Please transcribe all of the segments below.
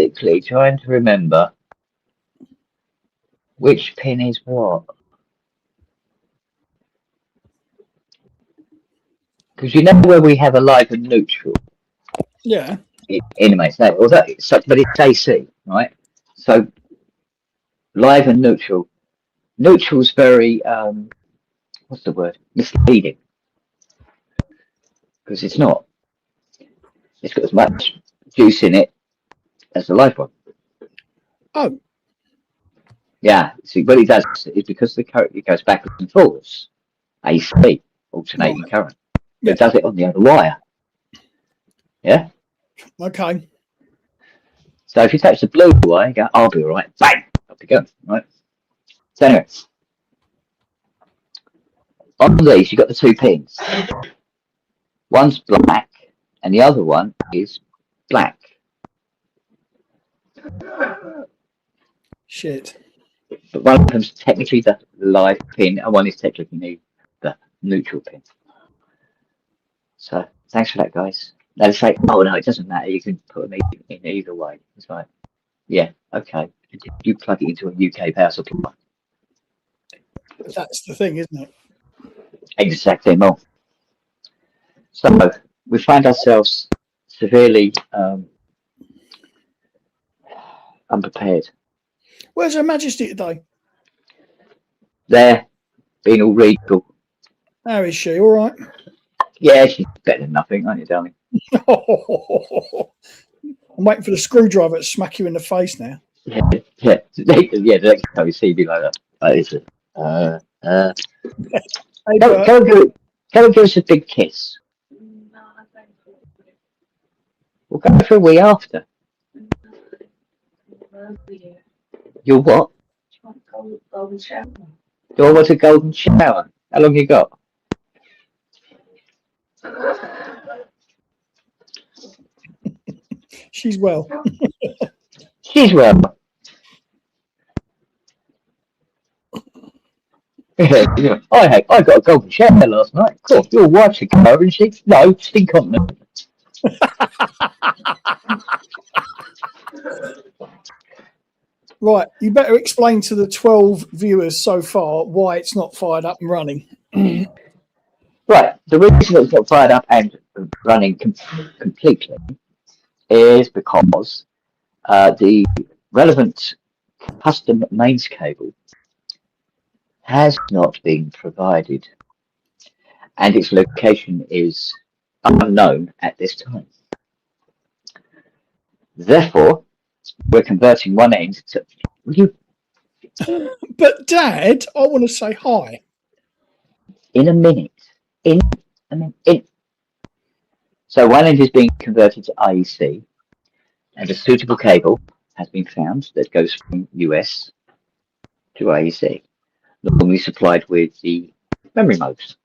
frantically trying to remember which pin is what. Because you know where we have a live and neutral. Yeah. In a main state, but it's AC, right? So live and neutral. Neutral's very what's the word? Misleading. Because it's not. It's got as much juice in it as the live one. Oh. Yeah. See, what it does is because the current it goes backwards and forwards, AC, alternating current. Yeah. It does it on the other wire. Yeah. Okay. So if you touch the blue wire, you go, I'll be all right. Bang! Up you go. Right. So anyway, on these, you've got the two pins. One's black, and the other one is black. Shit. But one of them's technically the live pin, and one is technically the neutral pin. So thanks for that, guys. They say, oh no, it doesn't matter. You can put them in either way. It's like, yeah, okay. You plug it into a UK power supply. That's the thing, isn't it? Exactly more. So we find ourselves severely unprepared. Where's Her Majesty today? There, being all regal. How is she? All right? Yeah, she's better than nothing, aren't you, darling? I'm waiting for the screwdriver to smack you in the face now. Yeah. The next time you see you be like that. Go and give us a big kiss. We'll go for a wee after. You're what? Golden shower. Do I want a golden shower? How long you got? She's well. She's well. I got a golden shower last night. Cool. Your wife's a go, isn't she? No, she's incontinent. Right, you better explain to the 12 viewers so far why it's not fired up and running. Right, the reason it's not fired up and running completely is because the relevant custom mains cable has not been provided, and its location is unknown at this time. Therefore, we're converting one end to. But Dad, I want to say hi. In a minute. So one end is being converted to IIIC, and a suitable cable has been found that goes from US to IIIC, normally supplied with the memory modes.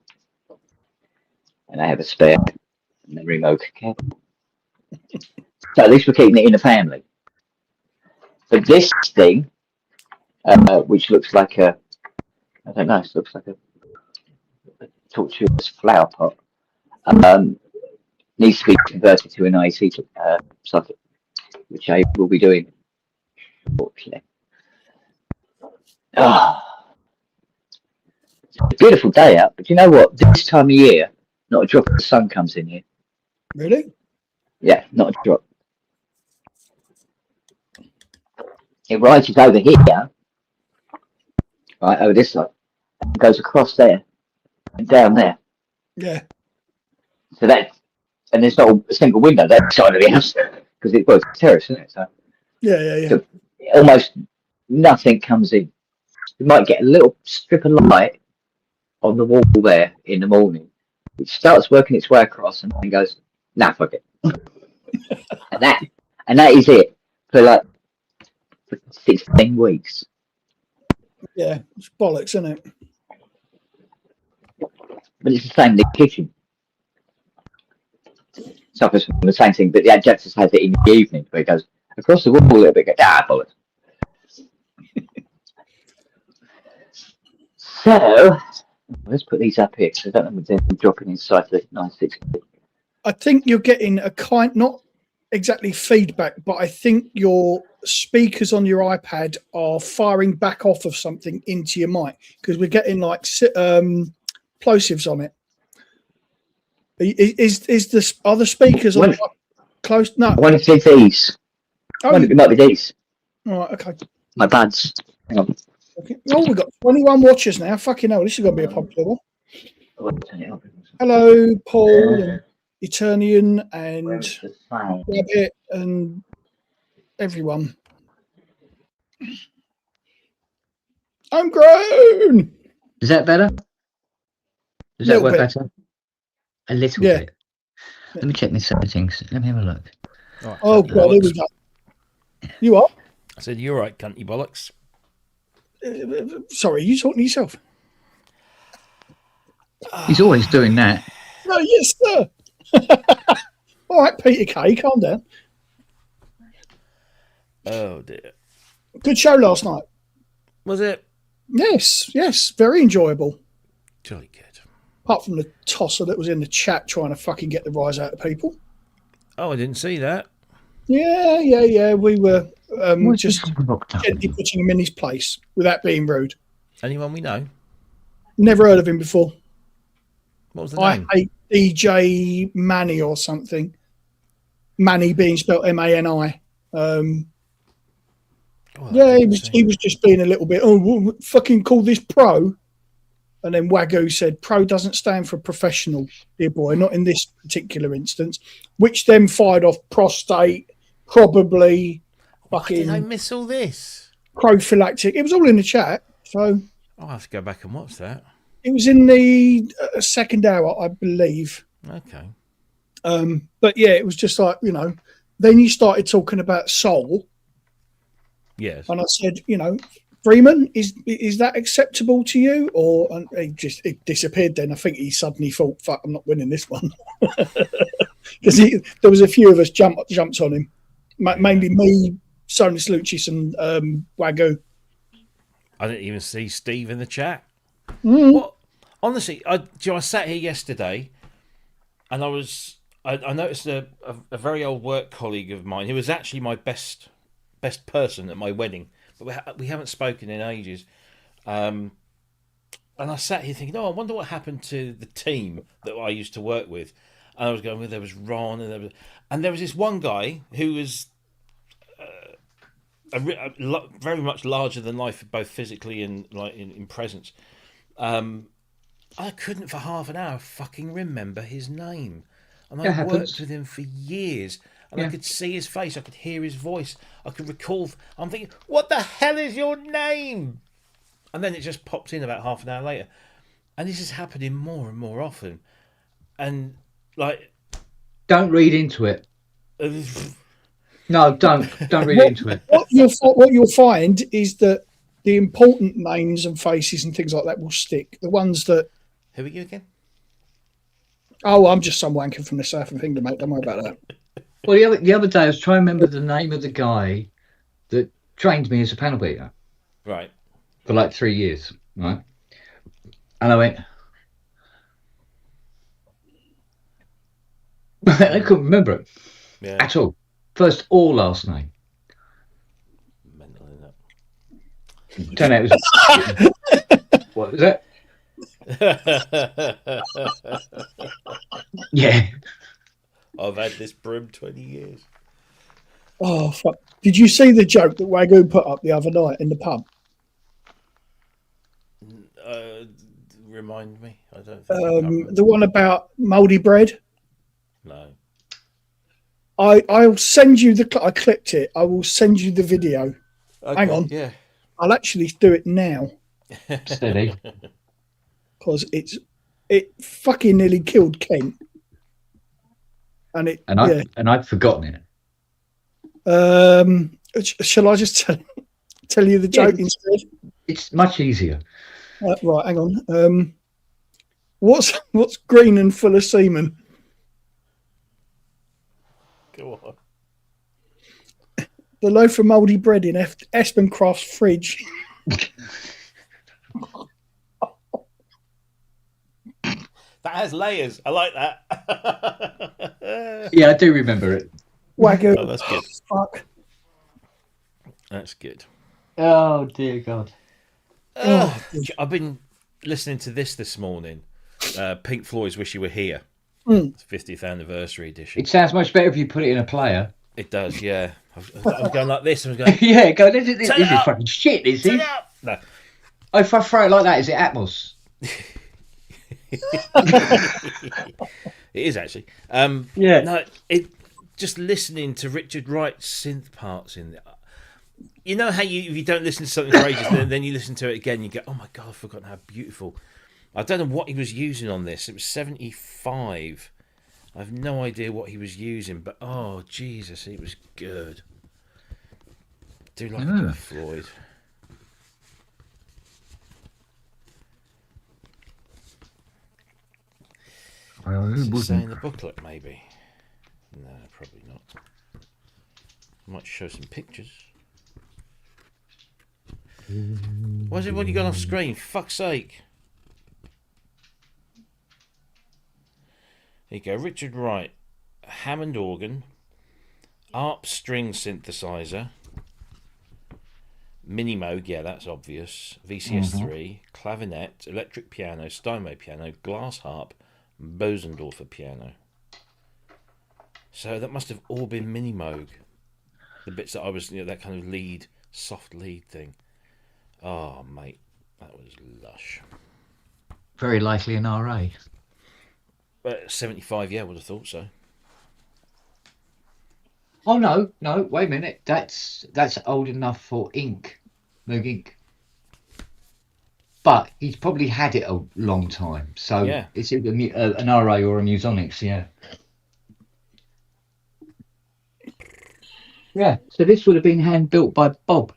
And I have a spare memory mode cable. So at least we're keeping it in the family. But this thing, which looks like a, I don't know, it looks like a tortuous flower pot, needs to be converted to an IIIC socket, which I will be doing shortly. It's a beautiful day out, but you know what? This time of year, not a drop of the sun comes in here. Really? Yeah, not a drop. It rises over here, right, over this side, and goes across there and down there. Yeah. So that, and there's not a single window that side of the house because it was a terrace, isn't it? So Yeah. so almost nothing comes in. You might get a little strip of light on the wall there in the morning, which starts working its way across and then goes, nah, fuck it. and that is it for like 16 weeks. Yeah, it's bollocks, isn't it? But it's the same in the kitchen. Suffers from the same thing, but the adjunctus has it in the evening where it goes across the wall a little bit, goes, bollocks. So let's put these up here because I don't know if they're dropping inside the 960. I think you're getting a kind, not exactly feedback, but I think your speakers on your iPad are firing back off of something into your mic because we're getting like plosives on it. Are the speakers on close? No. One of these. It might be these. All right, okay. My buds. Hang on. Okay. Oh, we've got 21 watchers now. Fucking hell, this is going to be a popular one. Hello, Paul and Eternian and Rabbit and everyone. I'm grown. Is that better? Does that work better? A little bit. Let me check my settings. Let me have a look. Right, oh, God, here we go. You are? I said, you're right, cunty bollocks. Sorry, you talking to yourself? He's always doing that. No, yes, sir. All right, Peter Kay, calm down. Oh, dear. Good show last night. Was it? Yes, very enjoyable. Jolly good. Apart from the tosser that was in the chat trying to fucking get the rise out of people. Oh, I didn't see that. Yeah. We were just gently putting him in his place without being rude. Anyone we know? Never heard of him before. What was the name? I hate DJ Manny or something. Manny being spelled M-A-N-I. He was just being a little bit, fucking call this pro. And then Wagyu said, pro doesn't stand for professional, dear boy, not in this particular instance, which then fired off prostate, probably fucking. Why did I miss all this? Prophylactic. It was all in the chat. So I'll have to go back and watch that. it was in the second hour, I believe. Okay. But yeah, it was just like, then you started talking about soul. Yes. And I said, Freeman, is that acceptable to you? Or and it disappeared then. I think he suddenly thought, fuck, I'm not winning this one. Because there was a few of us jumped on him. Mainly me, Sonus Lucis and Wagyu. I didn't even see Steve in the chat. Mm. What? Honestly, I sat here yesterday and I noticed a very old work colleague of mine who was actually my best person at my wedding, but we haven't spoken in ages. And I sat here thinking, I wonder what happened to the team that I used to work with. And I was going, there was Ron, and there was this one guy who was very much larger than life, both physically and like in presence. I couldn't for half an hour fucking remember his name, and I worked with him for years. And I could see his face, I could hear his voice, I could recall. I'm thinking, what the hell is your name? And then it just popped in about half an hour later. And this is happening more and more often. And like, don't read into it. No, don't read into it. What you'll find is that the important names and faces and things like that will stick. The ones that. Who are you again? Oh, I'm just some wanker from the south of England, mate. Don't worry about that. Well, the other day I was trying to remember the name of the guy that trained me as a panel beater. Right. For like 3 years, right? And I went, I couldn't remember it at all. First or last name. Mental, isn't it? Turned out it was. What was that? Yeah. I've had this broom 20 years. Oh, fuck. Did you see the joke that Wagyu put up the other night in the pub? Remind me. I don't think the one about mouldy bread? No. I'll send you I clipped it. I will send you the video. Okay, hang on. Yeah. I'll actually do it now. Steady. Because it fucking nearly killed Kent. And I'd forgotten it. Shall I just tell you the joke instead? It's much easier. Right, hang on. What's green and full of semen? Go on. The loaf of mouldy bread in Espencroft's fridge. That has layers. I like that. Yeah, I do remember it. Wagyu. Oh, that's good. Fuck. That's good. Oh dear God. I've been listening to this morning. Pink Floyd's "Wish You Were Here," Mm. 50th anniversary edition. It sounds much better if you put it in a player. It does, yeah. I'm going like this. I'm going. Yeah, go. This is Turn it up. fucking shit. Is Turn it? it up. No. Oh, if I throw it like that, is it Atmos? It is actually. Yeah. No, it just listening to Richard Wright's synth parts in there. You know how if you don't listen to something for ages, then you listen to it again, you go, oh my God, I've forgotten how beautiful. I don't know what he was using on this. It was 75. I have no idea what he was using, but oh Jesus, it was good. I do like a bit of Floyd. Does it say in the booklet, maybe? No, probably not. Might show some pictures. Why's everybody gone off screen? Fuck's sake. There you go. Richard Wright. Hammond organ. ARP string synthesizer. Mini Moog, yeah, that's obvious. VCS3. Clavinet. Electric piano. Steinway piano. Glass harp. Bosendorfer piano. So that must have all been Mini Moog. The bits that I was, that kind of lead, soft lead thing. Oh, mate, that was lush. Very likely an RA. 75, yeah, I would have thought so. Oh no, wait a minute. That's old enough for ink, Moog ink. But he's probably had it a long time, so yeah. It's either an RA or a Musonics, yeah. Yeah, so this would have been hand built by Bob.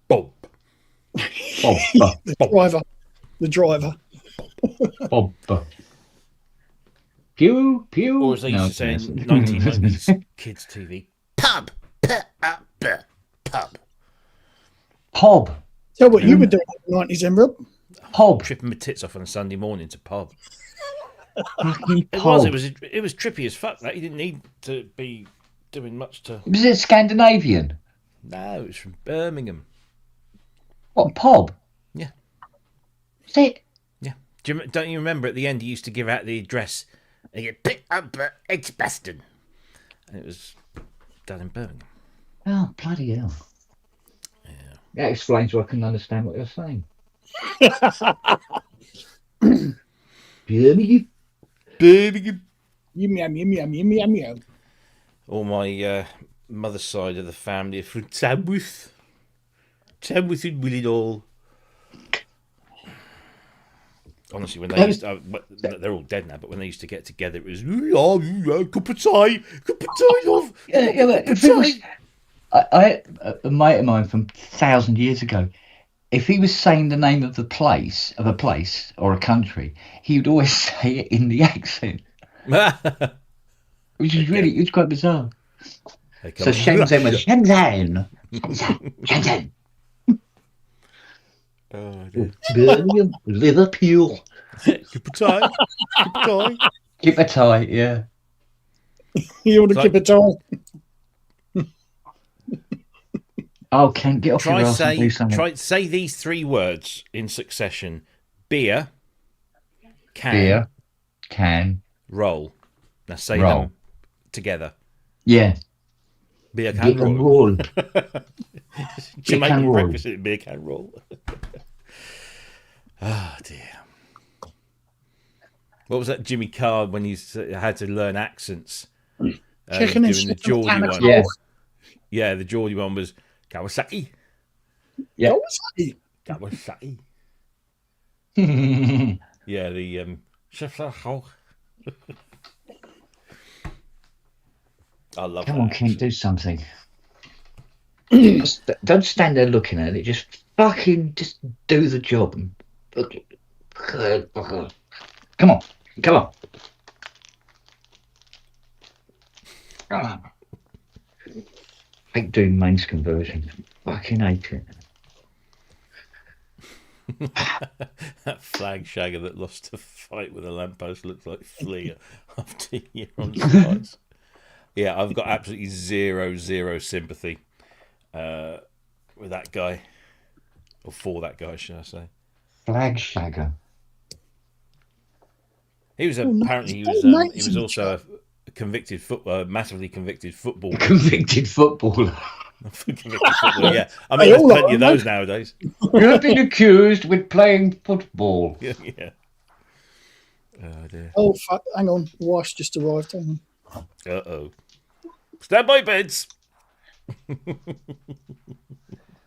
Bob. The driver. Bob. Pew, pew. Or as they used to say in 1990s kids' TV, pub. Pob. Tell what you were doing in the 90s, Emerald. Pob. Tripping my tits off on a Sunday morning to pub. Fucking It Pob. was trippy as fuck. That you didn't need to be doing much to. Was it Scandinavian? No, it was from Birmingham. What, Pob? Yeah. Is it? Yeah. Don't you remember at the end he used to give out the address and you pick up Edgbaston, and it was done in Birmingham. Oh, bloody hell. Yeah. That explains why I couldn't understand what you're saying. Birmingham. Yum. All my mother's side of the family are from Tamworth. Tamworth and Willidall. Honestly, when they used to, they're all dead now, but when they used to get together, it was, cup of tea, love. Yeah, but if it was, I a mate of mine from 1,000 years ago, if he was saying the name of a place or a country, he would always say it in the accent, which is really, it's quite bizarre. So Shenzhen was Shenzhen. Oh, dear. Birmingham, Liverpool. Keep a tie. Keep a tie, yeah. You want to keep it on? Oh, Ken, get off your ass and do something. Try say these three words in succession: beer, can, roll. Now say them together. Yeah. Beer can Get roll. roll. Jamaican roll. breakfast, beer can roll. Oh dear. What was that Jimmy Carr when he had to learn accents? Chicken and doing the Geordie one. Yeah. Yeah, the Geordie one was Kawasaki. Yeah. Kawasaki. Yeah, the I love Come that on, Ken, accent. do something. Don't stand there looking at it. Just fucking do the job. Come on. I hate doing mains conversion. Fucking hate it. That flag shagger that lost a fight with a lamppost looks like Flea after a year on the sides. Yeah, I've got absolutely zero sympathy with that guy, or for that guy, should I say? Flag shagger. He was Oh, no, apparently he it's was very he nice was in the also a convicted massively convicted footballer. Convicted footballer. Convicted footballer, yeah. I They mean, there's all plenty are, of those nowadays. You have been accused with playing football. Yeah, yeah. Oh dear. Oh, fuck. Hang on. The wife's just arrived. Hang on. Uh-oh. Stand by, beds.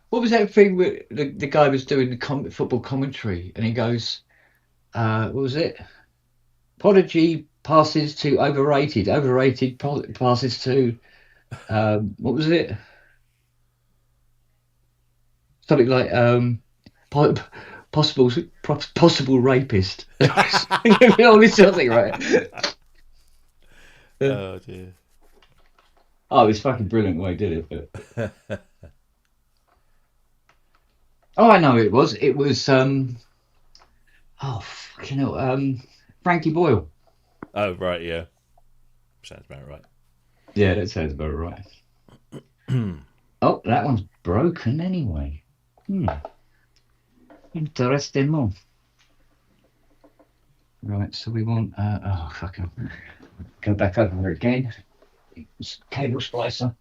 What was that thing where the guy was doing the football commentary, and he goes, what was it? Prodigy passes to overrated. Overrated passes to, what was it? Something like possible rapist. Only something, right? Oh dear. Oh, it's fucking brilliant the way he did it. But... oh, I know it was. It was oh fucking hell, Frankie Boyle. Oh right, yeah. Sounds about right. Yeah, that sounds about right. Oh, that one's broken anyway. Interesting. Right, so we want oh fucking go back over again. It's cable splicer.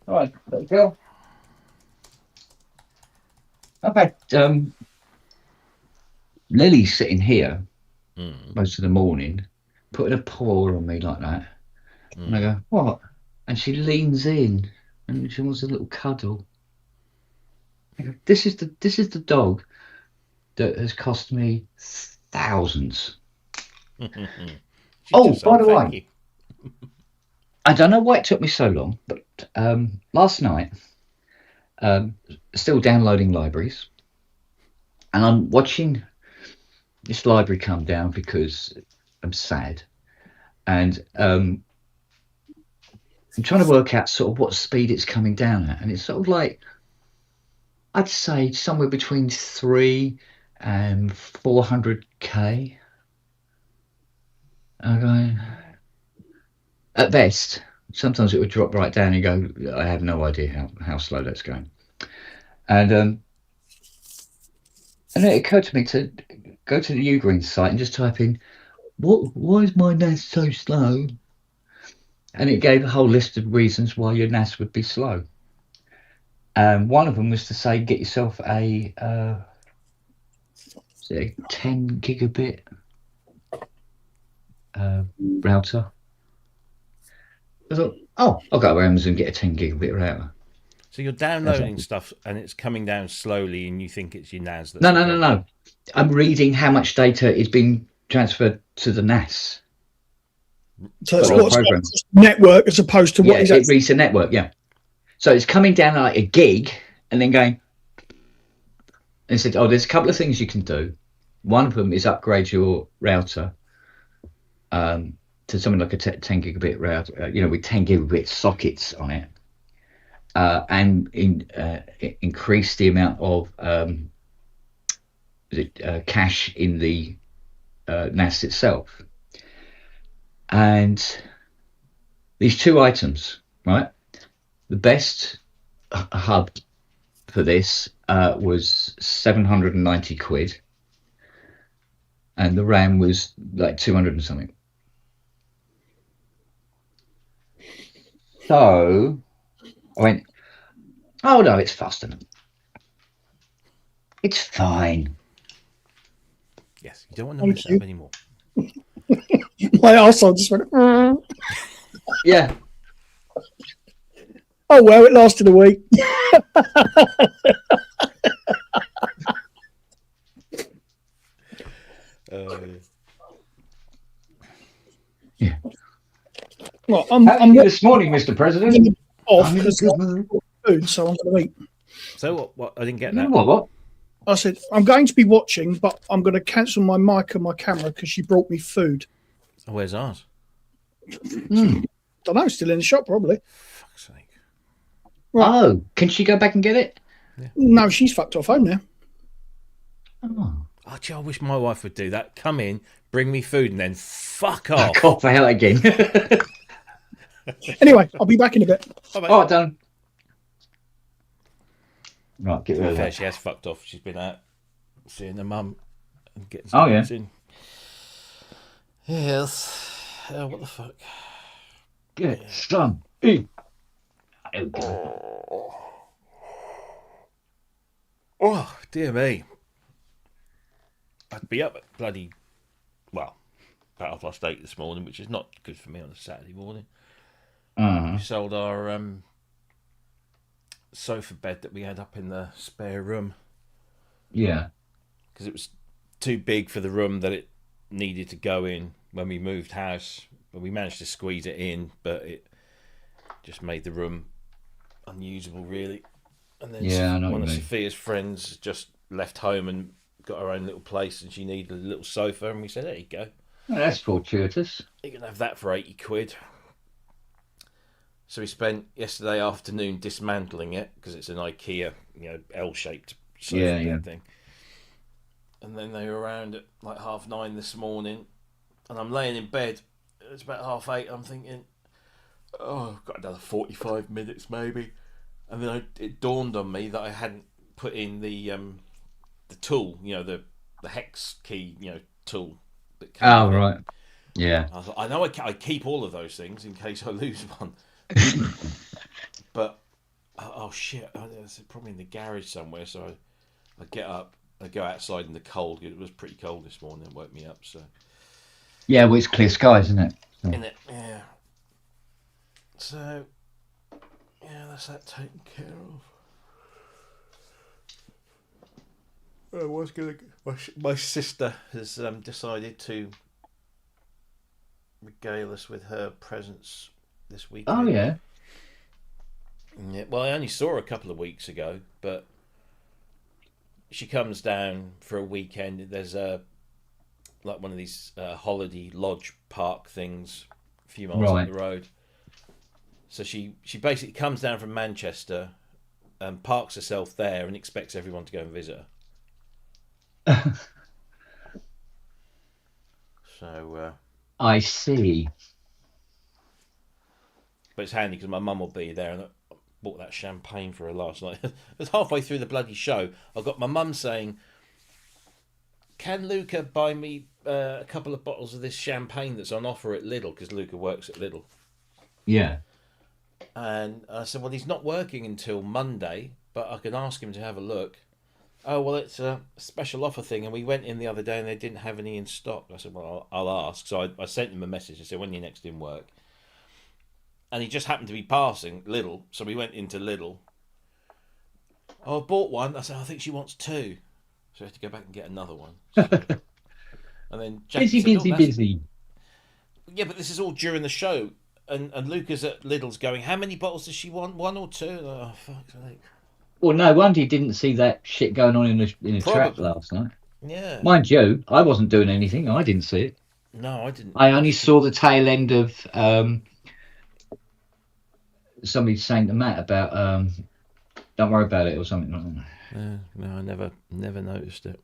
All right, there we go. I've had Lily sitting here most of the morning, putting a paw on me like that, and I go, "What?" And she leans in, and she wants a little cuddle. I go, this is the dog that has cost me thousands. Oh, by the way, I don't know why it took me so long, but last night, still downloading libraries, and I'm watching this library come down because I'm sad, and I'm trying to work out sort of what speed it's coming down at, and it's sort of like, I'd say somewhere between 3 and 400k. I'm going, at best. Sometimes it would drop right down and go, I have no idea how slow that's going. And then it occurred to me to go to the Ugreen site and just type in, why is my NAS so slow? And it gave a whole list of reasons why your NAS would be slow. And one of them was to say, get yourself a 10 gigabit router. I thought, oh, I'll go to Amazon and get a 10 gigabit router. So you're downloading stuff and it's coming down slowly, and you think it's your NAS. That's No. I'm reading how much data is being transferred to the NAS. So it's what's network as opposed to what is it reads the network, yeah. So it's coming down like a gig and then going, and it said, oh, there's a couple of things you can do. One of them is upgrade your router to something like a 10 gigabit router, with 10 gigabit sockets on it, and increase the amount of cache in the NAS itself. And these two items, right? The best hub for this was 790 quid, and the RAM was like 200 and something. So I went, oh no, it's fast enough. It's fine. Yes, you don't want to mess it up anymore. My arsehole just went. Yeah. Oh well, it lasted a week. Yeah. Well, How are you this morning, Mr. President? Off because food, so I'm going to eat. So what? I didn't get that. What? I said I'm going to be watching, but I'm going to cancel my mic and my camera because she brought me food. Oh, where's ours? Don't know. Still in the shop, probably. Fuck's sake. Right. Oh, can she go back and get it? Yeah. No, she's fucked off home now. Oh, gee, I wish my wife would do that. Come in, bring me food, and then fuck off. Fuck off out again. Anyway, I'll be back in a bit. Bye, mate. All right, done. Right, get To rid be of fair, that. she has fucked off. She's been out seeing her mum and getting Oh, some yeah. bits in. Yes. What the fuck? Good son. Okay. Oh, dear me. I'd be up at bloody, well, about 8:30 this morning, which is not good for me on a Saturday morning. We sold our sofa bed that we had up in the spare room Yeah. because it was too big for the room that it needed to go in when we moved house. But we managed to squeeze it in, but it just made the room unusable, really. And then Yeah, I know one what of you mean. Sophia's friends just left home and got her own little place, and she needed a little sofa, and we said, there you go. Well, that's fortuitous. You can have that for 80 quid. So we spent yesterday afternoon dismantling it because it's an IKEA, L-shaped sofa bed thing. And then they were around at like 9:30 this morning, and I'm laying in bed. It's about 8:30. I'm thinking, oh, I've got another 45 minutes maybe. And then it dawned on me that I hadn't put in the tool, the hex key, tool. That came Oh, with it. right. Yeah. I thought, I know I keep all of those things in case I lose one. But, oh shit, it's probably in the garage somewhere. So I get up, I go outside in the cold. It was pretty cold this morning. It woke me up. So Yeah, well, it's clear skies, isn't it? So. in it, yeah. So, yeah, that's that taken care of. I was gonna. My sister has decided to regale us with her presents this weekend. Oh, yeah. Yeah. Well, I only saw her a couple of weeks ago, but she comes down for a weekend. There's like one of these holiday lodge park things a few miles up the road. So she basically comes down from Manchester and parks herself there and expects everyone to go and visit her. So I see. but it's handy because my mum will be there, and I bought that champagne for her last night. It was halfway through the bloody show. I got my mum saying, "Can Luca buy me a couple of bottles of this champagne that's on offer at Lidl?" Because Luca works at Lidl. Yeah. And I said, well, he's not working until Monday, but I can ask him to have a look. Oh, well, it's a special offer thing, and we went in the other day and they didn't have any in stock. I said, well, I'll ask. So I sent him a message. I said, when are you next in work? And he just happened to be passing Lidl, so we went into Lidl. Oh, I bought one. I said, I think she wants two. So I had to go back and get another one. So, and then Jackie Busy. Yeah, but this is all during the show. And Luca's at Lidl's going, how many bottles does she want? One or two? Oh, fuck's sake. Well, no wonder you didn't see that shit going on in the trap last night. Yeah. Mind you, I wasn't doing anything. I didn't see it. No, I didn't. I only saw the tail end of somebody saying to Matt about don't worry about it or something like that. No, I never noticed it.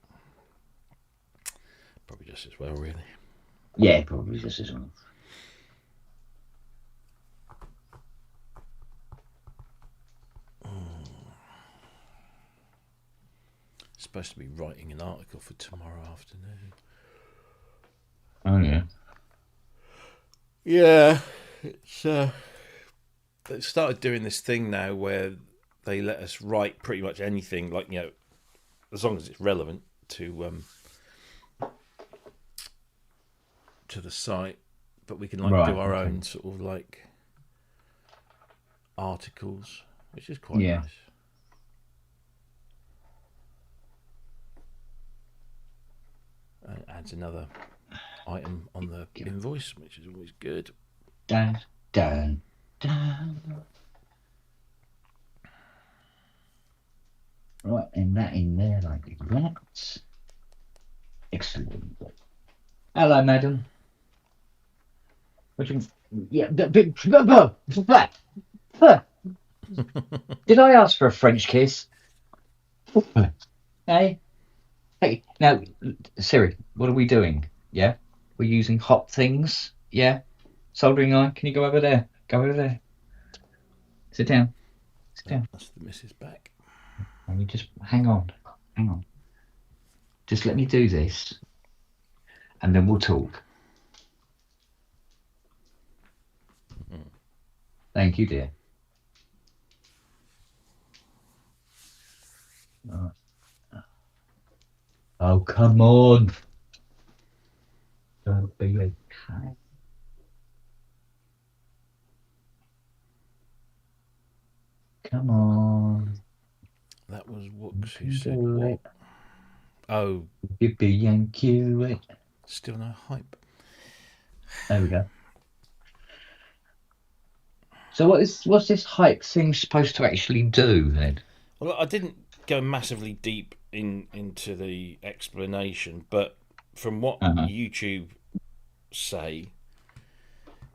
Probably just as well, really. Yeah, probably just as well. Supposed to be writing an article for tomorrow afternoon. Oh, yeah. Yeah, it's they started doing this thing now where they let us write pretty much anything, like, as long as it's relevant to the site, but we can do our own sort of like articles, which is quite nice. And it adds another item on the invoice, which is always good. Dun. Right, and that in there like that. Excellent. Hello, madam. What do you... Yeah, did I ask for a French kiss? Hey? Hey, now, Siri, what are we doing? Yeah? We're using hot things? Yeah? Soldering iron, can you go over there? Go over there. Sit down. Sit down. That's the missus back. And you just hang on. Hang on. Just let me do this, and then we'll talk. Thank you, dear. Oh, come on. Don't be a cat. Come on. That was Wooks who You said do what? it. Oh, You be and cue it. still no hype. There we go. So what's this hype thing supposed to actually do then? Well, I didn't go massively deep into the explanation, but from what YouTube say,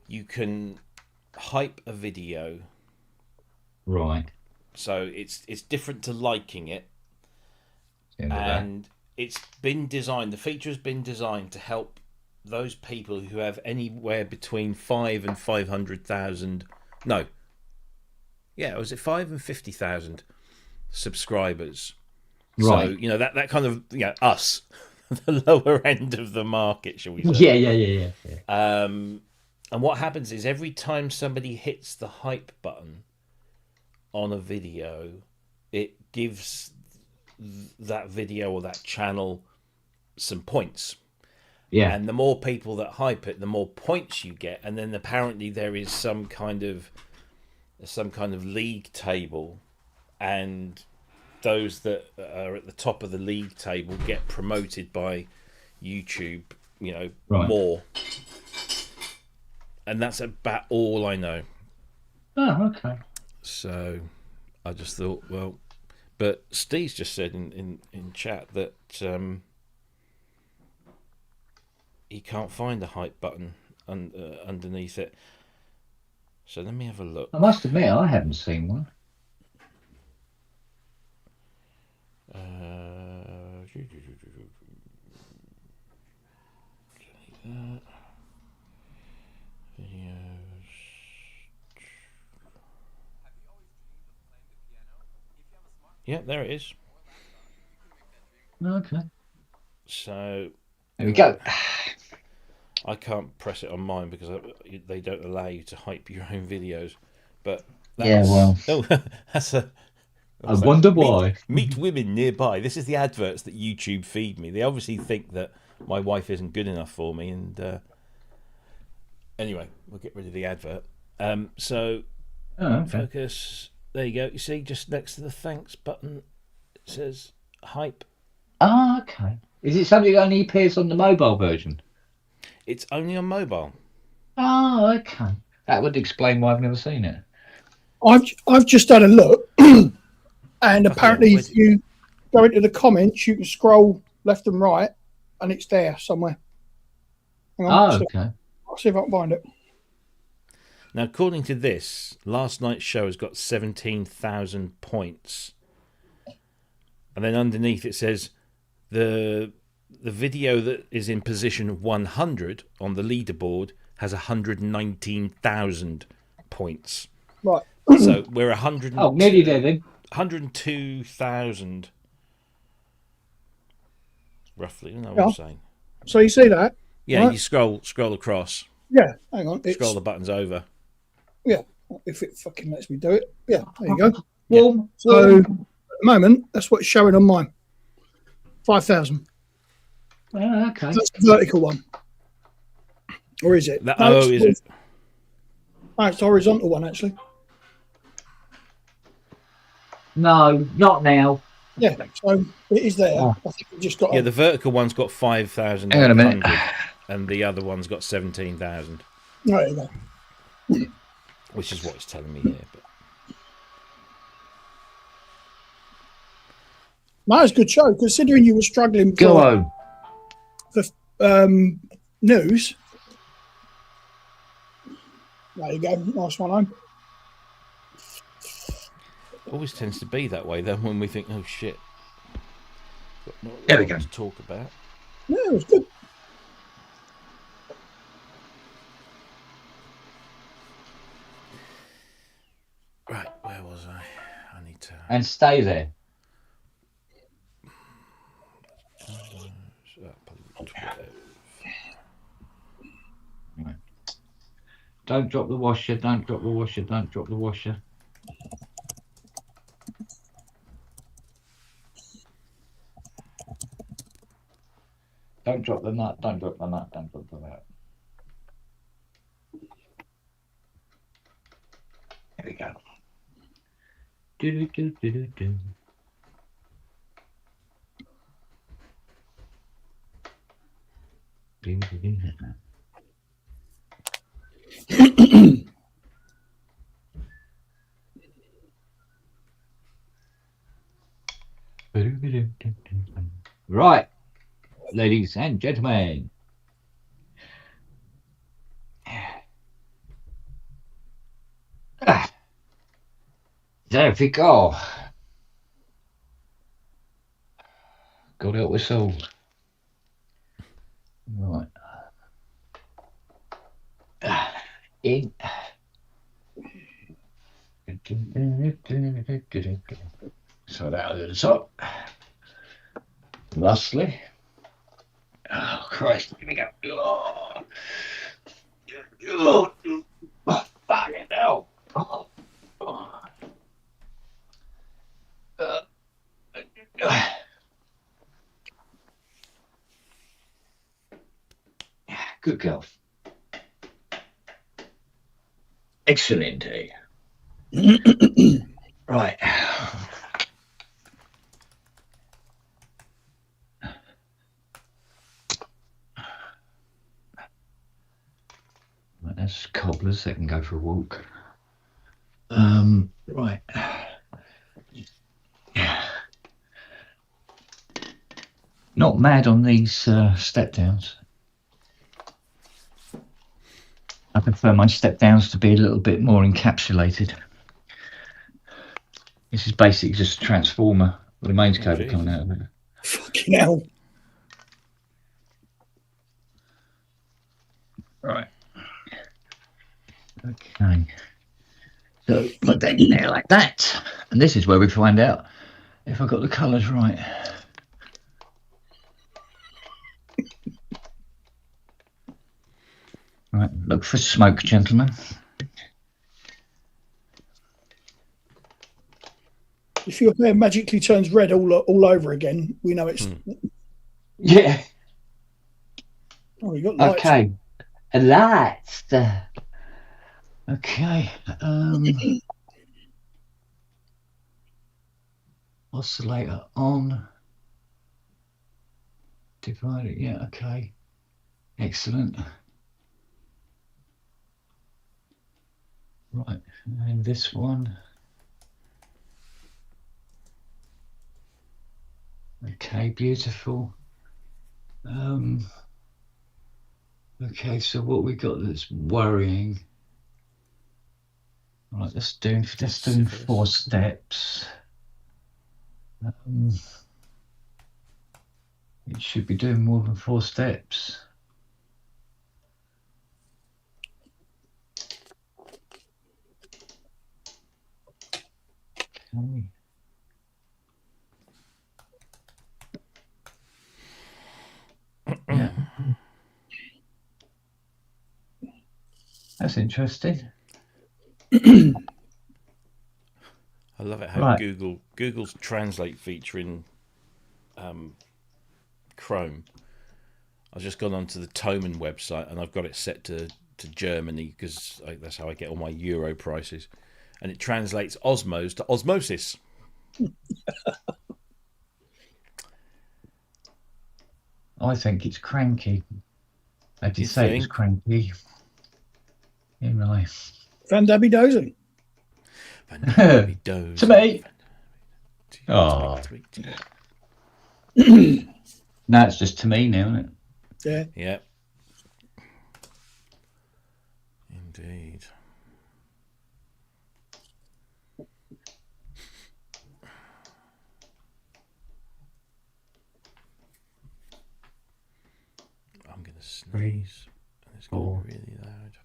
you can hype a video. Right. So it's different to liking it, End of that. and it's been designed. The feature has been designed to help those people who have anywhere between 5 and 500,000. No. Yeah, was it 5 and 50,000 subscribers? Right. So you know that kind of us, the lower end of the market, shall we say? Yeah. And what happens is every time somebody hits the hype button on a video, it gives that video or that channel some points. Yeah. And the more people that hype it, the more points you get. And then apparently there is some kind of league table, and those that are at the top of the league table get promoted by YouTube, Right. more. And that's about all I know. Oh, okay. So I just thought, well, but Steve's just said in chat that he can't find the hype button underneath it. So let me have a look. I must admit, I haven't seen one. Videos. Yeah, there it is. Okay. So There we go. I can't press it on mine because they don't allow you to hype your own videos. But Yeah, well. Oh, that's a. I wonder why. Meet women nearby. This is the adverts that YouTube feed me. They obviously think that my wife isn't good enough for me, and anyway, we'll get rid of the advert. So Oh, okay. focus. There you go. You see, just next to the thanks button, it says hype. Ah, okay. Is it something that only appears on the mobile version? It's only on mobile. Oh, okay. That would explain why I've never seen it. I've just had a look, and apparently, hell, if you go into the comments, you can scroll left and right, and it's there somewhere. Hang on, Oh, okay. I'll see if I can find it. Now, according to this, last night's show has got 17,000 points. And then underneath it says the video that is in position 100 on the leaderboard has 119,000 points. Right. So we're 100. Oh, nearly there then. 102,000 roughly. You know what Yeah. I'm saying? So you see that? Yeah, Right. you scroll across, Yeah. Hang on. It's, scroll the buttons over. Yeah. If it fucking lets me do it. Yeah. There you go. Warm. So at the moment, that's what's showing on mine. 5,000. Oh, okay. That's the vertical one. Or is it? That, No, oh, is it? No, it's the horizontal one, actually. No, not now. Yeah, so it is there. Oh. I think we just got Yeah, the vertical one's got 5,000, Hang on a minute. and the other one's got 17,000, there you go. which is what it's telling me here. But No, it's a good show, considering you were struggling Go for on. news. There you go. Nice one home. always tends to be that way. Then when we think, oh shit, got not There we lot go. to talk about. Yeah, it was good. I need to. And stay there. Right. Don't drop the washer. Don't drop the washer. Don't drop the washer. Don't drop the nut. Don't drop the nut. Don't drop the nut. There we go. Do do do do do. Right, ladies and gentlemen. There we go. Got out whistle. Right. In. So that over the top. Lastly. Oh Christ, here we go. Oh, fucking hell. Good girl. Excellent, eh? Right. Right, that's cobblers that can go for a walk. Right. Not mad on these step downs. I prefer my step downs to be a little bit more encapsulated. This is basically just a transformer with a mains cable coming out of it. Fucking hell. Right. Okay. So put that in there like that. And this is where we find out if I got the colours right. Right, look for smoke, gentlemen. If your hair magically turns red all over again, we know it's. Yeah. Oh, we got lights. Okay. Lights. Okay. Oscillator on. Divider. Yeah. Okay. Excellent. Right, and this one. Okay, beautiful. Okay, so what we got that's worrying. Right, let's do 4 steps. It should be doing more than 4 steps. Okay. Yeah. That's interesting. I love it how Right. Google's translate feature in Chrome. I've just gone onto the Thomann website and I've got it set to Germany because that's how I get all my euro prices, and it translates osmos to osmosis. I think it's cranky. I did say it was cranky. In life. Van Dabby Dozen. To me. Oh. No, it's just to me now, isn't it? Yeah. Yeah. Indeed. I'm going to sneeze. And it's going to be really loud.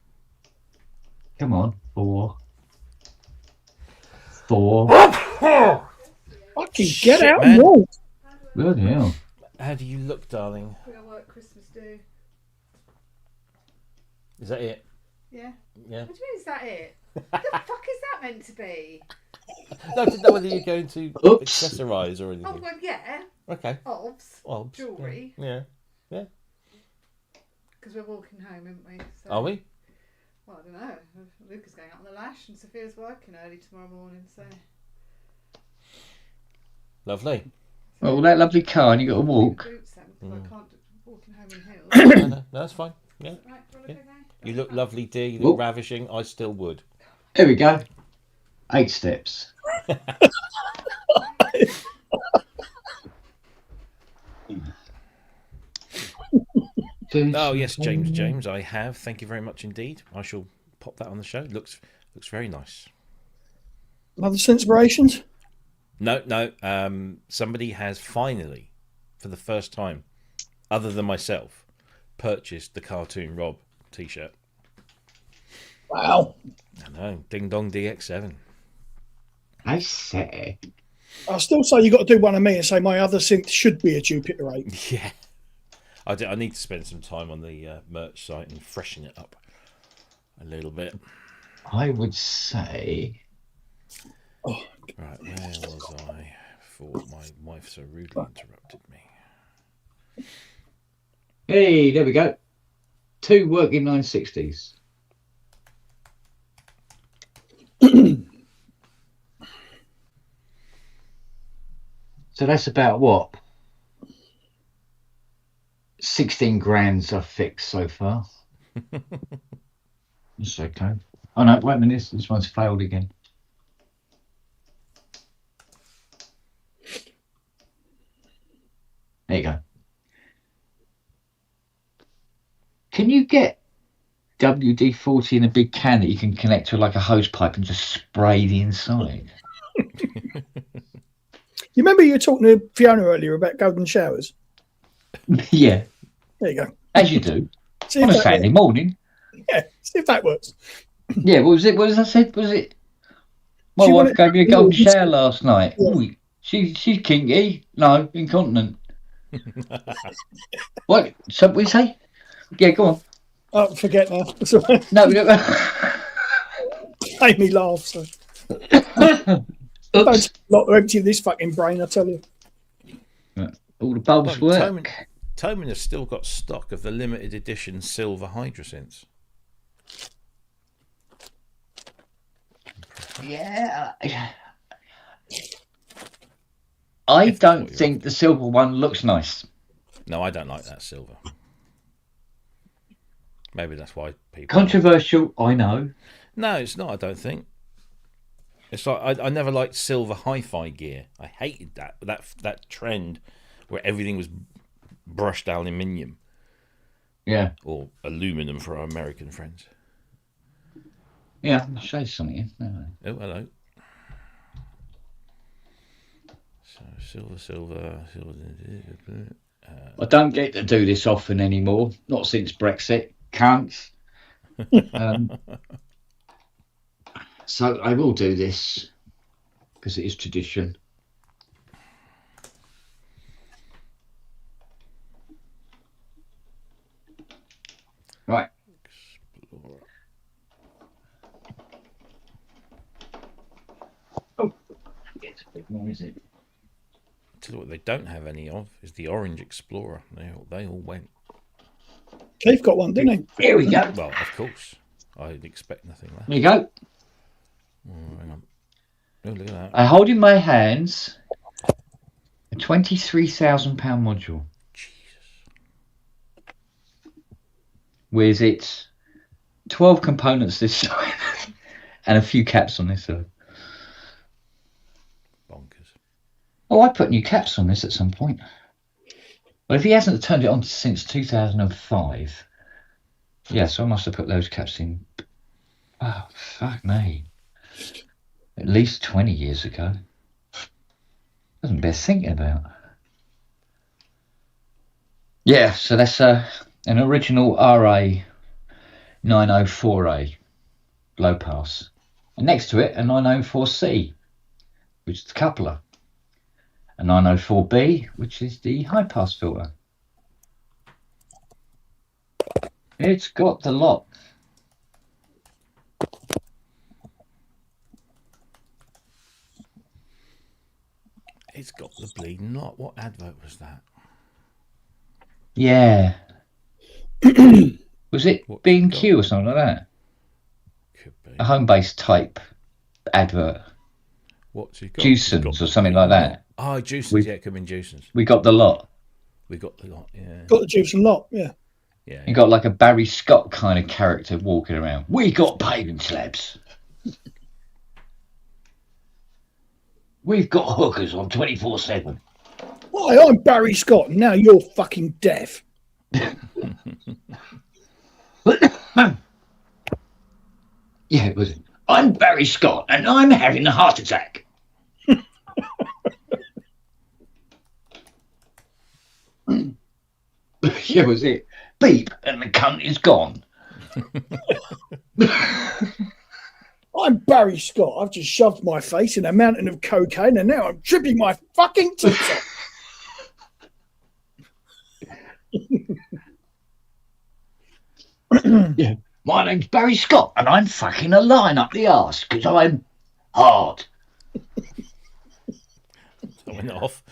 Come on, 4. 4. Fucking Shit, get out man. and walk. Bloody hell. How do you look, darling? We got work Christmas do. Is that it? Yeah. Yeah. What do you mean, is that it? What the fuck is that meant to be? No, I didn't know whether you're going to Oops. accessorise or Oh, anything. well, yeah. Okay. Obs. Well, Jewellery. Yeah. Because we're walking home, aren't we? So, Are we? Well, I don't know. Luke is going out on the lash and Sophia's working early tomorrow morning, so... Lovely. Well, that lovely car and you got to walk. Boots then, because I can't do walking home in heels. No, that's fine. Yeah. Right, do you want to Yeah. go now? You look lovely, dear. You Whoop. look ravishing. I still would. There we go. 8 steps. Oh yes, James, I have. Thank you very much indeed. I shall pop that on the show. Looks very nice. Other inspirations? No. Somebody has finally, for the first time, other than myself, purchased the Cartoon Rob T-shirt. Wow. I know. Ding Dong DX7. I say. I'll still say you got to do one of me and say my other synth should be a Jupiter 8. Yeah. I need to spend some time on the merch site and freshen it up a little bit. I would say. Right, where was I before my wife so rudely interrupted me? Hey, there we go. 2 working 960s. So that's about what? 16 grands I've fixed so far. That's okay. Oh no, wait a minute, this one's failed again. There you go. Can you get WD-40 in a big can that you can connect to like a hose pipe and just spray the inside? You remember you were talking to Fiona earlier about golden showers? Yeah, There you go. as you do. See On if a that Saturday works. morning. Yeah, see if that works. Yeah, what was it? What was I said? Was it? My She wife wanted- gave me a golden shower last night. Yeah. Ooh, she's kinky. No, incontinent. What? So we say? Yeah, go on. Oh, forget now. It's all right. No, Made me laugh. So. oops. Lot to empty this fucking brain, I tell you. All the bulbs work. Toman has still got stock of the limited edition silver hydrosynths. Yeah. I don't think the silver one looks nice. No, I don't like that silver. Maybe that's why people. Controversial, I know. No, it's not. I don't think. It's like I never liked silver hi-fi gear. I hated that trend where everything was brushed aluminium Yeah. or aluminum for our American friends. Yeah, I'll show you something. No. Oh, hello. So silver. I don't get to do this often anymore. Not since Brexit. Cunts. So I will do this because it is tradition. Right. Oh, it's a bit more, is it? Tell you what they don't have any of is the Orange Explorer. They all went. Keith got one, didn't he? Here we go. Well, of course. I'd expect nothing less. There you go. Oh, hang on. Oh, look at that. I hold in my hands a £23,000 module. Jesus. With its 12 components this side and a few caps on this side. Bonkers. Oh, I put new caps on this at some point. Well, if he hasn't turned it on since 2005, yeah, so I must have put those caps in. Oh, fuck me. At least 20 years ago. Doesn't bear thinking about. Yeah, so that's an original RA 904A low pass. And next to it, a 904C, which is the coupler. a 904B, which is the high pass filter. It's got the lot. It's got the bleeding lot. What advert was that? Yeah. Was it What's B&Q or something like that? Could be. A home-based type advert. What's he got? Juicens or something like that. Oh, Juicens. Yeah, it could have been Juicens. We got the lot. We got the lot, yeah. Got the juice and lot, yeah. Yeah. You got like a Barry Scott kind of character walking around. We got paving slabs. We've got hookers on 24/7. Hi, I'm Barry Scott, and now you're fucking deaf. Yeah, it was. I'm Barry Scott, and I'm having a heart attack. Yeah, was it? Beep, and the cunt is gone. I'm Barry Scott. I've just shoved my face in a mountain of cocaine, and now I'm tripping my fucking tits off. Yeah. My name's Barry Scott, and I'm fucking a line up the arse because I'm hard. That went off.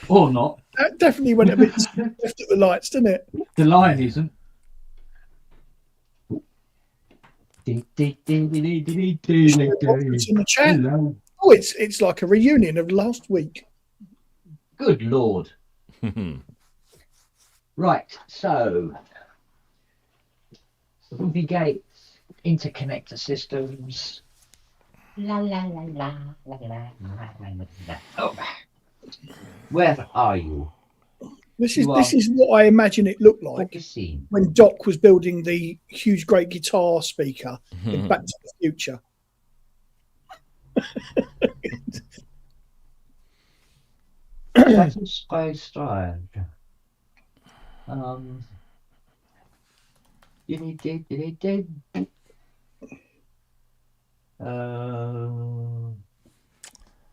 Or not. That definitely went a bit left at the lights, didn't it? The line isn't. It's in the chat. Oh, it's like a reunion of last week. Good Lord. Right, so movie gates, interconnector systems. La la la la la la la la. Oh, where are you? This is what I imagine it looked like Focusing. when Doc was building the huge, great guitar speaker in Back to the Future. That's a space drive.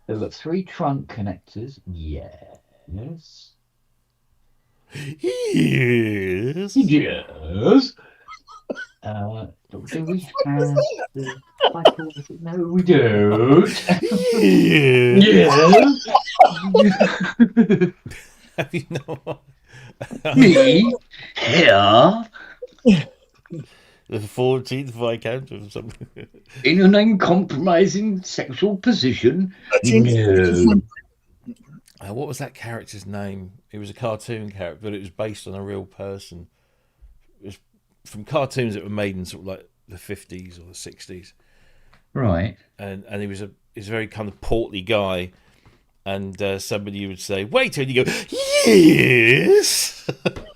They've got 3 trunk connectors. Yes. Yes. Yes. Do we have the cycle? No, we don't. Yes. Have you no? Me here The 14th Viscount or something. in an uncompromising sexual position. No. What was that character's name? It was a cartoon character, but it was based on a real person. It was from cartoons that were made in sort of like the 50s or the 60s. Right. And he was a very kind of portly guy. And somebody would say, "Wait," and you go, "Yes."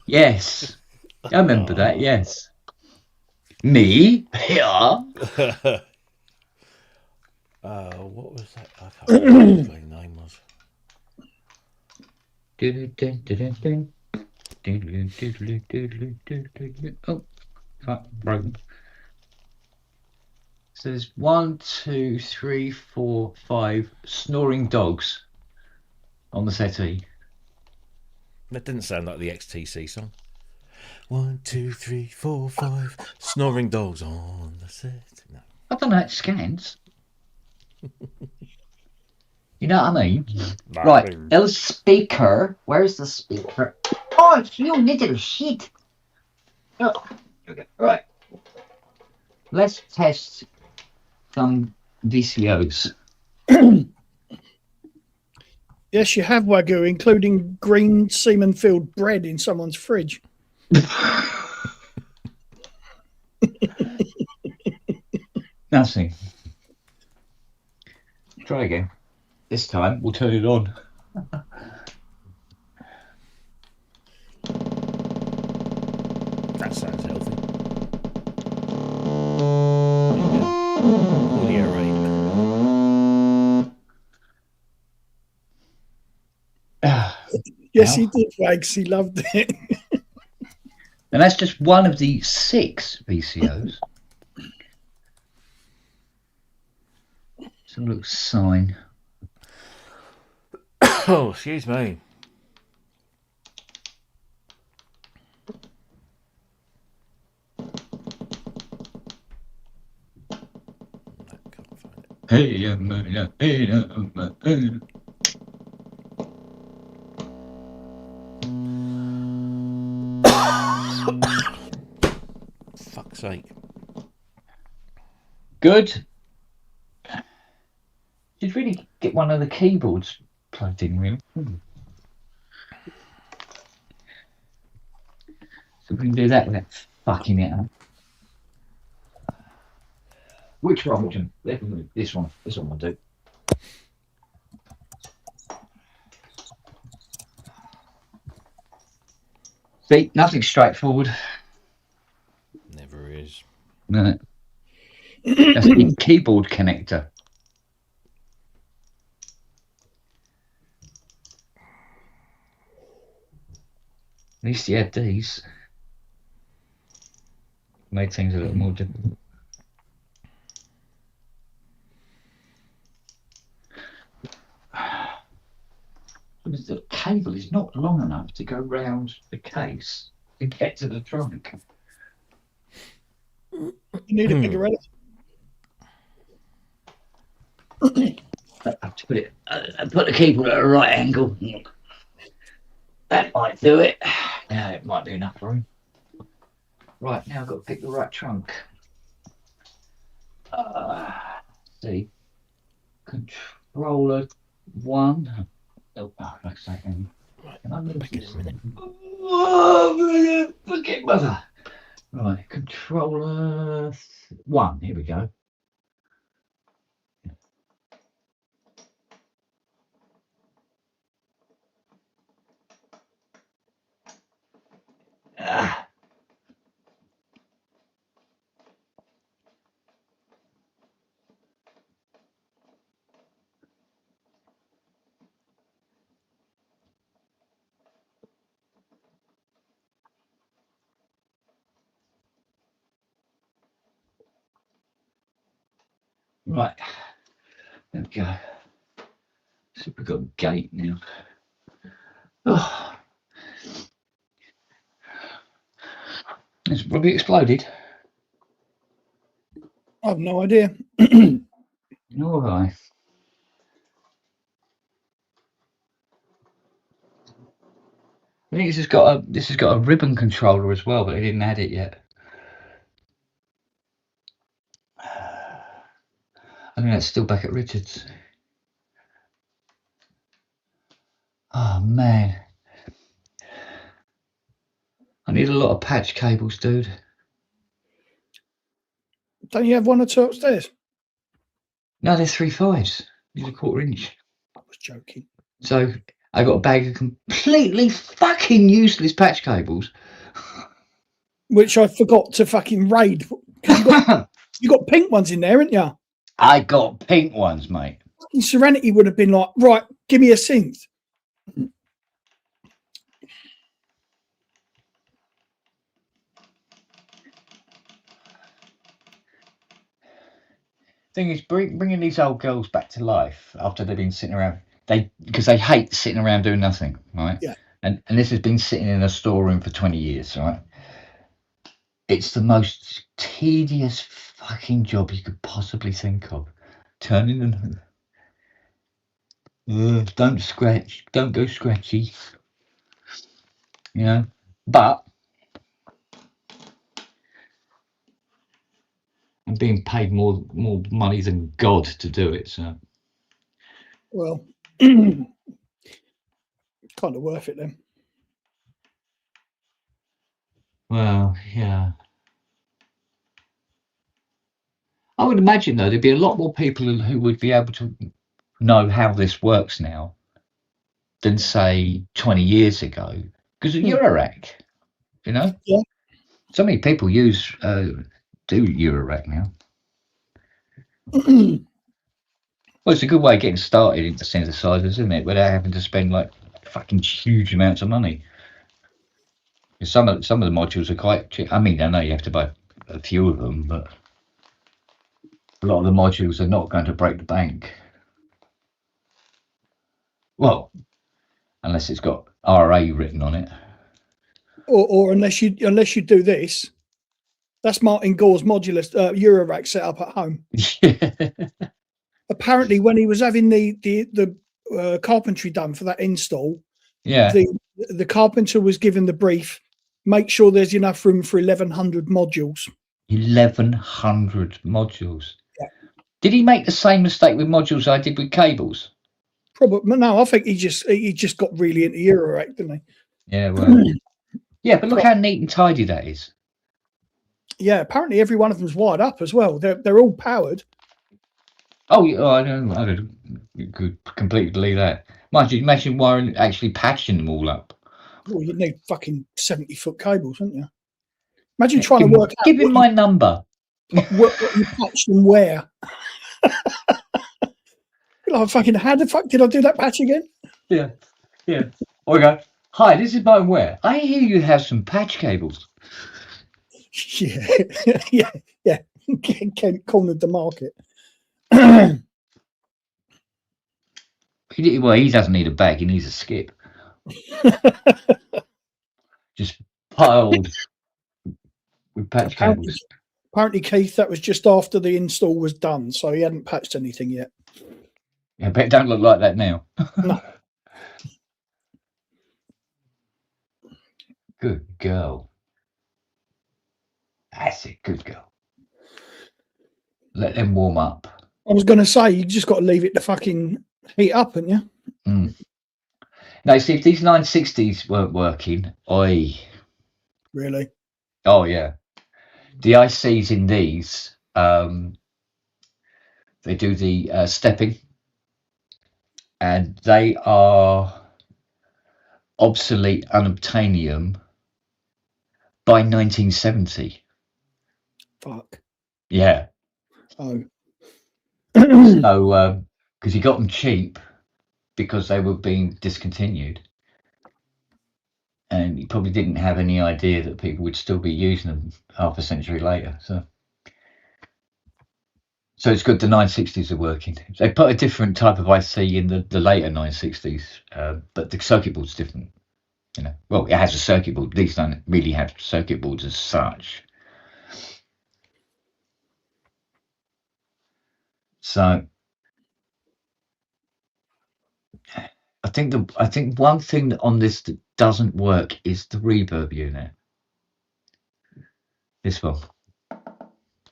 Yes. I remember that, yes. Me here. What was that? I can't remember what the name was. Oh, fuck, broken. So there's 1, 2, 3, 4, 5 snoring dogs on the settee. That didn't sound like the XTC song. 1, 2, 3, 4, 5 snoring dogs on the set. No. I don't know, it scans. You know what I mean? Right, El speaker. Where's the speaker? Oh, you little shit. Oh, okay. Right. Let's test some VCOs. Yes, you have, Wagyu, including green semen filled bread in someone's fridge. Nothing. Try again. This time we'll turn it on. That sounds healthy. Audio rate. Yes, he did, Wags. He loved it. And that's just one of the 6 VCOs. It's a little sign. Oh, excuse me. Can't find it. Hey, Fuck's sake. good. Should really get one of the keyboards plugged in, really. So we can do that without fucking it up. Which one would you? This one. This one will do. See, nothing straightforward. Never is. No. That's the keyboard connector. At least you had these. Made things a little more difficult. Because the cable is not long enough to go round the case to get to the trunk. You need a bigger edit. I have to put the keyboard at a right angle. That might do it. Yeah, it might be enough room. Right, now I've got to pick the right trunk. See. Controller 1. Oh, like a second. Right, Can I move back in this? a minute. Oh, forget mother. Right, controller 1. Here we go. Ah. Right, there we go. So we've got a gate now. Oh. It's probably exploded. I have no idea. All right. I think this has got a ribbon controller as well, but they didn't add it yet. I think that's still back at Richards. Oh man. I need a lot of patch cables, dude. Don't you have one or two upstairs? No, they're 3/5s. These are 1/4 inch. I was joking. So I got a bag of completely fucking useless patch cables. Which I forgot to fucking raid. You got pink ones in there, haven't you? I got pink ones, mate. Fucking Serenity would have been like, right, give me a synth. Thing is, bringing these old girls back to life after they've been sitting around, because they hate sitting around doing nothing, right? Yeah. And this has been sitting in a storeroom for 20 years, right? It's the most tedious fucking job you could possibly think of. Turning them. Don't scratch. Don't go scratchy. You know? But I'm being paid more money than God to do it, so. Well, kind of worth it then. Well, yeah. I would imagine, though, there'd be a lot more people who would be able to know how this works now than, say, 20 years ago. Because of Eurorack, you know? Yeah. So many people do Eurorack now. Well, it's a good way of getting started into synthesizers, isn't it? Without having to spend, like, fucking huge amounts of money. Some of the modules are quite cheap. I mean, I know you have to buy a few of them, but a lot of the modules are not going to break the bank. Well, unless it's got RA written on it. Or unless you do this, that's Martin Gore's modular Eurorack set up at home. Apparently, when he was having the carpentry done for that install, the carpenter was given the brief: make sure there's enough room for 1,100 modules. 1,100 modules. Yeah. Did he make the same mistake with modules I did with cables? Probably no. I think he just got really into Eurorack, didn't he? Yeah, well, yeah, but look how neat and tidy that is. Yeah, apparently every one of them's wired up as well. They're all powered. Oh, yeah, I could completely believe that. Mind you, imagine wiring, actually patching them all up. Well, you'd need fucking 70-foot cables, wouldn't you? Imagine trying to work out. Give him my number. What you patched and where. Like, fucking, how the fuck did I do that patch again? Yeah. Or we go, hi, this is Martin Ware. I hear you have some patch cables. Yeah. Kent cornered the market. Well, he doesn't need a bag, he needs a skip. Just piled with patch cables. Apparently, Keith, that was just after the install was done, so he hadn't patched anything yet. Yeah, but it don't look like that now. No. Good girl. That's it, good girl. Let them warm up. I was going to say, you just got to leave it to fucking heat up, haven't you? Mm. Now, see, if these 960s weren't working, Really? Oh, yeah. The ICs in these, they do the stepping, and they are obsolete unobtainium by 1970. Fuck. Yeah. Oh. So, because he got them cheap because they were being discontinued, and he probably didn't have any idea that people would still be using them half a century later. So it's good the 960s are working. They put a different type of IC in the later 960s, but the circuit board's different. You know, well, it has a circuit board. These don't really have circuit boards as such. So I think one thing on this that doesn't work is the reverb unit. This one.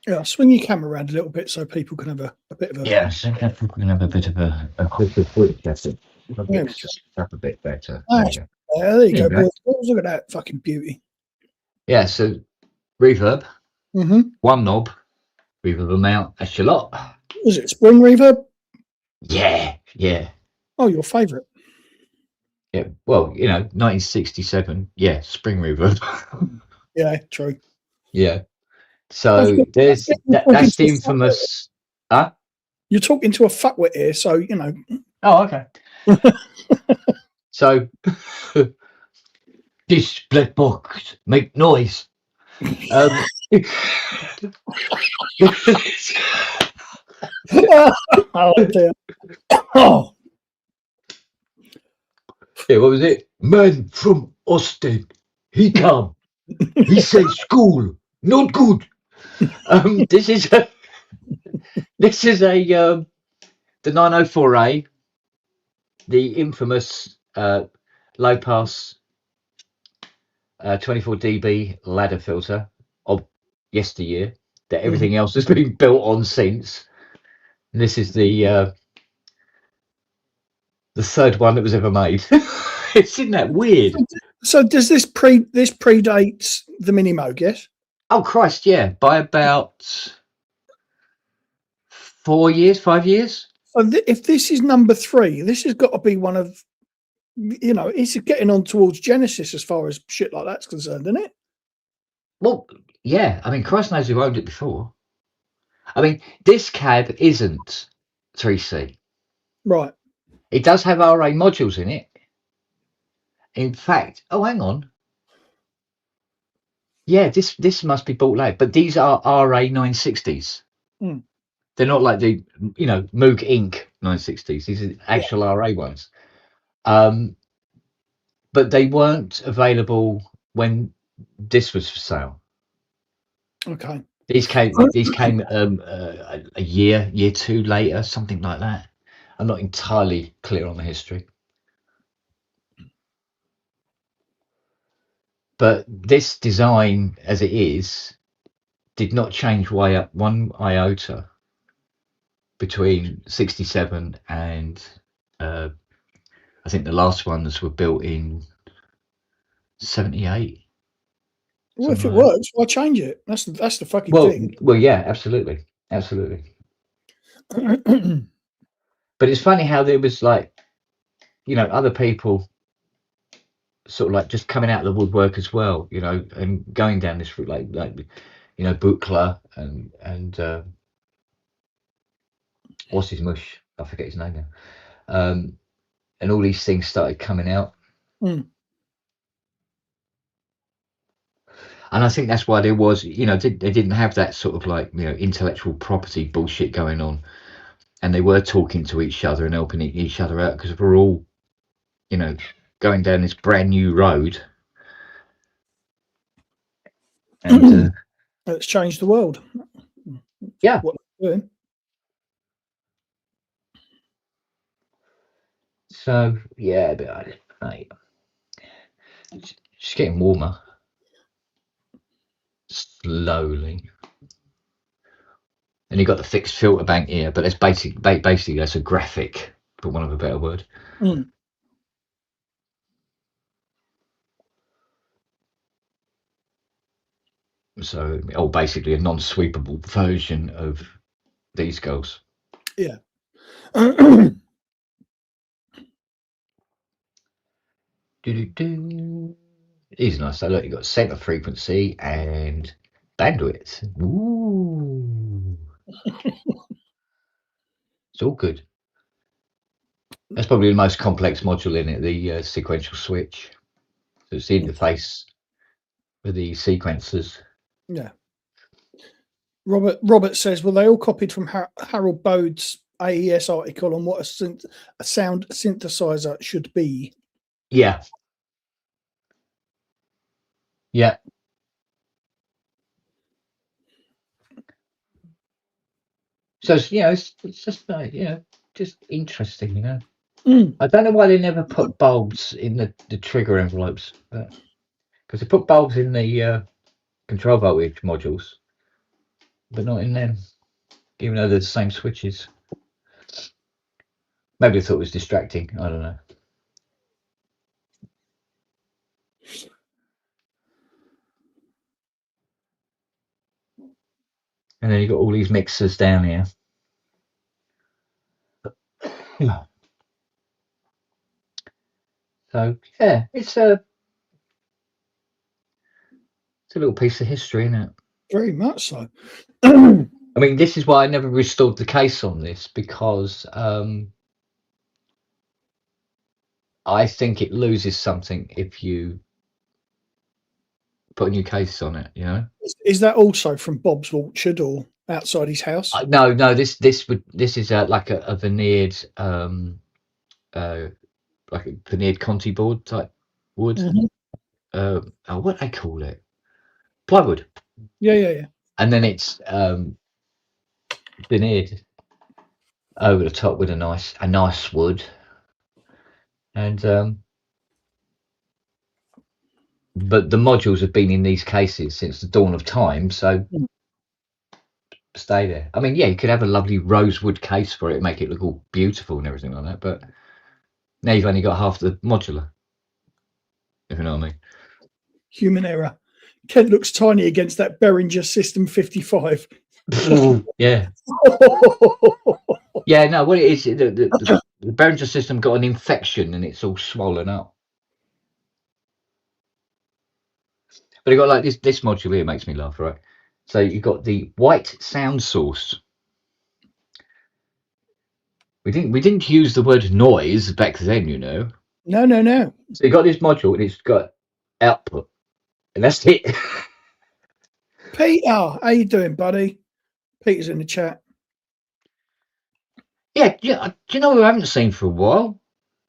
Yeah, swing your camera around a little bit so people can have a bit of a... Yeah, so people can have a bit of a quick quick testing. Yeah. Up a bit better. There you go, boys. Look at that fucking beauty. Yeah, so reverb, Mm-hmm. one knob, reverb amount, that's your lot. Was it spring reverb? Yeah. Oh, your favourite. Yeah, well, 1967, yeah, spring reverb. Yeah, true. Yeah. So that's the infamous. Huh? You're talking to a fuckwit here, so you know. Oh, okay. So this black box make noise. Oh dear. Oh. Yeah, what was it? Man from Austin. He come. He said school not good. This is a the 904A, the infamous low pass 24 dB ladder filter of yesteryear that everything else has been built on since. And this is the third one that was ever made. Isn't that weird? So does this predates the Mini Moog, yes? Oh Christ, yeah, by about 4 years, 5 years. So if this is number 3, this has got to be one of, it's getting on towards Genesis as far as shit like that's concerned, isn't it? Well, yeah. I mean, Christ knows who owned it before. I mean, this cab isn't 3C. Right. It does have RA modules in it. In fact, oh, hang on. Yeah, this must be bought late, but these are RA 960s. Mm. They're not like the Moog Inc. 960s. These are actual RA ones. but they weren't available when this was for sale. Okay. These came a year two later, something like that. I'm not entirely clear on the history. But this design, as it is, did not change one iota between 67 and I think the last ones were built in 78. Well, if it Something like works, why change it? That's the fucking that. thing. Well, yeah, absolutely. But it's funny how there was like, other people sort of like just coming out of the woodwork as well, and going down this route, like Buchler and what's his mush? I forget his name now. And all these things started coming out. Mm. And I think that's why there was, they didn't have that sort of like, intellectual property bullshit going on. And they were talking to each other and helping each other out because we're all, going down this brand new road. And it's changed the world. Yeah. What they're doing. So, yeah, but mate, it's getting warmer. Slowly. And you've got the fixed filter bank here, but that's basically that's a graphic, for want of a better word. Mm. So, basically a non-sweepable version of these girls. Yeah. These are nice. So look, you've got center frequency and bandwidth. Ooh. It's all good. That's probably the most complex module in it, the sequential switch. So it's the interface with the sequencers. Yeah. Robert says, well, they all copied from Harold Bode's AES article on what a sound synthesizer should be. Yeah. Yeah. So it's just just interesting, Mm. I don't know why they never put bulbs in the trigger envelopes, because they put bulbs in the control voltage modules, but not in them, even though they're the same switches. Maybe they thought it was distracting. I don't know. And then you've got all these mixers down here. So yeah, it's a little piece of history, isn't it? Very much so. I mean, this is why I never restored the case on this, because I think it loses something if you put a new case on it. Is that also from Bob's Orchard or outside his house? No. This is like a veneered like a veneered Conti board type wood. Mm-hmm. What do they call it? Plywood. Yeah. And then it's veneered over the top with a nice wood. And but the modules have been in these cases since the dawn of time, so stay there. I mean, yeah, you could have a lovely rosewood case for it, make it look all beautiful and everything like that, but now you've only got half the modular, if you know what I mean. Human error. Kent looks tiny against that Behringer System 55. Yeah. Yeah, no, what it is, the Behringer System got an infection and it's all swollen up. But you got like this module here makes me laugh, right? So you've got the white sound source. We didn't use the word noise back then, No. So you got this module and it's got output, and that's it. Peter, how you doing, buddy? Peter's in the chat. Yeah. Do you know who I haven't seen for a while?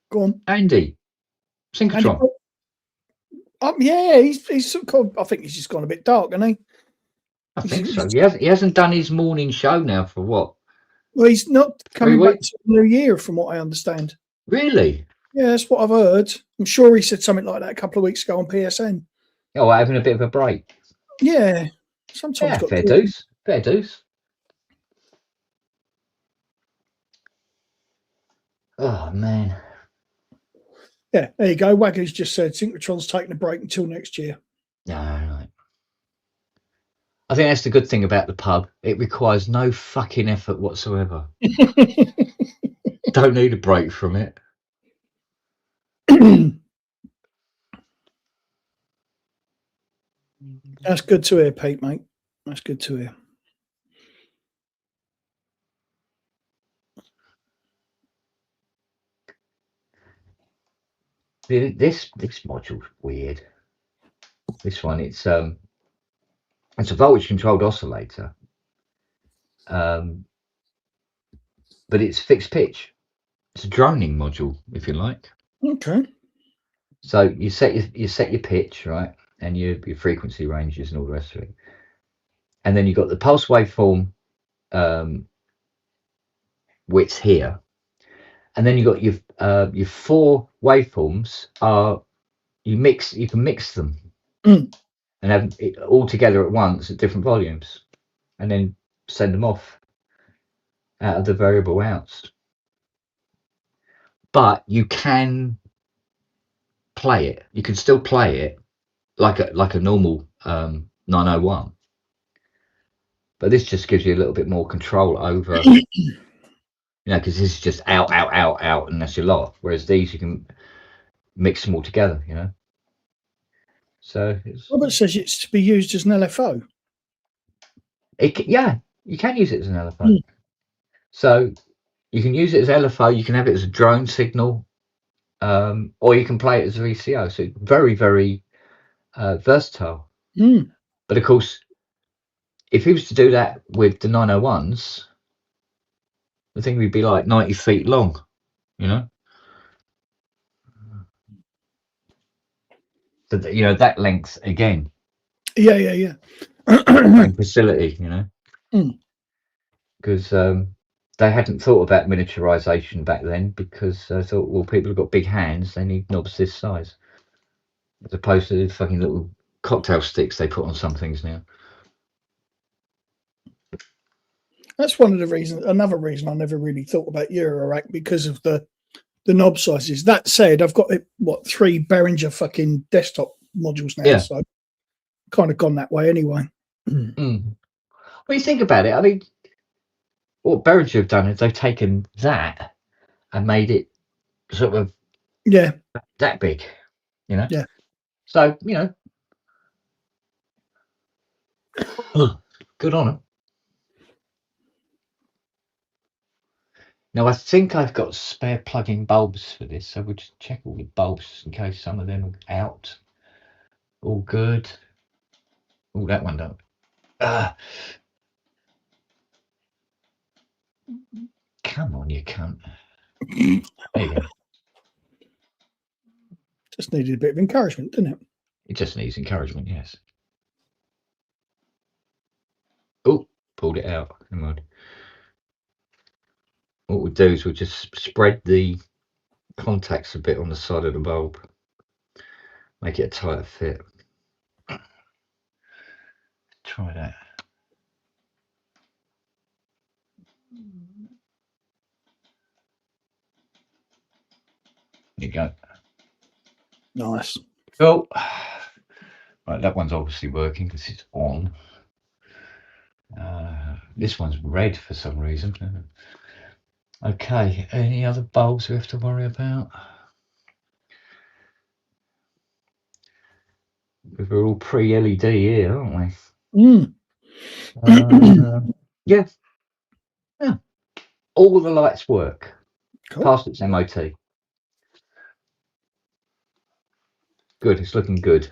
Go on, Andy. Synchrotron. Yeah, he's sort of, I think he's just gone a bit dark, hasn't he? I think so. He hasn't done his morning show now for what? Well, he's not coming 3 back weeks? to the new year, from what I understand. Really? Yeah, that's what I've heard. I'm sure he said something like that a couple of weeks ago on PSN. Oh, having a bit of a break. Yeah, sometimes Yeah, got fair to do it. dues. Fair dues. Oh man. Yeah, there you go. Waggy's just said Synchrotron's taking a break until next year. No, right. I think that's the good thing about the pub. It requires no fucking effort whatsoever. Don't need a break from it. That's good to hear, Pete, mate. That's good to hear. This module's weird. This one, it's a voltage controlled oscillator, but it's fixed pitch. It's a droning module, if you like. Okay. So you set your pitch, right, and your frequency ranges and all the rest of it, and then you've got the pulse waveform width here, and then you've got your 4 waveforms. You can mix them and have it all together at once at different volumes, and then send them off out of the variable outs. But you can play it. You can still play it like a normal 901. But this just gives you a little bit more control over, because this is just out, and that's your lot. Whereas these, you can mix them all together, So Robert says it's to be used as an LFO. Yeah, you can use it as an LFO. So you can use it as LFO. You can have it as a drone signal, or you can play it as a VCO. So very, very versatile. But of course, if he was to do that with the 901s, the thing would be like 90 feet long, So that length again. Yeah. Same facility, because they hadn't thought about miniaturization back then, because they thought, well, people have got big hands, they need knobs this size, as opposed to the fucking little cocktail sticks they put on some things now. That's one of the reasons. Another reason I never really thought about Eurorack, because of the knob sizes. That said, I've got 3 Behringer fucking desktop modules now, so kind of gone that way anyway. When you think about it, I mean, what Behringer have done is they've taken that and made it sort of that big, Yeah. So good on them. Now I think I've got spare plug-in bulbs for this, so we'll just check all the bulbs in case some of them are out. All good. Oh, that one don't. Come on, you cunt. There you go. Just needed a bit of encouragement, didn't it? It just needs encouragement, yes. Oh, pulled it out. Come on. What we'll do is we'll just spread the contacts a bit on the side of the bulb. Make it a tighter fit. Try that. There you go. Nice. Cool. Right, that one's obviously working because it's on. This one's red for some reason. Okay, any other bulbs we have to worry about? We're all pre-LED here, aren't we? Yeah. All the lights work. Cool. Past its MOT. Good, it's looking good.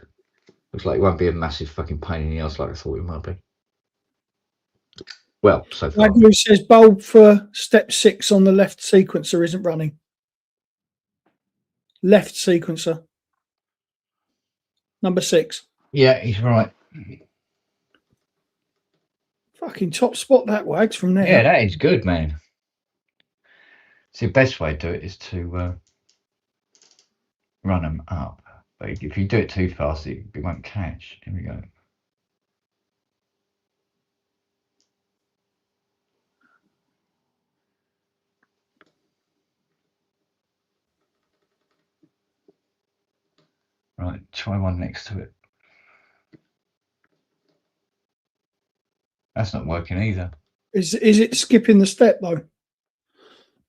Looks like it won't be a massive fucking pain in the ass like I thought it might be. Well, so far. Wagyu says bulb for step 6 on the left sequencer isn't running. Left sequencer. Number 6. Yeah, he's right. Fucking top spot that, Wags, from there. Yeah, that is good, man. See, the best way to do it is to run them up. But if you do it too fast, it won't catch. Here we go. Right, try one next to it. That's not working either. Is it skipping the step, though?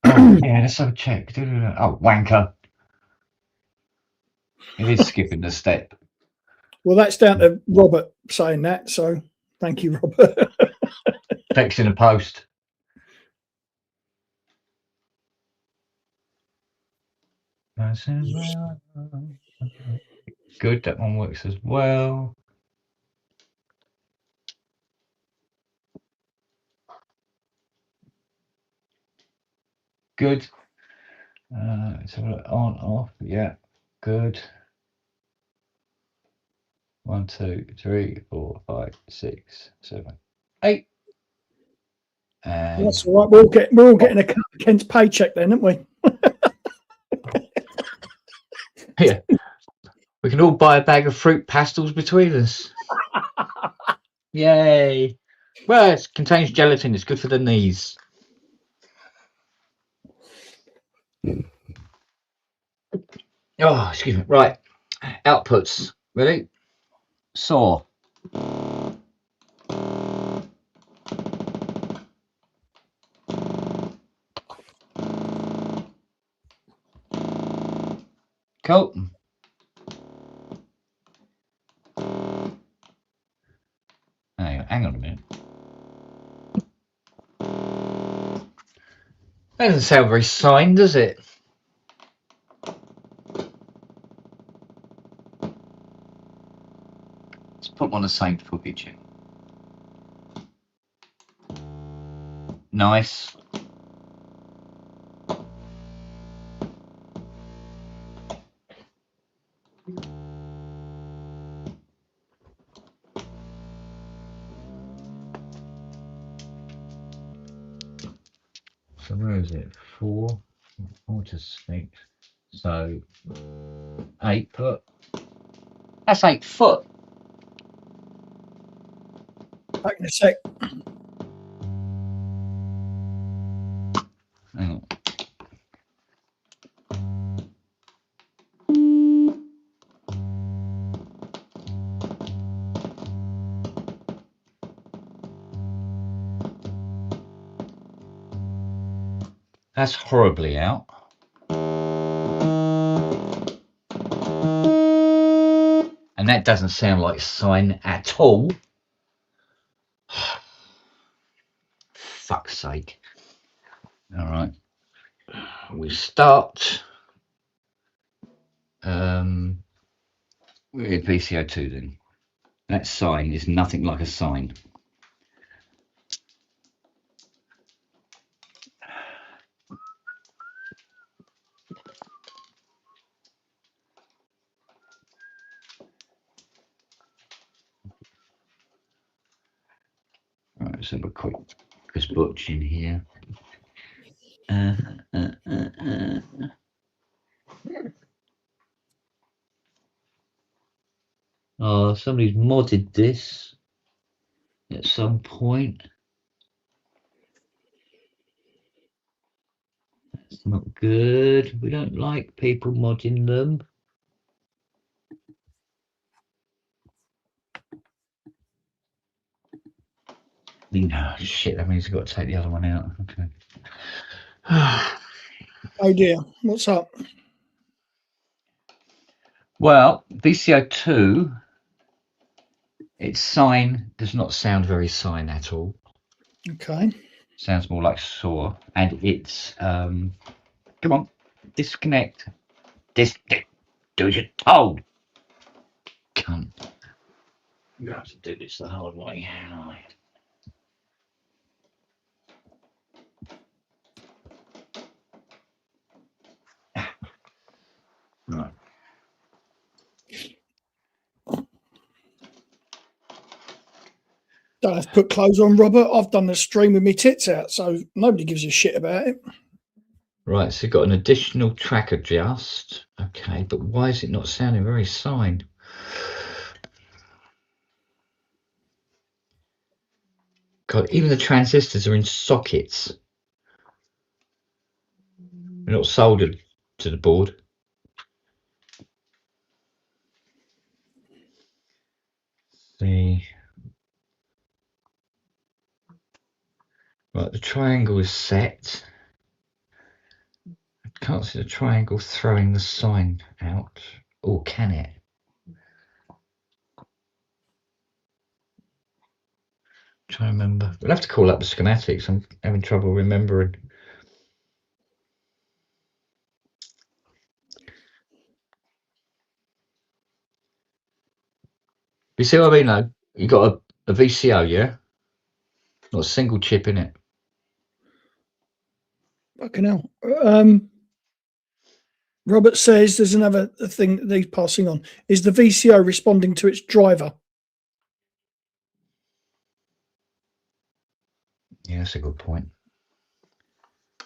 Oh, yeah, let's have a check. Oh, wanker. It is skipping the step. Well, that's down to Robert saying that, so thank you, Robert. Text in a post. Good, that one works as well. Good. Let's have a look. On, off. Yeah, good. 1, 2, 3, 4, 5, 6, 7, 8. And That's all right. We're all getting a cut of Kent's paycheck then, aren't we? yeah, we can all buy a bag of fruit pastels between us. Yay! Well, it contains gelatin. It's good for the knees. Oh, excuse me. Right, outputs. Ready? Saw. Cool. Hang on a minute. That doesn't sound very signed, does it? Let's put one of the same footage in. Nice. So where is it? 4 to 6. So 8 foot. That's 8 foot. Back in a sec. Hang on. That's horribly out. And that doesn't sound like sine at all. Fuck's sake. All right. We start with VCO2 then. That sine is nothing like a sine. Right, let's have a quick butch in here. Oh, somebody's modded this at some point. That's not good. We don't like people modding them. No, shit, that means we've got to take the other one out. Okay. Oh dear, what's up? Well, VCO2, its sine does not sound very sine at all. Okay. Sounds more like saw. And it's, come on, disconnect. Do as you're told. Cunt. You have to do this the hard way. Right. Don't have to put clothes on, Robert. I've done the stream with my tits out, so nobody gives a shit about it. Right, so you've got an additional track adjust. Okay, but why is it not sounding very sine? God, even the transistors are in sockets. They're not soldered to the board. See. Right, the triangle is set. I can't see the triangle throwing the sine out. Or can it? Trying to remember. We'll have to call up the schematics. I'm having trouble remembering. You see what I mean, though? You got a VCO, yeah? Not a single chip in it. Fucking hell. Robert says there's another thing that he's passing on. Is the VCO responding to its driver? Yeah, that's a good point. I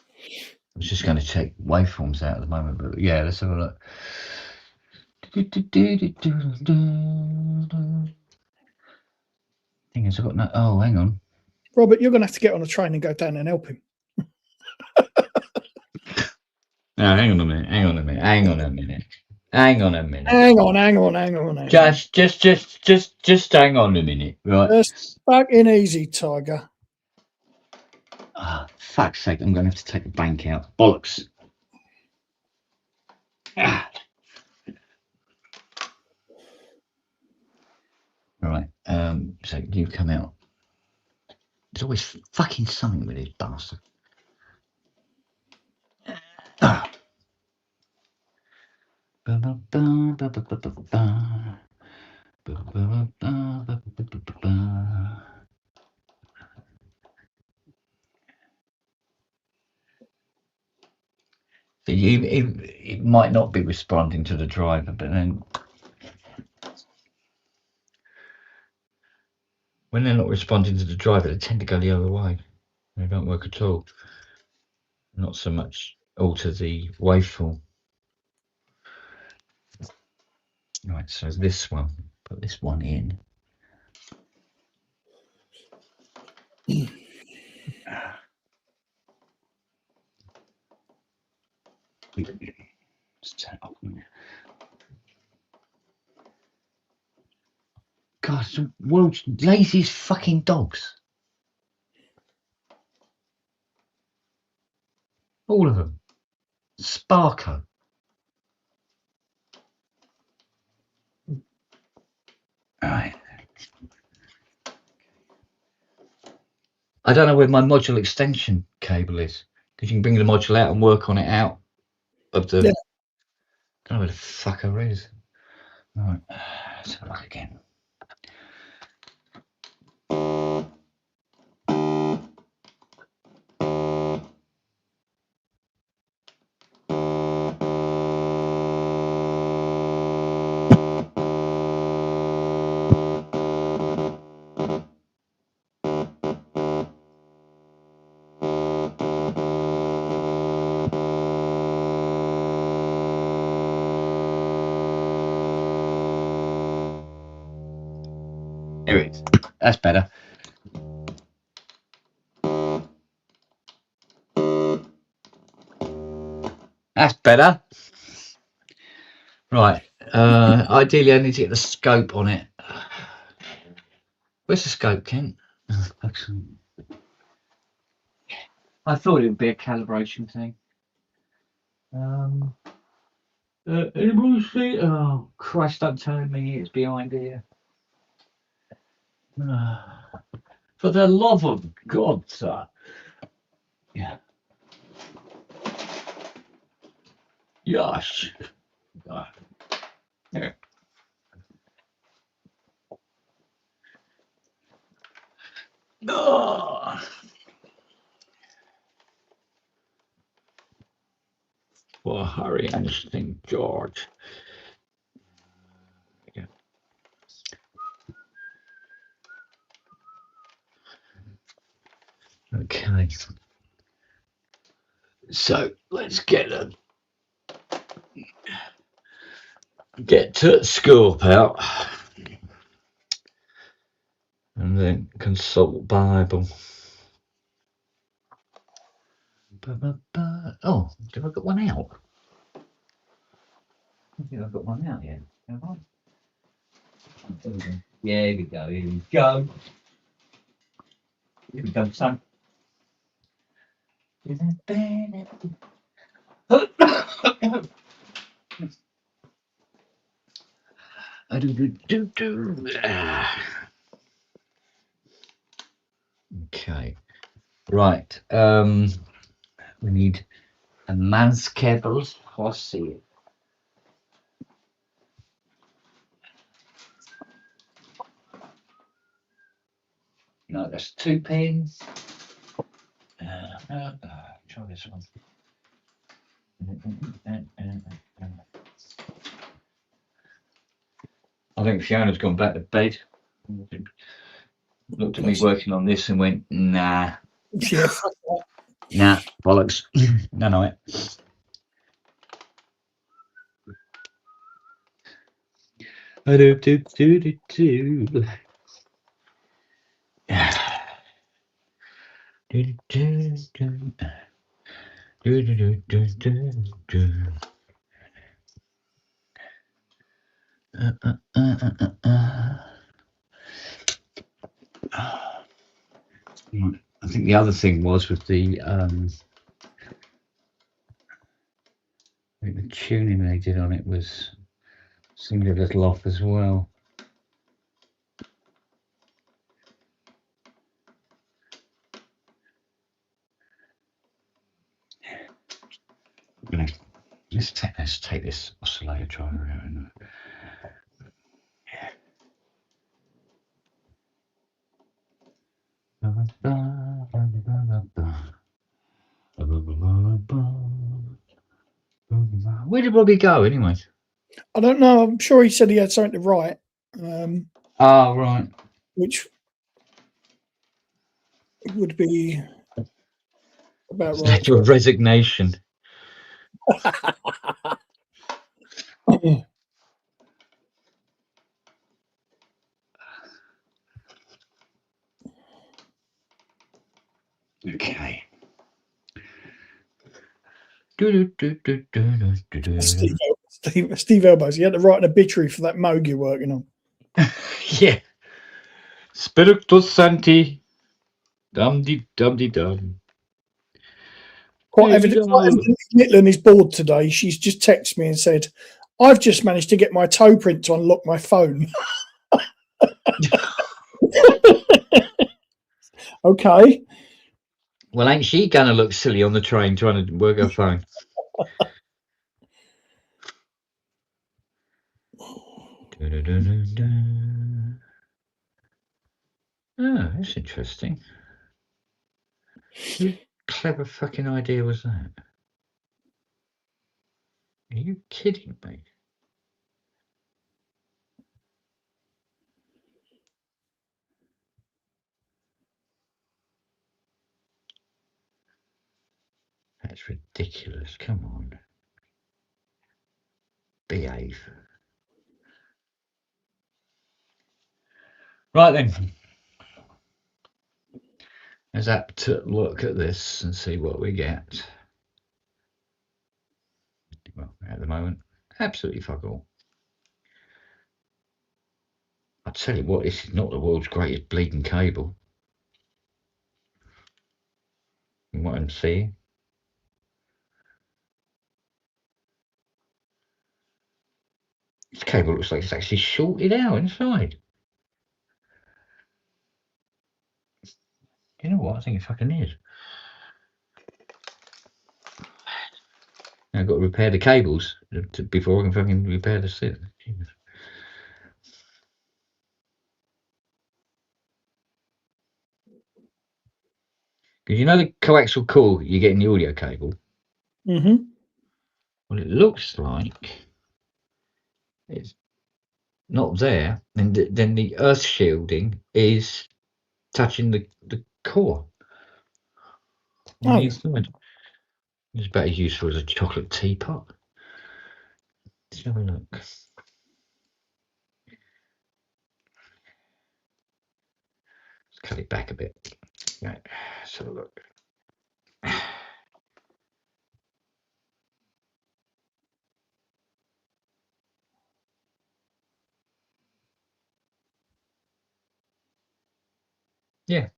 was just going to check waveforms out at the moment, but yeah, let's have a look. Thing is, I've got no. Oh, hang on. Robert, you're going to have to get on a train and go down and help him. No, hang on a minute. Hang on a minute. Hang on a minute. Hang on a minute. Hang on. Just hang on a minute, right? Just fucking easy, Tiger. Ah, fuck's sake! I'm going to have to take the bank out. Bollocks. Ah. Right. So you come out. There's always fucking something with this bastard. Ah. So it might not be responding to the driver, but then when they're not responding to the driver, they tend to go the other way. They don't work at all. Not so much alter the waveform. Right, so this one, put this one in. God, it's the world's laziest fucking dogs. All of them. Sparko. Right. I don't know where my module extension cable is, because you can bring the module out and work on it out of the. Yeah. I don't know where the fucker is. Right. Let's have a look again. There it is. That's better. That's better. Right. Ideally, I need to get the scope on it. Where's the scope, Kent? Oh, excellent. I thought it would be a calibration thing. Anybody see it? Oh, Christ, don't tell me it's behind here. For the love of God, sir. Yeah. Yes. There. Oh. Well, hurry and St. George. Yeah. Okay. So let's get to scope out and then consult Bible. Oh, have I got one out? I don't think I've got one out yet. Have I? Yeah, here we go. Here we go. Here we go, son. Okay. Right. We need a man's cables. Let's see it. No, that's 2 pins. Try this one. I think Fiona's gone back to bed. Looked at me working on this and went, nah. Yeah. Nah, bollocks. No, it. I think the other thing was with the I think the tuning they did on it was seemed a little off as well. Let's take this oscillator driver out. And, where did Robbie go anyway? I don't know. I'm sure he said he had something to write. Oh, right. Which would be about right. Letter of resignation. Okay. Steve Elbows. He had to write an obituary for that Moog you're working on. Yeah. Spiritus Sancti. Dum-de-dum-de-dum. Quite evidently, Midland is bored today. She's just texted me and said, I've just managed to get my toe print to unlock my phone. Okay. Well, ain't she gonna look silly on the train trying to work her phone? Oh, that's interesting. Whose clever fucking idea was that? Are you kidding me? That's ridiculous. Come on. Behave. Right then. Let's have to look at this and see what we get. Well, at the moment, absolutely fuck all. I tell you what, this is not the world's greatest bleeding cable. From what I'm seeing. This cable looks like it's actually shorted out inside. You know what? I think it fucking is. I've got to repair the cables before I can fucking repair the set. Because you know the coaxial core you get in the audio cable? Mm-hmm. Well, it looks like it's not there, and then the earth shielding is touching the core. on Oh. the inside. It's about as useful as a chocolate teapot. Let's have a look. Let's cut it back a bit. Right, let's have a look. Yeah.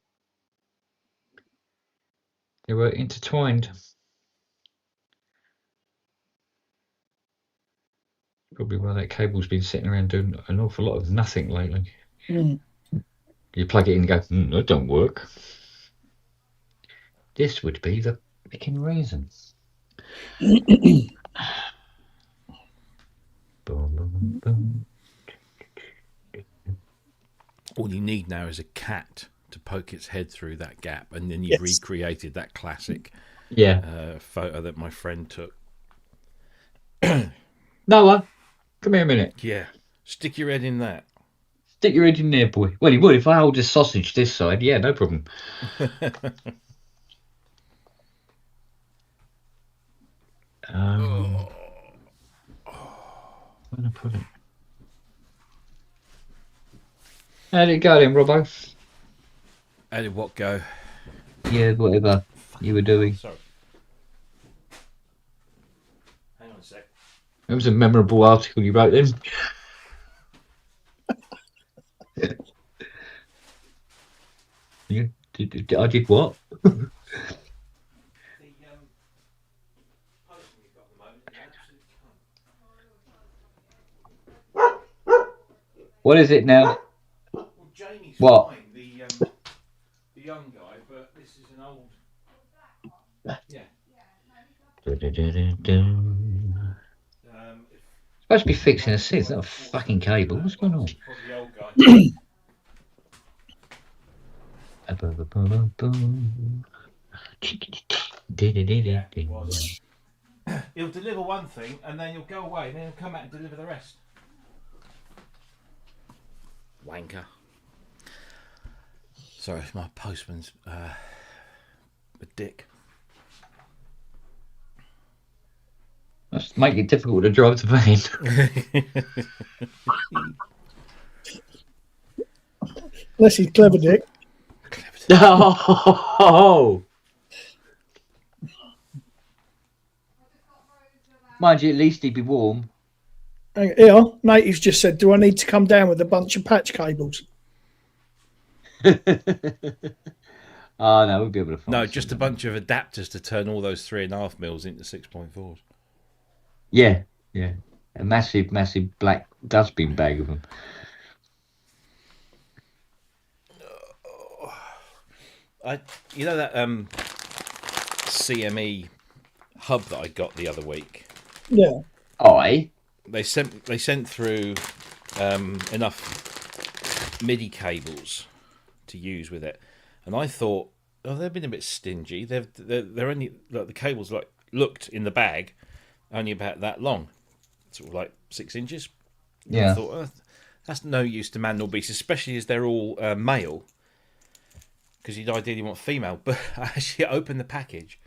They were intertwined. Probably why that cable's been sitting around doing an awful lot of nothing lately. Mm. You plug it in and go, that don't work. This would be the freaking reason. Boom, boom, boom. All you need now is a cat to poke its head through that gap, and then you've recreated that classic photo that my friend took. Noah, come here a minute. Yeah, stick your head in that. Stick your head in there, boy. Well, he would if I hold a sausage this side. Yeah, no problem. Where did I put it? How did it go then, Robbo? How did what go? Yeah, whatever you were doing. Sorry. Hang on a sec. It was a memorable article you wrote then. Yeah, I did what? What is it now? Well, Jamie's what? fine, the young guy, but this is an old. Yeah. Supposed to be fixing a seat. It's not a fucking cable. What's going on? The old guy. He'll deliver one thing and then he'll go away and then he'll come out and deliver the rest. Wanker. Sorry, my postman's a dick. Must make it difficult to drive the van. Unless he's clever, Dick. Oh! Mind you, at least he'd be warm. Yeah, Native's just said, do I need to come down with a bunch of patch cables? Oh, no, we'll be able to find No, just a bunch of adapters to turn all those 3.5 mils into 6.4s. Yeah, yeah. A massive, massive black dustbin bag of them. You know that CME hub that I got the other week? Yeah. They sent through enough MIDI cables to use with it, and I thought, oh, they've been a bit stingy. They're only like the cables looked in the bag only about that long, sort of like 6 inches. Yeah. I thought, oh, that's no use to man nor beast, especially as they're all male, because you'd ideally want female. But I actually opened the package,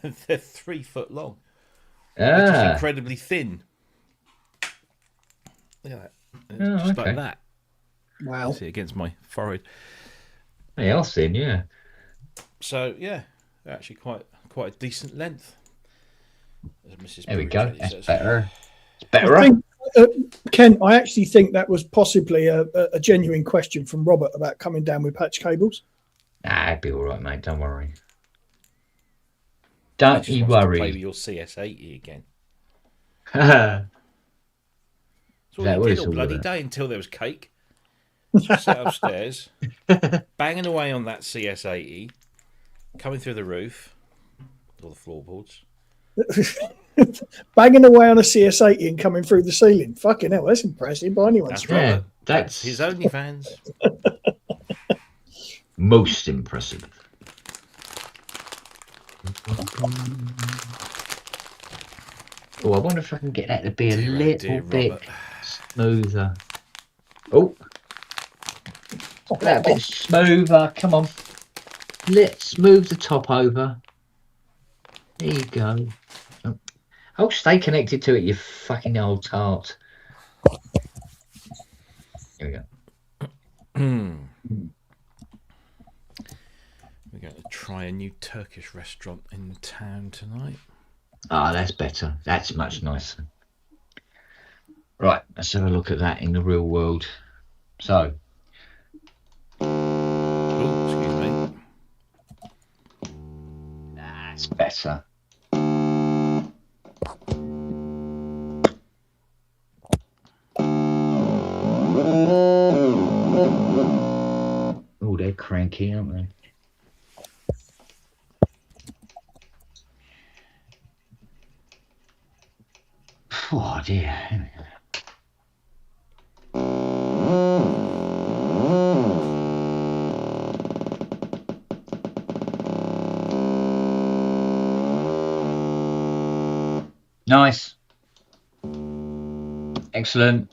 and they're 3 foot long. They're just incredibly thin. Look at that. Just like that. Wow. See it against my forehead. They are thin, yeah. So yeah, they're actually quite a decent length. As Mrs. There we go. Burricelli That's says. better. It's better. I think, Ken, I actually think that was possibly a genuine question from Robert about coming down with patch cables. Nah, it'd be all right, mate. Don't worry. He Don't just you wants to play with worry. your CS80 again. That That's all he was did all all bloody right. day until there was cake. Sat upstairs, banging away on that CS80, coming through the roof, all the floorboards. Banging away on a CS80 and coming through the ceiling. Fucking hell, that's impressive by anyone's That's standard. right. Yeah, That's his OnlyFans. most impressive. Oh, I wonder if I can get that to be a Dear, oh little dear, bit Robert. smoother. Oh, that a bit smoother. Come on. let's move the top over. There you go. Oh, stay connected to it, you fucking old tart. Here we go. We're going to try a new Turkish restaurant in town tonight. Ah, that's better. That's much nicer. Right, let's have a look at that in the real world. So. Oh, excuse me. That's better. Oh, they're cranky, aren't they? Oh dear. Nice. Excellent.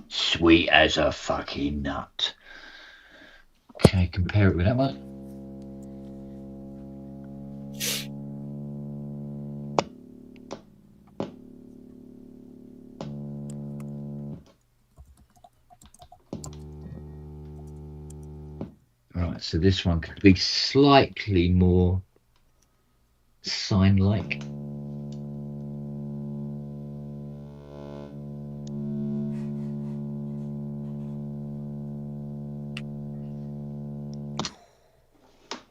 Sweet as a fucking nut. Okay, compare it with that one. Right, so this one could be slightly more sine-like.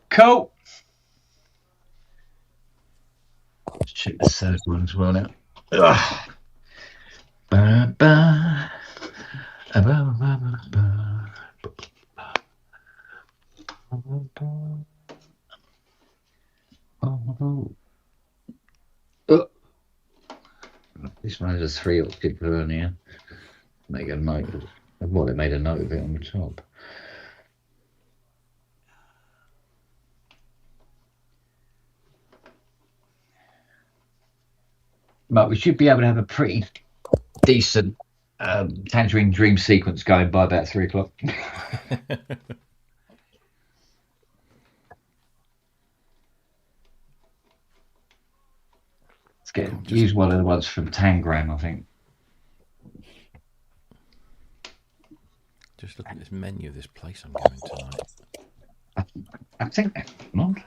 Cool. Let's check the third one as well now. Ugh. Ba, ba. Ba, ba, ba, ba. This one has a 3 octave vernier. Make a note of, well, they made a note of it on the top. But we should be able to have a pretty decent Tangerine Dream sequence going by about 3 o'clock. Use one of the ones from Tangram, I think. Just look at this menu of this place I'm going tonight. I think that's not.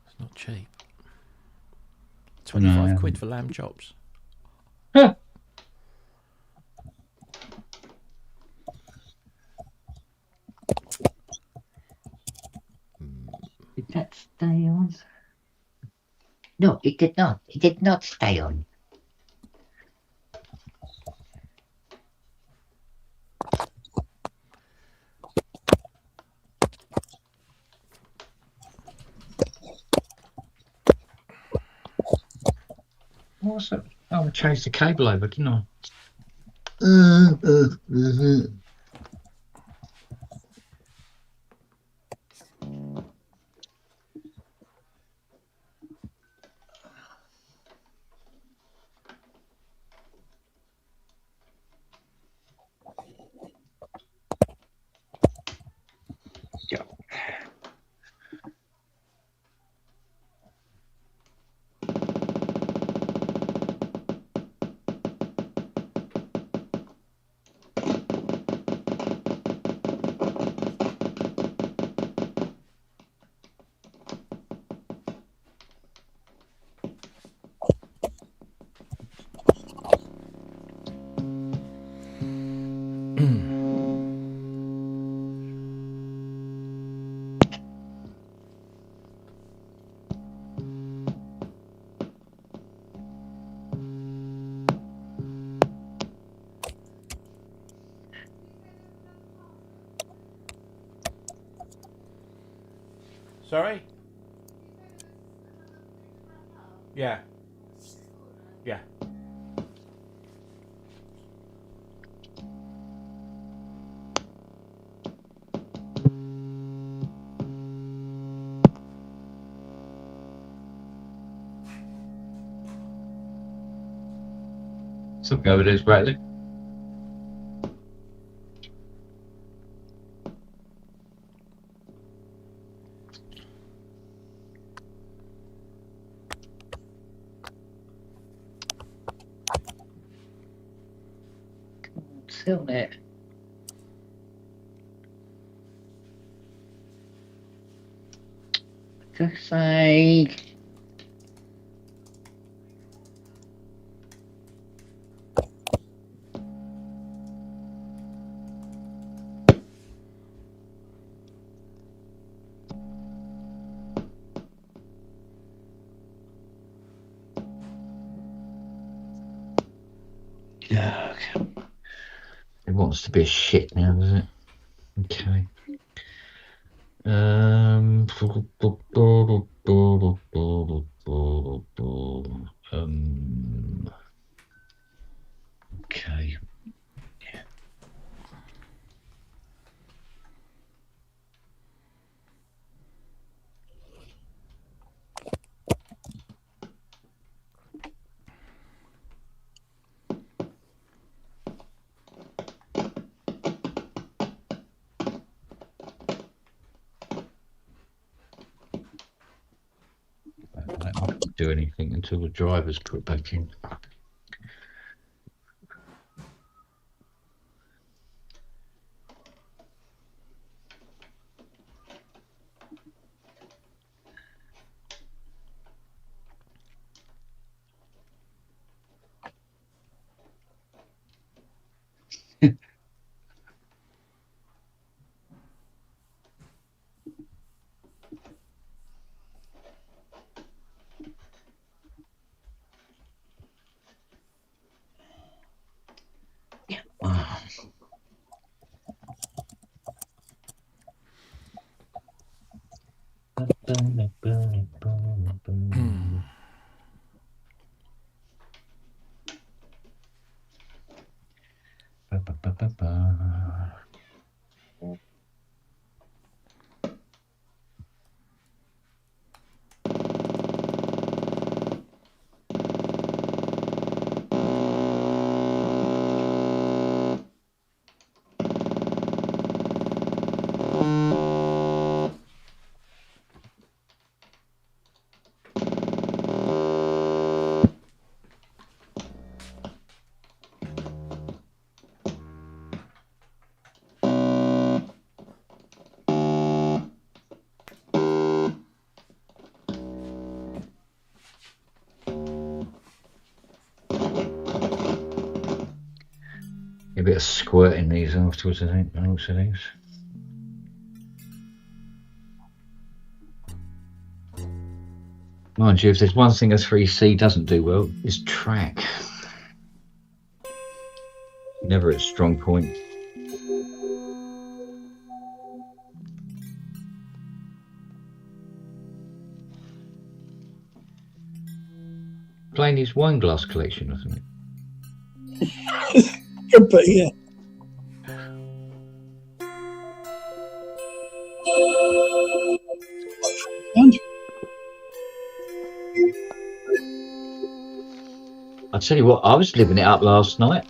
It's not cheap. 25 No. quid for lamb chops. Huh. Did that stay on? No, it did not. It did not stay on. What's it? Oh, I changed the cable over, didn't I? Yeah. Sorry? Yeah. Yeah. Something over there, Bradley. isn't it? Just say. Yeah. It wants to be a shit now, does it? Okay. Okay. I can't do anything until the driver's put back in. A bit of squirting these afterwards, I think, by looks of things. Mind you, if there's one thing a 3C doesn't do well, it's track. Never its strong point. Playing his wine glass collection or something. Could be, yeah. I tell you what, I was living it up last night.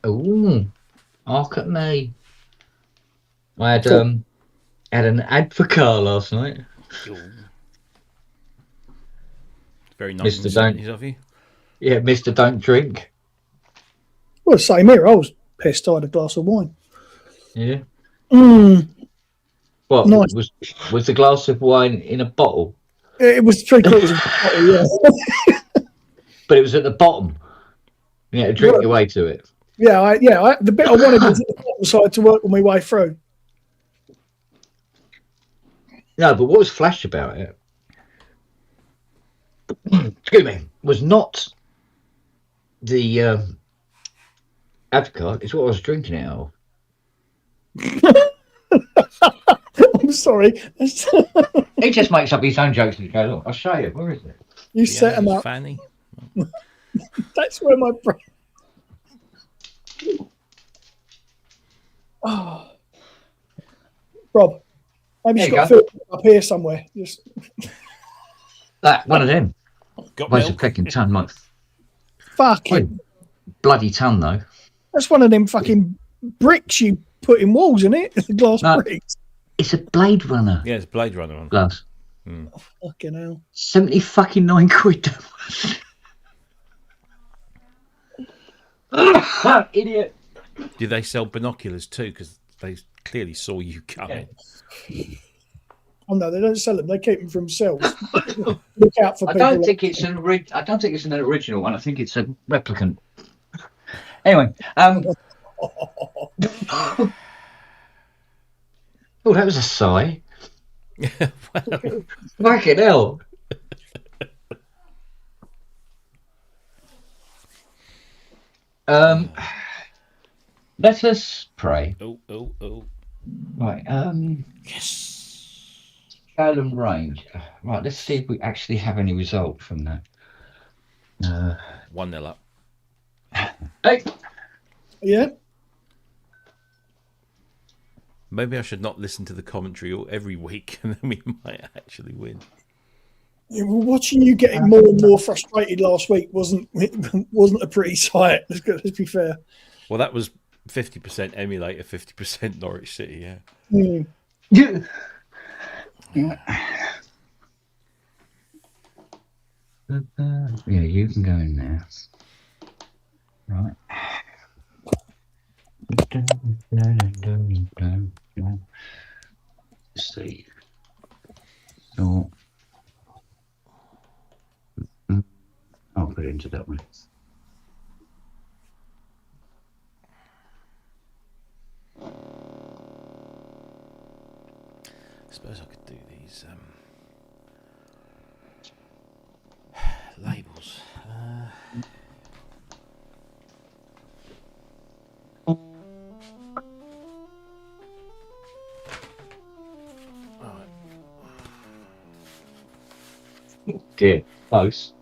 Ooh, hark at me. I had had an ad for car last night. Very nice Mr. Don't, of you. Yeah, Mr. Don't Drink. Well, same here. I was pissed. I had a glass of wine. Yeah. What Nice. was the glass of wine in a bottle? It was 3/4 of a bottle, yeah. But it was at the bottom. You had to drink your way to it. Yeah, the bit I wanted was at the bottom, so I had to work my way through. No, but what was flash about it? Excuse me, was not the advocate. It's what I was drinking it out of. I'm sorry. He just makes up his own jokes and he goes, "Look, I'll show you. Where is it?" You set him up. Fanny. That's where my brain. Oh. Rob, maybe There you've you got to fill it up here somewhere. Just That one of them. Got Weighs a milk. fucking ton, like fucking. bloody ton though. That's one of them fucking bricks you put in walls, isn't it? The glass No. bricks. It's a Blade Runner Yeah, it's Blade Runner on. glass. Fucking hell. 70 fucking 9 quid. Idiot. Do they sell binoculars too? Because they clearly saw you coming. Oh no, they don't sell them. They keep them for themselves. Look out for I people. don't think it's an original one. I think it's a replicant. Anyway, oh, that was a sigh. Fucking hell. Let us pray. Oh. Right. Yes. Scale and range. Right. Let's see if we actually have any result from that. 1-0 up. Hey. Yeah. Maybe I should not listen to the commentary every week, and then we might actually win. Yeah, well, watching you getting more and more frustrated last week wasn't a pretty sight. Let's be fair. Well, that was 50% emulator, 50% Norwich City. Yeah. Mm. Yeah. Yeah, you can go in there. Right. Let's see. So, I'll put it into that one. I suppose I could do these labels. Dear, close.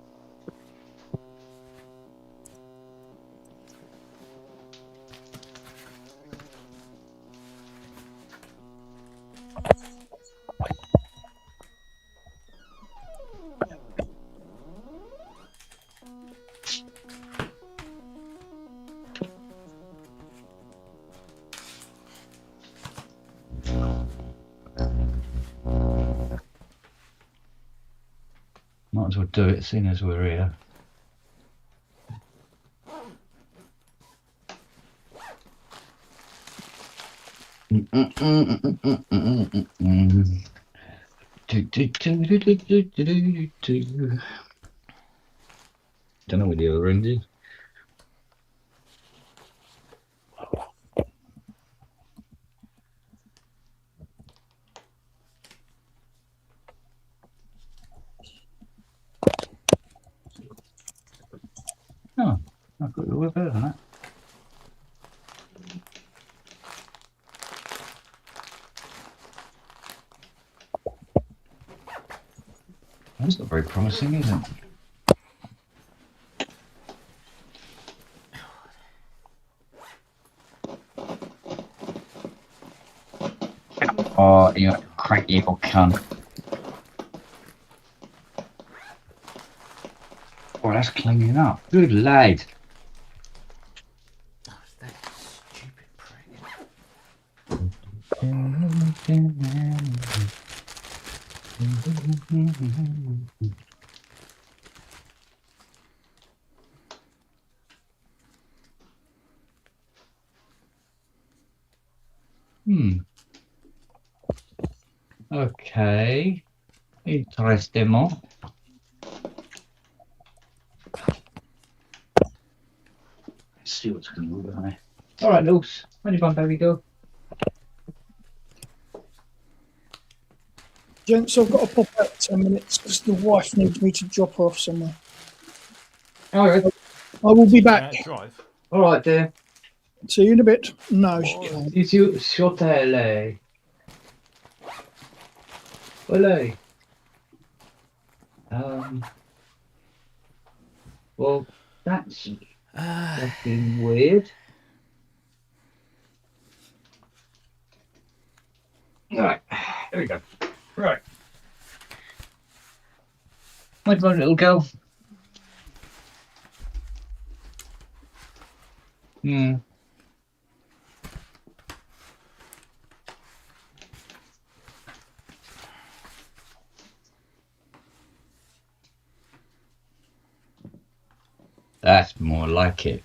Might as well do it, seeing as we're here. Don't know where the other end is. Oh, I've got a little bit better than that. That's not very promising, is it? Oh, you cranky little cunt. Oh, that's cleaning up. Good lad. Oh, that stupid prick. Okay. Interesting. Let's see what's going on there. All right, Luce. Where did my baby go? Gents, I've got to pop out 10 minutes because the wife needs me to drop her off somewhere. All right. I will be back. Drive. All right, dear. See you in a bit. No, she can't. Is you short LA? LA. Well, that's fucking weird. All right, there we go. Right. Where'd my little girl? That's more like it.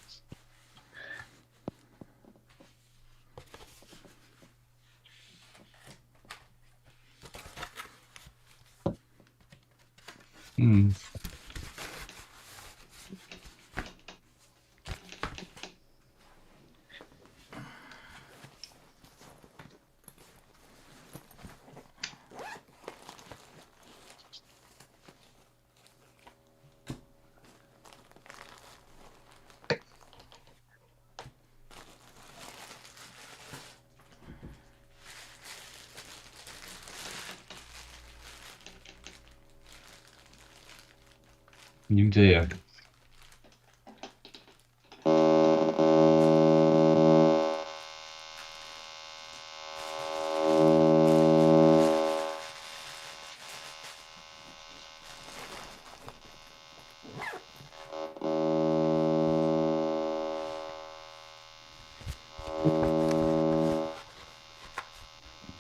You dear.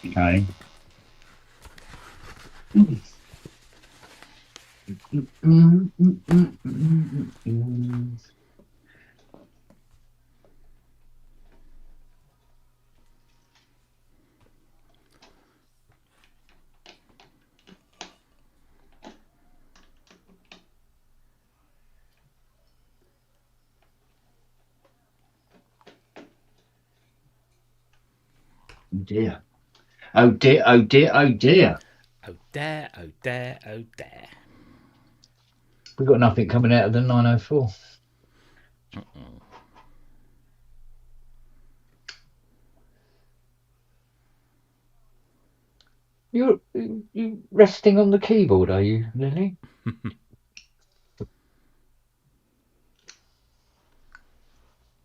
Okay. Dear. Oh dear, oh dear, oh dear. Oh dear, oh dear, oh dear. We've got nothing coming out of the 904. You resting on the keyboard, are you, Lily?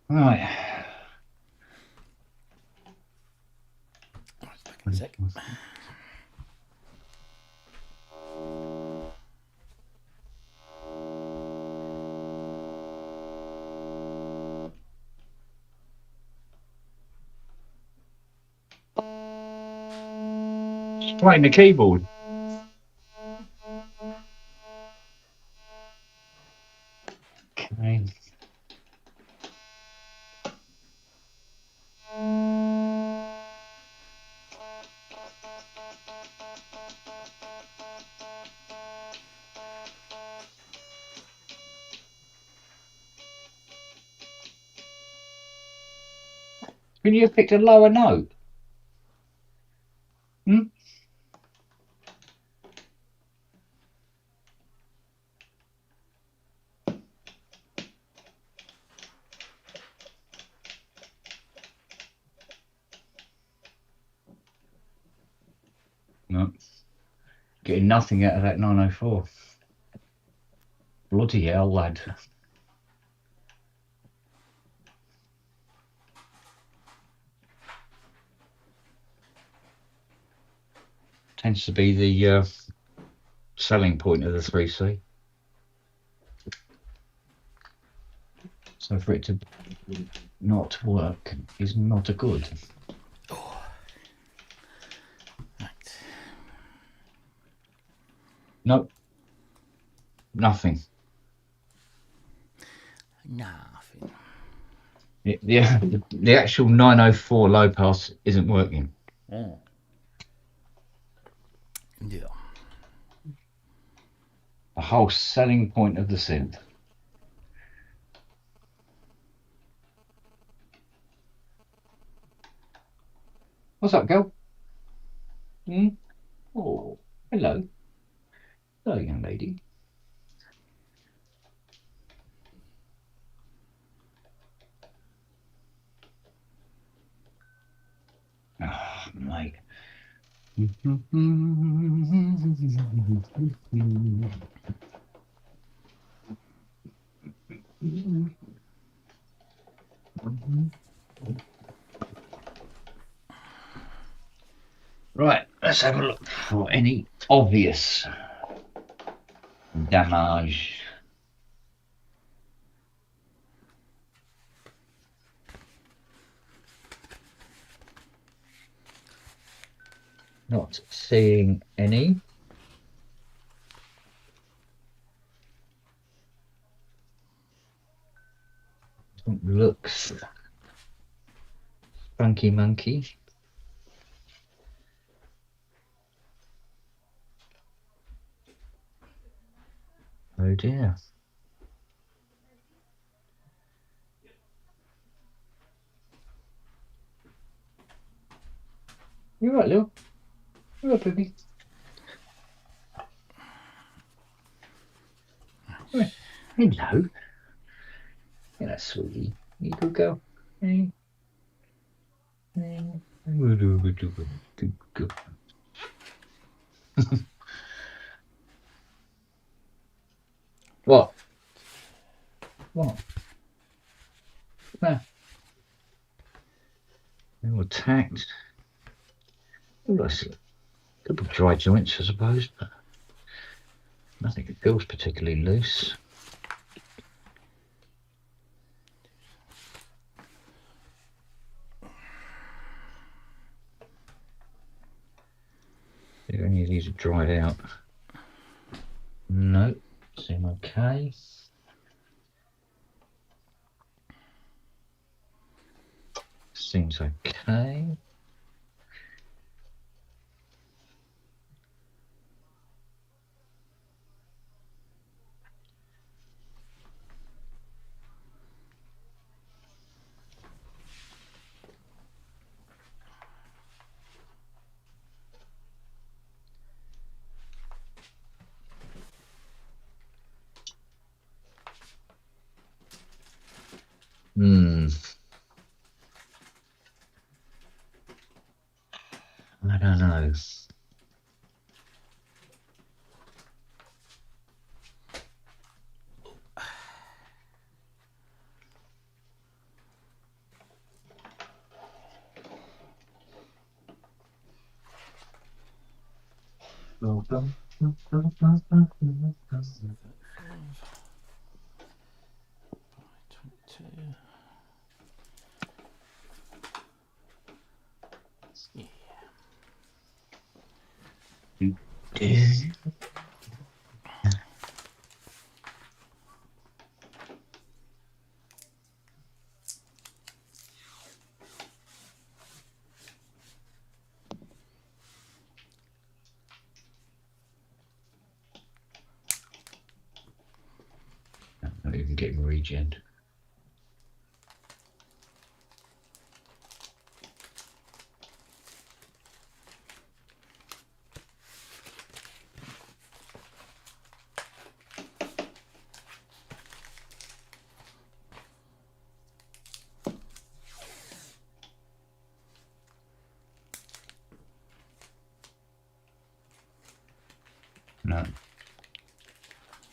Right. Back in a sec. Just playing the keyboard. Okay. Couldn't you have picked a lower note? Hmm? No. Getting nothing out of that 904. Bloody hell, lad. Tends to be the selling point of the 3C. So for it to not work is not a good. Oh. Right. Nope. Nothing. Nothing. The actual 904 low pass isn't working. Oh. Yeah. The whole selling point of the synth. What's up, girl? Hmm? Oh, hello. Hello, young lady. Oh, mate. Right, let's have a look for any obvious damage. Not seeing any. Looks funky monkey. Oh dear. You right, Lil? You right, baby? Hello. Yeah, sweetie. You good girl? Hey. Hey. Good. What? What? There. They were attacked. Oh, I see. Could be dry joints, I suppose, but nothing that feels particularly loose. Do any of these are dried out? No. Seem okay. Seems okay. I don't know. Not even getting regen. No.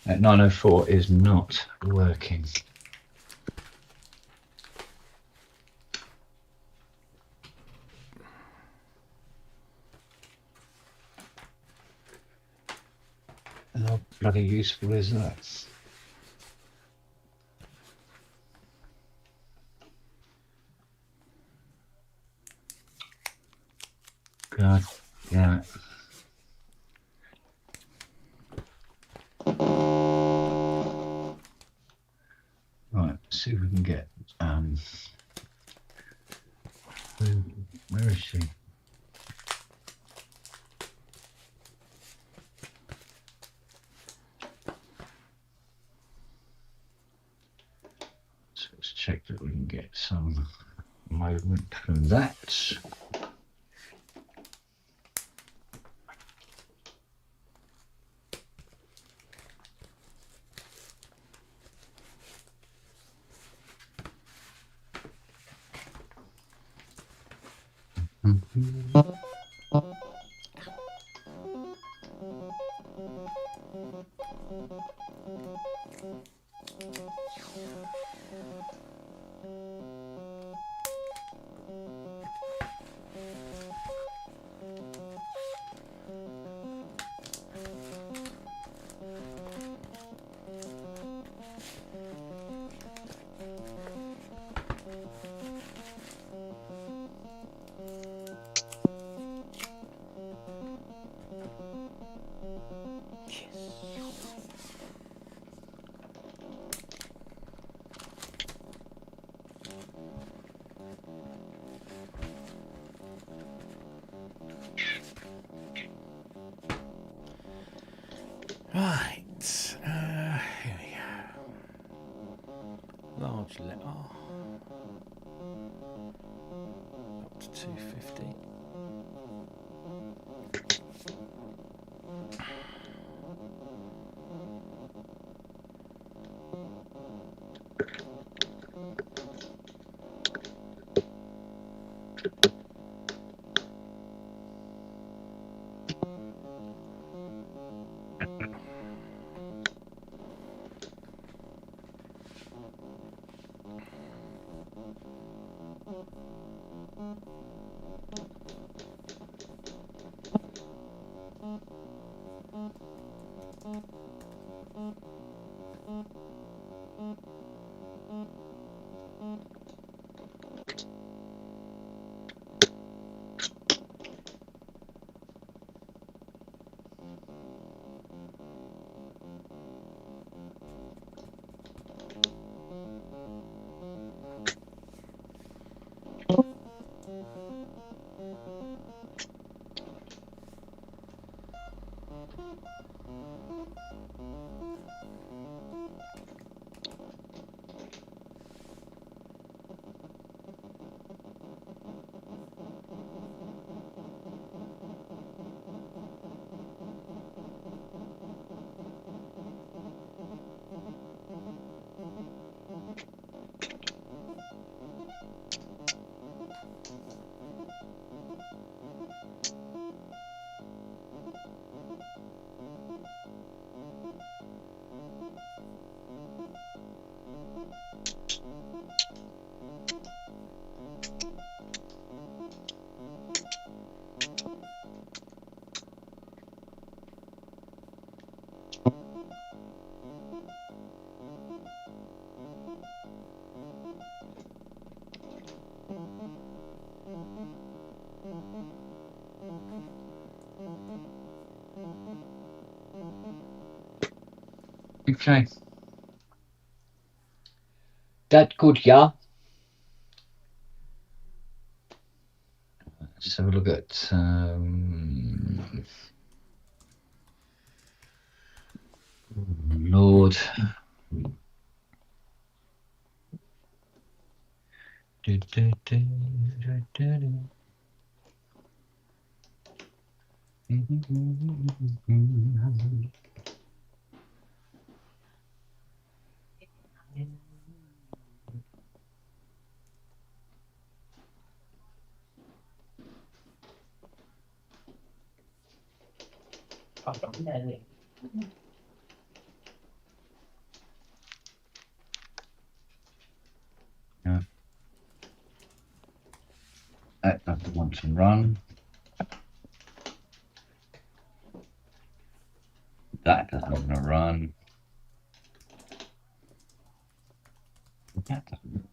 At 904 is not working. And how bloody useful is that? God damn it. Right, let's see if we can get where is she? So let's check that we can get some movement from that. large up to 250. Okay. That good, yeah. Just have a look at Lord. No. That doesn't want to run. That doesn't want to run. That doesn't.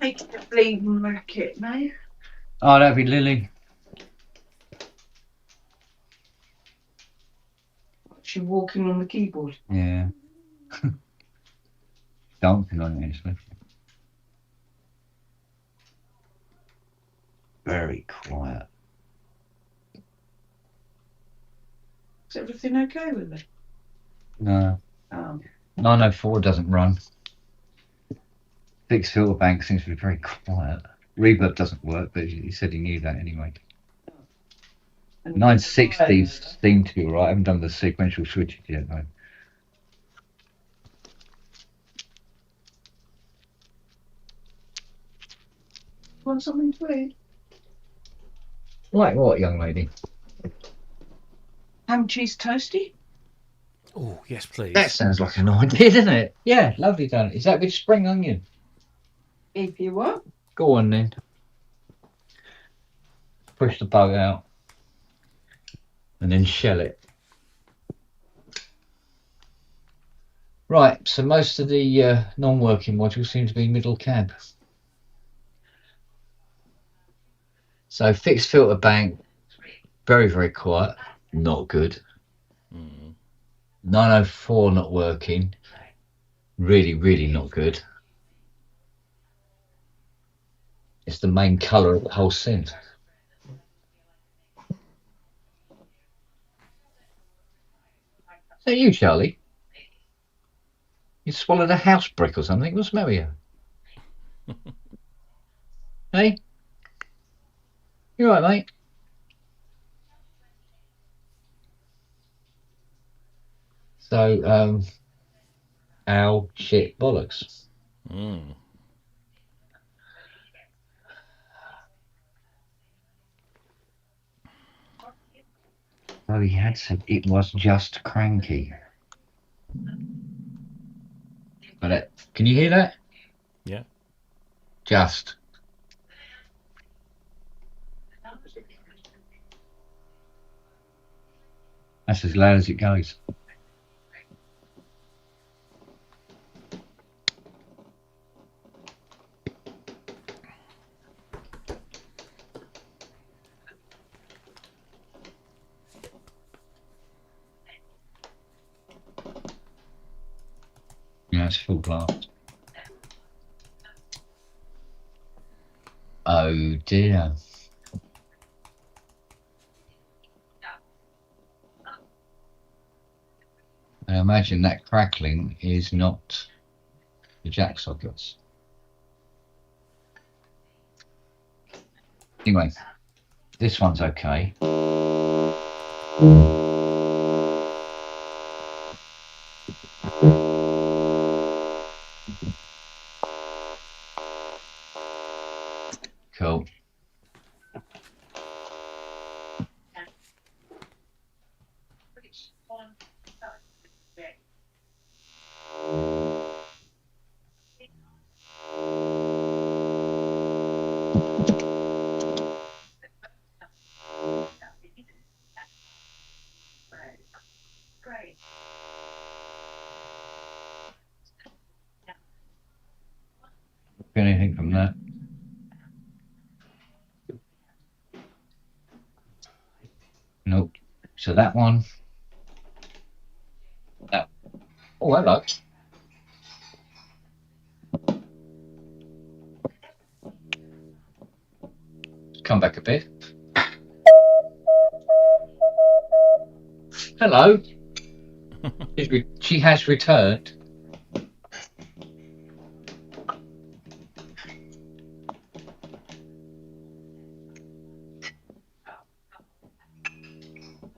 Make the bleeding racket, mate. Oh, that'd be Lily. She walking on the keyboard. Yeah. Dancing on it, actually. Very quiet. Is everything okay with it? No. Oh. 904 doesn't run. Fixed filter bank seems to be very quiet. Reverb doesn't work, but he said he knew that anyway. And 960s seem to be alright. I haven't done the sequential switches yet, though. Want something to eat? Like what, young lady? Ham cheese toasty? Oh, yes, please. That sounds like an idea, doesn't it? Yeah, lovely done. Is that with spring onion? If you want. Go on then. Push the boat out. And then shell it. Right, so most of the non-working modules seem to be middle cab. So fixed filter bank, very, very quiet, not good. 904 not working, really, really not good. It's the main colour of the whole synth. that you, Charlie? You swallowed a house brick or something? What's the matter with you? Hey? You alright, mate? So, ow, shit, bollocks. Mm. Oh, he had said it was just cranky. But can you hear that? Yeah. Just. That's as loud as it goes. Yeah, it's full blast. Oh dear. I imagine that crackling is not the jack sockets. Anyway, this one's okay. Cool. Anything from that? Nope. So that one. That. Oh, hello. Come back a bit. Hello. She has returned.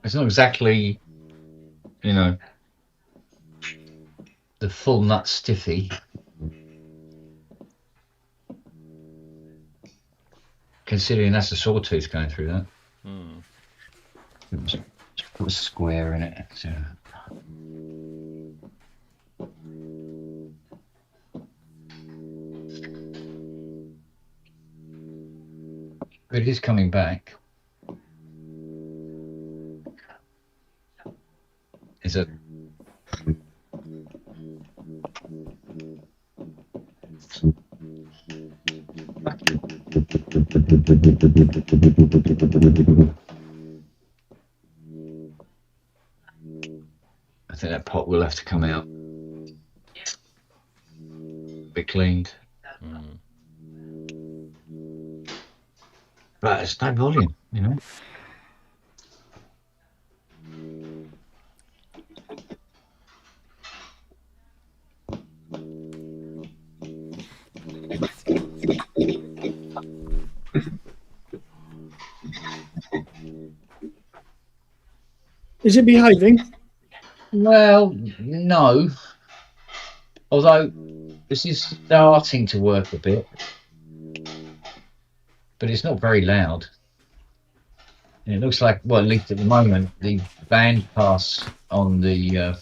It's not exactly, you know, the full nut stiffy. Considering that's a sawtooth going through that. Mm. Just put a square in it. So. But it is coming back. Is it? I think that pot will have to come out. Be cleaned. Mm. But it's no volume, you know. Is it behaving? Well, no. Although this is starting to work a bit, but it's not very loud. And it looks like, well, at least at the moment, the band pass on the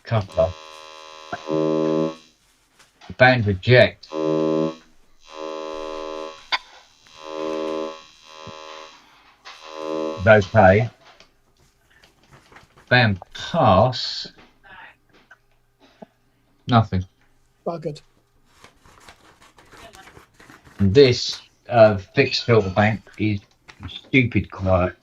coupler, the band reject is okay. Band pass, nothing. Buggered. And this fixed filter bank is stupid quiet.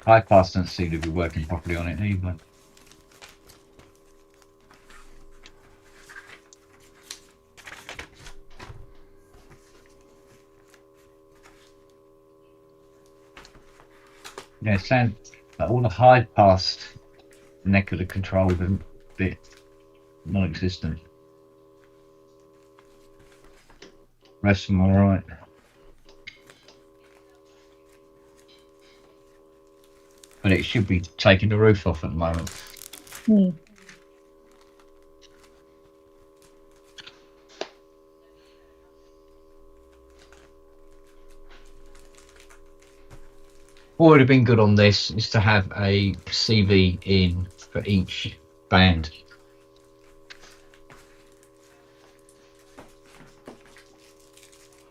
High pass doesn't seem to be working properly on it either. Yeah, it sounds like all the high past neck of the control bit non-existent. Rest of them all right. But it should be taking the roof off at the moment. What would have been good on this is to have a CV in for each band.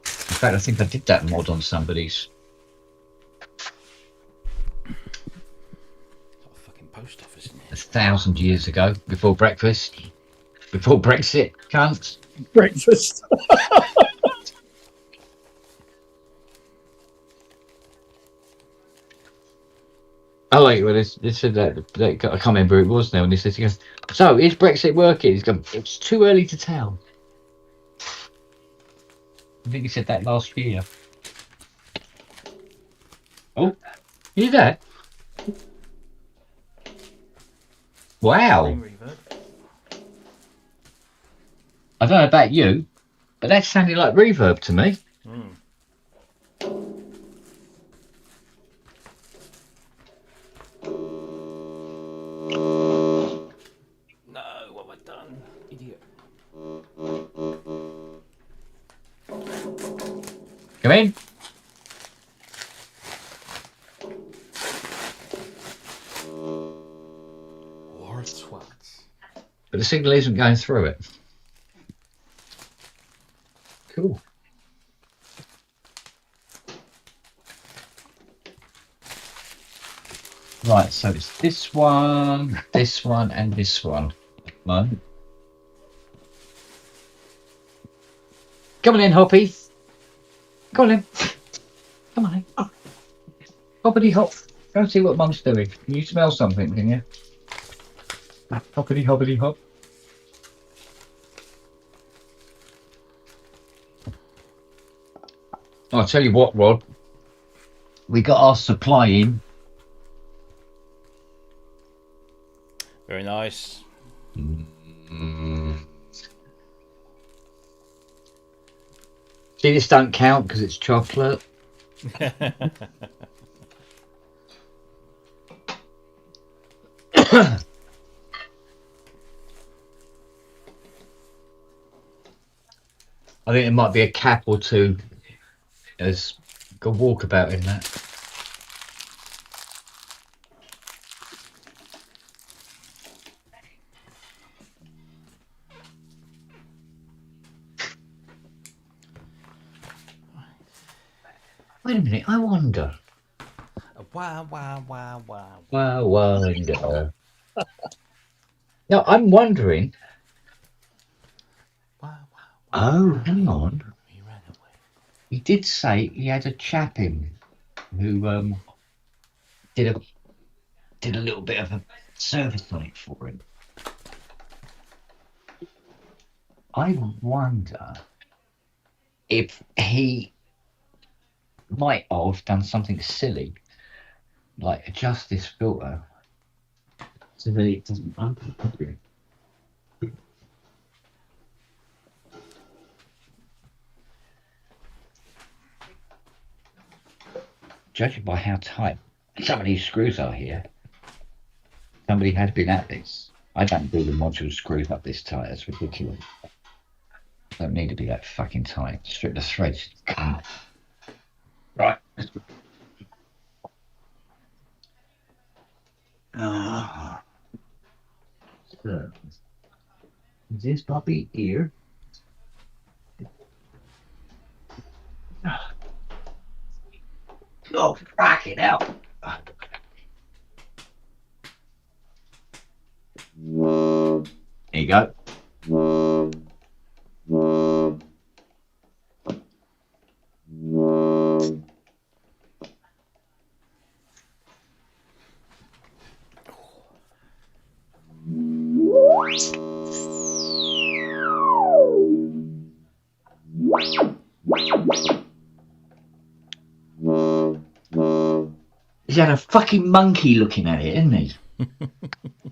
In fact, I think I did that mod on somebody's. Fucking post office, isn't it? 1,000 years ago, before breakfast, before Brexit, cunts. Breakfast. Oh wait, well, they said that I can't remember who it was now. And he goes, so is Brexit working? He's gone, it's too early to tell. I think he said that last year. Oh, you there? Wow. I don't know about you, but that sounded like reverb to me. No, what have I done? Idiot. Come in. War twats. But the signal isn't going through it. Cool. Right, so it's this one, and this one. Come on in, Hoppy. Come on in. Come on in. Hoppity hop. Go see what Mum's doing. Can you smell something, can you? Hoppity hoppity hop. I'll tell you what, Rod. We got our supply in. Very nice. See, this don't count because it's chocolate. I think there might be a cap or two as a walkabout in that. Wait a minute, I wonder. Wow, wow, wow, wow. I wonder. Now, I'm wondering. Wow, wow. Oh, hang on. He ran away. He did say he had a chap in who did a little bit of a service on it for him. I wonder if he might have done something silly, like adjust this filter so that it doesn't open. Judging by how tight some of these screws are here, somebody has been at this. I don't do the module screws up this tight, that's ridiculous. Don't need to be that fucking tight. Strip the threads. Right. So, this puppy here. Oh, rock it out. There you go. He's had a fucking monkey looking at it, isn't he?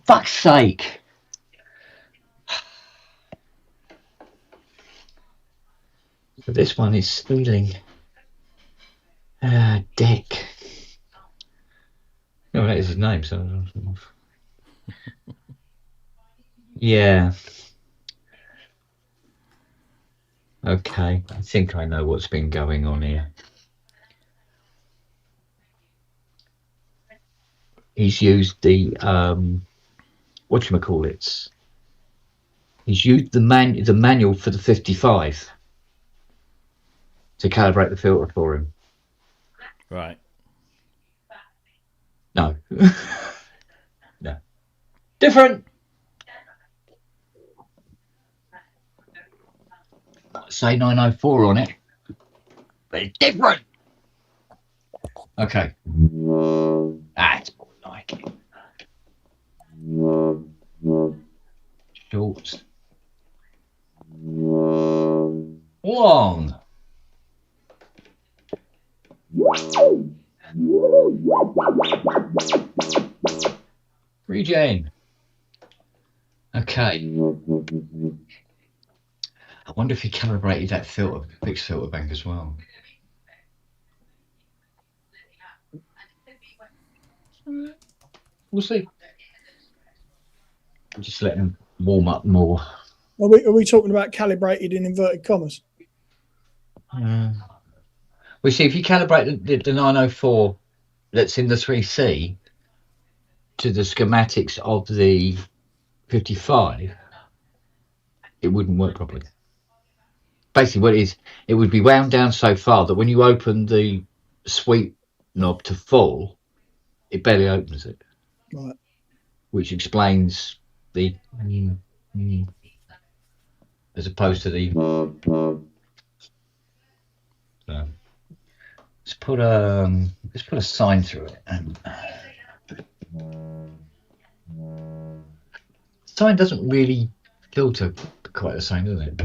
Fuck's sake. So this one is stealing. Dick. No, that is his name, so. Yeah. Okay, I think I know what's been going on here. He's used the whatchamacallits. He's used the manual for the 55 to calibrate the filter for him. Right. No. No. Different. Say 904 on it, but it's different. Okay. That's more like it. Short. Long. Regen. Okay. I wonder if he calibrated that filter, fixed filter bank as well. We'll see. I'm just letting him warm up more. Are we talking about calibrated in inverted commas? We see if you calibrate the 904 that's in the 3C to the schematics of the 55, it wouldn't work properly. Basically, what it is, it would be wound down so far that when you open the sweep knob to full, it barely opens it. Right. Which explains the as opposed to the. So, let's put a sign through it. And sign doesn't really filter quite the same, does it?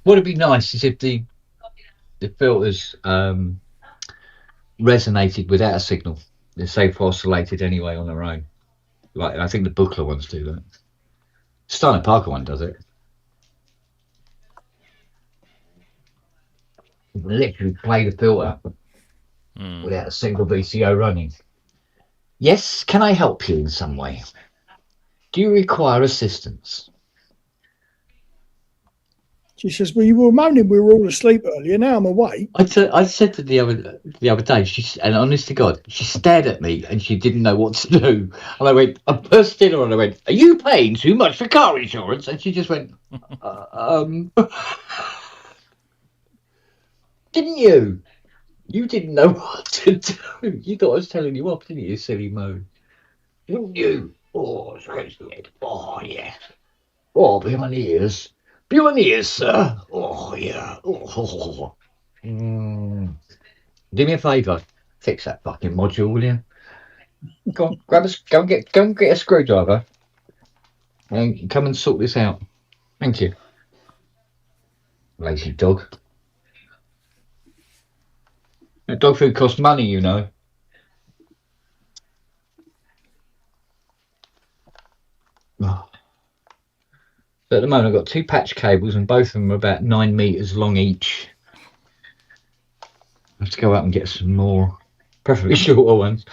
What would be nice is if the filters resonated without a signal. They're safe oscillated anyway on their own. Like I think the Buchla ones do that. Steiner Parker one does it. You can literally play the filter without a single VCO running. Yes, can I help you in some way? Do you require assistance? She says, well, you were moaning we were all asleep earlier. Now I'm awake. I said to the other day, and honest to God, she stared at me and she didn't know what to do. And I burst in her and I went, are you paying too much for car insurance? And she just went, didn't you? You didn't know what to do. You thought I was telling you off, didn't you, silly moan? Didn't you? Oh, scratch the head. Oh, yeah. Oh, behind the ears. Behind the ears, sir. Oh, yeah. Oh. Do me a favour. Fix that fucking module, will you? Go on, go and get a screwdriver. And come and sort this out. Thank you. Lazy dog. That dog food costs money, you know. Oh. So at the moment I've got 2 patch cables and both of them are about 9 meters long each. I have to go out and get some more, preferably shorter ones.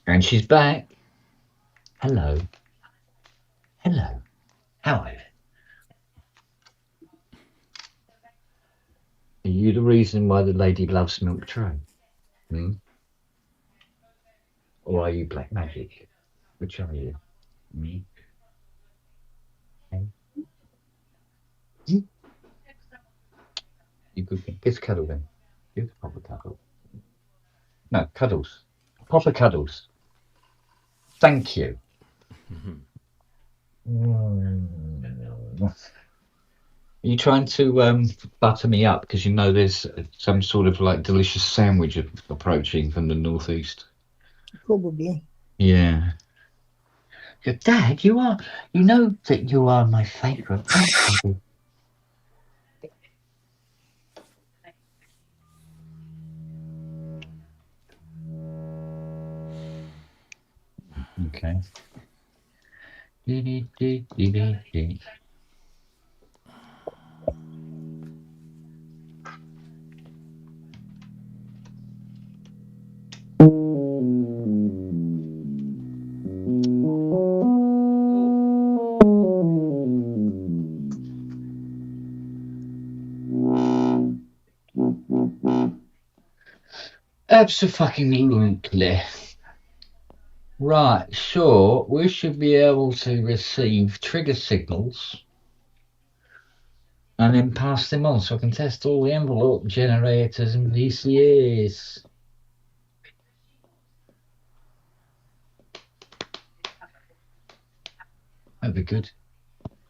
And she's back. Hello. Hello. How are you? Are you the reason why the lady loves milk tray? Or are you black magic? Which are you? You could get a cuddle then. Give a proper cuddle. No, cuddles. Proper cuddles. Thank you. Are you trying to butter me up because you know there's some sort of like delicious sandwich approaching from the northeast? Probably. Yeah. Your dad, you know that you are my favourite. Okay. Dee-dee-dee-dee-dee-dee. Abso-fucking-lutely. Right, so we should be able to receive trigger signals and then pass them on so I can test all the envelope generators and VCAs. That'd be good.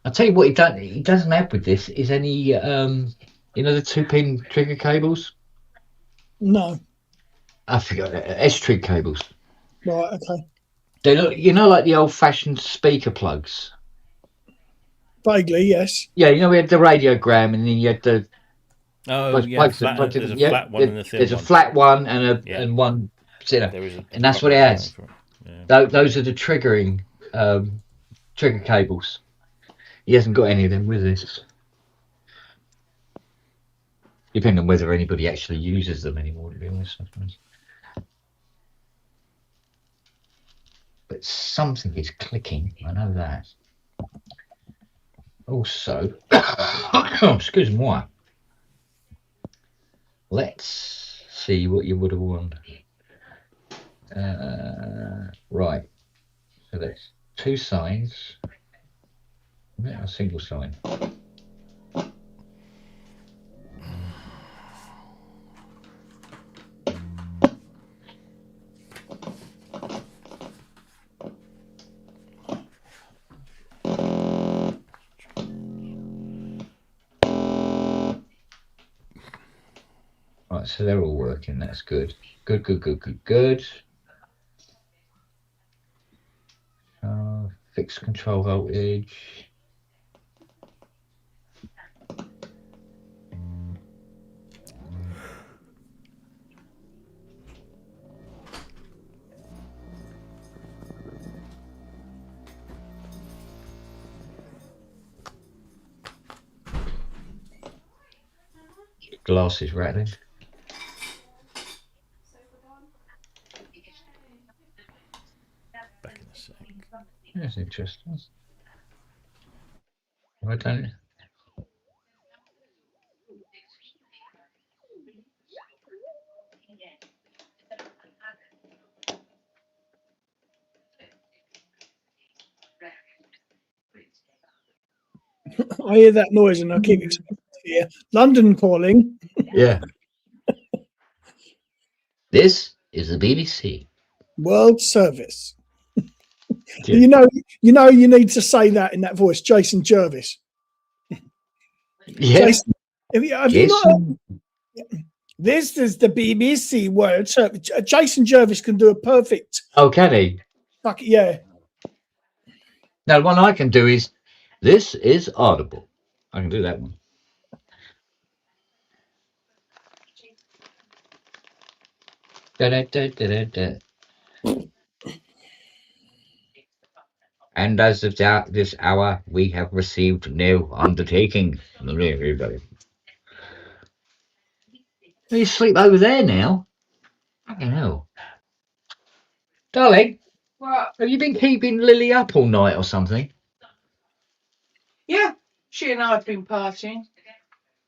I'll tell you what he doesn't have with this is any, you know, the 2-pin trigger cables? No. I forgot, S-trig cables. Right. Okay. They look, you know, like the old-fashioned speaker plugs. Vaguely, yes. Yeah, you know, we had the radiogram and then you had the Oh, those yeah, plugs. flat, Plugs there's a yeah, flat one and a thin there's one. a flat one and a Yeah. and one thinner. There is a And that's what proper it has. name for it. Yeah. Those are the triggering trigger cables. He hasn't got any of them with this. Depending on whether anybody actually uses them anymore, to be honest, I suppose. But something is clicking, I know that. Also, excuse me, let's see what you would have won. Right, so that's 2 signs, a single sign. Right, so they're all working, that's good. Good. Fixed control voltage. Glass is rattling. Back in a sec. That's interesting. Have I done it? I hear that noise and I keep expecting to hear London calling. Yeah. This is the BBC. World Service. Yeah. You need to say that in that voice, Jason Jervis. Yeah. Jason, have you not? Jason. This is the BBC World Service. Jason Jervis can do a perfect. Oh, can he? Fuck yeah. Now, the one I can do is, this is Audible. I can do that one. Da-da-da-da-da-da. And as of this hour, we have received no undertaking. Everybody. You sleep over there now? I don't know. Darling, What? have you been keeping Lily up all night or something? Yeah, she and I have been partying.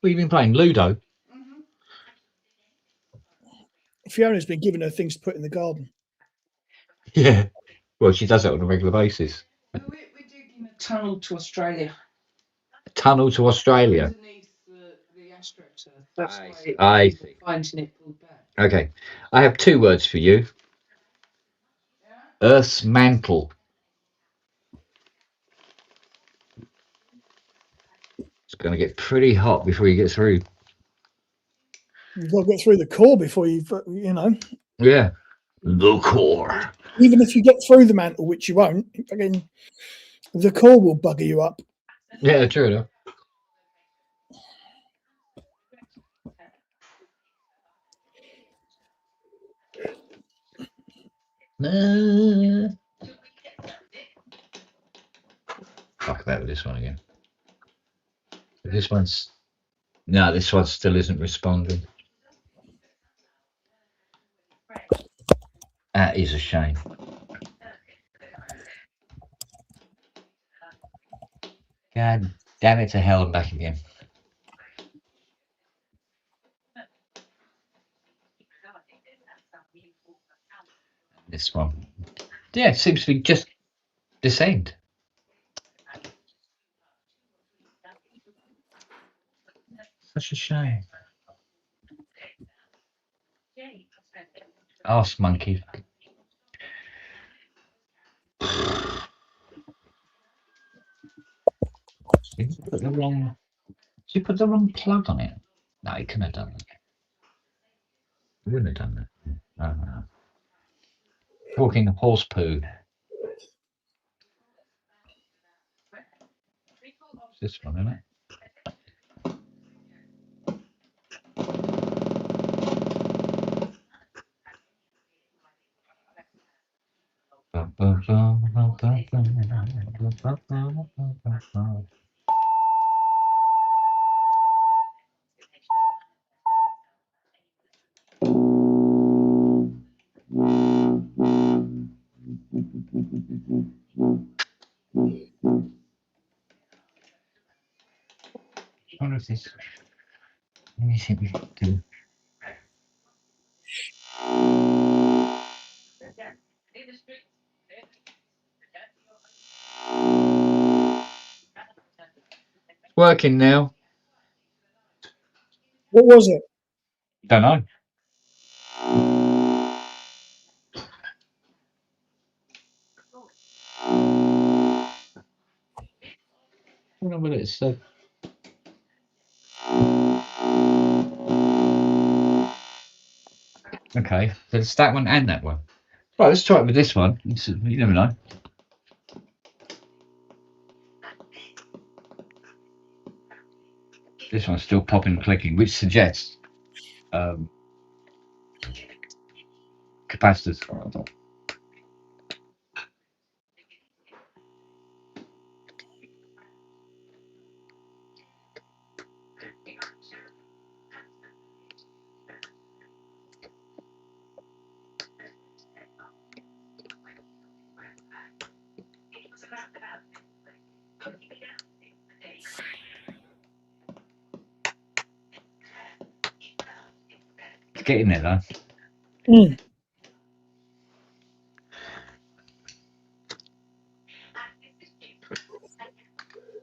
What have you been playing? Ludo? Mm-hmm. Fiona's been giving her things to put in the garden. Yeah. Well, she does that on a regular basis. We're digging a tunnel to Australia. Tunnel to Australia. Underneath the astroturf. That's why I see. finding it pulled back. Okay. I have 2 words for you. Yeah? Earth's mantle. It's going to get pretty hot before you get through. You've got to get through the core before Yeah. The core. even if you get through the mantle, which you won't, again, the core will bugger you up. Yeah, true enough. about with this one again. This one's no, this one still isn't responding. That is a shame. God damn it to hell and back again. This one. Yeah, it seems to be just descend. Such a shame. Arse monkey. Did you put the wrong plug on it? No, you couldn't have done that. You wouldn't have done that. No. Talking horse poo. It's this one, isn't it? I wonder if this. Let me see if we can do. Working now. What was it? Don't know. I don't know what it said. Okay, so it's that one and that one. Right, let's try it with this one. You never know. This one's still popping and clicking, which suggests capacitors. It's getting there though. Mm.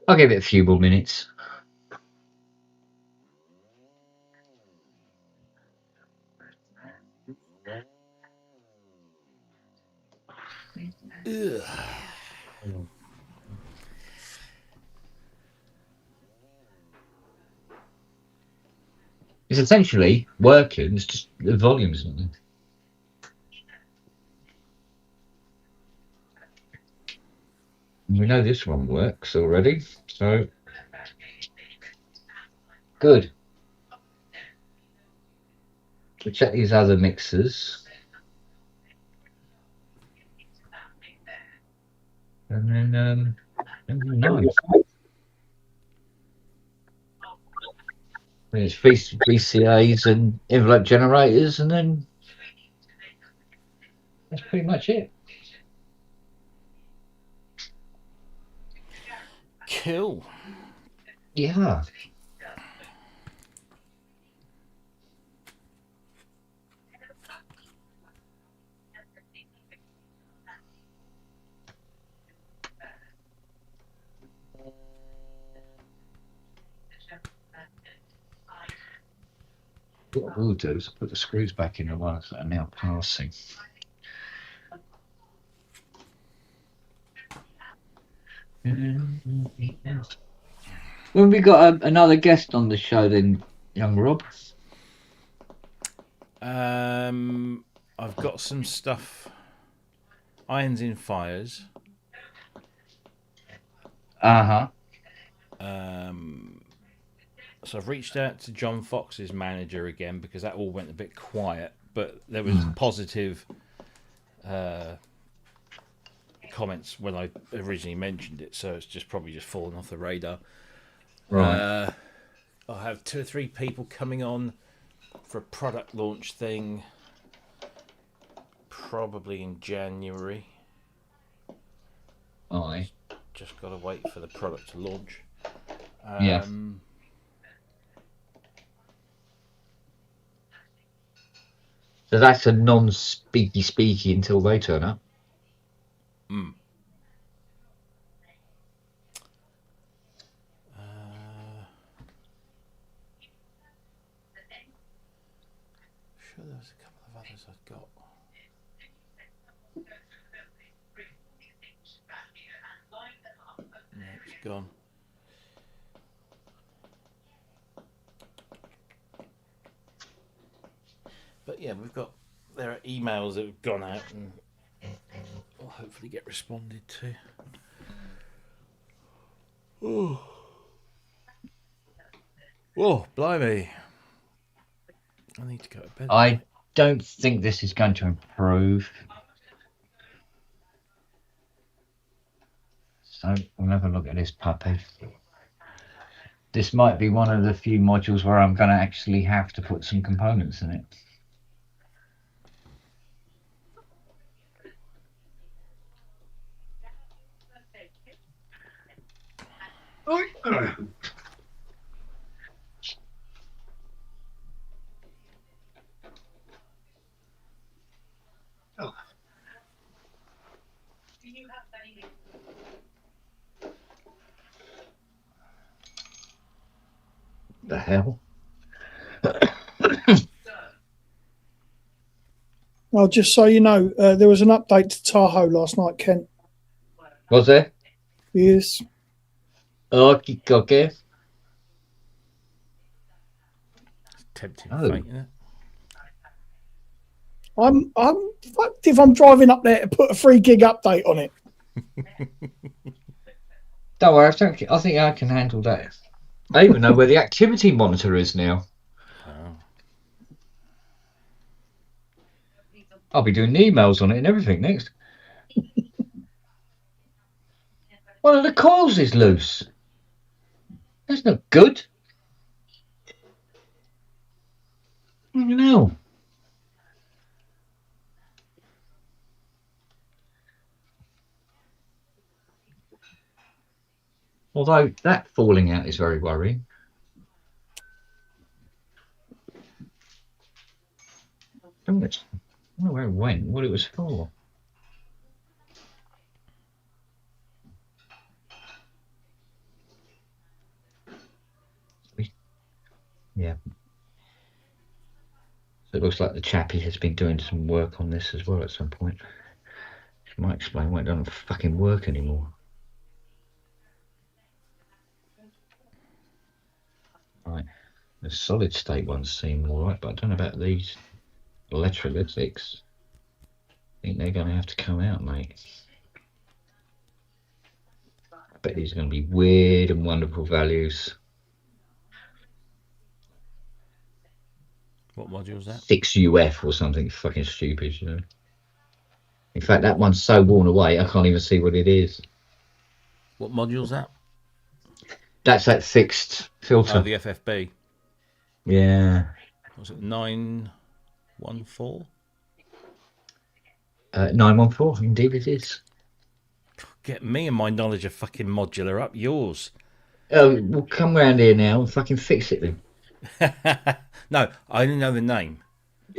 I'll give it a few more minutes. Ugh. It's essentially working. It's just the volume's not there. We know this one works already, so good. We'll check these other mixers. And then, no. There's VCAs and envelope generators, and then that's pretty much it. Cool. Yeah. What we'll do is put the screws back in the ones that are now passing. When we got another guest on the show, then, young Rob? I've got some stuff. Irons in fires. Uh-huh. So I've reached out to John Fox's manager again because that all went a bit quiet, but there was positive comments when I originally mentioned it, so it's just probably just fallen off the radar. Right. I'll have 2 or 3 people coming on for a product launch thing, probably in January. Aye. Just got to wait for the product to launch. Yeah. So that's a non-speaky until they turn up. Mm. Sure, there was a couple of others I've got. No, it's gone. But yeah, there are emails that have gone out and will hopefully get responded to. Oh, blimey. I need to go to bed. I don't think this is going to improve. So we'll have a look at this puppy. This might be one of the few modules where I'm going to actually have to put some components in it. The hell? Well, just so you know, there was an update to Tahoe last night, Kent. Was there? Yes. Okay. Tempting Oh. fate, isn't it? I'm fucked if I'm driving up there to put a 3 gig update on it. Don't worry, I think I can handle that. I even know where the activity monitor is now. Oh. I'll be doing emails on it and everything next. One of the coils is loose. That's not good. You know. Although that falling out is very worrying. I don't know where it went, what it was for. Yeah. So it looks like the chappie has been doing some work on this as well at some point. Which might explain why it doesn't fucking work anymore. Right. The solid state ones seem alright, but I don't know about these electrolytics. I think they're going to have to come out, mate. I bet these are going to be weird and wonderful values. What module is that? 6UF or something fucking stupid, you know. In fact, that one's so worn away, I can't even see what it is. What module is that? That's that fixed filter. Oh, the FFB. Yeah. Was it 914? 914, indeed it is. Get me and my knowledge of fucking modular up yours. We'll come round here now and fucking fix it then. No, I only know the name.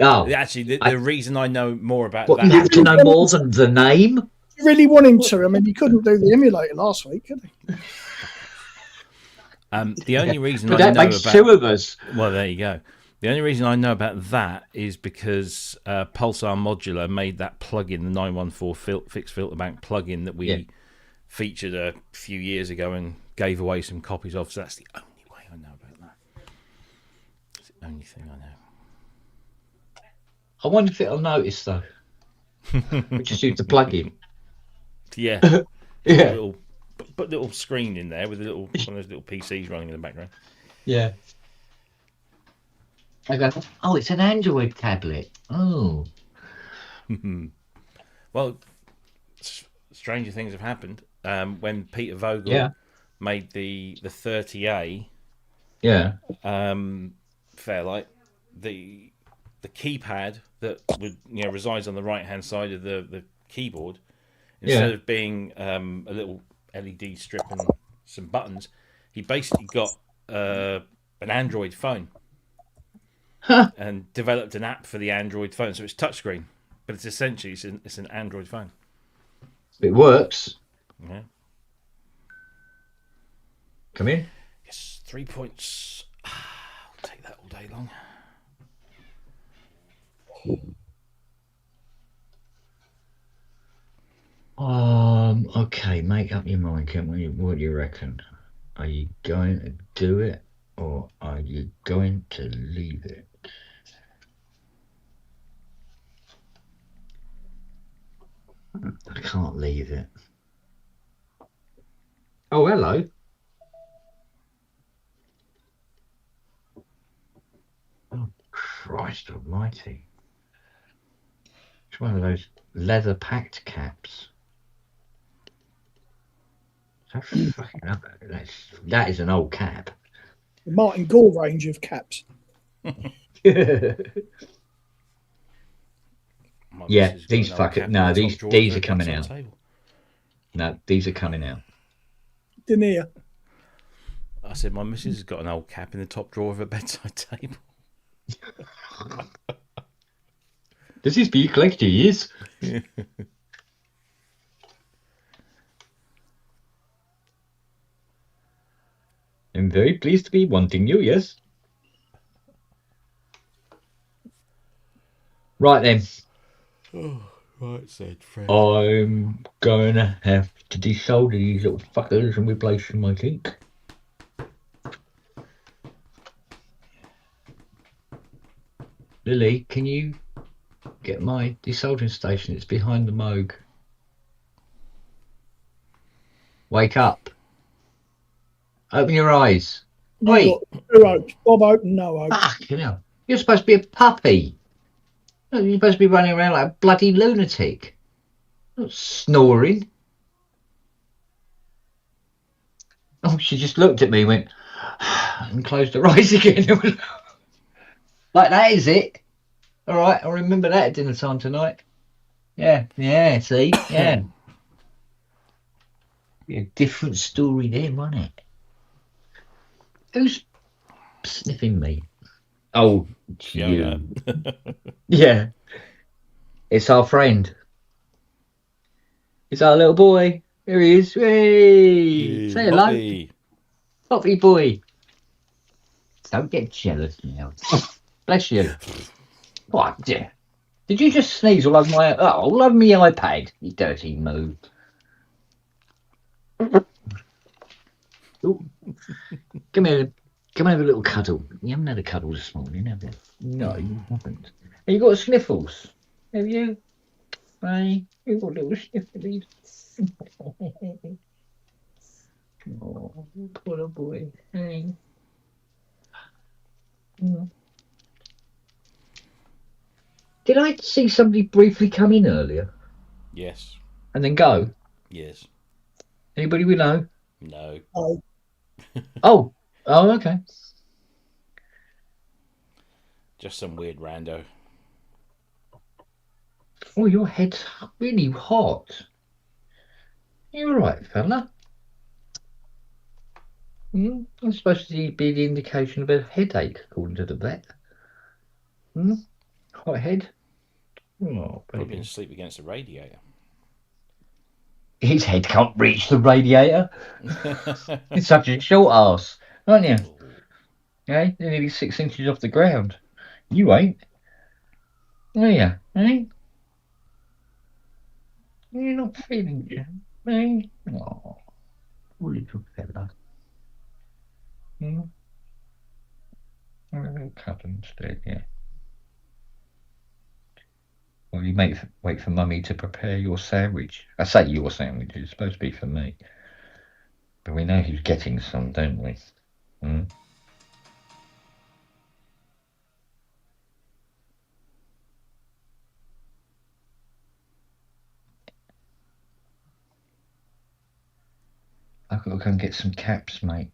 Oh. Actually, the reason I know more about What, that... you have to know more than the name? You really want him to. I mean, he couldn't do the emulator last week, could he? The only reason But I that know makes about... two of us. Well, there you go. The only reason I know about that is because Pulsar Modular made that plugin, the 914 fixed filter bank plugin that we featured a few years ago and gave away some copies of. So that's the only way I know about that. It's the only thing I know. I wonder if it'll notice though. We just use the plug-in. Yeah. Yeah. Put a little screen in there with a little one of those little PCs running in the background. Yeah. I go, oh, it's an Android tablet. Oh. Well, stranger things have happened. When Peter Vogel Yeah. made the 30A, Yeah. Fairlight, the keypad that would resides on the right hand side of the keyboard, instead Yeah. of being a little LED strip and some buttons, he basically got an Android phone Huh. and developed an app for the Android phone. So it's touchscreen, but it's essentially it's an Android phone. It works. Yeah. Come in. Yes, 3 points. I'll take that all day long. Okay, make up your mind, can we? What do you reckon? Are you going to do it or are you going to leave it? I can't leave it. Oh, hello. Oh, Christ almighty. It's one of those leather packed caps. That is an old cap. The Martin Gore range of caps. Yeah, My these missus got an old fucking cap in no, the top drawer of these her are coming bedside out. table. No, these are coming out. Didn't hear. I said my missus has got an old cap in the top drawer of her bedside table. Does this be a collector? Yes. I'm very pleased to be wanting you, yes. Right then. Right, said Fred. I'm gonna have to desolder these little fuckers and replace them, I think. Lily, can you get my desoldering station? It's behind the Moog. Wake up. Open your eyes. You Oi! got two hopes. Bob open, no hope. Fucking hell. You're supposed to be a puppy. You're supposed to be running around like a bloody lunatic. Not snoring. Oh, she just looked at me and went, and closed her eyes again. Like, that is it. All right, I'll remember that at dinner time tonight. Yeah, see? Yeah. Be a different story then, won't it? Who's sniffing me? Oh, it's Fiona. you. Yeah. It's our friend. It's our little boy. Here he is. Hey! Say hello. Poppy. Poppy boy. Don't get jealous now. Bless you. What? Did you just sneeze all over my all over my iPad? You dirty moo. Ooh. Come here. Come have a little cuddle. You haven't had a cuddle this morning, have you? No, you haven't. Have you got sniffles? Have you? Hey, you got little sniffles. Oh, poor little boy. Hey. Mm. Did I see somebody briefly come in earlier Yes. and then go? Yes. Anybody we know? No. Oh, Oh, okay. Just some weird rando. Oh, your head's really hot. You all right, fella? That's supposed to be the indication of a headache, according to the vet. Hot head? Oh, Probably been baby. asleep against the radiator. His head can't reach the radiator. It's such a short ass, aren't you? You're nearly 6 inches off the ground. You ain't. Are you? Eh? You're not feeling it, eh? Oh, poor little fella. A little cuddle instead, yeah. Well, you wait for Mummy to prepare your sandwich. I say your sandwich, it's supposed to be for me. But we know who's getting some, don't we? I've got to go and get some caps, mate.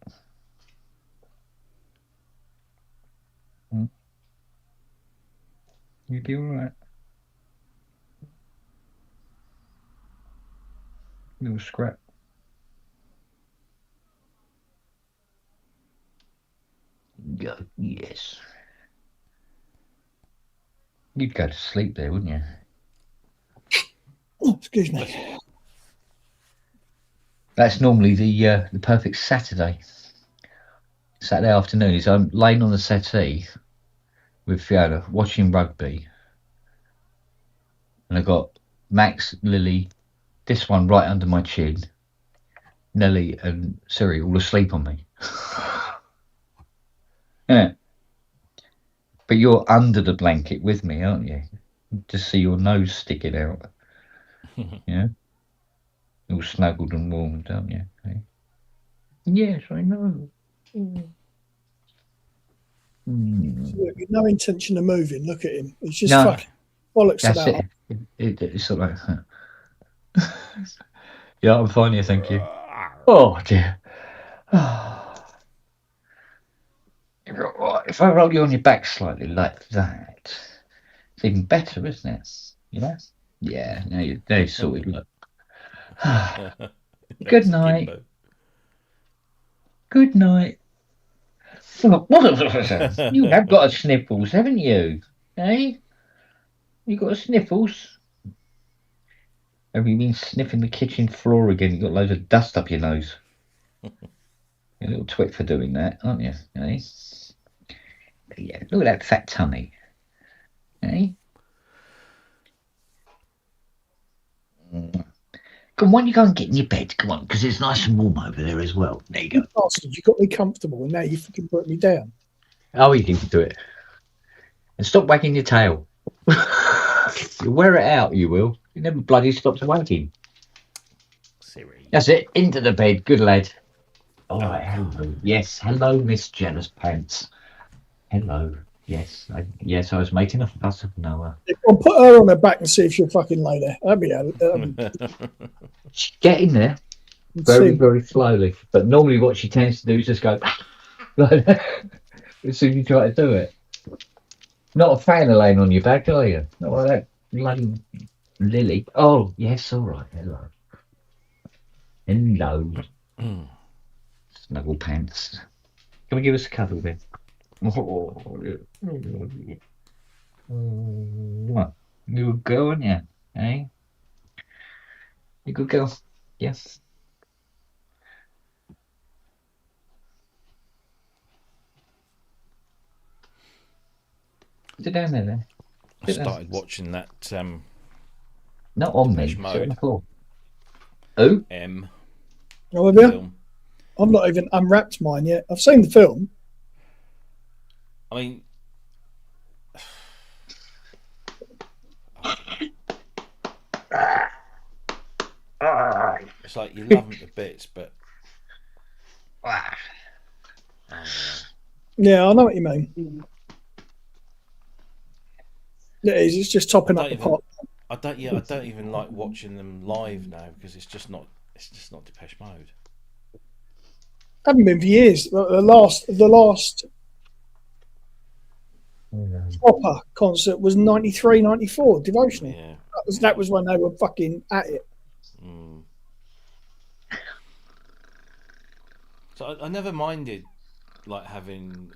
You'll be alright. Little scrap. Go, yes. You'd go to sleep there, wouldn't you? Oh, excuse me. That's normally the perfect Saturday. Saturday afternoon is I'm laying on the settee with Fiona watching rugby, and I got Max, Lily, this one right under my chin, Nelly and Siri all asleep on me. Yeah. But you're under the blanket with me, aren't you? Just see your nose sticking out. Yeah. All snuggled and warm, don't you? Okay. Yes, I know. Look, no intention of moving. Look at him. He's just No. fucking bollocks That's about. it's sort of like, yeah, I'm fine here, thank you. Oh dear. If I roll you on your back slightly like that, it's even better, isn't it? You know? Yeah, now you're sorted. Look. Good night. Kimbo. Good night. You have got a sniffles, haven't you? Eh? You got a sniffles? Have you been sniffing the kitchen floor again? You got loads of dust up your nose. You're a little twit for doing that, aren't you? Eh? Yeah, look at that fat tummy. Eh? Come on, you go and get in your bed. Come on, because it's nice and warm over there as well. There you go. You bastard, you got me comfortable, and now you fucking put me down. Oh, you can do it. And stop wagging your tail. You'll wear it out, you will. You never bloody stops wagging. Siri. That's it. Into the bed. Good lad. All right, hello. Yes, hello, Miss Jealous Pants. Hello. Yes, I was making a fuss of Noah. I'll put her on her back and see if she'll fucking lay there. That'd be Get in there very, very slowly. But normally what she tends to do is just go like that as soon as you try to do it. Not a fan of laying on your back, are you? Not like that bloody Lily. Oh, yes, all right. Hello. Hello. Snuggle pants. Can we give us a cuddle then? What? You a girl, aren't you? Eh? You good girl? Yes. Sit down there then. I started watching that Not on me. Depeche Sit on Mode. the floor. Oh? Oh, have you? Film. I've not even unwrapped mine yet. I've seen the film. I mean, it's like you love them to bits, but Yeah, I know what you mean. It is. It's just topping up the pot. I don't even like watching them live now because it's just not Depeche Mode. Haven't been for years. The last proper concert was 93, 94, Devotional. Yeah. That was when they were fucking at it. So I never minded like having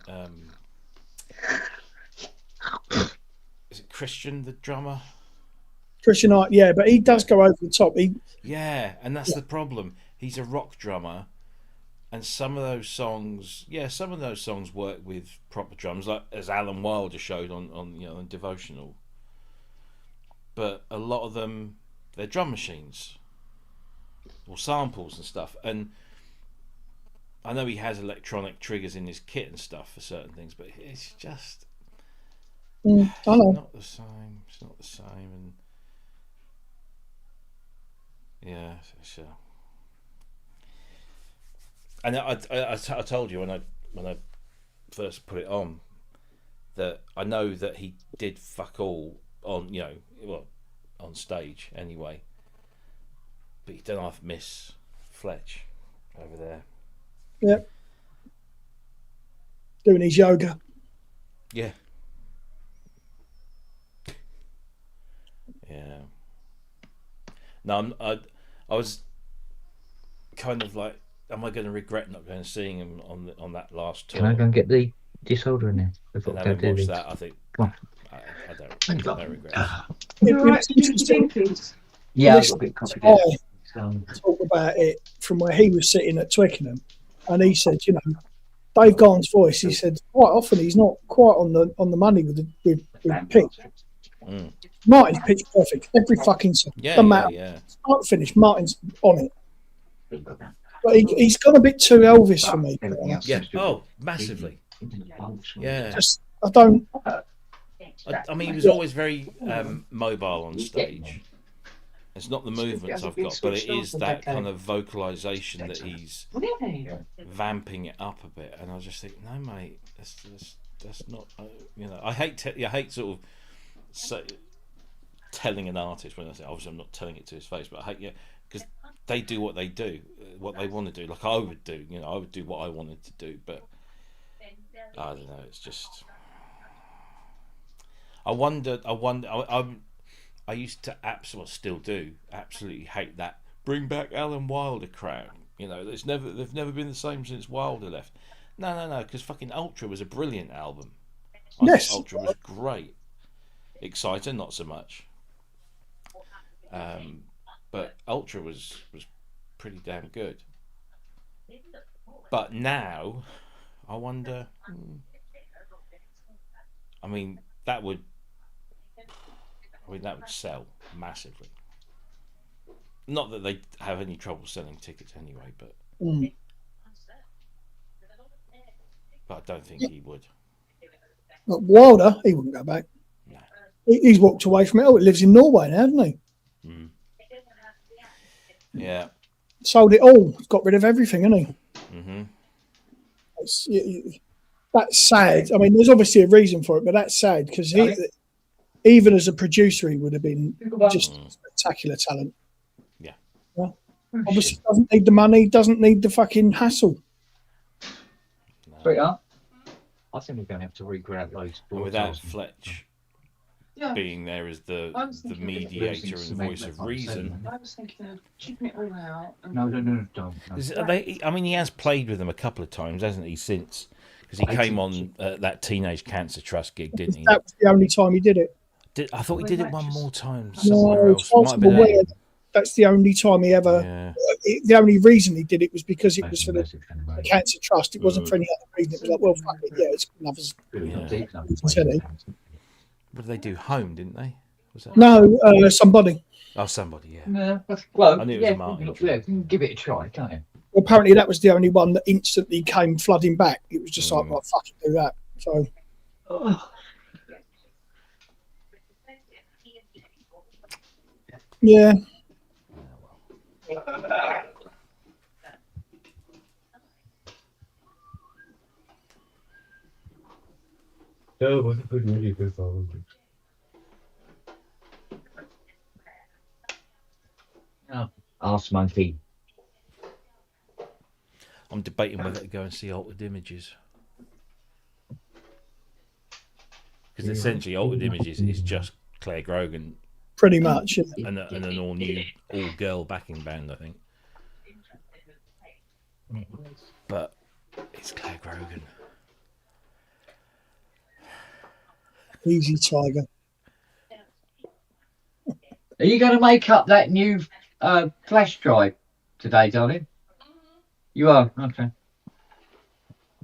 is it Christian, the drummer? Christian Art, yeah, but he does go over the top. Yeah, and that's the problem. He's a rock drummer, and some of those songs work with proper drums, like as Alan Wilder showed on Devotional. But a lot of them, they're drum machines or samples and stuff. And I know he has electronic triggers in his kit and stuff for certain things, but it's just I know. not the same. It's not the same, and yeah, it's and I told you when I first put it on that I know that he did fuck all on on stage anyway, but he don't half miss Fletch. over there. Yep. Doing his yoga. Yeah. Yeah. No, I was kind of like, am I going to regret not going and seeing him on that last tour? Can I go and get the desolder in there? And having watched that, I think I don't. No regrets. It's interesting. Yeah, I've Listen, got a bit of coffee I talk about it from where he was sitting at Twickenham, and he said, you know, Dave Garn's voice. He said quite often he's not quite on the money with pitch. Martin's pitch perfect every fucking song. Yeah, Doesn't matter. yeah. Start to finish, Martin's on it. But he's gone a bit too Elvis for me. Yeah. Oh, massively. Yeah. Just, I don't. I mean, he was always very mobile on stage. It's not the movements I've got, but it is that kind of vocalization that he's vamping it up a bit. And I just think, no, mate, that's not. You know, I hate sort of telling an artist when I say, obviously, I'm not telling it to his face, but I hate because they do what they do, what they want to do. Like I would do, you know, I would do what I wanted to do, but I don't know. It's just. I used to still do absolutely hate that bring back Alan Wilder crowd. You know, they've never been the same since Wilder left. No, because fucking Ultra was a brilliant album. Yes, Ultra was great. Exciter, not so much. But Ultra was pretty damn good. But now, I wonder. I mean, that would sell massively. Not that they have any trouble selling tickets anyway, but I don't think he would. But Wilder, he wouldn't go back. No. He's walked away from it. Oh, he lives in Norway now, hasn't he? Yeah. Sold it all. Got rid of everything, hasn't Mm-hmm. he? That's sad. I mean, there's obviously a reason for it, but that's sad because even as a producer, he would have been just spectacular talent. Yeah. Well, obviously, doesn't need the money, doesn't need the fucking hassle. Sweetheart, I think we're going to have to regrab those. And without Fletch being there as the mediator and voice of reason. I was thinking of keeping it all out. No, don't. I mean, he has played with them a couple of times, hasn't he, since? Because he came on that Teenage Cancer Trust gig, didn't he? That was the only time he did it. I thought he did it one more time somewhere else. That's the only time he ever. Yeah. The only reason he did it was because it was for the Cancer Trust. It wasn't for any other reason. It was like, well, fuck it, yeah, it's another. What did they do? Home, didn't they? Was that? No, Somebody. Oh, Somebody, yeah. No, well, I knew it was Martin. Yeah, give it a try, can't you? Well, apparently that was the only one that instantly came flooding back. It was just like, well, fuck it, do that. So. Yeah. Ask Monkey. I'm debating whether to go and see Altered Images. Because essentially Altered Images is just Claire Grogan. Pretty much. Yeah. And an all-new, all-girl backing band, I think. But it's Claire Grogan. Easy, Tiger. Are you going to make up that new flash drive today, darling? You are? Okay.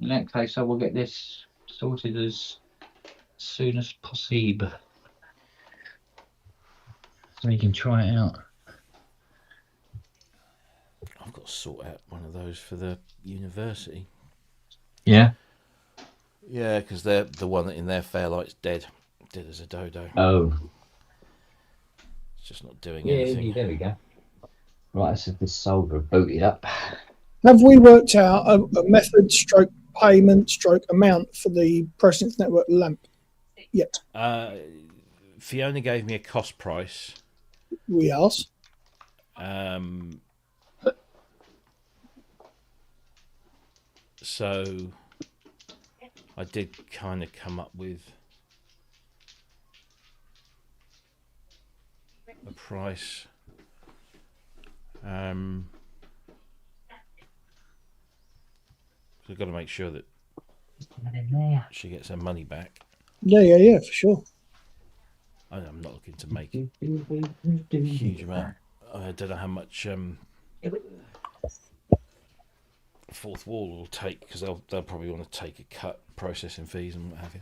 In that case, I will get this sorted as soon as possible. So you can try it out. I've got to sort out one of those for the university. Yeah? Yeah, because they're the one that in their Fairlight's dead as a dodo. Oh. It's just not doing anything. Yeah, there we go. Right, so this solder booted up. Have we worked out a method, stroke payment, stroke amount for the Presence Network lamp yet? Fiona gave me a cost price. We asked. So I did kind of come up with a price. We've got to make sure that she gets her money back. Yeah, for sure. I'm not looking to make a huge amount. I don't know how much Fourth Wall will take, because they'll probably want to take a cut, processing fees and what have you.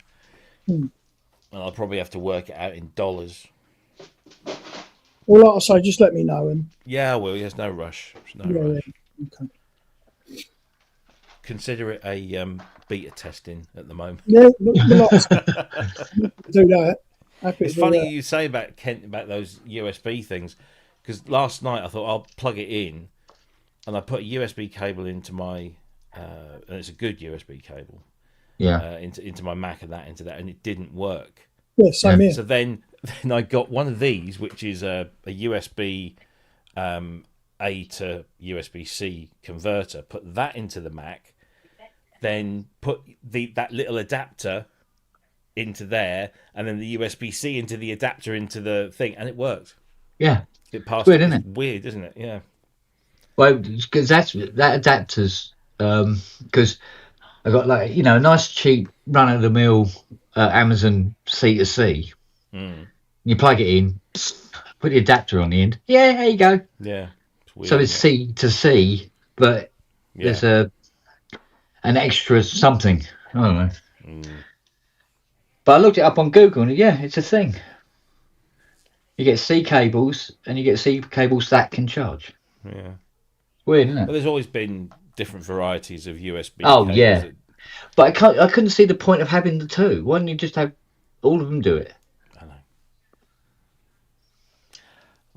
And I'll probably have to work it out in dollars. Well, like I say, just let me know. And yeah, I will. There's no rush. There's no rush. Yeah. Okay. Consider it a beta testing at the moment. Yeah, do that. It's funny you say about Kent about those USB things, because last night I thought I'll plug it in, and I put a USB cable into my, and it's a good USB cable, into my Mac and into that, and it didn't work. Yeah, same here. So then I got one of these, which is a USB A to USB C converter. Put that into the Mac, then put that little adapter into there, and then the USB C into the adapter into the thing, and it worked. Yeah, it passed. It's weird, isn't it? Weird, isn't it? Yeah. Well, because that adapters, because I got a nice cheap run of the mill Amazon C to C. You plug it in, put the adapter on the end. Yeah, there you go. Yeah. It's weird, so it's C to C, but there's an extra something. I don't know. But I looked it up on Google, and it's a thing. You get C cables, and you get C cables that can charge. Yeah. Weird, isn't it? Well, there's always been different varieties of USB. Oh cables yeah, but I couldn't see the point of having the two. Why don't you just have all of them do it?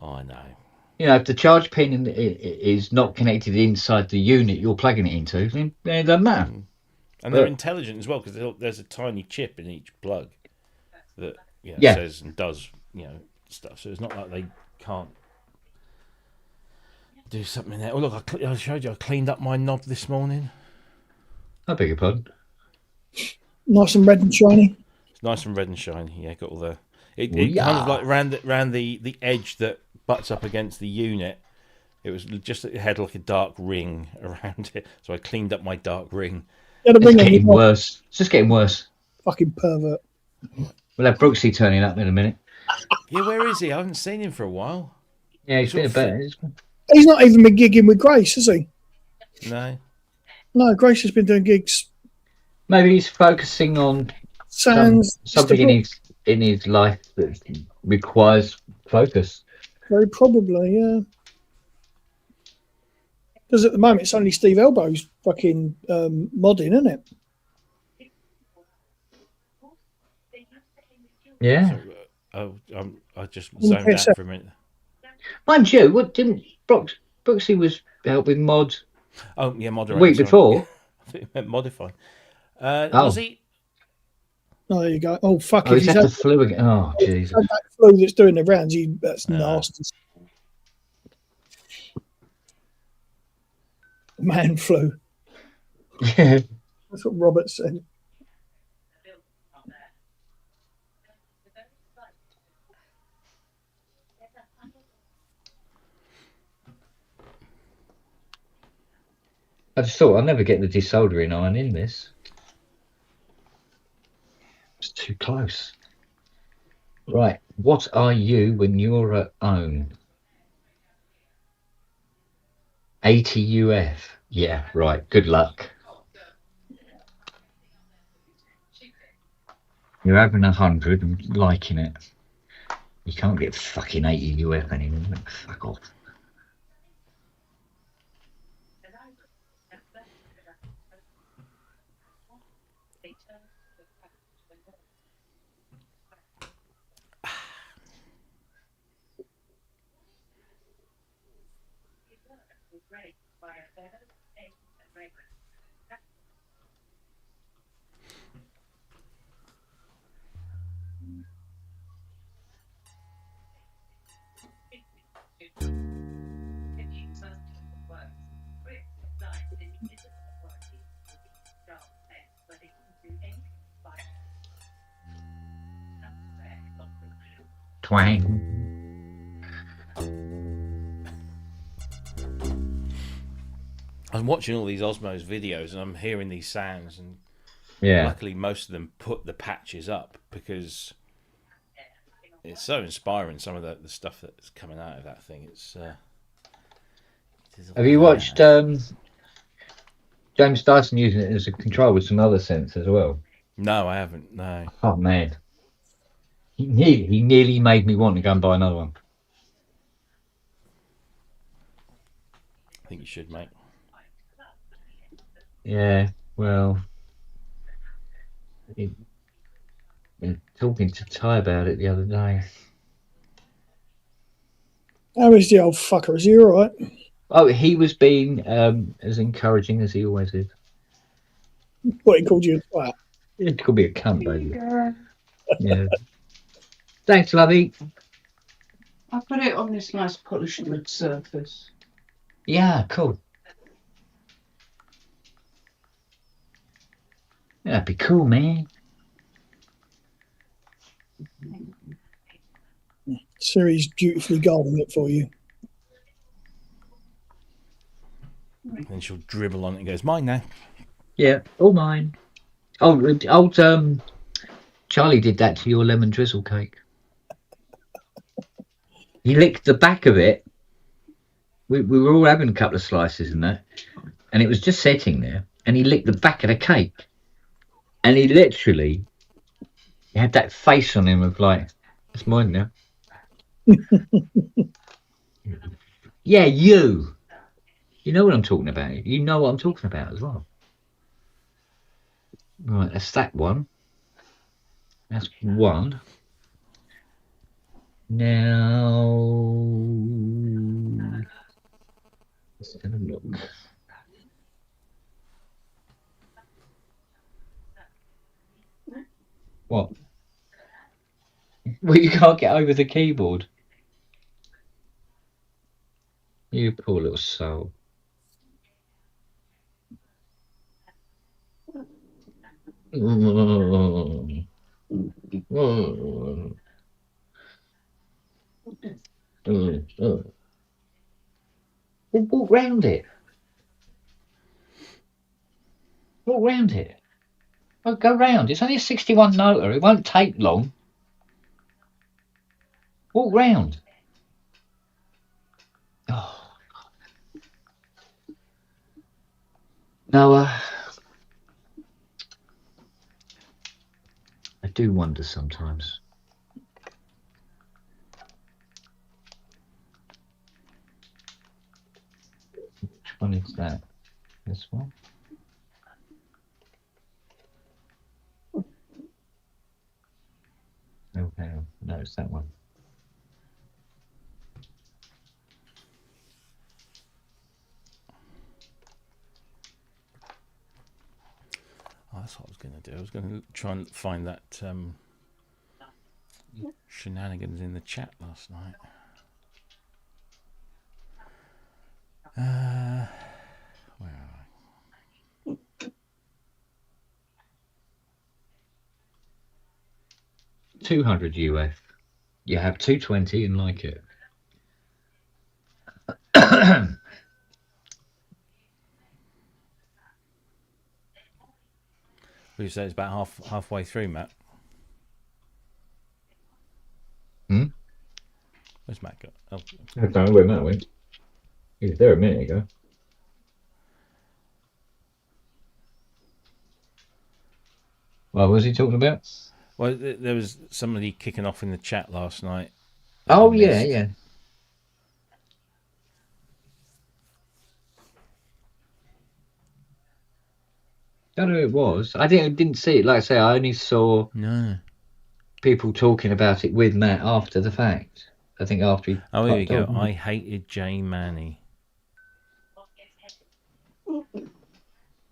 I know. If the charge pin is not connected inside the unit you're plugging it into, then it doesn't matter. And they're intelligent as well, because there's a tiny chip in each plug that says and does stuff. So it's not like they can't do something there. Oh look, I showed you. I cleaned up my knob this morning. I beg your pardon. Nice and red and shiny. It's nice and red and shiny. Yeah, got all the. It kind of like round the edge that butts up against the unit. It was just, it had like a dark ring around it, so I cleaned up my dark ring. It's getting worse. It's just getting worse. Fucking pervert. We'll have Brooksy turning up in a minute. Yeah, where is he? I haven't seen him for a while. Yeah, he's been a bit. He's not even been gigging with Grace, has he? No. No, Grace has been doing gigs. Maybe he's focusing on something in his life that requires focus. Very probably, yeah. Because at the moment it's only Steve Elbow's fucking modding, isn't it? Yeah. So, I just zoned out for a minute. Mind you, what didn't Brooksy was helping mod? Oh yeah, moderate. The week before. I think it meant modify. Was he? Oh, there you go. Oh fuck! Oh, he's had the flu again. Oh Jesus! That flu that's doing the rounds. That's nasty. Man flu. Yeah. That's what Robert said. I just thought I'll never get the desoldering iron in this. It's too close. Right. What are you when you're at home? 80 UF. Yeah, right. Good luck. You're having 100 and liking it. You can't get fucking 80 UF anymore. Fuck off. twang. I'm watching all these Osmos videos and I'm hearing these sounds, and Yeah. luckily most of them put the patches up because it's so inspiring. Some of the stuff that's coming out of that thing. It's. Have you watched James Dyson using it as a control with some other synths as well? No, I haven't. No. Oh man, he nearly made me want to go and buy another one. I think you should, mate. Yeah, well, been talking to Ty about it the other day. How is the old fucker? Is he all right? Oh, he was being as encouraging as he always is. What, he called you a twat? It could be a cunt, baby. Yeah. Thanks, lovey. I put it on this nice polished wood surface. Yeah, cool. Yeah, that'd be cool, man. Siri's dutifully guarding it for you. And then she'll dribble on it and goes, mine now. Yeah, all mine. Oh, old Charlie did that to your lemon drizzle cake. He licked the back of it. We were all having a couple of slices in that, and it was just sitting there, and he licked the back of the cake, and he literally had that face on him of like, it's mine now. Yeah, you know what I'm talking about. You know what I'm talking about as well. Right, that's that one. That's one. Now let's have a look. What? Well, you can't get over the keyboard. You poor little soul. Well, walk round it. Walk round it. Oh, go round. It's only a 61 noter. It won't take long. Walk round. Oh. Noah. I do wonder sometimes. Which one is that? This one? Okay, no, it's that one. Oh, that's what I was going to do. I was going to try and find that shenanigans in the chat last night. Where are I? 200 UF. You have 220 and like it. Would you say it's about halfway through, Matt? Where's Matt got? Oh. I don't know where Matt went. He was there a minute ago. What was he talking about? Well, there was somebody kicking off in the chat last night. Oh, yeah. Don't know who it was. I didn't see it. Like I say, I only saw people talking about it with Matt after the fact. I think after he. Oh, here we go. I hated Jay Manny.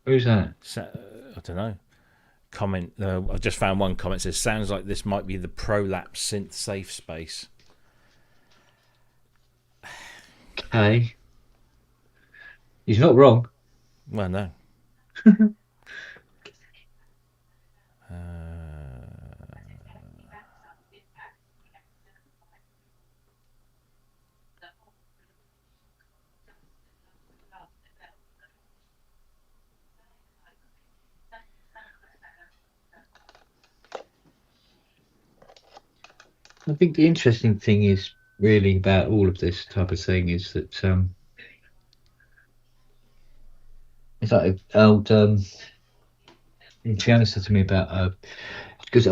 Who's that? I don't know. Comment. I just found one comment that says, sounds like this might be the Prolapse synth safe space. Okay. He's not wrong. Well, no. I think the interesting thing is really about all of this type of thing is that it's like old Fiona said to me about because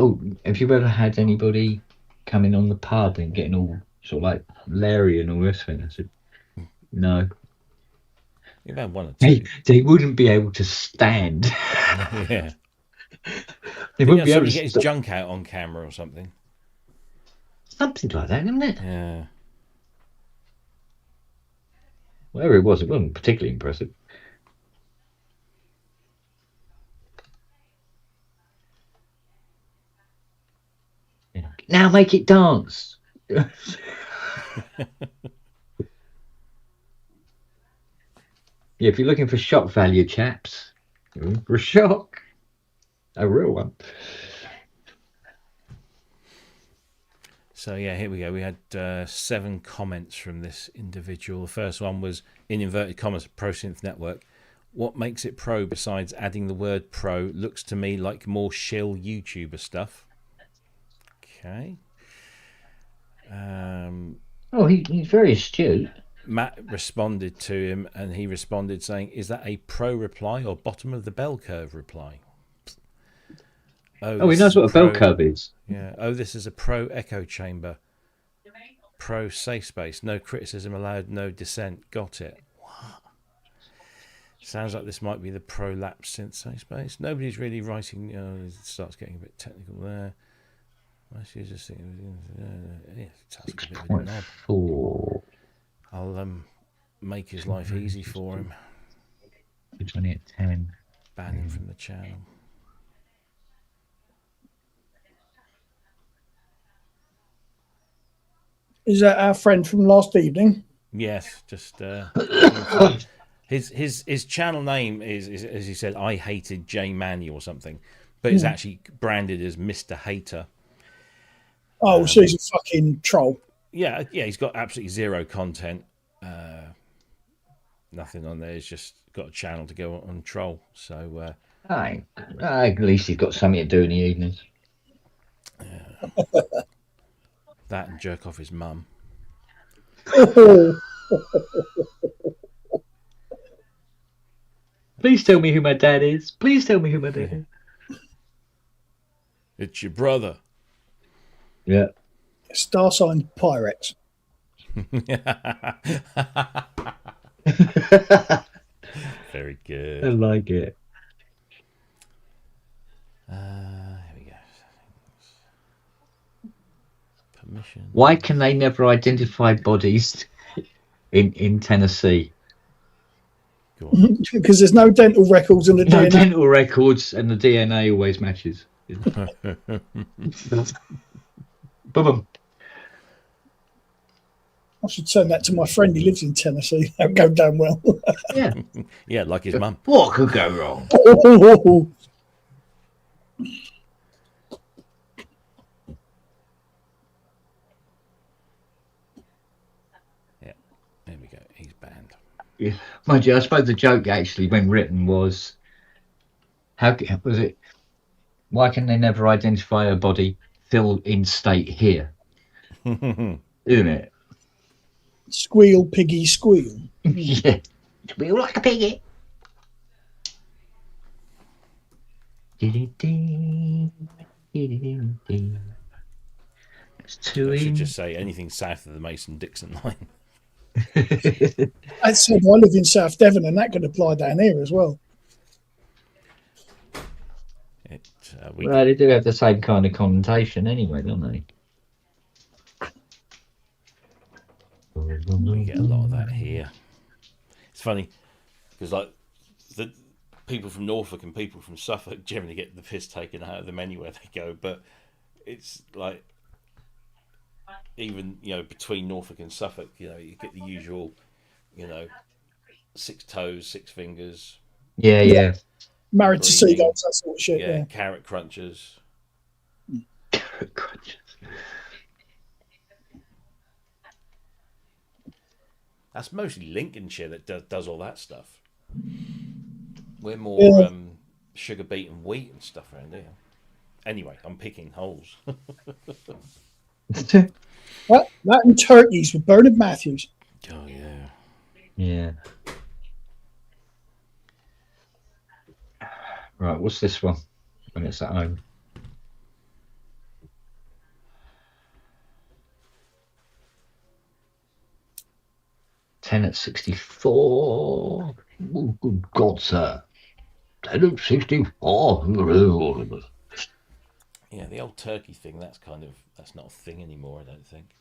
have you ever had anybody coming on the pub and getting all sort of like Larry and all this thing? I said no. You've had one or two. They wouldn't be able to stand. Yeah. They Didn't wouldn't be able somebody to get his junk out on camera or something? something like that, isn't it? Yeah. Whatever it wasn't particularly impressive. Yeah. Now make it dance. Yeah, if you're looking for shock value, chaps, for a shock, a real one. So yeah, here we go. We had 7 comments from this individual. The first one was, in inverted commas, ProSynth Network. What makes it pro besides adding the word pro? Looks to me like more shill YouTuber stuff. Okay. He's very astute. Matt responded to him, and he responded saying, "Is that a pro reply or bottom of the bell curve reply?" He knows what a bell curve is. Yeah. Oh, this is a pro echo chamber. Pro safe space. No criticism allowed. No dissent. Got it. What? Sounds like this might be the pro lap synth safe space. Nobody's really writing. It starts getting a bit technical there. Just thinking, it sounds like a bit of a knob. 4. I'll make his life easy for him. 20 at 10. Ban him from the channel. Is that our friend from last evening? Yes, just his channel name is as he said, I hated J Manny or something, but it's actually branded as Mr. Hater. Oh, so he's a fucking troll. Yeah, he's got absolutely zero content. Nothing on there. He's just got a channel to go on troll. So at least he's got something to do in the evenings. That and jerk off his mum. Please tell me who my dad is. Please tell me who my dad is. It's your brother. Yeah. Star sign Pyrex. Very good. I like it. Here we go. Permission. Why can they never identify bodies in Tennessee? Because there's no dental records in the No DNA. dental records, and the DNA always matches. Boom. I should send that to my friend. He lives in Tennessee. That would go down well. Yeah. Yeah, like his mum. What could go wrong? Yeah, there we go. He's banned. Yeah. Mind you, I suppose the joke actually, when written, was was it? Why can they never identify a body still in state here? Isn't it? Squeal, piggy, squeal. Yeah. Squeal like a piggy. It's too I should in. just say anything south of the Mason-Dixon line. I said I live in South Devon, and that could apply down here as well. Well, they do have the same kind of connotation anyway, don't they? We get a lot of that here. It's funny because like the people from Norfolk and people from Suffolk generally get the piss taken out of them anywhere they go, but it's like even between Norfolk and Suffolk, you get the usual, 6 toes, 6 fingers. Yeah. Married to seagulls, that sort of shit. Yeah. Carrot crunchers. Carrot crunchers. That's mostly Lincolnshire that does all that stuff. We're more sugar beet and wheat and stuff around here. Anyway, I'm picking holes. That and turkeys with Bernard Matthews. Oh yeah. Yeah. Right, what's this one? When it's at home. Ten at 64. Oh, good God, sir. 10 at 64. Yeah, the old turkey thing, that's not a thing anymore, I don't think.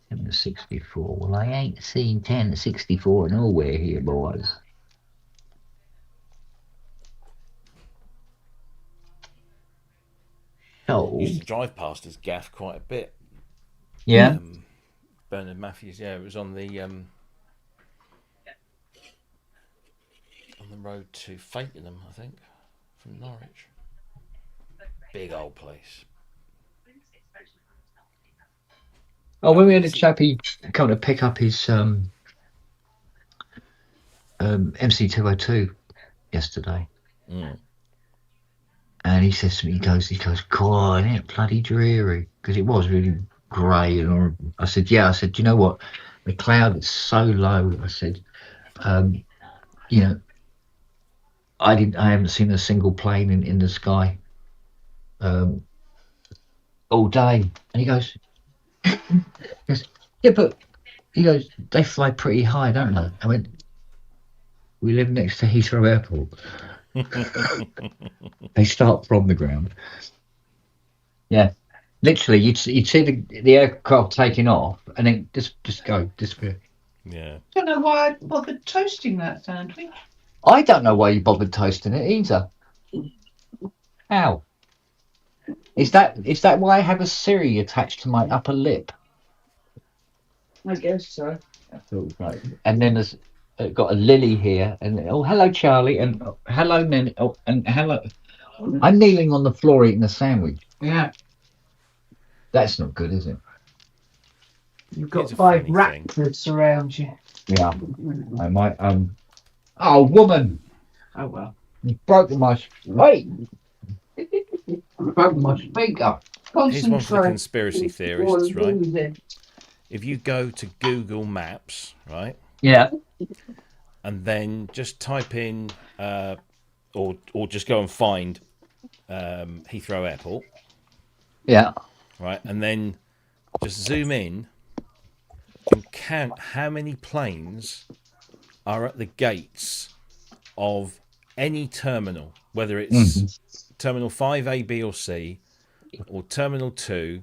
10 at 64. Well, I ain't seen 10 at 64 nowhere here, boys. So, Used to drive past his gaff quite a bit. yeah. Bernard Matthews, yeah, it was on the road to Fakenham, I think, from Norwich. Big old place. Oh, when we had a chappie come to pick up his MC202 yesterday, and he says to me, he goes, God, isn't it bloody dreary? Because it was really grey and horrible. I said, yeah. I said, do you know what? The cloud is so low. I said, you know, I haven't seen a single plane in the sky all day. And he goes, yeah, but he goes, they fly pretty high, don't they? I went, we live next to Heathrow Airport. They start from the ground. Yeah, literally, you'd see the aircraft taking off and then just disappear. Yeah. I don't know why I bothered toasting that sandwich. I don't know why you bothered toasting it either. How? Is that why I have a Siri attached to my upper lip? I guess so. Right. And then there's got a Lily here, and oh, hello Charlie, and hello Nan, and hello. I'm kneeling on the floor eating a sandwich. Yeah. That's not good, is it? You've got It's a 5 funny raptors around you. Yeah. I might. Oh, woman! Oh well. You've broken my. Wait. Broken my speaker. Here's one for the conspiracy theorists, right? If you go to Google Maps, right? Yeah. And then just type in, or just go and find Heathrow Airport. Yeah. Right, and then just zoom in and count how many planes are at the gates of any terminal, whether it's Terminal 5, A, B, or C, or Terminal 2,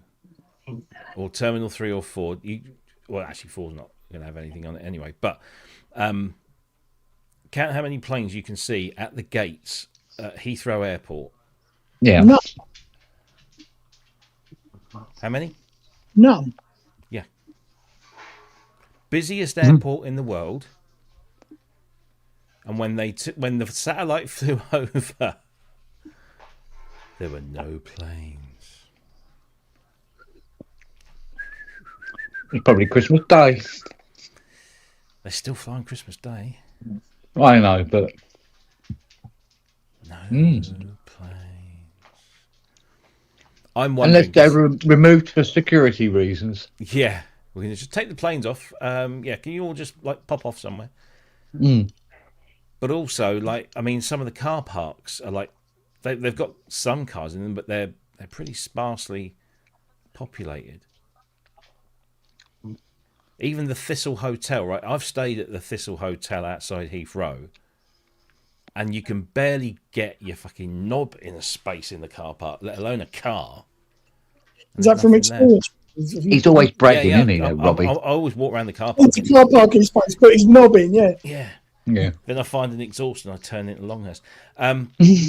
or Terminal 3 or 4. Well, actually, 4's not going to have anything on it anyway, but count how many planes you can see at the gates at Heathrow Airport. Yeah. No, How many? none. Yeah. Busiest airport in the world. And when when the satellite flew over, there were no planes. It's probably Christmas Day. They're still flying Christmas Day. I know, but No planes. I'm unless wondering. they're removed for security reasons. Yeah, we're going to just take the planes off. Yeah, can you all just like pop off somewhere? But also, like, I mean, some of the car parks are like they've got some cars in them, but they're pretty sparsely populated. Even the Thistle Hotel, right? I've stayed at the Thistle Hotel outside Heathrow, and you can barely get your fucking knob in a space in the car park, let alone a car. Is that from experience? He's always bragging, isn't he, though, Robbie? I always walk around the car park. It's a car parking space, but he's knobbing, yeah. Yeah. Yeah. Then I find an exhaust and I turn it into Longhurst. The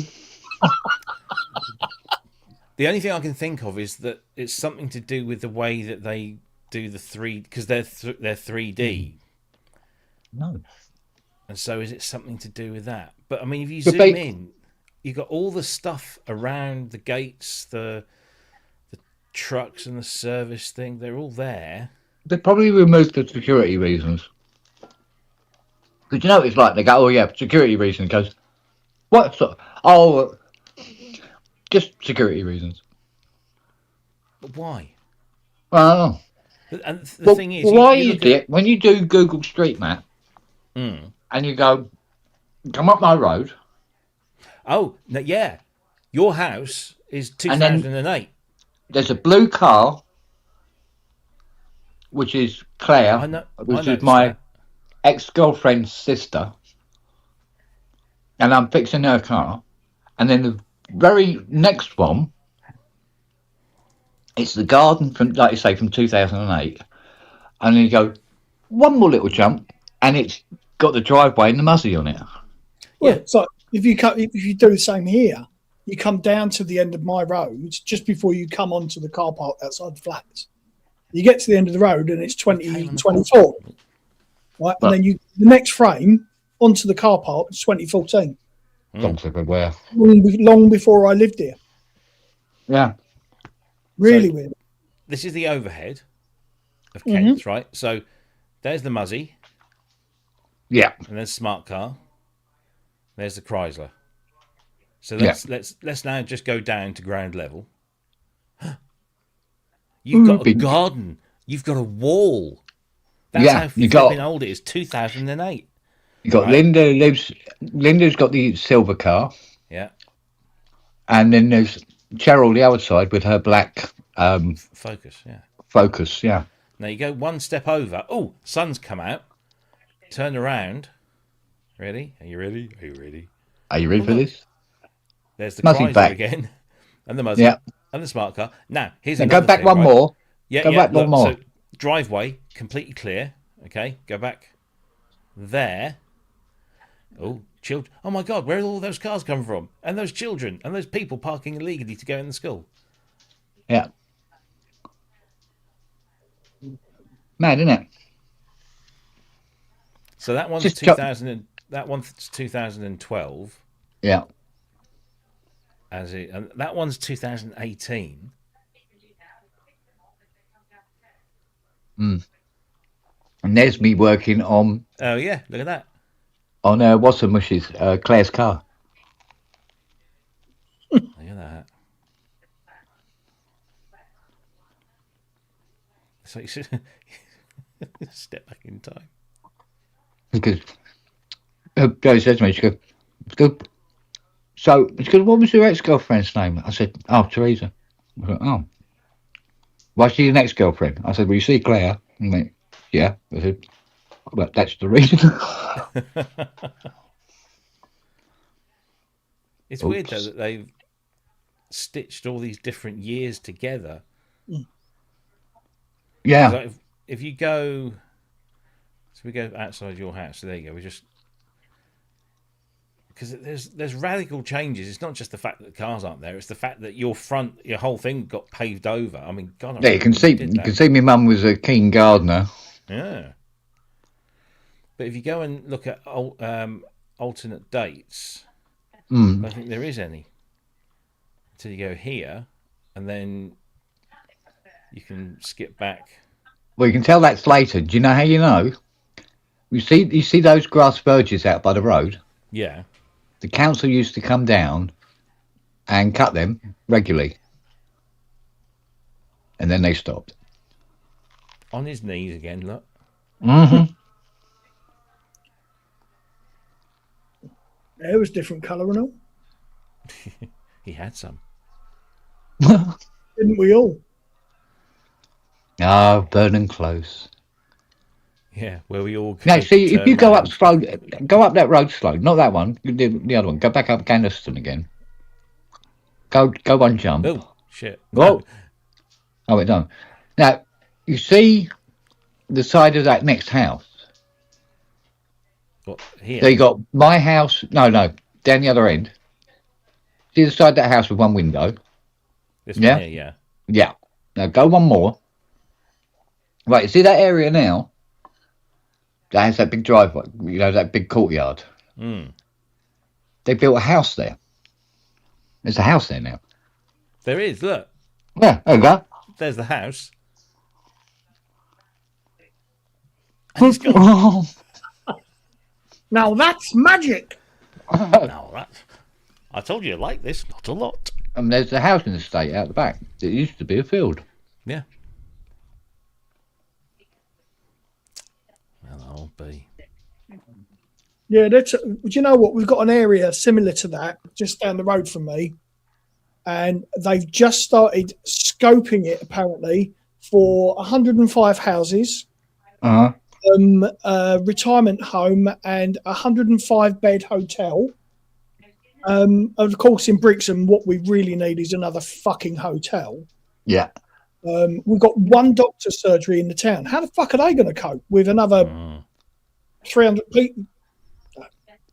only thing I can think of is that it's something to do with the way that they do the 3D, because they're 3D. No. And so is it something to do with that? But I mean, if you zoom in, you've got all the stuff around the gates, the trucks and the service thing. They're all there. They probably removed for security reasons. Because you know what it's like? They go, oh yeah, security reasons. Goes, what? Oh, just security reasons. But why? Well, And the thing is, why you is look it when you do Google Street Map Mm. and you go, come up my road, Oh, no, yeah. Your house is and then 2008. there's a blue car, which is Claire, I which is noticed my that. ex-girlfriend's sister, and I'm fixing her car. And then the very next one, it's the garden from, like you say, from 2008. And then you go one more little jump, and it's got the driveway and the Muzzy on it. Well, Yeah. it's like if you do the same here, you come down to the end of my road just before you come onto the car park outside the flats. You get to the end of the road and it's Came on the 2024, right? But- And then the next frame onto the car park is 2014, Dogs everywhere. long before I lived here. Yeah. Really So- weird. This is the overhead of Mhm. Kent's, right? So there's the Muzzy, Yeah. and there's Smart Car. There's the Chrysler. So Yeah. let's now just go down to ground level. You've got a big- garden. You've got a wall. That's Yeah, how you got- flipping old it is. 2008. You got Right. Linda lives. Linda's got the silver car, Yeah. and then there's Cheryl the other side with her black Focus. Yeah. Focus. Yeah. Now you go one step over. Oh, sun's come out. Turn around. Ready? Are you ready? Are you ready? Are you ready for this? There's the Muzzy Chrysler back. again, and the Muzzy, Yeah. and the Smart Car. Now here's Now another go back thing, one right? more. Yeah, Go yeah. back one more. So driveway completely clear. Okay, go back there. Oh, children! Oh my God, where did all those cars come from? And those children and those people parking illegally to go in the school. Yeah. Mad, isn't it? So that one's Just 2000. That one's 2012. Yeah. And that one's 2018. And there's me working on Oh yeah, look at that. what's the mushes? Claire's car. Look at that. So you should step back in time. Because Joe said to me, she goes, so she goes, what was your ex-girlfriend's name? I said, oh, Teresa. I said, oh. Why's she your ex-girlfriend? I said, well, you see Claire? I went, yeah. I said, well, that's the reason. It's weird though Oops. that they've stitched all these different years together. Yeah. Like if you go, so we go outside your house. So there you go. We just because there's radical changes. It's not just the fact that the cars aren't there. It's the fact that your whole thing got paved over. I mean, God, I Yeah, you can remember see. when we did You can that. see. My mum was a keen gardener. Yeah. But if you go and look at alternate dates, I don't think there is any. Until you go here, and then you can skip back. Well, you can tell that's later. Do you know how you know? You see those grass verges out by the road. Yeah. The council used to come down and cut them regularly, and then they stopped. On his knees again, look. Mm-hmm. Hair was different colour and all. He had some. Didn't we all? Oh, burning close. Yeah, where we all. No, see, if turn you go round. up slow, go up that road slow. Not that one. The other one. Go back up Canaston again. Go one jump. Oh shit! Whoa. Oh, it don't. Now, you see the side of that next house. What, here? So you got my house. No, down the other end. See the side of that house with one window. This yeah. one here, yeah. Yeah. Now go one more. Right, you see that area now? That has that big driveway, that big courtyard. Mm. They built a house there. There's a house there now. There is. Look, Yeah, there you go. there's the house. Now that's magic. No, that. I told you like this. Not a lot. And there's a housing estate out the back. It used to be a field. Yeah. Well, I'll be. Yeah, do you know what? We've got an area similar to that just down the road from me, and they've just started scoping it apparently for 105 houses, retirement home, and a 105-bed hotel. Of course, in Brixham, what we really need is another fucking hotel. Yeah. We've got one doctor's surgery in the town. How the fuck are they going to cope with another 300 people?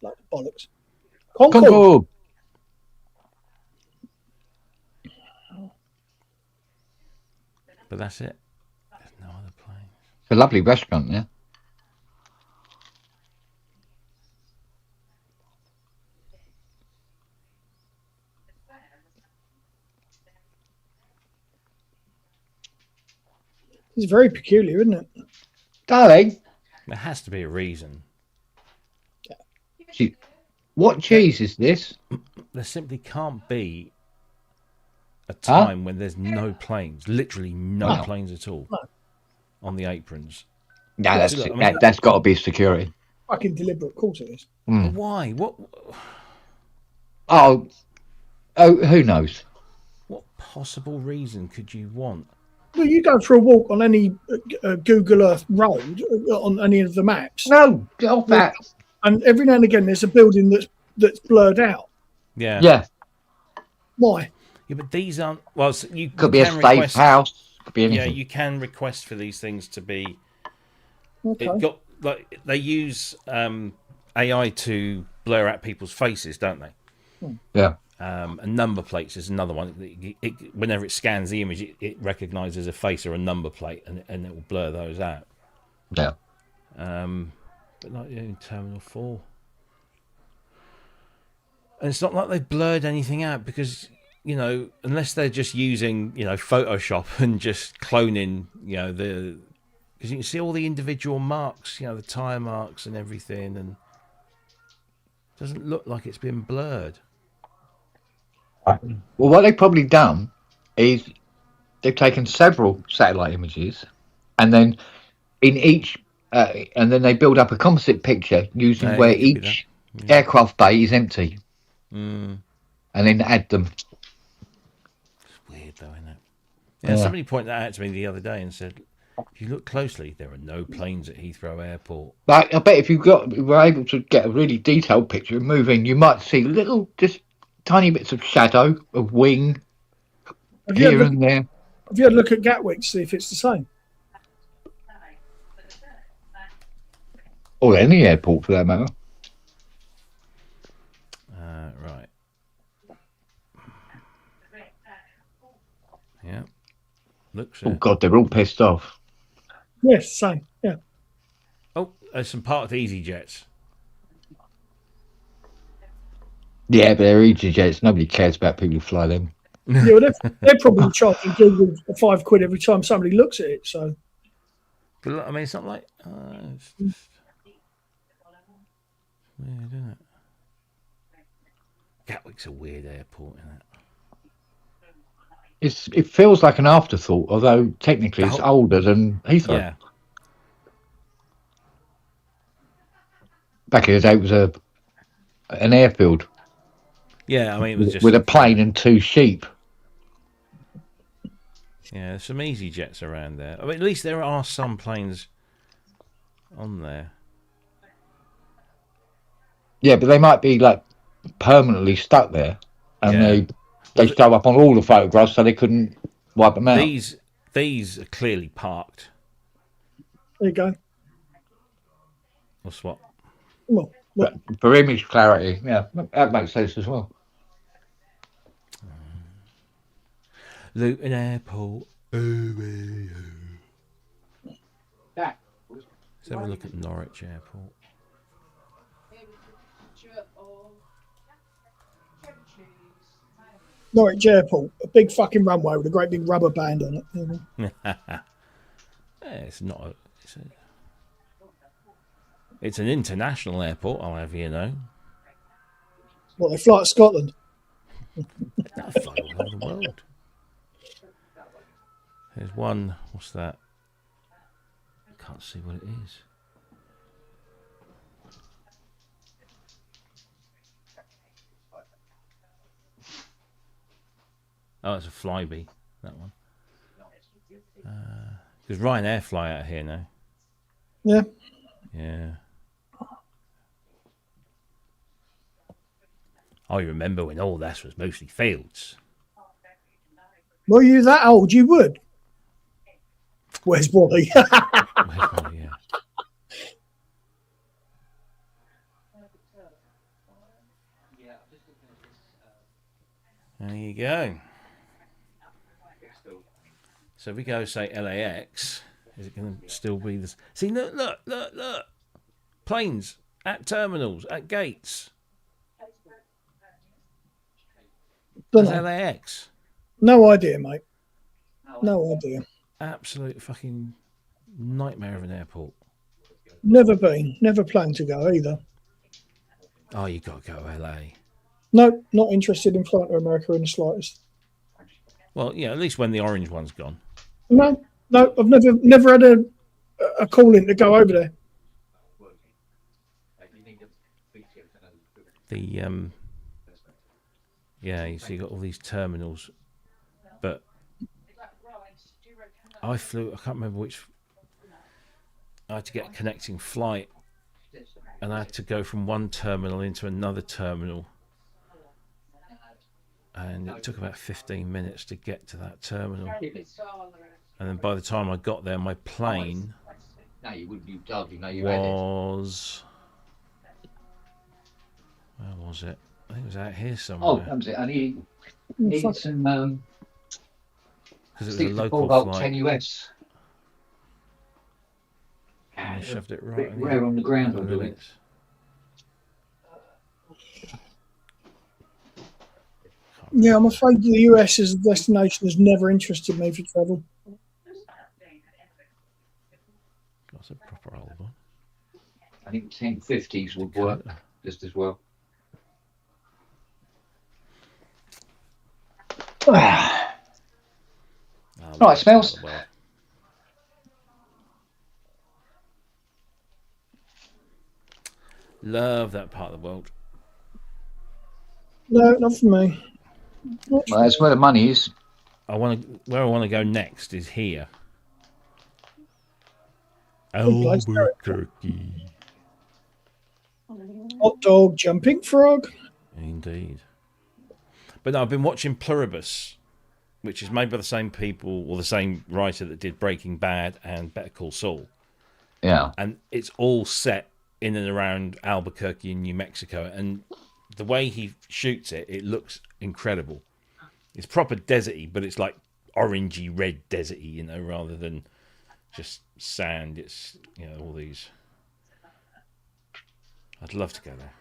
Like bollocks. Concord. But that's it. There's no other place. It's a lovely restaurant, yeah. It's very peculiar, isn't it? Darling. There has to be a reason. What cheese is this? There simply can't be a time when there's no planes, literally no planes at all on the aprons. No, that's got to be security. Fucking deliberate, of course it is. Why? What? Oh, who knows? What possible reason could you want? Well, you go for a walk on any Google Earth road on any of the maps. No, get off that. And every now and again, there's a building that's blurred out. Yeah. Yeah. Why? Yeah, but these aren't. Well, so you could be a safe house. Could be anything. Yeah, you can request for these things to be. Okay. It got like they use AI to blur out people's faces, don't they? Yeah. And number plates is another one. Whenever it scans the image, it recognises a face or a number plate, and it will blur those out. Yeah. But not in Terminal 4. And it's not like they've blurred anything out because, unless they're just using, Photoshop and just cloning, because you can see all the individual marks, the tyre marks and everything, and it doesn't look like it's been blurred. Well, what they've probably done is they've taken several satellite images and then in each and then they build up a composite picture using where each aircraft bay is empty and then add them. It's weird though, isn't it? Yeah, somebody pointed that out to me the other day and said, if you look closely, there are no planes at Heathrow Airport. But I bet if you were able to get a really detailed picture and move in, you might see little just tiny bits of shadow, of wing, here and there. Have you had a look at Gatwick to see if it's the same? Or any airport for that matter. Right. Yeah. Looks. Oh God, they're all pissed off. Yes, same. Yeah. Oh, there's some parked EasyJets. Yeah, but they're EasyJets. Nobody cares about people who fly them. Yeah, well, they're probably charging Google £5 every time somebody looks at it. So, but look, I mean, it's not like it's just weird, isn't it? Gatwick's a weird airport, isn't it? It feels like an afterthought, although technically it's older than Heathrow. Yeah. Back in the day, it was an airfield. Yeah, I mean, it was just with a plane and two sheep. Yeah, there's some EasyJets around there. I mean, at least there are some planes on there. Yeah, but they might be like permanently stuck there, and they show up on all the photographs, so they couldn't wipe them out. These are clearly parked. There you go. What's what? Well, for image clarity, yeah, that makes sense as well. Luton Airport. Let's have a look at Norwich Airport. Norwich Airport, a big fucking runway with a great big rubber band on it. It's not. It's an international airport, I'll have you know. What, they fly to Scotland? That'll fly all over the world. There's one. What's that? I can't see what it is. Oh, it's a Flyby. That one. Because Ryanair fly out here now. Yeah. Yeah. I remember when all this was mostly fields. Were you that old? You would. Where's Wally? Well, yeah. There you go. So if we go, say, LAX, is it going to still be this? See, look. Planes at terminals, at gates. That's Dunno. LAX. No idea, mate. No idea. Absolute fucking nightmare of an airport. Never been. Never planned to go either. Oh, you got to go to LA. No, not interested in flying to America in the slightest. Well, yeah, at least when the orange one's gone. No, I've never had a calling to go over there. The yeah, you see, you got all these terminals, but I can't remember which. I had to get a connecting flight, and I had to go from one terminal into another terminal, and it took about 15 minutes to get to that terminal. And then by the time I got there, my plane was... Where was it? I think it was out here somewhere. Oh, that was it. I needed some because it was a local flight. 10 US. And they shoved it right in Rare on the ground, the I believe. Yeah, I'm afraid the US as a destination has never interested me for travel. That's a proper old one. I think 1050s would work just as well. Right, smells. Love that part of the world. No, not for me. Well, that's where the money is. Where I want to go next is here. place. Albuquerque. Hot dog, jumping frog. Indeed. But no, I've been watching Pluribus, which is made by the same people or the same writer that did Breaking Bad and Better Call Saul. Yeah. And it's all set in and around Albuquerque in New Mexico. And the way he shoots it, it looks incredible. It's proper deserty, but it's like orangey red deserty, you know, rather than just sand. It's, you know, all these. I'd love to go there.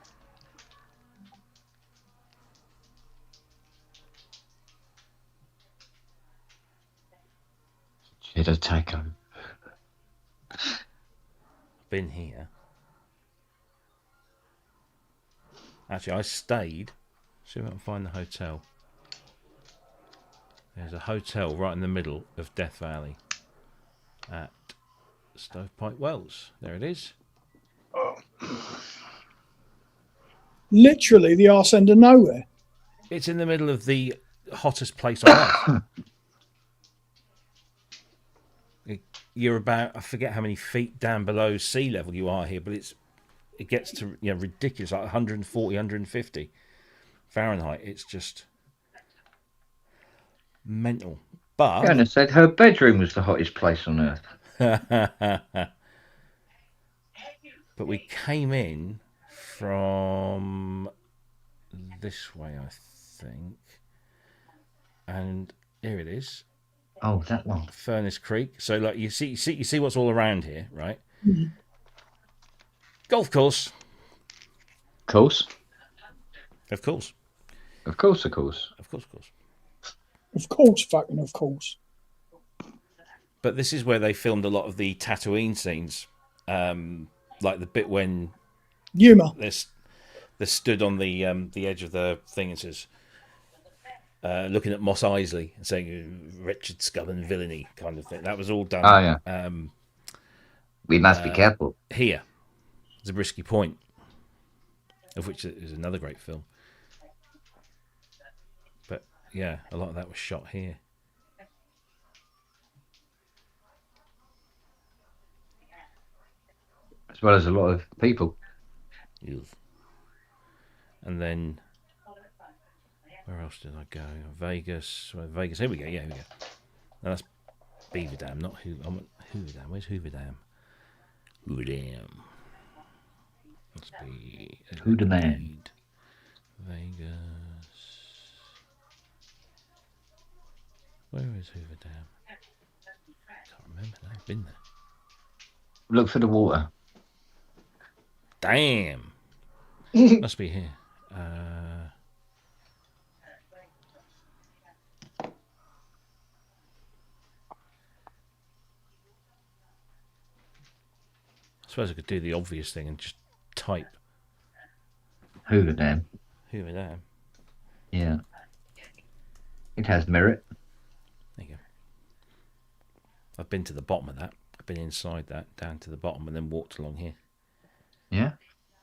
Cheddar taco. Been here. Actually, I stayed. See if I can find the hotel. There's a hotel right in the middle of Death Valley at Stovepipe Wells. There it is. Literally the arse end of nowhere. It's in the middle of the hottest place on earth. You're about, I forget how many feet down below sea level you are here, but it gets to, you know, ridiculous, like 140, 150 Fahrenheit. It's just mental. But Fiona said her bedroom was the hottest place on earth. But we came in from this way, I think. And here it is. Oh, that one. Furnace Creek. So like you see what's all around here, right? Mm-hmm. Golf course. Course. Of course. Of course, of course. Of course, of course. Of course, fucking of course. But this is where they filmed a lot of the Tatooine scenes. Like the bit when Yuma. they're stood on the edge of the thing and says, looking at Mos Eisley and saying wretched scum and villainy kind of thing. That was all done. Oh yeah. We must be careful. Here, Zabriskie Point, of which is another great film. But yeah, a lot of that was shot here. As well as a lot of people. Yes. And then, where else did I go? Vegas. Vegas. Here we go. Yeah, here we go. No, that's Beaver Dam, not Hoover Dam. Where's Hoover Dam? Hoover Dam. Must be Hoover Man. Vegas. Where is Hoover Dam? Can't remember. I've been there. Look for the water. Damn. Must be here. I suppose I could do the obvious thing and just type Hoover Dam. Hoover Dam. Yeah. It has merit. There you go. I've been to the bottom of that. I've been inside that, down to the bottom, and then walked along here. Yeah.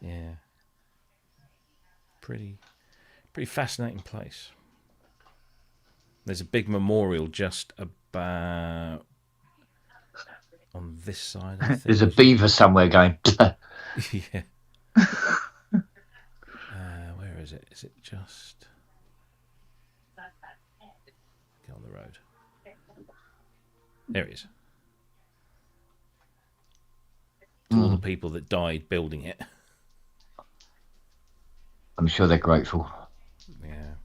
Yeah. Pretty fascinating place. There's a big memorial just about on this side, I think. There's a beaver somewhere going. Yeah. Where is it? Is it just get on the road? There it is. To all the people that died building it. I'm sure they're grateful. Yeah.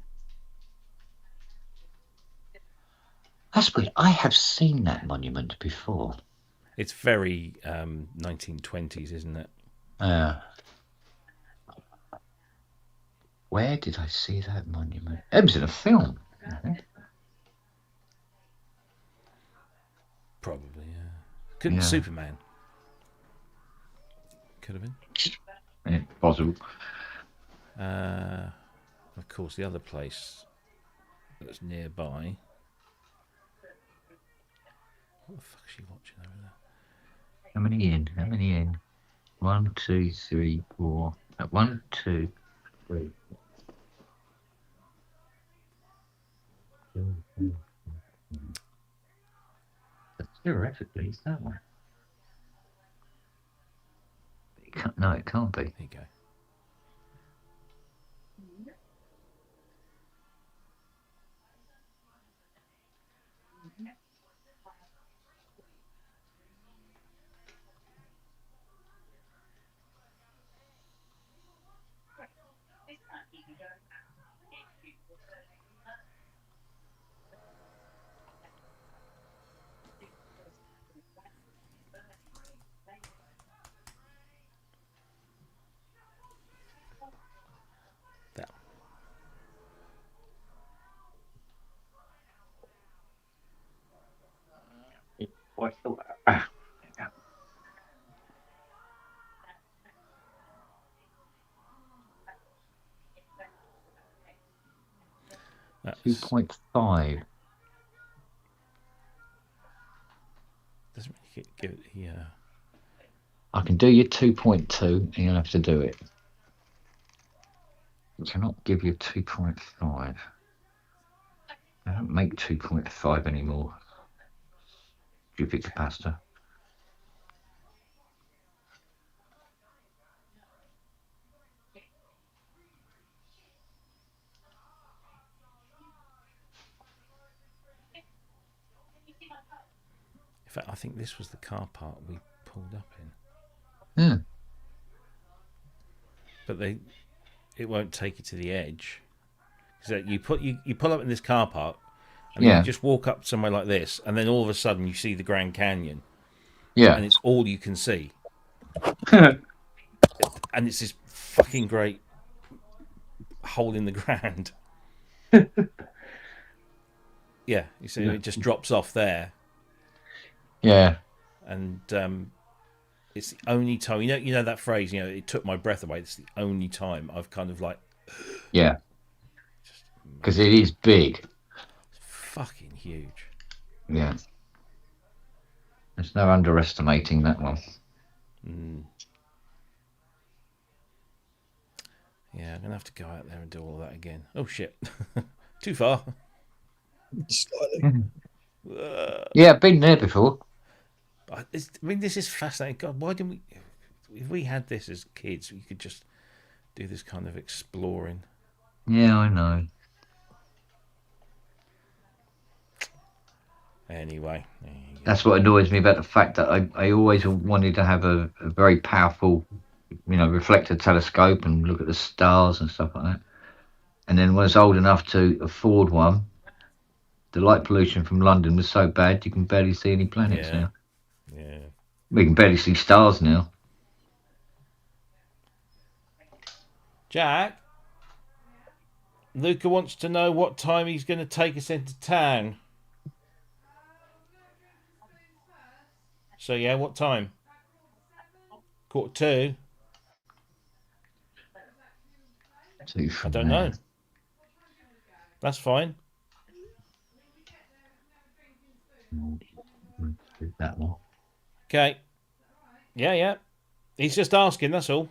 That's weird. I have seen that monument before. It's very 1920s, isn't it? Where did I see that monument? It was in a film, I think. Probably, yeah. Couldn't Superman. Could have been. Yeah, possible. Of course, the other place that's nearby. What the fuck is she watching over there? How many in? 1, 2, 3, 4. 1, 2, 3. Theoretically, it's that one. No, it can't be. There you go. That's 2.5. Doesn't really give it here. I can do your 2.2, and you'll have to do it. I cannot give you 2.5. I don't make 2.5 anymore. Stupid capacitor. In fact, I think this was the car park we pulled up in. Yeah. But it won't take you to the edge. So you pull up in this car park, and then you just walk up somewhere like this, and then all of a sudden you see the Grand Canyon. Yeah. And it's all you can see. And it's this fucking great hole in the ground. Yeah, you see, it just drops off there. Yeah. And it's the only time you know that phrase, it took my breath away. It's the only time I've kind of like yeah. Because it is big. It's fucking huge. Yeah. There's no underestimating that one. Yeah, I'm gonna have to go out there and do all of that again. Oh shit, too far. Slightly. Yeah, I've been there before. I mean, this is fascinating. God, why didn't we? If we had this as kids, we could just do this kind of exploring. Yeah, I know. Anyway, there you go. That's what annoys me about the fact that I always wanted to have a very powerful, reflector telescope and look at the stars and stuff like that. And then when I was old enough to afford one, the light pollution from London was so bad you can barely see any planets now. Yeah. We can barely see stars now. Jack, Luca wants to know what time he's going to take us into town. So yeah, what time? 1:45. I don't know. That's fine. That one. Okay. Yeah. He's just asking, that's all.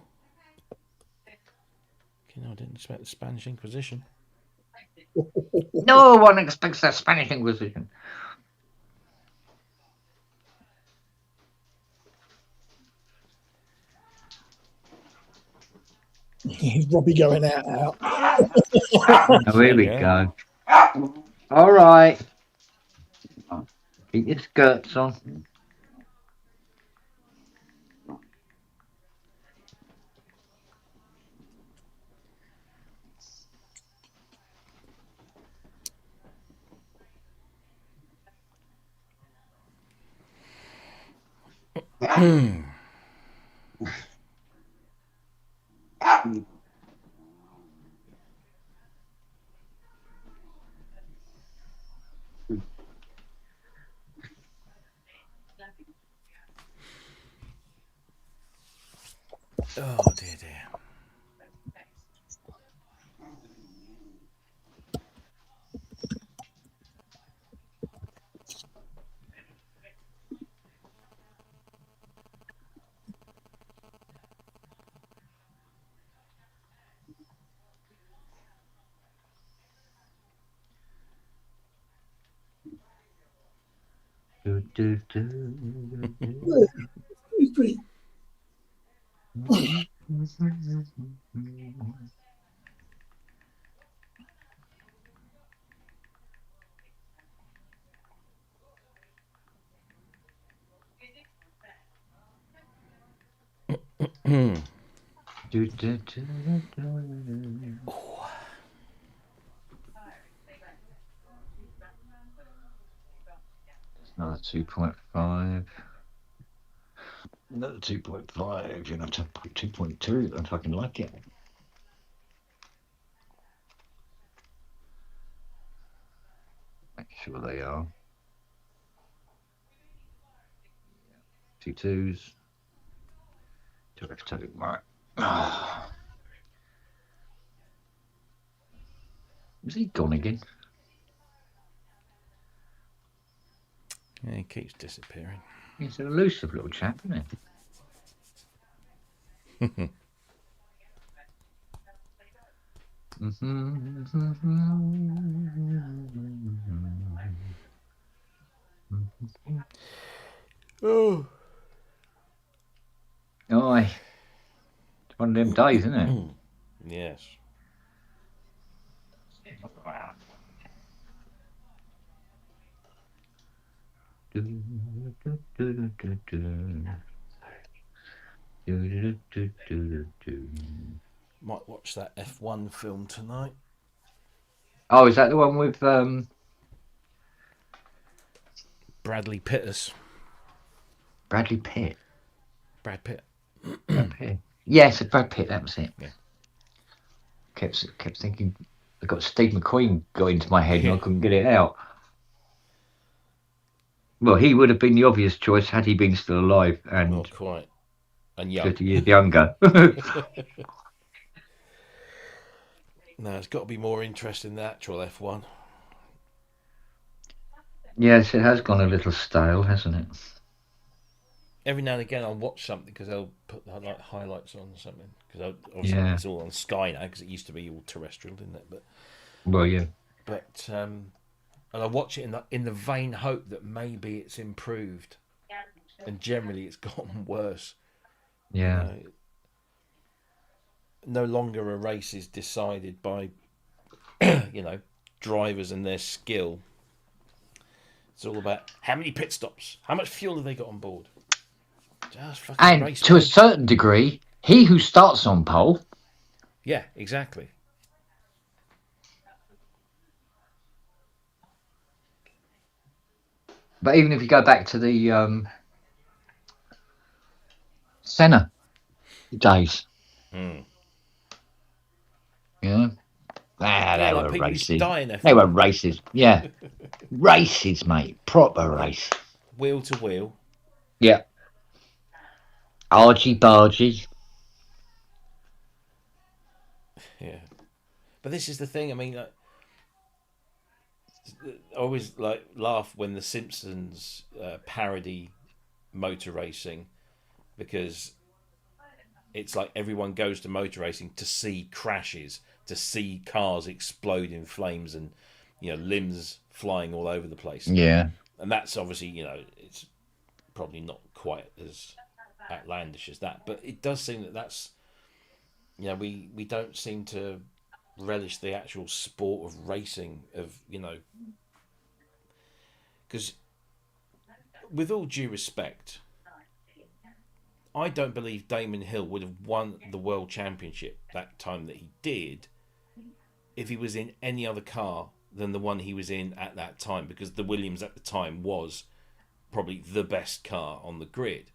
I didn't expect the Spanish Inquisition. No one expects that Spanish Inquisition. Robbie going out. Oh, here we go. All right. Keep your skirts on. Oh dear. Another 2.5. Another 2.5. You're going to have to put 2.2. I fucking like it. Make sure they are. 2 2s. 2x2. Right. Is he gone again? Yeah, he keeps disappearing. He's an elusive little chap, isn't he? Oh. Aye. It's one of them days, isn't it? Yes. Might watch that F1 film tonight. Oh, is that the one with Bradley Pitters. Bradley Pitt? Brad Pitt. Brad Pitt. Yes, Brad Pitt. That was it. Yeah. Kept thinking. I got Steve McQueen got into my head and I couldn't get it out. Well, he would have been the obvious choice had he been still alive and Not quite. And young. 30 years younger. No, it's got to be more interesting than actual F1. Yes, it has gone a little stale, hasn't it? Every now and again, I'll watch something because they'll put like highlights on or something. Because obviously it's all on Sky now because it used to be all terrestrial, didn't it? Well, yeah. But and I watch it in the vain hope that maybe it's improved, and generally it's gotten worse. Yeah. No longer a race is decided by drivers and their skill. It's all about how many pit stops, how much fuel have they got on board. Just fucking And race, to man. a certain degree, he who starts on pole. Yeah, exactly. But even if you go back to the Senna days, yeah, they like were people used to races. die in F1. They were races, yeah, races, mate, proper race. Wheel to wheel. Yeah, argy bargy. Yeah, but this is the thing. I mean, I always laugh when the Simpsons parody motor racing, because it's like everyone goes to motor racing to see crashes, to see cars explode in flames, and limbs flying all over the place. Yeah, and that's obviously it's probably not quite as outlandish as that, but it does seem that's we don't seem to relish the actual sport of racing, of because with all due respect, I don't believe Damon Hill would have won the world championship that time that he did if he was in any other car than the one he was in at that time, because the Williams at the time was probably the best car on the grid.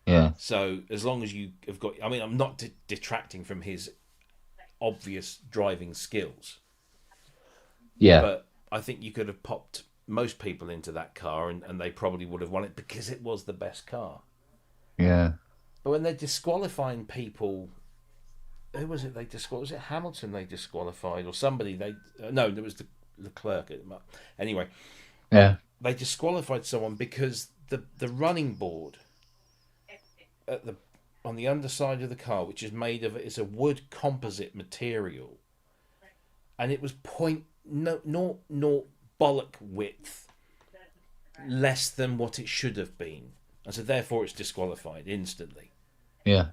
yeah. So as long as you have got, I mean, I'm not detracting from his obvious driving skills. Yeah. But I think you could have popped most people into that car and they probably would have won it because it was the best car. Yeah. But when they're disqualifying people, who was it they disqualified? Was it Hamilton they disqualified or somebody? No, there was Leclerc. Anyway, Yeah. they disqualified someone because the running board on the underside of the car, which is made of, it's a wood composite material, and it was 0.00 bollock width less than what it should have been, and so therefore it's disqualified instantly. Yeah.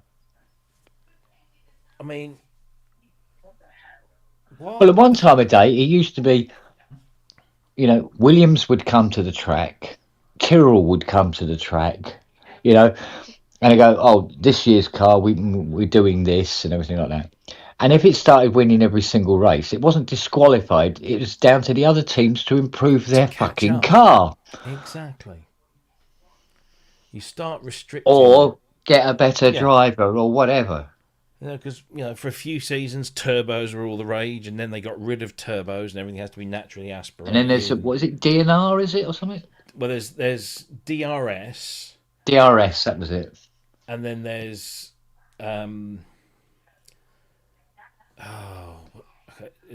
I mean, what? Well, at one time a day, it used to be, Williams would come to the track, Tyrrell would come to the track, and they go, oh, this year's car, we're doing this and everything like that. And if it started winning every single race, it wasn't disqualified. It was down to the other teams to improve their fucking up. car. Exactly. You start restricting, or get a better driver or whatever. Because for a few seasons turbos were all the rage, and then they got rid of turbos and everything has to be naturally aspirated. And then there's what is it, DNR, is it, or something? Well, there's DRS. DRS, that was it. And then there's there's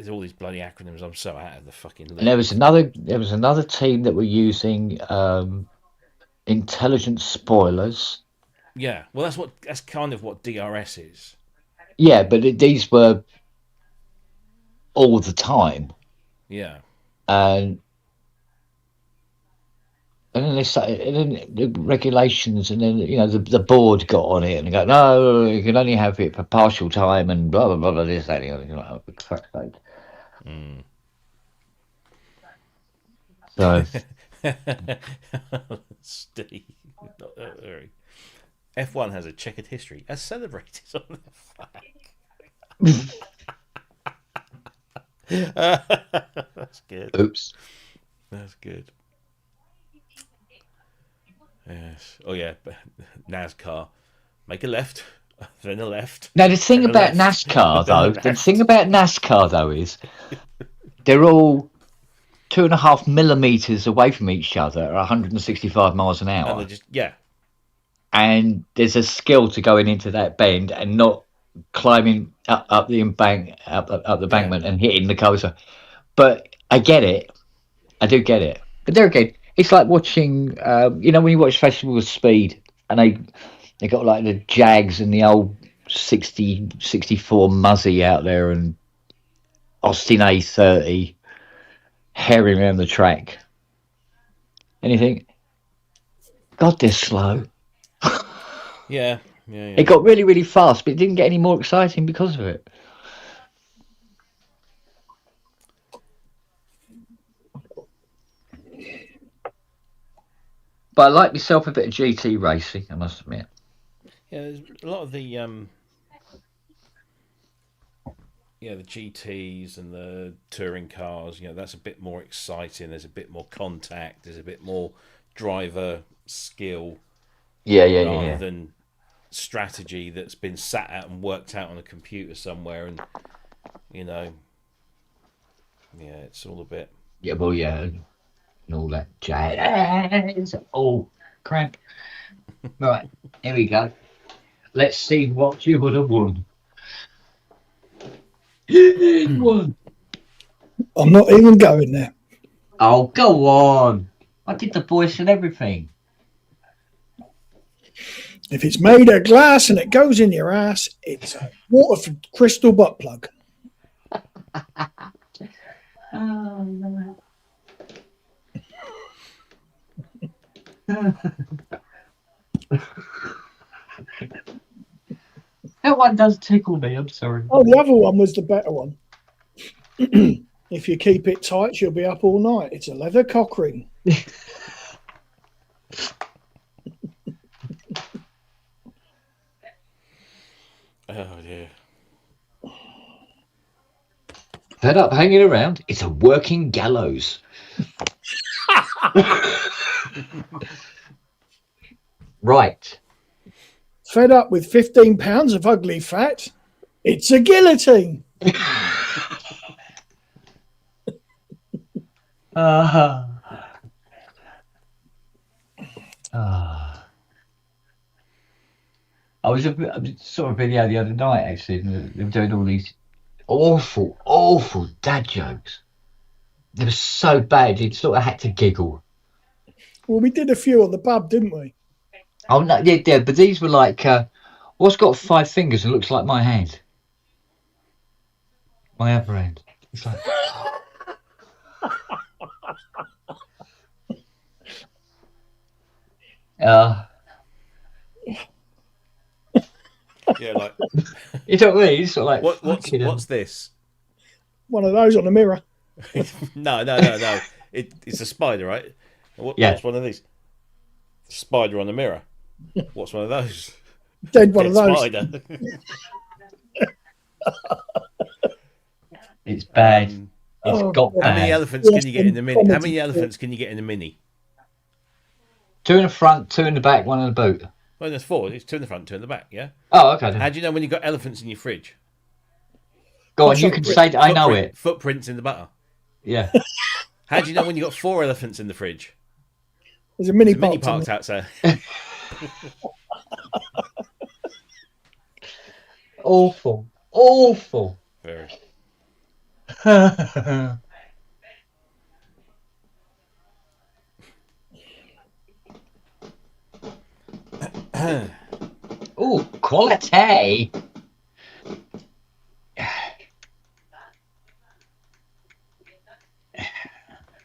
all these bloody acronyms. I'm so out of the fucking loop. And there was another team that were using intelligent spoilers. Yeah, well, that's kind of what DRS is. Yeah, but these were all the time. Yeah. And then they started, and then the regulations, and then the board got on it and they go, no, you can only have it for partial time and blah blah blah blah, this that and the other. Oh, for fuck's sake. So Steve, not very. F1 has a checkered history, as celebrated on the flag. That's good. Oops. That's good. Yes. Oh yeah. NASCAR. Make a left, then a left. Now the thing then a about left, NASCAR then a though, left. the thing about NASCAR though is they're all 2.5 millimeters away from each other at 165 miles an hour. And they just And there's a skill to going into that bend and not climbing up the embankment and hitting the coaster. But I get it. I do get it. But there again, it's like watching, you know, when you watch Festival of Speed and they got like the Jags and the old 64 Muzzy out there and Austin A30 herring around the track. And you think, God, they're slow. Yeah. It got really, really fast, but it didn't get any more exciting because of it. But I like myself a bit of GT racing, I must admit. Yeah, there's a lot of the the GTs and the touring cars. You know, that's a bit more exciting. There's a bit more contact. There's a bit more driver skill. Rather than strategy that's been sat out and worked out on a computer somewhere, and you know, it's all a bit. Yeah, well, yeah, and all that jazz. Oh, crap! Right, here we go. Let's see what you would have won. Won. I'm not even going there. Oh, go on! I did the voice and everything. If it's made of glass and it goes in your ass, it's a Waterford crystal butt plug. Oh, no. That one does tickle me, I'm sorry. Oh, the other one was the better one. If you keep it tight, you'll be up all night. It's a leather cock ring. Oh dear. Fed up hanging around? It's a working gallows. Right. Fed up with 15 pounds of ugly fat? It's a guillotine. I saw a video the other night, actually, and they were doing all these awful dad jokes. They were so bad, you sort of had to giggle. Well, we did a few on the pub, didn't we? Oh, no, yeah, but these were like, what's got 5 fingers and looks like my hand? My upper hand. It's like... Yeah, like you know what I mean? It's sort of like what's this? One of those on the mirror. No. It's a spider, right? Yeah. What's one of these? Spider on the mirror. What's one of those? Dead one of those. Spider. It's bad. It's got bad. How many elephants can you get in the mini? How many elephants can you get in the mini? 2 in the front, 2 in the back, 1 in the boot. Well, there's 4. It's 2 in the front, 2 in the back. Yeah. Oh, okay. Then. How do you know when you've got elephants in your fridge? Go on, you can say that I know it. Footprints in the butter. Yeah. How do you know when you've got 4 elephants in the fridge? There's a mini parked outside. Awful. Very. Oh, quality.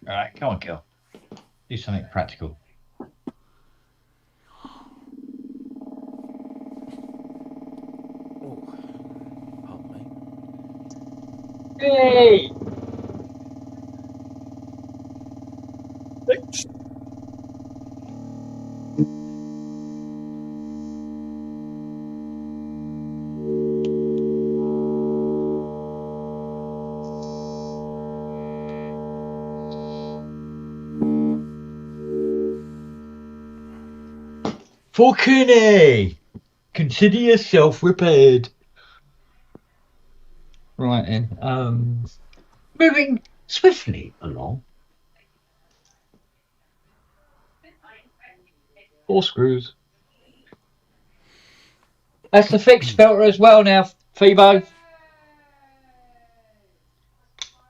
All right, come on, girl. Do something practical. Oh, pardon me. Hey! Fucking A! Consider yourself repaired. Right then, moving swiftly along. 4 screws. That's the fixed filter as well now, Phoebo.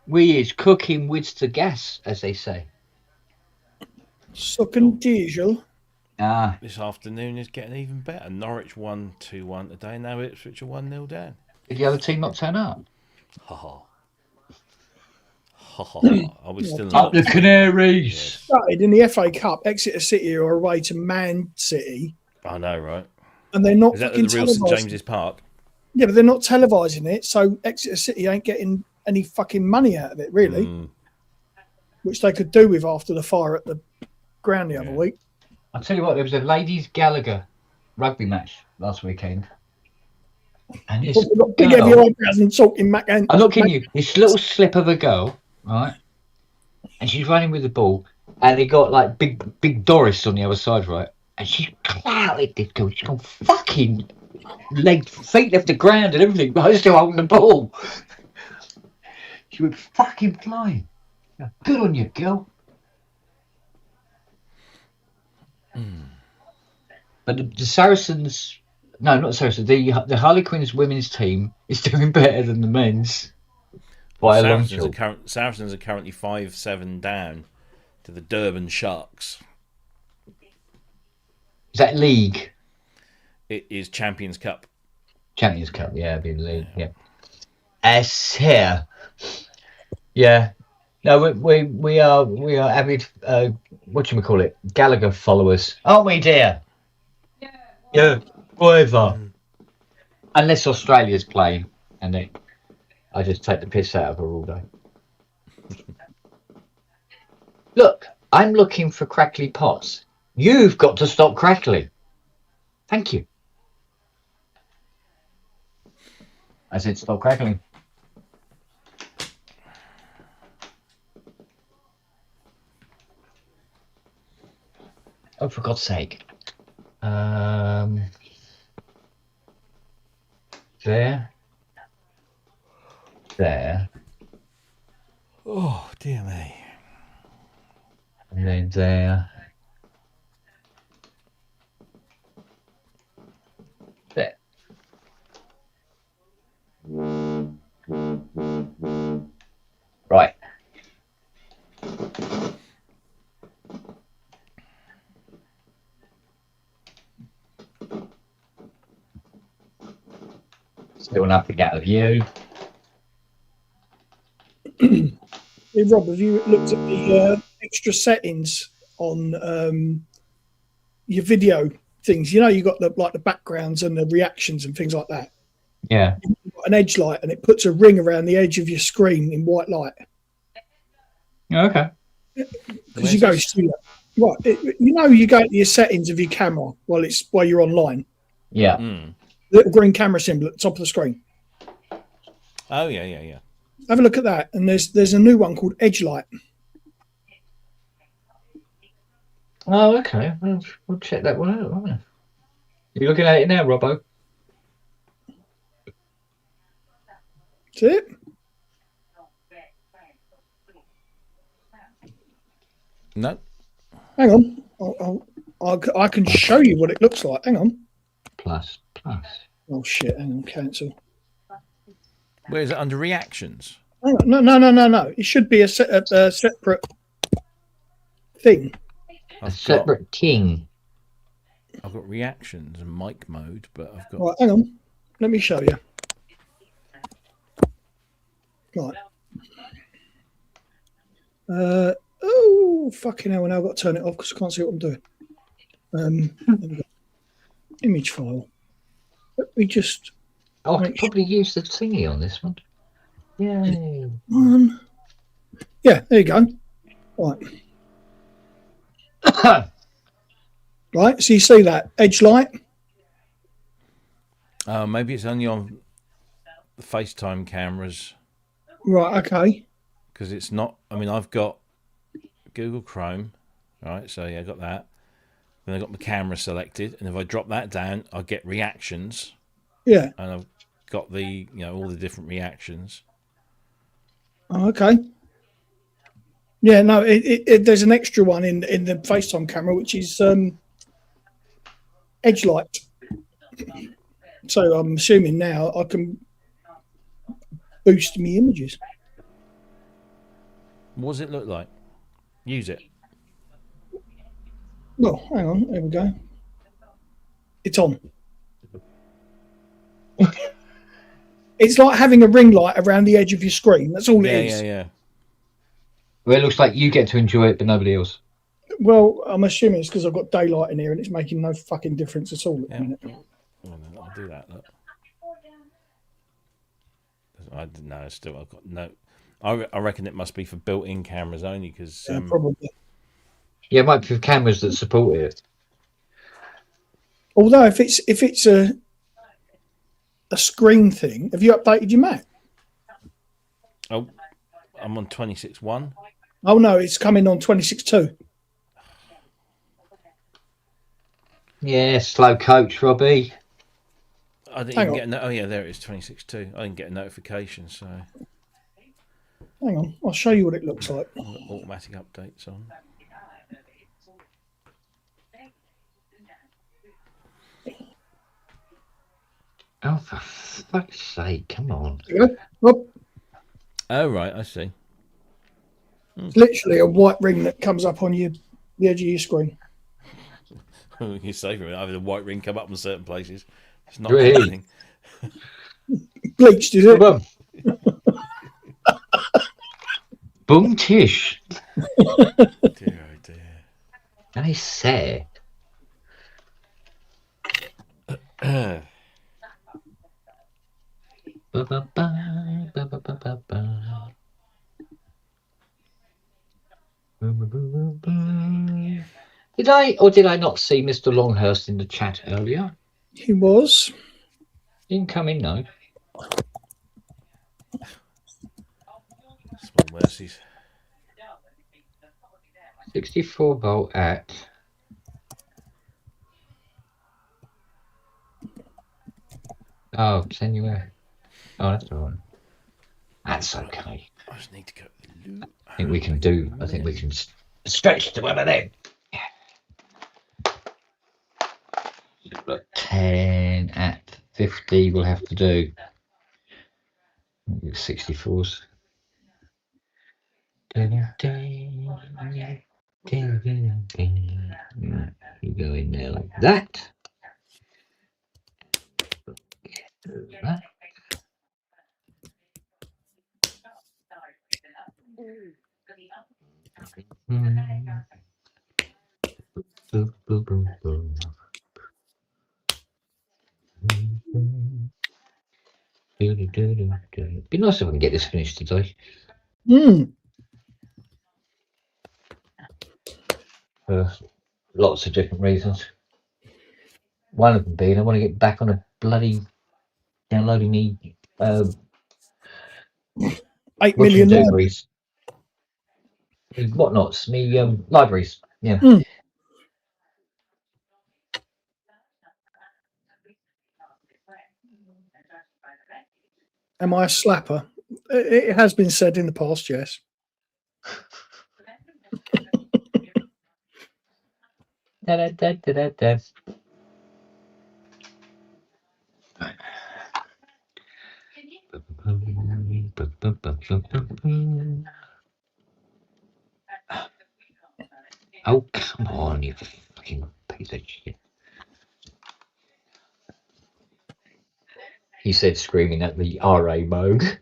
We is cooking with the gas, as they say. Sucking diesel. Ah, This afternoon is getting even better. Norwich won 2-1 today. Now Ipswich are 1-0 down. did the other team not turn up? Ha ha. Ha ha ha. Are we still in Up the lockdown? Canaries. Yes. Started in the FA Cup. Exeter City are away to Man City, I know, right? and they're not Is that fucking at the real St televising. James's Park? Yeah, but they're not televising it, so Exeter City ain't getting any fucking money out of it, really, which they could do with after the fire at the ground the other week. I'll tell you what, there was a ladies Gallagher rugby match last weekend. And this They've got big heavy eyebrows and talking Mac. I'm not kidding you. This little slip of a girl, right? And she's running with the ball, and they got like big Doris on the other side, right? And she clouted this girl. She's gone fucking feet left the ground and everything, but I was still holding the ball. She went fucking flying. Good on you, girl. But the Saracens, no, not the Saracens. The Harlequins women's team is doing better than the men's by a long shot. Saracens are currently 5-7 down to the Durban Sharks. Is that league? It is Champions Cup. Champions Cup, yeah, it'd be the league, yeah. S here. Yeah. No, we are avid whatchamacallit, Gallagher followers, aren't we, dear? Yeah, whatever. Unless Australia's playing, and then I just take the piss out of her all day. Look, I'm looking for crackly pots. You've got to stop crackling. Thank you. I said stop crackling. Oh, for God's sake. There. Oh, dear me. And then there. There. Right. Still nothing out of you. Hey, Rob, have you looked at the extra settings on your video things? You know, you got the backgrounds and the reactions and things like that. Yeah. You've got an edge light, and it puts a ring around the edge of your screen in white light. Okay. Because you go through that. Right, you go to your settings of your camera while you're online. Yeah. Little green camera symbol at the top of the screen. Oh yeah. Have a look at that, and there's a new one called Edge Light. Oh, okay. We'll check that one out, won't we? You looking at it now, Robbo? That's it. No. Hang on. I can show you what it looks like. Hang on. Plus. Oh shit! Hang on. Cancel. Where is it under reactions? Hang on. No. It should be a separate thing. A separate king. I've got reactions and mic mode, but I've got. Right, hang on. Let me show you. Right. Oh, fucking hell. Now I've got to turn it off because I can't see what I'm doing. There we go. Image file. Let me just. Oh, I could probably use the thingy on this one. Yay. Yeah, there you go. Right. Right, so you see that edge light? Maybe it's only on the FaceTime cameras. Right, okay. Because it's not. I mean, I've got Google Chrome, right? So yeah, I got that. Then I got my camera selected, and if I drop that down, I get reactions. Yeah. And I've got the all the different reactions. Oh, okay. Yeah, no, there's an extra one in the FaceTime camera, which is edge light. So I'm assuming now I can boost me images. What does it look like? Use it. Well, hang on, there we go. It's on. It's like having a ring light around the edge of your screen. That's all it is. Yeah. Well, it looks like you get to enjoy it, but nobody else. Well, I'm assuming it's because I've got daylight in here and it's making no fucking difference at all at the Yeah. minute. I'll do that. Look. I didn't know. Still, I've got no. I reckon it must be for built-in cameras only because. Yeah, probably. Yeah, it might be for cameras that support it. Although if it's a screen thing, have you updated your Mac? Oh, I'm on 26.1. Oh no, it's coming on 26.2. Yeah, slow coach, Robbie. I didn't even get. Oh yeah, there it is, 26.2. I didn't get a notification, so. Hang on, I'll show you what it looks like. Automatic updates on. Oh, for fuck's sake, come on. There you go. Rob, Oh right, I see. it's literally a white ring that comes up on the edge of your screen. You say from it, I have the white ring come up in certain places. It's not Really? happening. Bleached, is it? Boom. Boom tish. Dear, oh dear. Nice say. Did I not see Mr. Longhurst in the chat earlier? He was. Didn't come in, no. Small mercies. 64 volt at. Oh, 10 UF. Oh, that's all right. That's okay. I just need to go to the loo. I think we can stretch to one of them. 10 at 50 we'll have to do. 64s. You go in there like that. That. Boom, boom, boom, boom. Be nice if I can get this finished today. For lots of different reasons. One of them being I want to get back on a bloody downloading me 8 million libraries. Whatnots, me libraries. Yeah. Am I a slapper? It has been said in the past, yes. Oh, come on, you fucking piece of shit. He said, screaming at the RA Moog.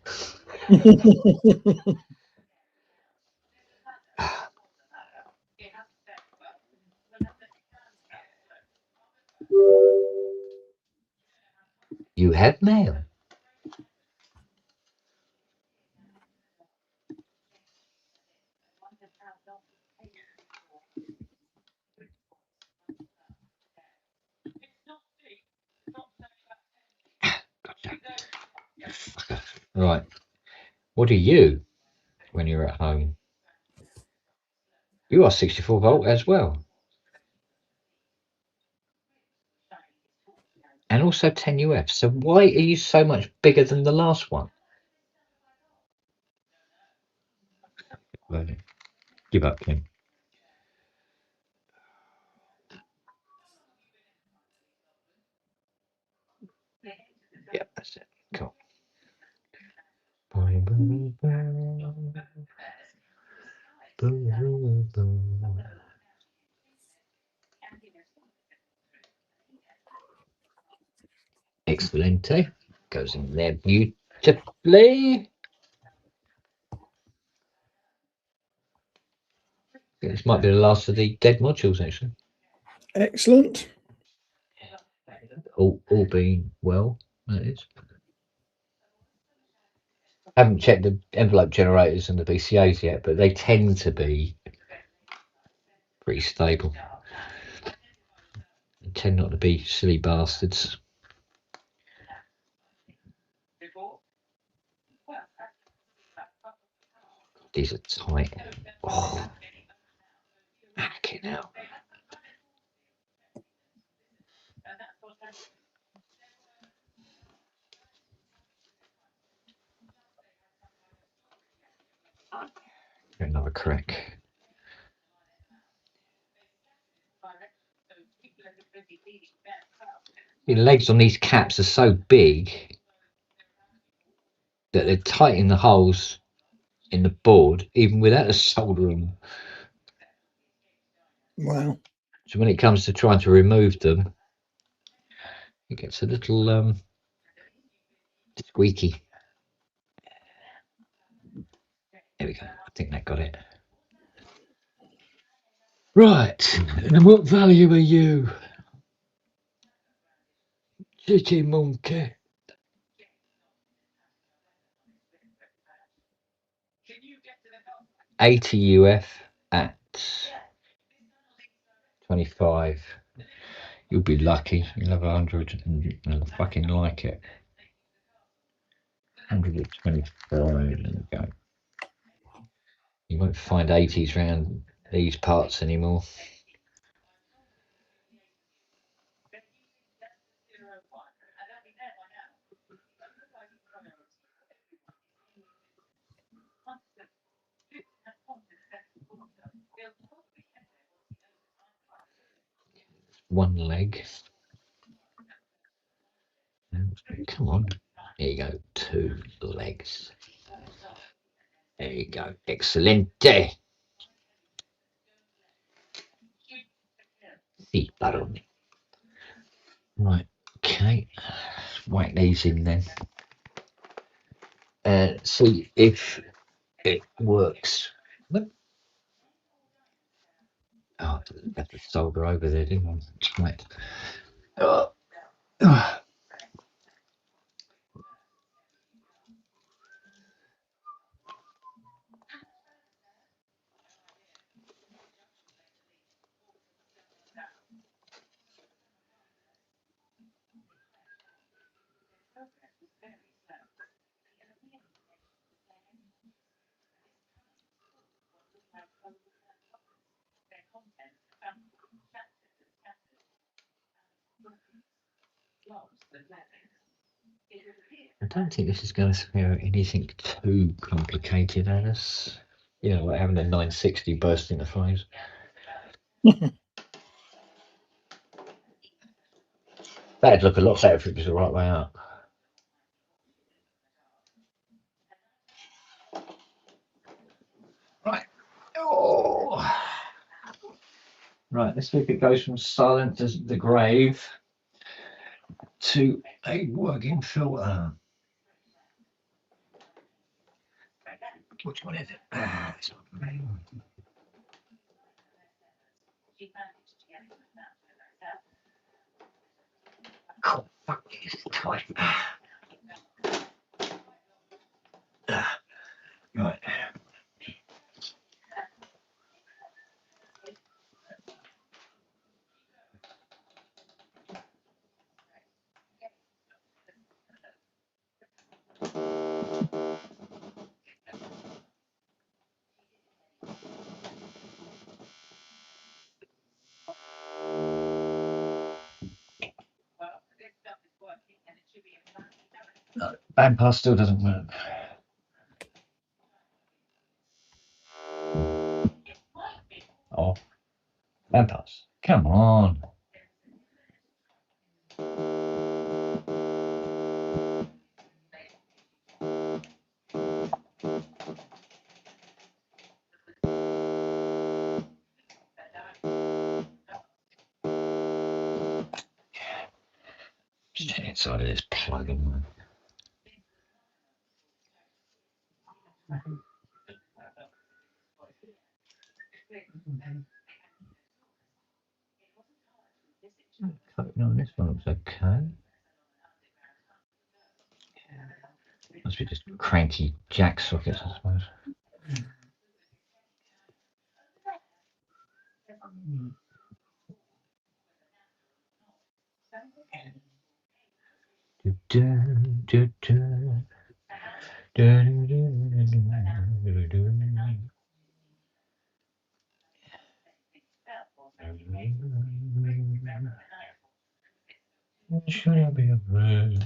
You have mail. Right. What are you when you're at home? You are 64 volt as well. And also 10 UF. So why are you so much bigger than the last one? Give up, Kim. Yeah, that's it. Cool. Excelente. Goes in there beautifully. This might be the last of the dead modules, actually. Excellent. All being well, that is. I haven't checked the envelope generators and the BCAs yet, but they tend to be pretty stable. They tend not to be silly bastards. These are tight. Oh, fucking hell. Another crack. The legs on these caps are so big that they're tight in the holes in the board, even without a solder on. Wow. So when it comes to trying to remove them, it gets a little squeaky. There we go. I think that got it. Right. And what value are you? Cheeky monkey. $80 UF at 25. You'll be lucky. You'll have 100 and you'll fucking like it. 125. There you go. You won't find 80s around these parts anymore. One leg. Come on. There you go. 2 legs. There you go. Excelente. Sí, barone. Right. Okay. Whack these in then. And see if it works. Oh, I had to solder over there, didn't I? Right. I don't think this is going to throw anything too complicated at us. You know, like having a 960 burst into flames. That'd look a lot better if it was the right way up. Right. Oh. Right, let's see if it goes from silent as the grave to a working filter. Which one is it? This one. Oh, fuck, it's tight. Right. No, bandpass still doesn't work. Oh, bandpass. Come on. Just inside of this plug-in. No, this one looks okay. Must be just cranky jack sockets, I suppose. Should I be afraid?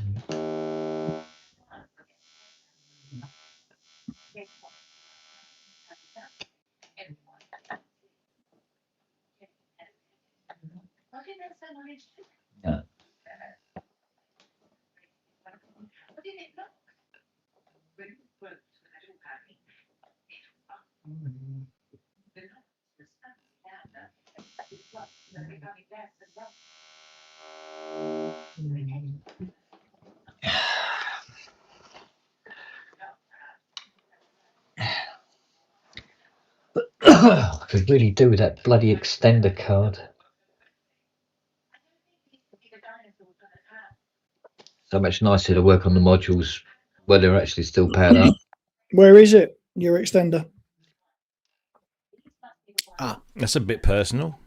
Yeah. I could really do with that bloody extender card. So much nicer to work on the modules where they're actually still powered up. Where is it? Your extender? That's a bit personal.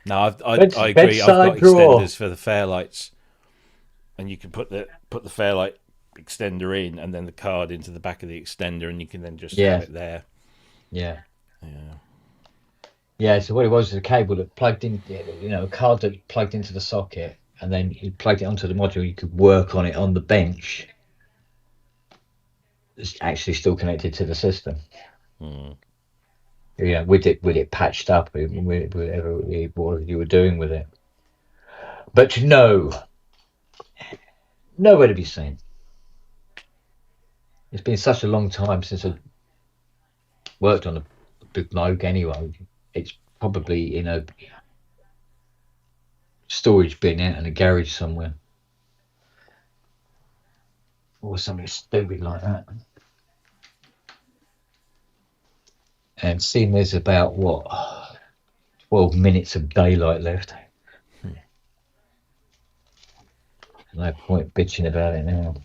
No, I agree. Bedside I've got drawer. extenders for the Fairlights, and you can put the Fairlight extender in, and then the card into the back of the extender, and you can then just have it there. Yeah. Yeah. Yeah, so what it was a cable that plugged in, a card that plugged into the socket, and then you plugged it onto the module. You could work on it on the bench. It's actually still connected to the system. With it patched up, with whatever you were doing with it. But nowhere to be seen. It's been such a long time since I worked on a big Moog anyway. It's probably in a storage bin out in a garage somewhere. Or something stupid like that. And seeing there's about, 12 minutes of daylight left. No point bitching about it now.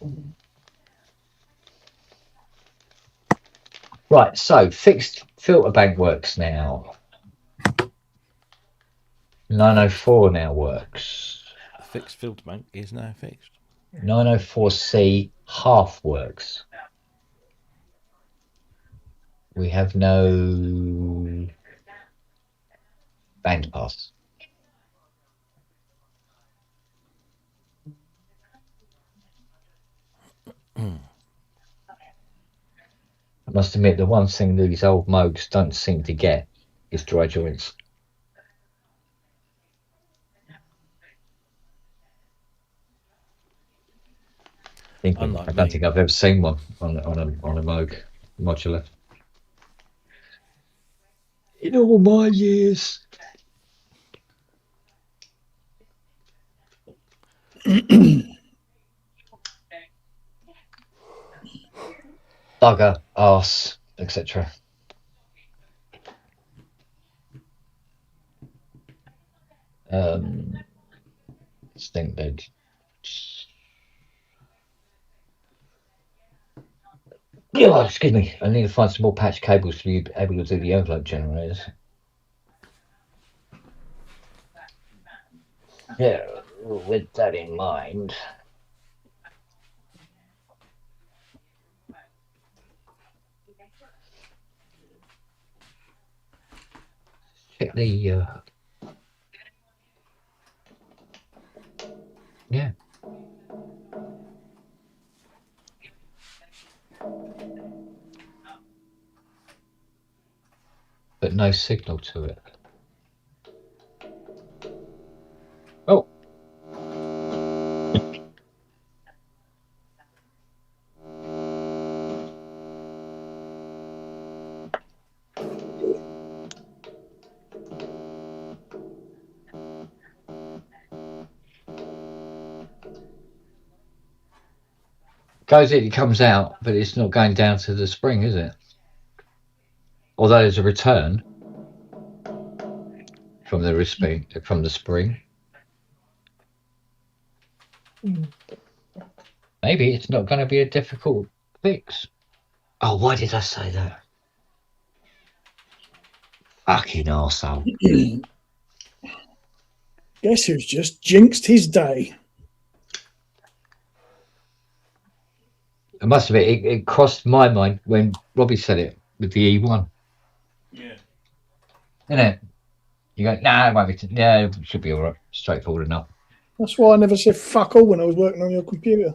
Right, so fixed filter bank works now. 904 now works. The fixed filter bank is now fixed. 904C half works. We have no band pass. I must admit, the one thing these old Moogs don't seem to get is dry joints. I don't think I've ever seen one on a Moog modular. In all my years. Bugger, arse, etc. Stink bed. Oh, excuse me. I need to find some more patch cables to be able to do the envelope generators. Yeah, with that in mind. Check the yeah. But no signal to it. Oh. Goes in, it comes out, but it's not going down to the spring, is it? Although there's a return from the spring. Maybe it's not going to be a difficult fix. Oh, why did I say that? Fucking arsehole. Guess who's just jinxed his day? It must have been. It crossed my mind when Robbie said it with the E1. Yeah. Isn't it? You go, nah, it won't be. Yeah, it should be all right. Straightforward enough. That's why I never said fuck all when I was working on your computer.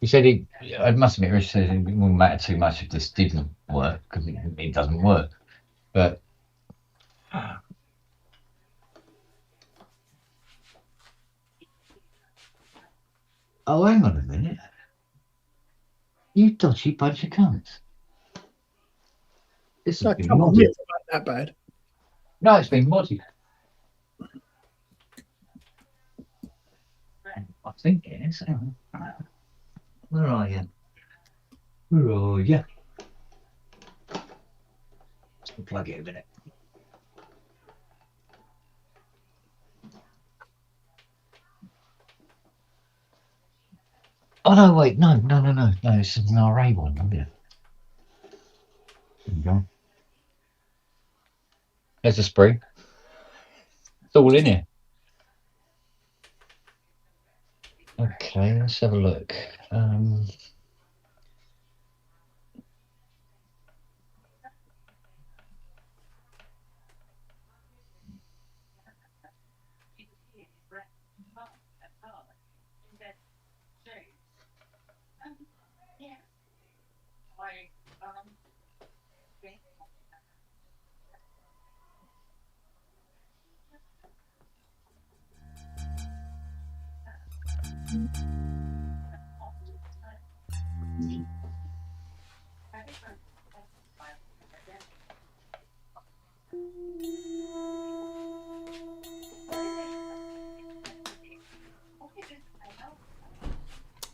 He said it must admit, Rich said it wouldn't matter too much if this didn't work, because it doesn't work. But oh, hang on a minute. You dodgy bunch of cunts. This has been Come on, modded. it's not that bad. No, it's been modded. I think it is. Hang on. Where are you? Where are you? Let's plug it a minute. Oh no! Wait, no! This is an RA one, isn't it? There you go. There's a spring. It's all in here. Okay, let's have a look.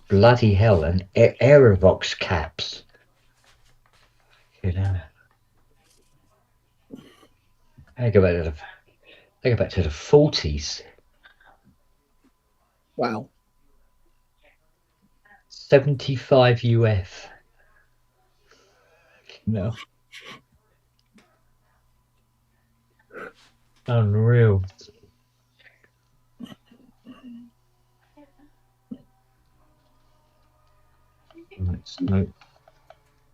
Bloody hell, and Aerovox caps. You know. They go back to the 40s. Wow. 75 UF. No. Unreal. No,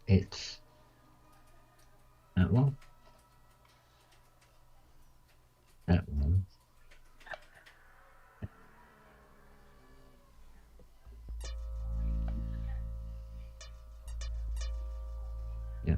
it's that one. That one. Yeah,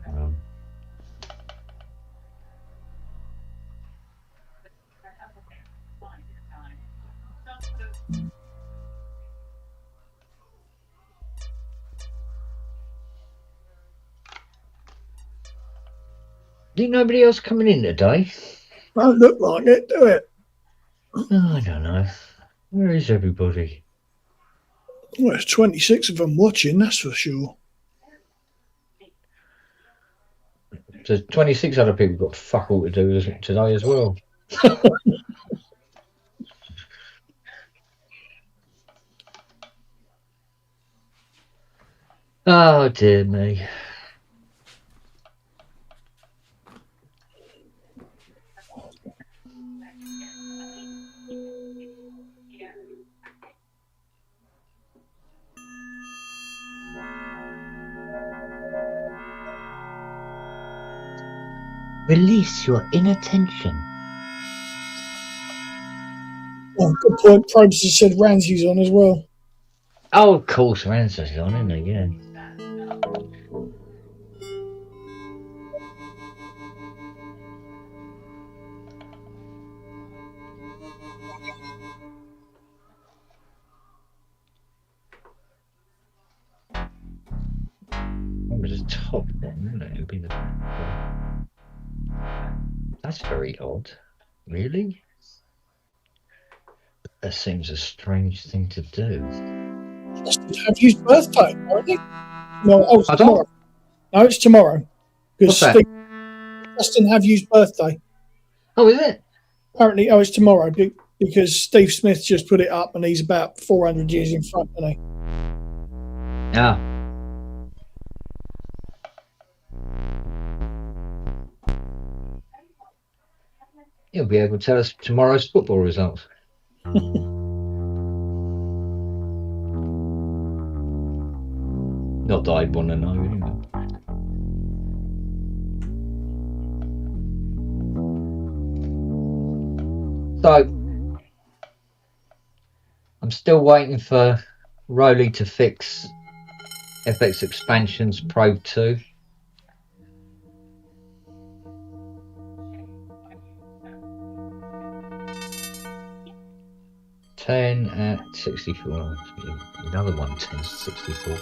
Ain't nobody else coming in today? Don't look like it, do it? Oh, I don't know. Where is everybody? Well, there's 26 of them watching, that's for sure. There's 26 other people got fuck all to do today as well. Oh dear me. Release your inattention. Oh, good point. Probes has said Ramsey's on as well. Oh, of course, Ransa's on, isn't he? Yeah. the top one, wouldn't it? It would be the. That's very odd. Really? That seems a strange thing to do. Justin have his birthday, apparently. No, oh, it's I don't- tomorrow. No, it's tomorrow. What's that? Justin have his birthday. Oh, is it? Apparently, it's tomorrow because Steve Smith just put it up and he's about 400 years in front, isn't he? Yeah. He'll be able to tell us tomorrow's football results. Not that I'd want to know anyway. So, I'm still waiting for Rowley to fix FX Expansions Pro 2. $10 at 64. Another one, 10 to 64.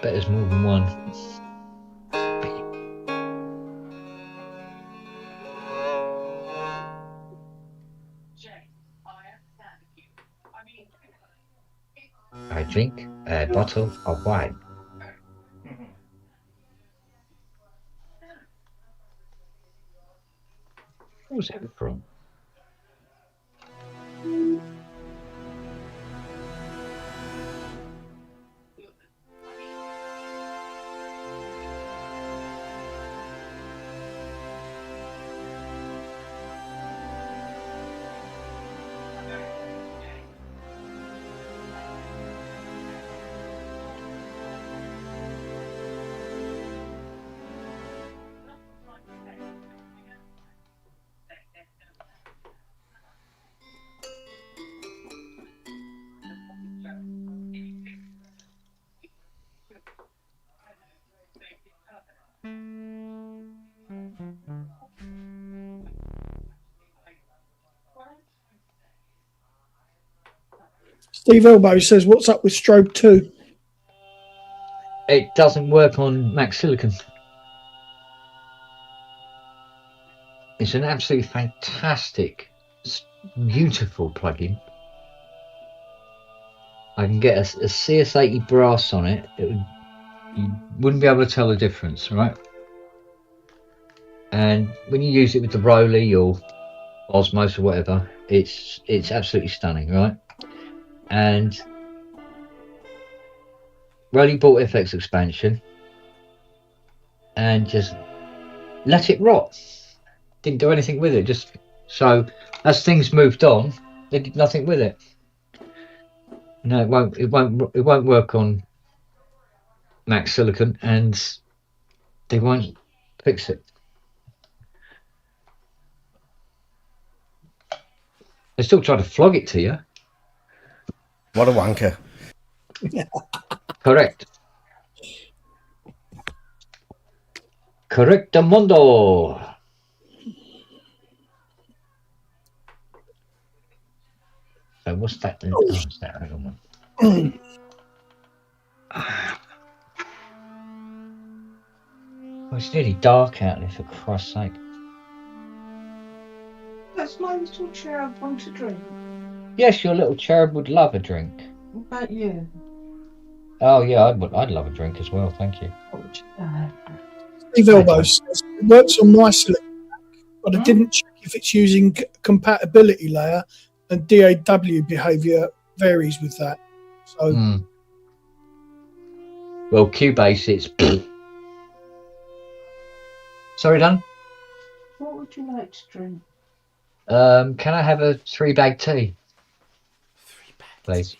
Bet there's more than one. I drink a bottle of wine. What was that from? Steve Elbow says, "What's up with Strobe 2?" It doesn't work on Mac Silicon. It's an absolutely fantastic, beautiful plugin. I can get a CS80 brass on it. You wouldn't be able to tell the difference, right? And when you use it with the Rowley or Osmos or whatever, it's absolutely stunning, right? And Rowley bought FX Expansion and just let it rot. Didn't do anything with it. Just so as things moved on, they did nothing with it. No, it won't work on Mac Silicon, and they won't fix it. They still try to flog it to you. What a wanker. Correct. Correctamundo. So what's that? Oh, it's that other one. Oh, it's nearly dark out there, for Christ's sake. That's my little cherub want to drink. Yes, your little cherub would love a drink. What about you? Oh yeah, I'd love a drink as well, thank you. Steve Elbow says, "It works on my Silicon, but I didn't check if it's using compatibility layer, and DAW behavior varies with that." So, Well, Cubase, it's. Sorry, Dan? What would you like to drink? Can I have a 3-bag tea? 3-bag, please.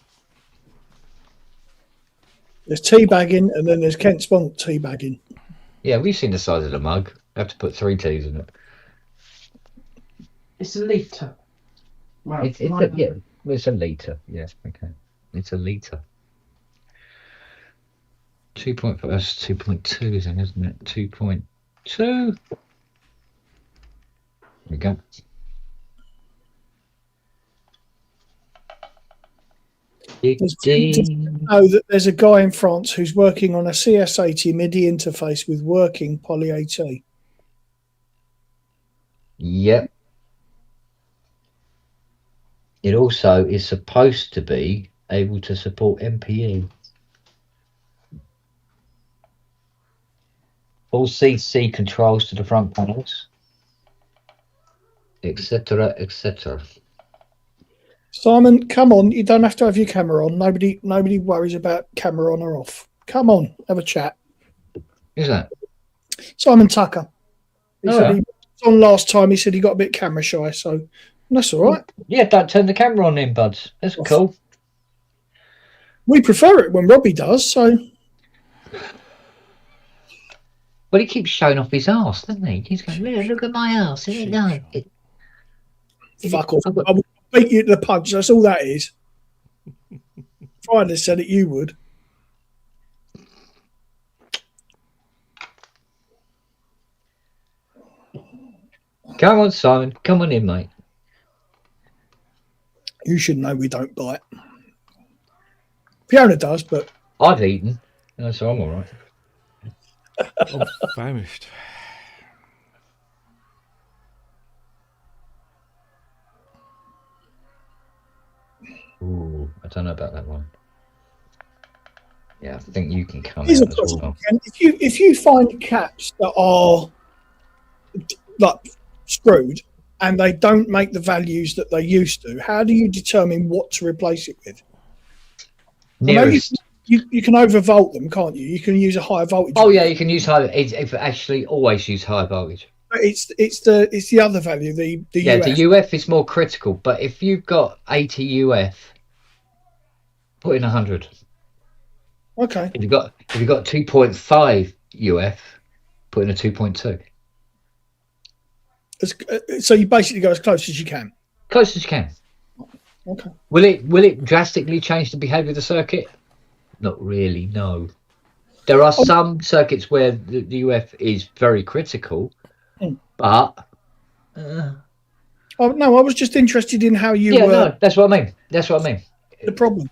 there's teabagging, and then there's Kent Spunk teabagging. Yeah, we've seen the size of the mug. I have to put 3 T's in it. It's a litre. Well, It's a litre. Yeah, okay. It's a litre. 2.5. That's 2.2 then, isn't it? 2.2. There we go. Know that there's a guy in France who's working on a CS80 MIDI interface with working Poly AT. Yep. It also is supposed to be able to support MPE. All CC controls to the front panels, etc., etc. Simon, come on! You don't have to have your camera on. Nobody worries about camera on or off. Come on, have a chat. Who's that? Simon Tucker. He Oh, said yeah. he was on last time. He said he got a bit camera shy, so that's all right. Yeah, don't turn the camera on then, buds. That's cool. We prefer it when Robbie does. So But he keeps showing off his arse, doesn't he? He's going, look at my arse. Cheap No, shot. fuck off. I will beat you to the punch. That's all that is. If I'd have said it, you would. Come on, Simon. Come on in, mate. You should know we don't bite. Fiona does, but I've eaten, so I'm all right. I'm famished. Ooh, I don't know about that one. Yeah, I think you can come here's a out as question. well. Ken. If you find caps that are like screwed and they don't make the values that they used to, how do you determine what to replace it with? I know Nearest. you can overvolt them, can't you? You can use a higher voltage. Oh yeah, you can use high. It's actually always use high voltage. But it's the other value, the Yeah, UF. the UF is more critical. But if you've got 80 UF, put in 100. Okay. If you've got 2.5 UF, put in a 2.2. So you basically go as close as you can. Close as you can. Okay. Will it drastically change the behaviour of the circuit? Not really. No. There are some circuits where the UF is very critical, but. Oh no, I was just interested in how you. Yeah, no, that's what I mean. That's what I mean. The problem.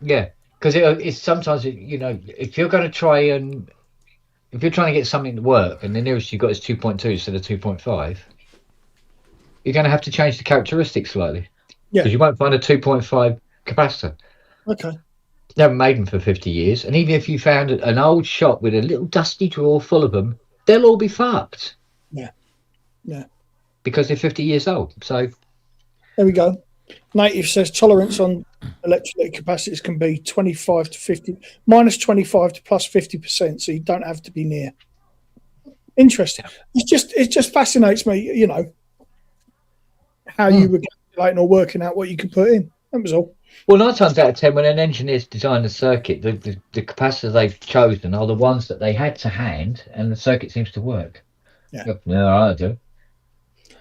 Yeah, because it's sometimes if you're going to try and if you're trying to get something to work and the nearest you've got is 2.2 instead of 2.5, you're going to have to change the characteristics slightly. Yeah. Because you won't find a 2.5 capacitor. Okay. They haven't made them for 50 years, and even if you found an old shop with a little dusty drawer full of them, they'll all be fucked. Yeah. Yeah. Because they're 50 years old. So there we go. Native says tolerance on electrolytic capacitors can be 25 to 50, minus 25 to plus 50%. So you don't have to be near. Interesting. It just fascinates me, how you were calculating or working out what you could put in. That was all. Well, 9 times out of 10, when an engineer's designed a circuit, the capacitors they've chosen are the ones that they had to hand, and the circuit seems to work. Yeah. Yeah, I do.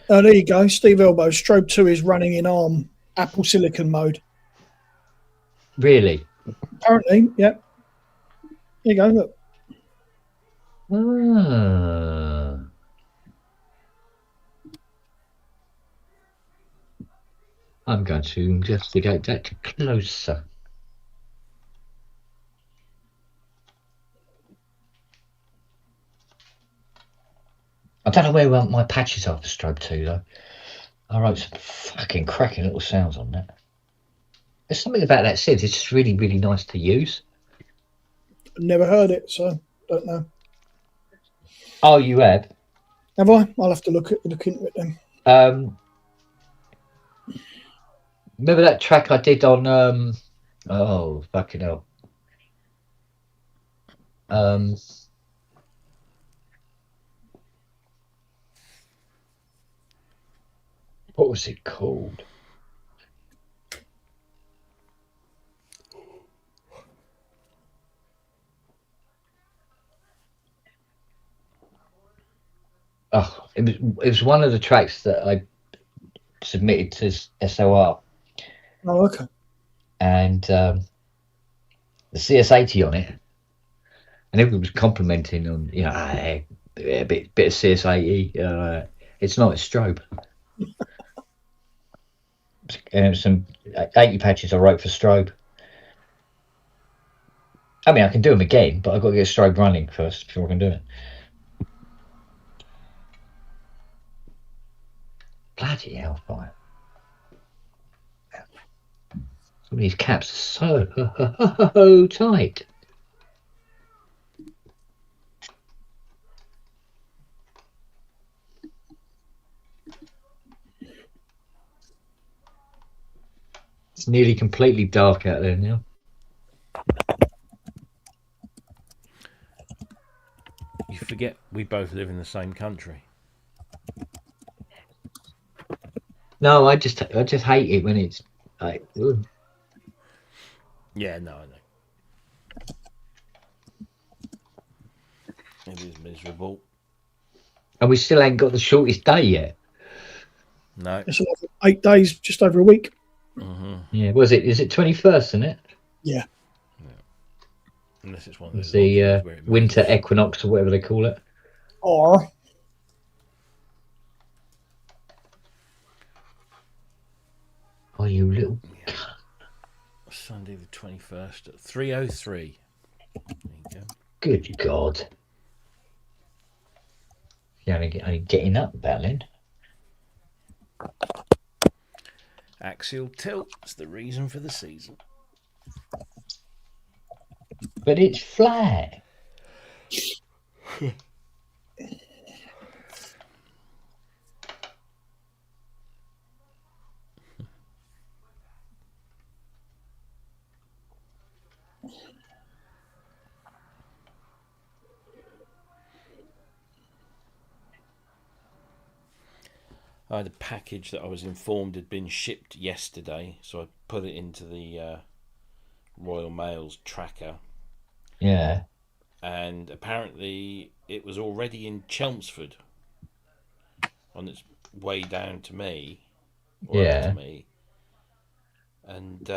Oh, there you go. Steve Elbow, Strobe 2 is running in ARM Apple Silicon mode. Really? Apparently, yeah. There you go, look. I'm going to investigate that closer. I don't know where my patches are for Strobe 2, though. I wrote some fucking cracking little sounds on that. There's something about that synth. It's just really, really nice to use. Never heard it, so don't know. Oh, you have? Have I? I'll have to look into it then. Remember that track I did on oh fucking hell. What was it called? Oh, it was one of the tracks that I submitted to SOR, Oh, okay. and the CS80 on it, and everyone was complimenting on, a bit of CS80. It's not, it's strobe. And some 80 patches I wrote for strobe. I mean, I can do them again, but I've got to get strobe running first before I can do it. Bloody hellfire. Some of these caps are so tight. It's nearly completely dark out there now. You forget we both live in the same country. No, I just hate it when it's like. Ugh. Yeah, no, I know. It is miserable. And we still ain't got the shortest day yet. No. It's 8 days, just over a week. Mm-hmm. Yeah, was it? Is it 21st, isn't it? Yeah. Unless it's one of those. It's the where it winter moves. equinox or whatever they call it. Or Oh, you little. Sunday the 21st at 3:03. There you go. Good God. You're only getting up about then. Axial tilt's the reason for the season. But it's flat. I had a package that I was informed had been shipped yesterday, so I put it into the Royal Mail's tracker. Yeah. And apparently it was already in Chelmsford on its way down to me, or up to me, and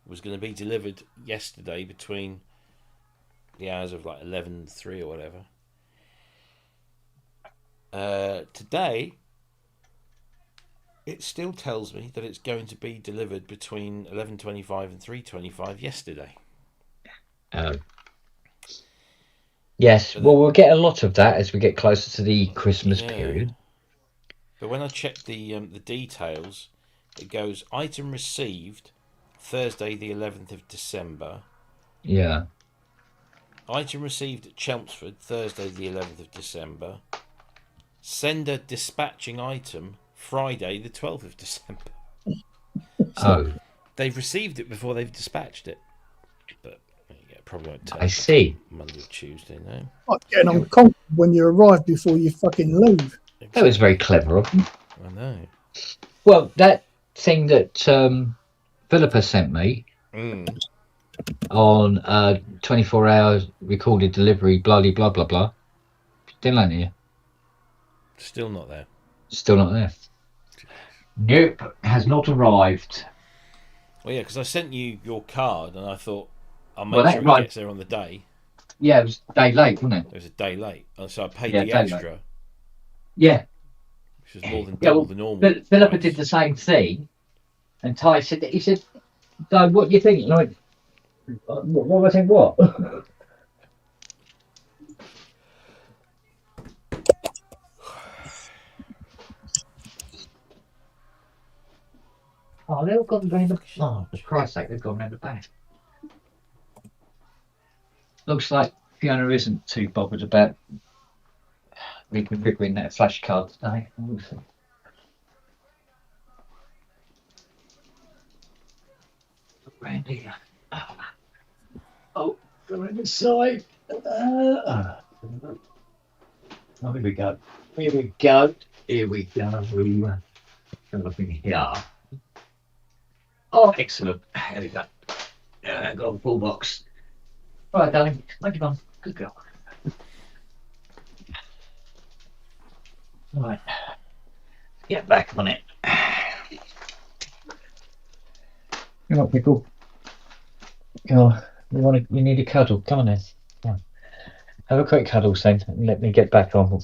was going to be delivered yesterday between the hours of like 11:03 or whatever. Today, it still tells me that it's going to be delivered between 11:25 and 3:25 yesterday. Yes, well, we'll get a lot of that as we get closer to the Christmas Yeah. period. But when I checked the details, it goes item received Thursday the 11th of December. Yeah. Item received at Chelmsford Thursday the 11th of December. Sender dispatching item Friday the 12th of December. So they've received it before they've dispatched it. But yeah, probably won't turn I see. Monday or Tuesday now. like getting on con when you arrive before you fucking leave. That was very clever of them. I know. Well, that thing that Philippa sent me on 24 hours recorded delivery, blah, blah, blah, blah. Still ain't here. Still not there. Still not there. Nope, has not arrived. Well, yeah, because I sent you your card and I thought I'll make Well, sure it right. gets there on the day. Yeah, it was a day late, wasn't It was a day late, and so I paid Yeah, the day extra, late. Yeah. which was more than Yeah, double well, the normal. Philippa price. did the same thing, and Ty said, he said, so what do you think? And I went, what I think, what? Oh, they've gone round the oh, for Christ's sake, they've gone round the back. Looks like Fiona isn't too bothered about reconfiguring that flash card today. We'll see. Round here. Oh, go around the side. Oh, here we go. Here we go. Here we go. Look in here. Oh, excellent. There we go. Got a full box. All right, darling. Thank you, Mum. Good girl. Right. Get back on it. Come on, Pickle. Oh, you need a cuddle. Come on then. Come on. Have a quick cuddle, Saint, and let me get back on.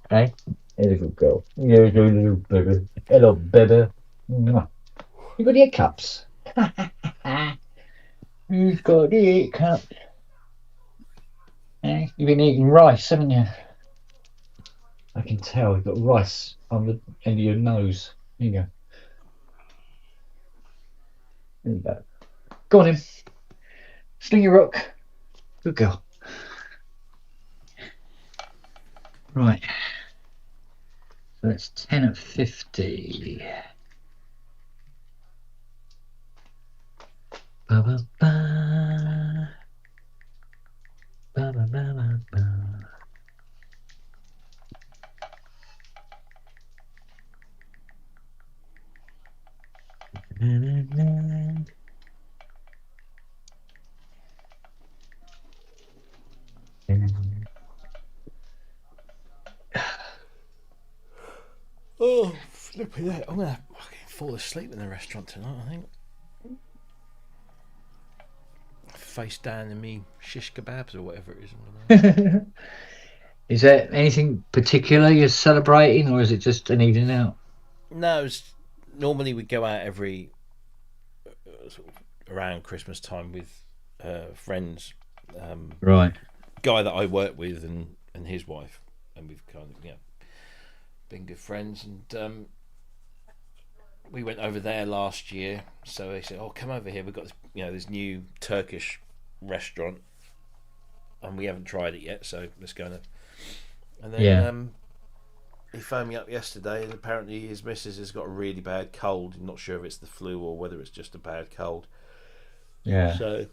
Okay? Here's a good girl. Here's a little baby. Hello, baby. Mwah. You got the cups. Who's got the cups? Eh? You've been eating rice, haven't you? I can tell you've got rice on the end of your nose. There you go. There you go. Go on in. Sling your rock. Good girl. Right. So that's 10 at 50. Ba ba ba. Ba ba ba ba ba. Na, na, na. Oh, flipping out. I'm going to fucking fall asleep in the restaurant tonight, I think. Face down in me shish kebabs or whatever it is. Is there anything particular you're celebrating, or is it just an evening out? No, normally we go out every sort of around Christmas time with friends. Right. Guy that I work with and his wife, and we've kind of been good friends. And we went over there last year, so they said, "Oh, come over here. We've got this new Turkish restaurant, and we haven't tried it yet, so let's go." And then he phoned me up yesterday, and apparently his missus has got a really bad cold. I'm not sure if it's the flu or whether it's just a bad cold. Yeah. So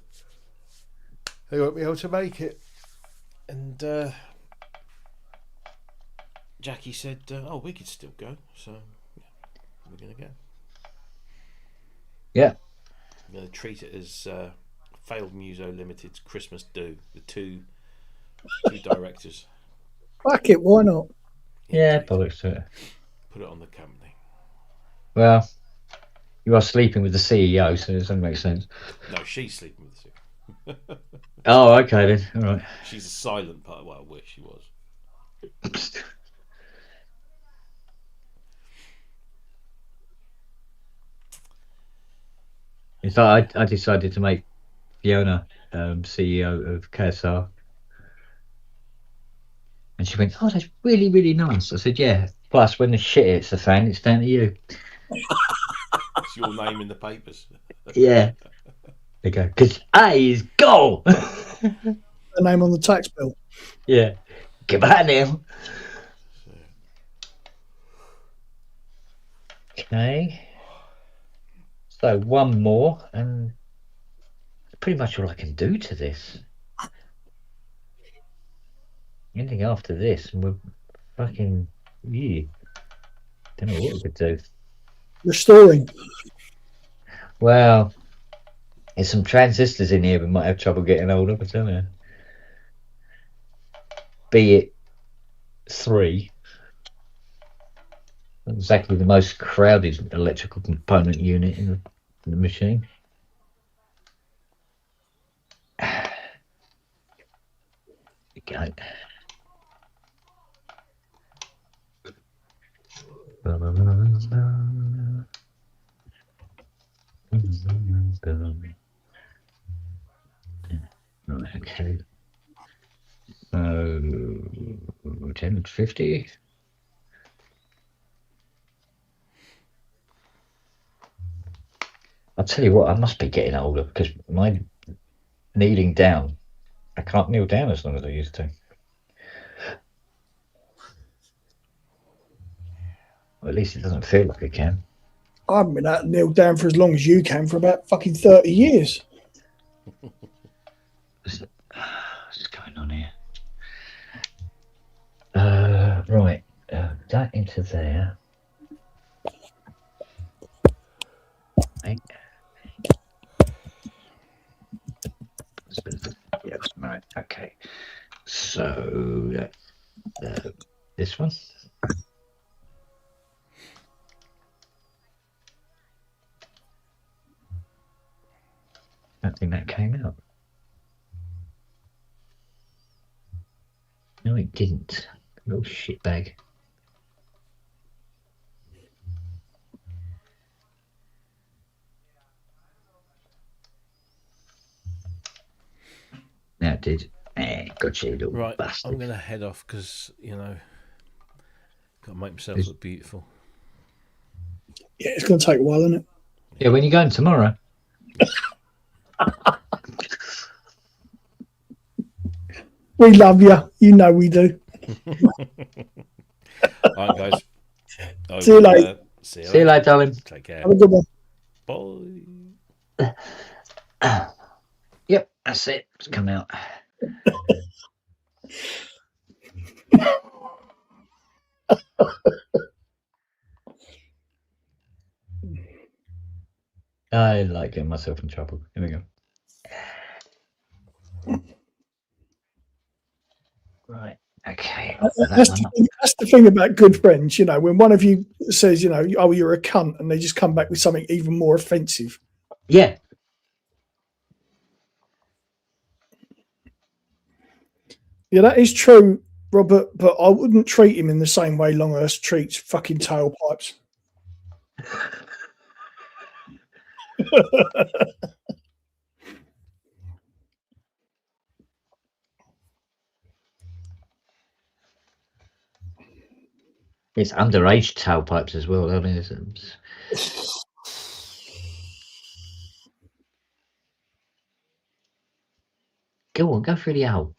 they won't be able to make it. And Jackie said, "Oh, we could still go." So we're going to go. Yeah. I'm going to treat it as Failed Muso Limited's Christmas Do. The two directors. Fuck it, why not? Yeah, bollocks to it. Put it on the company. Well, you are sleeping with the CEO, so it doesn't make sense. No, she's sleeping with the CEO. Oh, okay then. All right. She's a silent part. Well, I wish she was. In fact, I decided to make Fiona CEO of KSR. And she went, "Oh, that's really, really nice." I said, "Yeah. Plus, when the shit hits the fan, it's down to you." It's your name in the papers. Yeah. They go, "Because A is goal." The name on the tax bill. Yeah. Goodbye now. Okay. So one more, and pretty much all I can do to this. Anything after this, and we're fucking. Yeah. Don't know what we could do. Restoring. Well, there's some transistors in here we might have trouble getting hold of, I don't know. Be it 3. Exactly the most crowded electrical component unit in the machine. Okay. Right, okay. So 1050. I'll tell you what, I must be getting older because my kneeling down, I can't kneel down as long as I used to. Well, at least it doesn't feel like I can. I haven't been able to kneel down for as long as you can for about fucking 30 years. What's going on here? Right. That into there. Right. Yeah, right. Okay. So this one. I don't think that came out. No, it didn't. Little shitbag. Now it did. Gotcha, you little Right, bastard. I'm going to head off because, you know, got to make myself Who's- look beautiful. Yeah, it's going to take a while, isn't it? Yeah, when you going tomorrow? We love you. You know we do. All right, guys. See you later. See See you later, darling. Take care. Have a good one. Bye. Yep, that's it. It's come out. I like getting myself in trouble. Here we go. Right. Okay. That's the thing about good friends, you know, when one of you says, you know, oh, you're a cunt, and they just come back with something even more offensive. Yeah. Yeah, that is true, Robert, but I wouldn't treat him in the same way Longhurst treats fucking tailpipes. It's underage tailpipes as well. I mean, it's go on, go through the hole.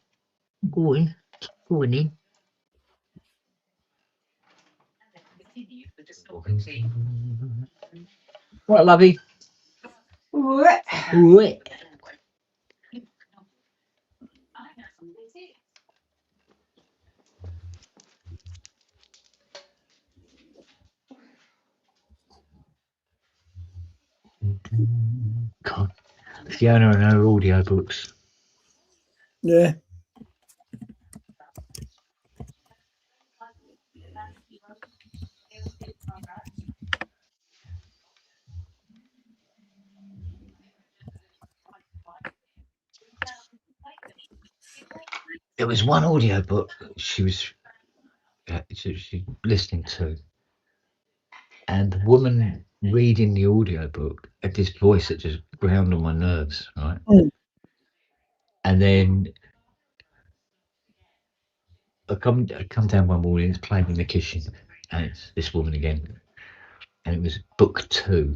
Go on. Go on in. What, lovey? What? What? God, Fiona and her audiobooks. Yeah. There was one audiobook she was listening to, and the woman reading the audiobook had this voice that just ground on my nerves, right? Mm. And then I come down one morning, it's playing in the kitchen, and it's this woman again, and it was book 2.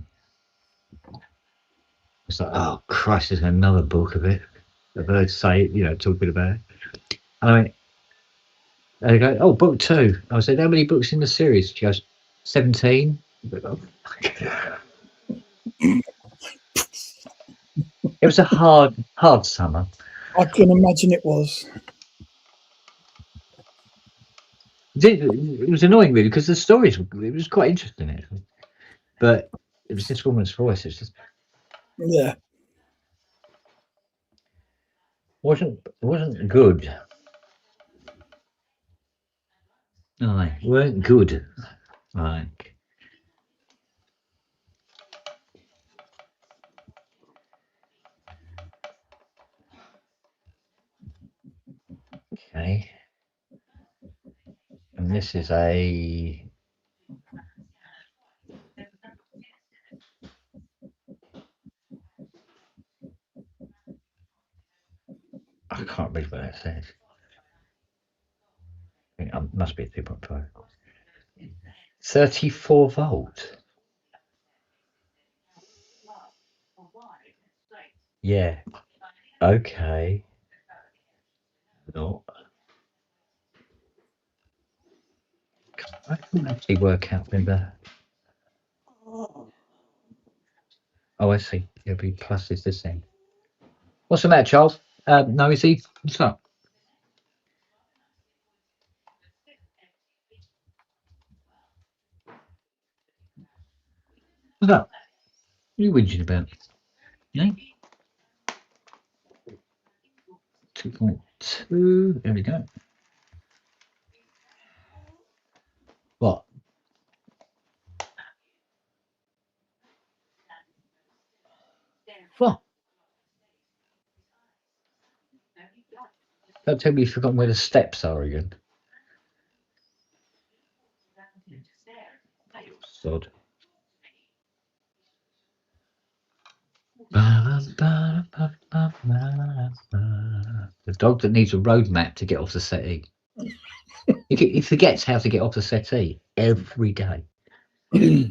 It's like, oh Christ, there's another book of it. I've heard say it, you know, talking about it. And I went, they go, oh, book 2. I said, how many books in the series? She goes, 17. It was a hard summer. I can imagine it was. It was annoying, really, because the stories, it was quite interesting, actually. But it was this woman's voice. It just Yeah. wasn't good. No, they weren't good. Like, okay. And this is a. I can't read what that says. I think it must be a 2.5. 34 volt. Yeah. Okay. No. I can't actually work out whether. Oh, I see. It'll be plus is this end. What's the matter, Charles? No, is he? What's up? What's up? What are you whinging about? Yeah? 2.2. There we go. What? What? Don't tell me you've forgotten where the steps are again. Sod. The dog that needs a road map to get off the settee. He forgets how to get off the settee every day. Poor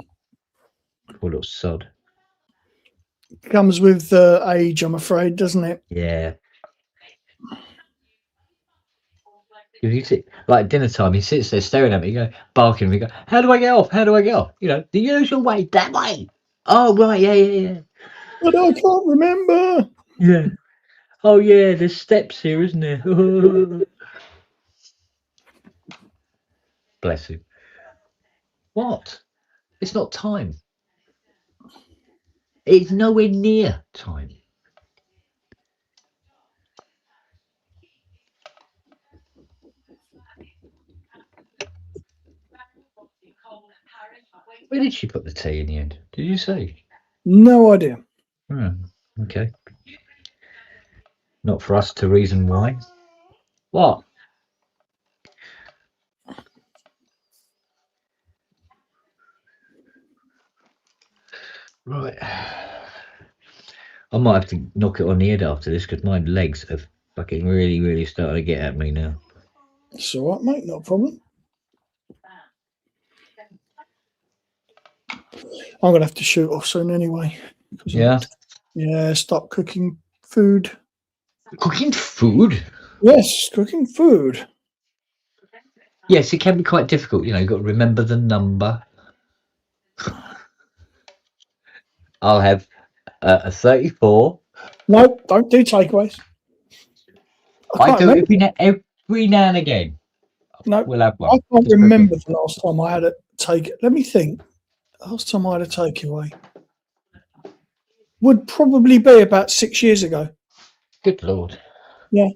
little sod. Comes with age, I'm afraid, doesn't it? Yeah. If you sit, like dinner time, he sits there staring at me, you go, barking, we go, how do I get off? How do I get off? You know, the usual way, that way. Oh, right, yeah. But I can't remember. Yeah. Oh, yeah, there's steps here, isn't there? Bless him. What? It's not time. It's nowhere near time. Where did she put the tea in the end? Did you see? No idea. Oh, okay. Not for us to reason why. What? Right. I might have to knock it on the head after this because my legs are fucking really starting to get at me now. It's all right, mate. Not a problem. I'm going to have to shoot off soon anyway. Yeah. Stop cooking food. Cooking food? Yes, cooking food. Yes, it can be quite difficult. You know, you've got to remember the number. I'll have a 34. No, don't do takeaways. I do it every now and again. No, we'll have one. I can't remember the last time I had a take. Let me think. Last time I had a takeaway would probably be about 6 years ago. Good Lord. Yeah.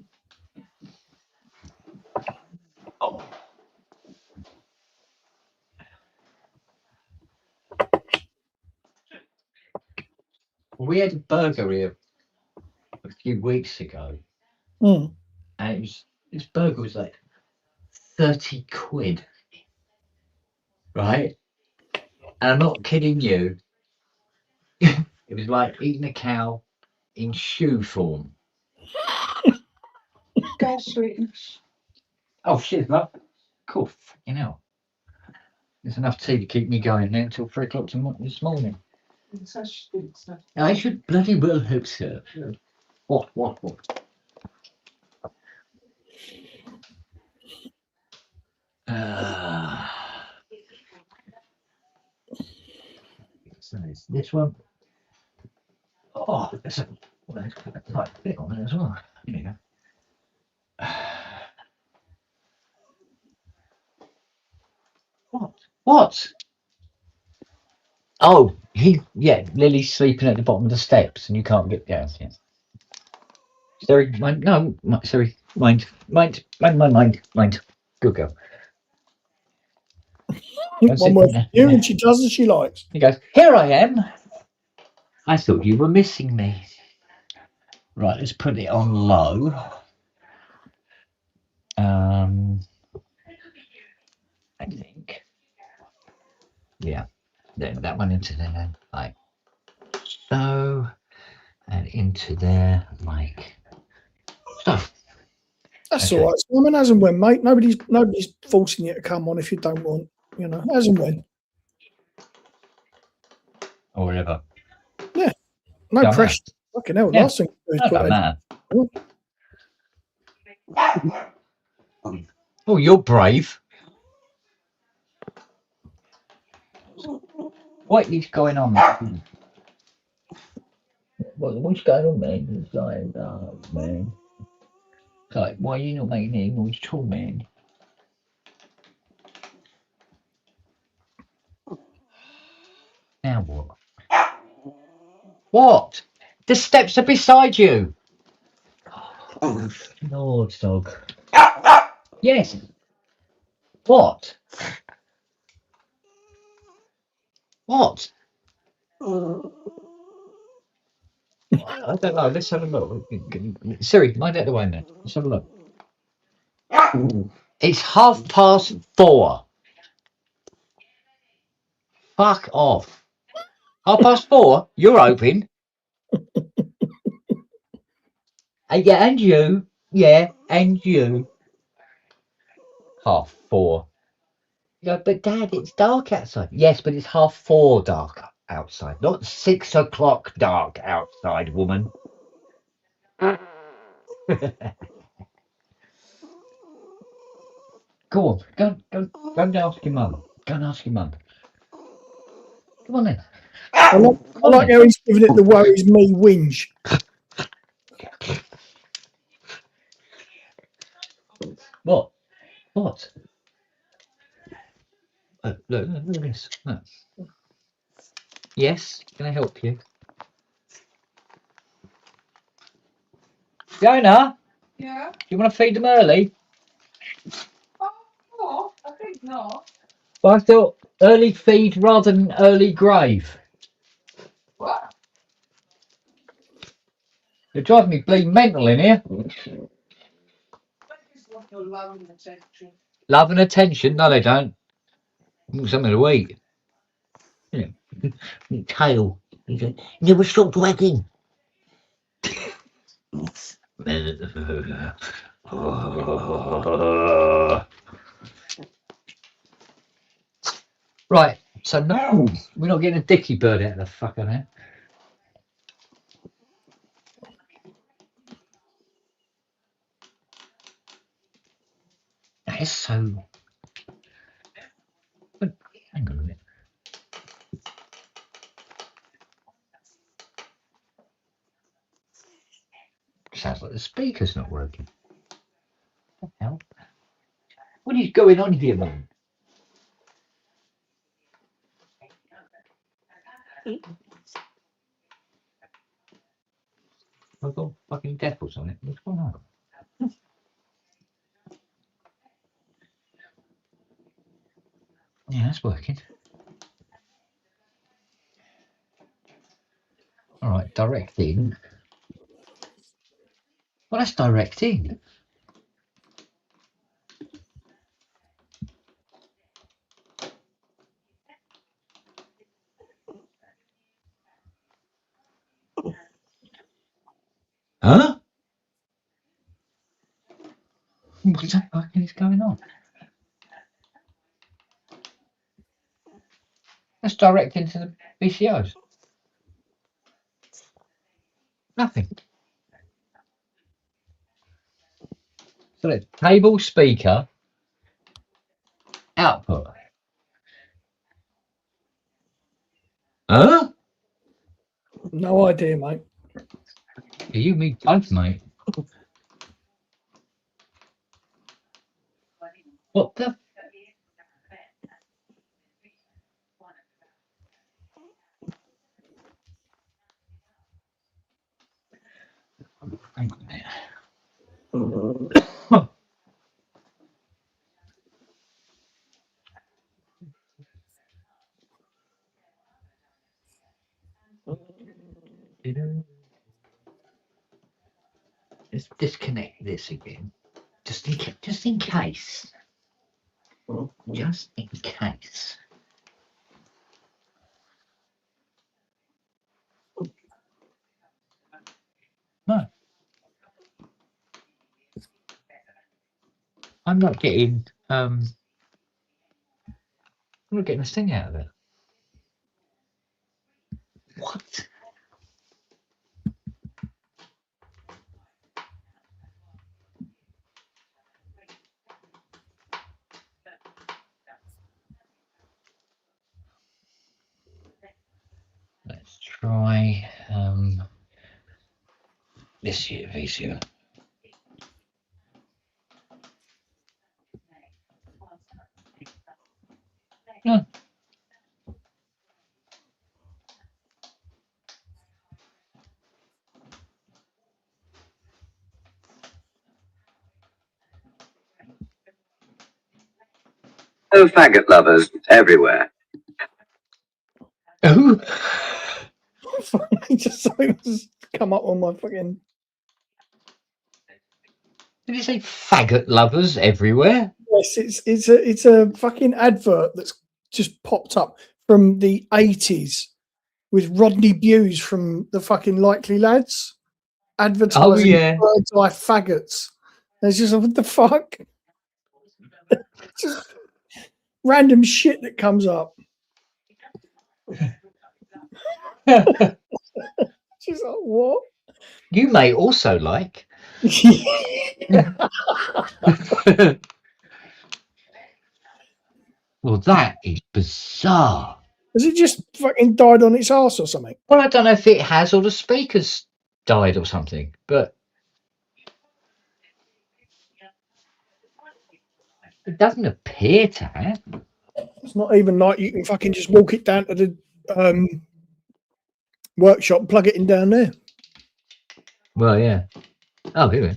Oh. We had a burger here a few weeks ago, and this burger was like 30 quid, right? And I'm not kidding you. It was like eating a cow in shoe form. Go, sweetness. Oh, shit, love. Cool, fucking hell. There's enough tea to keep me going now until 3 o'clock this morning. I should bloody well hope so. What? So it's this one. Oh, there's a tight bit on it as well. Here you go. What? Oh, Lily's sleeping at the bottom of the steps and you can't get down. Yeah. Sorry, mind. Good girl. One word for you, and she does as she likes. He goes, here I am. I thought you were missing me. Right, let's put it on low. I think. Yeah. Then that one into there, like so, and into there, like so. That's all right. So, I mean, as and when, mate. Nobody's forcing you to come on if you don't want. You know, as and when. Or whatever. Yeah. No Don't pressure. Fucking hell. Yeah. Last thing you do is put Oh, you're brave. What is going on? What's going on, man? It's like, oh, man. It's like, why are you not making any noise at all, man? Now what? What? The steps are beside you. Oh, Lord, dog. Yes. What? What? I don't know. Let's have a look. Siri, mind out the way, man. Let's have a look. It's 4:30. Fuck off. 4:30? You're open. Yeah, and you. Yeah, and you. 4:30. Yeah, but Dad, it's dark outside. Yes, but it's 4:30 dark outside, not 6 o'clock dark outside, woman. Go on, go and ask your mum. Go and ask your mum. Come on then. I like how he's giving it the worries me whinge. What? What? Look at this. Look. Yes, can I help you? Fiona, Yeah. do you want to feed them early? Oh, I think not. Well, I thought early feed rather than early grave. What? You're driving me bleeding mental in here. I just want your love and attention. Love and attention? No, they don't. Want something to eat. Yeah. Tail. Never stopped wagging. Right, so no, we're not getting a dicky bird out of the fucker now. That is so. But hang on a minute. Sounds like the speaker's not working. What the hell? What is going on here, man? I've got fucking deckles on it. What's going on? Yeah, that's working. All right, direct in. Well, that's direct in. Huh? What the fucking is going on? That's direct into the VCOs. Nothing. So it's cable, speaker, output. Huh? No idea, mate. You me both, mate. What the? Hang on a minute. Let's disconnect this again, just in case. Just in case. Just in case. No, I'm not getting. I'm not getting a thing out of it. What? Let's try this here VCO. No. Oh, faggot lovers everywhere. Oh. Just something just come up on my fucking. Did you say faggot lovers everywhere? Yes, it's a fucking advert that's just popped up from the 80s with Rodney Bewes from the fucking Likely Lads advertising Bird's Eye faggots. And it's just like, what the fuck? Just random shit that comes up. She's like, what? You may also like. Well, that is bizarre. Has it just fucking died on its arse or something? Well, I don't know if it has or the speakers died or something, but it doesn't appear to have. It's not even like you can fucking just walk it down to the workshop and plug it in down there. Well, yeah. Oh, here we go.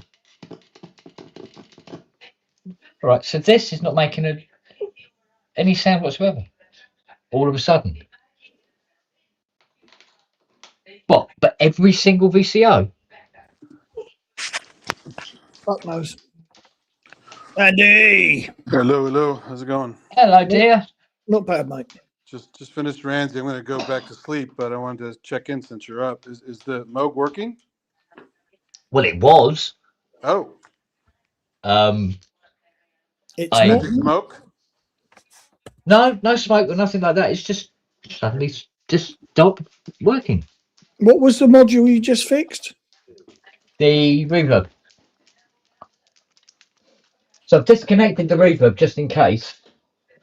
All right, so this is not making any sound whatsoever. All of a sudden. What? But every single VCO? Fuck knows. Andy! Hello. How's it going? Hello, dear. Not bad, mate. Just finished Ramsey. I'm going to go back to sleep, but I wanted to check in since you're up. Is the Moog working? Well, it was. Oh. It's not. Smoke? No smoke or nothing like that. It's just suddenly just stopped working. What was the module you just fixed? The reverb. So I've disconnected the reverb just in case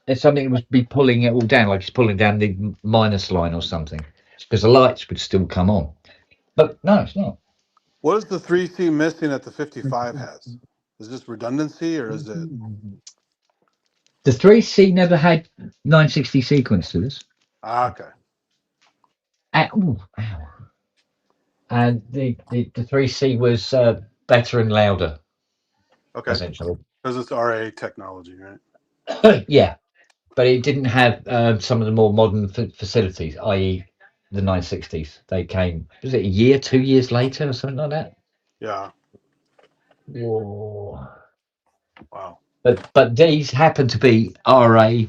there's something that would be pulling it all down, like it's pulling down the minus line or something, because the lights would still come on. But no, it's not. What is the 3C missing that the 55 has? Is this redundancy or is it? The 3C never had 960 sequencers. Okay. Ow. And the 3C was better and louder. Okay. Essentially. Because it's RA technology, right? Yeah. But it didn't have some of the more modern facilities, i.e. the 960s. They came, was it a year, 2 years later or something like that? Yeah. Whoa. Wow. But these happen to be RA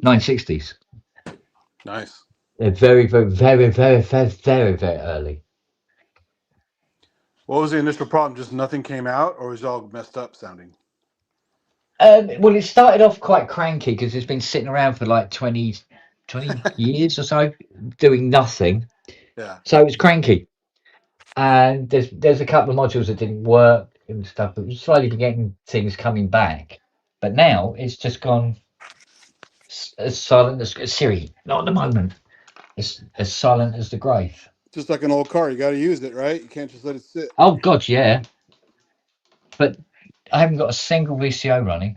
960s. Nice. They're very, very, very, very, very, very, very early. What was the initial problem? Just nothing came out, or was it all messed up sounding? Well, it started off quite cranky because it's been sitting around for like 20 years or so, doing nothing. Yeah. So it was cranky. And there's a couple of modules that didn't work and stuff, but we're slowly getting things coming back. But now it's just gone as silent as Siri. Not at the moment. It's as silent as the grave. Just like an old car, you got to use it, right? You can't just let it sit. Oh God, yeah. But I haven't got a single VCO running.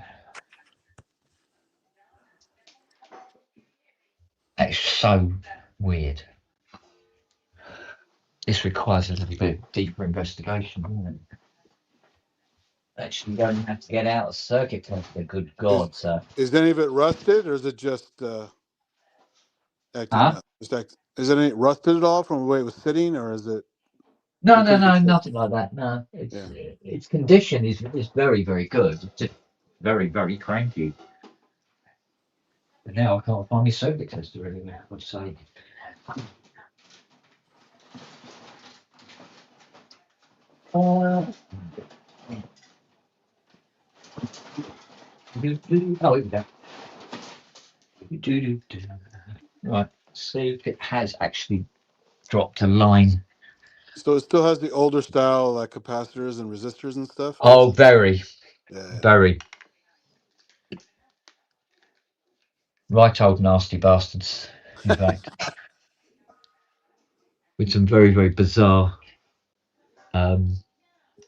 That's so weird. This requires a little bit deeper investigation, doesn't it? Actually, going to have to get out of circuit tester. Good God, sir. Is any of it rusted, or is it just acting up? Is it any rusted at all from the way it was sitting, or is it? No, nothing like that. No, its condition is very, very good. It's just very, very cranky. But now I can't find my circuit tester anywhere. I'd say. Oh, here we go. Right, see if it has actually dropped a line. So it still has the older style like capacitors and resistors and stuff? Oh, very. Yeah. Very. Right old nasty bastards, in fact. With some very, very bizarre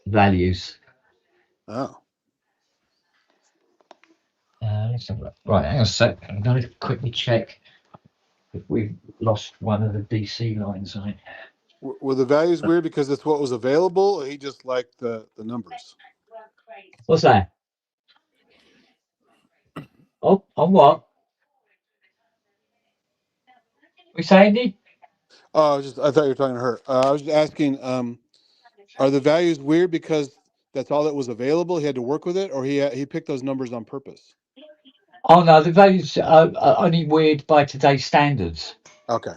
values. Oh. Let's have a look. Right, hang on a sec. I'm going to quickly check if we've lost one of the DC lines on it. Were the values weird because it's what was available, or he just liked the numbers? What's that? Oh, on what? We saying, Andy? Oh, I thought you were talking to her. I was just asking, are the values weird because that's all that was available? He had to work with it, or he picked those numbers on purpose? Oh no, the values are only weird by today's standards. Okay.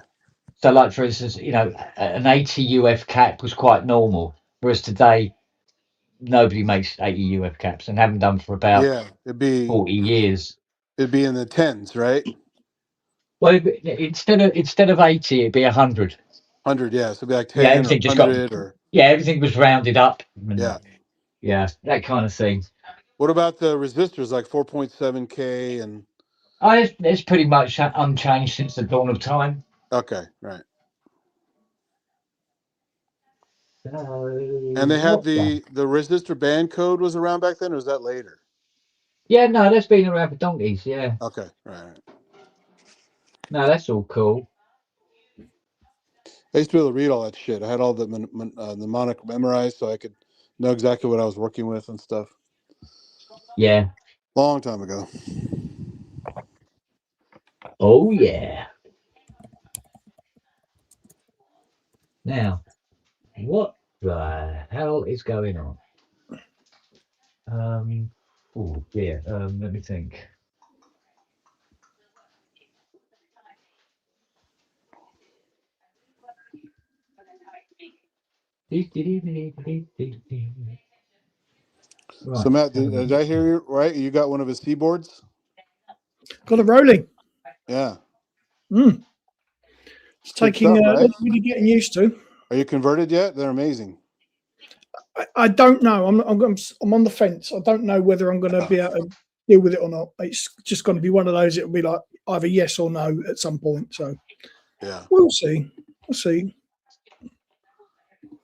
So, like for instance, an 80 UF cap was quite normal, whereas today nobody makes 80 UF caps and haven't done for about Yeah, it'd be 40 years. in the tens, right? Well, instead of 80, it'd be 100. 100, yeah. So it'd be like Yeah, 10 or everything just got 100 or everything was rounded up. yeah. Yeah, that kind of thing. What about the resistors, like 4.7K and? It's pretty much unchanged since the dawn of time. Okay, right. So, And they had the resistor band code was around back then, or was that later? Yeah, no, that's been around for donkeys. Yeah. Okay, right. No, that's all cool. I used to be able to read all that shit. I had all the mnemonic memorized, so I could know exactly what I was working with and stuff. Yeah. Long time ago. Oh yeah. Now, what the hell is going on? Oh dear. Let me think. Right. So Matt, did I hear you right? You got one of his keyboards? Got a rolling. Yeah. It's taking stuff, right? really getting used to. Are you converted yet? They're amazing. I don't know. I'm on the fence. I don't know whether I'm going to be able to deal with it or not. It's just going to be one of those. It'll be like either yes or no at some point. So yeah, we'll see. We'll see.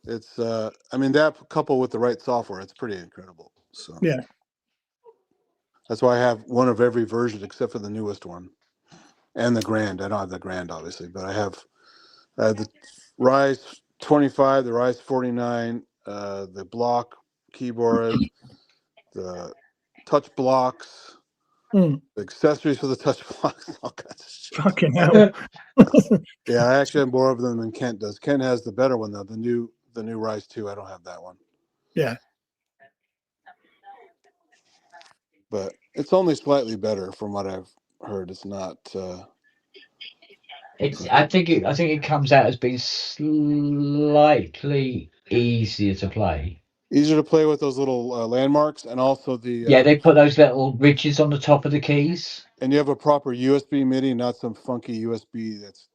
It's I mean, that coupled with the right software, it's pretty incredible. So yeah, that's why I have one of every version except for the newest one and the Grand. I don't have the Grand obviously, but I have the Rise 25, the Rise 49, the block keyboard, the touch blocks, the accessories for the touch blocks, all kinds of shit. Fucking hell. Yeah, I actually have more of them than Kent does. Kent has the better one though, the new Rise 2. I don't have that one. Yeah. But it's only slightly better from what I've heard. It's not I think it comes out as being slightly easier to play. easier to play with those little landmarks, and also the they put those little ridges on the top of the keys. And you have a proper USB MIDI, not some funky USB that's,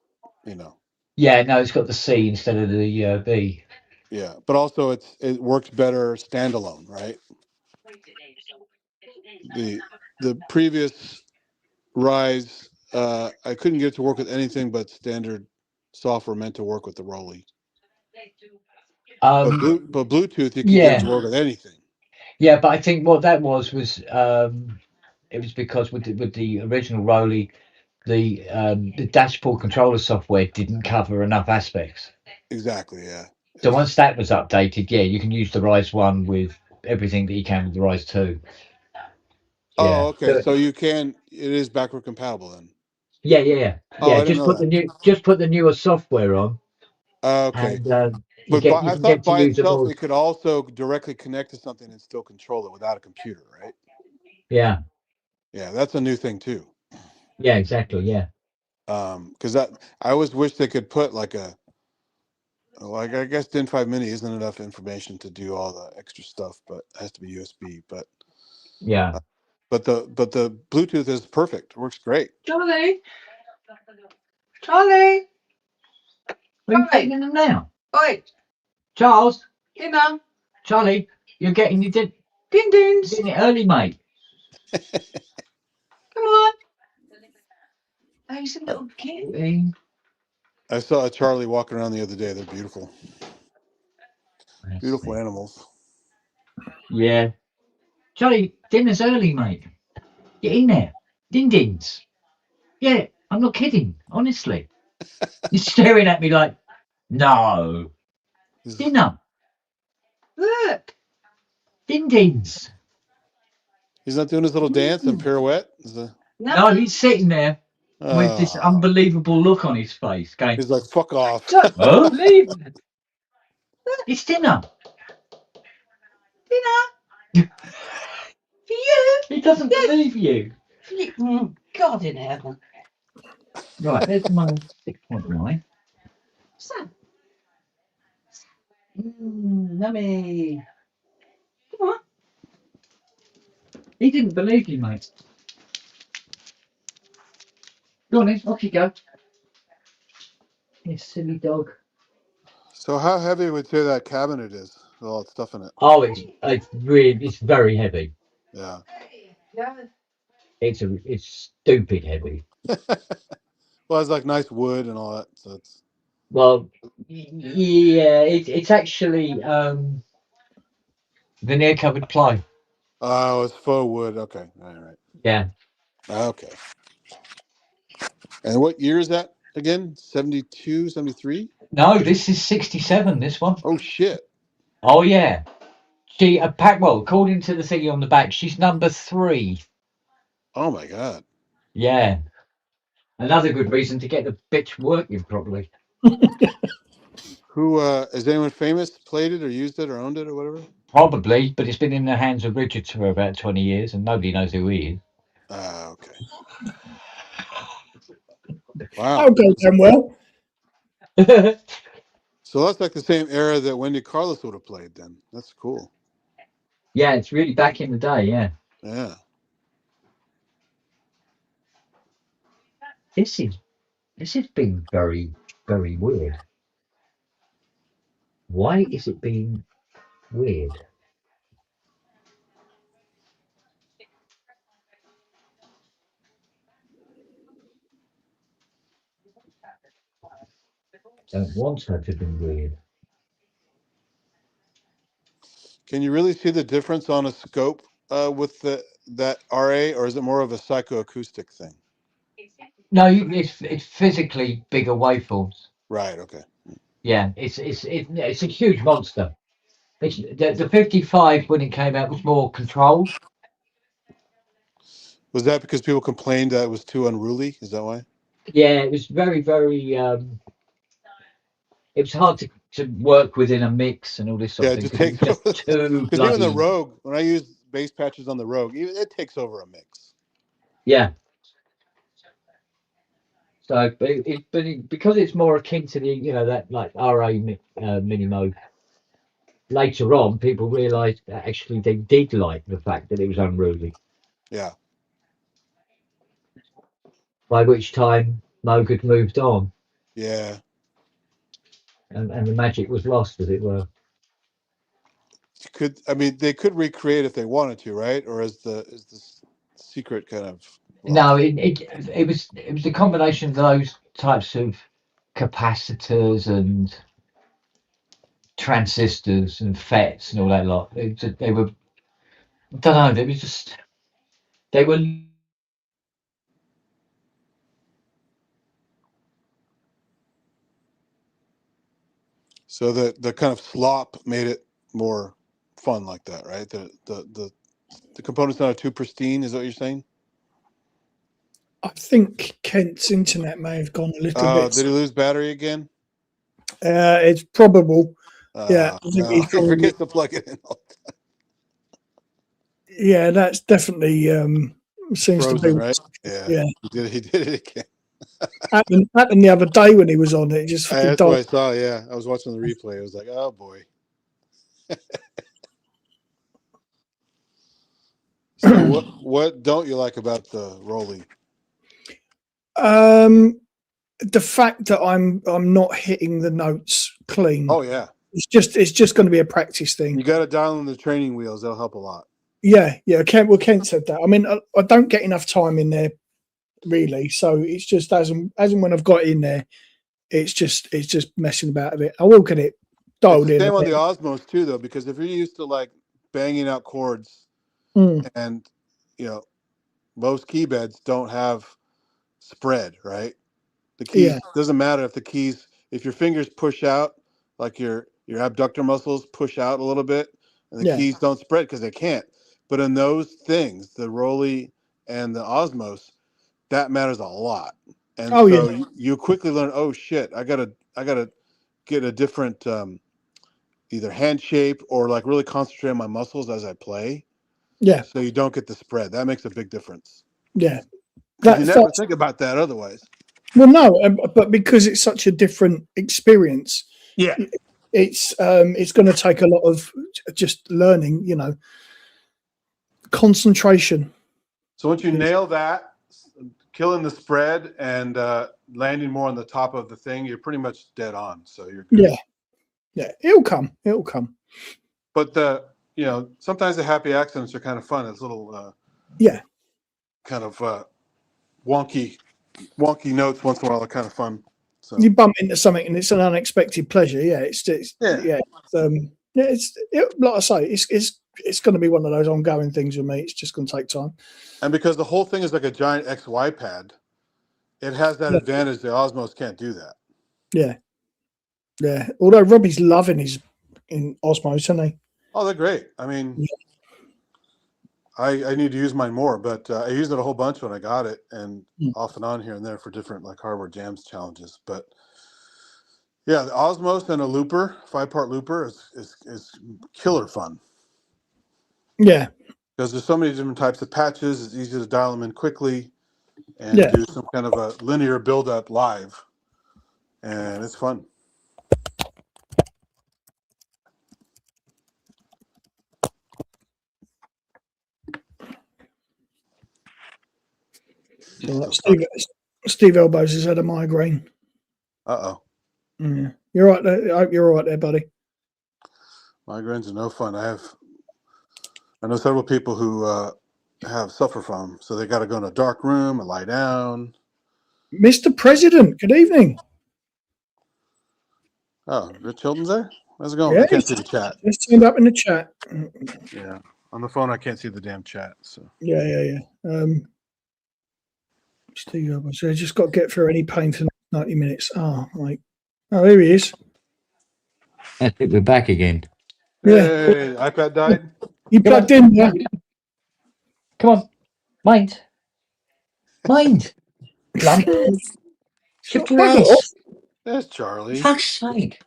Yeah, no, it's got the C instead of the B. Yeah, but also it works better standalone, right? The previous Rise, I couldn't get it to work with anything but standard software meant to work with the Rolly. But Bluetooth, you can get it to work with anything. Yeah, but I think what that was it was because with the original Rolly, the dashboard controller software didn't cover enough aspects. Exactly, yeah. So once that was updated, you can use the Rise 1 with everything that you can with the Rise 2. Oh, okay. So it is backward compatible then. Yeah. Oh, I just didn't know just put the newer software on. Okay. And, but I thought by itself it could also directly connect to something and still control it without a computer, right? Yeah. Yeah, that's a new thing too. Yeah, exactly. Yeah. Because I always wish they could put I guess DIN 5 Mini isn't enough information to do all the extra stuff, but it has to be USB. But yeah. But the Bluetooth is perfect. It works great. Charlie. Where are you taking them now? Oi. Charles. Charlie, you're getting your din-dins. Din-dins. Getting it early, mate. Come on. Oh, he's a little kid. I saw a Charlie walking around the other day. They're beautiful. Beautiful animals. Yeah. Charlie, dinner's early, mate. Get in there. Din-dins. Yeah, I'm not kidding. Honestly. He's staring at me like, no. Dinner. Look. Din-dins. He's not doing his little dance and pirouette? No, he's sitting there with this unbelievable look on his face. Going, he's like, fuck off. Oh, leave. It's dinner. dinner. For you. He doesn't believe you. God in heaven. Right, there's my 6.9. So. Yummy. Come on. He didn't believe you, mate. Go on then, off you go. You silly dog. So how heavy would you say that cabinet is with all that stuff in it? Oh, it's very heavy. Yeah. Yeah. It's stupid heavy. Well, it's like nice wood and all that. So it's Well, yeah, it's actually veneer covered ply. oh, it's faux wood. Okay, all right. Yeah. Okay. And what year is that again? 72, 73? No, this is 67. This one. Oh shit. Oh yeah. She well, according to the thingy on the back, she's number 3. Oh my god. Yeah. Another good reason to get the bitch working properly. Who is anyone famous played it or used it or owned it or whatever? Probably, but it's been in the hands of Richards for about 20 years, and nobody knows who he Ah, okay. That'll Wow. go down well. is. So that's like the same era that Wendy Carlos would have played then. That's cool. Yeah, it's really back in the day. Yeah. Yeah. This has been very, very weird. Why is it being weird? Don't want her to be weird. Can you really see the difference on a scope with that RA, or is it more of a psychoacoustic thing? No, it's physically bigger waveforms. Right. Okay. Yeah, it's a huge monster. It's, the 55 when it came out was more controlled. Was that because people complained that it was too unruly? Is that why? Yeah, it was very, very. It was hard to work within a mix and all this sort Yeah, of it thing just because it takes was over. just too Because even the bloody. Rogue, when I use bass patches on the Rogue, even it takes over a mix. Yeah. So, because it's more akin to the that like RA mini mode. Later on, people realised that actually they did like the fact that it was unruly. Yeah. By which time Moog had moved on, Yeah. and the magic was lost, as it were. They could recreate if they wanted to, right? Or is the secret kind of No, lost? it was a combination of those types of capacitors and transistors and FETs and all that lot. They were, I don't know, they were just, they were. So the kind of slop made it more fun like that, right? The component's not too pristine, is what you're saying? I think Kent's internet may have gone a little bit. Did he lose battery again? It's probable. Yeah, I think No, he's he probably. forgets to plug it in. Yeah, that's definitely seems Frozen, to be. right? Yeah. He did it again. Happened the other day when he was on it. It just fucking That's what died. I saw. Yeah, I was watching the replay. I was like, oh boy. So what don't you like about the Rolly? The fact that I'm not hitting the notes clean. Oh yeah, it's just going to be a practice thing. you got to dial in the training wheels. That'll help a lot. Yeah. Kent said that. I mean, I don't get enough time in there really, so it's just as and when I've got in there, it's just messing about a bit. I will get it dialed in. Same on the Osmos too, though, because if you're used to like banging out chords, and most key beds don't have spread, right? The keys doesn't matter if your fingers push out, like your abductor muscles push out a little bit, and the keys don't spread because they can't. But in those things, the Rolly and the Osmos, that matters a lot. And you quickly learn, oh shit, I gotta get a different either hand shape or like really concentrate on my muscles as I play. Yeah. So you don't get the spread. That makes a big difference. Yeah. Because you never think about that otherwise. Well, no, but because it's such a different experience, Yeah. it's going to take a lot of just learning, you know, concentration. So once you nail that, killing the spread and landing more on the top of the thing, you're pretty much dead on. So you're good. Yeah. Yeah. It'll come. But you know, sometimes the happy accidents are kind of fun. It's little kind of wonky notes once in a while are kind of fun. So you bump into something and it's an unexpected pleasure. Yeah, like I say, it's going to be one of those ongoing things with me. It's just going to take time. And because the whole thing is like a giant XY pad, it has that advantage. The Osmos can't do that. Yeah, yeah. Although Robbie's loving his in Osmos, isn't he? Oh, they're great. I mean, I need to use mine more, but I used it a whole bunch when I got it, and off and on here and there for different like hardware jams challenges. But yeah, the Osmos and a looper, 5-part looper, is killer fun. Yeah, because there's so many different types of patches. It's easy to dial them in quickly and do some kind of a linear build up live, and it's fun. Steve Elbows has had a migraine. Uh-oh. Yeah. You're right there. I hope you're all right there, buddy. Migraines are no fun. I know several people who suffer from them, so they got to go in a dark room and lie down. Mr. President, good evening. Oh, Rich Hilton's there? How's it going? Yeah, I can't see the chat. Just turned up in the chat. Yeah. On the phone, I can't see the damn chat. So Yeah. Steve Elbows. So I just got to get through any pain for 90 minutes. Oh, here he is. I think we're back again. Yeah. Hey, iPad died? You plugged in, yeah? Come on. Mind. Lump. There's Charlie. Fuck's sake.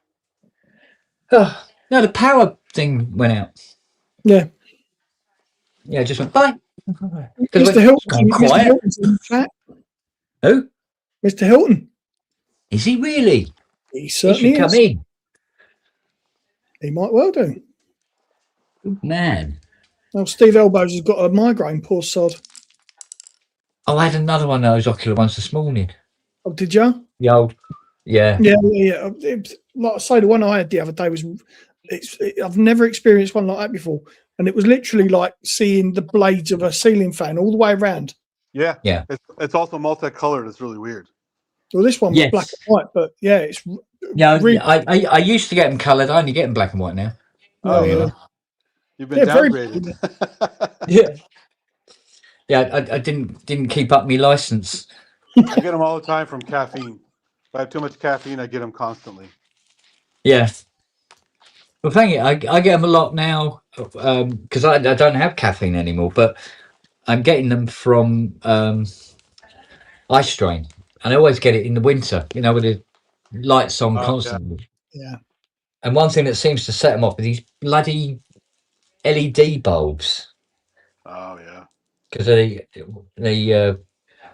Oh, no, the power thing went out. Yeah. Yeah, it just went bye. Mr. Hilton's in the chat. Who? Mr. Hilton. Is he really? He certainly should come in. He might well do. Good man. Well, Steve Elbows has got a migraine, poor sod. Oh, I had another one of those ocular ones this morning. Oh, did you? The old, yeah. Yeah. Like I say, the one I had the other day was, I've never experienced one like that before. And it was literally like seeing the blades of a ceiling fan all the way around. Yeah. Yeah. It's also multicolored. It's really weird. Well, this one was black and white, but yeah, it's. Yeah, really, I used to get them coloured. I only get them black and white now. Oh, yeah. You've been downgraded. Yeah, I didn't keep up my license. I get them all the time from caffeine. If I have too much caffeine, I get them constantly. Yeah. Well, thank you. I get them a lot now because I don't have caffeine anymore, but I'm getting them from Ice Strain, and I always get it in the winter. You know, with the lights on constantly. Yeah. And one thing that seems to set them off are these bloody LED bulbs. Oh yeah. Because they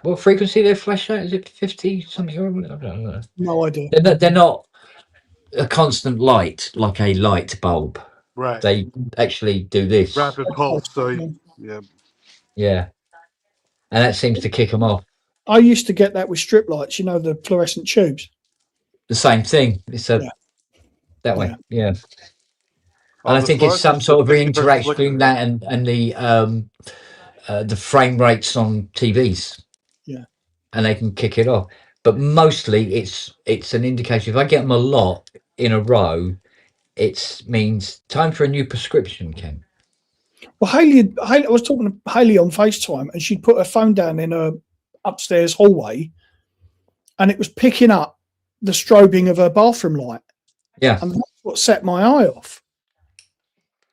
what frequency they flash out? Is it 50 something? I don't know. No idea. They're not a constant light like a light bulb. Right. They actually do this. Rapid pulse. So yeah. And that seems to kick them off. I used to get that with strip lights, you know, the fluorescent tubes. The same thing. It's that way. Yeah. And I think it's some sort of interaction between that and the frame rates on TVs. Yeah. And they can kick it off. But mostly it's an indication. If I get them a lot in a row, it means time for a new prescription, Ken. Well, Haley, I was talking to Haley on FaceTime, and she'd put her phone down in her upstairs hallway, and it was picking up the strobing of her bathroom light. Yeah. And that's what set my eye off.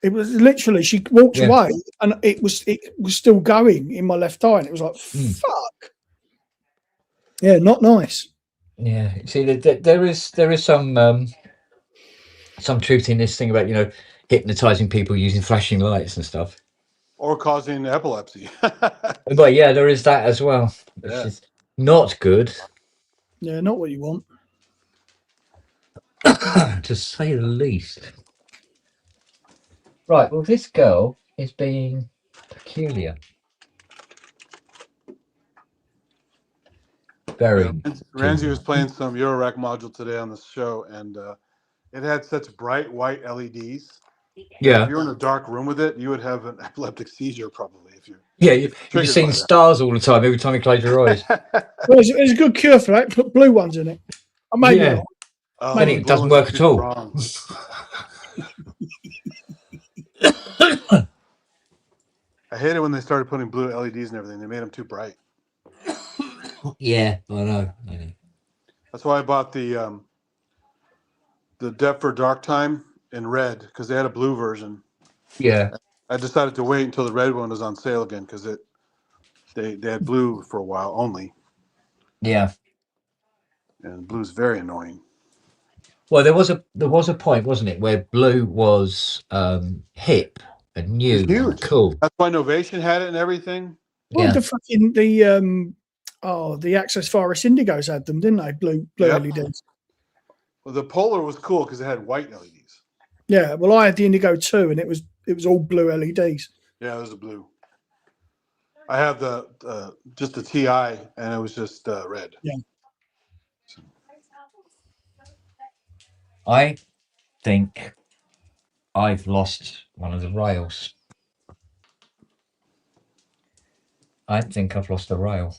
It was literally, she walked away, and it was still going in my left eye, and it was like, fuck. Yeah, not nice. Yeah. See, there is some some truth in this thing about, hypnotizing people using flashing lights and stuff. Or causing epilepsy. But yeah, there is that as well, which Yeah. is not good, Yeah, not what you want. to say the least. Right, well, this girl is being peculiar. Very Ramsey was peculiar. playing some Eurorack module today on the show, and it had such bright white LEDs. If Yeah. you were in a dark room with it, you would have an epileptic seizure probably if you're Yeah, you're triggered seeing by stars all the time every time you close your eyes. that. Well, there's a good cure for that. Put blue ones in it. Or maybe Yeah. not. Oh, Then Maybe the it blue doesn't ones are work too at all. strong. I hate it when they started putting blue LEDs and everything. They made them too bright. Yeah, I know. That's why I bought the Depth for Dark Time in red, because they had a blue version. Yeah. I decided to wait until the red one was on sale again, because they had blue for a while only, Yeah. and blue's very annoying. Well, there was a point, wasn't it, where blue was hip and It was new and huge. cool. That's why Novation had it and everything. Well, Yeah. the Access Forest Indigos had them, didn't they? Blue Yep. LEDs. Well, the Polar was cool because it had white LEDs. Yeah. Well, I had the Indigo too, and it was all blue LEDs. Yeah, it was a blue. I have the just the TI, and it was just red. Yeah. I think I've lost one of the rails. I think I've lost a rail.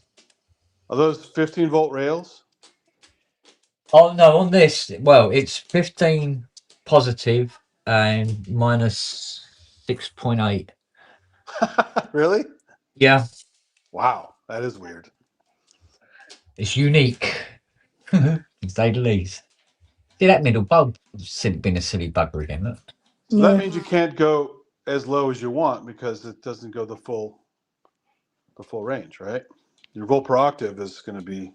Are those 15-volt rails? Oh no, on this, well, it's 15 positive and minus 6.8. Really? Yeah, Wow, that is weird. it's unique. To say the least. See that middle bug been a silly bugger again, look. So Yeah. that means you can't go as low as you want because it doesn't go the full range, right? Your volt per octave is going to be.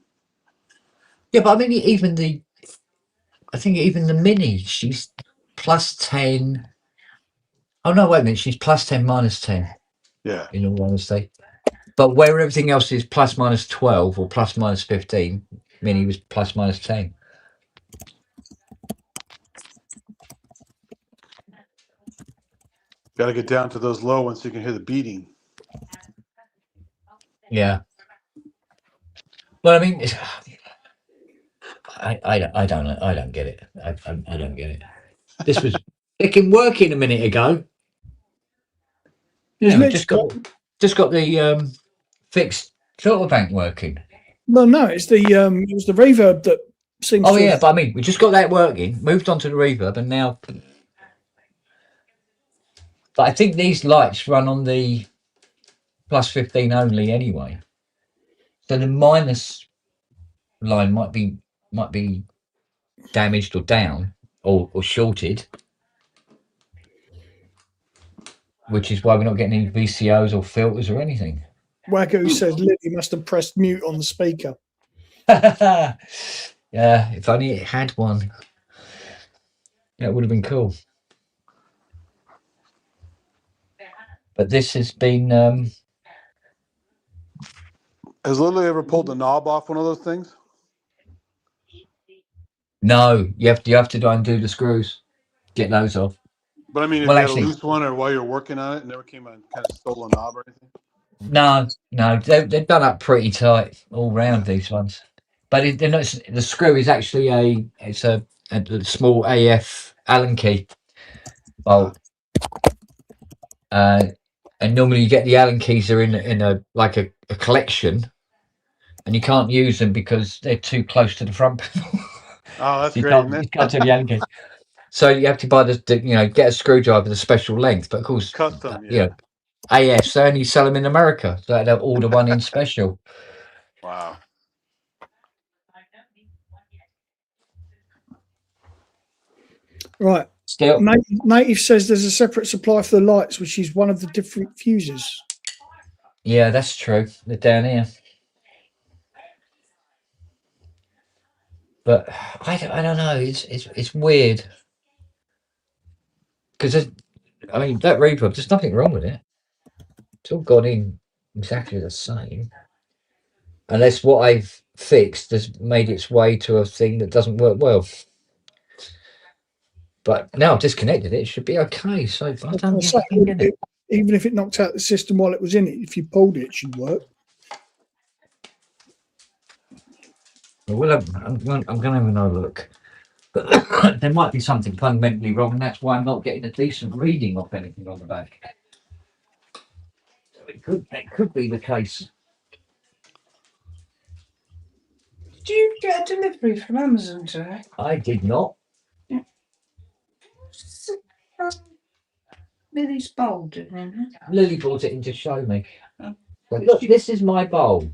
Yeah, but I mean, I think even the mini, she's plus 10. Oh no, wait a minute, she's plus 10, minus 10, Yeah. in all honesty. But where everything else is plus minus 12 or plus minus 15, mini was plus minus 10. Got to get down to those low ones so you can hear the beating. Yeah. Well, I mean, I don't get it. I don't get it. This was freaking working a minute ago. It's Yeah, just got literally- the fixed filter bank working. Well, no, it's it was the reverb that seems. Oh to yeah, have, but I mean, we just got that working, moved on to the reverb, and now. But I think these lights run on the plus 15 only anyway. So the minus line might be damaged or down or shorted, which is why we're not getting any VCOs or filters or anything. Wagyu says Lily must have pressed mute on the speaker. Yeah, if only it had one. That would have been cool. But this has been Has Lily ever pulled the knob off one of those things? no, you have to undo the screws, get those off. But I mean, if Well, you actually- had a loose one or while you're working on it, it never came and kind of stole a knob or anything? No, they're done up pretty tight all round, these ones. But they're not, the screw is actually a small AF Allen key bolt. And normally you get the Allen keys are in a like a collection, and you can't use them because they're too close to the front panel. Oh, that's So great, you isn't it? can't do the Allen keys. So you have to buy get a screwdriver with a special length. But of course, Custom, yeah. AFs they only sell them in America, so they'll order one in special. Wow. Right. Still, Native says there's a separate supply for the lights, which is one of the different fuses. yeah, that's true. They're down here. But I don't know. It's weird. because I mean that reverb, there's nothing wrong with it. It's all gone in exactly the same, unless what I've fixed has made its way to a thing that doesn't work well. But now I've disconnected it, it should be okay. So if I don't get it. Even if it knocked out the system while it was in it, if you pulled it, it should work. Well, I'm going to have another look. But there might be something fundamentally wrong, and that's why I'm not getting a decent reading off anything on the back. So it could be the case. Did you get a delivery from Amazon today? I did not. Yeah. Lily's bowl, Lily brought it in to show me. Oh. But look, this is my bowl.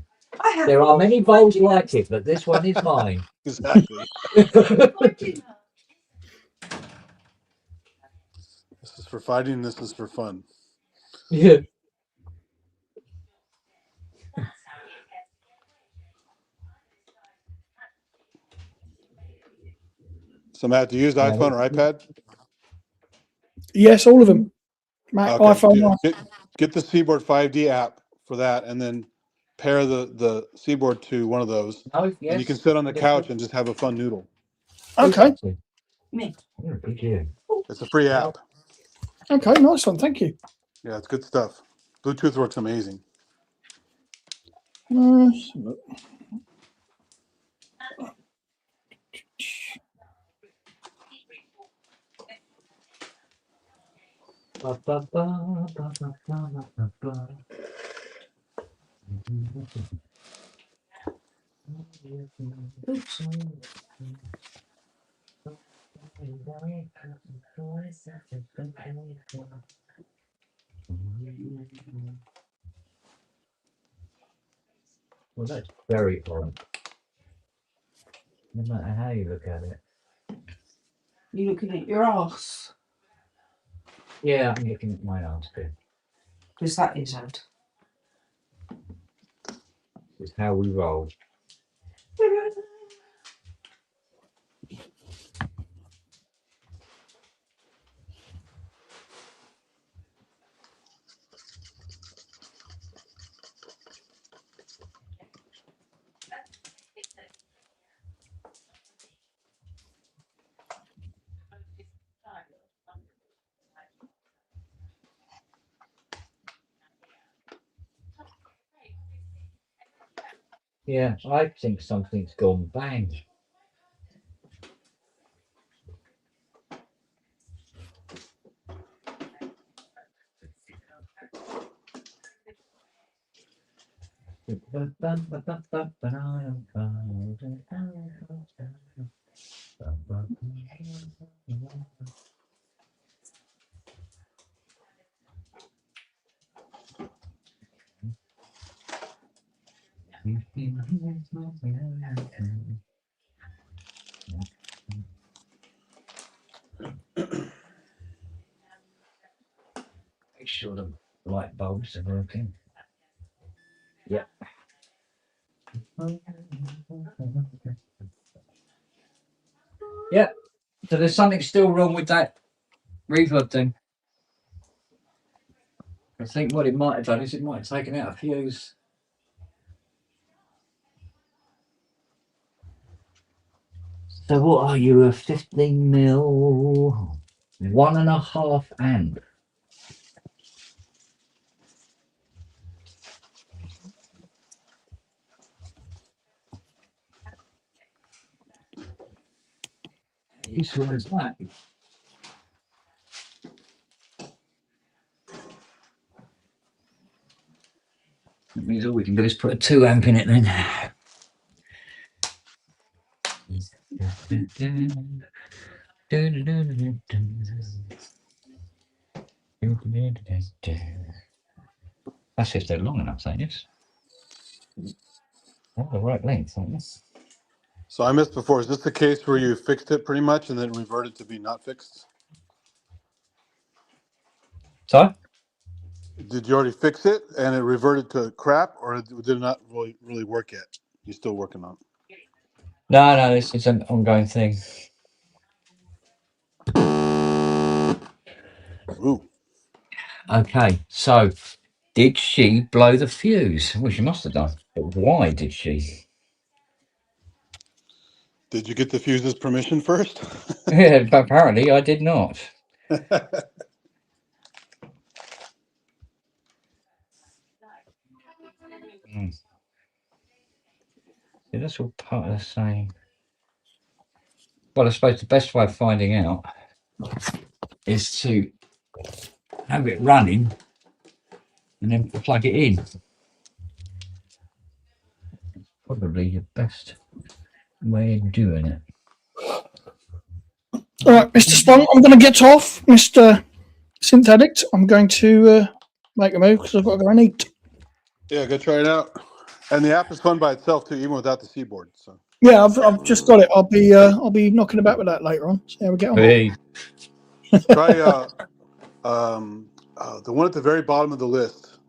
There are many bowls like it, but this one is mine. Exactly. This is for fighting. This is for fun. Yeah. So Matt, do you use iPhone or iPad? Yes, all of them. Mac, Okay. iPhone. Get the Seaboard 5D app for that, and then pair the Seaboard to one of those, Oh, yes. and you can sit on the couch and just have a fun noodle. Okay. Me. It's a free app. Okay, nice one. Thank you. Yeah, it's good stuff. Bluetooth works amazing. Oops. Well, that's very odd. No matter how you look at it. You looking at your arse? Yeah, I'm looking at my arse too. Because that is odd. It's how we roll. Yeah, I think something's gone bang. Make sure the light bulbs are working. Yep. Yep. So there's something still wrong with that reverb thing. I think what it might have done is it might have taken out a fuse. So what are you, a 15 mil, 1.5 amp? Useful as that. That means all we can do is put a 2 amp in it then. That's if they're long enough, ain't it? Oh, the right length, ain't it? So I missed before. Is this the case where you fixed it pretty much and then reverted to be not fixed? Sorry? Did you already fix it and it reverted to crap, or did it not really work yet? You're still working on it. No, this is an ongoing thing. Ooh. Okay, so did she blow the fuse? Well, she must have done. But why did she? Did you get the fuse's permission first? Yeah, but apparently I did not. Mm. Yeah, that's all part of the same. Well, I suppose the best way of finding out is to have it running and then plug it in. Probably the best way of doing it. All right, Mr. Spong, I'm going to get off. Mr. Synth Addict, I'm going to make a move because I've got to go and eat. Yeah, go try it out. And the app is fun by itself too, even without the keyboard. So Yeah, I've just got it. I'll be knocking about with that later on. See how we get on. Hey. try the one at the very bottom of the list,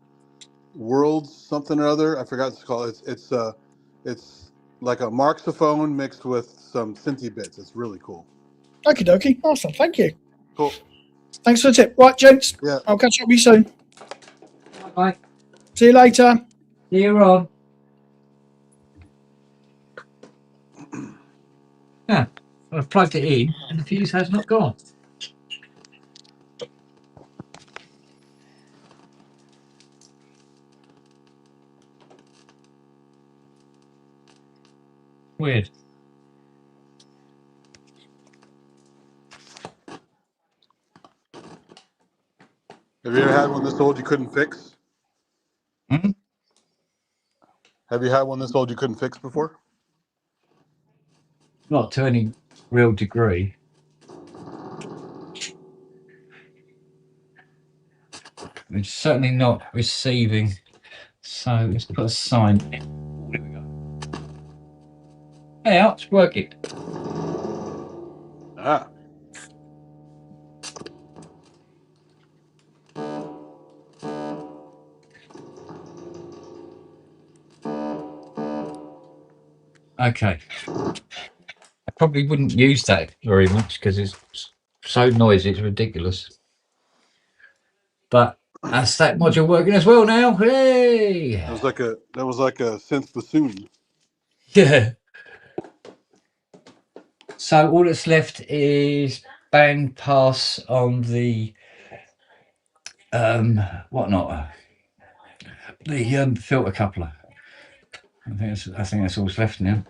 Worlds something or other. I forgot what it's called. It's like a marxophone mixed with some synthy bits. It's really cool. Okie dokie. Awesome. Thank you. Cool. Thanks for the tip. Right, gents. Yeah. I'll catch up with you soon. Bye. See you later. See you on. Yeah, I've plugged it in and the fuse has not gone. Weird. Have you ever had one this old you couldn't fix? Hmm? Have you had one this old you couldn't fix before? Not to any real degree. It's certainly not receiving. So let's put a sign in. There we go. Hey, it's working. Ah. Okay. I probably wouldn't use that very much because it's so noisy, it's ridiculous. But that's that module working as well now. Hey! That was like a synth bassoon. Yeah. So all that's left is band pass on the whatnot, the filter coupler. I think that's all that's left now.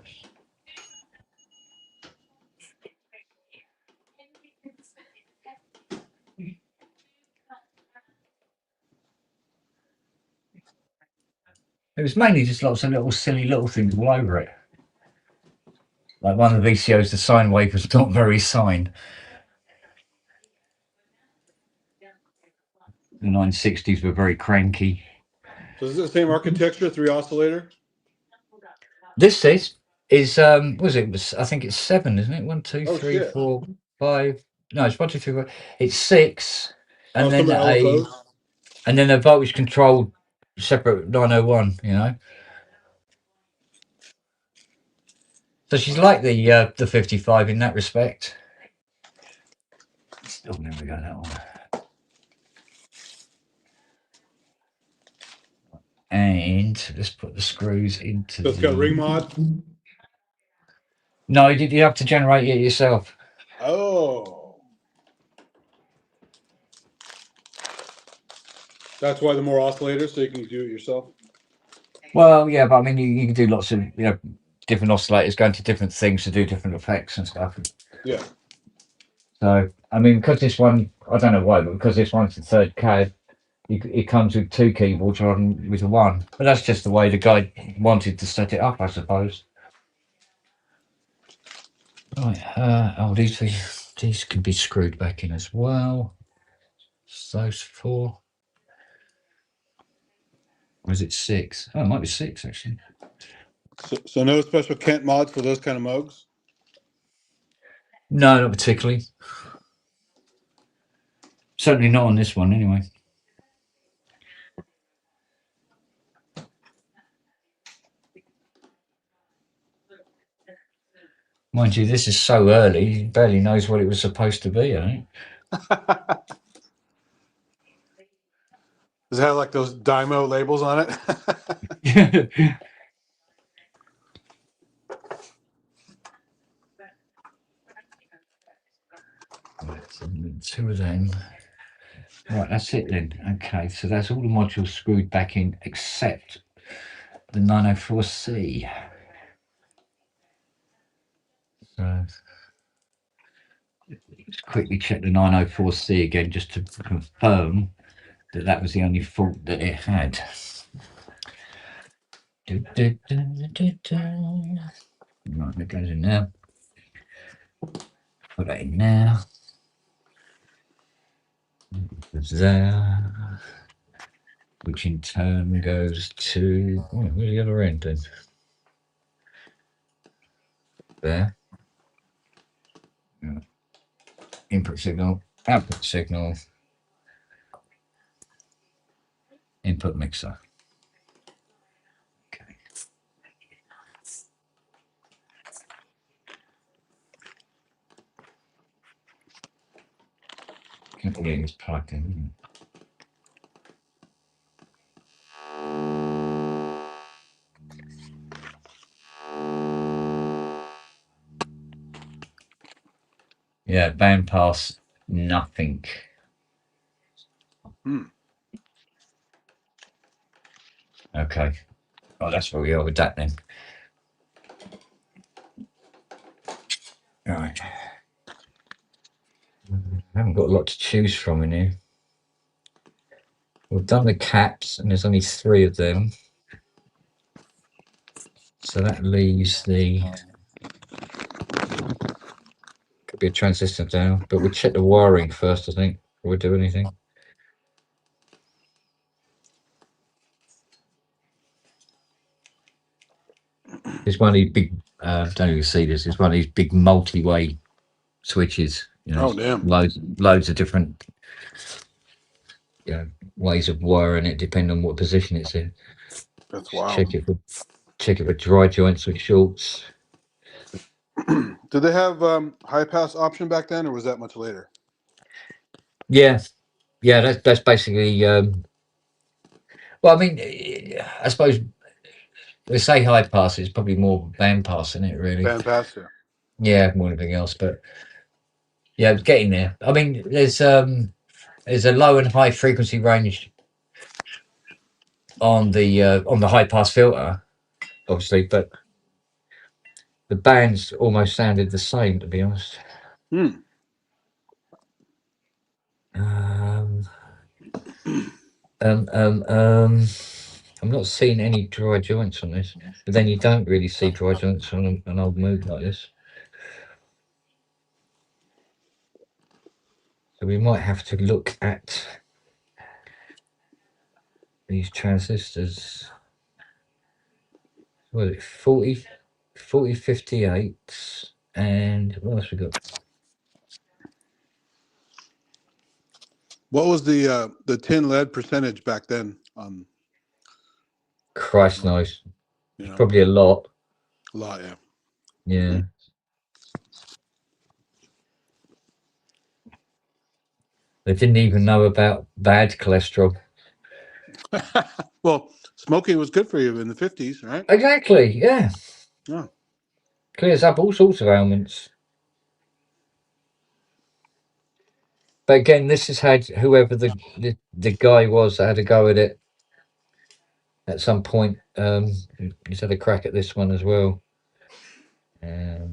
It was mainly just lots of little silly little things all over it. Like one of the VCOs, the sine wave was not very sine. The 960s were very cranky. So is it the same architecture, 3 oscillator? This is was it? I think it's 7, isn't it? 1, 2, Oh, 3, shit. 4, 5. No, it's 1, 2, 3, 4. It's 6, and then some are LFOs? a voltage controlled separate 901. You know. So she's like the 55 in that respect. Oh, there we go. That one. And let's put the screws into. So it's got ring mod? No, you have to generate it yourself. Oh. That's why the more oscillators, so you can do it yourself? Well, yeah, but I mean, you can do lots of different oscillators going to different things to do different effects and stuff. Yeah. So, I mean, because this one, I don't know why, but because this one's the third CAD, it comes with 2 keyboards rather than with 1. But that's just the way the guy wanted to set it up, I suppose. Right, these can be screwed back in as well. Those 4. Or is it 6? Oh, it might be 6 actually. So no special Kent mods for those kind of Moogs? No, not particularly. Certainly not on this one, anyway. Mind you, this is so early, he barely knows what it was supposed to be, I think. Does it have like those Dymo labels on it? Two of them. Right, that's it then. Okay, so that's all the modules screwed back in except the 904C. So let's quickly check the 904C again just to confirm that that was the only fault that it had. Right, that goes in now. Put that in now. There. Which in turn goes to, where's the other end then? There. Input signal, output signal, input mixer. Okay. Everything is plugged in. Yeah, bandpass, nothing. Okay. Oh, that's where we are with that then. Right. I haven't got a lot to choose from in here. We've done the caps, and there's only 3 of them. So that leaves the. Could be a transistor down, but we'll check the wiring first, I think, before we do anything. It's one of these big, don't know if you see this, it's one of these big multi-way switches. You know, Oh, damn. Loads of different ways of wiring it, depending on what position it's in. That's wild. Check it for dry joints or shorts. Did they have high pass option back then, or was that much later? Yeah, that's basically. Well, I mean, I suppose they say high pass. It's probably more band pass, isn't it? Really. Band pass, yeah. Yeah, more than anything else, but yeah, it's getting there. I mean, there's a low and high frequency range on the high pass filter, obviously, but the bands almost sounded the same, to be honest. I'm not seeing any dry joints on this, but then you don't really see dry joints on an old Moog like this. So we might have to look at these transistors. What is it, 4058, and what else we got? What was the tin lead percentage back then? Christ knows. You know, Probably a lot. a lot, yeah. Yeah. They didn't even know about bad cholesterol. Well, smoking was good for you in the 50s, right? Exactly, yeah. Yeah. Clears up all sorts of ailments. But again, this has had whoever the guy was that had a go at it at some point. He's had a crack at this one as well. Yeah,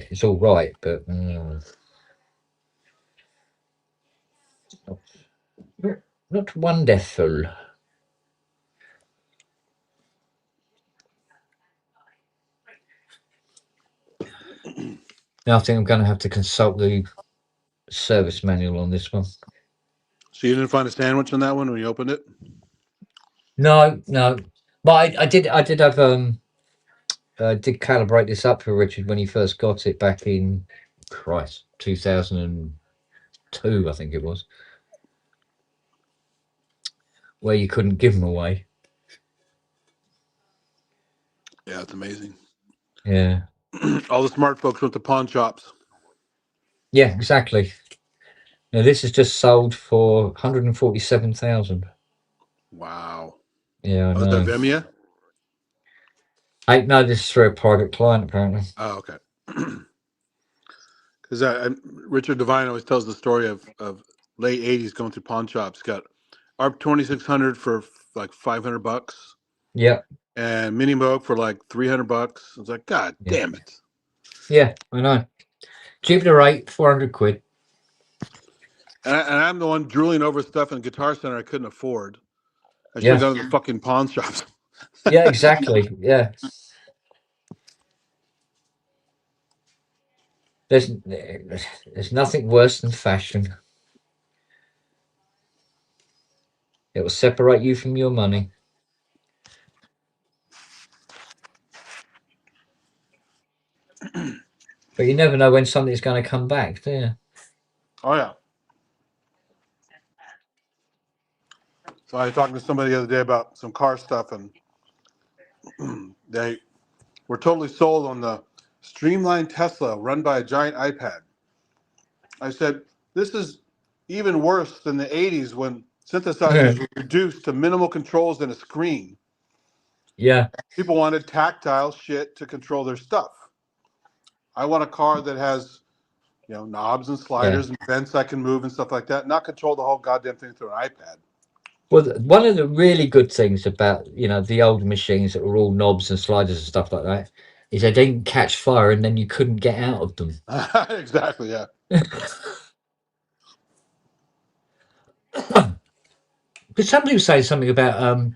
it's all right, but not wonderful. Now I think I'm going to have to consult the service manual on this one. So you didn't find a sandwich on that one when you opened it? No. But I did have did calibrate this up for Richard when he first got it back in 2002, I think it was, where you couldn't give them away. Yeah, it's amazing. Yeah. All the smart folks went to pawn shops. Yeah, exactly. Now this is just sold for 147,000. Wow. Yeah, I Oh, is that know. Vimeo? No, this is through a private client apparently. Oh, okay. Because Richard Devine always tells the story of late 80s going through pawn shops. Got ARP 2600 for like $500. Yeah. And Mini Moog for like $300. It's like, God damn it. Yeah, I know. Jupiter 8, 400 quid. And I'm the one drooling over stuff in Guitar Center I couldn't afford. I should have gone to the fucking pawn shops. Yeah, exactly. Yeah. There's nothing worse than fashion. It will separate you from your money. But you never know when something's going to come back, do you? Oh, yeah. So I was talking to somebody the other day about some car stuff, and they were totally sold on the streamlined Tesla run by a giant iPad. I said, this is even worse than the 80s when synthesizers were reduced to minimal controls and a screen. Yeah. People wanted tactile shit to control their stuff. I want a car that has, knobs and sliders and vents I can move and stuff like that, not control the whole goddamn thing through an iPad. Well, one of the really good things about, the old machines that were all knobs and sliders and stuff like that is they didn't catch fire and then you couldn't get out of them. Exactly, yeah. But somebody was saying something about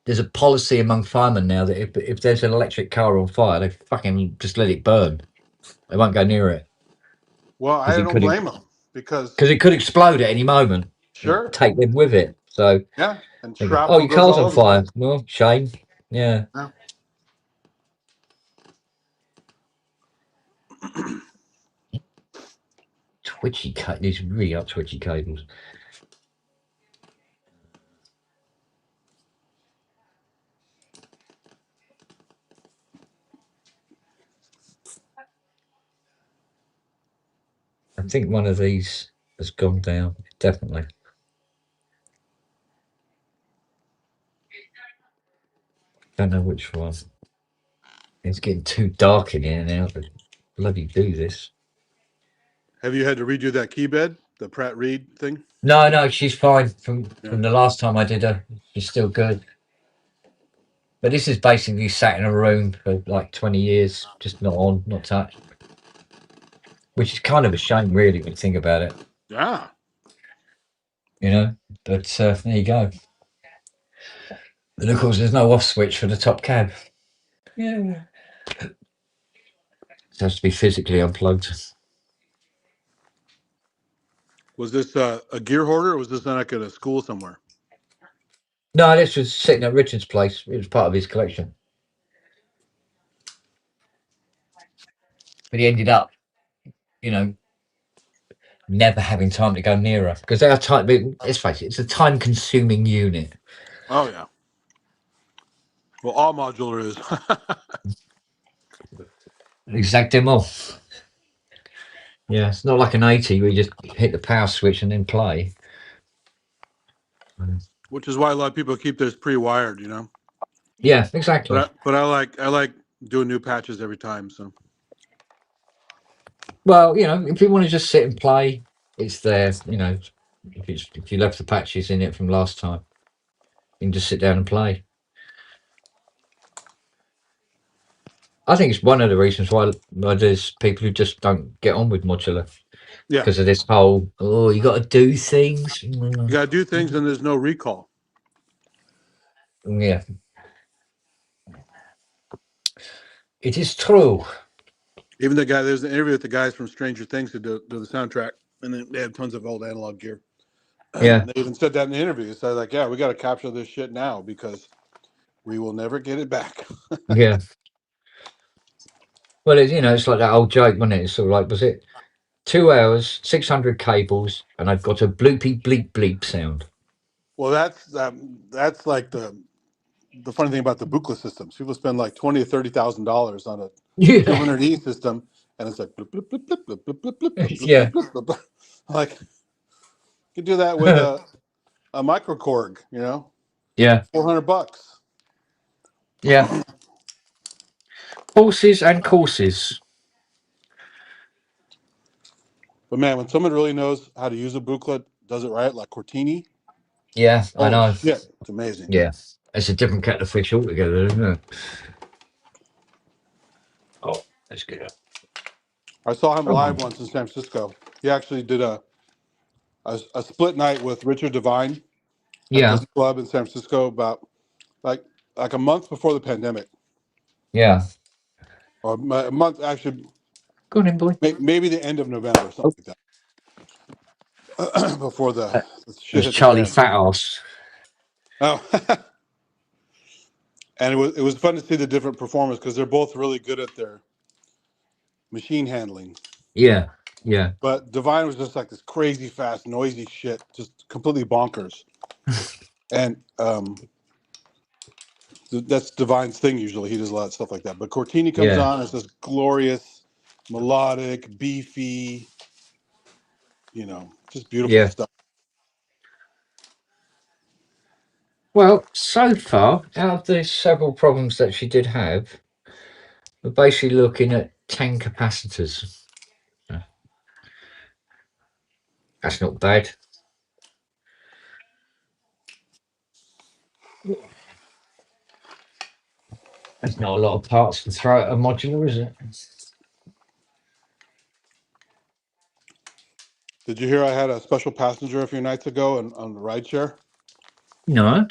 there's a policy among firemen now that if there's an electric car on fire, they fucking just let it burn. They won't go near it. Well, I don't blame them because it could explode at any moment. Sure. Take them with it. So yeah, and go, shrapnel your goes car's all on over fire. the place. Well, shame. Yeah. Yeah. These really up twitchy cables. I think one of these has gone down, definitely. Don't know which one. It's getting too dark in here now to bloody do this. Have you had to redo that key bed, the Pratt Reed thing? No, she's fine from the last time I did her. She's still good. But this is basically sat in a room for like 20 years, just not on, not touched. Which is kind of a shame, really, when you think about it. Yeah. But there you go. And of course, there's no off switch for the top cab. Yeah. It has to be physically unplugged. Was this a gear hoarder, or was this like at a school somewhere? No, this was sitting at Richard's place. It was part of his collection. But he ended up, never having time to go near her because they are time. Let's face it, it's a time-consuming unit. Oh yeah. Well, all modular is. Exactement. Yeah, it's not like an 80 where you just hit the power switch and then play. Which is why a lot of people keep theirs pre-wired, Yeah, exactly. But I like doing new patches every time. So. Well, if you want to just sit and play, it's there. If you left the patches in it from last time, you can just sit down and play. I think it's one of the reasons why there's people who just don't get on with modular. Yeah. Because of this whole, you got to do things. You got to do things and there's no recall. Yeah. It is true. Even there's an interview with the guys from Stranger Things who do the soundtrack, and they have tons of old analog gear. Yeah. They even said that in the interview. So like, yeah, we got to capture this shit now because we will never get it back. Yeah. Well, it's like that old joke, wasn't it? It's sort of like, was it 2 hours, 600 cables, and I've got a bloopy bleep bleep sound. Well, that's like the funny thing about the bookless systems. People spend like $20,000 to $30,000 on a 200E system, and it's like blip, blip, blip, blip, blip, blip, blip, blip, blip, Yeah. blip, blip, blip. Like, you could do that with a microkorg, you know, Yeah, $400. yeah. Horses and courses. But man, when someone really knows how to use a booklet, does it right, like Cortini, Yeah, I holy know. shit, it's amazing. Yeah, it's a different kettle of fish altogether, isn't it? Oh, that's good. I saw him live once in San Francisco. He actually did a split night with Richard Devine at Yeah, this club in San Francisco about like a month before the pandemic, yeah. or a month actually, Go on in, boy. maybe the end of November, something Oh, like that, before the shit there's hit the Charlie fan. Fatass. Oh, and it was fun to see the different performers because they're both really good at their machine handling. Yeah, yeah. But Divine was just like this crazy fast, noisy shit, just completely bonkers. And that's Divine's thing usually. He does a lot of stuff like that. But Cortini comes Yeah. on, it's this glorious, melodic, beefy, you know, just beautiful Yeah. stuff. Well, so far, out of the several problems that she did have, we're basically looking at 10 capacitors. That's not bad. That's not a lot of parts to throw at a modular, is it? Did you hear I had a special passenger a few nights ago on the rideshare? No.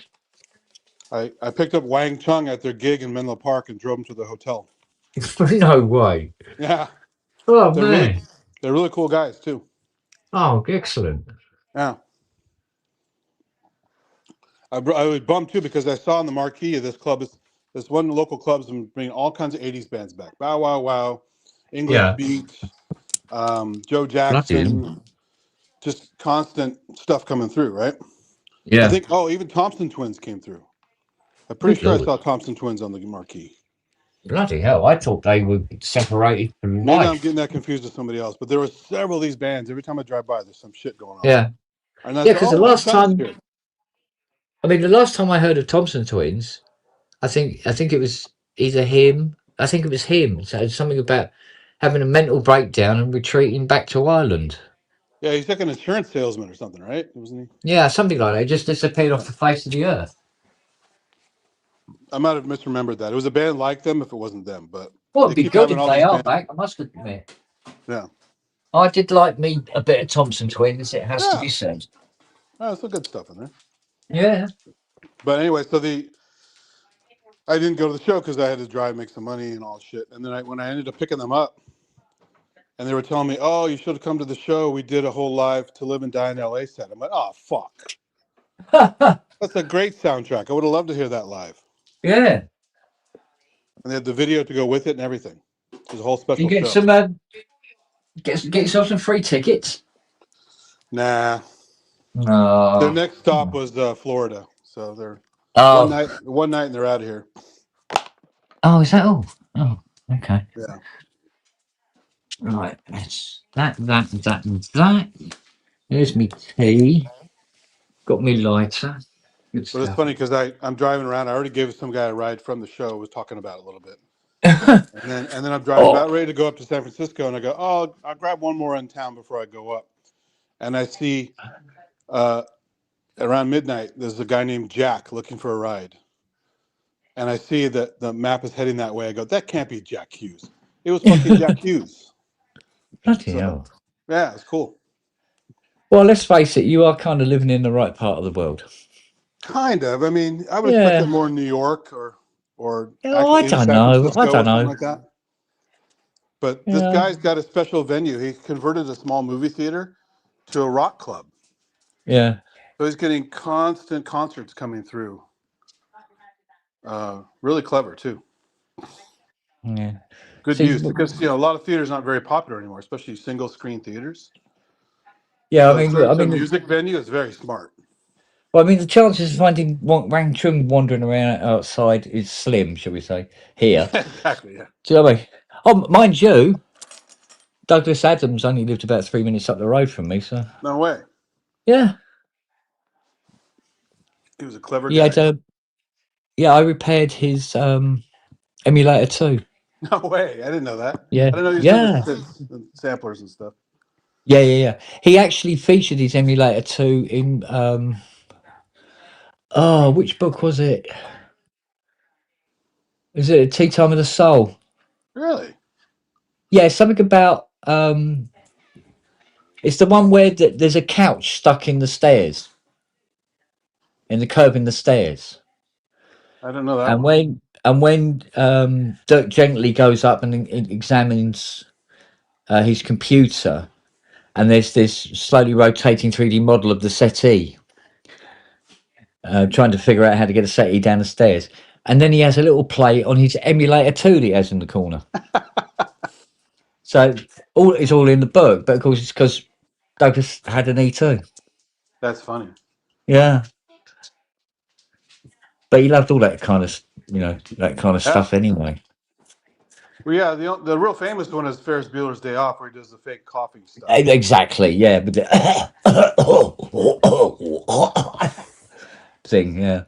I picked up Wang Chung at their gig in Menlo Park and drove him to the hotel. No way. Yeah, Oh, they're man. really cool guys too. Oh, excellent. Yeah. I was bummed too because I saw in the marquee of this club, this one local club's been bringing all kinds of 80s bands back. Bow Wow Wow, English Yeah. Beat, Joe Bloody hell. Jackson, just constant stuff coming through, right? I Yeah. think, even Thompson Twins came through. I'm pretty Good sure I Lord. saw Thompson Twins on the marquee. Bloody hell. I thought they were separated from Maybe I'm life. getting that confused with somebody else, but there were several of these bands. Every time I drive by, there's some shit going on. Yeah. And I Yeah, said, because the Wang last Chung's time, here. the last time I heard of Thompson Twins, I think it was either him. I think it was him. So something about having a mental breakdown and retreating back to Ireland. Yeah, he's like an insurance salesman or something, right? Wasn't he? Yeah, something like that. He just disappeared off the face of the earth. I might have misremembered that. It was a band like them if it wasn't them, but Well, they it'd be keep good having if all they these are bands. back, I must admit. Yeah. I did like me a bit of Thompson Twins, it has to be said. Oh, some good stuff in there. Yeah. But anyway, so I didn't go to the show because I had to drive, make some money and all shit. And then when I ended up picking them up, and they were telling me, "Oh, you should have come to the show. We did a whole live To Live and Die in LA set." I'm like, "Oh, fuck. That's a great soundtrack. I would have loved to hear that live." Yeah. And they had the video to go with it and everything. It was a whole You special get show. some get yourself some free tickets. Nah. No. Their next stop was Florida. So they're Oh. one night and they're out of here. Oh, is that all? Oh, okay. Yeah. Right, that's that. There's me tea. Got me lighter. Good But it's stuff. funny because I'm driving around. I already gave some guy a ride from the show. Was talking about it a little bit. And then I'm driving about ready to go up to San Francisco, and I go, "Oh, I'll grab one more in town before I go up." And I see around midnight, there's a guy named Jack looking for a ride. And I see that the map is heading that way. I go, "That can't be Jack Hughes." It was fucking Jack Hughes. Bloody hell. Yeah, it's cool. Well, let's face it, you are kind of living in the right part of the world. Kind of. I mean, I would expect it more in New York or I actually in don't San know. Francisco I don't or something know. like that. But this guy's got a special venue. He converted a small movie theater to a rock club. Yeah. So he's getting constant concerts coming through. Really clever too. Yeah. Good use because a lot of theaters aren't very popular anymore, especially single screen theaters. Yeah, So I mean, music venue is very smart. Well, the chances of finding Wang Chung wandering around outside is slim, shall we say? Here. Exactly. Yeah. Do you know what I mean? Oh, mind you, Douglas Adams only lived about 3 minutes up the road from me, so No way. yeah. He was a clever He guy. had I repaired his emulator too. No way. I didn't know that. Yeah, I didn't know he was doing yeah, the synths and samplers and stuff. yeah. He actually featured his emulator too in which book was it? Is it Tea Time of the Soul? Really? Yeah, something about it's the one where there's a couch stuck in the stairs, in the curve in the stairs. I didn't know that And one. when Dirk Gently goes up and examines his computer, and there's this slowly rotating 3D model of the settee, trying to figure out how to get the settee down the stairs, and then he has a little play on his emulator too that he has in the corner. So it's all in the book, but of course it's because Douglas had an E2. That's funny. Yeah, but he loved all that kind of that kind of Yeah. stuff anyway. Well, yeah, the real famous one is Ferris Bueller's Day Off, where he does the fake coughing stuff. Exactly, yeah, but the thing, yeah.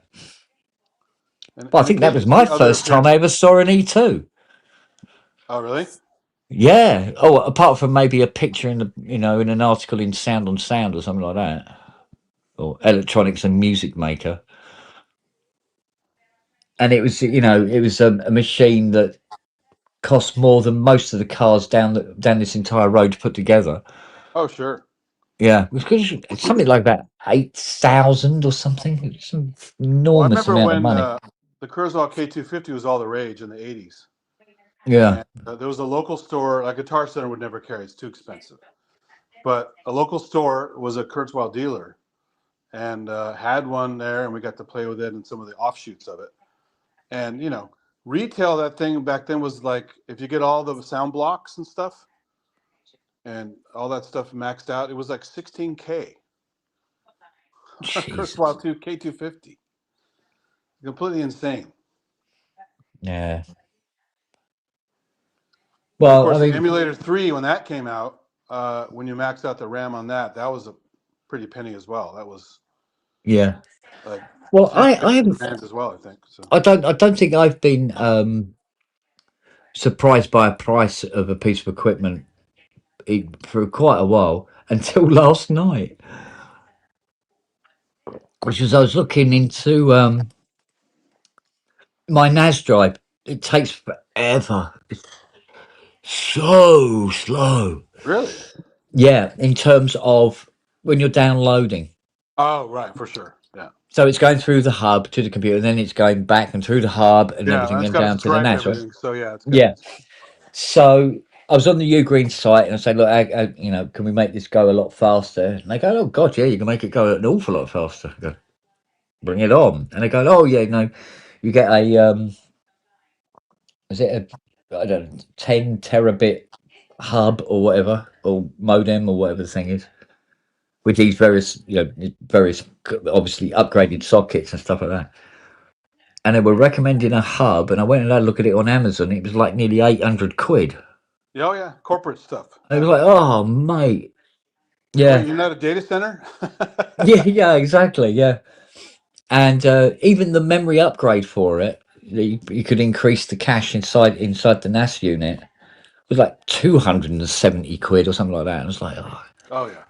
Well, I think that was my first time I ever saw an E2. Oh, really? Yeah. Oh, apart from maybe a picture in in an article in Sound on Sound or something like that, or Electronics and Music Maker. And it was, a machine that cost more than most of the cars down this entire road put together. Oh, sure. Yeah, it's something like that, 8,000 or something. It's some enormous amount of money. The Kurzweil K250 was all the rage in the 80s. Yeah. And, there was a local store, a Guitar Center would never carry. It's too expensive. But a local store was a Kurzweil dealer and had one there, and we got to play with it and some of the offshoots of it. And, retail that thing back then was like, if you get all the sound blocks and stuff and all that stuff maxed out, it was like $16K. Kurzweil K250. Completely insane. Yeah. Well, of course, Emulator 3, when that came out, when you maxed out the RAM on that was a pretty penny as well. That was like well, I haven't as well, I think. So I don't think I've been surprised by a price of a piece of equipment for quite a while until last night, which is I was looking into my NAS drive. It takes forever. It's so slow. Really? Yeah, in terms of when you're downloading. Oh, right, for sure. Yeah. So it's going through the hub to the computer, and then it's going back and through the hub and everything, and down to the NAS. Right? So yeah, yeah. So I was on the Ugreen site, and I said, "Look, can we make this go a lot faster?" And they go, "Oh God, yeah, you can make it go an awful lot faster." I go, "Bring it on!" And they go, "Oh yeah, no, you get a is it a I don't know 10 terabit hub or whatever, or modem or whatever the thing is." With these various obviously upgraded sockets and stuff like that. And they were recommending a hub, and I went and had a look at it on Amazon. It was like nearly 800 quid. Oh, yeah, corporate stuff. I was like, oh, mate. Yeah. Wait, you're not a data center? yeah, exactly, yeah. And even the memory upgrade for it, you could increase the cache inside the NAS unit, was like 270 quid or something like that. And I was like, oh yeah.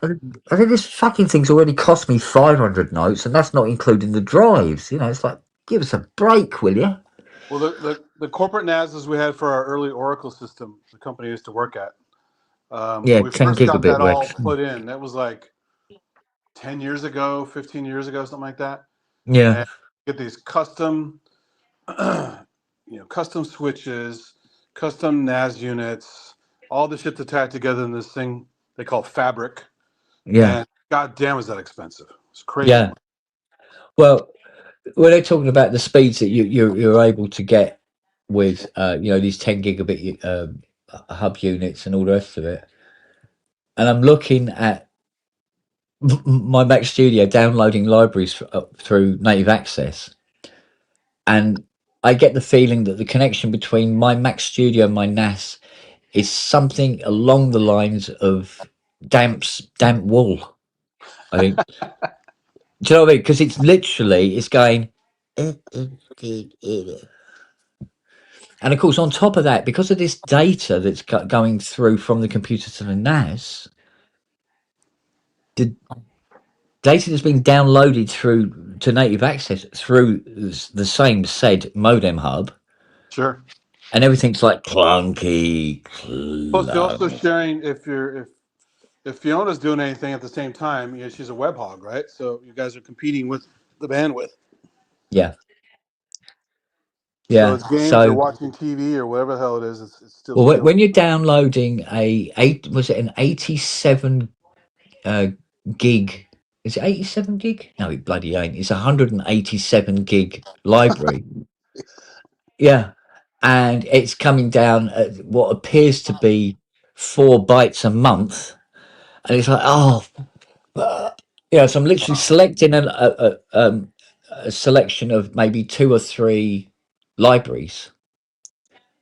I think this fucking thing's already cost me 500 notes, and that's not including the drives. It's like, give us a break, will you? Well, the corporate NASs we had for our early Oracle system, the company I used to work at. We 10 first gigabit got that all put in. That was like 10 years ago, 15 years ago, something like that. Yeah. And get these custom, custom switches, custom NAS units, all the shit to tie together in this thing they call Fabric. Yeah. And God damn, is that expensive? It's crazy. Yeah. Well, when they're talking about the speeds that you're able to get with these 10 gigabit hub units and all the rest of it, and I'm looking at my Mac Studio downloading libraries through Native Access, and I get the feeling that the connection between my Mac Studio and my NAS is something along the lines of damp wool. I think. Do you know what I mean? Because it's literally it's going. And of course, on top of that, because of this data that's going through from the computer to the NAS, the data that's been downloaded through to native access through the same said modem hub, Sure. and everything's like clunky. Plus, you're also sharing if Fiona's doing anything at the same time. You know, she's a web hog, right? So you guys are competing with the bandwidth. Yeah. So Yeah. it's games or So, watching TV or whatever the hell it is. It's still well, stealing. when you're downloading was it an 87 gig? Is it 87 gig? No, it bloody ain't. It's 187 gig library. Yeah. And it's coming down at what appears to be 4 bytes a month. And it's like, oh, yeah. So I'm literally selecting a selection of maybe 2 or 3 libraries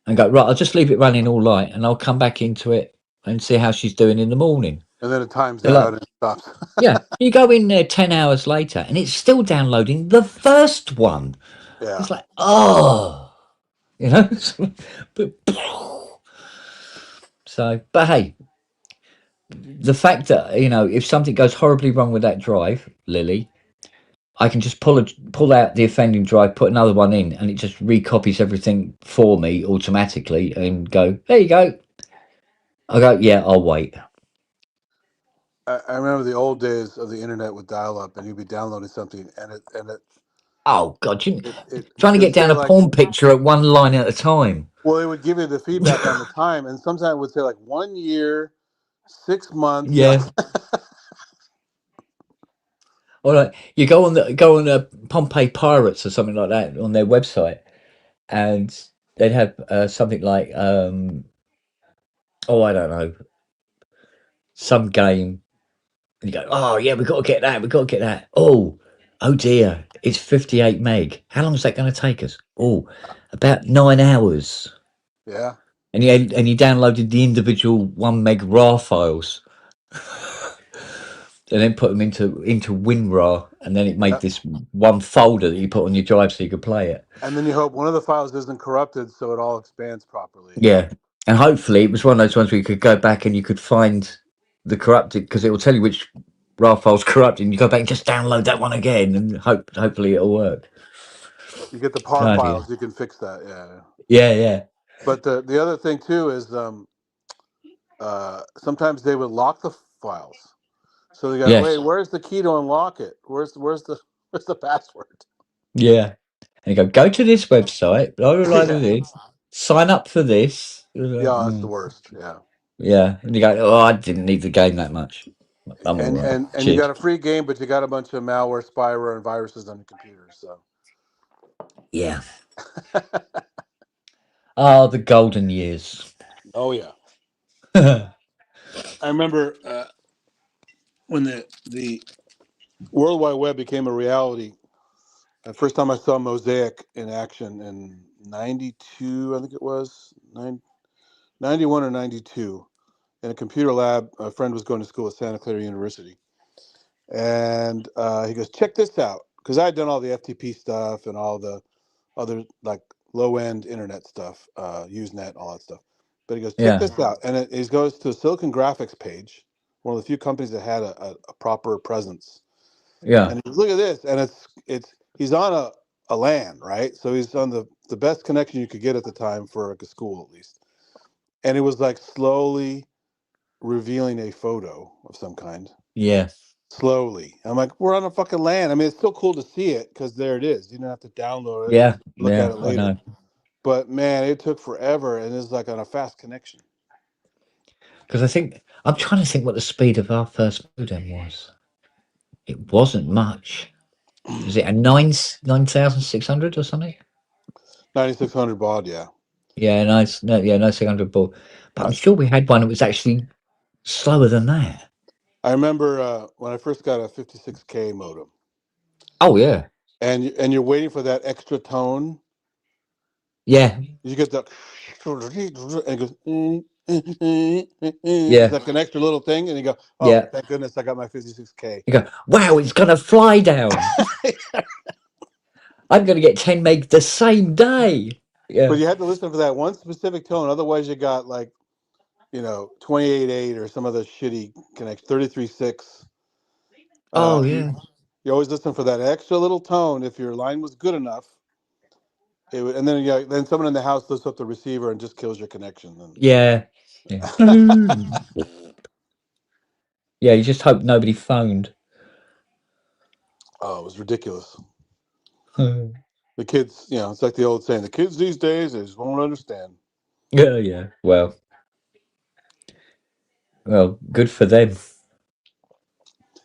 and go, right, I'll just leave it running all night and I'll come back into it and see how she's doing in the morning. And then it times They're like, out and it stops. yeah, you go in there 10 hours later and it's still downloading the first one. Yeah. It's like, oh, you know, but, so, but hey, the fact that, you know, if something goes horribly wrong with that drive, Lily, I can just pull out the offending drive, put another one in, and it just recopies everything for me automatically and go, there you go. I go, yeah, I'll wait. I remember the old days of the internet with dial-up, and you'd be downloading something, and it Oh God, trying to would get say down a like, porn picture at one line at a time. well, it would give you the feedback on the time, and sometimes it would say like 1 year, 6 months. Yeah. All right, you go on the Pompeii Pirates or something like that on their website, and they'd have something like oh, I don't know, some game. And you go, oh yeah, we've got to get that. We've got to get that. Oh dear, it's 58 meg. How long is that going to take us? Oh, about 9 hours. Yeah. And you downloaded the individual 1 meg RAR files, and then put them into WinRAR, and then it made this one folder that you put on your drive so you could play it. And then you hope one of the files isn't corrupted, so it all expands properly. Yeah, and hopefully it was one of those ones where you could go back and you could find the corrupted, because it will tell you which RAR file's corrupted, and you go back and just download that one again, and hopefully it'll work. You get the PAR files, you can fix that. Yeah. But the other thing too is sometimes they would lock the files, so they go, wait, where's the key to unlock it? Where's the password? Yeah, and you go to this website, blah blah blah, this, sign up for this. Yeah, that's the worst. Yeah, and you go, oh, I didn't need the game that much. I'm all right. And you got a free game, but you got a bunch of malware, spyware, and viruses on your computer. So yeah. Oh, the golden years. Oh yeah. I remember when the World Wide Web became a reality. The first time I saw Mosaic in action in 92, I think it was 91 or 92, in a computer lab. A friend was going to school at Santa Clara University, and he goes, "Check this out," because I had done all the FTP stuff and all the other like low-end internet stuff, Usenet, all that stuff. But he goes, "Check this out," and he goes to a Silicon Graphics page, one of the few companies that had a proper presence. Yeah. And he goes, look at this, and he's on a LAN, right? So he's on the best connection you could get at the time for like a school at least. And it was like slowly revealing a photo of some kind. Yeah. Slowly. I'm like, we're on a fucking LAN. I mean, it's still cool to see it because there it is. You don't have to download it. Yeah. Look at it later. I know. But man, it took forever, and it's like on a fast connection. Because I'm trying to think what the speed of our first modem was. It wasn't much. Was it a 9,600 or something? 9600 baud, yeah. Yeah, 9,600 baud. But I'm sure we had one that was actually slower than that. I remember when I first got a 56K modem. Oh yeah. And you're waiting for that extra tone. Yeah. You get that, and it goes, It's like an extra little thing, and you go, "Oh, Yeah. thank goodness, I got my 56K." You go, wow, it's gonna fly down. I'm gonna get 10 meg the same day. Yeah. But you had to listen for that one specific tone, otherwise you got like 28.8 or some other shitty connection, 33.6. Oh yeah. You always listen for that extra little tone. If your line was good enough, it would, and then someone in the house lifts up the receiver and just kills your connection. And, Yeah. Yeah. Yeah, you just hope nobody phoned. oh, it was ridiculous. The kids, it's like the old saying: the kids these days, they just won't understand. Yeah, yeah. Well, good for them.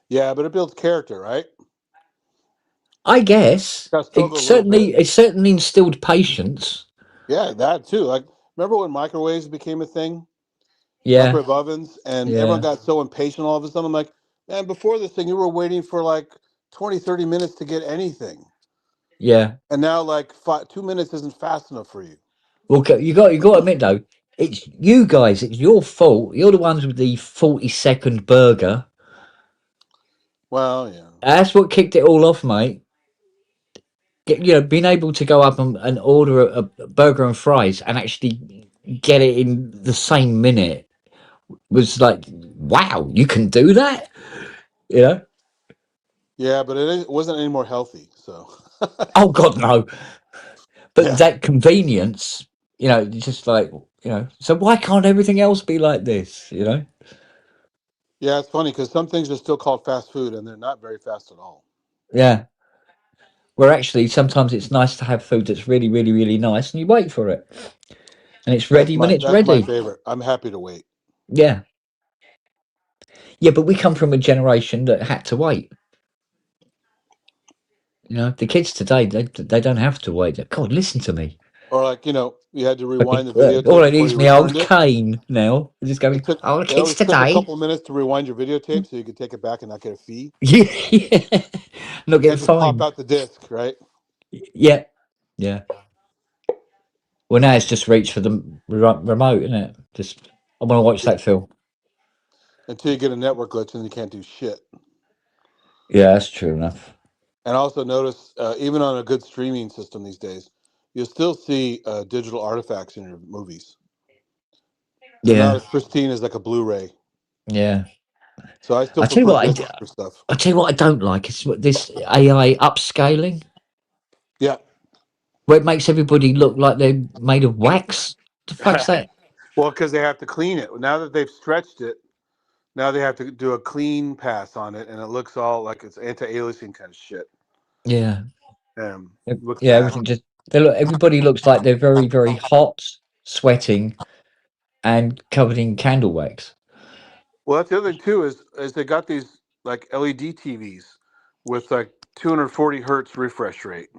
Yeah, but it builds character, right? I guess Got to it struggle a little bit. certainly instilled patience. Yeah, that too. Like, remember when microwaves became a thing? Yeah. Microwave ovens, and everyone got so impatient all of a sudden. I'm like, man, before this thing, you were waiting for like 20, 30 minutes to get anything. Yeah. And now, like, 2 minutes isn't fast enough for you. Well, you got to admit though, it's you guys. It's your fault. You're the ones with the 40-second burger. Well, yeah. That's what kicked it all off, mate. Being able to go up and order a burger and fries and actually get it in the same minute was like, wow, you can do that. Yeah, but it wasn't any more healthy. So. Oh God, no. But Yeah. that convenience, just like So why can't everything else be like this? Yeah, it's funny because some things are still called fast food, and they're not very fast at all. Yeah. Where actually sometimes it's nice to have food that's really, really, really nice, and you wait for it, and it's ready when it's That's my ready. favorite. I'm happy to wait. Yeah. Yeah, but we come from a generation that had to wait. The kids today, they don't have to wait. God, listen to me. Or like, you had to rewind the videotape All I need before is you my old returned it. cane now. Just going, It kids always took a today. couple of minutes to rewind your videotape so you could take it back and not get a fee. Yeah. Not You getting just pop fined. out the disc, right? Yeah. Yeah. Well, now it's just reach for the remote, isn't it? Just, I want to watch that film. Until you get a network glitch and you can't do shit. Yeah, that's true enough. And also notice, even on a good streaming system these days, you'll still see digital artifacts in your movies. They're not as pristine as like a Blu-ray. Yeah. So I still I tell you prefer what, discs for stuff. I tell you what I don't like is this AI upscaling. Yeah. Where it makes everybody look like they're made of wax. The fuck's that? Well, because they have to clean it. Now that they've stretched it, now they have to do a clean pass on it, and it looks all like it's anti-aliasing kind of shit. Yeah. Looks Yeah, bad. everything just everybody looks like they're very, very hot, sweating, and covered in candle wax. Well, that's the other thing too is they got these like LED TVs with like 240 hertz refresh rate.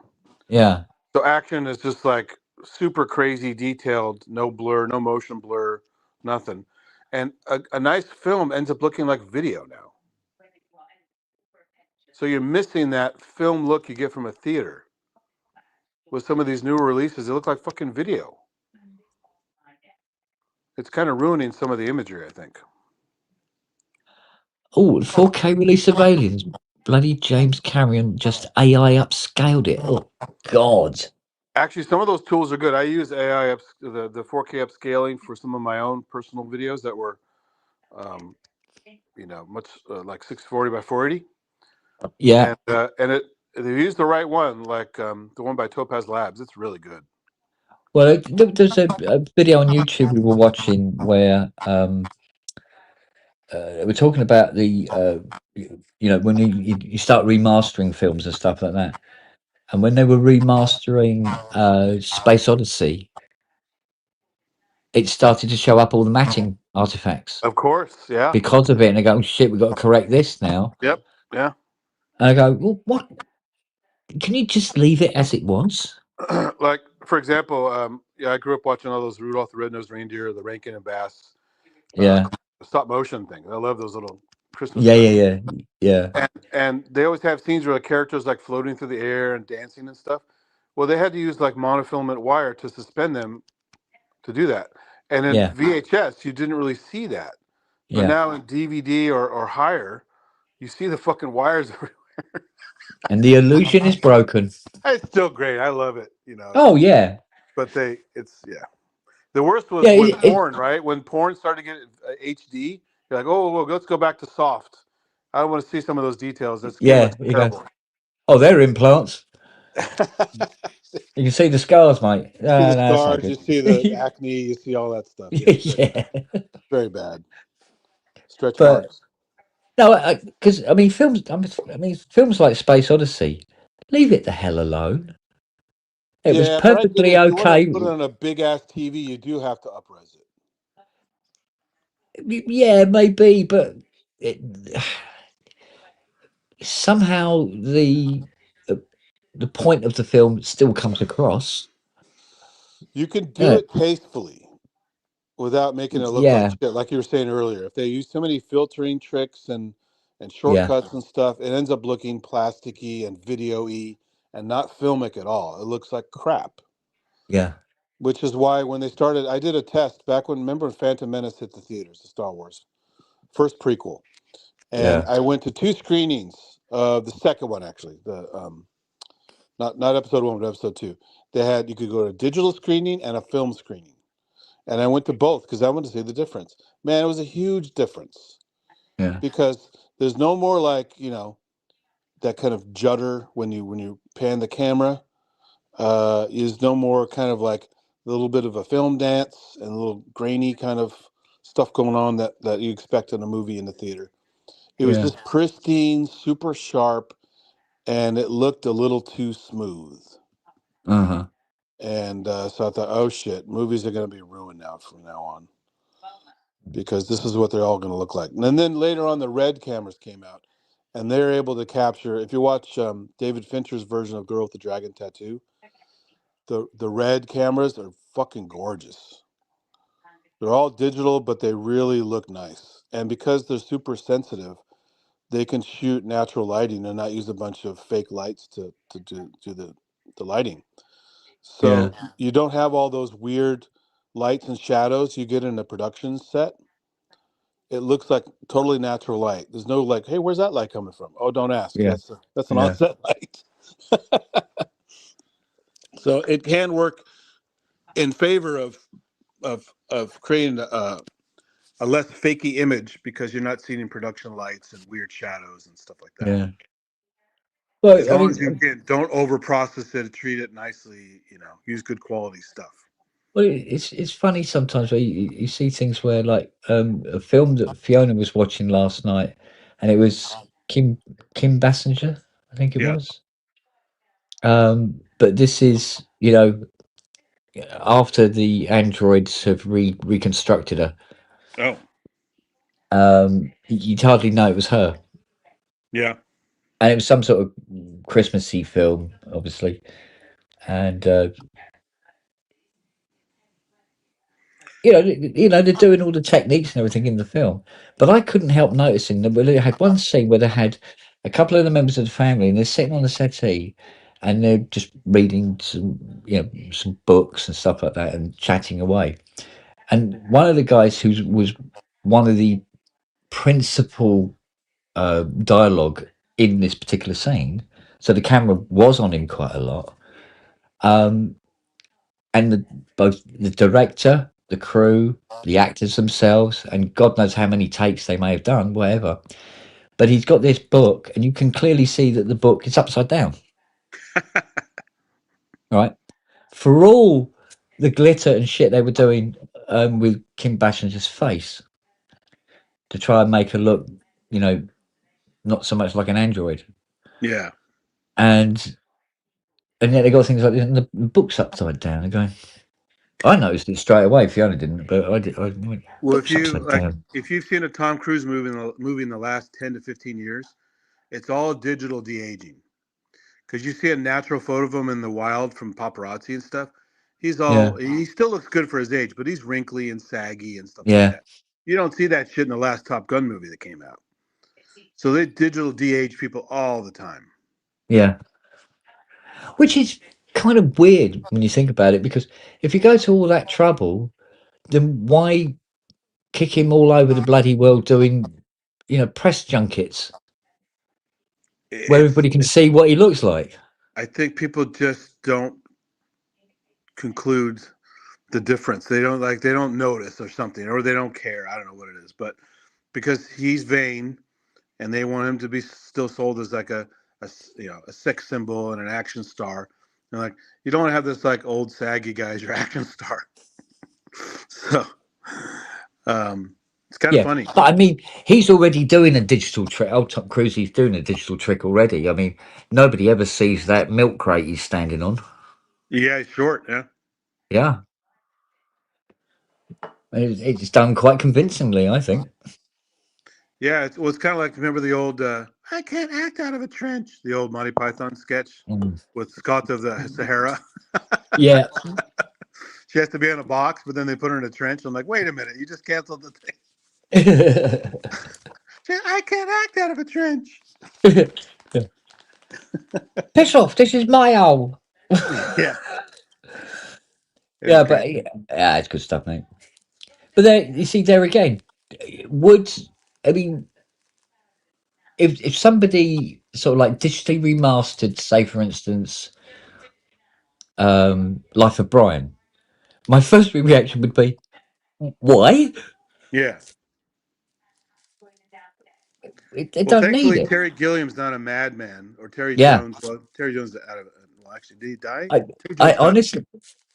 Yeah. So action is just like super crazy detailed, no blur, no motion blur, nothing. And a nice film ends up looking like video now. So you're missing that film look you get from a theater. With some of these newer releases, they look like fucking video. It's kind of ruining some of the imagery, I think. Oh, 4K release of Aliens. Bloody James Cameron just AI upscaled it. Oh, God. Actually, some of those tools are good. I use AI, the 4K upscaling for some of my own personal videos that were, much like 640 by 480. Yeah. And if you use the right one, like the one by Topaz Labs, it's really good. Well, there's a video on YouTube we were watching where we're talking about the when you start remastering films and stuff like that, and when they were remastering Space Odyssey, it started to show up all the matching artifacts. Of course, yeah. Because of it, and they go, oh, shit, we've got to correct this now. Yep, yeah. And I go, well, what? Can you just leave it as it was? Like, for example, I grew up watching all those Rudolph the Red-Nosed Reindeer, the Rankin and Bass, stop motion things. I love those little Christmas. Yeah. And they always have scenes where the characters like floating through the air and dancing and stuff. Well, they had to use like monofilament wire to suspend them to do that. And in Yeah. VHS, you didn't really see that. But Yeah. now in DVD or higher, you see the fucking wires everywhere. And the illusion is broken. It's still great. I love it. You know. Oh yeah. But yeah. The worst was Yeah. with porn, right? When porn started to get HD, you're like, oh, well, let's go back to soft. I want to see some of those details. The skin Yeah. looks You go. terrible. Oh, they're implants. You can see the scars, mate. You see the No, it's not scars, you good. see the acne, you see all that stuff. Yeah, it's Yeah. very bad. Stretch But marks. no, because I mean, films like Space Odyssey, leave it the hell alone. It was Yeah, but I get perfectly it. If you want to okay. put it on a big ass TV, you do have to upres it. Yeah, maybe, but it, somehow the point of the film still comes across. You can do Yeah, it tastefully without making it look like yeah, shit. Like you were saying earlier, if they use so many filtering tricks and yeah, shortcuts and stuff, it ends up looking plasticky and video-y and not filmic at all. It looks like crap. yeah, Which is why when they started, I did a test back when, remember when Phantom Menace hit the theaters, the Star Wars first prequel, and yeah, I went to two screenings of the second one actually, the not episode one, but episode two. They had, you could go to a digital screening and a film screening, and I went to both because I wanted to see the difference. Man, it was a huge difference yeah, because there's no more like that kind of judder when you pan the camera. Is no more kind of like a little bit of a film dance and a little grainy kind of stuff going on that you expect in a movie in the theater. It was yeah. just pristine, super sharp, and it looked a little too smooth. Uh-huh. And so I thought, oh shit, movies are going to be ruined now from now on because this is what they're all going to look like. And then later on, the red cameras came out, and they're able to capture. If you watch David Fincher's version of Girl with the Dragon Tattoo, the red cameras are fucking gorgeous. They're all digital, but they really look nice. And because they're super sensitive, they can shoot natural lighting and not use a bunch of fake lights to do the lighting. Yeah, So you don't have all those weird lights and shadows you get in a production set. It looks like totally natural light. There's no like, hey, where's that light coming from? Oh, don't ask. yeah, That's an yeah, on-set light. So it can work in favor of creating a less fakey image because you're not seeing production lights and weird shadows and stuff like that. yeah. Well, As I long mean, as you can, don't over process it, treat it nicely, use good quality stuff. well, it's funny sometimes where you see things where like a film that Fiona was watching last night, and it was Kim Bassinger, I think it Yeah. was. But this is, after the androids have reconstructed her, Oh, you'd hardly know it was her. yeah. And it was some sort of Christmassy film, obviously. And they're doing all the techniques and everything in the film. But I couldn't help noticing that they had one scene where they had a couple of the members of the family, and they're sitting on the settee, and they're just reading some books and stuff like that, and chatting away. And one of the guys who was one of the principal dialogue in this particular scene, so the camera was on him quite a lot. And both the director, the crew, the actors themselves, and God knows how many takes they may have done, whatever. But he's got this book, and you can clearly see that the book is upside down. Right? For all the glitter and shit they were doing with Kim Basinger's face to try and make her look, not so much like an android. Yeah. And yet they got things like this, and the book's upside down. They're going, I noticed it straight away. Fiona didn't, but I did. I went, Well, book's upside down. if you've seen a Tom Cruise movie in the last 10 to 15 years, it's all digital de-aging. Because you see a natural photo of him in the wild from paparazzi and stuff. He Yeah, still looks good for his age, but he's wrinkly and saggy and stuff like yeah, that. You don't see that shit in the last Top Gun movie that came out. So they digital de-age people all the time. yeah. Which is kind of weird when you think about it, because if you go to all that trouble then why kick him all over the bloody world doing, press junkets where everybody can see what he looks like? I think people just don't conclude the difference. They don't notice or something, or they don't care. I don't know what it is, but because he's vain, and they want him to be still sold as like a sex symbol and an action star. And like, you don't want to have this like old saggy guy as your action star. So, it's kind of funny. But I mean, he's already doing a digital trick. Oh, Tom Cruise, he's doing a digital trick already. I mean, nobody ever sees that milk crate he's standing on. Yeah, he's short. Yeah. Yeah. It's done quite convincingly, I think. Yeah, it's kind of like, remember the old I can't act out of a trench, the old Monty Python sketch with Scott of the Sahara. Yeah. She has to be in a box, but then they put her in a trench. I'm like, wait a minute, you just canceled the thing. I can't act out of a trench. Piss off, this is my hole. Yeah. Yeah, but it's good stuff, mate. But there, you see, there again, if somebody sort of like digitally remastered, say for instance, Life of Brian, my first reaction would be, why? Yeah. They don't need thankfully, it. Terry Gilliam's not a madman, or Terry Yeah. Jones. Well, Terry Jones is out of. Well, actually, did he die? I honestly,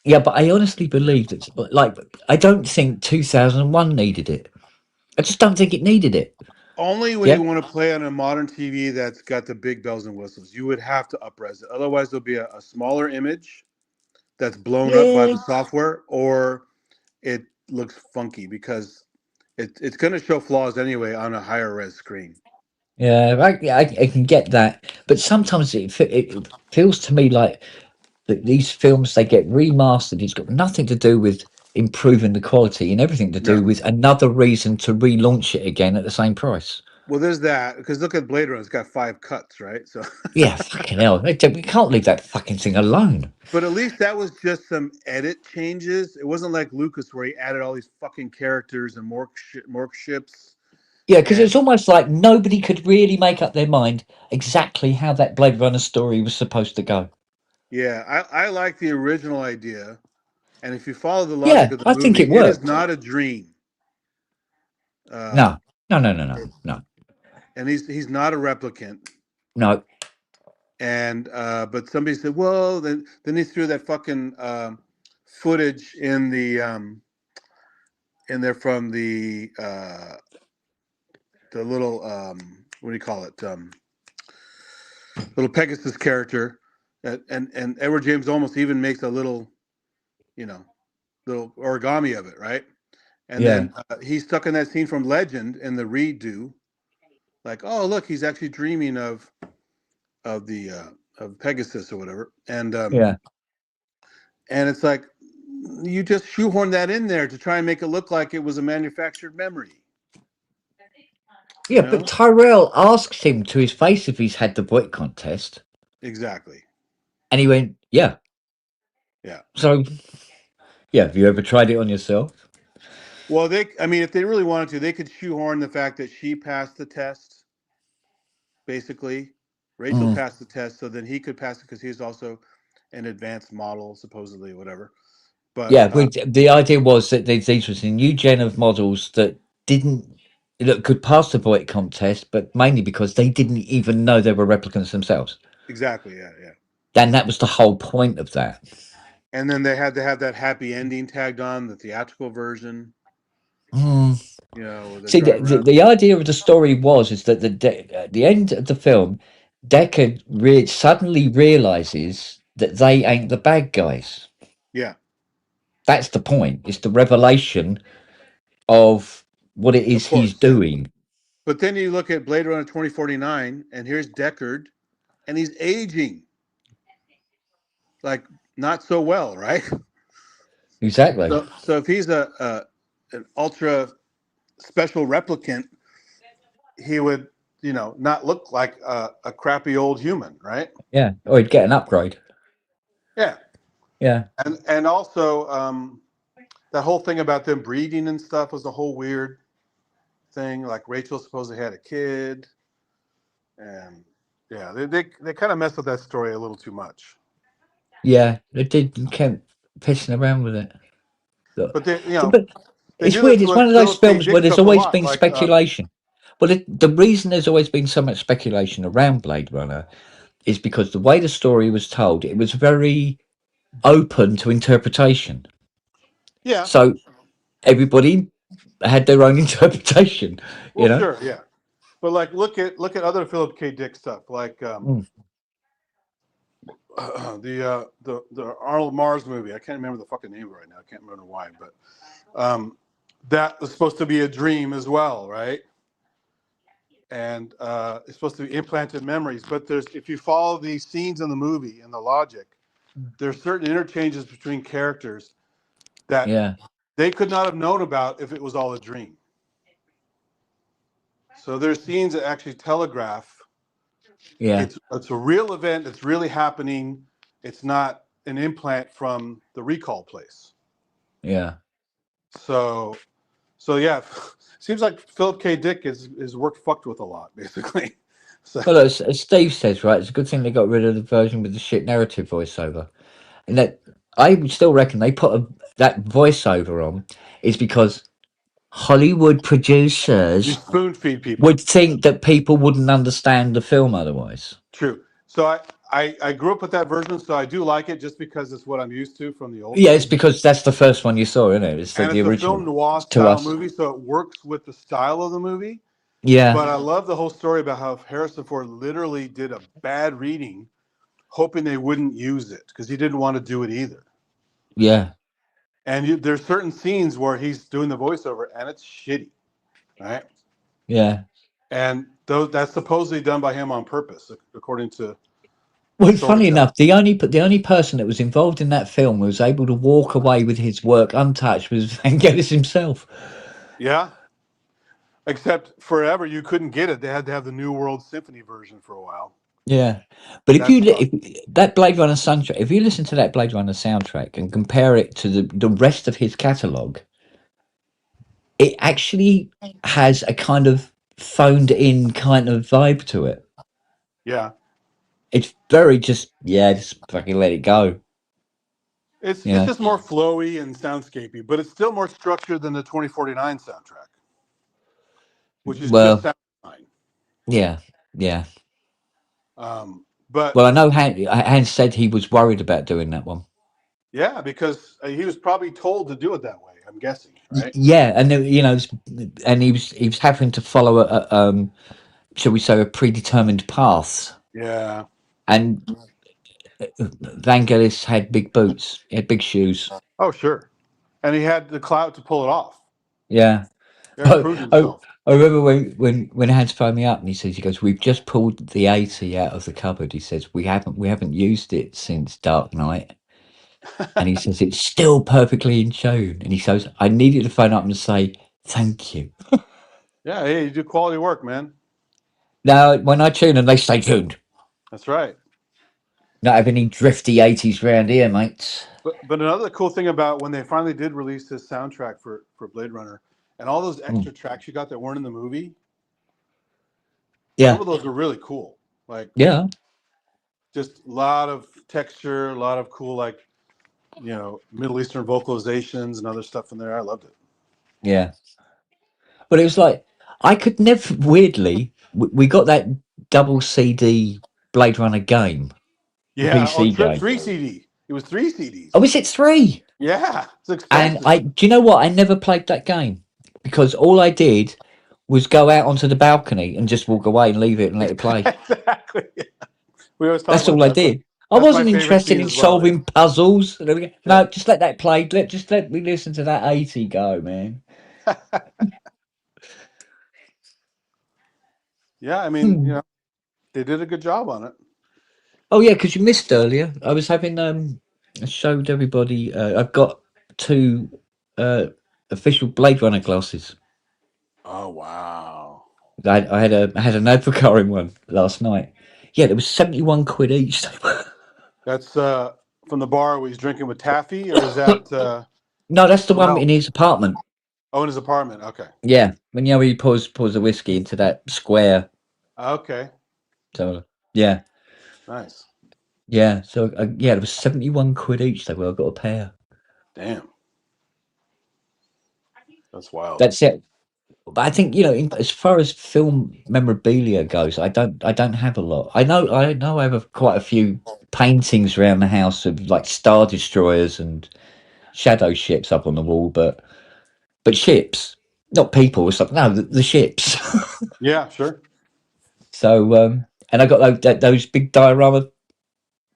but I honestly believe that. Like, I don't think 2001 needed it. I just don't think it needed it. Only when you want to play on a modern TV that's got the big bells and whistles, you would have to upres it. Otherwise, there'll be a smaller image that's blown up by the software, or it looks funky because it's going to show flaws anyway on a higher res screen. Yeah, I can get that, but sometimes it feels to me like that these films, they get remastered. It's got nothing to do with improving the quality and everything to do with another reason to relaunch it again at the same price. Well, there's that, because look at Blade Runner; it's got 5 cuts, right? So yeah, fucking hell, we can't leave that fucking thing alone. But at least that was just some edit changes. It wasn't like Lucas where he added all these fucking characters and more ships. Yeah, because it's almost like nobody could really make up their mind exactly how that Blade Runner story was supposed to go. Yeah, I like the original idea, and if you follow the logic of the I movie, think it is worked. not a dream. No. And he's not a replicant. No. And but somebody said, well, then he threw that fucking footage in there from the little what do you call it? Little Pegasus character, and Edward James Olmos even makes a little origami of it, right? And then he's stuck in that scene from Legend in the redo, like, oh look, he's actually dreaming of Pegasus or whatever, and and it's like you just shoehorn that in there to try and make it look like it was a manufactured memory. Yeah, but Tyrell asked him to his face if he's had the voice contest. Exactly. And he went, yeah. Yeah. So, yeah, have you ever tried it on yourself? Well, if they really wanted to, they could shoehorn the fact that she passed the test. Basically, Rachel passed the test, so then he could pass it because he's also an advanced model, supposedly, whatever. But the idea was that these was a new gen of models that could pass the voice contest, but mainly because they didn't even know they were replicants themselves. Exactly. Yeah. And that was the whole point of that. And then they had to have that happy ending tagged on the theatrical version. See, the idea of the story is that the end of the film, Deckard suddenly realizes that they ain't the bad guys. Yeah. That's the point. It's the revelation of what it is he's doing. But then you look at Blade Runner 2049, and here's Deckard, and he's aging. Like, not so well, right? Exactly. So if he's an ultra special replicant, he would, not look like a crappy old human, right? Yeah, or he'd get an upgrade. Yeah. Yeah. And also, that whole thing about them breeding and stuff was a whole weird thing. Like Rachel supposedly had a kid, and yeah, they kind of messed with that story a little too much. Yeah, they did kept pissing around with it. But But they it's do weird. this It's one with of those Philip K. films where Dick there's stuff a always lot. been Like speculation. Well, the reason there's always been so much speculation around Blade Runner is because the way the story was told, it was very open to interpretation. yeah, So everybody had their own interpretation, well, sure, yeah. But like, look at other Philip K. Dick stuff, like the Arnold Mars movie. I can't remember the fucking name right now. I can't remember why, but that was supposed to be a dream as well, right? And it's supposed to be implanted memories. But if you follow these scenes in the movie and the logic, there's certain interchanges between characters that Yeah. they could not have known about if it was all a dream. So there's scenes that actually telegraph it's a real event that's really happening. It's not an implant from the recall place. Yeah. So yeah, seems like Philip K. Dick is work fucked with a lot, basically. So Well, as Steve says, right, it's a good thing they got rid of the version with the shit narrative voiceover. And that I still reckon they put that voiceover on is because Hollywood you producers spoon feed people. would think that people wouldn't understand the film otherwise. True. So I grew up with that version, so I do like it just because it's what I'm used to from the old Yeah, it's films. because that's the first one you saw, isn't it? It's And the it's a original film noir to style us. movie, so it works with the style of the movie. Yeah, But I love the whole story about how Harrison Ford literally did a bad reading, hoping they wouldn't use it because he didn't want to do it either. yeah, And there's certain scenes where he's doing the voiceover and it's shitty, right? yeah. And that's supposedly done by him on purpose, according to Well, funny storytelling. enough, the only person that was involved in that film who was able to walk away with his work untouched was Vangelis himself. Yeah. Except forever you couldn't get it. They had to have the New World Symphony version for a while. Yeah, but That's if that Blade Runner soundtrack, if you listen to that Blade Runner soundtrack and compare it to the rest of his catalog, it actually has a kind of phoned in kind of vibe to it. yeah. It's very just fucking let it go. It's You know? just more flowy and soundscapey, but it's still more structured than the 2049 soundtrack, which is just sound design. Yeah, yeah. But Well, I know Hans said he was worried about doing that one. yeah, because he was probably told to do it that way. I'm guessing, right? Yeah, and and he was having to follow shall we say, a predetermined path. Yeah. And Vangelis had big boots. He had big shoes. Oh, sure. And he had the clout to pull it off. Yeah. Yeah, proved himself. I remember when Hans phoned me up and he goes, we've just pulled the 80 out of the cupboard. He says, we haven't used it since Dark Knight. And he says, it's still perfectly in tune. And he says, I needed to phone up and say, thank you. Yeah, hey, you do quality work, man. Now, when I tune them, they stay tuned. That's right. Not having any drifty 80s round here, mates. But another cool thing about when they finally did release this soundtrack for Blade Runner and all those extra tracks you got that weren't in the movie, some of those are really cool. Like, yeah, just a lot of texture, a lot of cool, like, Middle Eastern vocalizations and other stuff in there. I loved it. yeah. But it was like, I could never, weirdly, we got that double CD Blade Runner game. Yeah, PC game. 3 CD. It was 3 CDs. Oh, is it 3? Yeah, it's expensive. And do you know what? I never played that game because all I did was go out onto the balcony and just walk away and leave it and let it play. Exactly. We always talk That's about all I that. did. I wasn't interested in solving puzzles. No, just let that play. Just let me listen to that 80 go, man. Yeah, I mean, they did a good job on it. Oh yeah, because you missed earlier. I was having I showed everybody. I've got 2 official Blade Runner glasses. Oh wow! I had an advocating one last night. Yeah, there was 71 quid each. That's from the bar where he's drinking with Taffy, or is that? No, that's the one No. in his apartment. Oh, in his apartment. Okay. Yeah, when he pours the whiskey into that square. Okay. So yeah, Nice. yeah. So yeah, it was 71 quid each. They were. I got a pair. Damn. That's wild. That's it. But I think, you know, as far as film memorabilia goes, I don't have a lot. I know I have quite a few paintings around the house of like Star Destroyers and shadow ships up on the wall, but ships, not people or something. No, the ships. Yeah, sure. So and I got those big diorama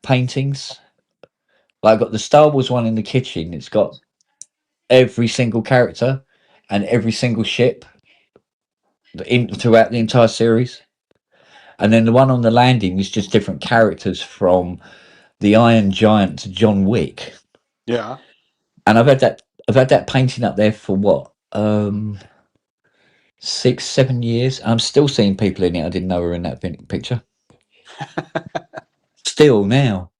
paintings. Like I got the Star Wars one in the kitchen. It's got every single character and every single ship throughout the entire series. And then the one on the landing is just different characters from the Iron Giant to John Wick. Yeah. And I've had that painting up there for what? 6-7 years. I'm still seeing people in it I didn't know were in that picture. Still now.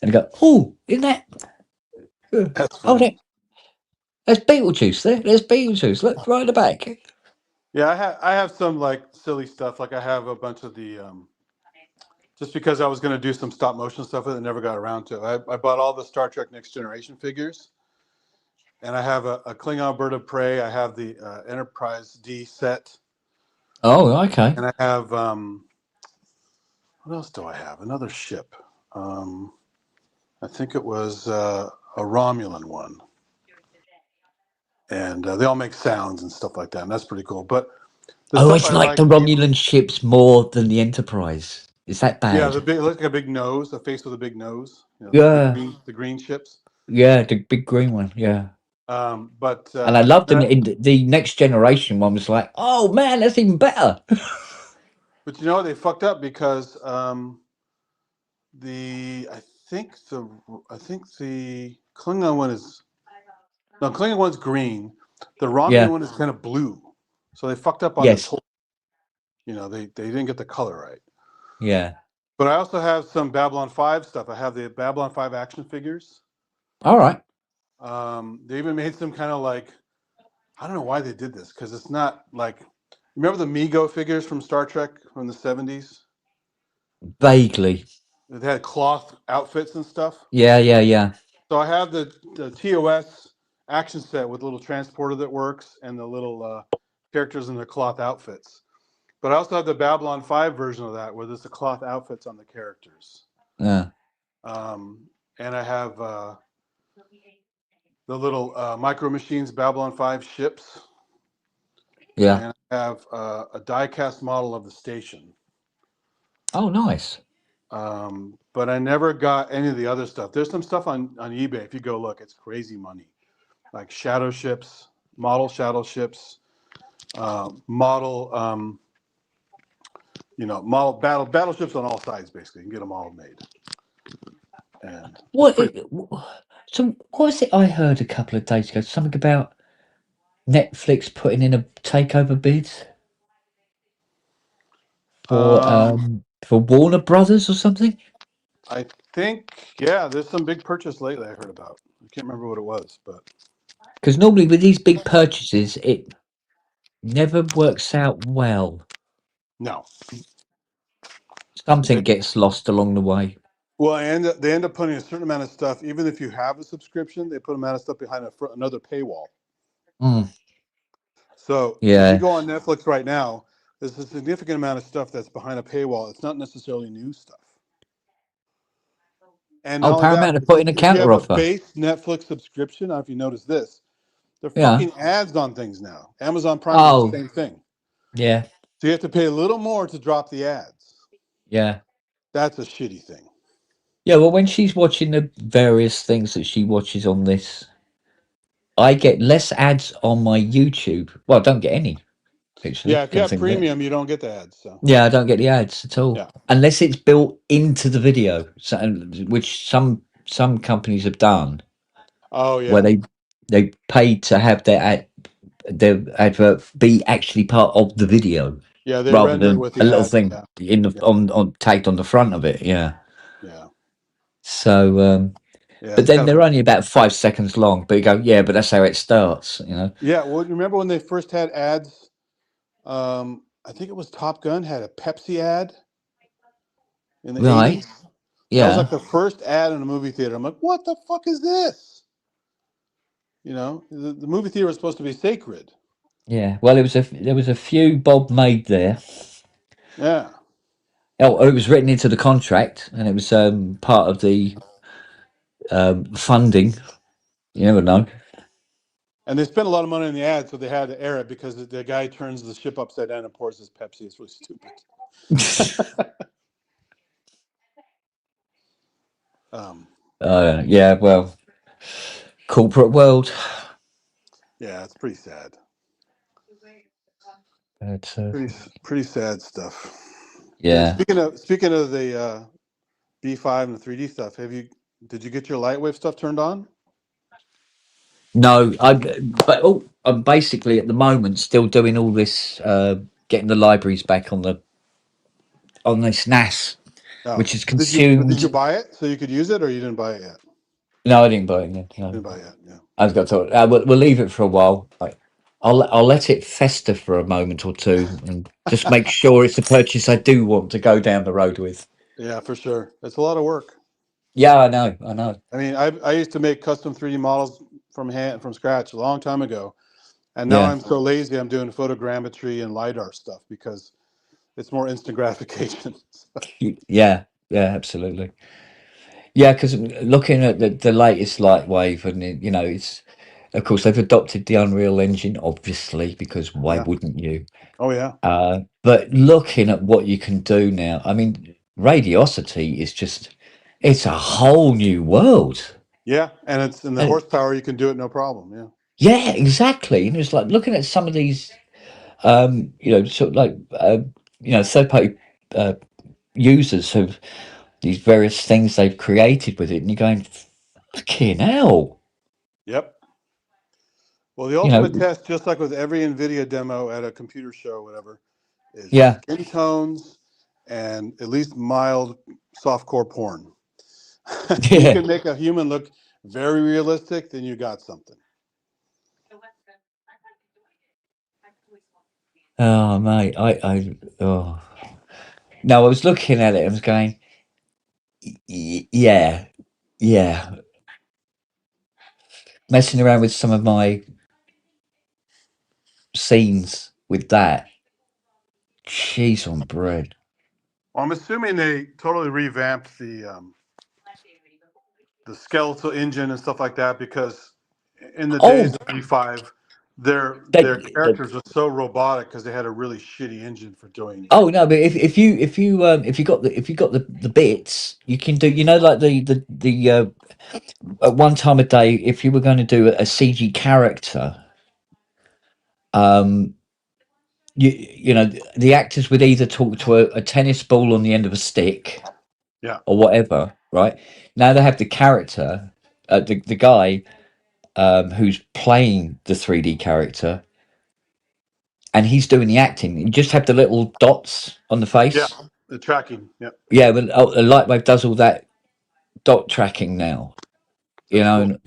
And I go, oh, isn't that? That's Oh, funny. there's Beetlejuice there. There's Beetlejuice. Look, right at the back. Yeah, I have some like silly stuff. Like I have a bunch of the just because I was going to do some stop motion stuff with it, never got around to it. I bought all the Star Trek Next Generation figures, and I have a Klingon Bird of Prey. I have the Enterprise D set. Oh, okay. And I have what else do I have? Another ship. I think it was a Romulan one, and they all make sounds and stuff like that, and that's pretty cool. But the Oh, stuff it's I like like, the Romulan ships more than the Enterprise. Is that bad? yeah, the big, like a big nose, a face with a big nose. You know, Yeah. the green ships. Yeah, the big green one. Yeah. But And I loved them. In the Next Generation one was like, oh man, that's even better. But you know they fucked up because I think the Klingon one is Klingon one's green. The Romulan Yeah. one is kind of blue. So they fucked up on Yes. this whole. You know they didn't get the color right. Yeah. But I also have some Babylon 5 stuff. I have the Babylon 5 action figures. All right. They even made some kind of like, I don't know why they did this because it's not like, remember the Mego figures from Star Trek from the 70s? Vaguely. They had cloth outfits and stuff. Yeah, yeah, yeah. So I have the TOS action set with a little transporter that works and the little characters in their cloth outfits. But I also have the Babylon 5 version of that where there's the cloth outfits on the characters. Yeah. And I have the little Micro Machines Babylon 5 ships. Yeah. And I have a die-cast model of the station. Oh, nice. But I never got any of the other stuff. There's some stuff on eBay. If you go look, it's crazy money. Like shadow ships, model shadow ships, model battleships on all sides. Basically, you can get them all made. And so what was it I heard a couple of days ago? Something about Netflix putting in a takeover bid for Warner Brothers or something? I think, yeah, there's some big purchase lately I heard about. I can't remember what it was, but because normally with these big purchases, it never works out well. No. Something gets lost along the way. Well, they end up putting a certain amount of stuff. Even if you have a subscription, they put a amount of stuff behind another paywall. Mm. So yeah. If you go on Netflix right now, there's a significant amount of stuff that's behind a paywall. It's not necessarily new stuff. And Paramount are putting a counter offer. If you have a base Netflix subscription, I don't know if you notice this, they're fucking ads on things now. Amazon Prime does the same thing. Yeah. So you have to pay a little more to drop the ads. Yeah. That's a shitty thing. Yeah, well, when she's watching the various things that she watches on this, I get less ads on my YouTube. Well, I don't get any. Actually. Yeah, if you have premium, you don't get the ads. So. Yeah, I don't get the ads at all. Yeah. Unless it's built into the video, which some companies have done. Oh, yeah. Where they paid to have their advert be actually part of the video. Yeah, they rather render than it with the a little ads, thing on tagged on the front of it. Yeah. Yeah. So Yeah, But it's then kind of they're funny. only about 5 seconds long. But you go, yeah, but that's how it starts, you know. Yeah, well, you remember when they first had ads? I think it was Top Gun had a Pepsi ad in the Right. 80s. That was Yeah. like the first ad in a movie theater. I'm like, what the fuck is this? You know, the movie theater was supposed to be sacred. Yeah. Well, there was a few Bob made there. Yeah. Oh, it was written into the contract, and it was part of the funding. You never know. And they spent a lot of money on the ad, so they had to air it because the guy turns the ship upside down and pours his Pepsi. It's really stupid. Yeah. Well, corporate world. Yeah, it's pretty sad. But, Pretty sad stuff. Yeah. yeah. Speaking of the B5 and the 3D stuff, did you get your Lightwave stuff turned on? No, I'm basically at the moment still doing all this, getting the libraries back on this NAS, Oh, which is did you consumed. buy it so you could use it, or you didn't buy it yet? No, I didn't buy it yet. No, Didn't buy it yet. Yeah. I've got to. We'll leave it for a while. I'll let it fester for a moment or two, and just make sure it's a purchase I do want to go down the road with. Yeah, for sure. It's a lot of work. Yeah, I know. I know. I mean, I used to make custom 3D models from scratch a long time ago, and now Yeah, I'm so lazy. I'm doing photogrammetry and lidar stuff because it's more instant gratification. yeah, yeah, absolutely. Yeah, because looking at the latest Lightwave, and it's, of course, they've adopted the Unreal Engine, obviously, because why Yeah. wouldn't you? Oh yeah. But looking at what you can do now, I mean, Radiosity is it's a whole new world. Yeah, and it's in the And horsepower. You can do it no problem. Yeah. yeah, exactly. And it's like looking at some of these, sort of like, third party users of these various things they've created with it, and you're going, fucking hell. Yep. Well, the You ultimate know, test, just like with every NVIDIA demo at a computer show or whatever, is yeah, skin tones and at least mild softcore porn. If you yeah. can make a human look very realistic, then you got something. Oh, mate, oh. No, I was looking at it, I was going, yeah, yeah. Messing around with some of my scenes with that. Cheese on bread. Well, I'm assuming they totally revamped the skeletal engine and stuff like that because in the days Oh, of V5, their they, characters were so robotic because they had a really shitty engine for doing. oh no, but if you got the bits, you can do, like the at one time a day, if you were going to do a CG character, um the actors would either talk to a tennis ball on the end of a stick Yeah. or whatever, right? Now they have the character, the guy who's playing the 3D character, and he's doing the acting. You just have the little dots on the Yeah. face. The tracking. Yeah. Yeah, but Lightwave does all that dot tracking now, That's cool. and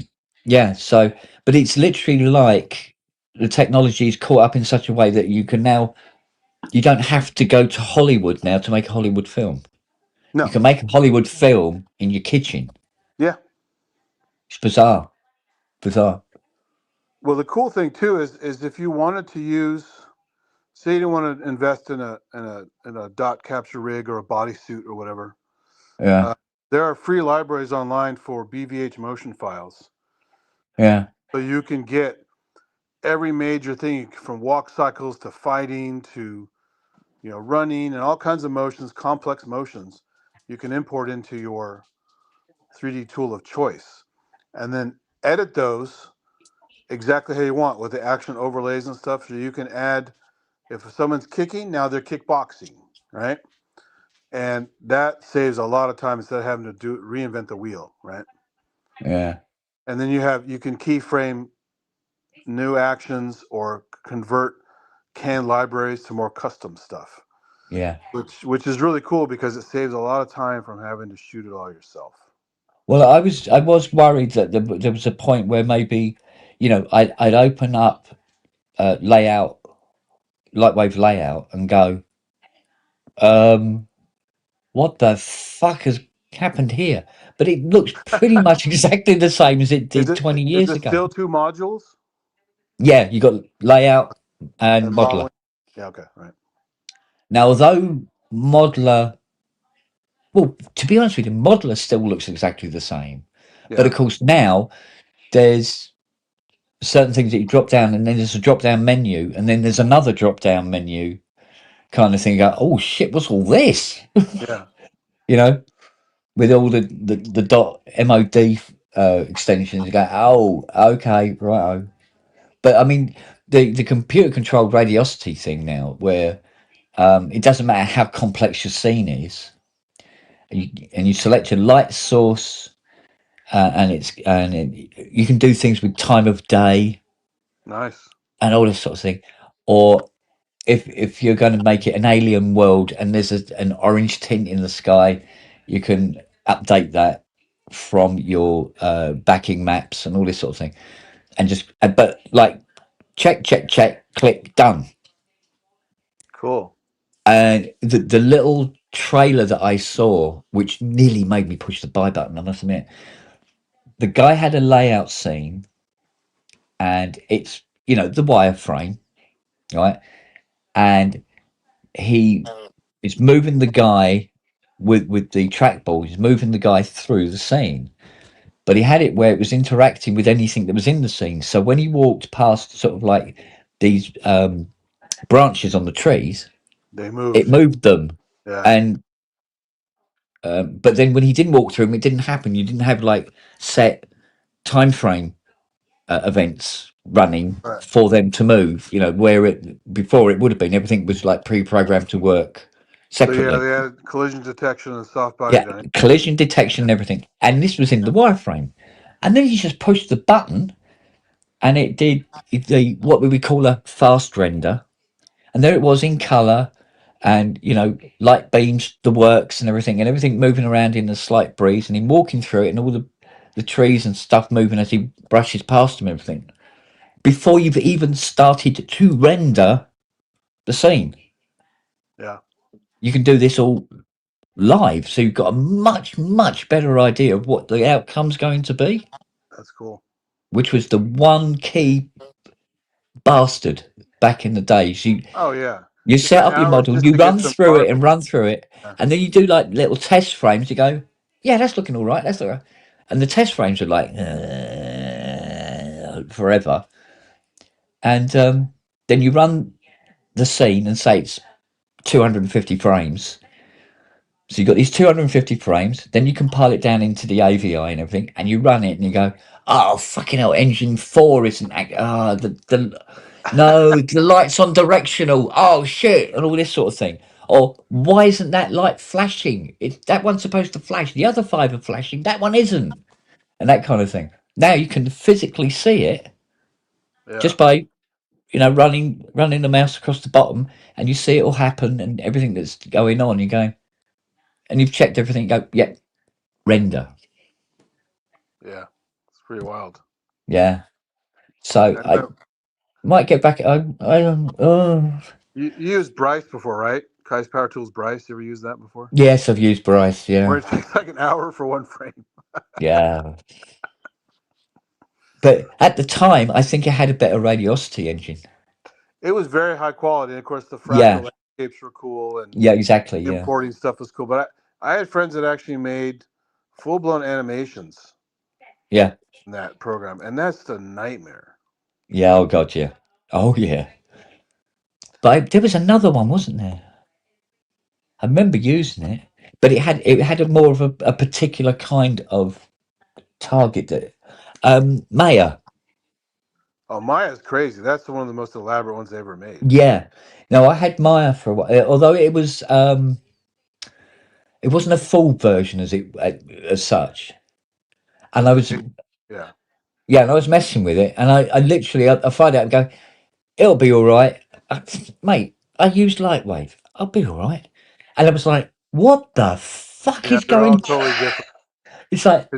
yeah, so, but it's literally like the technology is caught up in such a way that you don't have to go to Hollywood now to make a Hollywood film. You No. can make a Hollywood film in your kitchen. Yeah. It's bizarre, bizarre. Well, the cool thing too is if you wanted to use, say you didn't want to invest in a dot capture rig or a bodysuit or whatever, Yeah, there are free libraries online for BVH motion files, yeah, so you can get every major thing from walk cycles to fighting to running and all kinds of motions, complex motions. You can import into your 3D tool of choice, and then edit those exactly how you want with the action overlays and stuff. So you can add, if someone's kicking, now they're kickboxing, right? And that saves a lot of time instead of having to reinvent the wheel, right? yeah, And then you can keyframe new actions or convert canned libraries to more custom stuff, yeah. which is really cool because it saves a lot of time from having to shoot it all yourself. Well, I was worried that there was a point where maybe, I'd open up layout, Lightwave layout, and go, what the fuck has happened here? But it looks pretty much exactly the same as it did 20 Is years it ago. still 2 modules Yeah, you got layout and and modeler. modeling? Yeah. Okay. Right. Now, although modeler, well, to be honest with you, modeler still looks exactly the same. But Yeah. of course, now there's certain things that you drop down, and then there's a drop down menu, and then there's another drop down menu kind of thing. You go, oh shit, what's all this? Yeah. With all the dot mod extensions. You go, oh, okay, right. But I mean, the computer controlled radiosity thing now, where it doesn't matter how complex your scene is, and you select your light source, you can do things with time of day Nice. and all this sort of thing. Or if you're going to make it an alien world and there's an orange tint in the sky, you can update that from your backing maps and all this sort of thing, and but like check, click, done. Cool. And the little trailer that I saw, which nearly made me push the buy button, I must admit, the guy had a layout scene, and it's the wireframe, right? And he is moving the guy with the trackball. He's moving the guy through the scene, but he had it where it was interacting with anything that was in the scene. So when he walked past sort of like these branches on the trees, They moved. it moved them. Yeah. And but then when he didn't walk through them, it didn't happen. You didn't have like set time frame events running Right. for them to move. Where before it would have been everything was like pre-programmed to work separately. So yeah, they had collision detection and soft body dining. Collision detection and everything. And this was in the wireframe. And then you just pushed the button, and it did what we would call a fast render. And there it was in color, and light beams, the works and everything moving around in a slight breeze, and him walking through it, and all the trees and stuff moving as he brushes past them, everything. Before you've even started to render the scene. Yeah. You can do this all live, so you've got a much better idea of what the outcome's going to be. That's cool. Which was the one key bastard back in the days. Oh yeah. You set up your model, you run through it, Yeah. and then you do like little test frames. You go, yeah, that's looking all right. That's all right. And the test frames are like forever. And then you run the scene and say it's 250 frames. So you've got these 250 frames, then you compile it down into the AVI and everything, and you run it and you go, oh, fucking hell, engine 4 isn't, no, the light's on directional, oh shit, and all this sort of thing. Or why isn't that light flashing? That one's supposed to flash, the other 5 are flashing, that one isn't. And that kind of thing. Now you can physically see it just by, running the mouse across the bottom, and you see it all happen and everything that's going on. You're going, and you've checked everything, go, yeah, render. Yeah, it's pretty wild. Yeah. So I might get back. I don't. You used Bryce before, right? Kai's Power Tools Bryce. You ever used that before? Yes, I've used Bryce. Yeah. Where it takes like an hour for one frame. Yeah. But at the time, I think it had a better radiosity engine. It was very high quality, and of course the fractal landscapes were cool, and exactly. Importing stuff was cool. But I had friends that actually made full-blown animations. Yeah. In that program, and that's a nightmare. Yeah. Oh God. Yeah. Oh yeah. But there was another one, wasn't there? I remember using it, but it had a more of a particular kind of target that Maya. Oh, Maya's crazy. That's one of the most elaborate ones they ever made. Yeah. No, I had Maya for a while, although it was it wasn't a full version as such. And I was and I was messing with it, and I literally I find out and go, it'll be all right, mate. I used Lightwave. I'll be all right. And I was like, what the fuck is going on? Totally different. It's like,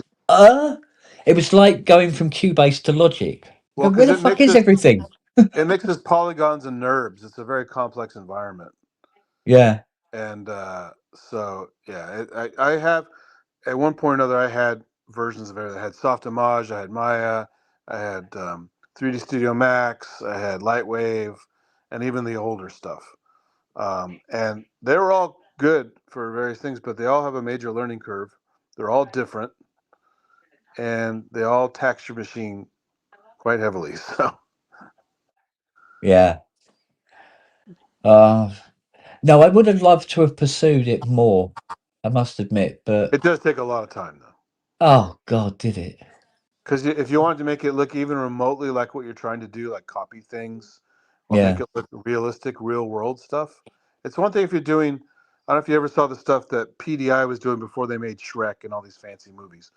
It was like going from Cubase to Logic. Well, Where because the fuck is everything? it mixes polygons and NURBS. It's a very complex environment, Yeah, and so yeah, I have at one point or another I had versions of it. I had Softimage, I had Maya, I had 3D Studio Max, I had Lightwave, and even the older stuff. And they were all good for various things, but they all have a major learning curve. They're all different, and they all tax your machine quite heavily. So yeah. Uh, no, I would have loved to have pursued it more, I must admit, but it does take a lot of time, though. oh God, did it? Because if you wanted to make it look even remotely like what you're trying to do, like copy things or make Yeah, it look realistic, real world stuff, it's one thing if you're doing. I don't know if you ever saw the stuff that PDI was doing before they made Shrek and all these fancy movies.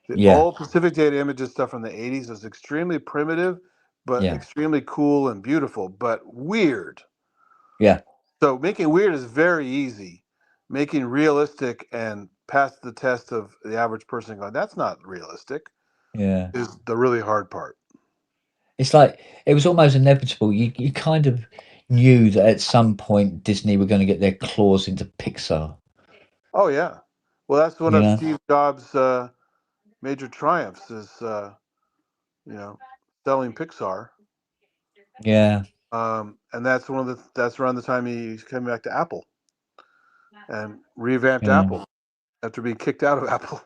The yeah, old Pacific Data Images stuff from the 80s was extremely primitive, but yeah, extremely cool and beautiful, but weird. yeah, So making weird is very easy. Making realistic and pass the test of the average person going, that's not realistic, yeah. is the really hard part. It's like it was almost inevitable. You kind of knew that at some point Disney were going to get their claws into Pixar. Oh, yeah. Well, that's one You of know? Steve Jobs' major triumphs is, selling Pixar. Yeah, And that's that's around the time he came back to Apple and revamped yeah, Apple after being kicked out of Apple.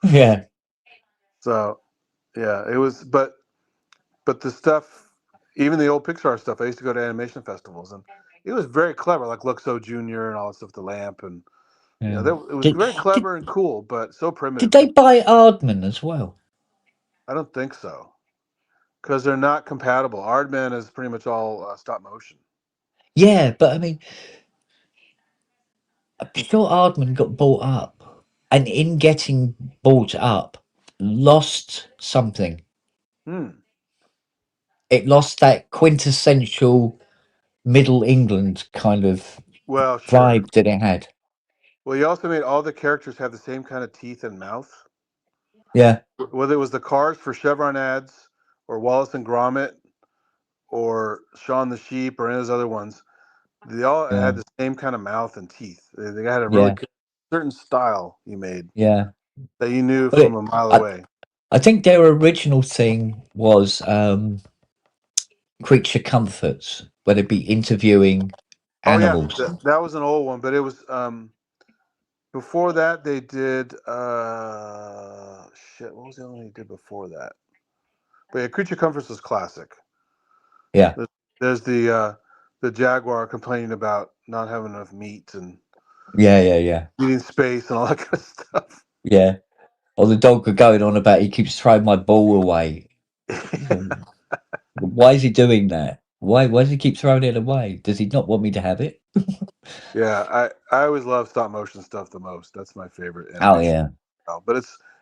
yeah, So yeah, it was, but the stuff, even the old Pixar stuff, I used to go to animation festivals, and it was very clever, like Luxo Junior and all that stuff, the lamp, and yeah. it was Did, very did clever and cool, but so did primitive. they buy Aardman as well? I don't think so because they're not compatible. Aardman is pretty much all stop motion. Yeah, but I mean, I'm sure Aardman got bought up, and in getting bought up, lost something. Hmm. It lost that quintessential Middle England kind of Well, sure. vibe that it had. Well, he also made all the characters have the same kind of teeth and mouth. Yeah, Whether it was the cars for Chevron ads, or Wallace and Gromit, or Shaun the Sheep, or any of those other ones, they all yeah, had the same kind of mouth and teeth. They had a really yeah, certain style he made yeah. that you knew But from it, a mile I, away. I think their original thing was creature comforts, where they'd be interviewing Oh yeah, animals. that was an old one, but it was before that they did shit. What was the other one they did before that? But yeah, Creature Comforts was classic. Yeah, There's the jaguar complaining about not having enough meat and yeah, yeah, yeah, needing space and all that kind of stuff. yeah. Or the dog were going on about he keeps throwing my ball away. Why is he doing that? Why does he keep throwing it away? Does he not want me to have it? Yeah, I always love stop motion stuff the most. That's my favorite Oh animation yeah, style. But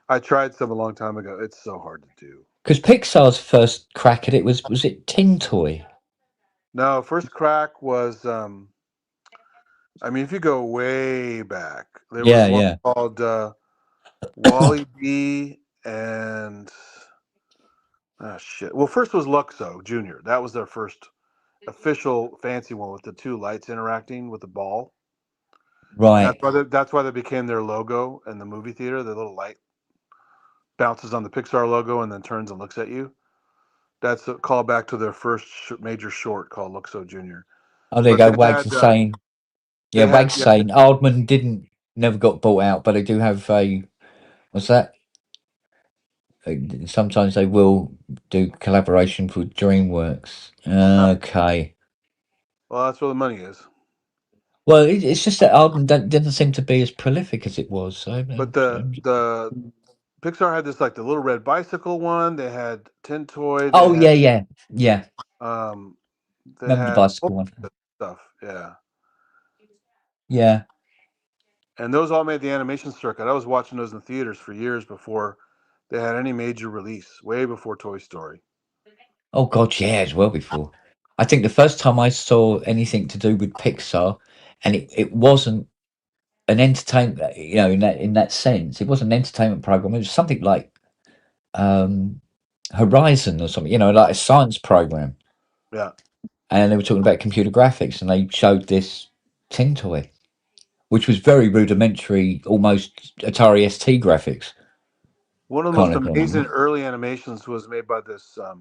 I tried some a long time ago. It's so hard to do. because Pixar's first crack at it was it Tin Toy? No, first crack was I mean if you go way back, there was Yeah, one yeah, called Wally B and shit. Well, first was Luxo Junior. That was their first official fancy one with the two lights interacting with the ball. And right. that's why they became their logo in the movie theater. The little light bounces on the Pixar logo and then turns and looks at you. That's a callback to their first major short called Luxo Junior. Oh, there you But go. Wags are saying, yeah, they had Wags saying Aardman didn't never got bought out, but they do have a what's that? Sometimes they will do collaboration with DreamWorks. Okay. well, that's where the money is. Well, it's just that Aardman didn't seem to be as prolific as it was. So, But the Pixar had this like the little red bicycle one. They had Tin Toy. They oh had yeah, yeah, yeah. um, they Remember the had a whole bicycle one? bunch of stuff. Yeah, Yeah. and those all made the animation circuit. I was watching those in theaters for years before they had any major release. Way before Toy Story. Oh God, yeah, as well before. I think the first time I saw anything to do with Pixar, and it wasn't an entertainment, in that sense, it wasn't an entertainment program. It was something like Horizon or something, like a science program. Yeah. And they were talking about computer graphics, and they showed this tin toy, which was very rudimentary, almost Atari ST graphics. One of the kind most of amazing thing. early animations was made by this, I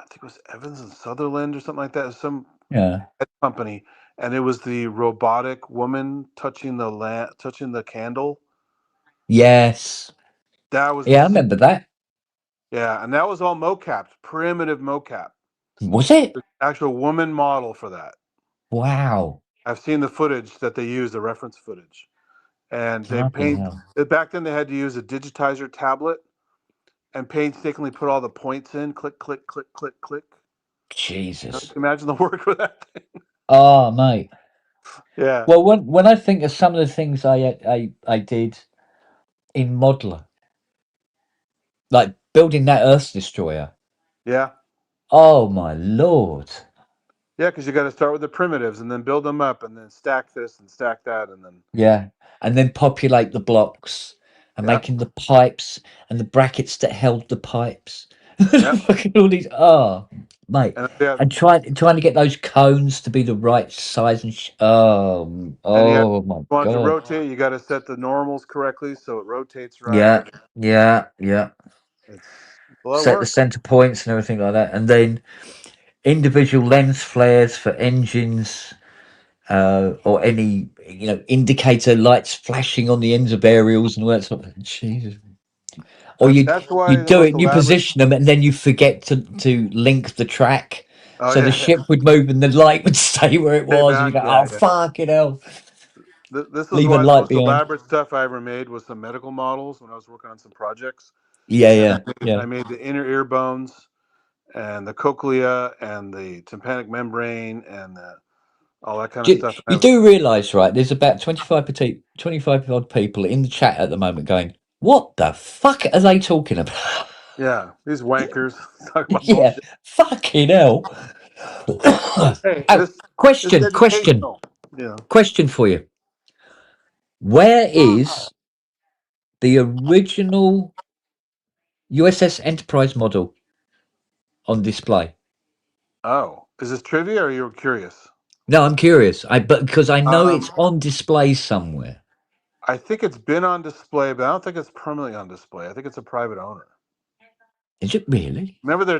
think it was Evans and Sutherland or something like that. Some Yeah. company, and it was the robotic woman touching the candle. Yes. That was Yeah, I insane. remember that. Yeah, and that was all mocapped, primitive mocap. Was it? Actual woman model for that. Wow. I've seen the footage that they use, the reference footage, and they Bloody paint. hell. Back then, they had to use a digitizer tablet and painstakingly put all the points in. Click, click, click, click, click. Jesus. Imagine the work with that thing. Oh, mate. Yeah. Well, when I think of some of the things I did in Modeler, like building that Earth Destroyer. Yeah. Oh my lord. Yeah, because you got to start with the primitives and then build them up and then stack this and stack that and then. Yeah. And then populate the blocks and Yeah. making the pipes and the brackets that held the pipes. Yeah. Fucking all these. Mate. And yeah, And trying to get those cones to be the right size and and yeah, oh my you want it to god. rotate, you got to set the normals correctly so it rotates Yeah. right. Yeah. It's a lot of Set the work. center points and everything like that. And then individual lens flares for engines, or any indicator lights flashing on the ends of aerials and all that sort of Jesus. Or That's you why the do most it and you elaborate. position them and then you forget to link the track. Oh So the yeah, ship would move and the light would stay where it stay was, and you back. go, Yeah, "Oh yeah. fucking hell!" This was Leave a why the light most behind. elaborate stuff I ever made was some medical models when I was working on some projects. And Yeah. I made the inner ear bones and the cochlea and the tympanic membrane and all that kind of stuff. You do realise, right? There's about 25 odd people in the chat at the moment going, "What the fuck are they talking about?" Yeah, these wankers talk about Yeah, bullshit. fucking hell. Hey, Oh, this is question educational. Yeah. question for you. Where is the original USS Enterprise model on display? Oh, is this trivia or you're curious? No, I'm curious. But because I know Um, it's on display somewhere. I think it's been on display, but I don't think it's permanently on display. I think it's a private owner. Is it really? Remember, there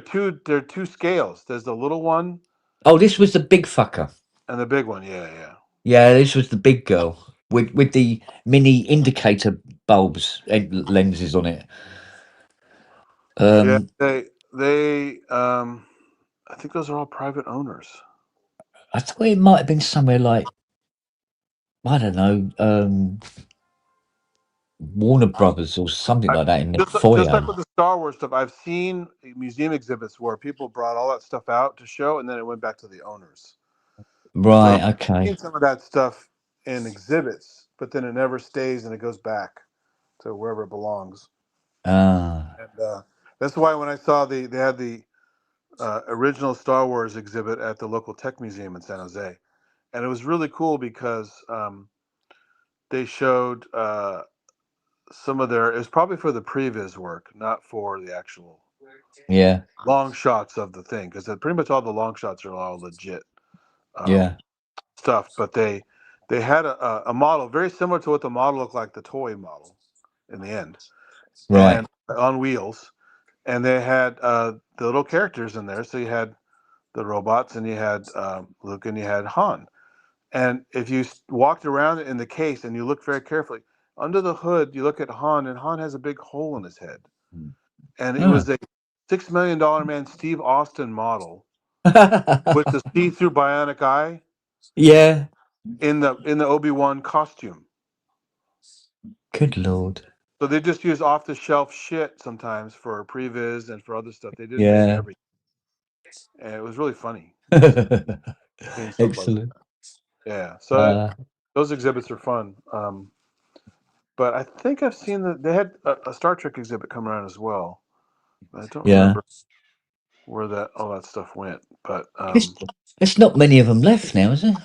are two scales. There's the little one Oh, this was the big fucker. and the big one. Yeah, yeah. Yeah, this was the big girl with the mini indicator bulbs lenses on it. Yeah, they I think those are all private owners. I thought it might have been somewhere like, I don't know, Warner Brothers or something like that in the Just like foyer. with the Star Wars stuff, I've seen museum exhibits where people brought all that stuff out to show, and then it went back to the owners. So Right. I've Okay. seen some of that stuff in exhibits, but then it never stays and it goes back to wherever it belongs. Ah. And that's why when I saw they had the original Star Wars exhibit at the local tech museum in San Jose, and it was really cool because they showed some of their. It was probably for the previs work, not for the actual Yeah. long shots of the thing, because pretty much all the long shots are all legit Yeah. stuff. But they had a model very similar to what the model looked like, the toy model, in the end, Right. and on wheels. And they had the little characters in there. So you had the robots, and you had Luke, and you had Han. And if you walked around in the case and you look very carefully under the hood, you look at Han, and Han has a big hole in his head. And it Oh. was a $6 million man Steve Austin model with the see-through bionic eye Yeah. in the Obi-Wan costume. Good lord. So they just use off-the-shelf shit sometimes for previs and for other stuff. They didn't make Yeah. everything. And it was really funny. Seeing stuff like Excellent. that. Yeah. So Uh, those exhibits are fun. But I think I've seen that they had a Star Trek exhibit come around as well. I don't yeah. remember where all that stuff went. But There's not many of them left now, is there?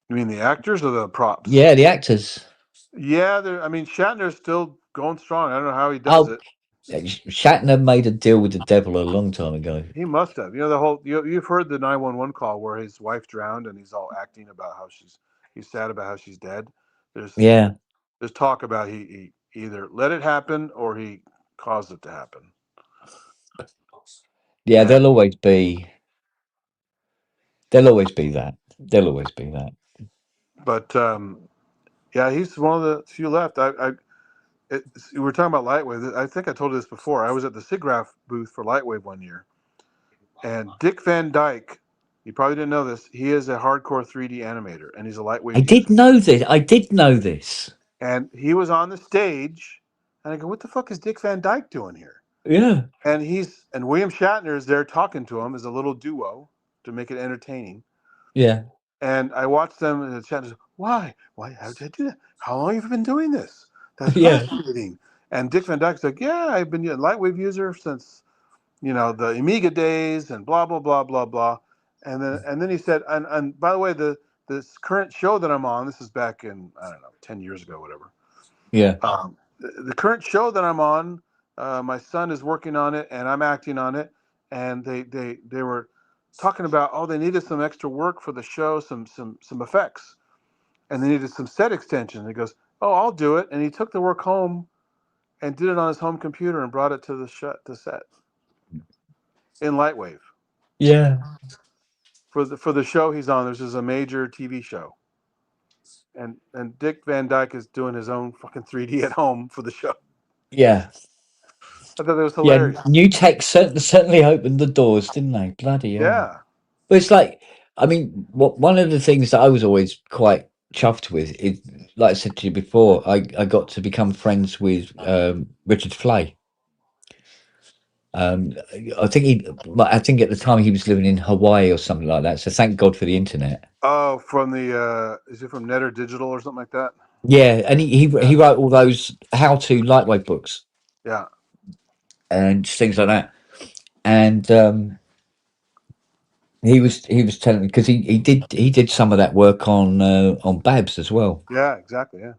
you mean the actors or the props? Yeah, the actors. Yeah, I mean Shatner's still going strong. I don't know how he does it. Shatner made a deal with the devil a long time ago. He must have. You know the whole. You've heard the 911 call where his wife drowned and he's all acting about how he's sad about how she's dead. There's talk about he either let it happen or he caused it to happen. Yeah, And, there'll always be that. There'll always be that. But yeah, he's one of the few left. We were talking about Lightwave. I think I told you this before. I was at the SIGGRAPH booth for Lightwave one year, and Dick Van Dyke. You probably didn't know this. He is a hardcore 3D animator, and he's a Lightwave. I did know this. And he was on the stage, and I go, "What the fuck is Dick Van Dyke doing here?" Yeah. And William Shatner is there talking to him as a little duo to make it entertaining. Yeah. And I watched them, and the Shatner said, "Why? How did I do that? How long have you been doing this? That's fascinating." And Dick Van Dyke's like, "Yeah, I've been a Lightwave user since, the Amiga days and blah, blah, blah, blah, blah." And then he said, and by the way, this current show that I'm on, this is back in, I don't know, 10 years ago, whatever. Yeah. The current show that I'm on, my son is working on it and I'm acting on it. And they were talking about, they needed some extra work for the show, some effects. And they needed some set extension. He goes, "Oh, I'll do it." And he took the work home and did it on his home computer and brought it to the set in Lightwave. Yeah. For the show he's on, there's just a major TV show. And Dick Van Dyke is doing his own fucking 3D at home for the show. Yeah. I thought that was hilarious. Yeah, new tech certainly opened the doors, didn't they? Bloody hell. Yeah. But it's like, I mean, one of the things that I was always quite chuffed with is, like I said to you before, I got to become friends with Richard Flay. I think at the time he was living in Hawaii or something like that. So thank God for the internet. Oh, from the is it from Netter Digital or something like that? Yeah, and he wrote all those how-to Lightwave books. Yeah. And things like that. And he was telling me, because he did some of that work on Babs as well. Yeah, exactly. Yeah.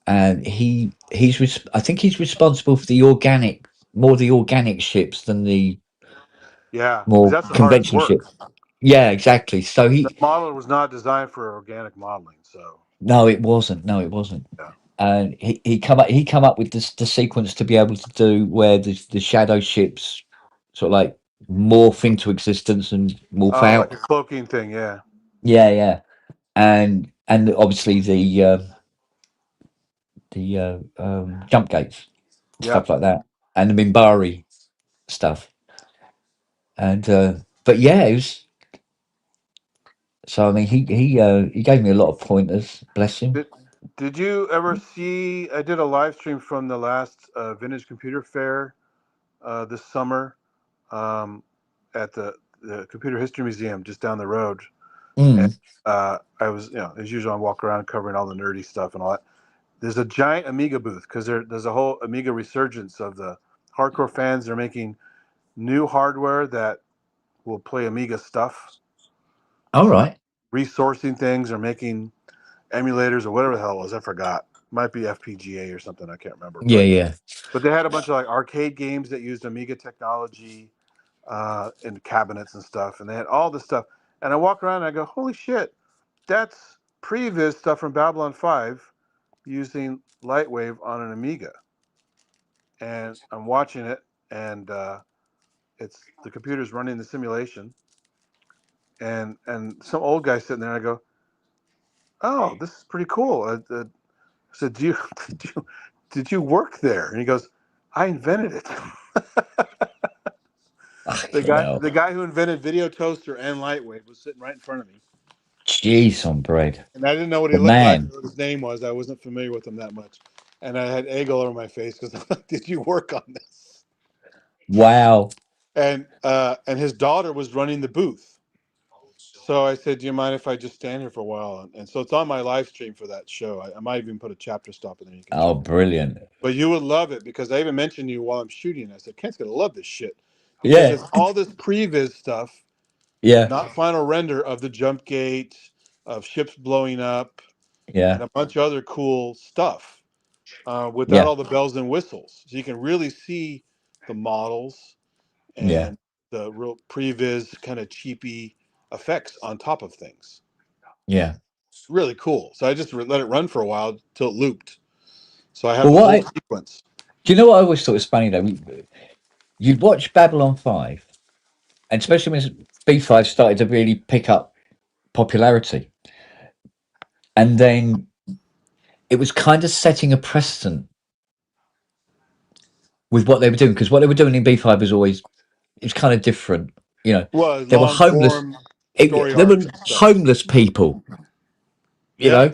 And I think he's responsible for more the organic ships than the more that's the hardest conventional work. ships. Yeah, exactly. So The model was not designed for organic modeling. So no, it wasn't. Yeah. And he come up with the sequence to be able to do where the shadow ships sort of like morph into existence and morph out. Like a cloaking thing. Yeah. Yeah. And obviously the jump gates, stuff like that, and the Minbari stuff. And but yeah, it was. So I mean, he gave me a lot of pointers. Bless him. Did you ever see? I did a live stream from the last Vintage Computer Fair this summer at the Computer History Museum just down the road. And I was, as usual, I walk around covering all the nerdy stuff and all that. There's a giant Amiga booth because there's a whole Amiga resurgence of the hardcore fans. They're making new hardware that will play Amiga stuff. All right. Resourcing things or making emulators or whatever the hell it was. I forgot. Might be FPGA or something. I can't remember. Yeah. But they had a bunch of like arcade games that used Amiga technology in cabinets and stuff. And they had all this stuff. And I walk around and I go, holy shit, that's previous stuff from Babylon 5 using Lightwave on an Amiga. And I'm watching it, and it's the computer's running the simulation. And some old guy sitting there, and I go, oh, this is pretty cool. I said, did you work there? And he goes, I invented it. The guy who invented Video Toaster and Lightwave was sitting right in front of me. Jeez on bread. And I didn't know what he looked like or what his name was. I wasn't familiar with him that much. And I had egg all over my face because I'm like, did you work on this? Wow. And his daughter was running the booth. So I said, do you mind if I just stand here for a while? And so it's on my live stream for that show. I might even put a chapter stop in there. Oh, brilliant. But you would love it because I even mentioned you while I'm shooting. I said, Kent's going to love this shit. Because it's all this previs stuff. Yeah. Not final render of the jump gate, of ships blowing up. Yeah. And a bunch of other cool stuff. Yeah. without all the bells and whistles. So you can really see the models Yeah. and the real previs kind of cheapy effects on top of things. Yeah. Really cool. So I just let it run for a while till it looped. So I have Well, the what whole I, sequence. do you know what I always thought was funny though? You'd watch Babylon 5, and especially when B5 started to really pick up popularity, and then it was kind of setting a precedent with what they were doing, because what they were doing in B5 was always, it was kind of different. You know, Well, there were long homeless, form story there were arcs and stuff. homeless people, you Yeah. know,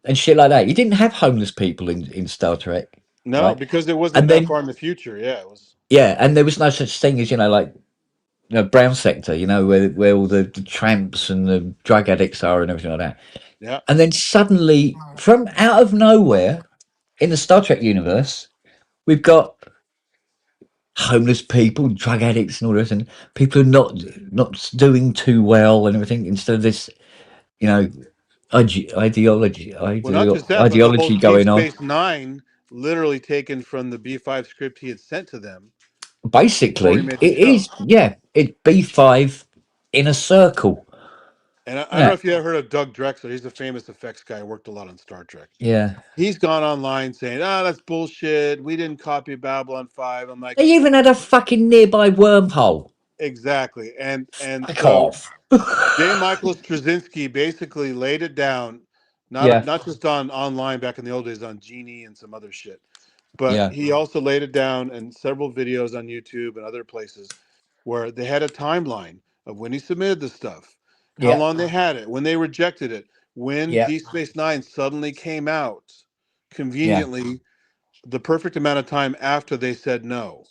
and shit like that. You didn't have homeless people in Star Trek, No, right? because it wasn't And that then far in the future. Yeah, it was. yeah, and there was no such thing as, like, brown sector, where all the tramps and the drug addicts are and everything like that. Yeah. And then suddenly, from out of nowhere, in the Star Trek universe, we've got homeless people, drug addicts, and all this, and people who are not doing too well and everything. Instead of this, you know, Well, not just that, but the whole ideology Deep going on. Space Nine, literally taken from the B5 script he had sent to them before he Basically, made the it show. is, yeah, it's B5 in a circle. And I don't know Yeah, if you ever heard of Doug Drexler. He's a famous effects guy. Worked a lot on Star Trek. yeah. He's gone online saying, that's bullshit. We didn't copy Babylon 5. I'm like, They even had a fucking nearby wormhole. exactly. And Fuck so off. J. Michael Straczynski basically laid it down, Yeah, not just on online back in the old days on Genie and some other shit, but yeah, he also laid it down in several videos on YouTube and other places where they had a timeline of when he submitted the stuff, how yeah, long they had it, when they rejected it, when yeah, Deep Space Nine suddenly came out, yeah. conveniently the perfect amount of time after they said no.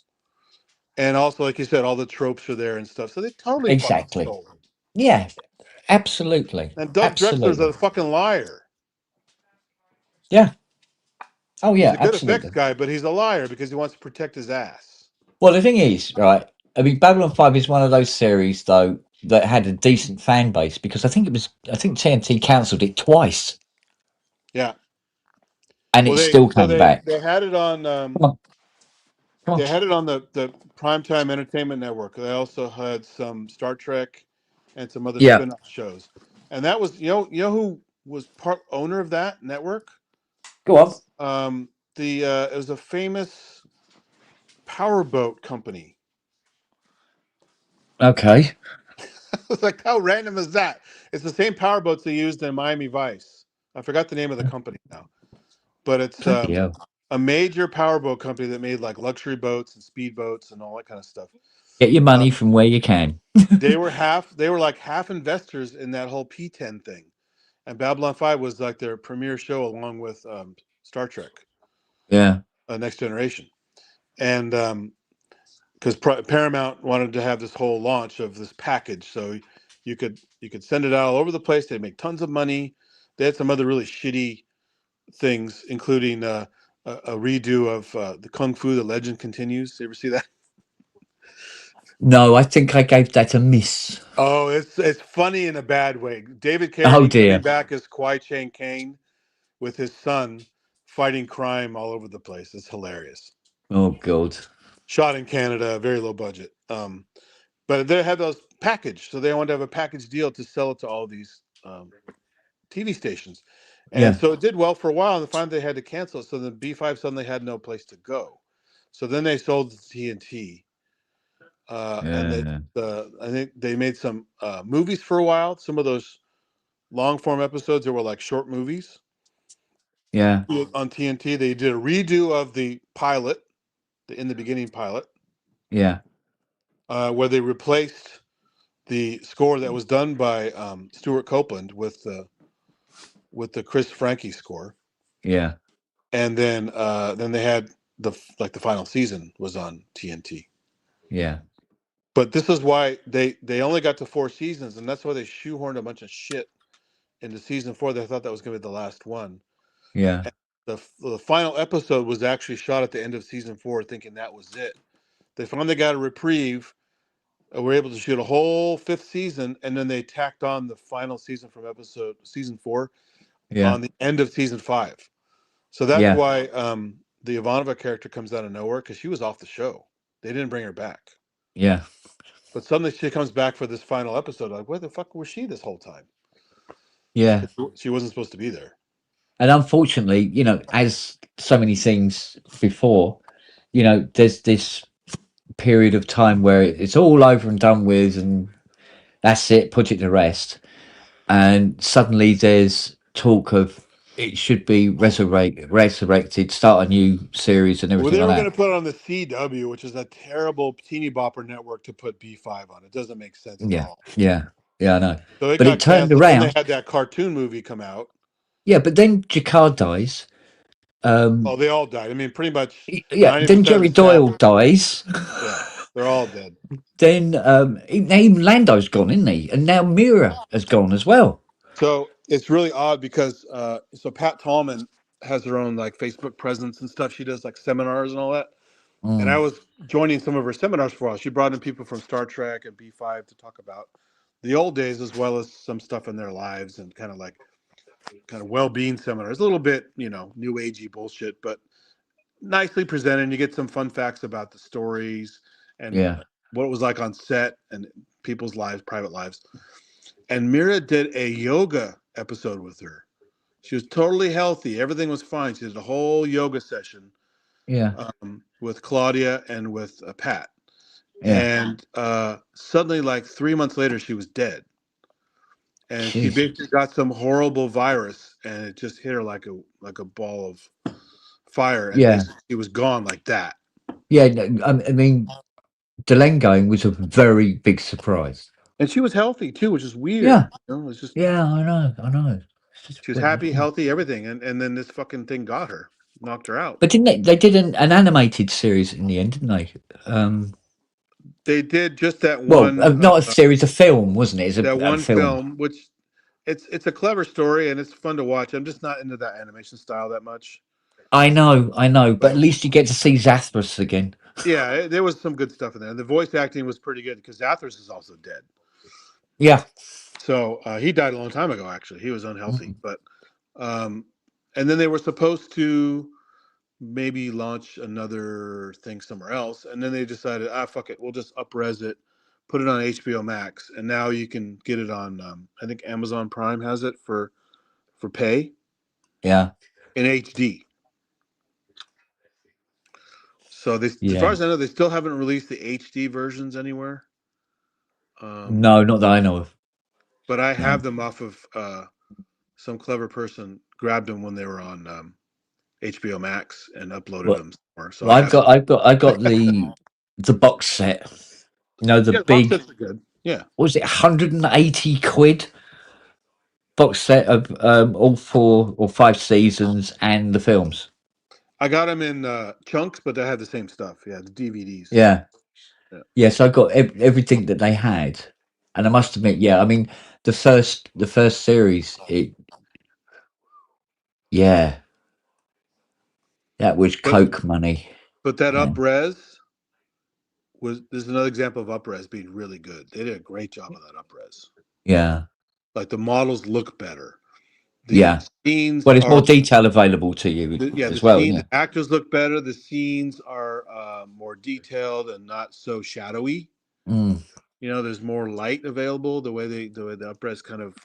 And also, like you said, all the tropes are there and stuff. So they totally fucking Exactly. stole it. Yeah, absolutely. And Doug Drexler's Absolutely. a fucking liar. Yeah. Oh, He's yeah, a good effects absolutely. guy, but he's a liar because he wants to protect his ass. Well, the thing is, right, I mean, Babylon 5 is one of those series, though, that had a decent fan base, because I think TNT cancelled it twice, Yeah. and Well, it still came back. they had it on Come on, come on. they had it on the Primetime Entertainment Network. They also had some Star Trek and some other Yeah. spin-off shows. And that was you know who was part owner of that network? Go on. The it was a famous powerboat company. Okay. It's like, how random is that? It's the same powerboats they used in Miami Vice. I forgot the name of the company now, but it's Bloody hell. a major powerboat company that made like luxury boats and speedboats and all that kind of stuff. Get your money from where you can. They were like half investors in that whole P10 thing, and Babylon 5 was like their premiere show along with Star Trek, Yeah. Next Generation, and because Paramount wanted to have this whole launch of this package, so you could send it out all over the place. They make tons of money. They had some other really shitty things, including a redo of the Kung Fu: The Legend Continues. You ever see that? No, I think I gave that a miss. Oh, it's funny in a bad way. David Oh, Carradine coming dear. back as Kwai Chang Caine with his son fighting crime all over the place. It's hilarious. Oh, God. Shot in Canada, very low budget. But they had those packaged, so they wanted to have a package deal to sell it to all these TV stations. And Yeah. so it did well for a while, and finally they had to cancel it. So the B5 suddenly had no place to go. So then they sold to TNT. And Yeah. I think they made some movies for a while. Some of those long form episodes that were like short movies Yeah. on TNT. They did a redo of the pilot, the In the Beginning pilot, Yeah. where they replaced the score that was done by Stuart Copeland with the Chris Franke score, Yeah. and then they had the final season was on TNT. Yeah. But this is why they only got to 4 seasons, and that's why they shoehorned a bunch of shit into season 4. They thought that was going to be the last one. Yeah. And the final episode was actually shot at the end of season 4, thinking that was it. They finally got a reprieve. Were able to shoot a whole 5th season, and then they tacked on the final season from season 4 Yeah. on the end of season 5. So that's Yeah. why the Ivanova character comes out of nowhere, because she was off the show. They didn't bring her back. Yeah. But suddenly she comes back for this final episode. Like, where the fuck was she this whole time? Yeah. She wasn't supposed to be there. And unfortunately, you know, as so many things before, you know, there's this period of time where it's all over and done with, and that's it, put it to rest. And suddenly there's talk of it should be resurrected, start a new series and Well, everything they were like going that. to put it on the CW, which is a terrible teeny bopper network to put B5 on. It doesn't make sense at Yeah. all. Yeah. Yeah, I know. So it But it got turned canceled. Then they around. had that cartoon movie come out. Yeah, but then Jacquard dies. Oh, they all died. I mean, pretty much Yeah, 90% then of Jerry the staff. Doyle dies. Yeah, they're all dead. Then even Lando's gone, isn't he? And now Mira has gone as well. So it's really odd because so Pat Tallman has her own like Facebook presence and stuff. She does like seminars and all that. And I was joining some of her seminars for a while. She brought in people from Star Trek and B5 to talk about the old days, as well as some stuff in their lives, and kind of well-being seminars. A little bit, you know, new agey bullshit, but nicely presented. And you get some fun facts about the stories and Yeah. what it was like on set and people's lives, private lives. And Mira did a yoga episode with her. She was totally healthy. Everything was fine. She did a whole yoga session Yeah. with Claudia and with Pat. Yeah. And suddenly, like 3 months later, she was dead. And she Jeez. basically got some horrible virus, and it just hit her like a ball of fire. And Yeah. basically she was gone like that. Yeah. I mean, Delenn going was a very big surprise. And she was healthy too, which is weird. Yeah. You know, it's just Yeah, I know. she was happy, healthy, everything, and then this fucking thing got her, knocked her out. But didn't they did an animated series in the end, didn't they? They did just that Well, one. not a series, a film, wasn't it? It's That a one film. film, which it's a clever story and it's fun to watch. I'm just not into that animation style that much. I know, but at least you get to see Zathras again. Yeah, there was some good stuff in there. And the voice acting was pretty good because Zathras is also dead. Yeah. So he died a long time ago, actually. He was unhealthy. But and then they were supposed to maybe launch another thing somewhere else. And then they decided, fuck it. We'll just up-res it, put it on HBO Max. And now you can get it on, I think Amazon Prime has it for pay. Yeah. In HD. So they, as far as I know, they still haven't released the HD versions anywhere. No, not that I know of. But I have them off of some clever person grabbed them when they were on HBO Max and uploaded them somewhere. So I got the box set. You know, the big. Box sets are good. Yeah. What was it, 180 quid box set of all 4 or 5 seasons and the films? I got them in chunks, but they had the same stuff. Yeah, the DVDs. Yeah. So I got everything that they had, and I must admit, I mean, the first series, that was Coke money. But that up-res there's another example of up-res being really good. They did a great job of that up-res. Yeah. Like the models look better. The scenes. Well, there's more detail available to you as well. The actors look better. The scenes are more detailed and not so shadowy. You know, there's more light available. The way the up-res kind of.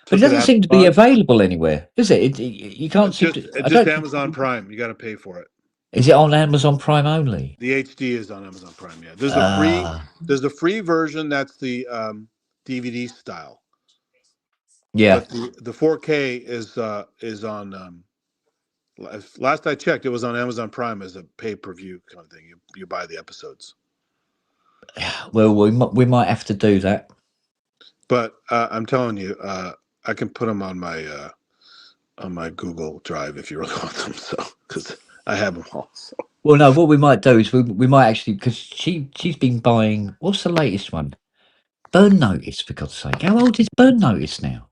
But it doesn't seem to be available anywhere, is it? You can't. It's just Amazon Prime. You got to pay for it. Is it on Amazon Prime only? The HD is on Amazon Prime. Yeah, there's a free version that's the DVD style. Yeah. But the 4K is on. Last I checked, it was on Amazon Prime as a pay-per-view kind of thing. You buy the episodes. Well, we might have to do that. But I'm telling you, I can put them on my Google Drive if you really want them. So because I have them all. So. Well, no. What we might do is we might actually, because she's been buying. What's the latest one? Burn Notice, for God's sake. How old is Burn Notice now?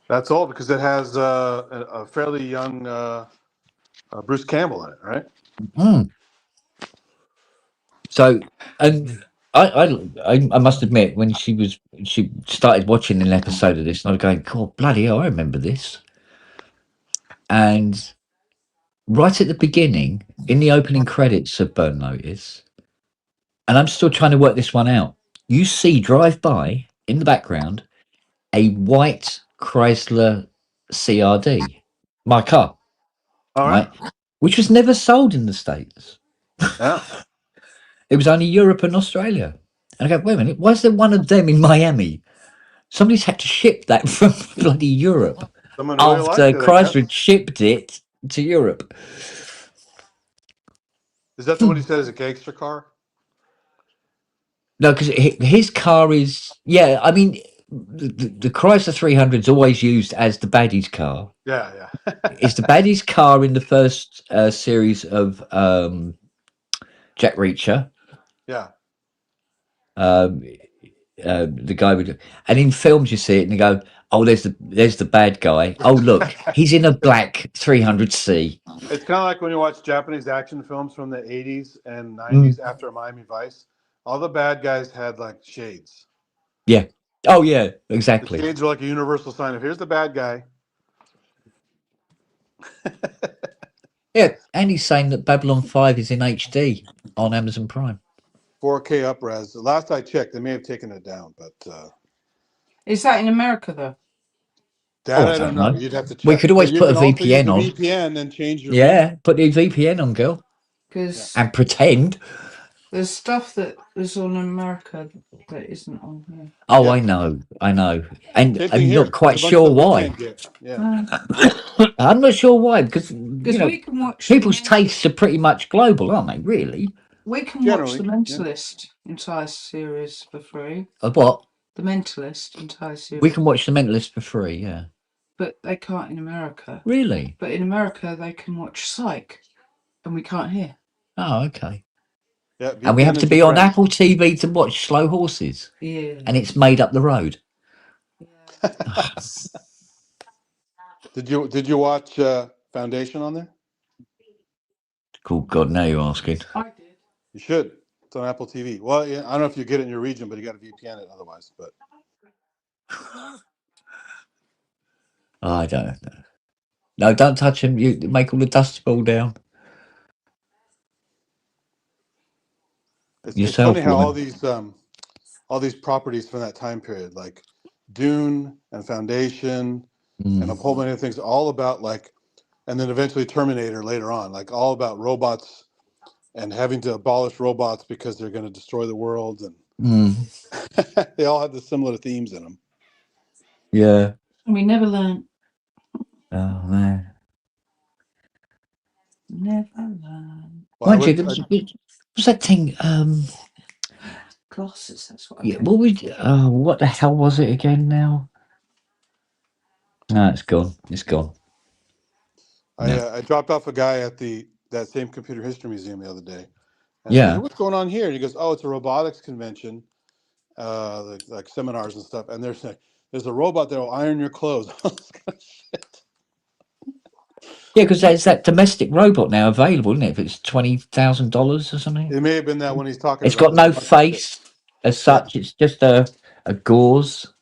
That's all because it has a fairly young Bruce Campbell in it, right? So, and I must admit, when she started watching an episode of this, and I was going, "God, bloody hell, I remember this." And right at the beginning, in the opening credits of Burn Notice, and I'm still trying to work this one out, you see drive by in the background a white Chrysler CRD, my car, All right? right. Which was never sold in the States. Yeah. It was only Europe and Australia. And I go, wait a minute, why is there one of them in Miami? Somebody's had to ship that from bloody Europe Someone really liked after it, I guess. Chrysler shipped it to Europe. Is that the one he said is a gangster car? No, because his car is, yeah, I mean, the Chrysler 300 is always used as the baddie's car. Yeah, yeah. It's the baddie's car in the first series of Jack Reacher. Yeah. The guy would, and in films you see it and you go, oh, there's the bad guy. Oh, look, he's in a black 300C. It's kind of like when you watch Japanese action films from the 80s and 90s after Miami Vice. All the bad guys had like shades. Yeah. Oh, yeah, The exactly. shades were like a universal sign of here's the bad guy. Yeah, and he's saying that Babylon 5 is in HD on Amazon Prime. 4K upres. The last I checked, they may have taken it down, but Is that in America though? that Oh, I don't know. You'd have to check. We could always But you put a can also use VPN the on. VPN and change your Yeah, put the VPN on, girl, Because and pretend. there's stuff that is on America that isn't on here. Oh, Yeah. I know, and Same thing I'm here. not quite There's a bunch sure of stuff we why. can't get. Yeah. I'm not sure why, because you know, we can watch people's tastes are pretty much global, aren't they? Really? We can Generally, watch The yeah. Mentalist entire series for free. What? The Mentalist entire series. We can watch The Mentalist for free, yeah. But they can't in America. Really? But in America, they can watch Psych, and we can't hear. Oh, okay. Yeah, And we VPN have to is be your on friend. Apple TV to watch Slow Horses. Yeah. And it's made up the road. Did you watch Foundation on there? Cool. God, now you're asking. I did. You should. It's on Apple TV. Well, yeah, I don't know if you get it in your region, but you got to VPN it otherwise. But I don't know. No, don't touch him. You make all the dust fall down. it's Yourself, funny how woman. all these properties from that time period, like Dune and Foundation and a whole many of things, all about like, and then eventually Terminator later on, like all about robots and having to abolish robots because they're going to destroy the world, and they all have the similar themes in them. Yeah. We never learn. Oh man. Never learn. Well, what's that thing? Glasses. That's what. Yeah. What the hell was it again? Now. No, it's gone. It's gone. I dropped off a guy at that same computer history museum the other day. And Yeah. I said, hey, what's going on here? And he goes, oh, it's a robotics convention, like seminars and stuff. And there's a robot that will iron your clothes. Yeah, because there's that domestic robot now available, isn't it? If it's $20,000 or something. It may have been that when he's talking. It's about got no face as such. It's just a gauze.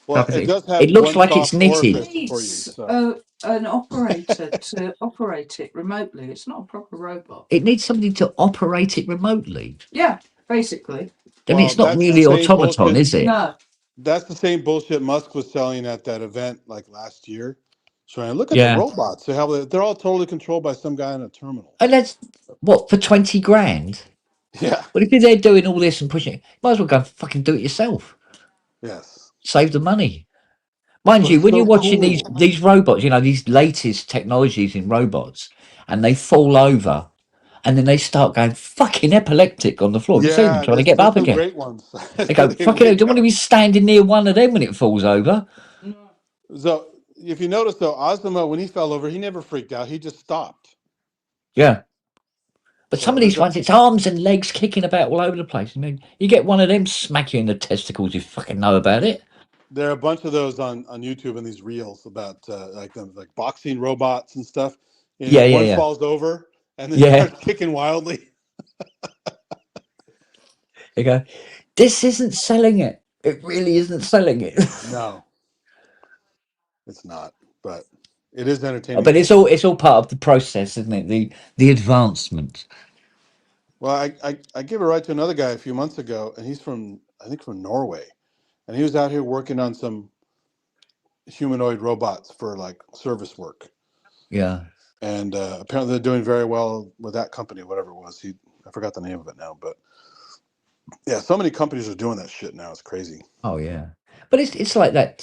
Well, it does have. It looks one like it's soft knitted. orifice for you, so. An operator to operate it remotely. It's not a proper robot. It needs somebody to operate it remotely. Yeah, basically. Then Well, it's not that's really the same automaton, bullshit- is it? No. That's the same bullshit Musk was selling at that event like last year. Showing, look at Yeah. the robots. They're all totally controlled by some guy in a terminal. And that's what, for 20 grand? Yeah. But if you're there doing all this and pushing it, might as well go and fucking do it yourself. Yes. Save the money. Mind But you, it's when so you're watching cool. these robots, these latest technologies in robots, and they fall over, and then they start going fucking epileptic on the floor. You see them trying to get there's up some again. great ones. They go, fucking hell, don't want to be standing near one of them when it falls over. So if you notice though, Osimo, when he fell over, he never freaked out. He just stopped. Yeah. But So some of these ones, it's arms and legs kicking about all over the place. You get one of them smack you in the testicles, you fucking know about it. There are a bunch of those on YouTube and these reels about like boxing robots and stuff. One falls over and then starts kicking wildly. You go, this isn't selling it. It really isn't selling it. No, it's not. But It is entertaining. But it's all part of the process, isn't it? The advancement. Well, I gave a ride to another guy a few months ago, and he's from, I think, from Norway, and he was out here working on some humanoid robots for like service work. Yeah. And apparently they're doing very well with that company, whatever it was. I forgot the name of it now, but yeah, so many companies are doing that shit now. It's crazy. Oh yeah. But it's like that.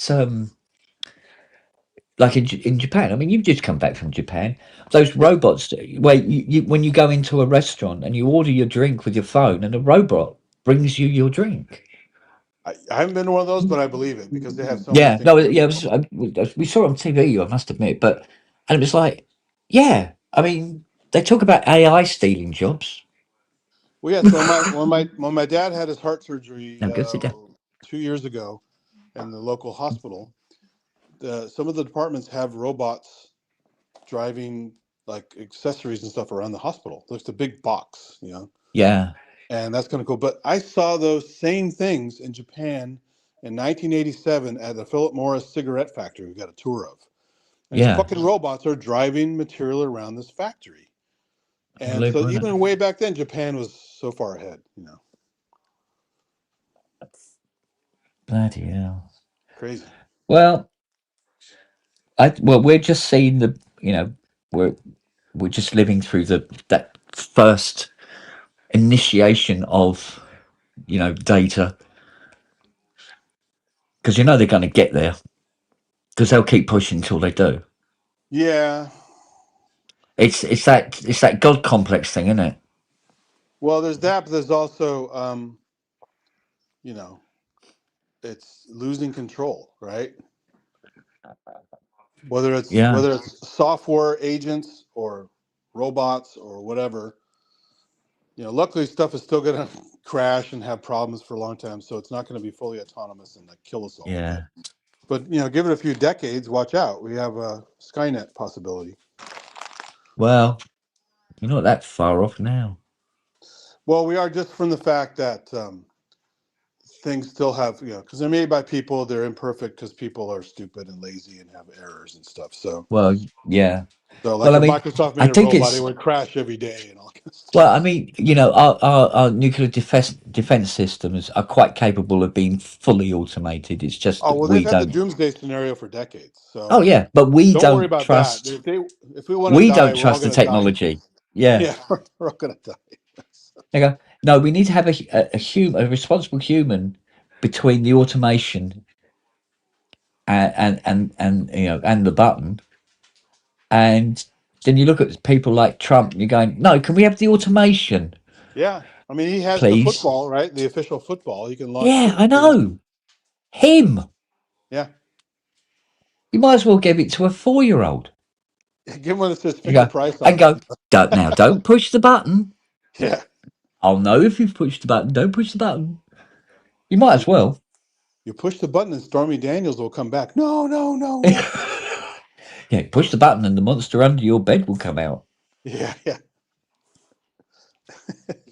Like in Japan. I mean, you've just come back from Japan. Those Yeah, robots, where when you go into a restaurant and you order your drink with your phone, and a robot brings you your drink. I haven't been to one of those, but I believe it because they have so many Yeah, things no, to do yeah, now. we saw it on TV. I must admit, and it was like, yeah. I mean, they talk about AI stealing jobs. Well, yeah. So when my dad had his heart surgery No, go sit down. 2 years ago in the local hospital, some of the departments have robots driving like accessories and stuff around the hospital. Looks a big box, Yeah, and that's kind of cool. But I saw those same things in Japan in 1987 at the Philip Morris cigarette factory. We got a tour of, and these yeah. fucking robots are driving material around this factory. And so Unbelievable, isn't it? even way back then, Japan was so far ahead. Bloody hell. Crazy. Well, we're just seeing we're just living through that first initiation of data, because they're going to get there, because they'll keep pushing until they do. Yeah. It's that God complex thing, isn't it? Well, there's that, but there's also, you know, it's losing control, right? Whether Yeah, it's software agents or robots or whatever, luckily stuff is still going to crash and have problems for a long time, so it's not going to be fully autonomous and like kill us all. yeah. But give it a few decades, watch out. We have a Skynet possibility. Well, you're not that far off now. Well, we are, just from the fact that things still have, because they're made by people, they're imperfect because people are stupid and lazy and have errors and stuff. So, Well, yeah. like Well, I if mean, Microsoft I made a think robot, it it's would crash every day and all kind of stuff. well. I mean, our nuclear defense systems are quite capable of being fully automated. It's just Oh that well, they've we had the don't. doomsday scenario for decades. Oh So yeah, but we don't worry don't about that. trust. If we want to We die, don't we're all trust the going to die. technology. Yeah. Yeah, we're all going to die. They go, no, we need to have a responsible human between the automation and the button. And then you look at people like Trump and you're going, no, can we have the automation, Yeah, I mean, he has the please? football, right? The official football. He can launch Yeah, the I know. Him. Yeah, You might as well give it to a 4-year-old. give him one that says You Fisher go Price and on it. go, don't push the button. Yeah, I'll know if you've pushed the button. Don't push the button. You might as well. you push the button and Stormy Daniels will come back. No, no, no, no. Yeah, push the button and the monster under your bed will come out. Yeah, yeah.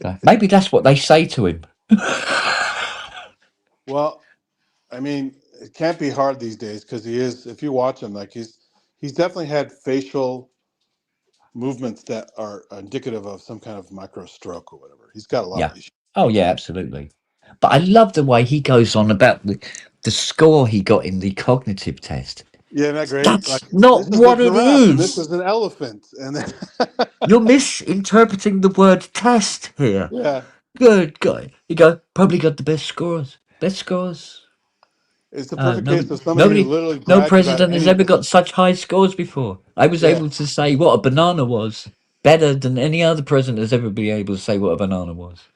So maybe that's what they say to him. Well, I mean, it can't be hard these days because he is. If you watch him, like he's definitely had facial movements that are indicative of some kind of micro stroke or whatever. He's got a lot Yeah. of issues. Oh, yeah, absolutely. But I love the way he goes on about the score he got in the cognitive test. Yeah, isn't that great? Like, That's not this is a what it giraffe and this is. is an elephant, and then You're misinterpreting the word test here. yeah, Good guy. You go, probably got the best scores. Best scores. it's the perfect case of somebody who Nobody, literally no brags about president has ever anything. got such high scores before. I was Yeah, able to say what a banana was better than any other president has ever been able to say what a banana was.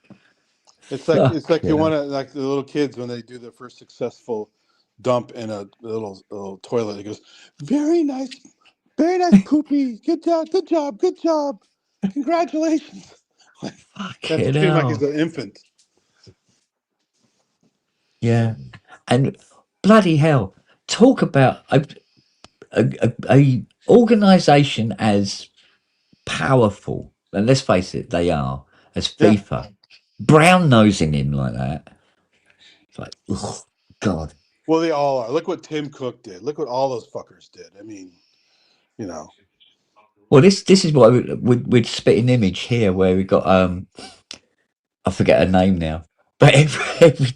it's like you Yeah. want to, like the little kids when they do their first successful dump in a little toilet. He goes, very nice poopy. Good job, good job, good job. Congratulations. That's Fucking treat him like he's hell. an infant. Yeah. And bloody hell, talk about a organization as powerful, and let's face it, they are, as Yeah. FIFA, brown nosing him like that. It's like, oh, God. Well, they all are. Look what Tim Cook did. Look what all those fuckers did. I mean, you know. Well, this is what we'd spit an image here where we got I forget her name now, but every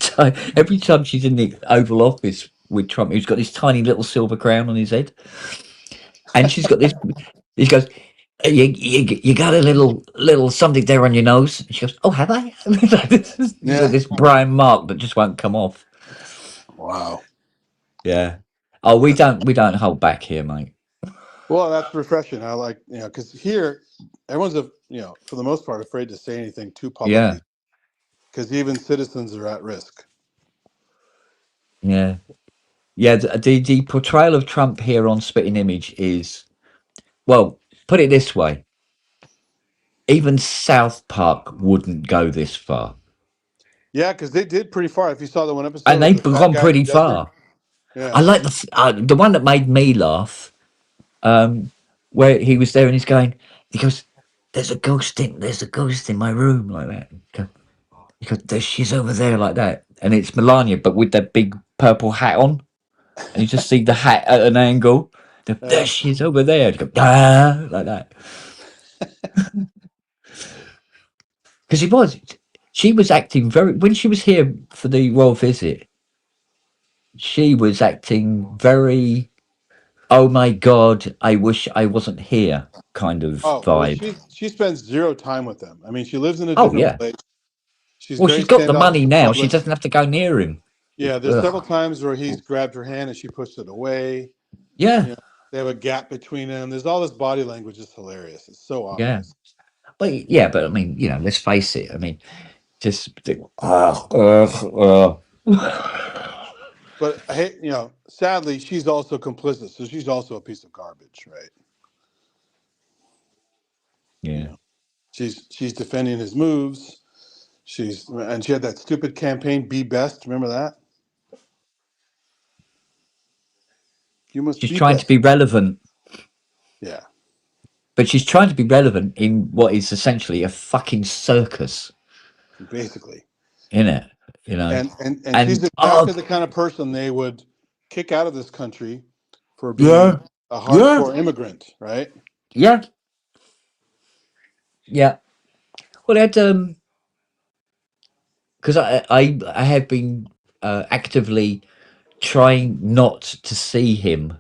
time she's in the Oval Office with Trump, he's got this tiny little silver crown on his head, and she's got this. He goes, you got a little something there on your nose. And she goes, oh, have I? This Brian Mark that just won't come off. Wow. Yeah. Oh, we don't hold back here, mate. Well, that's refreshing. I like, because here everyone's for the most part afraid to say anything too publicly, because even citizens are at risk. Yeah. The portrayal of Trump here on Spitting Image is, well, put it this way, even South Park wouldn't go this far. Yeah, because they did pretty far. If you saw the one episode, And they've gone pretty far. Yeah. I like the one that made me laugh, where he was there and he goes, there's a ghost in my room, like that. He goes, she's over there, like that. And it's Melania, but with that big purple hat on. And you just see the hat at an angle. There she is over there. Go, like that. Because she was acting when she was here for the royal visit, she was acting very, oh my God, I wish I wasn't here kind of vibe. Well, she spends zero time with them. I mean, she lives in a different place. She's got the money now. She doesn't have to go near him. Yeah, there's several times where he's grabbed her hand and she pushed it away. Yeah. They have a gap between them. There's all this body language. It's hilarious. It's so obvious. Yeah. But I mean, let's face it. I mean, just But sadly, she's also complicit. So she's also a piece of garbage, right? Yeah. She's defending his moves. And she had that stupid campaign, Be Best. Remember that? She's trying to be relevant. Yeah. But she's trying to be relevant in what is essentially a fucking circus. Basically. In it, And she's exactly the kind of person they would kick out of this country for being a hardcore immigrant, right? Yeah. Yeah. Well, that because I have been actively trying not to see him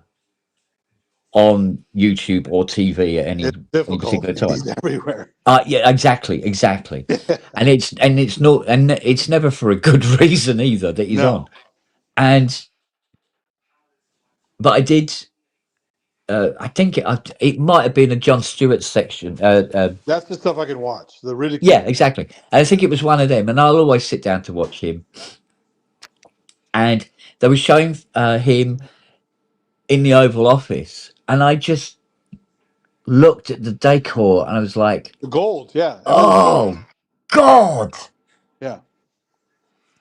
on YouTube or TV at any particular time. He's everywhere. Yeah, exactly. and it's never for a good reason either that he's on. But I did. I think it might have been a Jon Stewart section. That's the stuff I can watch. The ridicule. Yeah, exactly. I think it was one of them, and I'll always sit down to watch him. And they were showing him in the Oval Office, and I just looked at the decor, and I was like, "The gold, yeah." Oh God! Yeah.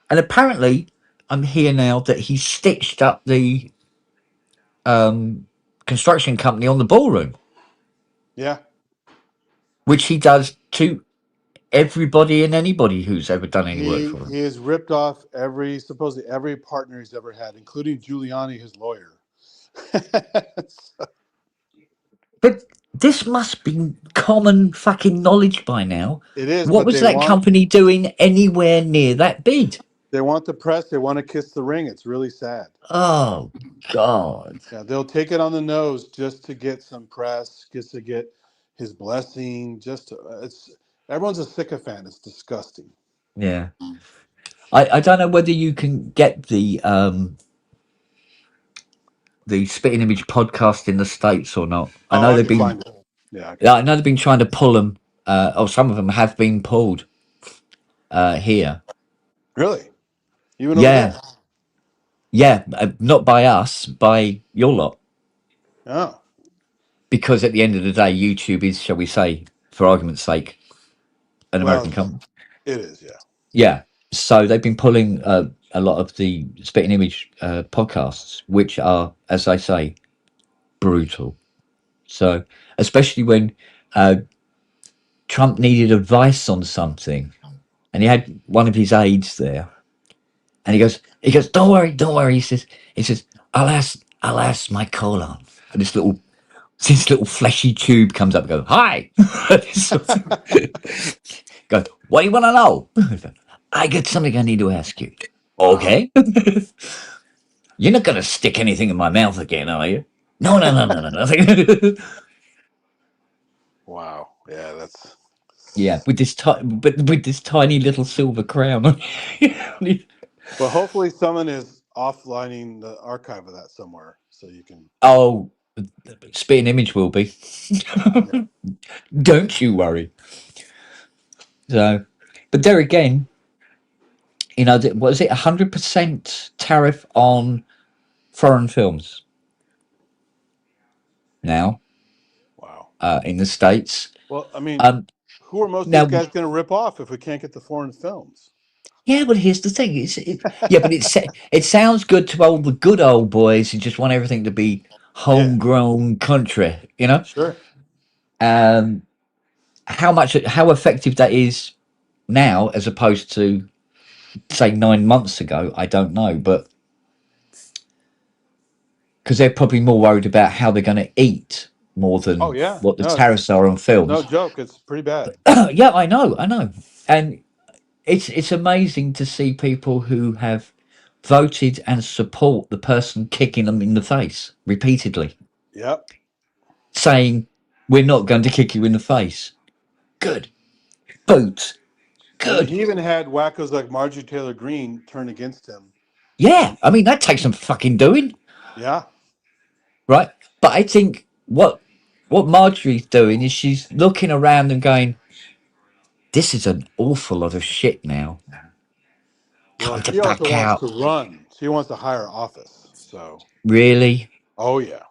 And apparently, I'm here now that he stitched up the construction company on the ballroom. Yeah. Which he does to everybody and anybody who's ever done any work for him. He has ripped off supposedly every partner he's ever had, including Giuliani, his lawyer. But this must be common fucking knowledge by now. It is. What was that company doing anywhere near that bid? They want the press. They want to kiss the ring. It's really sad. Oh, God. Yeah, they'll take it on the nose just to get some press, just to get his blessing. Everyone's a sycophant. It's disgusting. Yeah. I don't know whether you can get the Spitting Image podcast in the States or not. I know they've been. Yeah, I know they've been trying to pull them. Or some of them have been pulled here. Really? Even over there? Yeah, not by us, by your lot. Oh. Because at the end of the day, YouTube is, shall we say, for argument's sake, an American company. It is, yeah. Yeah. So they've been pulling a lot of the Spitting Image podcasts, which are, as I say, brutal. So, especially when Trump needed advice on something, and he had one of his aides there, and he goes, don't worry. He says, I'll ask my colon. And this little This little fleshy tube comes up and goes, "Hi." Goes, "What do you want to know?" "I got something I need to ask you." Wow. "Okay." "You're not going to stick anything in my mouth again, are you?" No, nothing. Wow. Yeah, that's. Yeah, with this tiny little silver crown. Well, hopefully someone is offlining the archive of that somewhere, so you can. Oh, Spitting Image will be. Don't you worry. So, but there again, what is it? 100% tariff on foreign films now. Wow. In the States. Well, I mean, who are most of Now, these guys going to rip off if we can't get the foreign films? yeah, but here's the thing. But it sounds good to all the good old boys who just want everything to be homegrown country, Sure. How effective that is now as opposed to say 9 months ago, I don't know, but because they're probably more worried about how they're going to eat more Oh than yeah. what the No, tariffs are on films. no joke. It's pretty bad. Yeah, I know, and it's amazing to see people who have voted and support the person kicking them in the face repeatedly, Yep. saying, "We're not going to kick you in the face." Good. Boots. Good. He even had wackos like Marjorie Taylor Greene turn against him. Yeah, I mean, that takes some fucking doing, Yeah. right? But I think what Marjorie's doing is she's looking around and going, "This is an awful lot of shit now. Well, Time to she also back wants out." to run. She wants a higher office. So. Really? Oh yeah.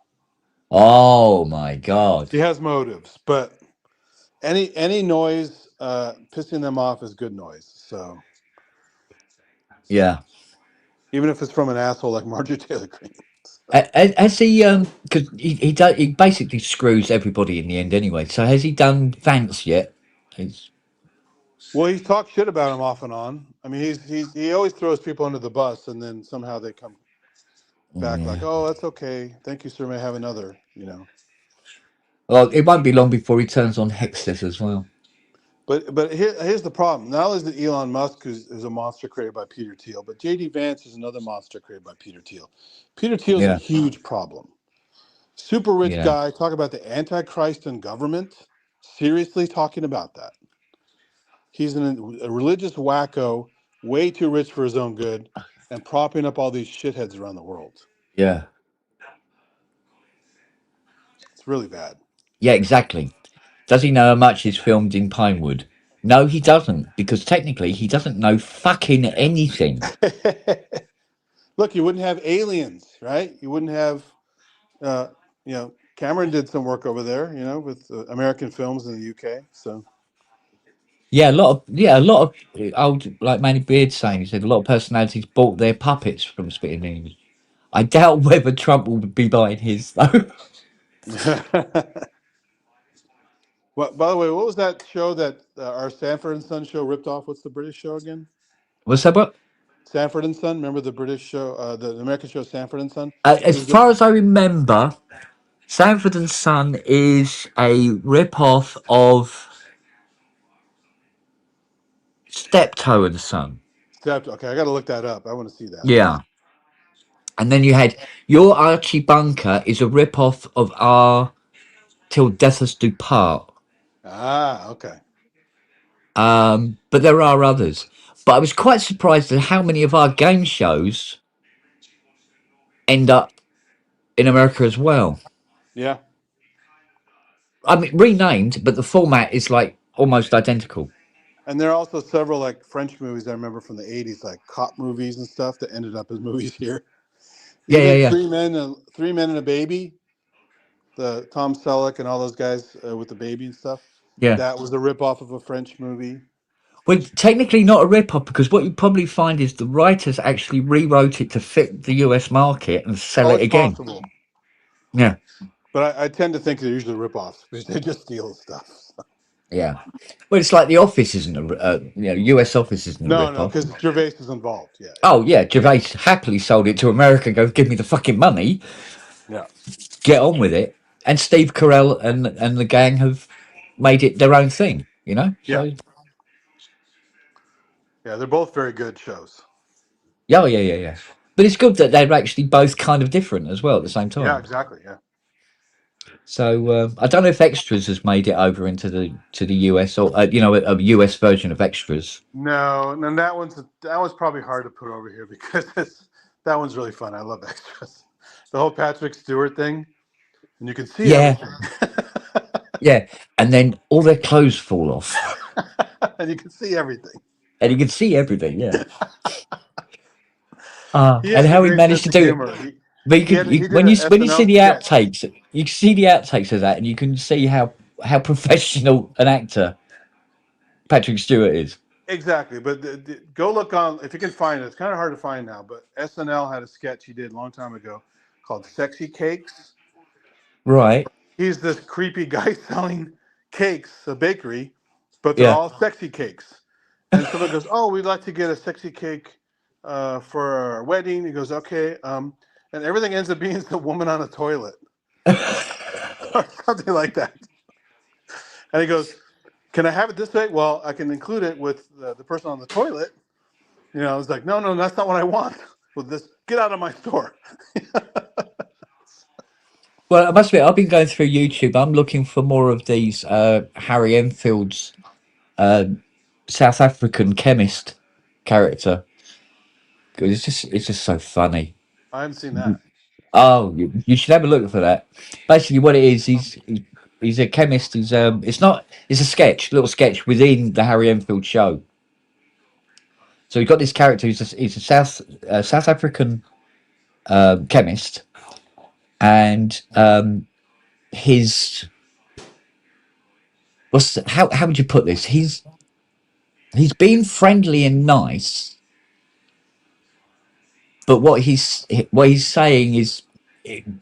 Oh my God. She has motives, but any noise pissing them off is good noise. So. Yeah. Even if it's from an asshole like Marjorie Taylor Greene. Has he? Because he basically screws everybody in the end anyway. So has he done Vance yet? Well, he's talked shit about him off and on. I mean, he always throws people under the bus, and then somehow they come back like, "Oh, that's okay. Thank you, sir. May I have another?" Well, it won't be long before he turns on Hexteth as well. But here's the problem. Not only is it Elon Musk who's a monster created by Peter Thiel, but J.D. Vance is another monster created by Peter Thiel. Peter Thiel's a huge problem. Super rich guy. Talk about the Antichrist in government. Seriously talking about that. He's a religious wacko, way too rich for his own good, and propping up all these shitheads around the world. Yeah. It's really bad. Yeah, exactly. Does he know how much is filmed in Pinewood? No, he doesn't, because technically he doesn't know fucking anything. Look, you wouldn't have Aliens, right? You wouldn't have, Cameron did some work over there, with American films in the UK. So. Yeah, a lot of old, like Manny Beard saying, he said a lot of personalities bought their puppets from Spitting Image. I doubt whether Trump will be buying his though. Well, by the way, what was that show that our Sanford and Son show ripped off? What's the British show again? What's that about? Sanford and Son. Remember the British show, the American show Sanford and Son? As far as I remember, Sanford and Son is a rip-off of Steptoe and Son. Okay, I got to look that up. I want to see that. Yeah. And then you had Your Archie Bunker is a rip-off of Our Till Death Us Do Part. Ah, okay. But there are others. But I was quite surprised at how many of our game shows end up in America as well. Yeah. I mean, renamed, but the format is like almost identical. And there are also several like French movies I remember from the 80s, like cop movies and stuff that ended up as movies here. Yeah. Three Men and a Baby, the Tom Selleck and all those guys with the baby and stuff. Yeah. That was a ripoff of a French movie. Well, technically not a rip-off, because what you probably find is the writers actually rewrote it to fit the US market and sell it again. Possible. Yeah. But I tend to think they're usually rip-offs because they just steal stuff. Yeah. Well, it's like The Office isn't US Office isn't a rip-off. No, because Gervais is involved. Yeah. Oh, yeah. Gervais happily sold it to America. Go, give me the fucking money. Yeah. Get on with it. and Steve Carell and the gang have made it their own thing, you know. So Yeah, they're both very good shows. yeah. But it's good that they're actually both kind of different as well at the same Yeah, time. exactly. Yeah. So I don't know if Extras has made it over into the US or a US version of Extras. No, and that one's probably hard to put over here because that one's really fun. I love Extras. The whole Patrick Stewart thing, and you can see everything. Yeah, and then all their clothes fall off, and you can see everything. and you can see everything. Yeah. He And has a how he great managed sense to of do it. humor. But He did when an you see SNL the sketch. outtakes, you see the outtakes of that, and you can see how professional an actor Patrick Stewart is. Exactly, but go look on if you can find it. It's kind of hard to find now, but SNL had a sketch he did a long time ago called "Sexy Cakes." Right. He's this creepy guy selling cakes, a bakery, but they're Yeah. all sexy cakes. And someone goes, "Oh, we'd like to get a sexy cake for our wedding." He goes, "Okay," and everything ends up being the woman on a toilet or something like that. And he goes, "Can I have it this way?" "Well, I can include it with the person on the toilet." You know, it's like, no, that's not what I want. Well, this get out of my store. Well, I must admit, I've been going through YouTube. I'm looking for more of these Harry Enfield's South African chemist character. It's just so funny. I haven't seen that. Oh, you should have a look for that. Basically, what it is, he's a chemist. It's a little sketch within the Harry Enfield show. So you've got this character. He's a South African chemist, and his how would you put this? He's being friendly and nice, but what he's saying is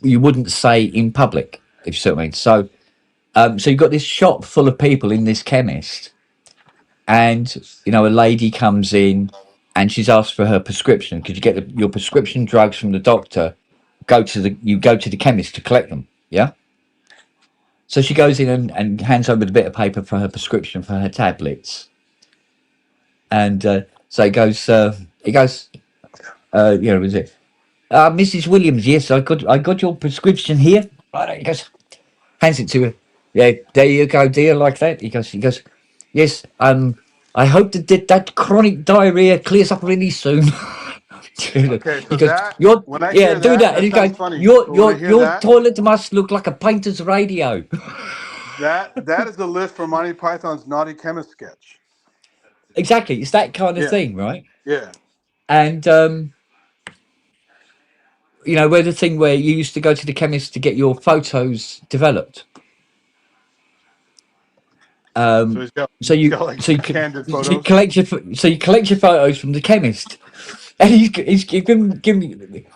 you wouldn't say in public, if you see what I mean. So you've got this shop full of people in this chemist, and a lady comes in and she's asked for her prescription. Could you get your prescription drugs from the doctor? You go to the chemist to collect them. Yeah. So she goes in and hands over the bit of paper for her prescription for her tablets, and so he goes, is it Mrs. Williams? Yes, I got your prescription here. Right, he goes, hands it to her. Yeah, there you go, dear, like that. He goes, yes. I hope that chronic diarrhea clears up really soon. Okay, so he goes, that your when I yeah, hear do that. And he sounds goes, funny. your But when I hear that, toilet must look like a painter's radio. that is the list for Monty Python's Naughty Chemist sketch. Exactly, it's that kind of thing, right? Yeah. And where the thing where you used to go to the chemist to get your photos developed. So you collect your photos from the chemist, and he's giving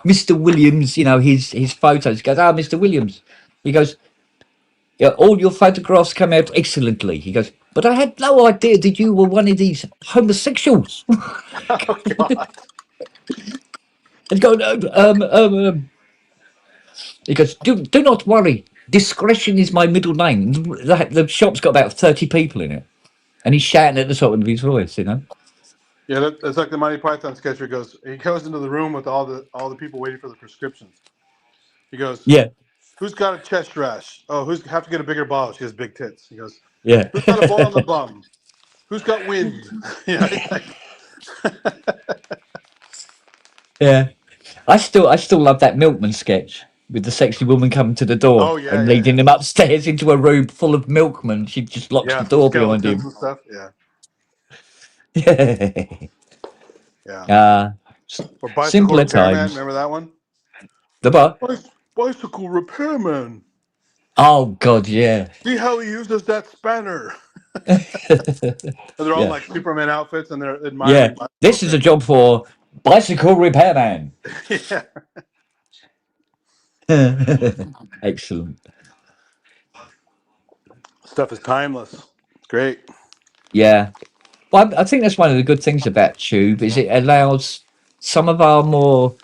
Mr. Williams, his photos. He goes, Mr. Williams. He goes, yeah, all your photographs come out excellently. He goes, but I had no idea that you were one of these homosexuals. Oh God. And go, he goes, do not worry. Discretion is my middle name. The shop's got about 30 people in it. And he's shouting at the top of his voice, Yeah, that's like the Monty Python sketch where he goes into the room with all the people waiting for the prescriptions. He goes, yeah. Who's got a chest rash? Oh, who's have to get a bigger bottle? She has big tits. He goes, Yeah. Who's got a boil on the bum? Who's got wind? Yeah. I still love that milkman sketch with the sexy woman coming to the door and leading him upstairs into a room full of milkmen. She just locks the door behind him. And stuff. Yeah. Yeah. Or bicycle Simpler repairman. times. Remember that one? The what? Bicycle repairman. Oh God, yeah. See how he uses that spanner. And they're all like Superman outfits, and they're admiring. Yeah, this is a job for bicycle repairman. Excellent. Stuff is timeless. It's great. Yeah. Well, I think that's one of the good things about Tube is it allows some of our more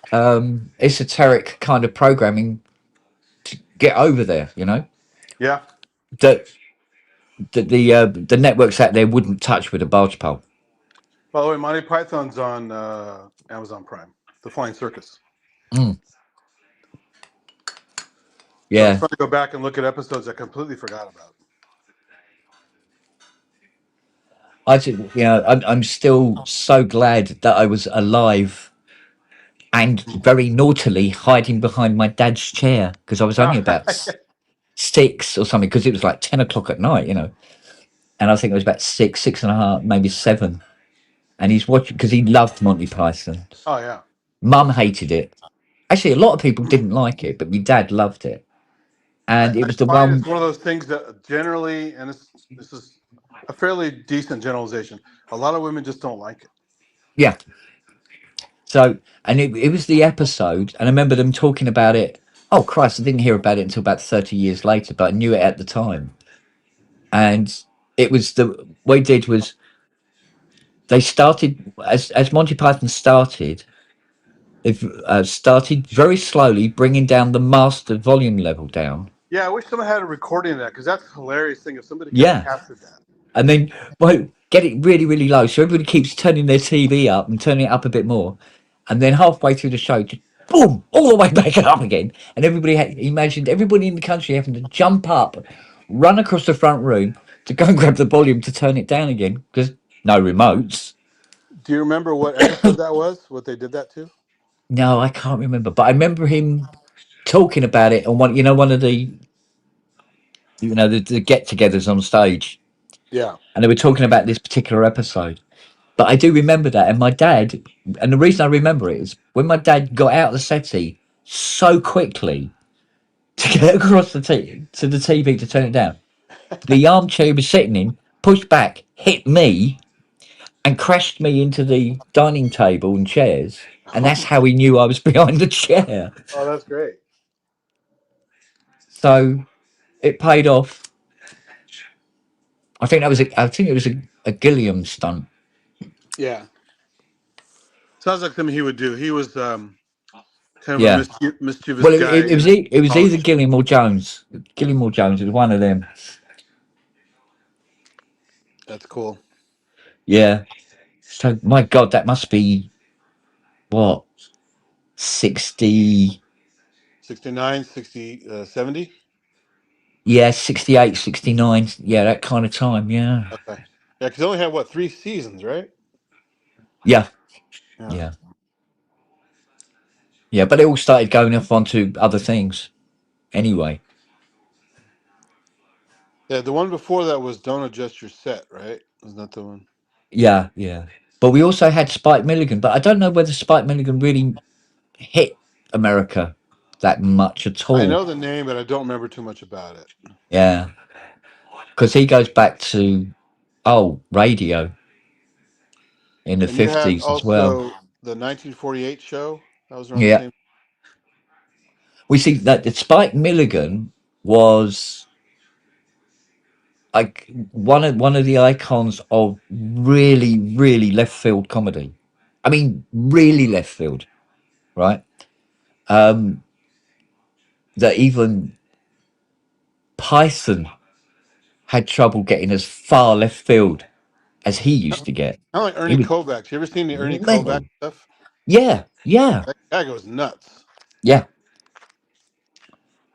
esoteric kind of programming to get over there, Yeah. that the networks out there wouldn't touch with a barge pole. By the way, Monty Python's on Amazon Prime. The Flying Circus. Mm. So it's Yeah, fun to go back and look at episodes I completely forgot about. I think, I'm still so glad that I was alive and very naughtily hiding behind my dad's chair because I was only about 6 or something, because it was like 10 o'clock at night, and I think it was about 6.5, maybe 7. And he's watching because he loved Monty Python. Oh yeah. Mum hated it. Actually, a lot of people didn't like it, but my dad loved it. And it I was the find one, it's one of those things that generally, and this is a fairly decent generalization, a lot of women just don't like it. yeah. So, and it was the episode, and I remember them talking about it. Oh Christ, I didn't hear about it until about 30 years later, but I knew it at the time. And it was what he did was they started as Monty Python started. They've started very slowly bringing down the master volume level down. Yeah, I wish someone had a recording of that, because that's a hilarious thing if somebody could have Yeah. captured that. And then, well, get it really, really low. So everybody keeps turning their TV up and turning it up a bit more. And then halfway through the show, just boom, all the way back up again. And everybody imagined everybody in the country having to jump up, run across the front room to go and grab the volume to turn it down again, because no remotes. Do you remember what episode that was? What they did that to? No, I can't remember. But I remember him talking about it on one of the, the get-togethers on stage. Yeah. And they were talking about this particular episode. But I do remember that. And my dad, and the reason I remember it is when my dad got out of the settee so quickly to get across to the TV to turn it down, the armchair he was sitting in pushed back, hit me, and crashed me into the dining table and chairs. And that's how he knew I was behind the chair. Oh, that's great. So it paid off. I think it was a Gilliam stunt. Yeah. Sounds like something he would do. He was kind of Yeah. a mischievous Well, guy. it was either Gilliam or Jones. Gilliam or Jones. It was one of them. That's cool. Yeah. So my God, that must be what 60. 69, 60, 70? Yeah, 68, 69. Yeah, that kind of time. Yeah. Okay. Yeah, because they only had, 3 seasons, right? Yeah. Yeah. Yeah, but it all started going off onto other things. Anyway. Yeah, the one before that was Don't Adjust Your Set, right? Wasn't that the one? Yeah, yeah. But we also had Spike Milligan, but I don't know whether Spike Milligan really hit America that much at I all. know the name, but I don't remember too much about it. Yeah. Because he goes back to radio in the And you had 50s as well. also the 1948 show. That was around the Yeah. same. We see that Spike Milligan was like one of the icons of really, really left field comedy. I mean, really left field, right? That even Python had trouble getting as far left field as he used to get. Kind of like He Ernie was Kovacs. You ever seen the Ernie mental. Kovacs stuff? Yeah, yeah, That guy goes nuts. yeah.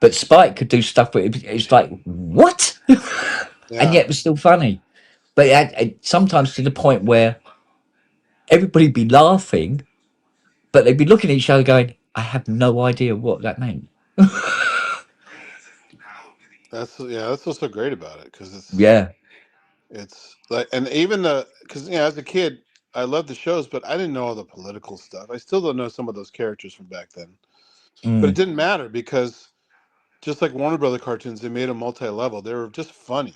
But Spike could do stuff where it's like, what? And yet it was still funny. But sometimes to the point where everybody'd be laughing, but they'd be looking at each other going, I have no idea what that meant. That's what's so great about it, because Yeah. it's like, and even because as a kid I loved the shows, but I didn't know all the political stuff. I still don't know some of those characters from back then, but it didn't matter, because just like Warner Brother cartoons, they made them multi-level. They were just funny.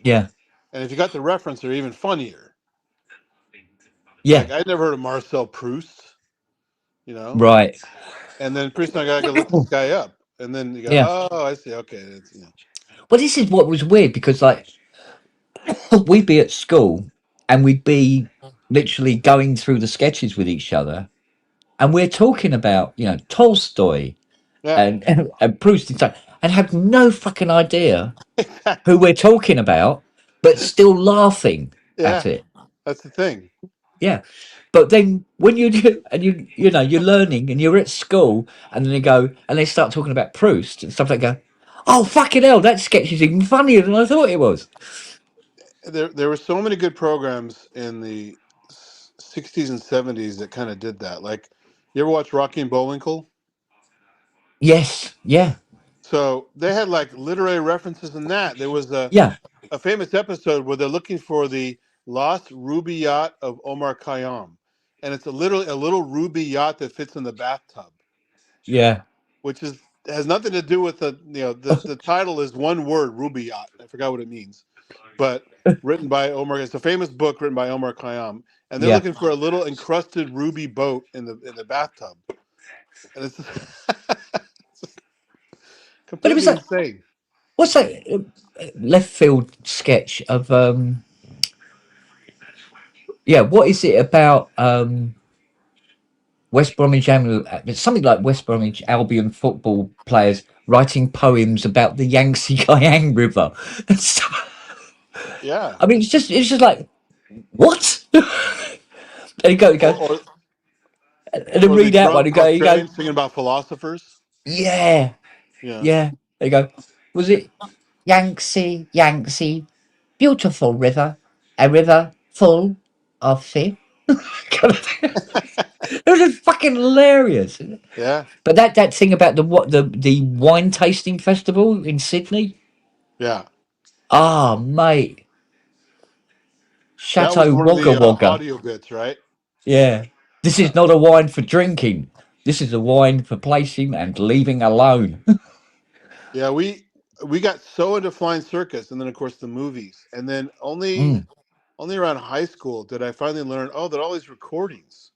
Yeah. And if you got the reference, they're even funnier. Yeah. Like, I'd never heard of Marcel Proust, Right. And then pretty soon I gotta look this guy up, and then you go, Yeah. oh, I see. Okay, Well, this is what was weird, because like we'd be at school and we'd be literally going through the sketches with each other, and we're talking about Tolstoy yeah. and Proust and stuff, and have no fucking idea who we're talking about, but still laughing at it. That's the thing. Yeah. But then when you do, and you know, you're learning and you're at school, and then they go and they start talking about Proust and stuff like that. Oh, fucking hell, that sketch is even funnier than I thought it was. There were so many good programs in the 60s and 70s that kind of did that. Like, you ever watch Rocky and Bullwinkle? Yes. Yeah. So they had like literary references in that. There was a Yeah. famous episode where they're looking for the lost ruby yacht of Omar Khayyam, and it's literally a little ruby yacht that fits in the bathtub, Yeah. which has nothing to do with the title is one word, ruby yacht. I forgot what it means, but written by Omar. It's a famous book written by Omar Khayyam, and they're Yeah. looking for a little encrusted ruby boat in the bathtub, and it's But it was completely like, insane. what's that left field sketch of yeah, what is it about West Bromwich Albion? It's something like West Bromwich Albion football players writing poems about the Yangtze Kiang River and stuff. Yeah. I mean, it's just like, what? And you go Or and then the read out one drunk and you go, Australian singing about philosophers. yeah, Yeah. yeah. There you go. Was it Yangtze, Yangtze, beautiful river, a river full of fish? It was just fucking hilarious. Yeah. But that thing about the wine tasting festival in Sydney. Yeah. Ah, mate, That was Chateau one of Wagga the Wagga. audio bits, right? Yeah, this Yeah. is not a wine for drinking. This is a wine for placing and leaving alone. Yeah. We got so into flying circus, and then of course the movies, and then Mm, only around high school did I finally learn. Oh, there are all these recordings,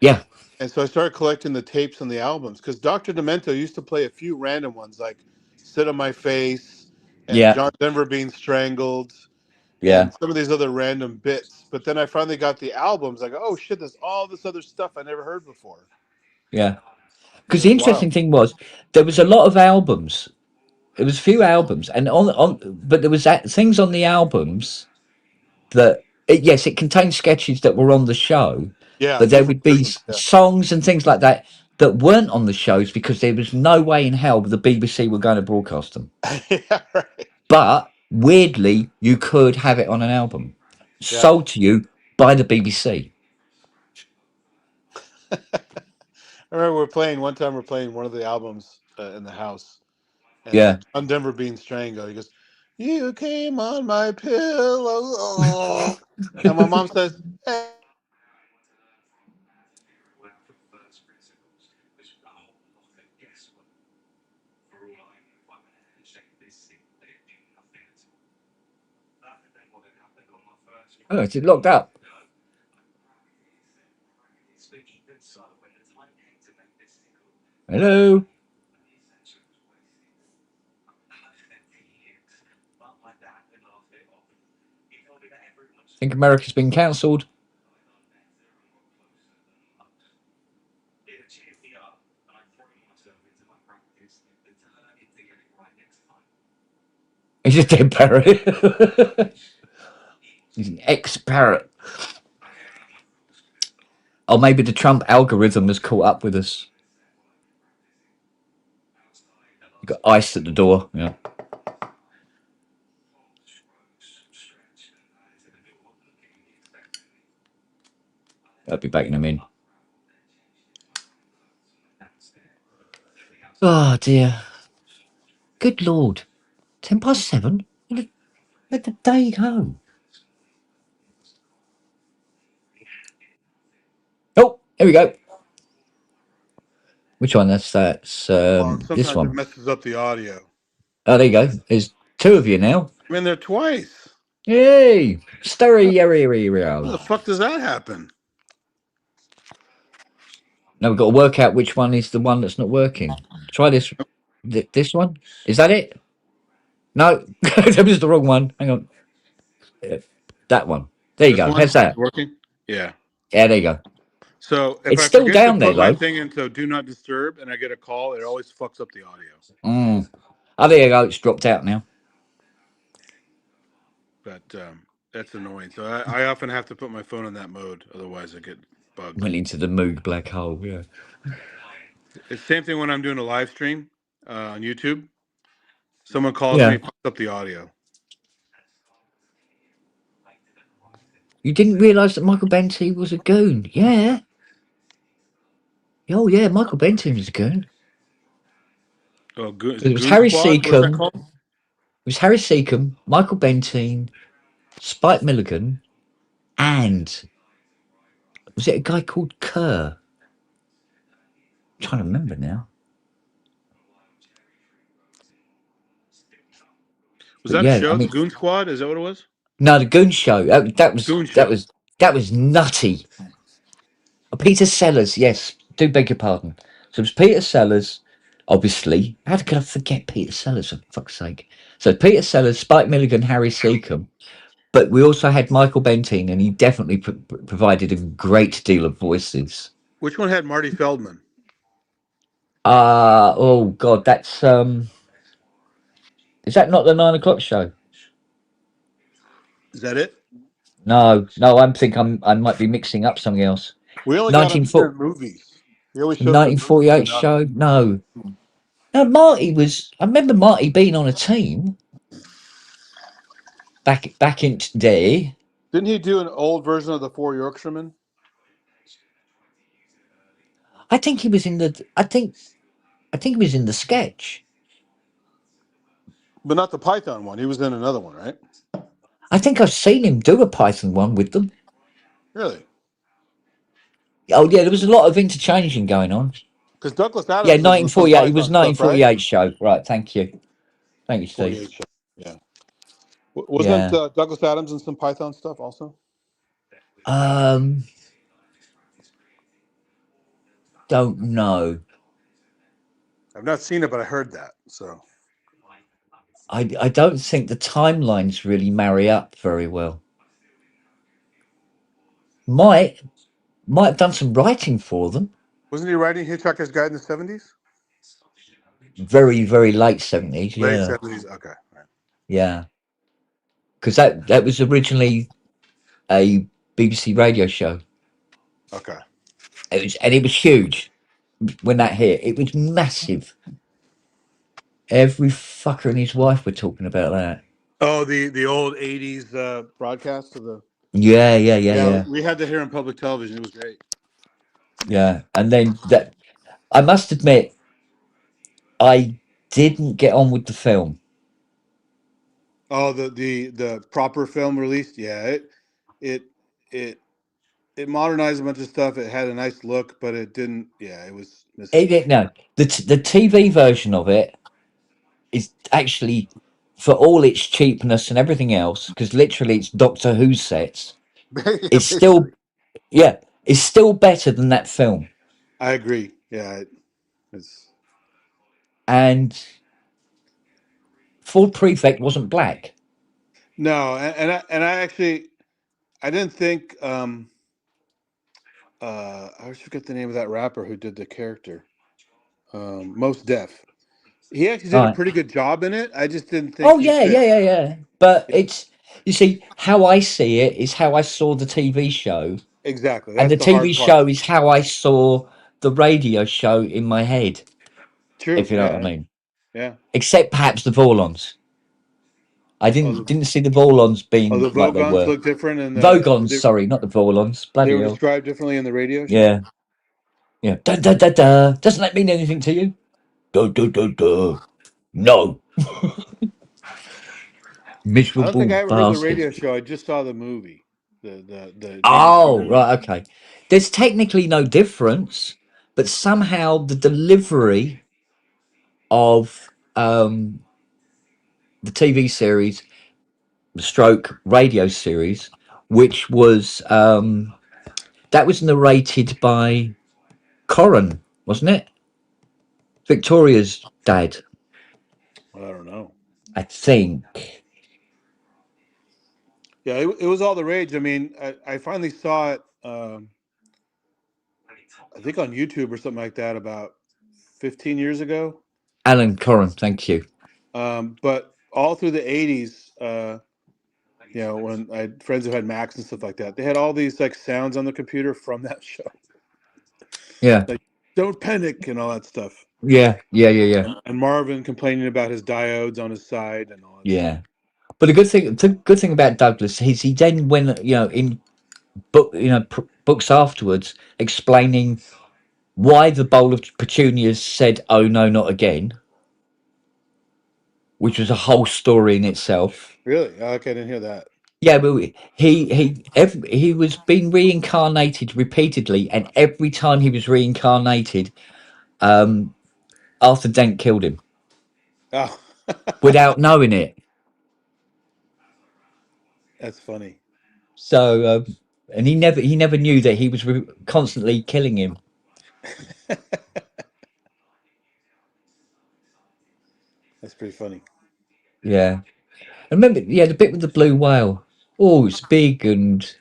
yeah, and so I started collecting the tapes and the albums because Dr. Demento used to play a few random ones like "Sit on My Face" and yeah, John Denver being strangled. yeah, And some of these other random bits. But then I finally got the albums. I go, oh shit, there's all this other stuff I never heard before. yeah. And Because it the was wild. interesting thing was there was a lot of albums. There was a few albums, and but there was things on the albums that yes, it contained sketches that were on the show, Yeah, but there different would be versions. Yeah. songs and things like that that weren't on the shows because there was no way in hell the BBC were going to broadcast them. Yeah, right. But weirdly, you could have it on an album Yeah. sold to you by the BBC. I remember one time we're playing one of the albums in the house, and Yeah. John Denver being strangled. He goes, "You came on my pillow," and my mom says, "Hey." Oh, it's locked up. Hello. I think America's been cancelled. He's a dead parrot. He's an ex-parrot. Or maybe the Trump algorithm has caught up with us. You got ice at the door. Yeah. I'll be back in a minute. Oh dear. Good Lord. 7:10? Where'd the day go? Oh, here we go. Which one? That's Well, this sometimes it one. messes up the audio. Oh, there you go. There's two of you now. I'm in there twice. Yay! How the Stereo. fuck does that happen? Now we've got to work out which one is the one that's not working. Try this. This one? Is that it? No, that was the wrong one. Hang on. That one. There you This go. one How's is that? working. Yeah. Yeah, there you go. So if It's I still forget to down there put my though. thing into do not disturb and I get a call, it always fucks up the audio. Mm. Oh, there you go. It's dropped out now. But that's annoying. So I often have to put my phone in that mode, otherwise I get bugged. Went into the Moog black hole. Yeah. It's the same thing when I'm doing a live stream on YouTube. Someone calls Yeah. me, pops up the audio. You didn't realise that Michael Benty was a goon? Yeah. Oh yeah, Michael Benty was a goon. Oh, Goon, It was Goon Harry Squad? What's that Seacombe. called? It was Harry Seacombe, Michael Benteen, Spike Milligan, and was it a guy called Kerr? I'm trying to remember now. Was But that a yeah, show? I The mean, Goon Squad? Is that what it was? no, the Goon Show. Goon Show. That was nutty. Peter Sellers, yes. Do beg your pardon. So it was Peter Sellers, obviously. How could I forget Peter Sellers, for fuck's sake? So Peter Sellers, Spike Milligan, Harry Seacombe. But we also had Michael Benteen, and he definitely provided a great deal of voices. Which one had Marty Feldman? Oh God, that's is that not the 9 o'clock show? Is that it? No, I might be mixing up something else. We only got him here 1940 in movies. He always the shows up in movies. 1948 show? No. No, Marty was. I remember Marty being on a team back in day. Didn't he do an old version of the Four Yorkshiremen? I think he was in the. I think he was in the sketch. But not the Python one. He was in another one, right? I think I've seen him do a Python one with them. Really? Oh yeah, there was a lot of interchanging going on. Because Douglas Adams Yeah, is with some 1948. It was Python stuff, right? 1948 show. Right. Thank you, Steve. 48 show. Yeah. Yeah. Wasn't Douglas Adams in some Python stuff also? Don't know. I've not seen it, but I heard that. So I don't think the timelines really marry up very well. Might have done some writing for them. wasn't he writing Hitchhiker's Guide in the 70s? Very, very late 70s. Late Yeah. 70s. Okay. Right. Yeah. Because that was originally a BBC radio show. Okay. It was huge when that hit. It was massive. Every fucker and his wife were talking about that. Oh, the old 80s broadcast of the. Yeah. We had that here on public television. It was great. Yeah. And then that, I must admit, I didn't get on with the film. Oh, the proper film released. Yeah, it modernized a bunch of stuff. It had a nice look, but it didn't. Yeah, it was missing. No, the TV version of it is actually, for all its cheapness and everything else, because literally it's Doctor Who sets. It's still, it's still better than that film. I agree. Yeah, it's. And Ford Prefect wasn't black. No, and I actually, I didn't think. I always forget the name of that rapper who did the character. Most Def. He actually did a pretty good job in it. I just didn't think. Oh yeah. But it's, you see, how I see it is how I saw the TV show. Exactly. And That's the hard TV part. show is how I saw the radio show in my head. True. If you know what I mean. Yeah. Except perhaps the Vorlons. I didn't see the Vorlons being the like they Vogons were. look different, and Vogons, sorry, not the Vorlons. Bloody they were hell. described differently in the radio show. Yeah. Yeah. Da da da da. Doesn't that mean anything to you? Da da da da. No. Miserable I don't think I ever heard the bastard. radio show. I just saw the movie. The Oh, right, okay. There's technically no difference, but somehow the delivery of the TV series, the stroke radio series, which was that was narrated by Corran, wasn't it? Victoria's dad. I don't know. I think. Yeah, it was all the rage. I mean, I finally saw it. I think on YouTube or something like that about 15 years ago. Alan Corran, thank you. But all through the 80s, you know, when I had friends who had Macs and stuff like that, they had all these like sounds on the computer from that show. Yeah. Like, don't panic and all that stuff. Yeah. And Marvin complaining about his diodes on his side and all that stuff. Yeah. But the good thing about Douglas is he then went, in books afterwards explaining why the bowl of petunias said, "Oh no, not again," which was a whole story in itself. Really? Oh, okay, I didn't hear that. Yeah, but he was being reincarnated repeatedly, and every time he was reincarnated, Arthur Dent killed him Oh, without knowing it. that's funny. So, and he never knew that he was constantly killing him. That's pretty funny. Yeah, and remember, the bit with the blue whale. Oh, it's big and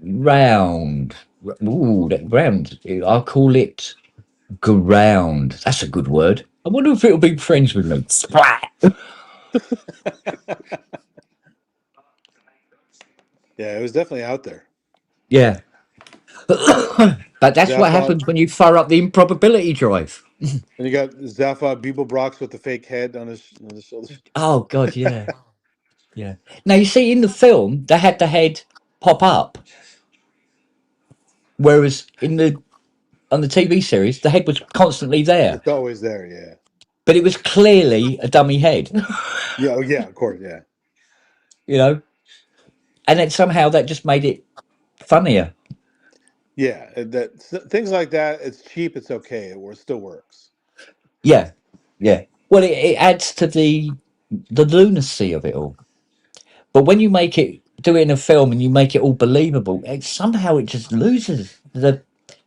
round. Ooh, that round. I'll call it ground. That's a good word. I wonder if it'll be friends with me. Splat. Yeah, it was definitely out there. Yeah. But that's what Zaphod, happens when you fire up the improbability drive. and you got Zaphod Beeblebrox with the fake head on his shoulders. Oh God, yeah. Yeah. Now you see in the film they had the head pop up, whereas on the TV series the head was constantly there, It's always there, yeah. but it was clearly a dummy head. Yeah, oh yeah, of course, yeah. And then somehow that just made it funnier. Yeah, things like that. It's cheap. It's okay. It still works. Yeah. Well, it adds to the lunacy of it all. But when you do it in a film and you make it all believable, somehow it just loses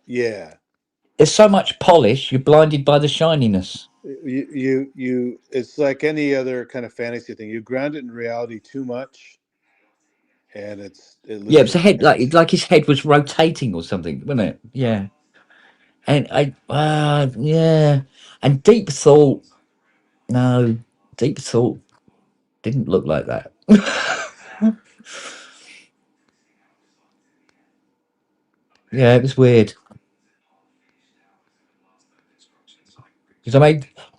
Yeah. There's so much polish, you're blinded by the shininess. You. It's like any other kind of fantasy thing. You ground it in reality too much, and it loses. Yeah, it was a head like his head was rotating or something, wasn't it? Yeah. And and Deep Thought, no, Deep Thought didn't look like that. Yeah, it was weird. Because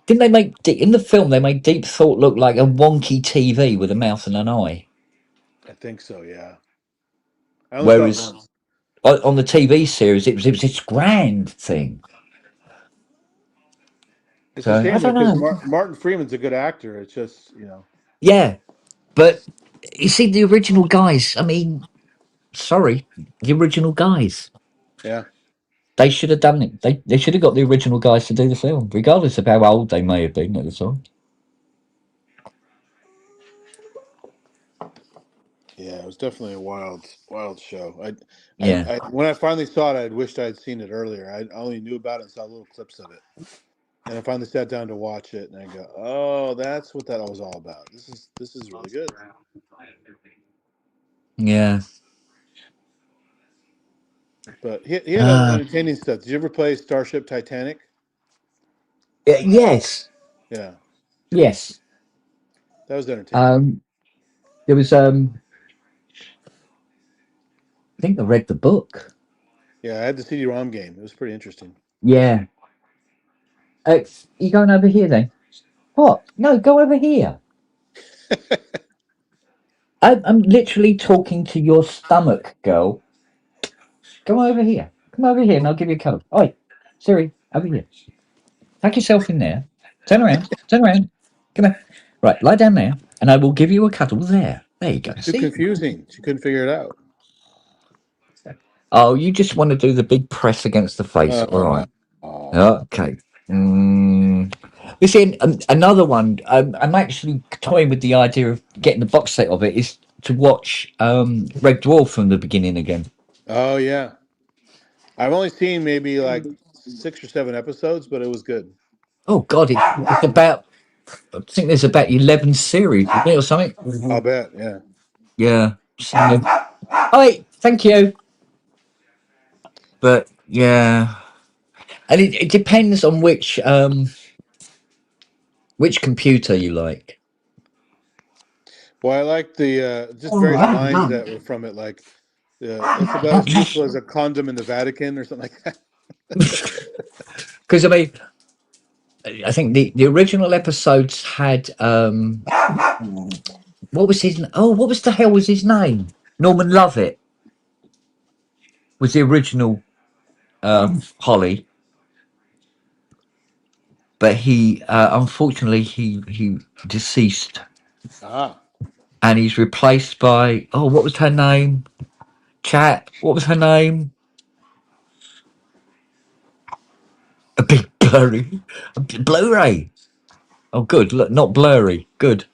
didn't they make in the film they made Deep Thought look like a wonky TV with a mouth and an eye? I think so. Yeah. I only Whereas saw it once. on the TV series it was this grand thing. It's So a I shame don't because know. Martin Freeman's a good actor. It's just Yeah, but you see the original guys. I mean, sorry, the original guys. Yeah. They should have done it. They should have got the original guys to do the film, regardless of how old they may have been at the time. Yeah, it was definitely a wild show. Yeah. I when I finally saw it, I wished I had seen it earlier. I only knew about it and saw little clips of it, and I finally sat down to watch it, and I go, "Oh, that's what that was all about. This is really good." Yeah. But he had other entertaining stuff. Did you ever play Starship Titanic? Yes. Yeah, Yes. that was entertaining. There was I think I read the book. Yeah, I had the CD-ROM game. It was pretty interesting. Yeah. You going over here then? What? No, go over here. I'm literally talking to your stomach, girl. Come over here. Come over here and I'll give you a cuddle. Oi, Siri, over here. Tuck yourself in there. Turn around. Turn around. Come on. Right, lie down there and I will give you a cuddle there. There you go. It's too confusing. She couldn't figure it out. Oh, you just want to do the big press against the face. All right. Okay. You see, another one, I'm actually toying with the idea of getting the box set of it, is to watch Red Dwarf from the beginning again. Oh, yeah. I've only seen maybe like 6 or 7 episodes, but it was good. Oh, God, it's about, I think there's about 11 series, isn't it, or something? I'll bet, yeah. Yeah. So, oh, thank you. But, yeah. And it depends on which Which computer you like? Well, I like the just various lines that were from it, like it's about as useful as a condom in the Vatican or something like that. Because I mean, I think the original episodes had what was his? Oh, what was the hell was his name? Norman Lovett was the original Holly, but he unfortunately he deceased, Ah, and he's replaced by what was her name? Chat. What was her name? A big blurry, Blu-ray. Oh, good. Look, not blurry. Good.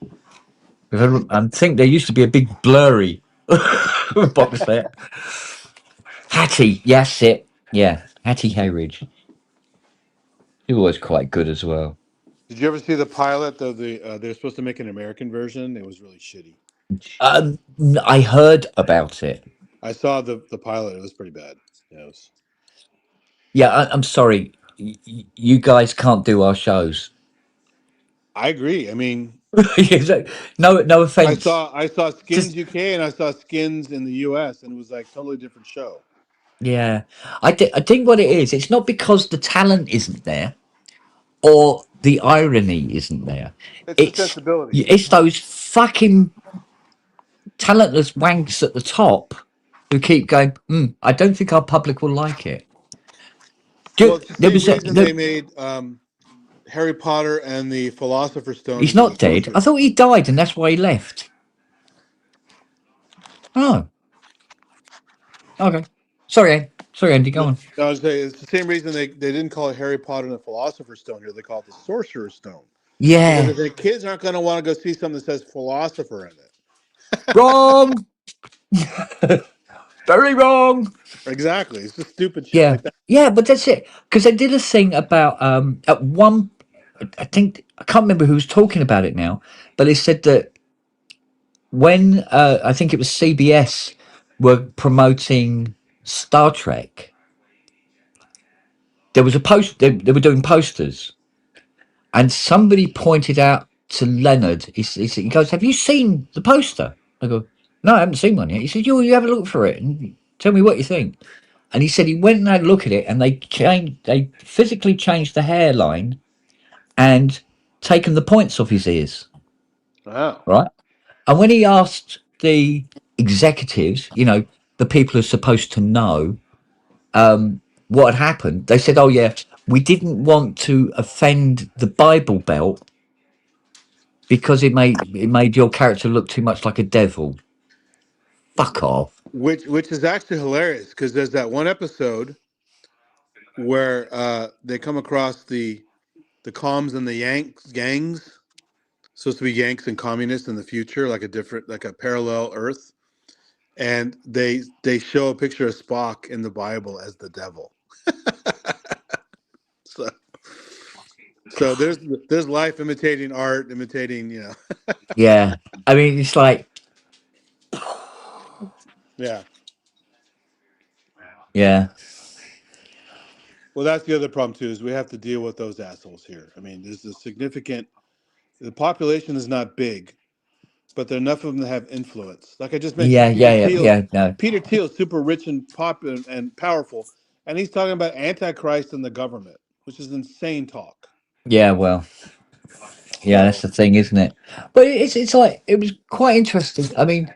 I think there used to be a big blurry box set. Hattie, yes, it. Yeah, Hattie Hayridge. She was quite good as well. did you ever see the pilot of they're supposed to make an American version? It was really shitty. I heard about it. I saw the pilot. It was pretty bad. Yeah, it was... Yeah, I'm sorry. You guys can't do our shows. I agree. I mean, no offense. I saw Skins Just UK and I saw Skins in the US, and it was like totally different show. yeah, I think what it is. It's not because the talent isn't there or the irony isn't there. It's the sensibility. It's those fucking talentless wanks at the top who keep going. I don't think our public will like it. Well, it's the There same was reason they made Harry Potter and the Philosopher's Stone. He's not dead. I thought he died, and that's why he left. Oh, okay. Sorry, Andy. Go on. I was saying it's the same reason they didn't call it Harry Potter and the Philosopher's Stone here. They call it the Sorcerer's Stone. Yeah. Because the kids aren't going to want to go see something that says philosopher in it. Wrong. Very wrong. Exactly. It's just stupid shit Yeah. like that. Yeah, but that's it. Because they did a thing about at one. I think I can't remember who was talking about it now, but they said that when I think it was CBS were promoting Star Trek, there was a post. They were doing posters, and somebody pointed out to Leonard. He goes, "Have you seen the poster?" I go, "No, I haven't seen one yet." He said, "You have a look for it and tell me what you think." And he said he went and had a look at it, and they physically changed the hairline and taken the points off his ears. Wow. Right. And when he asked the executives, the people who are supposed to know what had happened, they said, "Oh yeah, we didn't want to offend the Bible Belt because it made your character look too much like a devil." Fuck off. Which is actually hilarious because there's that one episode where they come across the comms and the Yanks gangs, supposed to be Yanks and communists in the future, like a parallel Earth, and they show a picture of Spock in the Bible as the devil. So there's life imitating art, imitating Yeah, I mean it's like yeah. Well, that's the other problem too, is we have to deal with those assholes here. I mean, there's the population is not big, but there are enough of them to have influence. Like I just mentioned, No. Peter Thiel is super rich and popular and powerful, and he's talking about Antichrist and the government, which is insane talk. Yeah, well, yeah, that's the thing, isn't it? But it's like it was quite interesting. I mean,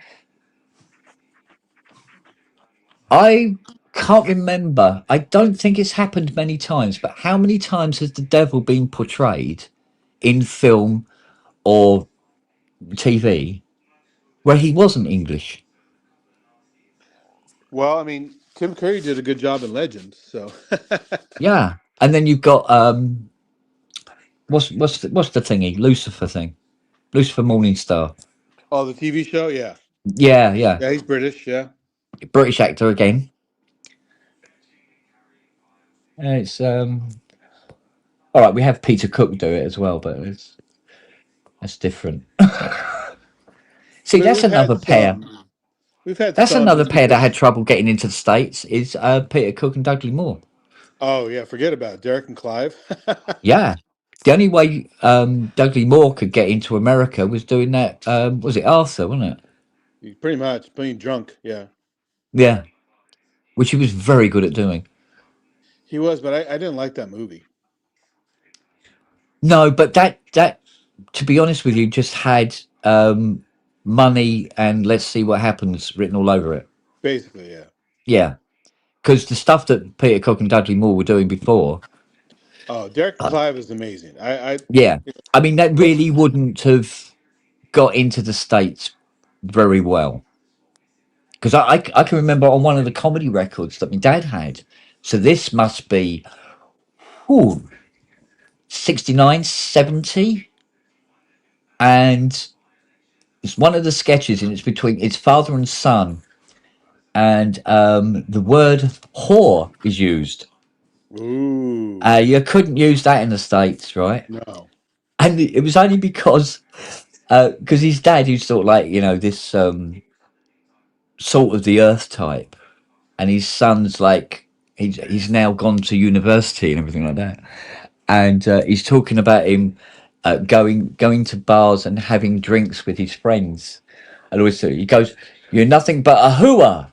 I can't remember. I don't think it's happened many times, but how many times has the devil been portrayed in film or TV where he wasn't English? Well, I mean, Tim Curry did a good job in Legend, so Yeah, and then you've got what's the thingy? Lucifer thing, Lucifer Morningstar. oh, the TV show, yeah, Yeah, he's British, yeah. British actor again. It's all right. We have Peter Cook do it as well, but that's different. See, that's another pair. We've had That's some another pair that had trouble getting into the States. Is Peter Cook and Dudley Moore. Oh yeah, forget about it. Derek and Clive. Yeah, The only way Dudley Moore could get into America was doing that. Was it Arthur? Wasn't it? Pretty much being drunk. Yeah, Yeah, which he was very good at doing. he was, but I didn't like that movie. No, but that to be honest with you, just had money and let's see what happens written all over it. Basically, yeah. Yeah, because the stuff that Peter Cook and Dudley Moore were doing before. Oh, Derek Clive is amazing. Yeah, I mean that really wouldn't have got into the States very well. Because I can remember on one of the comedy records that my dad had. So this must be 69, 70. And it's one of the sketches, and it's between it's father and son. And the word whore is used. Ooh. You couldn't use that in the States, right? No. And it was only because his dad, who's sort of like, this salt of the earth type, and his son's like he's now gone to university and everything like that, and he's talking about him going to bars and having drinks with his friends, and always he goes, "You're nothing but a hooah,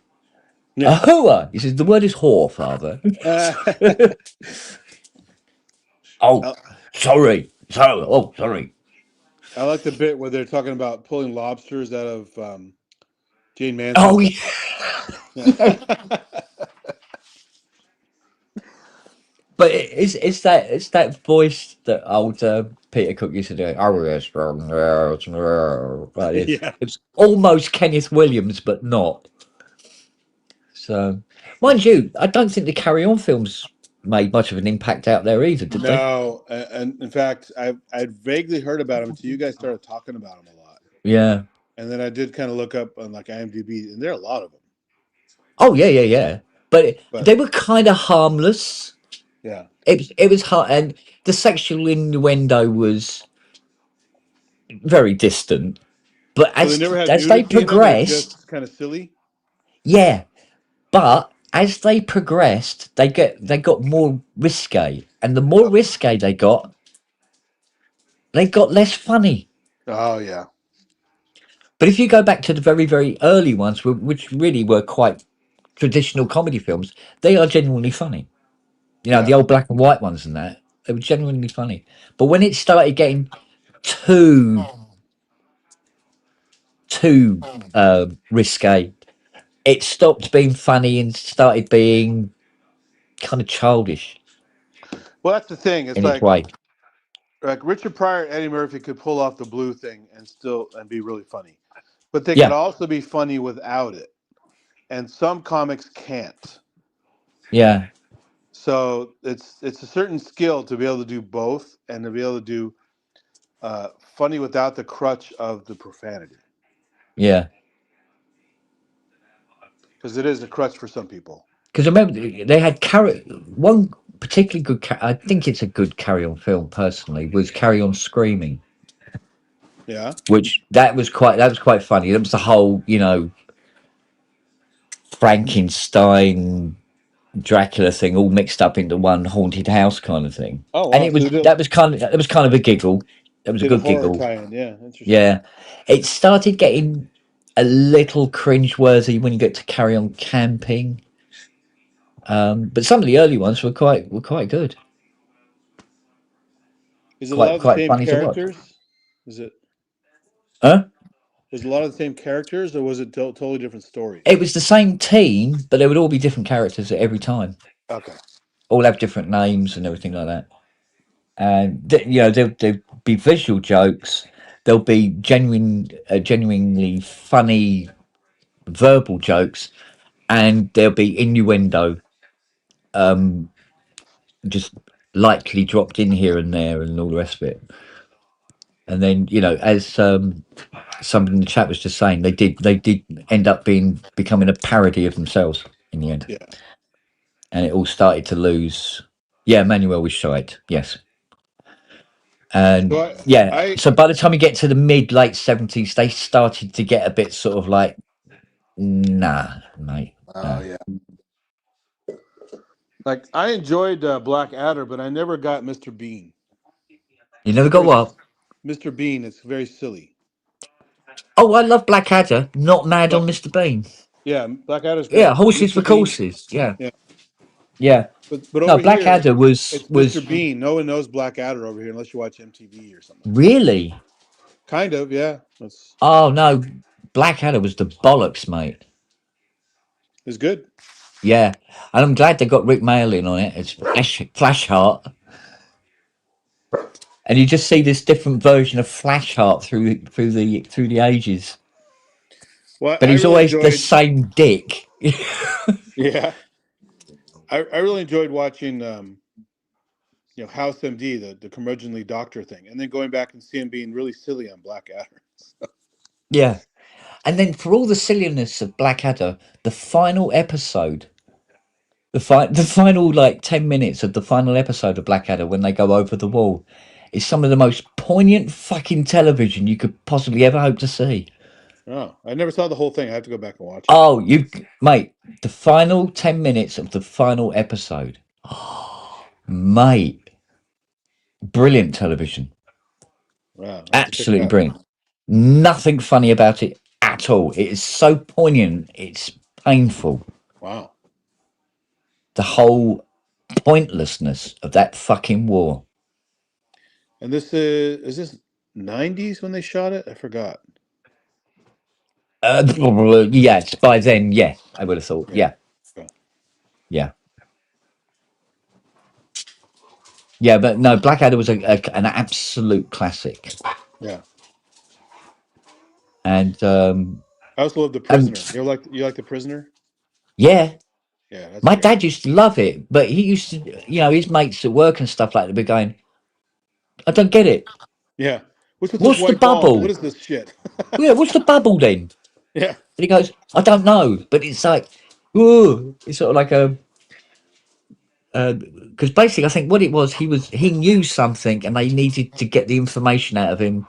a hooah." He says, "The word is whore, father." Oh, sorry. Oh, sorry. I like the bit where they're talking about pulling lobsters out of Jane Manson's. Oh, yeah. But it's that voice that old Peter Cook used to do. Oh, yes, like this. Yeah. It's almost Kenneth Williams, but not. So, mind you, I don't think the Carry On films made much of an impact out there either, did they? No, and in fact, I'd vaguely heard about them until you guys started talking about them a lot. Yeah. And then I did kind of look up on like IMDb, and there are a lot of them. Oh yeah. But they were kind of harmless. Yeah. It was hard, and the sexual innuendo was very distant. But So they never had as they nudity in them, progressed, just kind of silly. yeah. But as they progressed, they got more risque, and the more risque they got less funny. Oh yeah. But if you go back to the very, very early ones, which really were quite traditional comedy films, they are genuinely funny. The old black and white ones and that, they were genuinely funny. But when it started getting too risque, it stopped being funny and started being kind of childish. Well, that's the thing. It's in like its way. Like Richard Pryor and Eddie Murphy could pull off the blue thing and be really funny, but they could also be funny without it, and some comics can't. Yeah. So it's a certain skill to be able to do both and to be able to do funny without the crutch of the profanity. Yeah. Because it is a crutch for some people. Because I remember they had one particularly good. I think it's a good Carry On film personally. Was Carry On Screaming. Yeah. Which that was quite funny. That was the whole Frankenstein, Dracula thing all mixed up into one haunted house kind of thing. Oh, wow. And it was that was kind of a giggle. It was a good giggle. Tie-in. Yeah, interesting. Yeah, it started getting a little cringeworthy when you get to Carry On Camping. But some of the early ones were quite good. Is it a lot of the same funny characters? Is it? Huh? Was a lot of the same characters, or was it totally different stories? It was the same team, but they would all be different characters every time. Okay. All have different names and everything like that. And there'll be visual jokes. There'll be genuinely funny verbal jokes, and there'll be innuendo, just lightly dropped in here and there, and all the rest of it. And then as somebody in the chat was just saying, they did end up becoming a parody of themselves in the end. Yeah. And it all started to lose. Yeah, Manuel was shite. Yes. And so by the time you get to the late 70s, they started to get a bit sort of like, nah, mate. Oh yeah. Like I enjoyed Black Adder, but I never got Mr. Bean. You never got Very what? Mr. Bean. It's very silly. Oh, I love Blackadder. Not mad on But Mr. Bean. yeah, Blackadder's Yeah, great. But horses for Mr. Bean. courses. Yeah, Yeah. yeah. But No, over here, Blackadder was it's Mr. Bean. No one knows Blackadder over here unless you watch MTV or something like that. really. Kind of, yeah. Oh no, Blackadder was the bollocks, mate. It's good. Yeah, and I'm glad they got Rick Mail in on it. It's Flash Heart, and you just see this different version of Flash Heart through the ages. Well, But I he's really always the enjoyed. same dick. Yeah, I really enjoyed watching. House MD, the curmudgeonly doctor thing, and then going back and see him being really silly on Blackadder. Yeah, and then for all the silliness of Blackadder, the final episode. The final like 10 minutes of the final episode of Blackadder when they go over the wall is some of the most poignant fucking television you could possibly ever hope to see. Oh, I never saw the whole thing. I have to go back and watch it. Oh, mate, the final 10 minutes of the final episode. Mate, brilliant television. Wow, I have to check it Absolutely out. brilliant. Nothing funny about it at all. It is so poignant, it's painful. Wow. The whole pointlessness of that fucking war. And this is this 90s when they shot it? I forgot. Yes, by then, yeah, I would have thought. Yeah. Okay. Yeah. Yeah, but no, Blackadder was an absolute classic. Yeah. And I also love The Prisoner. You like The Prisoner? yeah, Yeah, that's my great. dad used to love it, but he used to, his mates at work and stuff like that be going, I don't get it. Yeah. What's with What's those the white balls? bubble? What is this shit? Yeah, what's the bubble then? Yeah. And he goes, I don't know, but it's like, ooh, it's sort of like a, because basically I think what it was, he knew something and they needed to get the information out of him.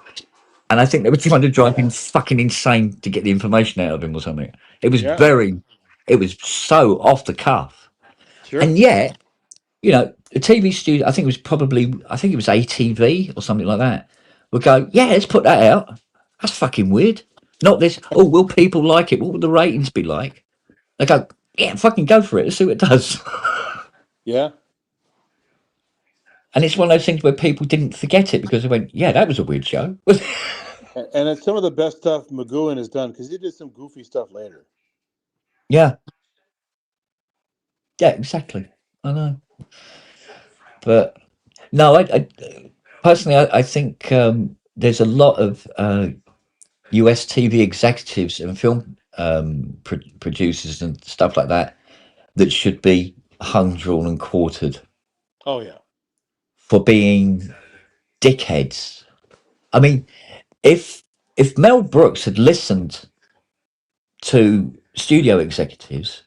And I think they were trying to drive him fucking insane to get the information out of him or something. It was Yeah. it was so off the cuff. Sure. And yet, the TV studio, I think it was ATV or something like that, would go, yeah, let's put that out. That's fucking weird. Not this, oh, will people like it? What would the ratings be like? They go, yeah, fucking go for it. Let's see what it does. Yeah. And it's one of those things where people didn't forget it because they went, yeah, that was a weird show. And it's some of the best stuff McGowan has done because he did some goofy stuff later. Yeah. Yeah, exactly. I know. But no, I personally, I think there's a lot of US TV executives and film producers and stuff like that that should be hung, drawn, and quartered Oh, yeah. for being dickheads. I mean, if Mel Brooks had listened to studio executives,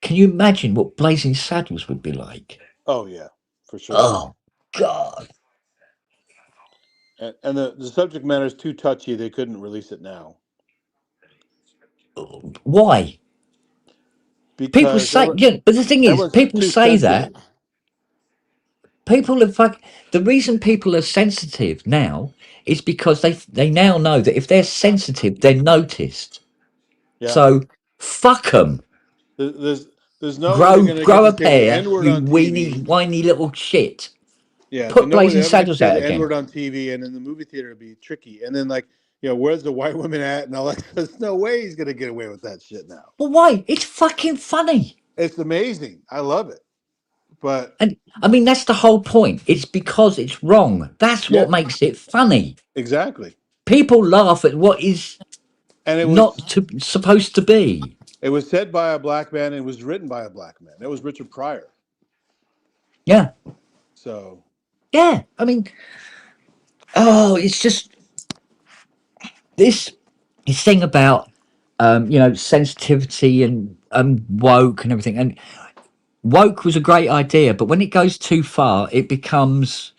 can you imagine what Blazing Saddles would be like? Oh, yeah. For sure. Oh, God. And the subject matter is too touchy. They couldn't release it now. Why? Because People say, but the thing is, everyone's people too say that. sensitive. People are the reason people are sensitive now is because they now know that if they're sensitive, they're noticed. Yeah. So fuck them. There's no way they're going to Grow get a to say the pair, N-word you on weenie, TV. whiny little shit. Yeah, Put no way Blazing they're ever going to Saddles say out the again. N-word on TV, and in the movie theater it'd be tricky. And then where's the white women at? And all that. There's no way he's going to get away with that shit now. But why? It's fucking funny. It's amazing. I love it. But And I mean, that's the whole point. It's because it's wrong. That's what makes it funny. Exactly. People laugh at what is supposed to be. It was said by a black man and it was written by a black man. That was Richard Pryor. Yeah. So. Yeah. I mean, it's just this thing about, sensitivity and woke and everything. And woke was a great idea, but when it goes too far, it becomes,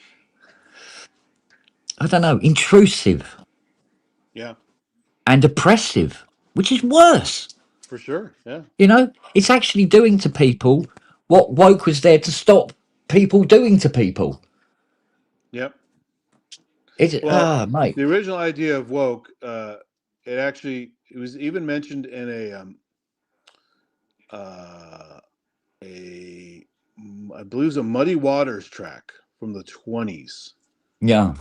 I don't know, intrusive. Yeah. And oppressive, which is worse. For sure, yeah. It's actually doing to people what woke was there to stop people doing to people. Yep. Well, Mate. the original idea of woke, it was even mentioned in I believe it was a Muddy Waters track from the 20s. Yeah.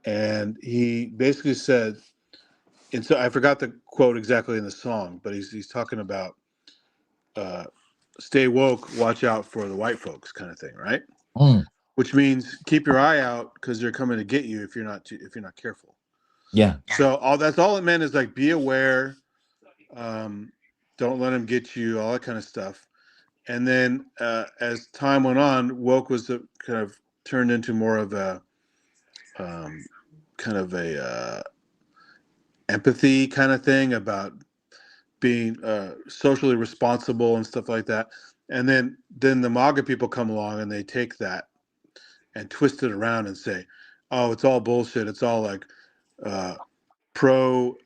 And he basically said, and so I forgot the quote exactly in the song, but he's talking about stay woke, watch out for the white folks kind of thing, right? Mm. Which means keep your eye out because they're coming to get you if you're not careful. Yeah. So that's all it meant is like be aware, don't let them get you, all that kind of stuff. And then as time went on, woke was kind of turned into more of a kind of a empathy kind of thing about being socially responsible and stuff like that. And then the MAGA people come along and they take that and twist it around and say, "Oh, it's all bullshit. It's all like pro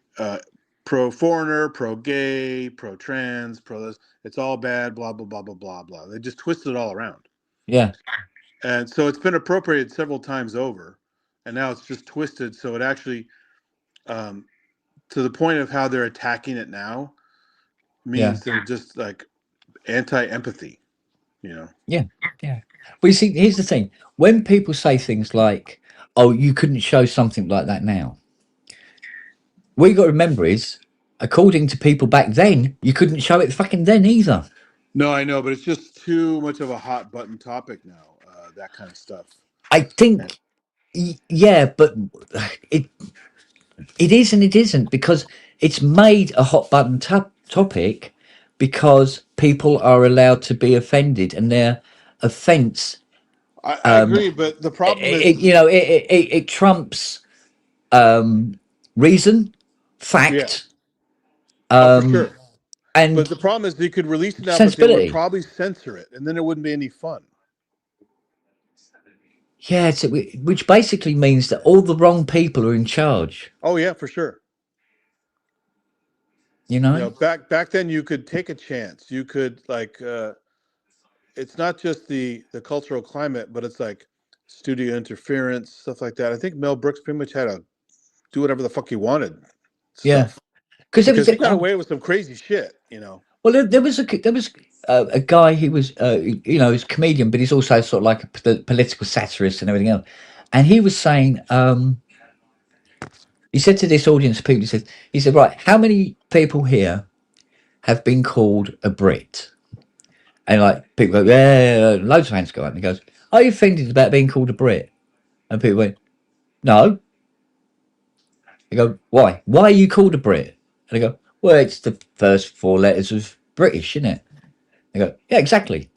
pro foreigner, pro gay, pro trans, pro this. It's all bad. Blah blah blah blah blah blah." They just twist it all around. Yeah. And so it's been appropriated several times over, and now it's just twisted. So it actually, to the point of how they're attacking it now, means they're just like anti-empathy, you know? Yeah. Yeah. Well, you see, here's the thing. When people say things like, "Oh, you couldn't show something like that now," what you got to remember is, according to people back then, you couldn't show it fucking then either. No, I know, but it's just too much of a hot button topic now. That kind of stuff. I think, yeah, but it is and it isn't, because it's made a hot button topic because people are allowed to be offended, and their offence, I agree, but the problem is, it trumps reason, yeah, fact, for sure. and But the problem is, they could release it now, but they would sensibility. probably censor it, and then it wouldn't be any fun. Yeah, which basically means that all the wrong people are in charge. Oh yeah, for sure. You know? Back then you could take a chance. You could like, it's not just the cultural climate, but it's like studio interference, stuff like that. I think Mel Brooks pretty much had to do whatever the fuck he wanted. Yeah, Stuff. because He got away with some crazy shit, you know. Well, there was a guy. He was he's a comedian, but he's also sort of like a political satirist and everything else. And he was saying, he said to this audience of people, he said, right, how many people here have been called a Brit? And like people go, yeah, loads of hands go up. And he goes, are you offended about being called a Brit? And people went, no. They go, why? Why are you called a Brit? And they go, well, it's the first four letters of British, isn't it? They go, yeah, exactly.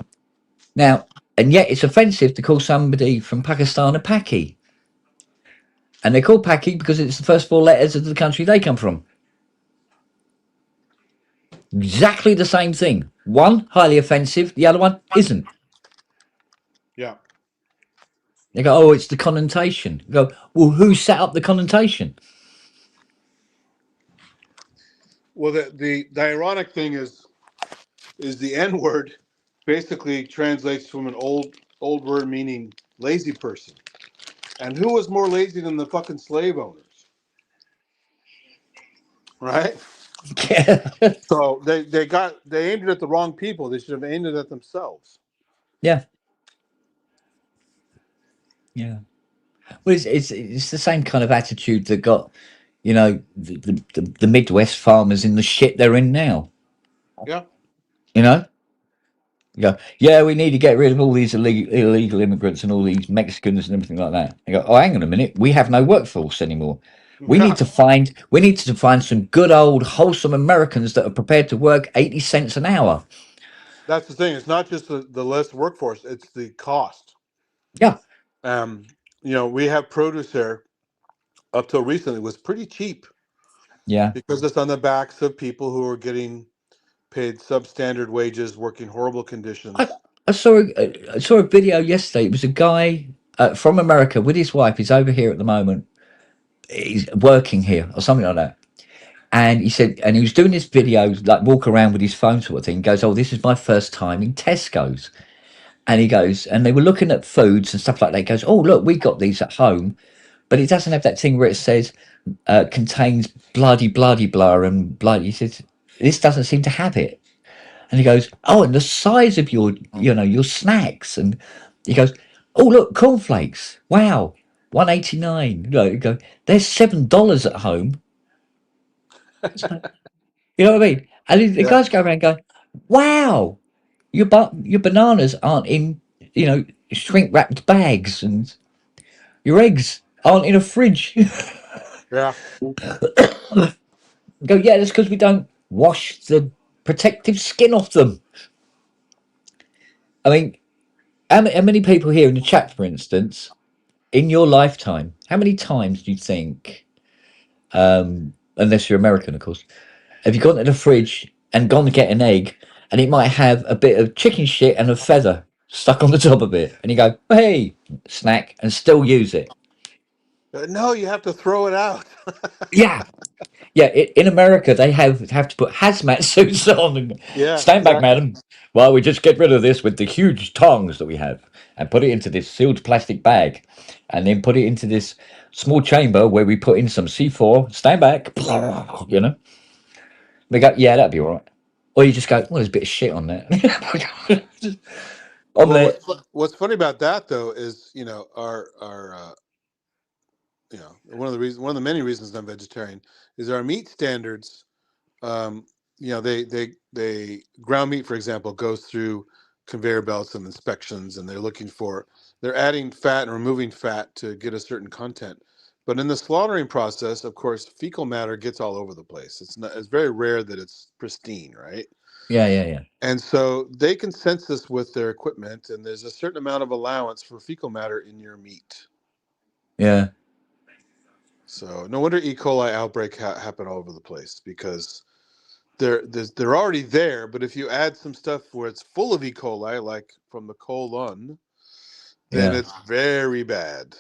Now, and yet it's offensive to call somebody from Pakistan a Paki. And they're called Paki because it's the first four letters of the country they come from. Exactly the same thing. One, highly offensive. The other one isn't. Yeah. They go, oh, it's the connotation. You go, well, who set up the connotation? Well, the ironic thing is the N word basically translates from an old word meaning lazy person. And who was more lazy than the fucking slave owners? Right? Yeah. So they aimed it at the wrong people. They should have aimed it at themselves. Yeah. Yeah. Well, it's the same kind of attitude that got, the Midwest farmers in the shit they're in now. Yeah. You know? You go, yeah, we need to get rid of all these illegal immigrants and all these Mexicans and everything like that. You go, oh, hang on a minute, we have no workforce anymore. We need to find some good old wholesome Americans that are prepared to work 80 cents an hour. That's the thing. It's not just the less workforce; it's the cost. Yeah. We have produce here. Up till recently, was pretty cheap. Yeah. Because it's on the backs of people who are getting paid substandard wages, working horrible conditions. I saw a video yesterday. It was a guy from America with his wife. He's over here at the moment. He's working here or something like that. And he said, and he was doing this video, like walk around with his phone sort of thing. He goes, oh, this is my first time in Tesco's. And he goes, and they were looking at foods and stuff like that. He goes, oh, look, we got these at home, but it doesn't have that thing where it says contains bloody blah and bloody. He says this doesn't seem to have it, and he goes, oh, and the size of your your snacks, and he goes, oh look, cornflakes, wow, 1.89. You go, there's $7 at home. You know what I mean? And the guys go around going, wow, your bananas aren't in shrink wrapped bags, and your eggs aren't in a fridge. Yeah. Go, yeah, that's because we don't wash the protective skin off them. I mean, how many people here in the chat, for instance, in your lifetime, how many times do you think, unless you're American, of course, have you gone to the fridge and gone to get an egg, and it might have a bit of chicken shit and a feather stuck on the top of it, and you go, hey, snack, and still use it? No, you have to throw it out. Yeah. Yeah, in America, they have to put hazmat suits on. And Yeah, stand back, exactly. madam. Well, we just get rid of this with the huge tongs that we have and put it into this sealed plastic bag and then put it into this small chamber where we put in some C4. Stand back. You know? They go, yeah, that'd be all right. Or you just go, well, there's a bit of shit on there. Well, Omelette. what's funny about that though is our one of the many reasons I'm vegetarian is our meat standards. They ground meat, for example, goes through conveyor belts and inspections, and they're adding fat and removing fat to get a certain content. But in the slaughtering process, of course, fecal matter gets all over the place. It's very rare that it's pristine, right? Yeah. And so they can sense this with their equipment, and there's a certain amount of allowance for fecal matter in your meat. Yeah. So no wonder E. coli outbreak happen all over the place, because they're already there. But if you add some stuff where it's full of E. coli, like from the colon, then it's very bad.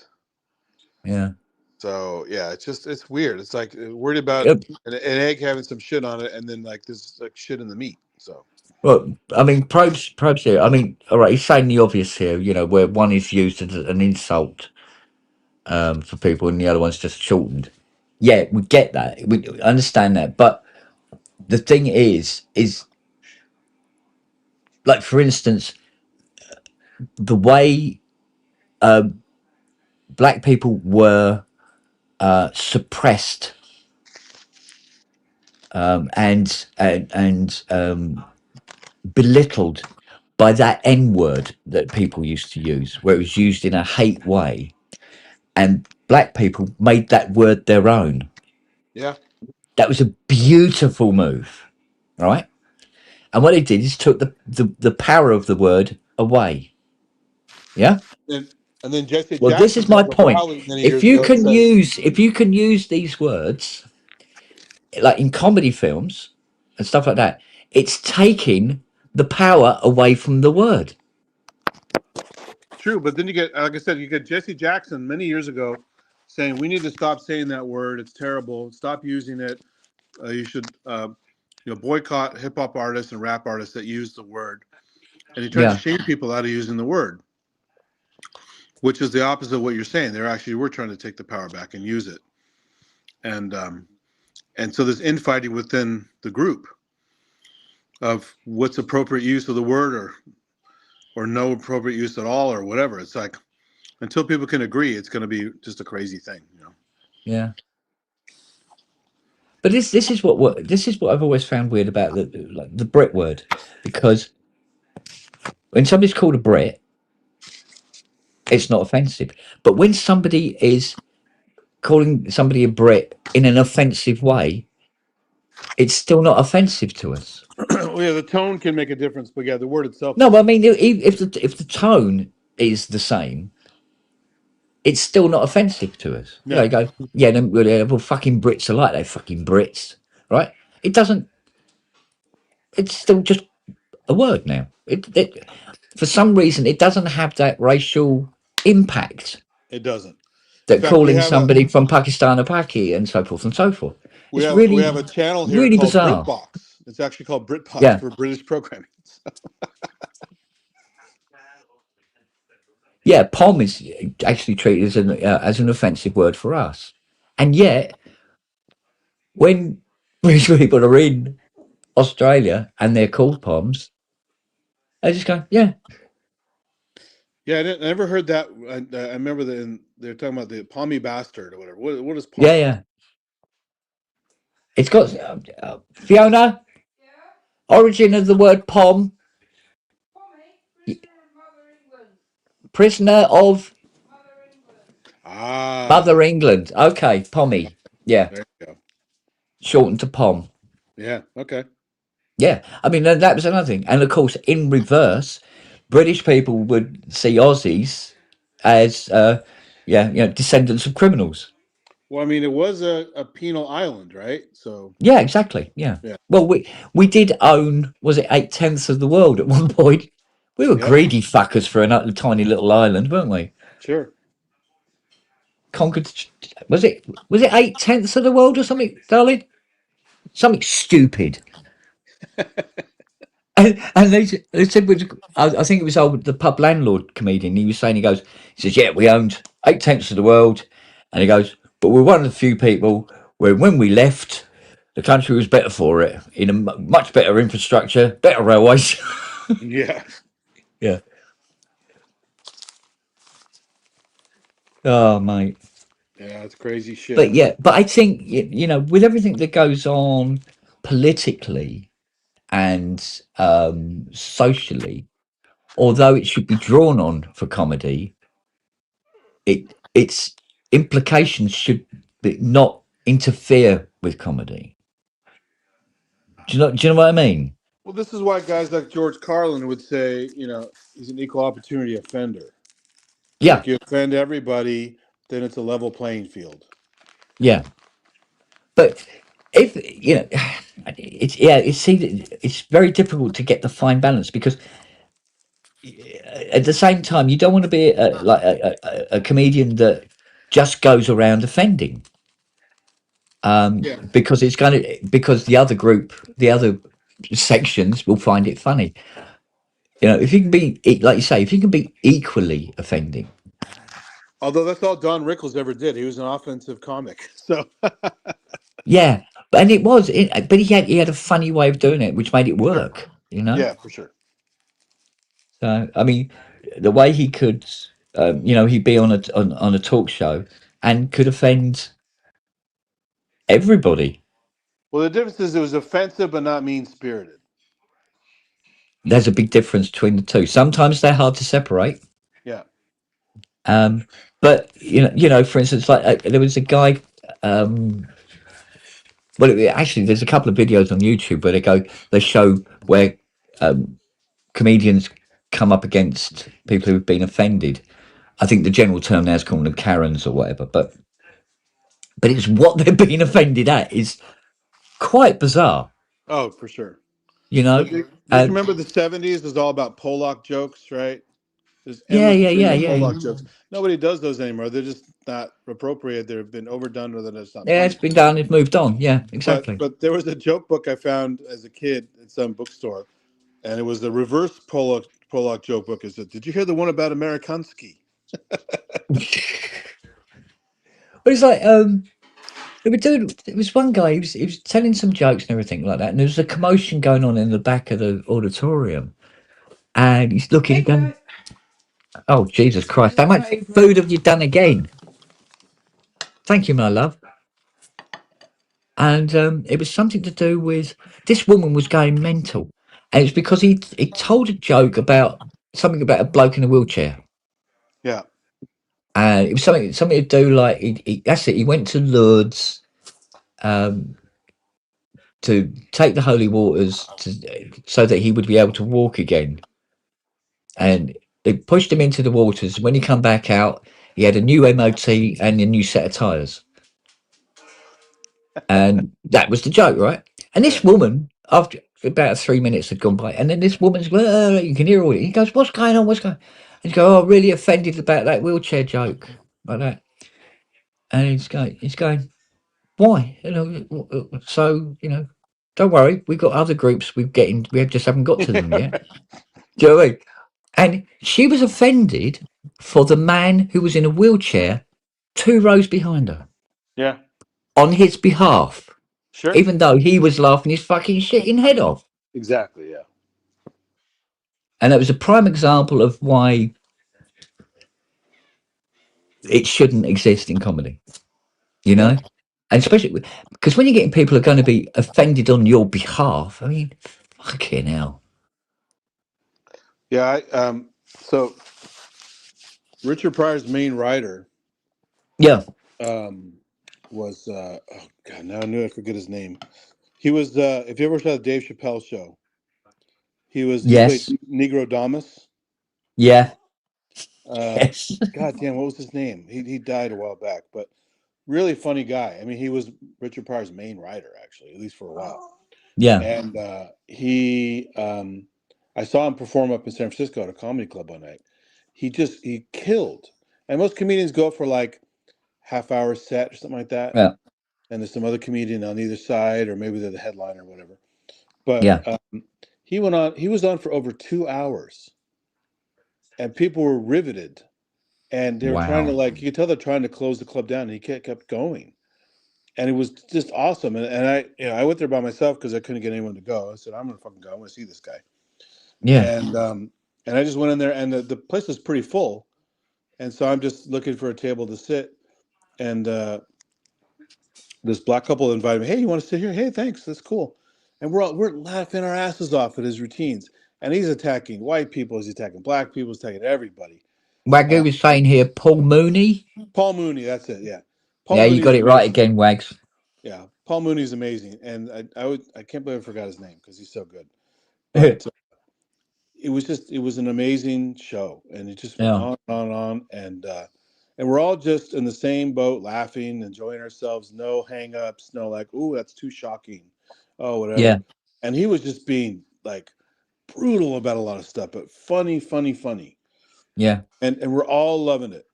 Yeah. So yeah, it's weird. It's like worried about an egg having some shit on it, and then like there's like shit in the meat. So. Well, I mean, probes here. I mean, all right, he's saying the obvious here, where one is used as an insult for people and the other one's just shortened. Yeah, we get that. We understand that. But the thing is like, for instance, the way black people were suppressed and belittled by that N word that people used to use, where it was used in a hate way, and black people made that word their own. Yeah, that was a beautiful move, right? And what they did is took the power of the word away. Yeah. and then Jesse Well, this Jackson is my held a point. rally many If years you ago and can said, use these words like in comedy films and stuff like that, it's taking the power away from the word. true, but then you get, like I said, you get Jesse Jackson many years ago saying we need to stop saying that word. It's terrible. Stop using it. You should boycott hip hop artists and rap artists that use the word. And he tried to Yeah. shame people out of using the word, which is the opposite of what you're saying. We're trying to take the power back and use it. And so there's infighting within the group of what's appropriate use of the word or no appropriate use at all or whatever. It's like, until people can agree, it's going to be just a crazy thing, Yeah. But this is what I've always found weird about the Brit word, because when somebody's called a Brit, it's not offensive. But when somebody is calling somebody a Brit in an offensive way, it's still not offensive to us. Well, yeah, the tone can make a difference, but yeah, the word itself No, is. I mean, if the tone is the same, it's still not offensive to us. No. You go, yeah, well, fucking Brits are like they fucking Brits, right? It doesn't. It's still just a word now. It for some reason it doesn't have that racial impact It doesn't. In that fact, calling somebody from Pakistan a Paki and so forth and so forth. we It's have a channel here really called bizarre. BritBox. It's actually called BritBox Yeah. for British programming. Yeah, pom is actually treated as an offensive word for us, and yet when British people are in Australia and they're called poms, they just go, yeah, Yeah, I never heard that. I remember they're talking about the palmy bastard or whatever. What is yeah, palm? yeah. It's got Fiona. Origin of the word pom. Prisoner of Ah, Mother England. Okay, pommy. Yeah, there you go. shortened to pom. Yeah, okay. Yeah, I mean that was another thing, and of course, in reverse, British people would see Aussies as, descendants of criminals. Well, I mean, it was a penal island, right? So, Yeah, exactly. Yeah. yeah, Well, we did own, was it 8/10 of the world at one point? We were yep, greedy fuckers for a tiny little island, weren't we? sure. Conquered. Was it 8/10 of the world or something, darling? Something stupid. And they said, I think it was the pub landlord comedian. He was saying, he says, yeah, we owned 8/10 of the world, and he goes, but we're one of the few people where when we left, the country was better for it, in a much better infrastructure, better railways. Yeah, Yeah. Oh, mate. yeah, it's crazy shit. But yeah, but I think, with everything that goes on politically and socially, although it should be drawn on for comedy, its implications should not interfere with comedy. Do you know what I mean? Well, this is why guys like George Carlin would say, he's an equal opportunity offender. Yeah, Like you offend everybody, then it's a level playing field. yeah. But if it's very difficult to get the fine balance, because at the same time you don't want to be a comedian that just goes around offending, Yeah. because because the other sections will find it funny. If you can be, like you say, if you can be equally offending. Although that's all Don Rickles ever did. He was an offensive comic. So Yeah, and but he had a funny way of doing it, which made it work. yeah, for sure. So I mean, the way he could, he'd be on a talk show and could offend everybody. Well, the difference is it was offensive but not mean spirited. There's a big difference between the two. Sometimes they're hard to separate. Yeah. But for instance, like there was a guy. Actually, there's a couple of videos on YouTube where they show where comedians come up against people who've been offended. I think the general term now is calling them Karens or whatever, but it's what they're being offended at is quite bizarre. Oh, for sure. You know, Do you remember the 70s was all about Polak jokes, right? There's endless Polak jokes. Nobody does those anymore. They're just not appropriate. They've been overdone, or it's not. Yeah, it's been done. It's moved on. Yeah, exactly. But there was a joke book I found as a kid at some bookstore, and it was the reverse Polak joke book. It said, "Did you hear the one about Amerikanski?" But it's like there was one guy. He was telling some jokes and everything like that, and there was a commotion going on in the back of the auditorium, and he's looking going, "Oh Jesus Christ! How much food have you done again?" Thank you, my love. And it was something to do with this woman was going mental, and it's because he told a joke about something about a bloke in a wheelchair. Yeah. And it was something to do like that's it. He went to Lourdes to take the holy waters so that he would be able to walk again. And they pushed him into the waters. When he come back out, he had a new MOT and a new set of tyres. And that was the joke, right? And this woman, after about 3 minutes had gone by, and then this woman's, you can hear all it. He goes, "What's going on? What's going on?" And he goes, "Oh, really offended about that wheelchair joke," like that. And he's going, "Why? So don't worry, we've got other groups we just haven't got to them yet." Do you know what I mean? And she was offended for the man who was in a wheelchair 2 rows behind her Yeah. on his behalf, Sure. even though he was laughing his fucking shitting head off. Exactly. Yeah. And it was a prime example of why it shouldn't exist in comedy, you know? And especially because when you're getting people who are going to be offended on your behalf, I mean, fucking hell. Yeah. So Richard Pryor's main writer Yeah. was oh god, now I knew I forget his name. He was if you ever saw the Dave Chappelle show, he played Yes. Negro Damas. Yeah. Uh, Yes. God damn, what was his name? He died a while back, but really funny guy. I mean, he was Richard Pryor's main writer, actually, at least for a while. Yeah. And I saw him perform up in San Francisco at a comedy club one night. He killed. And most comedians go for like half-hour set or something like that. Yeah. And there's some other comedian on either side, or maybe they're the headliner or whatever. But Yeah. he was on for over 2 hours, and people were riveted. And they were trying to, Wow. like, you could tell they're trying to close the club down, and he kept going. And it was just awesome. And I went there by myself because I couldn't get anyone to go. I said, I'm gonna fucking go. I want to see this guy. Yeah. And I just went in there, and the place was pretty full. And so I'm just looking for a table to sit. And this black couple invited me. Hey, you want to sit here? Hey, thanks. That's cool. And we're laughing our asses off at his routines. And he's attacking white people. He's attacking black people. He's attacking everybody. Wagyu was saying here, Paul Mooney. Paul Mooney. That's it. Yeah. Paul Yeah, you Mooney got is it right amazing. again, Wags. Yeah, Paul Mooney's amazing, and I can't believe I forgot his name because he's so good. But it was an amazing show, and it just went Yeah. on and on, and we're all just in the same boat, laughing, enjoying ourselves. No hang-ups, no like, ooh, that's too shocking, oh whatever. Yeah. And he was just being like brutal about a lot of stuff, but funny. Yeah. And we're all loving it.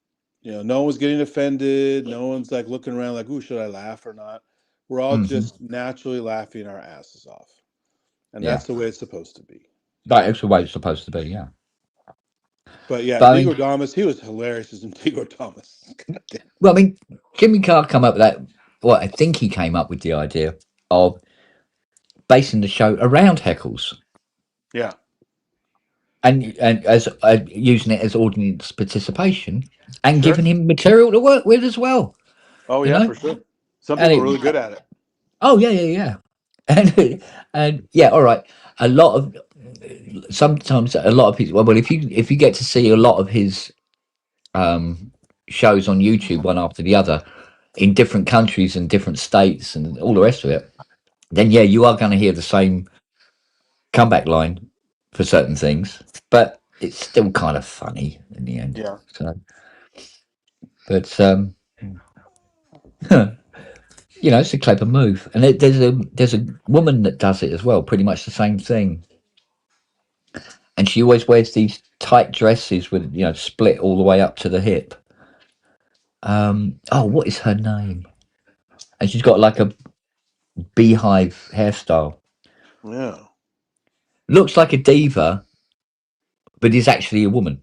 You know, no one's getting offended. No one's like looking around like, ooh, should I laugh or not? We're all just naturally laughing our asses off. And Yeah. that's the way it's supposed to be. That is the way it's supposed to be, yeah. But yeah, But I mean, Negro Damas, he was hilarious as Negro Damas. well, I mean, Jimmy Carr come up with that. Well, I think he came up with the idea of basing the show around heckles Yeah. and as using it as audience participation and Sure. giving him material to work with as well. Oh, You yeah, know? for sure. Some And people are really good at it. Oh yeah. And yeah, all right. Sometimes a lot of people. Well, if you get to see a lot of his shows on YouTube one after the other in different countries and different states and all the rest of it, then yeah, you are going to hear the same comeback line for certain things, but it's still kind of funny in the end. Yeah. So, but you know, it's a clever move, and there's a woman that does it as well, pretty much the same thing, and she always wears these tight dresses with split all the way up to the hip. Oh, what is her name? And she's got like a beehive hairstyle. Yeah. Looks like a diva, but is actually a woman.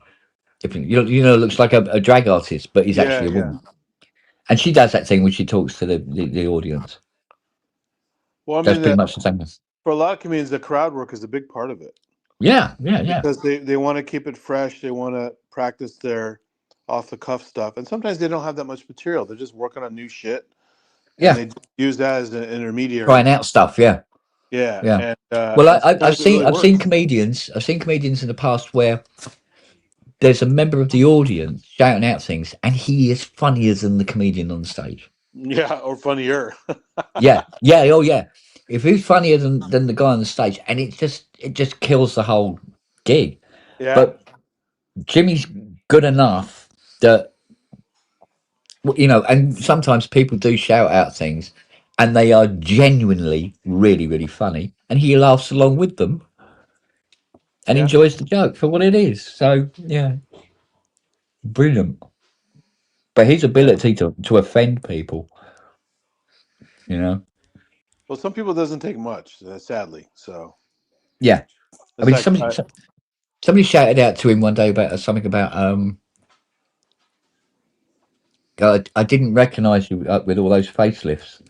Looks like a drag artist, but is actually a woman. And she does that thing when she talks to the audience. Well, I That's mean, pretty much the same. for a lot of comedians, the crowd work is a big part of it. Yeah. Because they want to keep it fresh. They want to practice their off the cuff stuff. And sometimes they don't have that much material. They're just working on new shit. Yeah. And they use that as an intermediary. Trying out stuff. Yeah. Yeah. And, well, I've seen comedians in the past where there's a member of the audience shouting out things, and he is funnier than the comedian on the stage. Yeah, or funnier. Yeah. Oh, yeah. If he's funnier than the guy on the stage, and it just kills the whole gig. Yeah. But Jimmy's good enough that and sometimes people do shout out things, and they are genuinely really, really funny, and he laughs along with them and enjoys the joke for what it is. So yeah, brilliant. But his ability to offend people, Well, some people doesn't take much, sadly. So yeah. I mean, like, somebody shouted out to him one day about something about I didn't recognise you with all those facelifts.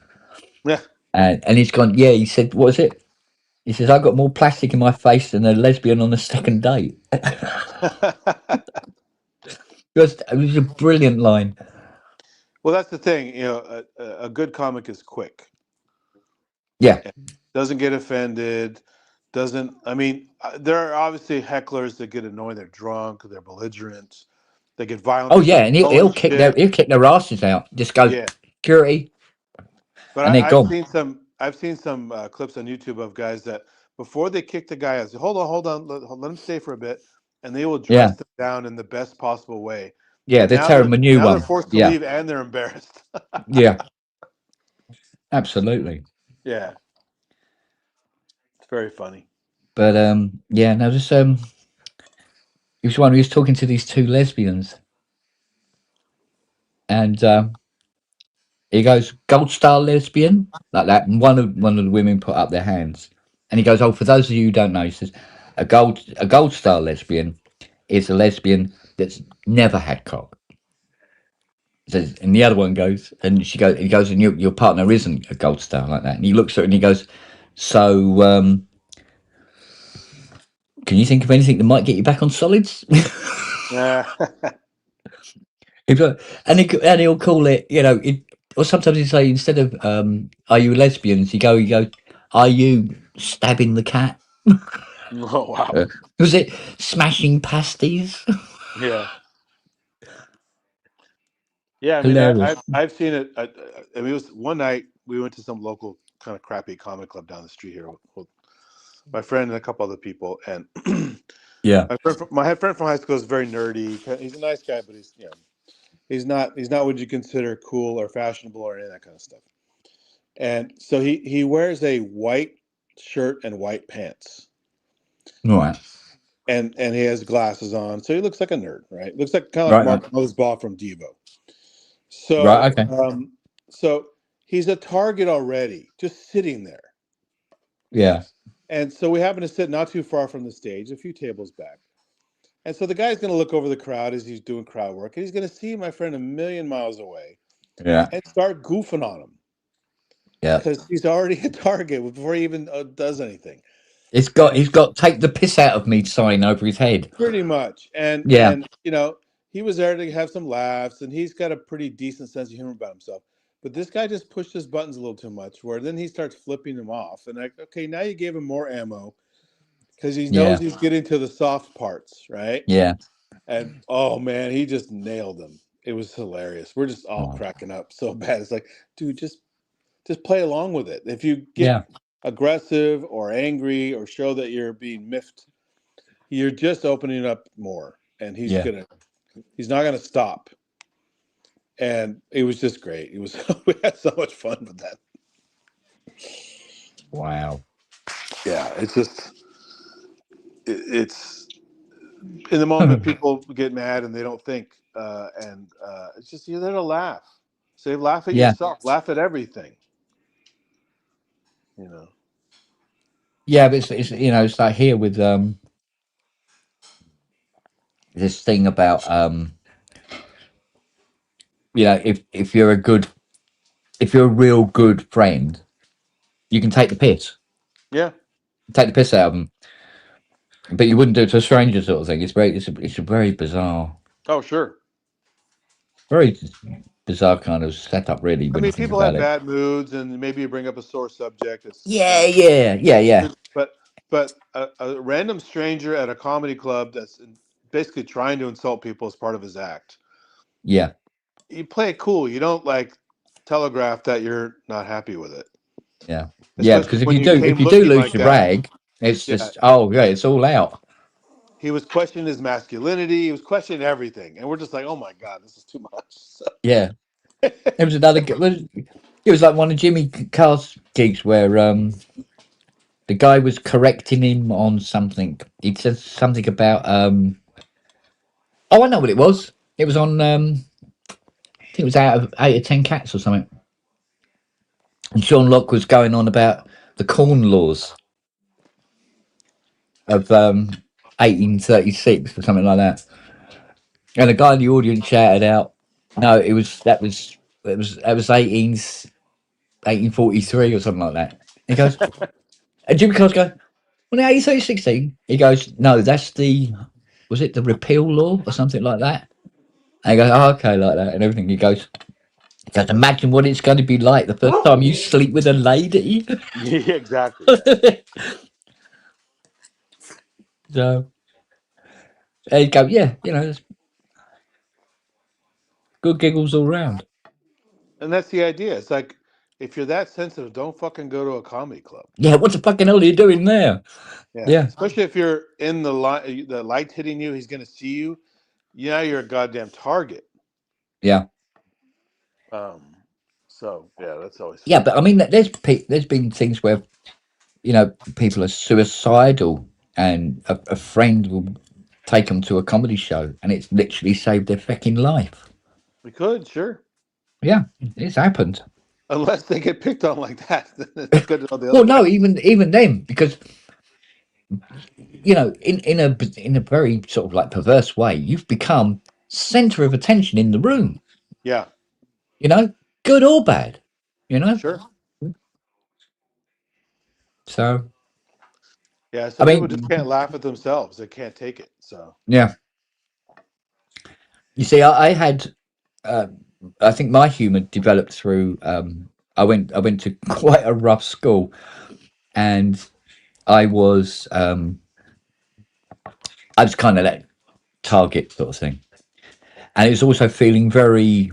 Yeah. And he's gone, yeah, he said, what is it? He says, I got more plastic in my face than a lesbian on a second date. It was a brilliant line. Well, that's the thing. You know, a good comic is quick. Yeah. Doesn't get offended. Doesn't. I mean, there are obviously hecklers that get annoyed. They're drunk. They're belligerent. They get violent. Oh They yeah, start and throwing he'll kick their asses out. Just go Yeah. security, But and they're I've gone. seen some clips on YouTube of guys that before they kick the guy out, say, hold on, let him stay for a bit, and they will Yeah. dress them down in the best possible way. Yeah, And they're tearing a new now one. they're forced to Yeah. leave and they're embarrassed. Yeah. Absolutely. Yeah. It's very funny. But yeah, no, just he was one who was talking to these two lesbians, and he goes, "Gold star lesbian," like that, and one of the women put up their hands, and he goes, "Oh, for those of you who don't know," he says, a gold star lesbian is a lesbian that's never had cock." Says, and the other one goes, and he goes, and your partner isn't a gold star like that, and he looks at her and he goes, "So, can you think of anything that might get you back on solids?" Yeah. And he'll call it, or sometimes he say instead of "Are you lesbians?" he go, "Are you stabbing the cat?" Oh wow. Was it smashing pasties? Yeah. Yeah, I mean, Hilarious. I've seen it. I mean, it was one night we went to some local kind of crappy comic club down the street here with my friend and a couple other people, and Yeah, my friend from high school is very nerdy. He's a nice guy, but he's not what you consider cool or fashionable or any of that kind of stuff. And so he wears a white shirt and white pants, right, and he has glasses on, so he looks like a nerd, right? Looks like kind of like right, Mark Mothersbaugh from Devo. So, right. Okay, so he's a target already, just sitting there. yeah, And so we happen to sit not too far from the stage, a few tables back. And so the guy's going to look over the crowd as he's doing crowd work, and he's going to see my friend a million miles away yeah, and start goofing on him yeah. because he's already a target before he even does anything. He's got "Take the piss out of me" sign over his head. Pretty much. And Yeah, he was there to have some laughs, and he's got a pretty decent sense of humor about himself. But this guy just pushed his buttons a little too much, where then he starts flipping them off. And okay, now you gave him more ammo because he knows he's getting to the soft parts, right? yeah. And oh man, he just nailed them. It was hilarious. We're just all cracking up so bad. It's like, dude, just play along with it. If you get aggressive or angry or show that you're being miffed, you're just opening it up more. And he's not gonna stop. And it was just great. It was we had so much fun with that. Wow. Yeah, it's in the moment people get mad and they don't think, and it's just you're there to laugh. Say, laugh at yourself, laugh at everything. Yeah, but it's it's like here with this thing about if you're a real good friend, you can take the piss. Yeah. Take the piss out of them, but you wouldn't do it to a stranger, sort of thing. It's a very bizarre. Oh, sure. Very bizarre kind of setup, really. I When you mean, think people about have it. bad moods, and maybe you bring up a sore subject. Yeah. But a random stranger at a comedy club that's basically trying to insult people as part of his act. Yeah. You play it cool. You don't telegraph that you're not happy with it. Yeah. Especially Yeah, because if you do lose your rag, it's just it's all out. He was questioning his masculinity. He was questioning everything, and we're just like, "Oh my god, this is too much." So. Yeah. There was another. It was like one of Jimmy Carr's gigs where the guy was correcting him on something. He said something about oh, I know what it was. It was on I think it was Out of 8 or 10 Cats or something. And Sean Locke was going on about the corn laws of 1836 or something like that. And a guy in the audience shouted out, No, that was 1843 or something like that. He goes, and Jimmy Carr's going, well, now you say 16. He goes, no, was it the repeal law or something like that? And he goes, oh, okay, like that and everything. He goes, imagine what it's going to be like the first time you sleep with a lady. Yeah, exactly. Yeah. So there you go. Yeah, it's good giggles all round. And that's the idea. It's like, if you're that sensitive, don't fucking go to a comedy club. Yeah, what the fucking hell are you doing there? Yeah. Yeah, Especially if you're in the light's hitting you, he's gonna see you. Yeah, you're a goddamn target. yeah, So yeah, that's always yeah. fun. But I mean, there's been things where people are suicidal, and a friend will take them to a comedy show, and it's literally saved their fucking life. We could, sure. Yeah, it's happened. Unless they get picked on like that, then it's good to know the other Well, way. no, even then, because in a very sort of like perverse way, you've become center of attention in the room. Yeah, Good or bad. You know, sure. so Yeah, I some people just mean, can't laugh at themselves. They can't take it. So yeah. You see, I had, uh, I think my humour developed through. I went to quite a rough school, and I was, um, I was kind of that target sort of thing, and it was also feeling very,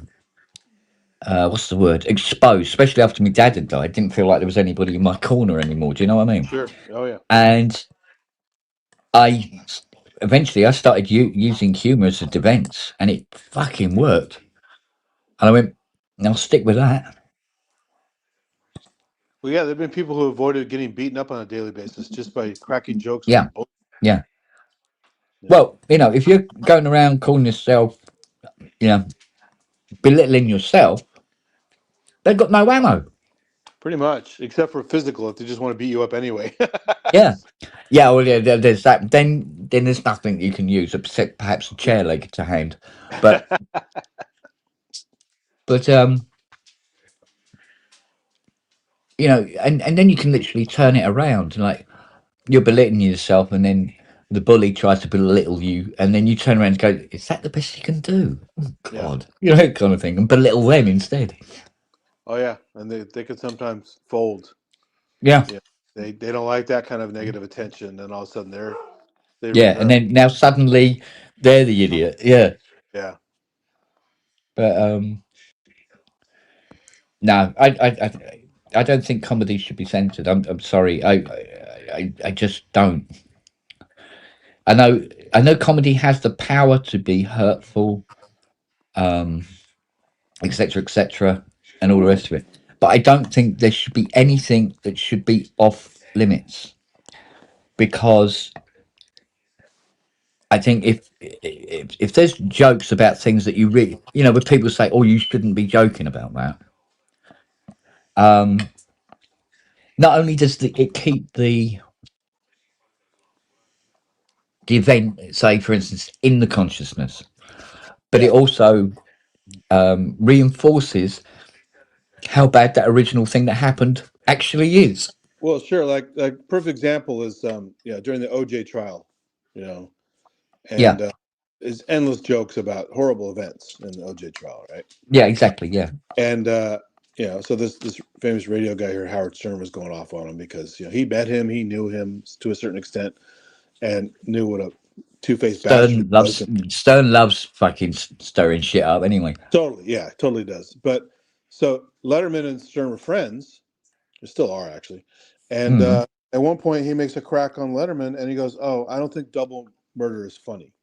what's the word, exposed, especially after my dad had died. Didn't feel like there was anybody in my corner anymore. Do you know what I mean? sure. Oh yeah. And I eventually I started using humour as a defence, and it fucking worked. And I went, I'll stick with that. Well, yeah, there've been people who avoided getting beaten up on a daily basis just by cracking jokes Yeah, with bull. yeah. Yeah, Well, if you're going around calling yourself, you know, belittling yourself, they've got no ammo. pretty much, except for physical, if they just want to beat you up anyway. Yeah, yeah. Well, yeah. There's that. Then there's nothing you can use except perhaps a chair leg to hand. But but and then you can literally turn it around. Like you're belittling yourself, and then the bully tries to belittle you, and then you turn around and go, "Is that the best you can do?" Oh Yeah. God, kind of thing, and belittle them instead. Oh yeah, and they could sometimes fold. Yeah, Yeah, they don't like that kind of negative attention, and all of a sudden they yeah. And rebel. then now suddenly they're the idiot. Yeah, Yeah. but no, I don't think comedy should be censored. I'm sorry. I just don't. I know comedy has the power to be hurtful, um, etc., and all the rest of it. But I don't think there should be anything that should be off limits, because I think if there's jokes about things that you really, where people say, "Oh, you shouldn't be joking about that," um, not only does it keep the event, say for instance, in the consciousness, but it Yeah. also reinforces how bad that original thing that happened actually is. Well, sure. Like perfect example is during the OJ trial, you know, Yeah, and there's endless jokes about horrible events in the OJ trial, right? yeah, exactly. Yeah, And so this famous radio guy here, Howard Stern, was going off on him because he met him, he knew him to a certain extent, and knew what a two-faced bastard Stern he was. loves Stern loves fucking stirring shit up. Anyway, Totally, yeah, totally does. But so Letterman and Stern were friends, they still are actually, and mm, at one point he makes a crack on Letterman, and he goes, "Oh, I don't think double murder is funny,"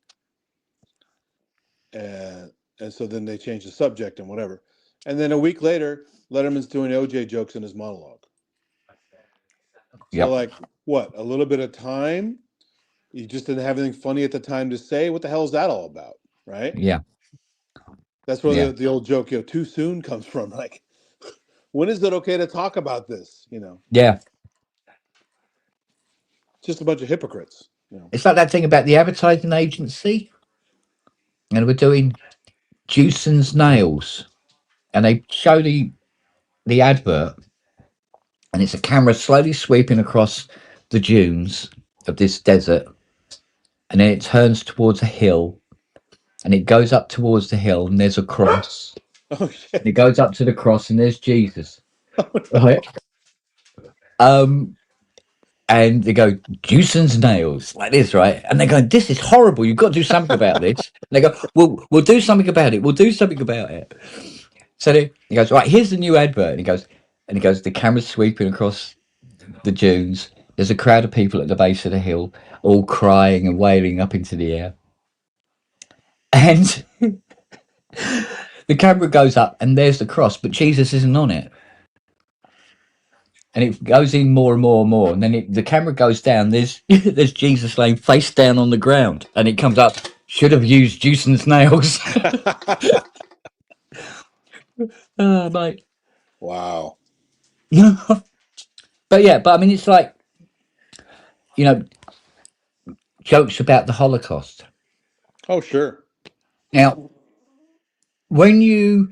and so then they change the subject and whatever, and then a week later, Letterman's doing OJ jokes in his monologue. So yep, like, what? A little bit of time? You just didn't have anything funny at the time to say. What the hell is that all about, right? yeah, That's where yeah, the old joke, too soon comes from. Like, when is it okay to talk about this? yeah. Just a bunch of hypocrites. It's like that thing about the advertising agency, and we're doing Jewson's nails, and they show the advert, and it's a camera slowly sweeping across the dunes of this desert, and then it turns towards a hill, and it goes up towards the hill, and there's a cross. Oh shit! And it goes up to the cross, and there's Jesus, right? And they go, Jewson's nails, like this, right? And they go, this is horrible. You've got to do something about this. And they go, we'll do something about it. We'll do something about it. So he goes, right, here's the new advert. And he goes, the camera's sweeping across the dunes. There's a crowd of people at the base of the hill, all crying and wailing up into the air. And the camera goes up, and there's the cross, but Jesus isn't on it. And it goes in more and more and more, and then the camera goes down. There's Jesus laying face down on the ground, and it comes up. Should have used Jewson's nails. Oh, mate. Wow. But I mean, it's like, jokes about the Holocaust. Oh, sure. Now, when you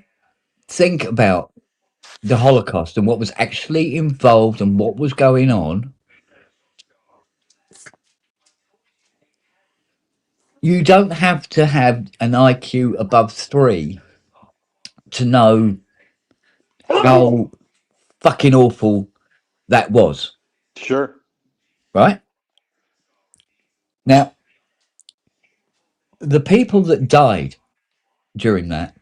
think about the Holocaust and what was actually involved and what was going on, you don't have to have an IQ above 3 to know how fucking awful that was. Sure. Right? Now, the people that died during that,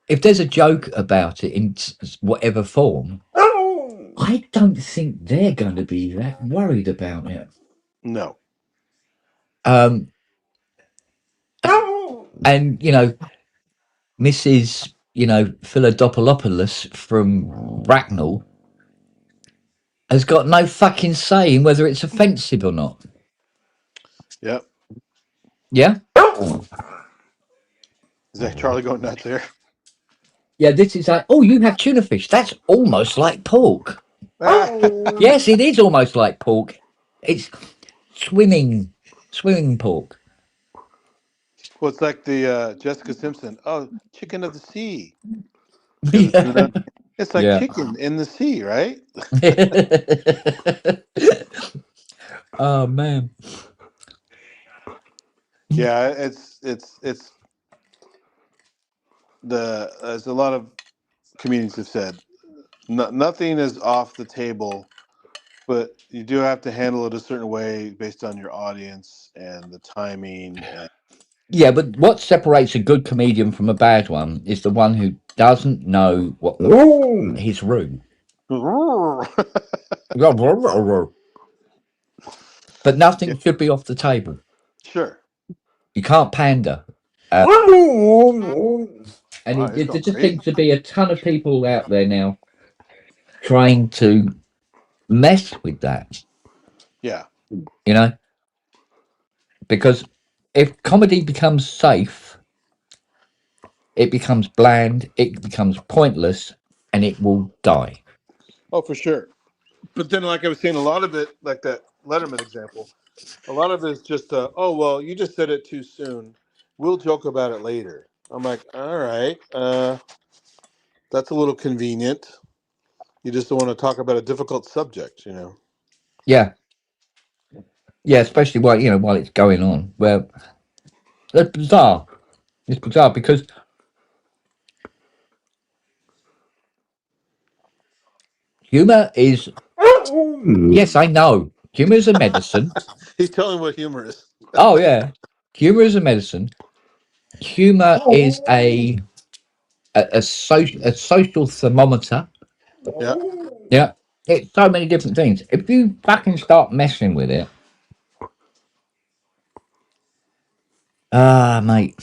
if there's a joke about it in whatever form, I don't think they're going to be that worried about it. No. And Mrs. Philodopoulos from Bracknell has got no fucking say in whether it's offensive or not. Yep. Yeah? Is that Charlie going nuts there? Yeah, this is like, oh, you have tuna fish. That's almost like pork. Yes, it is almost like pork. It's swimming pork. Well, it's like the Jessica Simpson. Oh, chicken of the sea. Yeah. It's like chicken in the sea, right? Oh man. Yeah, it's as a lot of comedians have said, nothing is off the table, but you do have to handle it a certain way based on your audience and the timing. Yeah, but what separates a good comedian from a bad one is the one who doesn't know what his room. But nothing should be off the table. Sure. You can't pander. And there just seems to be a ton of people out there now trying to mess with that. Yeah. Because if comedy becomes safe, it becomes bland, it becomes pointless, and it will die. Oh, for sure. But then, like I was saying, a lot of it, like that Letterman example, a lot of it is just, oh, well, you just said it too soon. We'll joke about it later. I'm like, all right, that's a little convenient. You just don't want to talk about a difficult subject, Yeah. Yeah, especially while it's going on. Well, it's bizarre. It's bizarre because humor is. Yes, I know. Humor is a medicine. He's telling what humor is. Oh yeah, humor is a medicine. Humor is a social thermometer. Yeah. Yeah, it's so many different things. If you fucking start messing with it, mate.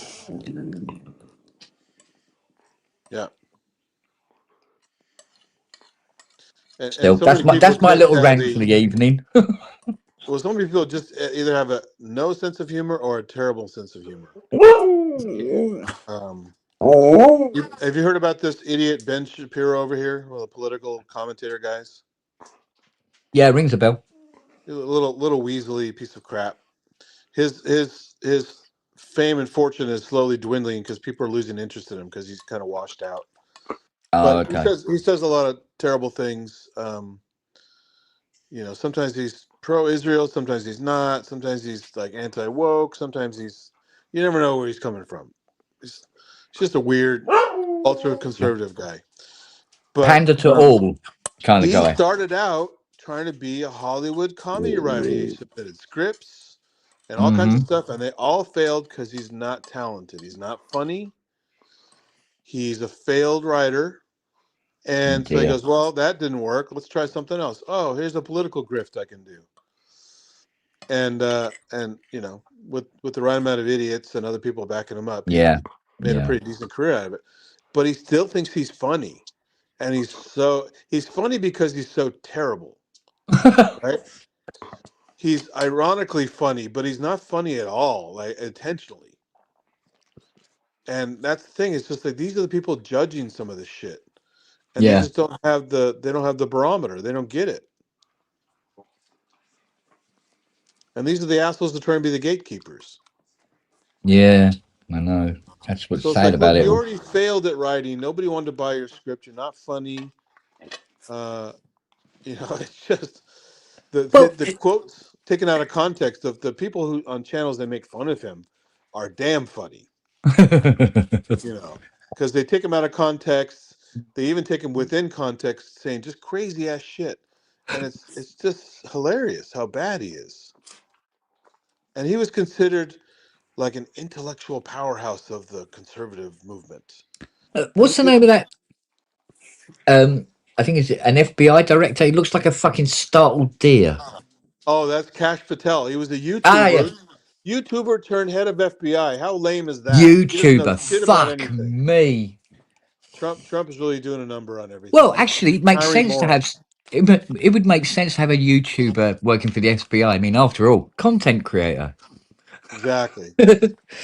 Yeah. And Still, so that's my little rant for the evening. Well, so many people just either have a no sense of humor or a terrible sense of humor. Have you heard about this idiot Ben Shapiro over here? Well, the political commentator guys. Yeah, rings a bell. A little weaselly piece of crap. His fame and fortune is slowly dwindling because people are losing interest in him because he's kind of washed out. Oh, But okay. he says a lot of terrible things. Sometimes he's pro-Israel, sometimes he's not. Sometimes he's like anti-woke. Sometimes you never know where he's coming from. He's just a weird, ultra-conservative guy. But Pander to all kind of he guy. started out trying to be a Hollywood comedy writer. He submitted scripts and all kinds of stuff, and they all failed because he's not talented. He's not funny. He's a failed writer. And so he goes, well, that didn't work. Let's try something else. Oh, here's a political grift I can do. And with the right amount of idiots and other people backing him up, he made a pretty decent career out of it. But he still thinks he's funny. And he's funny because he's so terrible. Right? He's ironically funny, but he's not funny at all, like intentionally. And that's the thing. It's just like these are the people judging some of this shit. And they just don't have the barometer. They don't get it. And these are the assholes that try and be the gatekeepers. Yeah, I know. That's what's sad like, about it. You already failed at writing. Nobody wanted to buy your script. You're not funny. It's just the quotes taken out of context of the people who on channels that make fun of him are damn funny. Because they take him out of context. They even take him within context, saying just crazy ass shit, and it's just hilarious how bad he is. And he was considered like an intellectual powerhouse of the conservative movement. What's the name of that? I think it's an FBI director. He looks like a fucking startled deer. Oh, that's Kash Patel. He was a YouTuber. Yeah. YouTuber turned head of FBI. How lame is that? YouTuber. Fuck me. Trump is really doing a number on everything. Well, actually, it makes sense to have. It would make sense to have a YouTuber working for the FBI. I mean, after all, content creator. Exactly.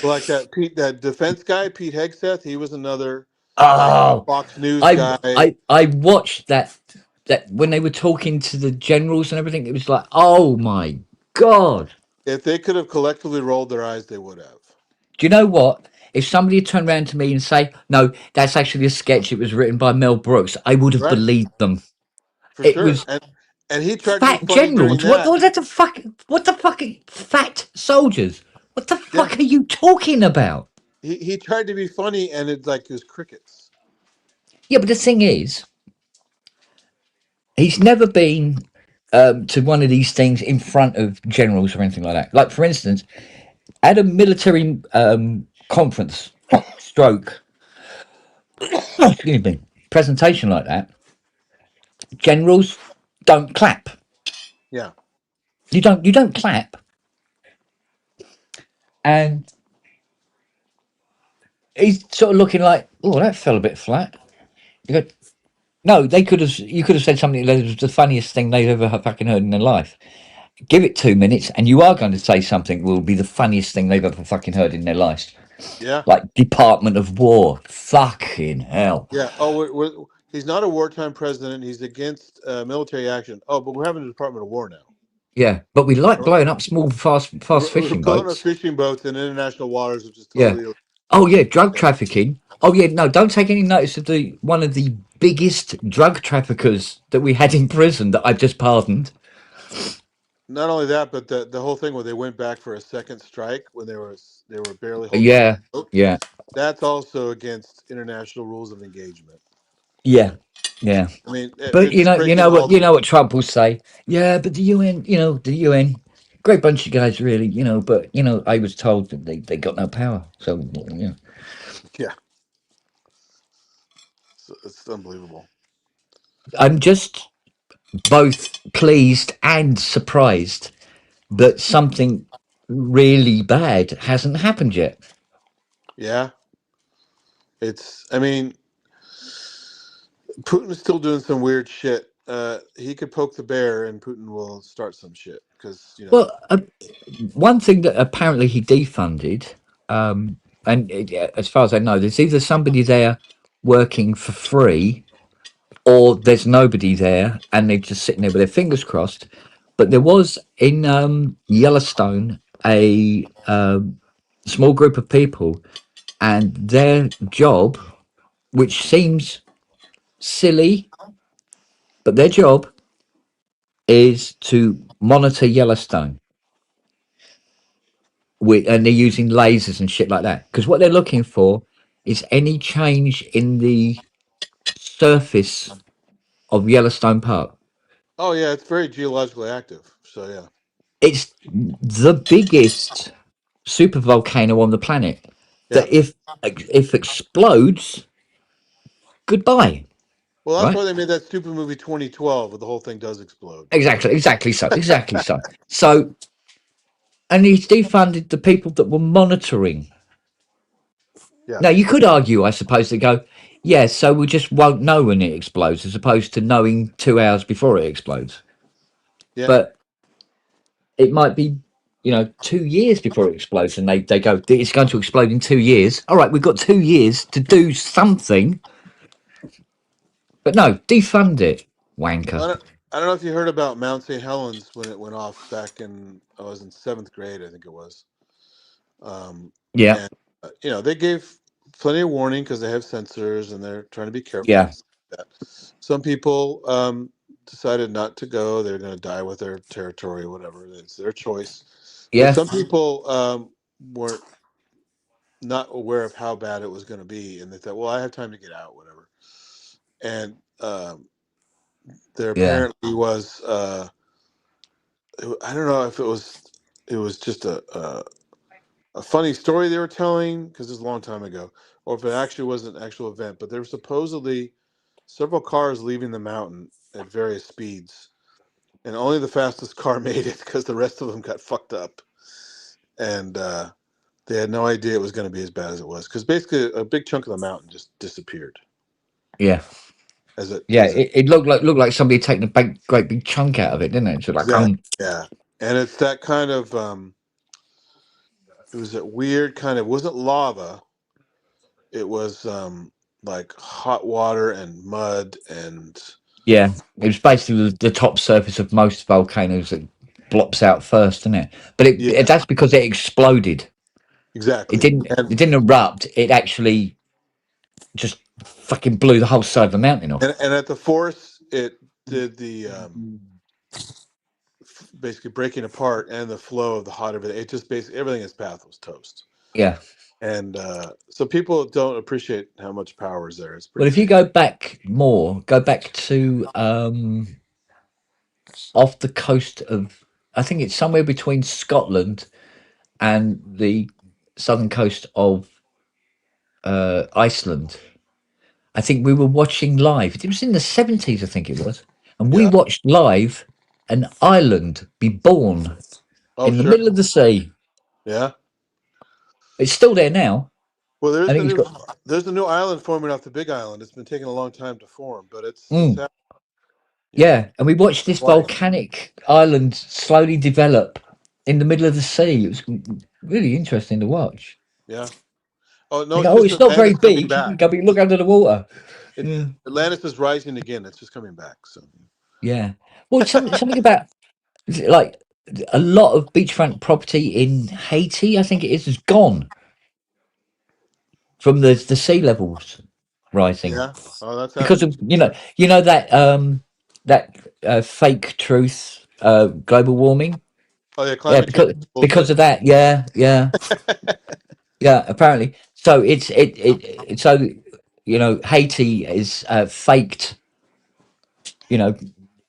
Like that defense guy, Pete Hegseth. He was another Fox News guy. I watched that when they were talking to the generals and everything. It was like, oh my god! If they could have collectively rolled their eyes, they would have. Do you know what? If somebody had turned around to me and say, "No, that's actually a sketch. It was written by Mel Brooks," I would have believed them. For sure. And he tried fat to be funny generals. that. What the fucking fat soldiers? What the fuck are you talking about? He tried to be funny, and it was crickets. Yeah, but the thing is, he's never been to one of these things in front of generals or anything like that. Like, for instance, at a military conference, excuse me, presentation like that, generals don't clap. Yeah. You don't clap. And he's sort of looking like, oh, that fell a bit flat. You go, no, you could have said something that was the funniest thing they've ever fucking heard in their life. Give it 2 minutes, and you are going to say something will be the funniest thing they've ever fucking heard in their life. Yeah. Like Department of War. Fucking hell. Yeah. Oh, he's not a wartime president. He's against military action. Oh, but we're having a Department of War now. Yeah, but we like blowing up small, fast fishing boats. Blowing up fishing boats in international waters, which is totally illegal. Oh yeah, drug trafficking. Oh yeah, no, don't take any notice of one of the biggest drug traffickers that we had in prison that I've just pardoned. Not only that, but the whole thing where they went back for a second strike when they were barely holding the boat. Yeah. That's also against international rules of engagement. Yeah. I mean, but you know what Trump will say. Yeah, but the UN, the UN, great bunch of guys, really, But I was told that they got no power. So Yeah. It's unbelievable. I'm just both pleased and surprised that something really bad hasn't happened yet. Yeah. I mean, Putin's still doing some weird shit. He could poke the bear and Putin will start some shit because, Well, one thing that apparently he defunded, as far as I know, there's either somebody there working for free or there's nobody there and they're just sitting there with their fingers crossed. But there was in Yellowstone a small group of people, and their job, which seems silly, but their job is to monitor Yellowstone. And they're using lasers and shit like that. Because what they're looking for is any change in the surface of Yellowstone Park. Oh yeah, it's very geologically active. So yeah. It's the biggest super volcano on the planet. Yeah. That if explodes, goodbye. Well, that's Right? why they made that stupid movie 2012, where the whole thing does explode. Exactly so. So, and he's defunded the people that were monitoring. Yeah. Now, you could argue, I suppose, to go, yeah, so we just won't know when it explodes, as opposed to knowing 2 hours before it explodes. Yeah. But it might be, 2 years before it explodes, and they go, it's going to explode in 2 years. All right, we've got 2 years to do something. But no, defund it, wanker. I don't know if you heard about Mount St. Helens when it went off back in, I was in 7th grade, I think it was. Yeah. And, they gave plenty of warning because they have sensors and they're trying to be careful. Yeah. Like that. Some people decided not to go. They're going to die with their territory or whatever. It's their choice. Yeah. But some people weren't not aware of how bad it was going to be. And they thought, well, I have time to get out, whatever. And there apparently was, I don't know if it was just a funny story they were telling, because it was a long time ago, or if it actually was an actual event. But there were supposedly several cars leaving the mountain at various speeds, and only the fastest car made it because the rest of them got fucked up. And they had no idea it was going to be as bad as it was, because basically a big chunk of the mountain just disappeared. Yeah. It looked like somebody had taken a great big chunk out of it, didn't it? So exactly. Yeah. And it's that kind of it was that weird kind of, wasn't lava. It was like hot water and mud and yeah, it was basically the top surface of most volcanoes that blops out first, isn't it? But that's because it exploded. Exactly. It didn't erupt. It actually just fucking blew the whole side of the mountain off. And at the force, it did the basically breaking apart and the flow of the hot everything. It just basically everything in its path was toast. Yeah. And so people don't appreciate how much power is there. It's pretty. Well, if you go back to off the coast of, I think it's somewhere between Scotland and the southern coast of Iceland. I think we were watching live. It was in the 70s, I think it was. And we watched live an island be born in the middle of the sea. Yeah. It's still there now. Well, there's a new island forming off the Big Island. It's been taking a long time to form, but it's yeah, and we watched this volcanic island slowly develop in the middle of the sea. It was really interesting to watch. Yeah. Oh no! It's not very big. Look under the water. Atlantis is rising again. It's just coming back. So. Yeah. Well, something about like a lot of beachfront property in Haiti, I think it is gone from the sea levels rising. Yeah. Oh, that's because of that fake truth, global warming. Oh yeah, climate change. Because of that. Yeah. Yeah. Apparently, so it's so Haiti is faked.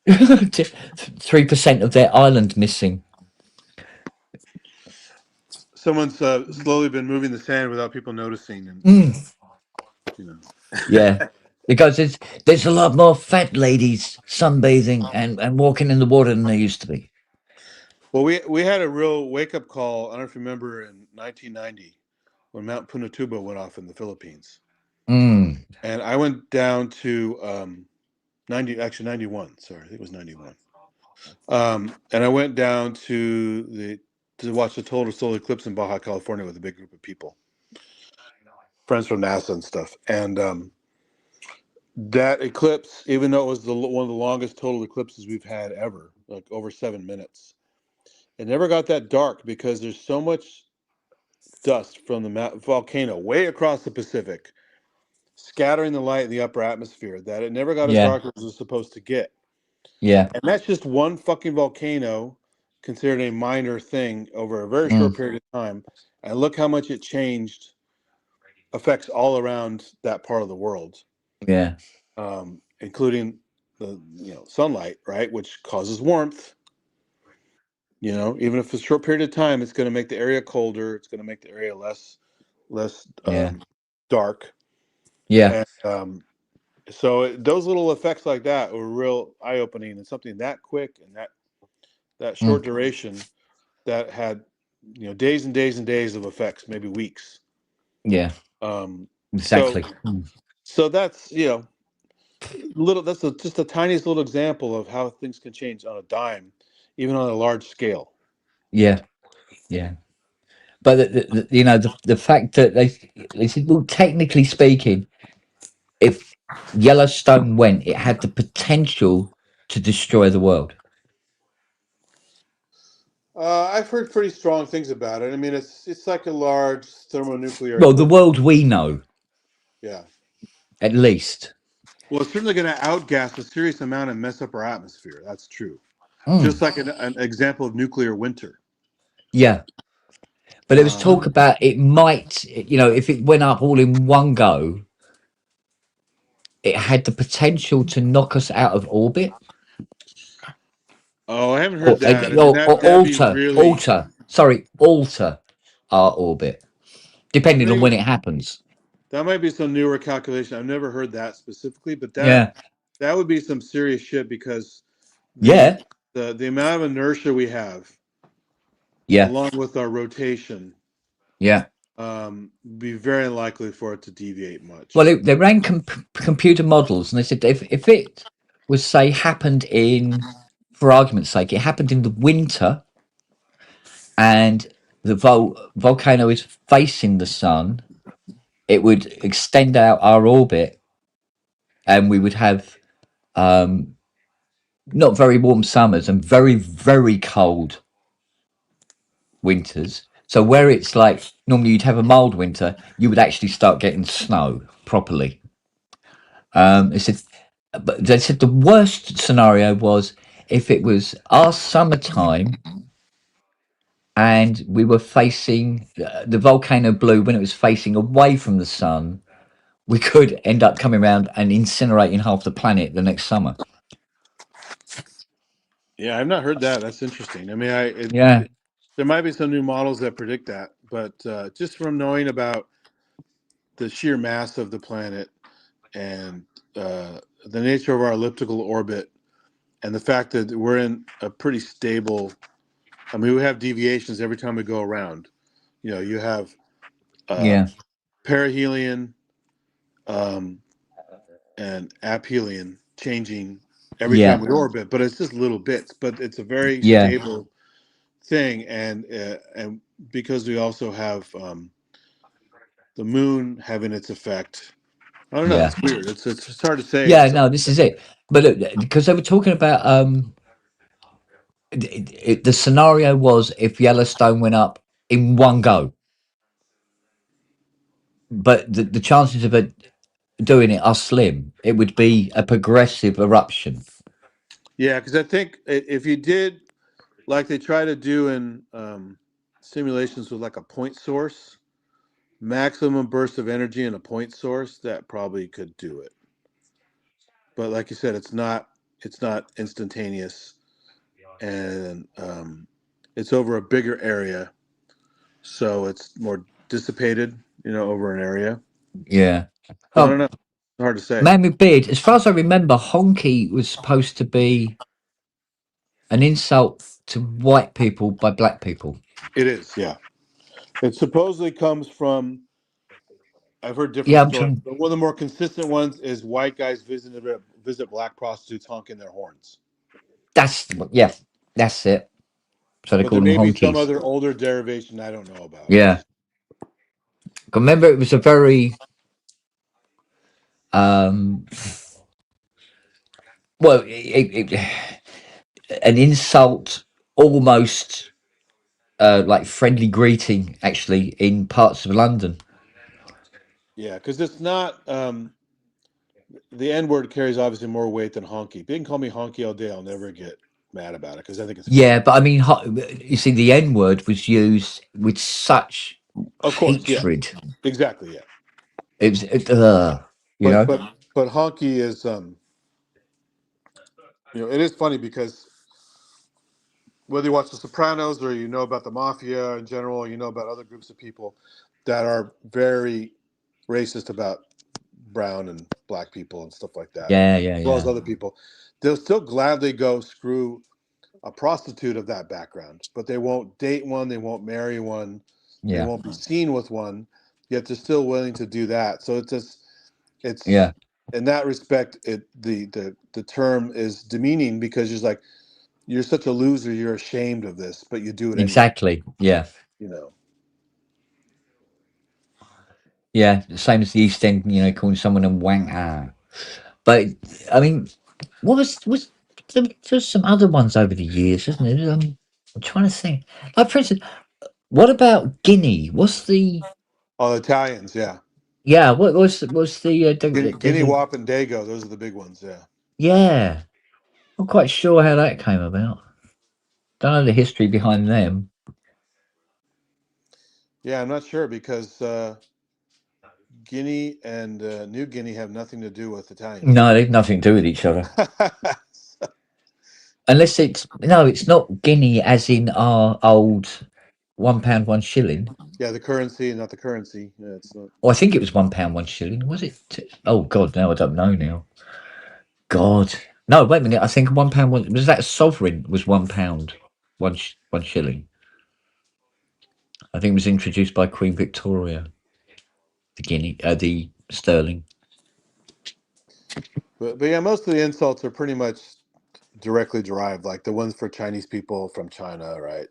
3% of their island missing. Someone's slowly been moving the sand without people noticing, and Yeah, because there's a lot more fat ladies sunbathing and walking in the water than there used to be. Well, we had a real wake up call. I don't know if you remember in 1990 when Mount Pinatubo went off in the Philippines, and I went down to 91. Sorry, I think it was 91. And I went down to watch the total solar eclipse in Baja California with a big group of people, friends from NASA and stuff. And that eclipse, even though it was one of the longest total eclipses we've had ever, like over 7 minutes, it never got that dark because there's so much dust from the volcano way across the Pacific, scattering the light in the upper atmosphere, that it never got as Yeah. dark as it was supposed to get. Yeah. And that's just one fucking volcano, considered a minor thing over a very short period of time. And look how much it changed, affects all around that part of the world. Yeah. Including the sunlight, right, which causes warmth. Even if it's a short period of time, it's going to make the area colder. It's going to make the area less dark. Yeah. And so those little effects like that were real eye-opening, and something that quick and that short duration that had days and days and days of effects, maybe weeks. Yeah. Exactly. So that's little. That's just the tiniest little example of how things can change on a dime, even on a large scale. Yeah. Yeah. But the fact that they said, well, technically speaking, if Yellowstone went, it had the potential to destroy the world. I've heard pretty strong things about it. I mean, it's like a large thermonuclear. Well, the world we know, Yeah. at least. Well, it's certainly going to outgas a serious amount and mess up our atmosphere. That's true. Just like an example of nuclear winter. Yeah. But there was talk about it might, if it went up all in one go, it had the potential to knock us out of orbit. Oh, I haven't heard that. I mean, Or that'd be really... alter our orbit, depending on when it happens. That might be some newer calculation. I've never heard that specifically, but that would be some serious shit, because the amount of inertia we have, along with our rotation, be very unlikely for it to deviate much. Well, they ran computer models, and they said if it was, say, happened for argument's sake, it happened in the winter, and the volcano is facing the sun, it would extend out our orbit, and we would have not very warm summers and very, very cold winters. So where it's like normally you'd have a mild winter, you would actually start getting snow properly. But they said the worst scenario was if it was our summertime and we were facing the volcano blew when it was facing away from the sun, we could end up coming around and incinerating half the planet the next summer. Yeah, I've not heard that. That's interesting. I mean, there might be some new models that predict that, but just from knowing about the sheer mass of the planet and the nature of our elliptical orbit, and the fact that we're in a pretty stable... I mean, we have deviations every time we go around. You have perihelion and aphelion changing every time we orbit, but it's just little bits. But it's a very stable thing, and because we also have the moon having its effect. I don't know. It's weird. It's hard to say. Yeah, no, this is it. But look, because they were talking about the scenario was if Yellowstone went up in one go, but the chances of it doing it are slim. It would be a progressive eruption. Yeah, because I think if you did like they try to do in simulations with like a point source, maximum burst of energy in a point source, that probably could do it. But like you said, it's not instantaneous, and it's over a bigger area, so it's more dissipated, over an area. Yeah, I don't know. It's hard to say. Man with beard. As far as I remember, honky was supposed to be an insult to white people by black people. It is, yeah. It supposedly comes from... I've heard different stories, but one of the more consistent ones is white guys visit black prostitutes honking their horns. That's it. So they call them honkies. There may be some other older derivation I don't know about. Yeah. Remember, it was a very an insult almost like friendly greeting actually in parts of London. Yeah, because it's not the N word carries obviously more weight than honky. They can call me honky all day. I'll never get mad about it because I think it's funny. Yeah, but I mean, you see, the N word was used with such Of course, yeah, hatred. exactly, yeah. It was, you know. But honky is it is funny because whether you watch The Sopranos or you know about the mafia in general, or you know about other groups of people that are very racist about brown and black people and stuff like that, Yeah, as well as other people, they'll still gladly go screw a prostitute of that background, but they won't date one, they won't marry one, they yeah, won't be seen with one, yet they're still willing to do that. So it's yeah. in that respect, the term is demeaning because you're like, you're such a loser, you're ashamed of this, but you do it anyway. Exactly. Yeah. Yeah, same as the East End, calling someone a wanker. But I mean, what was there's some other ones over the years, isn't it? I'm trying to think. Like, for instance, what about Guinea? What's the Oh, Italians, yeah. yeah? What was the Guinea, Wap, and Dago, those are the big ones, yeah. yeah? I'm quite sure how that came about. Don't know the history behind them. Yeah, I'm not sure because Guinea and New Guinea have nothing to do with Italians. No, they've nothing to do with each other. Unless it's not Guinea as in our old £1, 1 shilling. Yeah, the currency, not the currency. Yeah, it's not. Oh, I think it was £1, 1 shilling. Was it? Oh God, no, I don't know now. God, no. Wait a minute. I think £1 was that sovereign was £1, 1 shilling. I think it was introduced by Queen Victoria. The Guinea, the sterling. But yeah, most of the insults are pretty much directly derived, like the ones for Chinese people from China, right?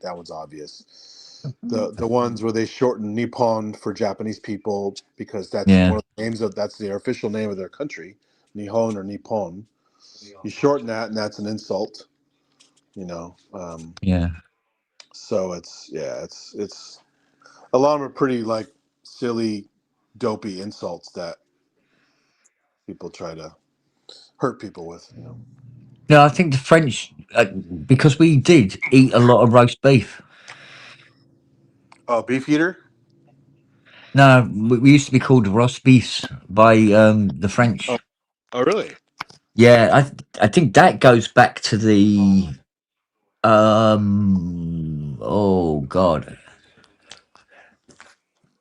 That one's obvious. The ones where they shorten Nippon for Japanese people because that's one of the names that's their official name of their country, Nihon or Nippon. You shorten that, and that's an insult. Yeah. So it's a lot of them are pretty like silly, dopey insults that people try to hurt people with. No, I think the French, because we did eat a lot of roast beef. Oh, beef eater? No, we used to be called roast beefs by the French. Oh, really? Yeah, I think that goes back to the oh God,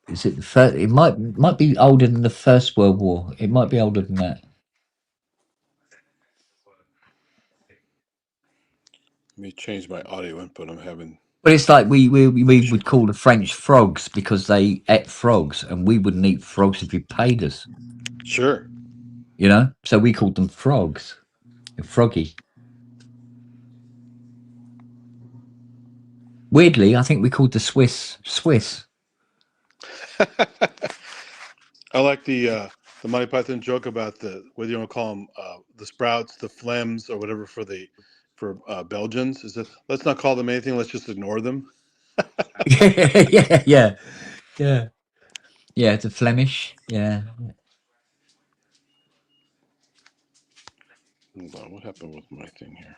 is it the first? It might be older than the First World War. It might be older than that. Let me change my audio input. I'm having. But it's like we would call the French frogs because they ate frogs, and we wouldn't eat frogs if you paid us. Sure. So we called them frogs, froggy. Weirdly, I think we called the Swiss. I like the Monty Python joke about whether you want to call them the Sprouts, the Flems, or whatever for Belgians. Is that let's not call them anything. Let's just ignore them. yeah. The Flemish. Yeah. Hold on, what happened with my thing here?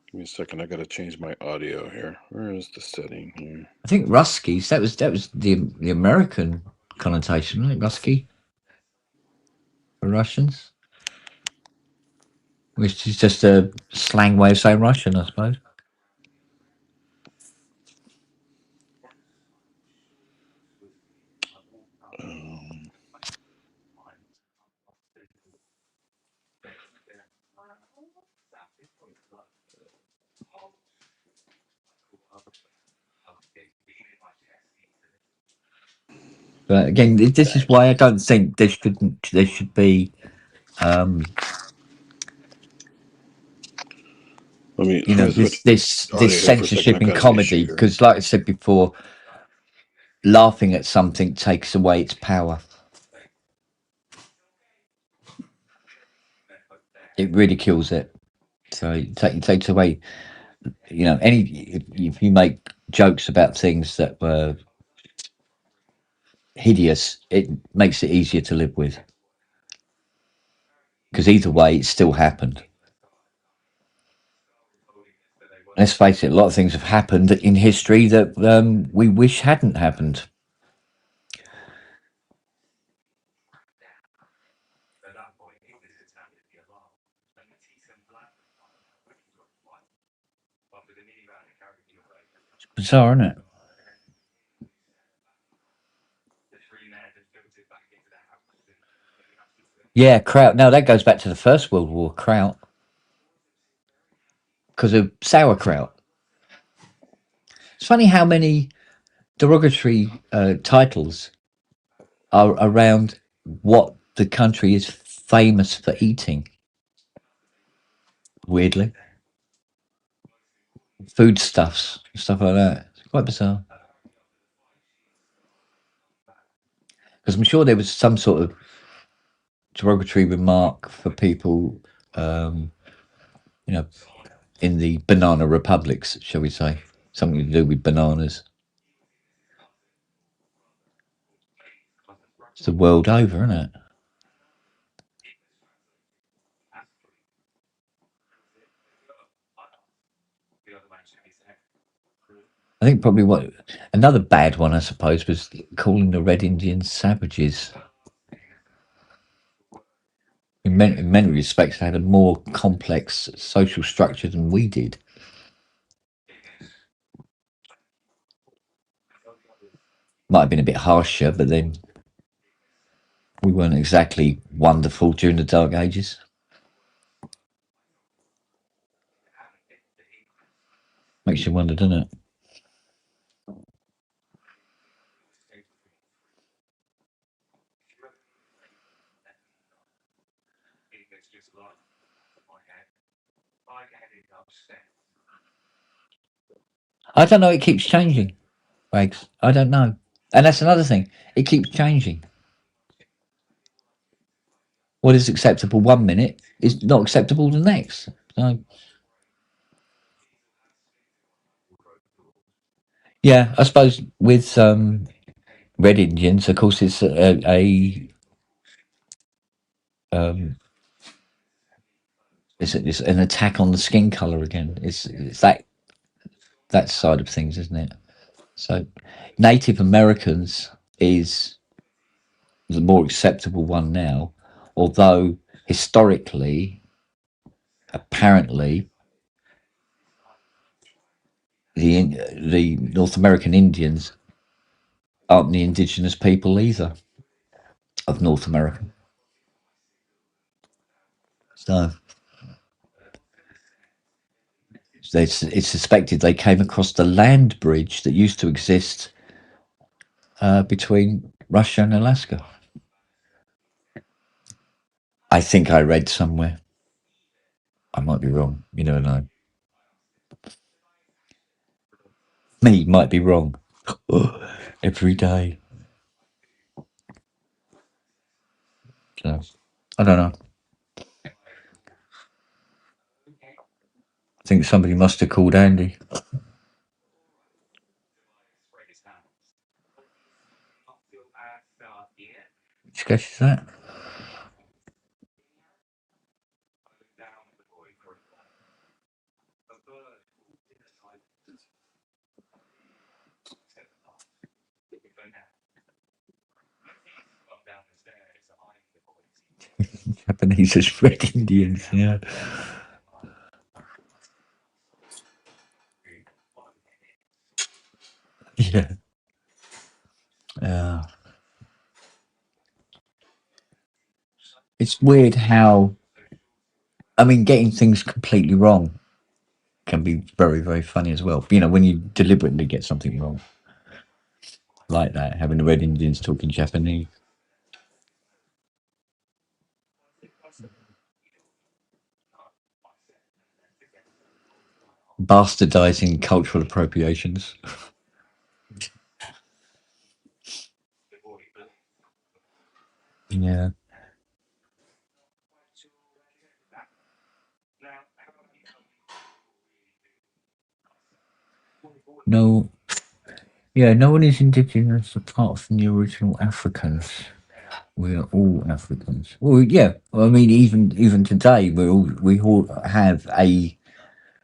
Give me a second. I got to change my audio here. Where is the setting here? I think Ruskies. That was the American connotation, wasn't it? Rusky for Russians, which is just a slang way of saying Russian, I suppose. But again, this is why I don't think there should be. This censorship in comedy, because, like I said before, laughing at something takes away its power. It ridicules it, so it takes away you know, if you make jokes about things that were hideous, it makes it easier to live with. Because either way, it still happened. Let's face it, a lot of things have happened in history that we wish hadn't happened. It's bizarre, isn't it? Yeah, kraut. No, that goes back to the First World War, kraut. Because of sauerkraut. It's funny how many derogatory titles are around what the country is famous for eating. Weirdly. Foodstuffs, stuff like that. It's quite bizarre. Because I'm sure there was some sort of derogatory remark for people, you know, in the banana republics, shall we say. Something to do with bananas. It's the world over, isn't it? I think probably another bad one, I suppose, was calling the Red Indians savages. In many respects, they had a more complex social structure than we did. Might have been a bit harsher, but then we weren't exactly wonderful during the Dark Ages. Makes you wonder, doesn't it? I don't know. It keeps changing, Wags. I don't know. And that's another thing. It keeps changing. What is acceptable one minute is not acceptable the next. So, yeah, I suppose with Red Indians, of course, it's it's an attack on the skin color again. It's that side of things, isn't it? So, Native Americans is the more acceptable one now, although historically, apparently, the North American Indians aren't the indigenous people either of North America. So it's suspected they came across the land bridge that used to exist between Russia and Alaska. I think I read somewhere. I might be wrong. You never know. Me might be wrong. Every day. So, I don't know. I think somebody must have called Andy. Which sketch is that? Japanese as Red Indians, yeah. Yeah. Yeah. It's weird how, I mean, getting things completely wrong can be very, very funny as well. You know, when you deliberately get something wrong, like that, having the Red Indians talking Japanese. Bastardizing cultural appropriations. Yeah. No, yeah, no one is indigenous apart from the original Africans. We are all Africans. Well, yeah. I mean, even today, we all have a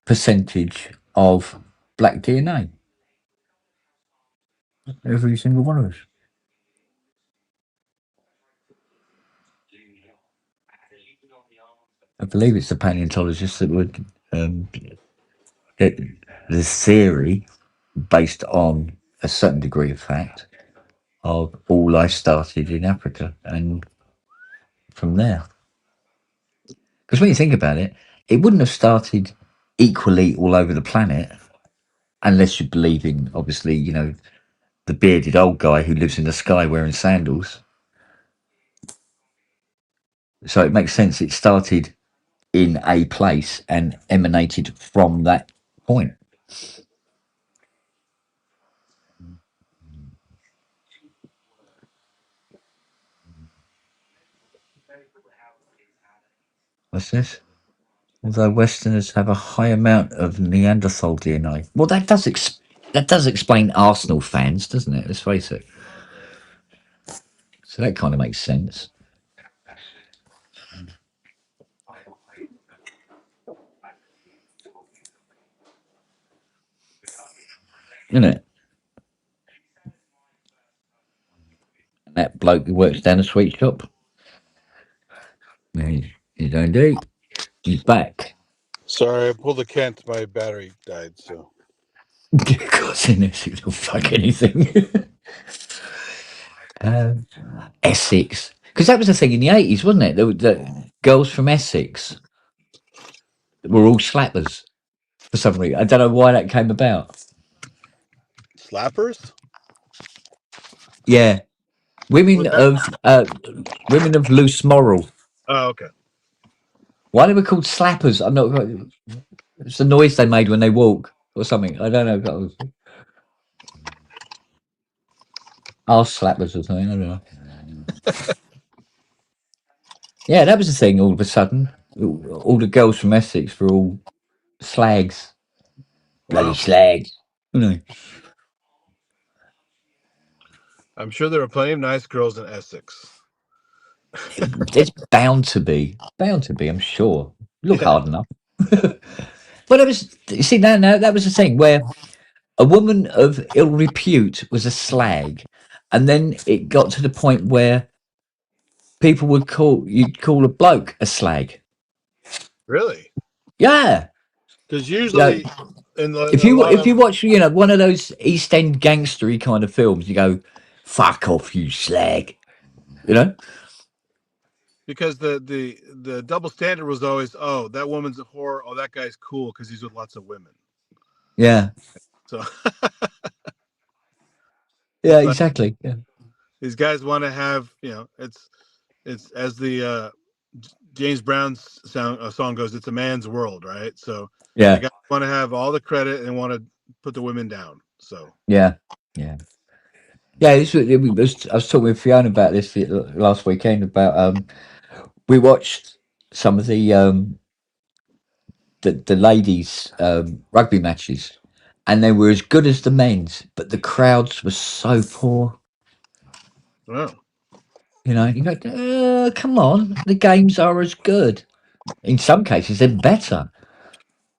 percentage of black DNA. Every single one of us. I believe it's the paleontologists that would get the theory based on a certain degree of fact of all life started in Africa and from there. Because when you think about it, it wouldn't have started equally all over the planet unless you believe in, obviously, the bearded old guy who lives in the sky wearing sandals. So it makes sense it started in a place and emanated from that point. What's this? Although Westerners have a high amount of Neanderthal DNA. Well, that does explain Arsenal fans, doesn't it? Let's face it. So that kind of makes sense. Isn't it? And that bloke who works down a sweet shop. You don't do. He's back. Sorry, I pulled a Kent. My battery died, so. God's in this, he'll fuck anything. Essex. Because that was the thing in the 80s, wasn't it? The girls from Essex were all slappers for some reason. I don't know why that came about. Slappers? Yeah. Women of loose moral. Oh, okay. Why they were called slappers? I'm not. It's the noise they made when they walk or something. I don't know. Arse slappers or something. I don't know. Yeah, that was the thing. All of a sudden, all the girls from Essex were all slags, bloody Wow. slags. I'm sure there are plenty of nice girls in Essex. There's bound to be. I'm sure. Look Yeah. hard enough. But it was. You see, now that was the thing where a woman of ill repute was a slag, and then it got to the point where people you'd call a bloke a slag. Really? Yeah. Because usually, in If you watch one of those East End gangstery kind of films, you go, "Fuck off, you slag," Because the double standard was always, oh, that woman's a whore. Oh, that guy's cool because he's with lots of women. Yeah. So. Yeah, exactly. Yeah. These guys want to have, it's as the James Brown's song goes, it's a man's world, right? So yeah, the guys want to have all the credit and want to put the women down. So yeah. I was talking with Fiona about this last weekend about we watched some of the ladies rugby matches, and they were as good as the men's, but the crowds were so poor. oh. You go, come on, the games are as good. In some cases, they're better.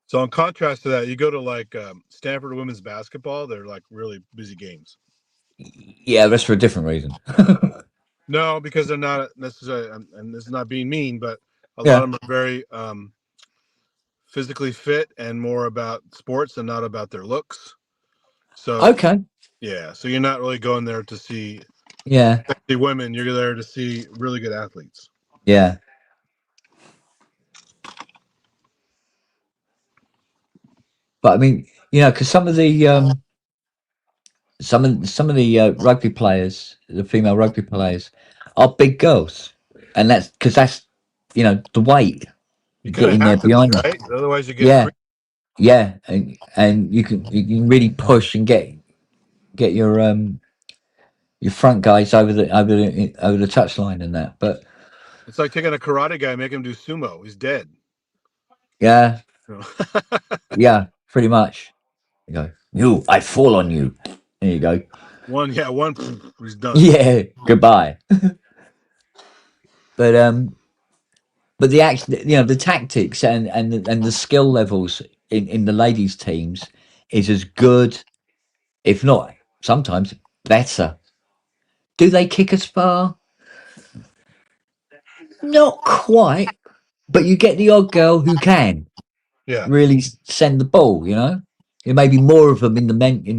So in contrast to that, you go to like Stanford women's basketball, they're like really busy games. Yeah, that's for a different reason. No, because they're not necessarily, and this is not being mean, but a lot of them are very physically fit and more about sports and not about their looks. So okay. Yeah, so you're not really going there to see sexy women. You're there to see really good athletes. Yeah. But I mean, because some of the rugby players, the female rugby players, are big girls, and that's because that's the weight You get kind in of there have to be, behind them. right? Otherwise, you get Yeah, and you can really push and get your front guys over the touchline and that. But it's like taking a karate guy, make him do sumo. He's dead. yeah, yeah, pretty much. You go. You, I fall on you. There you go. One, he's done. Yeah, goodbye. But but the action, the tactics and the skill levels in the ladies' teams is as good, if not sometimes better. Do they kick as far? Not quite, but you get the odd girl who can Yeah, really send the ball. There may be more of them in the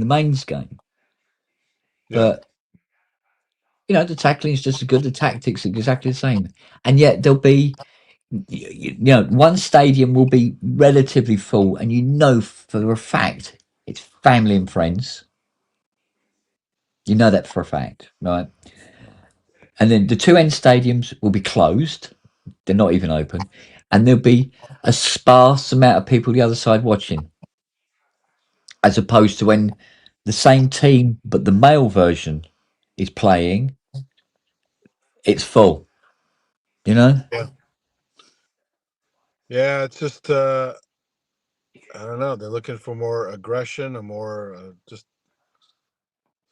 men's game, yeah. but the tackling is just as good. The tactics are exactly the same, and yet there'll be one stadium will be relatively full, and for a fact it's family and friends. You know that for a fact, right? And then the two end stadiums will be closed; they're not even open, and there'll be a sparse amount of people the other side watching, as opposed to when the same team but the male version is playing, it's full. You know? Yeah. Yeah, it's just I don't know. They're looking for more aggression, or more just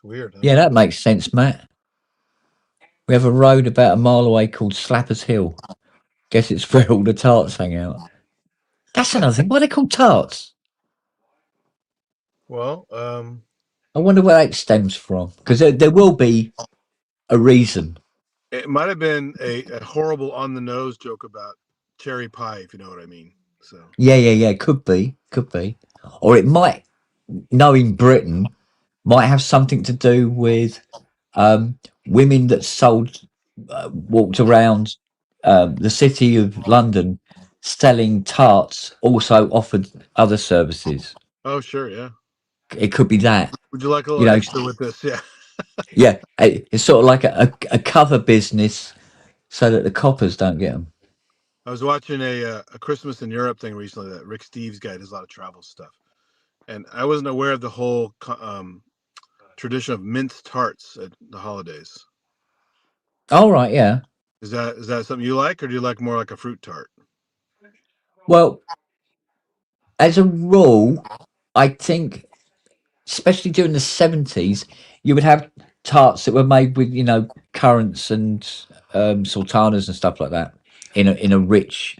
weird. Yeah, that makes sense, Matt. We have a road about a mile away called Slappers Hill. Guess it's where all the tarts hang out. That's another thing. Why are they called tarts? Well, I wonder where that stems from. Because there will be a reason. it might have been a horrible on the nose joke about cherry pie, if you know what I mean. So Yeah. Could be. Or it might, knowing Britain, might have something to do with women that walked around the city of London selling tarts, also offered other services. oh sure, yeah. It could be that. Would you like a You little know, extra with this? Yeah. yeah, it's sort of like a cover business so that the coppers don't get them. I was watching a Christmas in Europe thing recently that Rick Steves guy does a lot of travel stuff, and I wasn't aware of the whole tradition of minced tarts at the holidays. All right, yeah. Is that something you like, or do you like more like a fruit tart? Well, as a rule, I think, especially during the 70s, you would have tarts that were made with, currants and sultanas and stuff like that in a rich,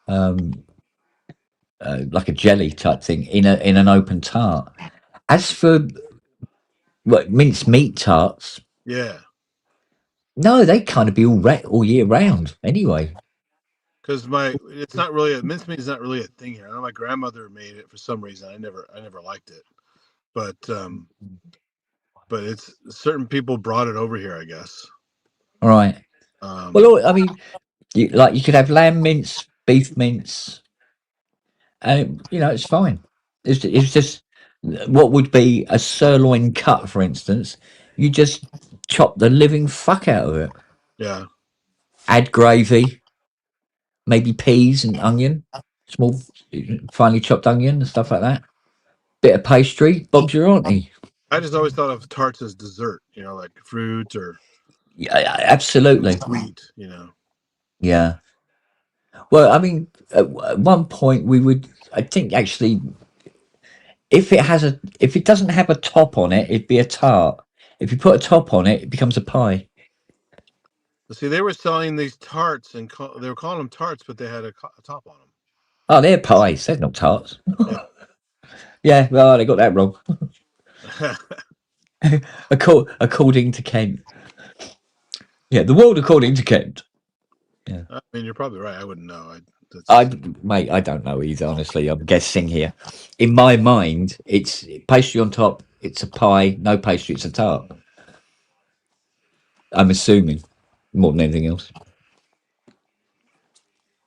like a jelly type thing in an open tart. As for minced meat tarts, Yeah, no, they kind of be all year round anyway. because it's not really mincemeat is not really a thing here. I know my grandmother made it for some reason. I never liked it, but it's certain people brought it over here, I guess. All right. Um, Well, I mean, you could have lamb mince, beef mince, and it's fine. It's just what would be a sirloin cut, for instance. You just chop the living fuck out of it. yeah, Add gravy, maybe peas and onion, small, finely chopped onion and stuff like that. Bit of pastry, Bob's your auntie. I just always thought of tarts as dessert, like fruit or Yeah, absolutely. sweet, Yeah. Well, I mean, at one point we would. I think actually, if it doesn't have a top on it, it'd be a tart. If you put a top on it, it becomes a pie. See, they were selling these tarts and they were calling them tarts, but they had a top on Oh, they're pies. They're not tarts. them. Yeah, well, they got that wrong. Yeah. According to Kent. Yeah, the world according to Kent. Yeah. I mean, you're probably right. I wouldn't know. Mate, I don't know either, honestly. I'm guessing here. In my mind, it's pastry on top, it's a pie, no pastry, it's a tart. I'm assuming more than anything else.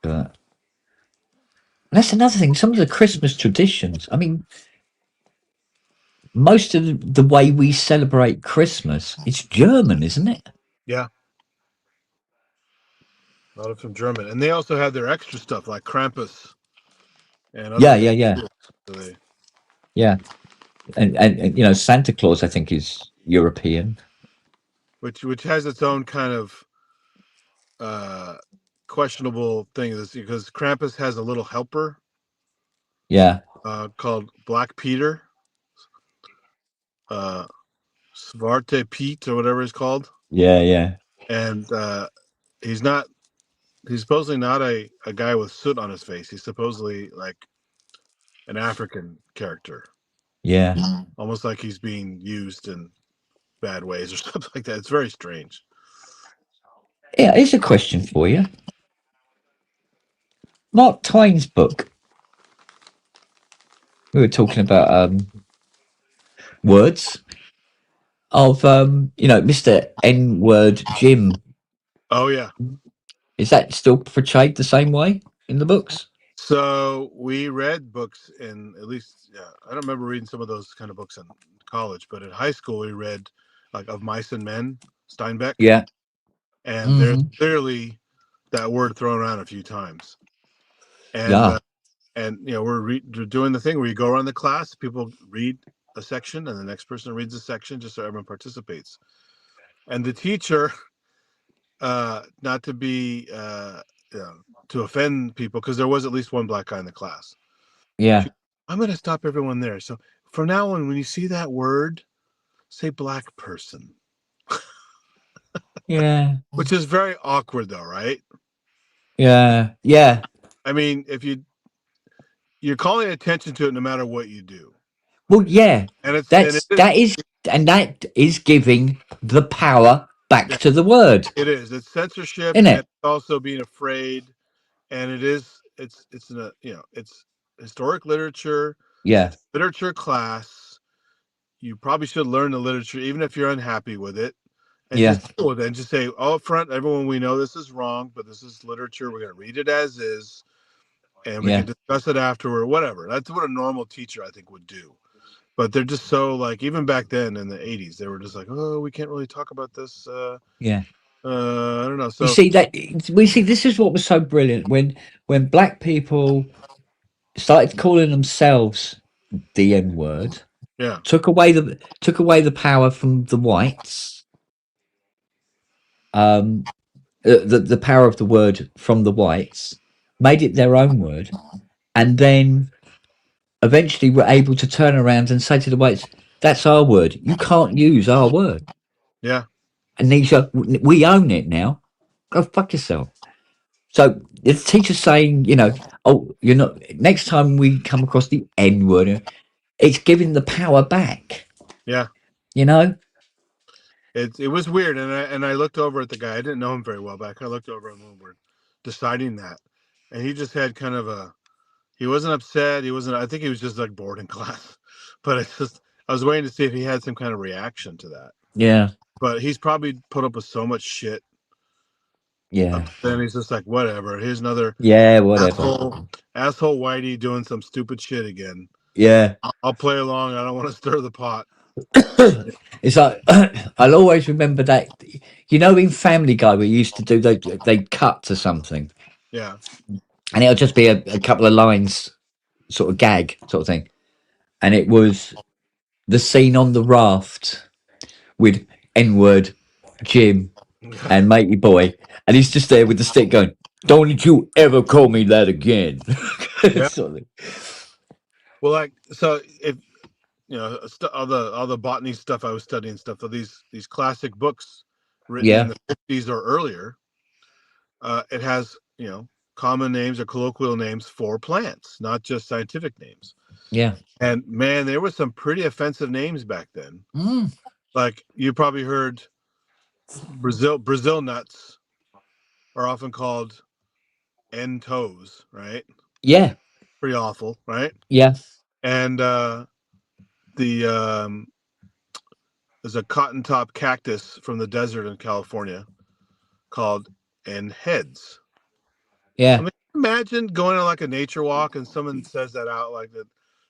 But that's another thing. Some of the Christmas traditions. I mean, most of the way we celebrate Christmas, it's German, isn't it? Yeah. A lot of them German, and they also have their extra stuff like Krampus and other. Yeah. So Yeah, and Santa Claus, I think, is European. which has its own kind of questionable thing, is because Krampus has a little helper. Yeah. Called Black Peter. Svarte Pete or whatever it's called, Yeah. and he's not. He's supposedly not a guy with soot on his face. He's supposedly like an African character, Yeah. almost like he's being used in bad ways or something like that. It's very strange. Yeah, here's a question for you. Mark Twain's book. We were talking about words of Mr. N-word Jim. Oh yeah. Is that still portrayed the same way in the books? So we read books in at least I don't remember reading some of those kind of books in college, but in high school we read like Of Mice and Men, Steinbeck. Yeah. And there's clearly that word thrown around a few times. And we're doing the thing where you go around the class, people read a section, and the next person reads a section, just so everyone participates. And the teacher, not to be to offend people, because there was at least one black guy in the class. Yeah. I'm going to stop everyone there. So from now on, when you see that word, say black person. Yeah. Which is very awkward, though, right? Yeah. I mean, if you're calling attention to it, no matter what you do. Well, yeah. And that is giving the power back to the word. It is. It's censorship, Isn't it? and also being afraid. And it's historic literature. Yeah. It's literature class. You probably should learn the literature, even if you're unhappy with it. And just deal with it and just say, up front, everyone, we know this is wrong, but this is literature. We're going to read it as is, and we can discuss it afterward, whatever. That's what a normal teacher, I think, would do. But they're just so, like, even back then in the 80s, they were just like, oh, we can't really talk about this. I don't know. So This is what was so brilliant when black people started calling themselves the N-word. Yeah. Took away the power from the whites. The power of the word from the whites, made it their own word, and then eventually were able to turn around and say to the whites, "That's our word. You can't use our word." Yeah. And we own it now. Go fuck yourself. So the teacher's saying, oh, you're not. Next time we come across the N word, it's giving the power back. Yeah. It was weird, and I looked over at the guy. I didn't know him very well, but I looked over him when we were deciding that, and he just had kind of he wasn't upset. He wasn't. I think he was just like bored in class, but I was waiting to see if he had some kind of reaction to that. Yeah. But he's probably put up with so much shit. Yeah. Then he's just like, whatever. Here's another. Yeah. Whatever. Asshole Whitey doing some stupid shit again. Yeah. I'll play along. I don't want to stir the pot. It's like I'll always remember that. In Family Guy, we used to do they cut to something. Yeah. And it'll just be a couple of lines, sort of gag sort of thing. And it was the scene on the raft with N-word Jim and Matey Boy, and he's just there with the stick going, "Don't you ever call me that again." Sort of. Well, like, so if all the botany stuff I was studying, stuff of these classic books written in the 50s or earlier, it has common names or colloquial names for plants, not just scientific names. Yeah. And man, there were some pretty offensive names back then. Like you probably heard Brazil nuts are often called N-toes, right? Yeah. Pretty awful, right? Yeah. And there's a cotton top cactus from the desert in California called N-heads. Yeah. I mean, imagine going on like a nature walk and someone says that out like that.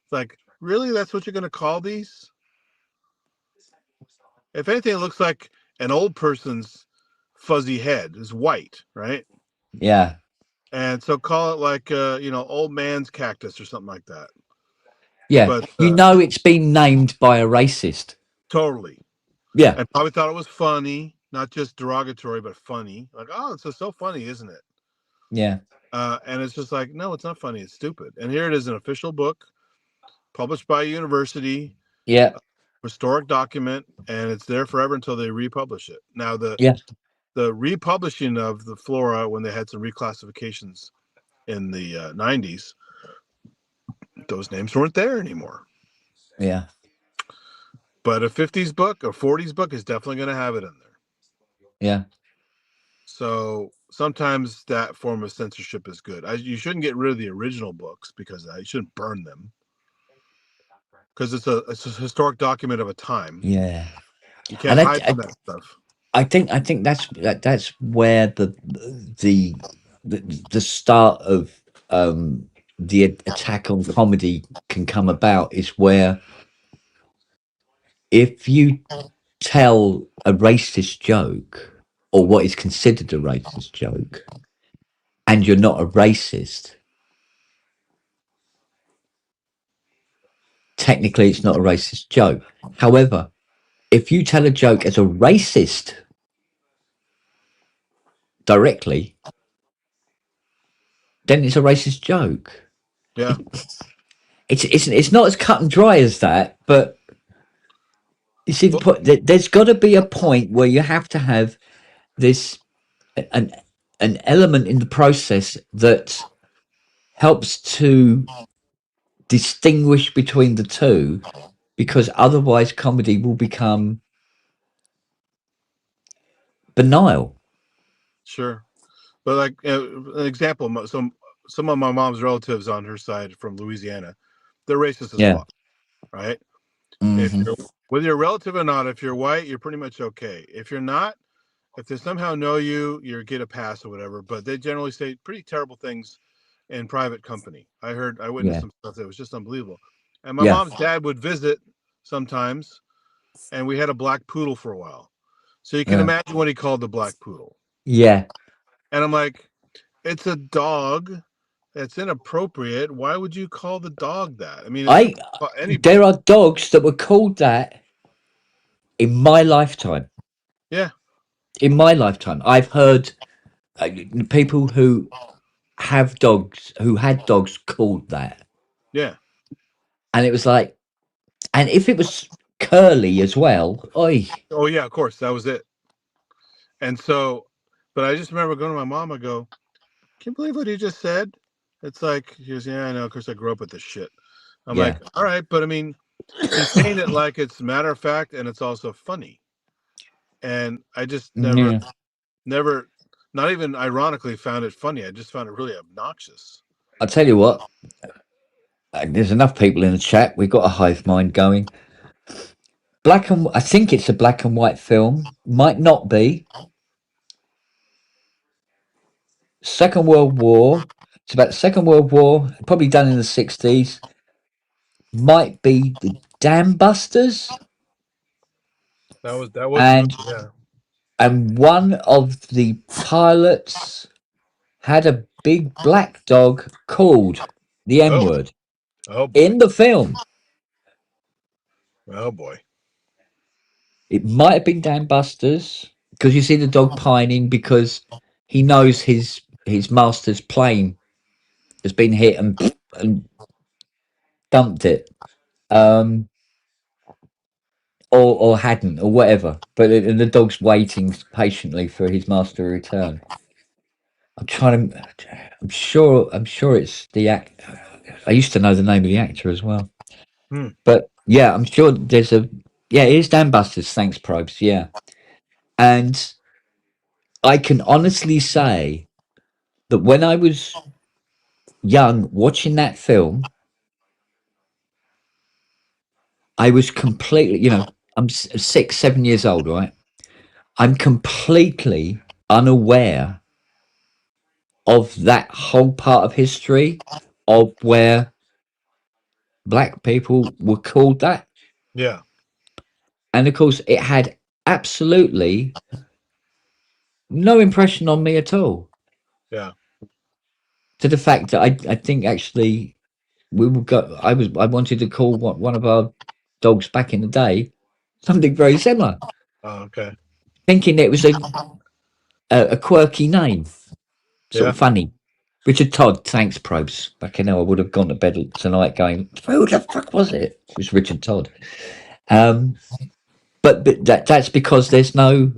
It's like, really? That's what you're going to call these? If anything, it looks like an old person's fuzzy head is white, right? Yeah. And so call it like, old man's cactus or something like that. Yeah. But it's been named by a racist. Totally. Yeah. And probably thought it was funny, not just derogatory, but funny. Like, oh, it's so funny, isn't it? Yeah. And it's just like, no, it's not funny. It's stupid. And here it is, an official book published by a university. Yeah. historic document, and it's there forever until they republish it. Now the republishing of the flora, when they had some reclassifications in the 90s, those names weren't there anymore. Yeah. But a 50s book, a 40s book is definitely going to have it in there. Yeah. So sometimes that form of censorship is good. You shouldn't get rid of the original books because you shouldn't burn them, because it's a historic document of a time. Yeah. You can't hide from that stuff. I think that's where the start of the attack on comedy can come about, is where if you tell a racist joke, or what is considered a racist joke, and you're not a racist, technically it's not a racist joke. However, if you tell a joke as a racist directly, then it's a racist joke. Yeah. It's not as cut and dry as that, but you see the point. There's got to be a point where you have to have this an element in the process that helps to distinguish between the two, because otherwise comedy will become banal. Sure. But like an example, some of my mom's relatives on her side from Louisiana, they're racist as fuck, right? Mm-hmm. Whether you're a relative or not, if you're white, you're pretty much okay. If you're not, if they somehow know you, you get a pass or whatever. But they generally say pretty terrible things in private company. I witnessed some stuff that was just unbelievable. And my mom's dad would visit sometimes, and we had a black poodle for a while. So you can imagine what he called the black poodle. Yeah. And I'm like, it's a dog. That's inappropriate. Why would you call the dog that? I mean, there are dogs that were called that in my lifetime. Yeah. In my lifetime, I've heard people who had dogs called that. Yeah. And it was like, and if it was curly as well, oi. Oh yeah, of course, that was it. And so, but I just remember going to my mom. I go, "Can you believe what he just said?" It's like, he goes, "Yeah, I know. Of course, I grew up with this shit." I'm like, "All right," but I mean, he's saying it like it's matter of fact, and it's also funny. And I just never, not even ironically, found it funny. I just found it really obnoxious. I'll tell you what. There's enough people in the chat. We've got a hive mind going. I think it's a black and white film. Might not be. Second World War. It's about the Second World War. Probably done in the 60s. Might be the Dam Busters. That was yeah. And one of the pilots had a big black dog called the N-word in the film. Oh boy. It might have been Dam Busters, because you see the dog pining because he knows his master's plane has been hit and dumped it, or hadn't, or whatever. But and the dog's waiting patiently for his master to return. I'm sure it's the act. I used to know the name of the actor as well. But yeah, I'm sure there's it is Dan Busters. Thanks, Probes. Yeah, and I can honestly say that when I was young watching that film, I was completely, I'm 6, 7 years old, right? I'm completely unaware of that whole part of history of where black people were called that. Yeah. And of course, it had absolutely no impression on me at all. Yeah. To the fact that I think actually I wanted to call one of our dogs back in the day something very similar. Oh, okay. Thinking it was a quirky name, sort of funny. Richard Todd, thanks, Probes. Back in there, I would have gone to bed tonight going, who the fuck was it? It was Richard Todd. But that's because there's no.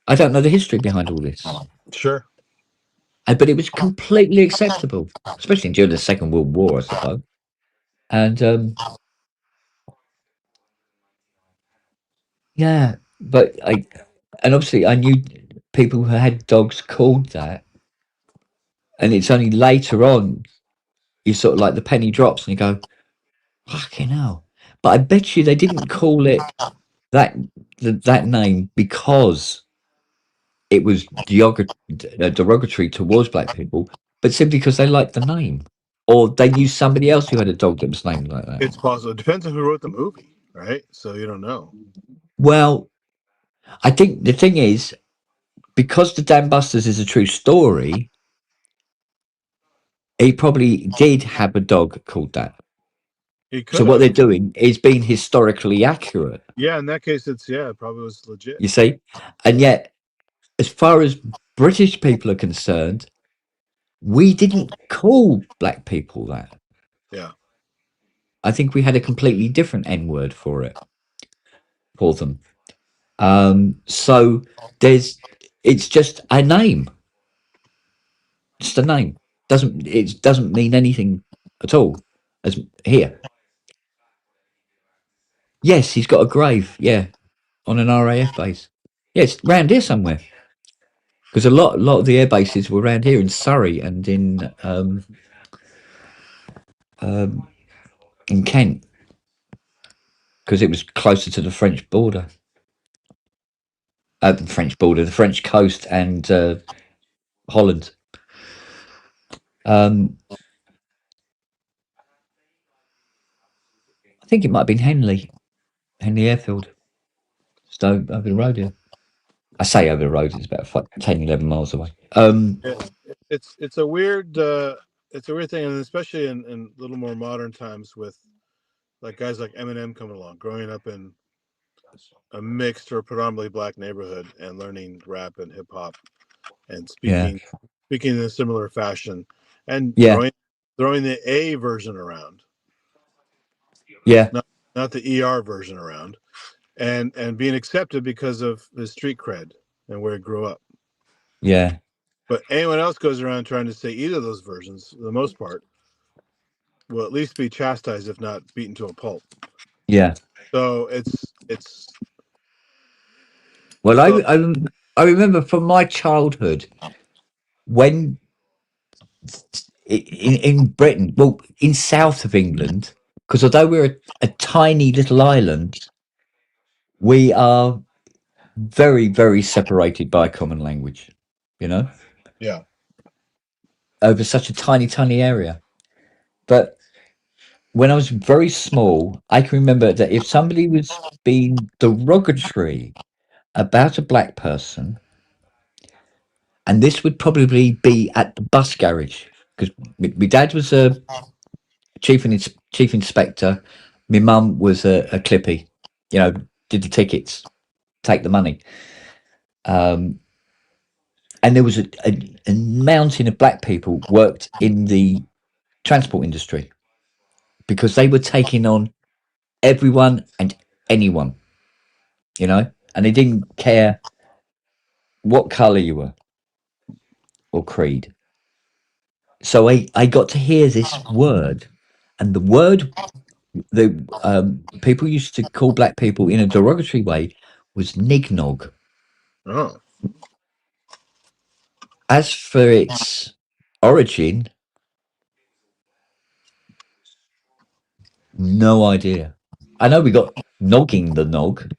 I don't know the history behind all this. Sure. But it was completely acceptable, especially during the Second World War, I suppose. And yeah, but and obviously I knew people who had dogs called that, and it's only later on you sort of like the penny drops and you go, fucking hell. But I bet you they didn't call it that name because it was derogatory towards black people, but simply because they liked the name, or they knew somebody else who had a dog that was named like that. It's possible. It depends on who wrote the movie, right? So you don't know. Well, I think the thing is, because the Dam Busters is a true story, he probably did have a dog called that. He could So what have. they're doing is being historically accurate. Yeah, in that case, it probably was legit. You see, and yet, as far as British people are concerned, we didn't call black people that. Yeah. I think we had a completely different N word for them. So it's just a name. Just a name. It doesn't mean anything at all. As here. Yes, he's got a grave, yeah, on an RAF base. Yeah, it's round here somewhere. Because a lot of the air bases were around here in Surrey and in Kent. Because it was closer to the French border. The French coast and Holland. I think it might have been Henley Airfield. Just over the road here. I say over the road, it's about 10, 11 miles away. It's a weird thing, and especially in a little more modern times with like guys like Eminem coming along, growing up in a mixed or predominantly black neighborhood and learning rap and hip hop and speaking in a similar fashion and throwing the A version around. Yeah. Not the ER version around. And being accepted because of his street cred and where he grew up. Yeah. But anyone else goes around trying to say either of those versions, for the most part, will at least be chastised, if not beaten to a pulp. Yeah. So it's. Well, I remember from my childhood when in Britain, well, in south of England, because although we're a tiny little island, we are very, very separated by a common language, you know? Yeah. Over such a tiny, tiny area. But when I was very small, I can remember that if somebody was being derogatory about a black person, and this would probably be at the bus garage, because my dad was a chief inspector, my mum was a clippy, you know, did the tickets, take the money. And there was a mountain of black people worked in the transport industry because they were taking on everyone and anyone, you know, and they didn't care what color you were or creed. So I got to hear this word, and the word the people used to call black people in a derogatory way was nignog. Oh. As for its origin, no idea. I know we got nogging the nog,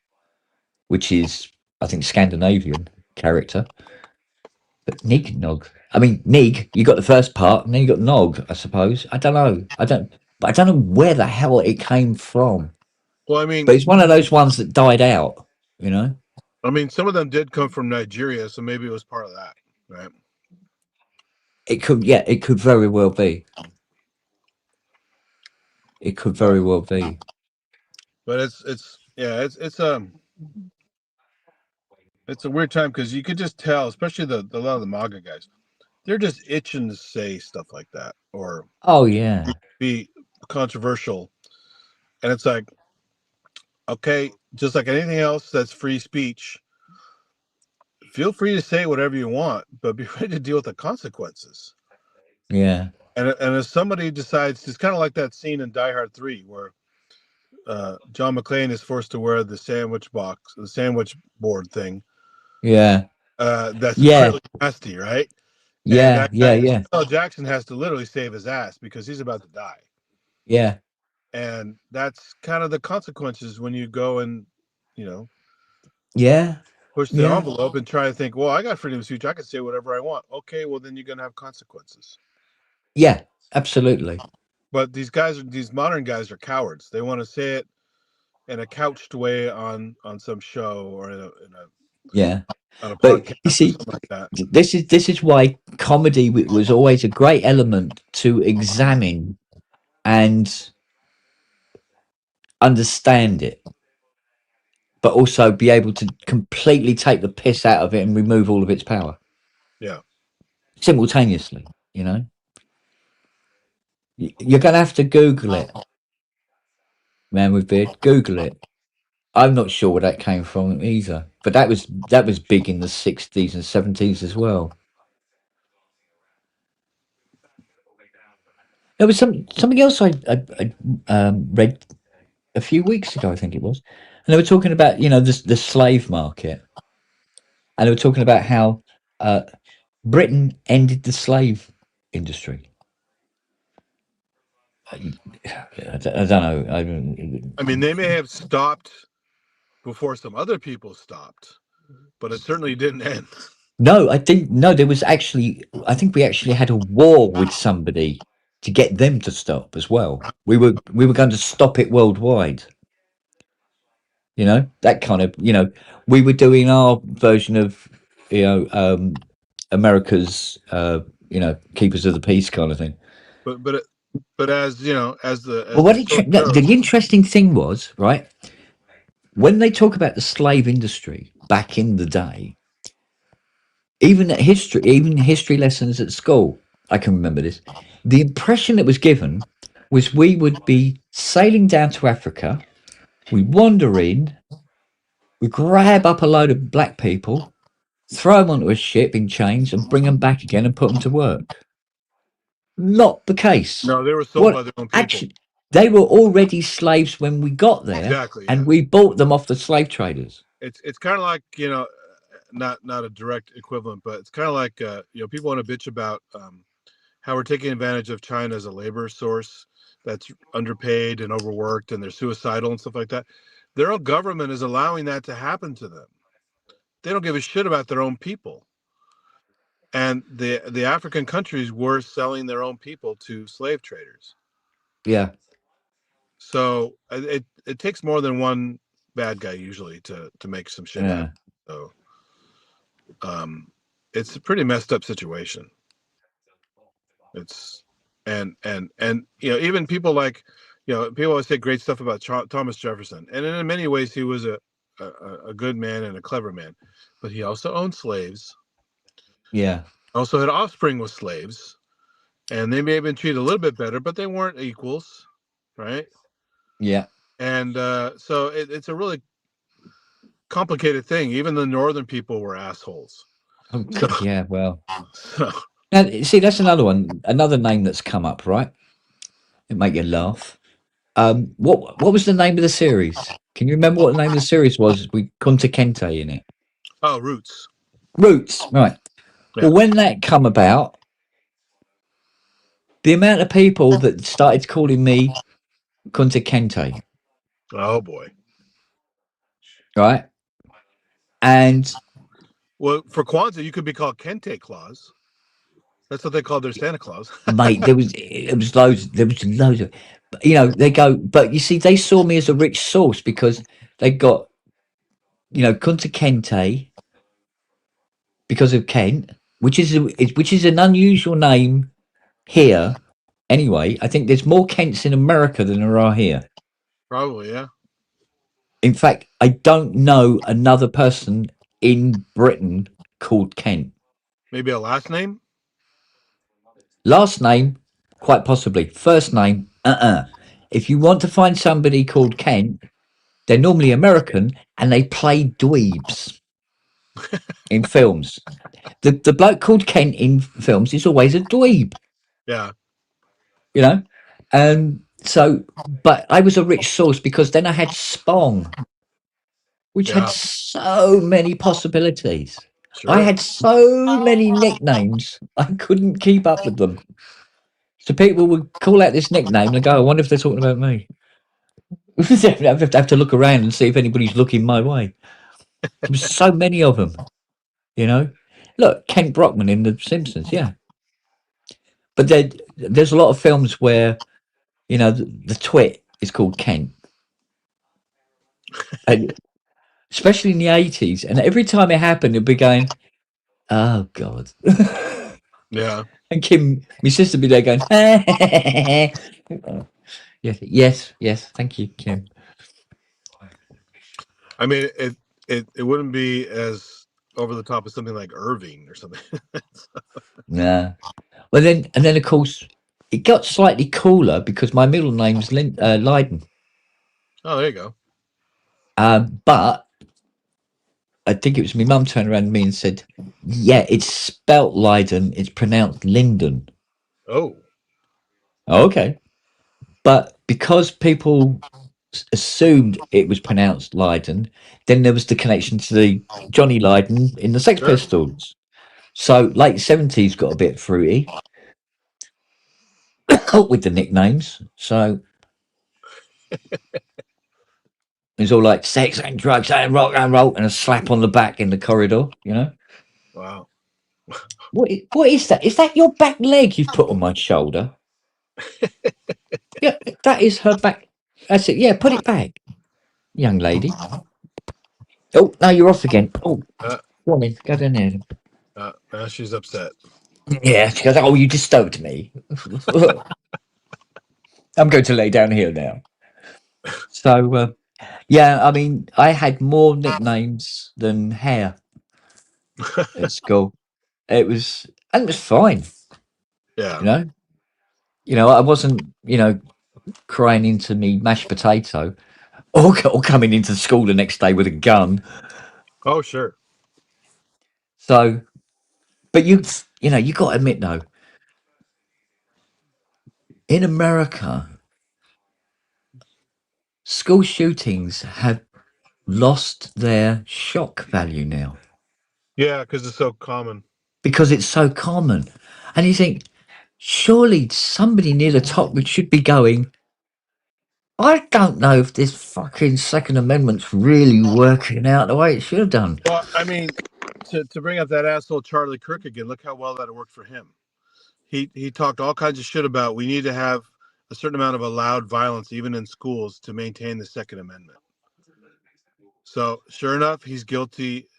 which is, I think, Scandinavian character. But nignog. I mean, nig, you got the first part, and then you got nog, I suppose. I don't know. But I don't know where the hell it came from. Well, I mean, But it's one of those ones that died out, you know? I mean, some of them did come from Nigeria, so maybe it was part of that, right? It could very well be. It could very well be. But it's a weird time because you could just tell, especially the a lot of the MAGA guys, they're just itching to say stuff like that or Oh yeah, be controversial, and it's like okay, just like anything else that's free speech, feel free to say whatever you want, but be ready to deal with the consequences. Yeah. And if somebody decides, it's kind of like that scene in Die Hard 3 where John McClane is forced to wear the sandwich board thing. Yeah. That's Yeah. really nasty, right? And Yeah. that Yeah. guy, Yeah. Samuel L. Jackson, has to literally save his ass because he's about to die. Yeah. And that's kind of the consequences when you go and, Yeah. push the Yeah. envelope and try to think, well, I got freedom of speech. I can say whatever I want. Okay, well, then you're going to have consequences. Yeah. Absolutely. But these modern guys are cowards. They want to say it in a couched way on some show or on a But podcast you or see, something like that. this is why comedy was always a great element to examine and understand it, but also be able to completely take the piss out of it and remove all of its power. Yeah. Simultaneously, you're going to have to Google it. Man with beard, Google it. I'm not sure where that came from either, but that was big in the 60s and 70s as well. There was something else I read a few weeks ago, I think it was, and they were talking about the slave market, and they were talking about how Britain ended the slave industry. I don't know. I mean, they may have stopped before some other people stopped, but it certainly didn't end. No, I think no. There was actually, I think we actually had a war with somebody to get them to stop as well. We were going to stop it worldwide. That kind of we were doing our version of America's keepers of the peace kind of thing. But as as the Well, the interesting thing was, right, when they talk about the slave industry back in the day, even history lessons at school, I can remember this. The impression that was given was we would be sailing down to Africa, we wander in, we grab up a load of black people, throw them onto a ship in chains, and bring them back again and put them to work. Not the case. No, they were sold by their own people. Actually, they were already slaves when we got there, Exactly, and yeah. we bought them off the slave traders. It's kind of like not a direct equivalent, but it's kind of like people want to bitch about how we're taking advantage of China as a labor source that's underpaid and overworked, and they're suicidal and stuff like that. Their own government is allowing that to happen to them. They don't give a shit about their own people. And the African countries were selling their own people to slave traders. Yeah. So it takes more than one bad guy usually to make some shit happen. So it's a pretty messed up situation. It's and even people like people always say great stuff about Thomas Jefferson, and in many ways he was a good man and a clever man, but he also owned slaves. Yeah. Also had offspring with slaves, and they may have been treated a little bit better, but they weren't equals, right? Yeah. And so it's a really complicated thing. Even the northern people were assholes. Oh, God, yeah. Well, so now see, that's another one, another name that's come up, right? It make you laugh. What was the name of the series? Can you remember what the name of the series was? We Kunta Kinte in it. Oh, Roots. Roots, right? Yeah. Well, when that come about, the amount of people that started calling me Kunta Kinte. Oh boy. Right. And well, for Kwanzaa, you could be called Kente Claus. That's what they called their Santa Claus. Mate, there was loads of, they go, but you see, they saw me as a rich source because they got, Kunta Kente because of Kent, which is an unusual name here. Anyway, I think there's more Kents in America than there are here. Probably, yeah. In fact, I don't know another person in Britain called Kent. Maybe a last name? Last name, quite possibly. First name, If you want to find somebody called Kent, They're normally American, and they play dweebs in films. The bloke called Kent in films is always a dweeb, Yeah. you know. So, but I was a rich source because then I had Spong, which had Yeah. so many possibilities. I Sure. had so many nicknames, I couldn't keep up with them. So people would call out this nickname and go, I wonder if they're talking about me. I have to look around and see if anybody's looking my way. There was so many of them, you know. Look, Kent Brockman in The Simpsons, yeah. But there's a lot of films where, you know, the twit is called Kent. And especially in the 80s. And every time it happened, it'd be going, oh, God. Yeah. And Kim, my sister, would be there going, yes, thank you, Kim. I mean, it wouldn't be as over the top as something like Irving or something. Nah. Well, then, of course, it got slightly cooler because my middle name's Lydon. Oh, there you go. But I think it was my mum turned around to me and said, yeah, it's spelt Lydon, it's pronounced Lyndon. Oh. Okay. But because people assumed it was pronounced Lydon, then there was the connection to the Johnny Lydon in the Sex Sure. Pistols. So late 70s got a bit fruity with the nicknames. So it's all like sex and drugs and rock and roll and a slap on the back in the corridor, you know? Wow. What is that? Is that your back leg you've put on my shoulder? Yeah, that is her back. That's it. Yeah, put it back, young lady. Oh, no, you're off again. Oh, Uh, go on in. Go down there. now she's upset. Yeah, she goes, oh, you disturbed me. I'm going to lay down here now. So, yeah, I mean, I had more nicknames than hair at school. It was fine, Yeah. you know. I wasn't, crying into me mashed potato or coming into school the next day with a gun. Oh, sure. So, but you got to admit though, in America, school shootings have lost their shock value now Yeah, because it's so common. because it's so common. And you think, surely somebody near the top should be going, I don't know if this fucking Second Amendment's really working out the way it should have done. Well, I mean, to bring up that asshole Charlie Kirk again, look how well that worked for him. He talked all kinds of shit about we need to have a certain amount of allowed violence even in schools to maintain the Second Amendment. So sure enough, he's guilty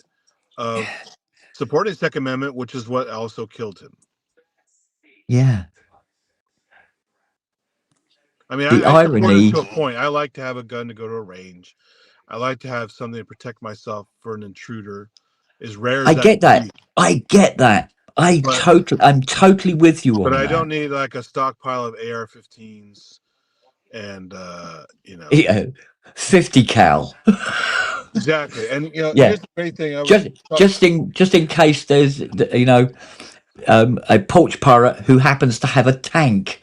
of supporting the Second Amendment, which is what also killed him. Yeah. I mean, The I support irony. it to a point. I like to have a gun to go to a range. I like to have something to protect myself for an intruder. As rare as I get that. be. I get that. I'm totally with you on But I that. don't need like a stockpile of AR-15s and Yeah, 50 cal. Exactly. And Yeah. here's the great thing. Just in case there's a porch pirate who happens to have a tank.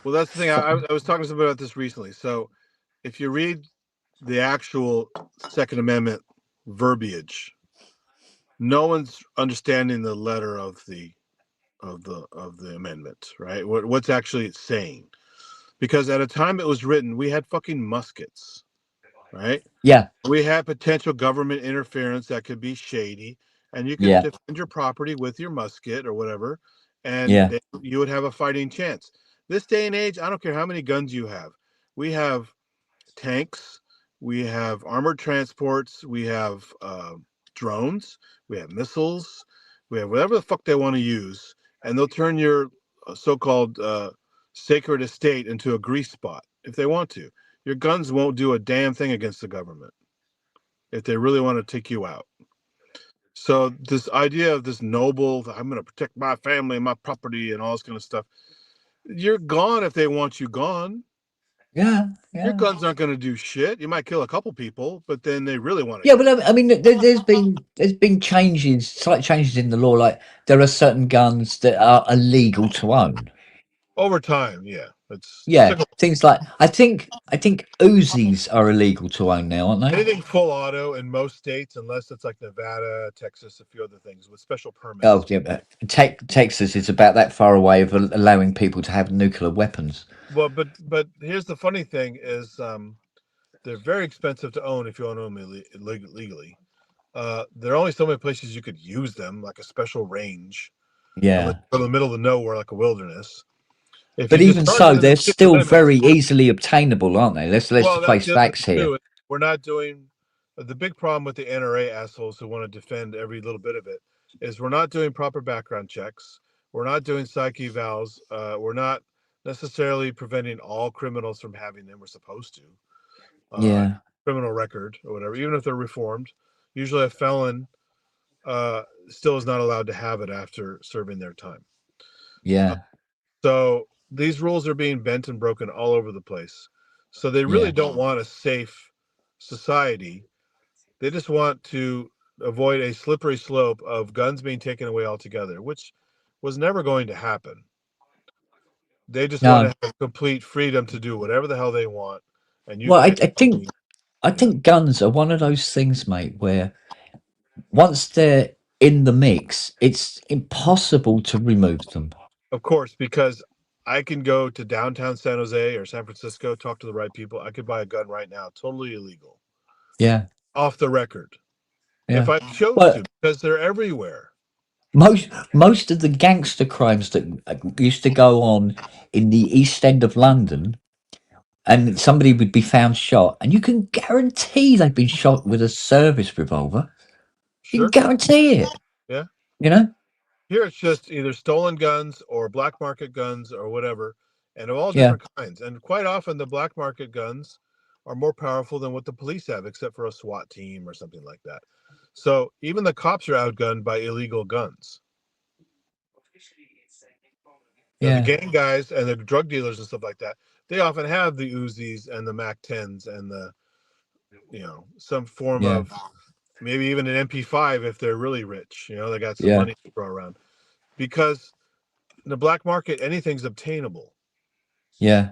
Well, that's the thing. I was talking to somebody about this recently. So if you read the actual Second Amendment verbiage, no one's understanding the letter of the amendment, right? What's actually it's saying. Because at a time it was written, we had fucking muskets, right? Yeah. We had potential government interference that could be shady, and you could Yeah. defend your property with your musket or whatever, and Yeah. you would have a fighting chance. This day and age, I don't care how many guns you have. We have tanks, we have armored transports, we have drones, we have missiles, we have whatever the fuck they want to use, and they'll turn your so-called sacred estate into a grease spot if they want to. Your guns won't do a damn thing against the government if they really want to take you out. So this idea of this noble, I'm going to protect my family and my property and all this kind of stuff, you're gone if they want you gone. Yeah, Your yeah. guns aren't going to do shit. You might kill a couple people, but then they really want to. Yeah, but I mean, there's been changes, slight changes in the law. Like there are certain guns that are illegal to own. Over time, yeah, it's Yeah, took things like I think Uzis are illegal to own now, aren't they? anything full auto in most states, unless it's like Nevada, Texas, a few other things with special permits. Oh, yeah. Texas is about that far away of allowing people to have nuclear weapons. Well, but here's the funny thing: is they're very expensive to own if you own them legally. There are only so many places you could use them, like a special range. Yeah. In the middle of nowhere, like a wilderness. If But you even discharge so, it in the they're city still limits, very easily obtainable, aren't they? Let's well, that's face the other facts thing here. too. We're not doing the big problem with the NRA assholes who want to defend every little bit of it is we're not doing proper background checks. We're not doing psych evals. We're not necessarily preventing all criminals from having them. We're supposed to. Yeah. Criminal record or whatever, even if they're reformed. Usually a felon still is not allowed to have it after serving their time. Yeah. So these rules are being bent and broken all over the place. So they really don't want a safe society. They just want to avoid a slippery slope of guns being taken away altogether, which was never going to happen. They just want to have complete freedom to do whatever the hell they want. And you Well, can't. I think guns are one of those things, mate, where once they're in the mix, it's impossible to remove them. Of course, because I can go to downtown San Jose or San Francisco, talk to the right people. I could buy a gun right now, totally illegal. Yeah. Off the record. Yeah. If I chose to, because they're everywhere. Most of the gangster crimes that used to go on in the East End of London, and somebody would be found shot, and you can guarantee they've been shot with a service revolver. Sure. You can guarantee it. Yeah. You know? Here it's just either stolen guns or black market guns or whatever, and of all different kinds. And quite often the black market guns are more powerful than what the police have, except for a SWAT team or something like that. So even the cops are outgunned by illegal guns. Yeah. The gang guys and the drug dealers and stuff like that, they often have the Uzis and the Mac 10s and the, some form of maybe even an MP5 if they're really rich. They got some money to throw around. Because in the black market, anything's obtainable. Yeah.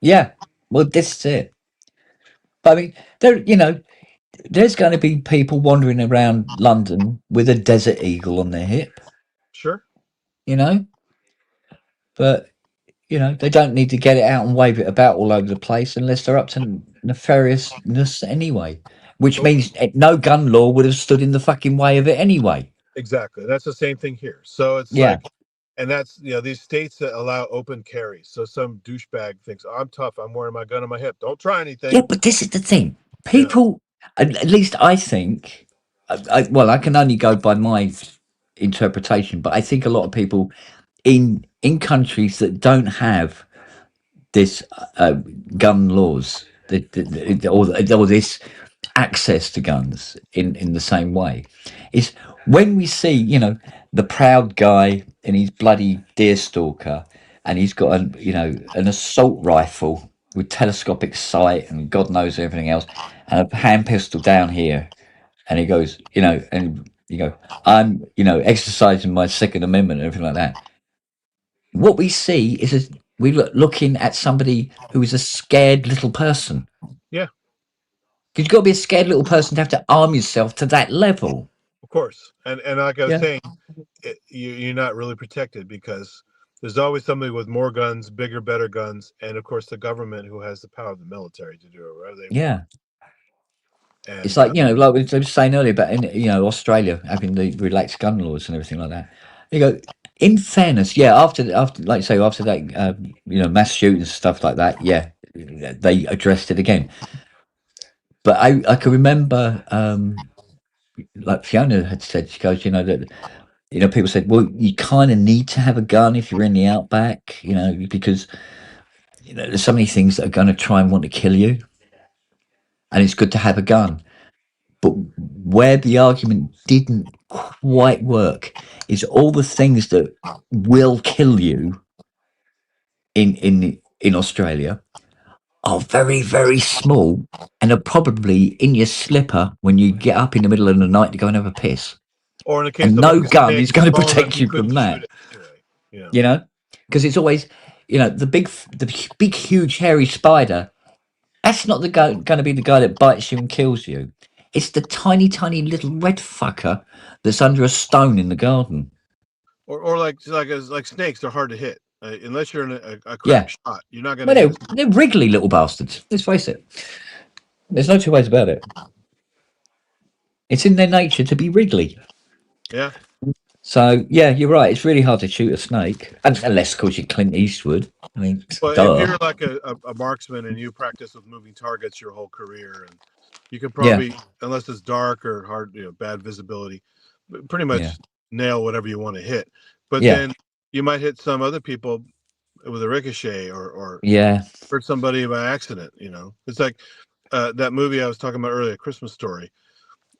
Yeah. Well, this is it. But I mean, there's going to be people wandering around London with a Desert Eagle on their hip. Sure. But, they don't need to get it out and wave it about all over the place unless they're up to nefariousness anyway, which means no gun law would have stood in the fucking way of it anyway. Exactly. That's the same thing here. So it's like, and that's, these states that allow open carry. So some douchebag thinks, I'm tough. I'm wearing my gun on my hip. Don't try anything. Yeah, but this is the thing. People, at least I think, I can only go by my interpretation, but I think a lot of people in countries that don't have this gun laws, or this access to guns in the same way, is when we see, the proud guy in his bloody deerstalker, and he's got an assault rifle with telescopic sight and God knows everything else, and a hand pistol down here, and he goes, and you go, I'm, exercising my Second Amendment and everything like that. What we see is we're looking at somebody who is a scared little person. Yeah. Because you've got to be a scared little person to have to arm yourself to that level. Of course. And like I was saying, you're not really protected because there's always somebody with more guns, bigger, better guns, and of course the government who has the power of the military to do it wherever they want. And, it's like, like we were saying earlier about, Australia having the relaxed gun laws and everything like that. You go, in fairness, after like say after that, mass shootings and stuff like that, they addressed it again. But I can remember, like Fiona had said, she goes, that, people said, well, you kind of need to have a gun if you're in the outback, because, there's so many things that are going to try and want to kill you. And it's good to have a gun. But where the argument didn't quite work is all the things that will kill you in Australia are very, very small and are probably in your slipper when you get up in the middle of the night to go and have a piss. Or in the case And of no like a gun snake, is going to small enough protect you couldn't from shoot that. it anyway. You know, because it's always, the big, huge, hairy spider. That's not the guy going to be the guy that bites you and kills you. It's the tiny, tiny little red fucker that's under a stone in the garden. Or like snakes, they're hard to hit unless you're in a Yeah. crack shot. You're not going Well, to hit. they're wriggly little bastards. Let's face it. There's no two ways about it. It's in their nature to be wriggly. Yeah. So yeah, you're right. It's really hard to shoot a snake, unless, of course, you're Clint Eastwood. I mean, But duh. if you're like a marksman and you practice with moving targets your whole career, and you can probably, unless it's dark or hard, bad visibility, pretty much nail whatever you want to hit. But then you might hit some other people with a ricochet or hurt somebody by accident. It's like that movie I was talking about earlier, Christmas Story.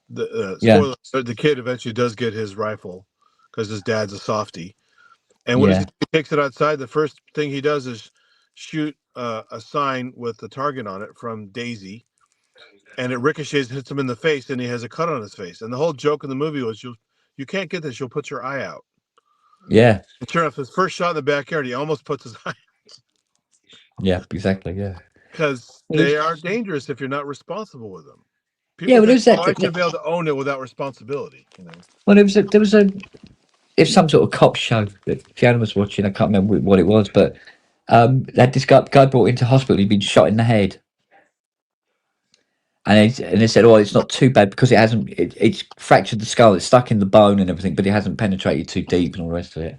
The kid eventually does get his rifle because his dad's a softie. And what does he takes it outside? The first thing he does is shoot a sign with the target on it from Daisy, and it ricochets and hits him in the face, and he has a cut on his face. And the whole joke in the movie was, you can't get this, you'll put your eye out. Yeah. And sure enough, his first shot in the backyard, he almost puts his eye out. Yeah, exactly, yeah. Because they are dangerous if you're not responsible with them. People think, I should be able to own it without responsibility. Well, there was some sort of cop show that Fiona was watching. I can't remember what it was, but that this guy brought into hospital. He'd been shot in the head, and they said, "Oh, it's not too bad because it hasn't. It's fractured the skull. It's stuck in the bone and everything, but it hasn't penetrated too deep and all the rest of it."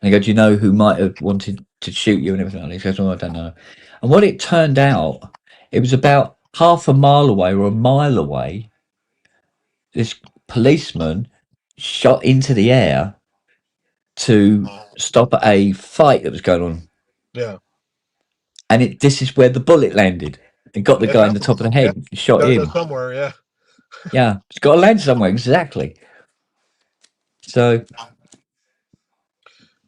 And he goes, "Do you know who might have wanted to shoot you and everything like that?" He goes, "Oh, I don't know." And what it turned out, it was about half a mile away or a mile away. This policeman shot into the air to stop a fight that was going on. Yeah. And this is where the bullet landed. It got the guy in the top of the head, shot him. Somewhere, yeah. Yeah, it's got to land somewhere, exactly. So.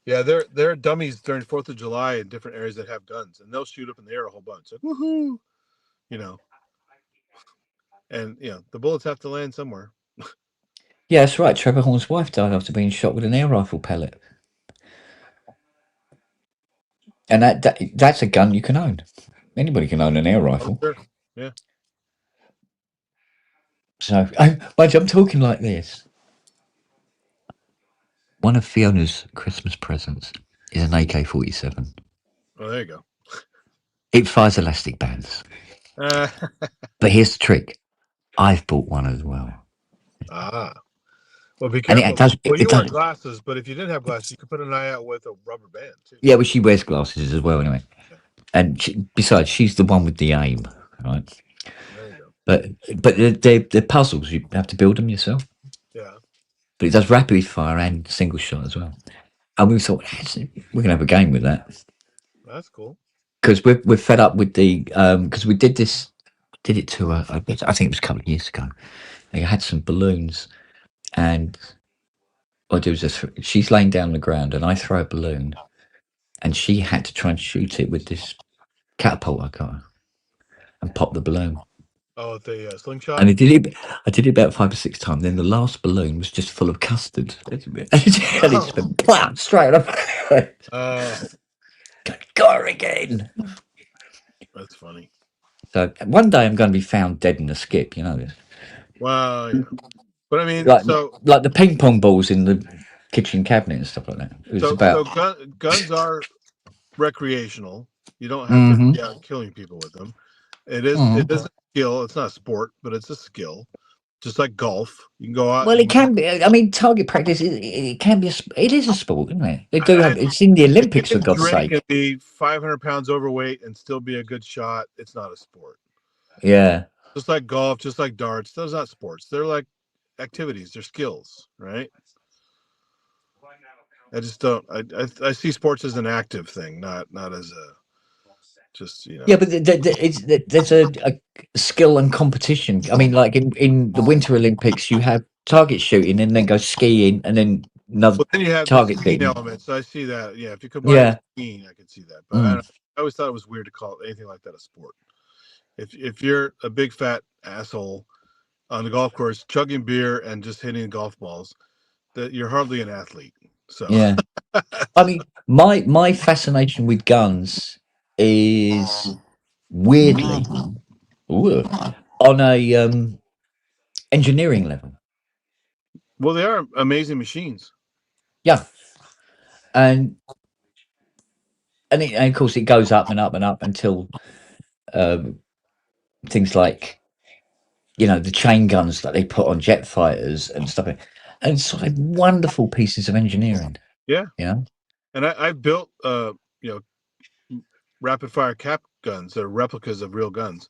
Yeah, there are dummies during 4th of July in different areas that have guns, and they'll shoot up in the air a whole bunch. Like, woohoo! And the bullets have to land somewhere. Yeah, that's right. Trevor Horn's wife died after being shot with an air rifle pellet. And that's a gun you can own. Anybody can own an air rifle. Oh, sure. Yeah. So, I'm talking like this. One of Fiona's Christmas presents is an AK-47. Oh, there you go. It fires elastic bands. But here's the trick. I've bought one as well. Well, be careful. And you wear glasses, but if you didn't have glasses, you could put an eye out with a rubber band, too. Yeah, but she wears glasses as well, anyway. And besides, she's the one with the aim, right? There you go. But they're puzzles. You have to build them yourself. Yeah. But it does rapid fire and single shot as well. And we thought, we're going to have a game with that. That's cool. Because we're fed up with the because we did it to I think it was a couple of years ago. I had some balloons, and what I do is she's laying down on the ground, and I throw a balloon, and she had to try and shoot it with this catapult I got her, and pop the balloon. Oh, the slingshot. And I did it about 5 or 6 times. Then the last balloon was just full of custard, and it just went plop straight up. Got her again. That's funny. So one day I'm going to be found dead in a skip. You know this. Wow. Yeah. But I mean, like the ping pong balls in the kitchen cabinet and stuff like that. Guns are recreational. You don't have to be out killing people with them. It is a skill. It's not a sport, but it's a skill. Just like golf, you can go out. Well, it can be. I mean, target practice. It can be. It is a sport, isn't it? They do have. It's in the Olympics, for God's sake. You can be 500 pounds overweight and still be a good shot. It's not a sport. Yeah. Just like golf, just like darts. Those are not sports. They're like activities. They're skills, right? I just don't. I see sports as an active thing, not as a. Just Yeah, but there's a skill and competition. I mean, like in the Winter Olympics, you have target shooting and then go skiing and then another. But then you have target the skiing shooting. element. So I see that. Yeah, if you combine skiing, I can see that. But I always thought it was weird to call anything like that a sport. If you're a big fat asshole on the golf course chugging beer and just hitting golf balls, that you're hardly an athlete. So Yeah. I mean, my fascination with guns is weirdly ooh, on a engineering level. well, they are amazing machines. Yeah, and and of course it goes up and up and up until um, things like the chain guns that they put on jet fighters and stuff, and sort of wonderful pieces of engineering. Yeah, You know, and I built rapid fire cap guns that are replicas of real guns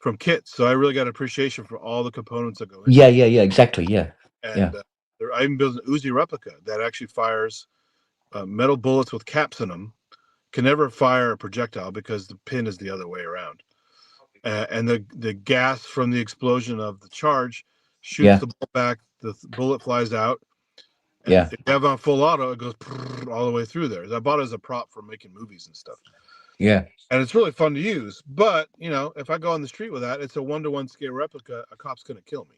from kits. So I really got appreciation for all the components that go into yeah, it. exactly, yeah, And I even built an Uzi replica that actually fires metal bullets with caps in them. Can never fire a projectile because the pin is the other way around. And the gas from the explosion of the charge shoots yeah, the ball back. The bullet flies out. And yeah, if you have on full auto, it goes all the way through there. I bought it as a prop for making movies and stuff. yeah, And it's really fun to use. But, if I go on the street with that, it's a 1-to-1 scale replica. A cop's going to kill me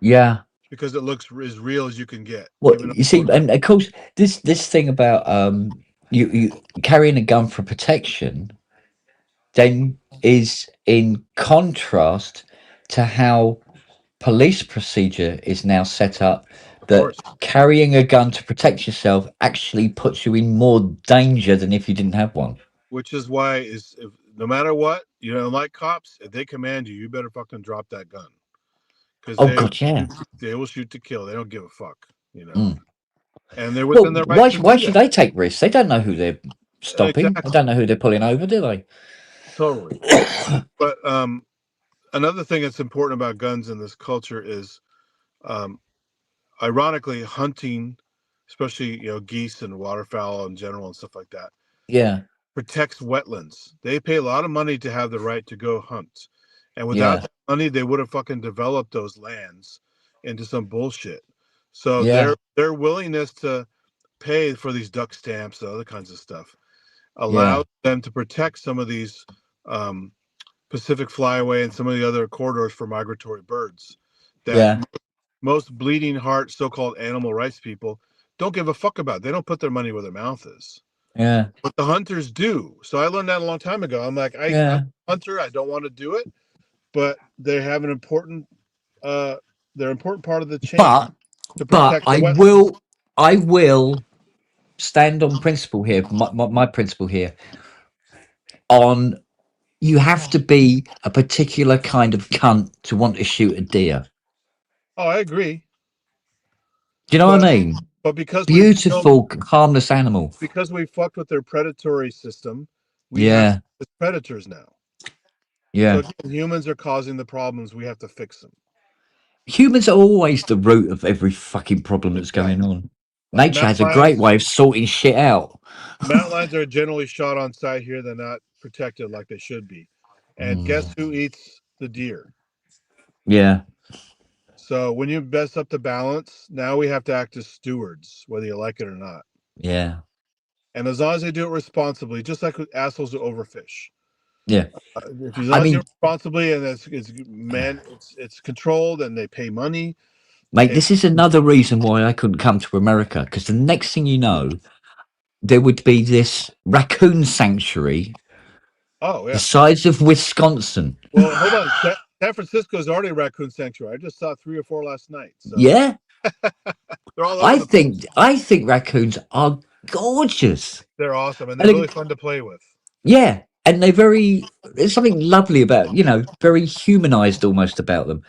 yeah. because it looks as real as you can get. Well, Even you see, and of course, this thing about you carrying a gun for protection then is in contrast to how police procedure is now set up, of that course, carrying a gun to protect yourself actually puts you in more danger than if you didn't have one. which is why if no matter what, like cops, if they command you, you better fucking drop that gun because Oh God, yeah. they will shoot to kill. They don't give a fuck. Mm. And they're Well, within their why rights to why do should that. they take risks? They don't know who they're stopping. They Exactly, don't know who they're pulling over, do they? totally. But another thing that's important about guns in this culture is, um, ironically, hunting, especially geese and waterfowl in general and stuff like that, Yeah, protects wetlands. They pay a lot of money to have the right to go hunt, and without yeah, that money, they would have fucking developed those lands into some bullshit. So yeah, their willingness to pay for these duck stamps and other kinds of stuff yeah, allows them to protect some of these um, Pacific Flyway and some of the other corridors for migratory birds that yeah, most bleeding heart so-called animal rights people don't give a fuck about. They don't put their money where their mouth is. yeah, But the hunters do. So I learned that a long time ago. I'm like, I'm yeah. a hunter. I don't want to do it, but they have an important, they're an important part of the chain But to but protect the wetlands. I will stand on principle here. My principle here on you have to be a particular kind of cunt to want to shoot a deer. Oh, I agree. Do you know what But I mean? but because we killed, Beautiful, harmless animal. because we fucked with their predatory system, we have Yeah, as predators now. So yeah. again, humans are causing the problems. We have to fix them. Humans are always the root of every fucking problem that's going Exactly. on. Like Nature has a great way of sorting shit out. mountain lions are generally shot on sight here. They're not protected like they should be. And guess Mm, who eats the deer? yeah, So when you mess up the balance, now we have to act as stewards, whether you like it or not. yeah, And as long as they do it responsibly, just like with assholes who overfish. yeah. If you I don't do mean, it responsibly and it's controlled and they pay money. mate, It, this is another reason why I couldn't come to America, because the next thing you know, there would be this raccoon sanctuary oh the yeah. size of Wisconsin. Well, hold on. San Francisco is already a raccoon sanctuary. I just saw 3 or 4 last night. So Yeah, they're all over the place. I think raccoons are gorgeous, They're awesome and they're and really fun to play with. yeah, and they're very. There's something lovely about very humanized almost about them.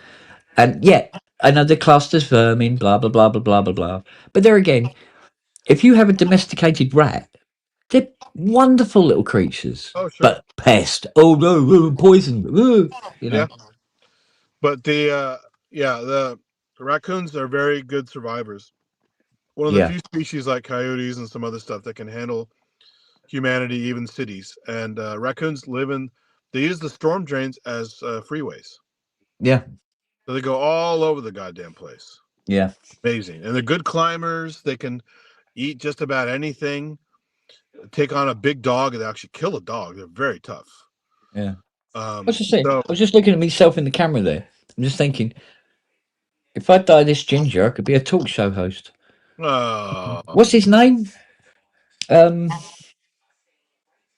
And yeah, I know they're classed as vermin, blah blah blah blah blah blah blah. But there again, if you have a domesticated rat, they're wonderful little creatures. Oh sure. But pest, oh no, poison, Yeah. But the raccoons are very good survivors. One of the yeah, few species like coyotes and some other stuff that can handle humanity, even cities. And raccoons they use the storm drains as freeways. yeah, So they go all over the goddamn place. yeah, Amazing. And they're good climbers. They can eat just about anything. Take on a big dog and actually kill a dog. They're very tough. yeah. was just saying, So I was just looking at myself in the camera there. I'm just thinking, if I dye this ginger, I could be a talk show host. What's his name? Um,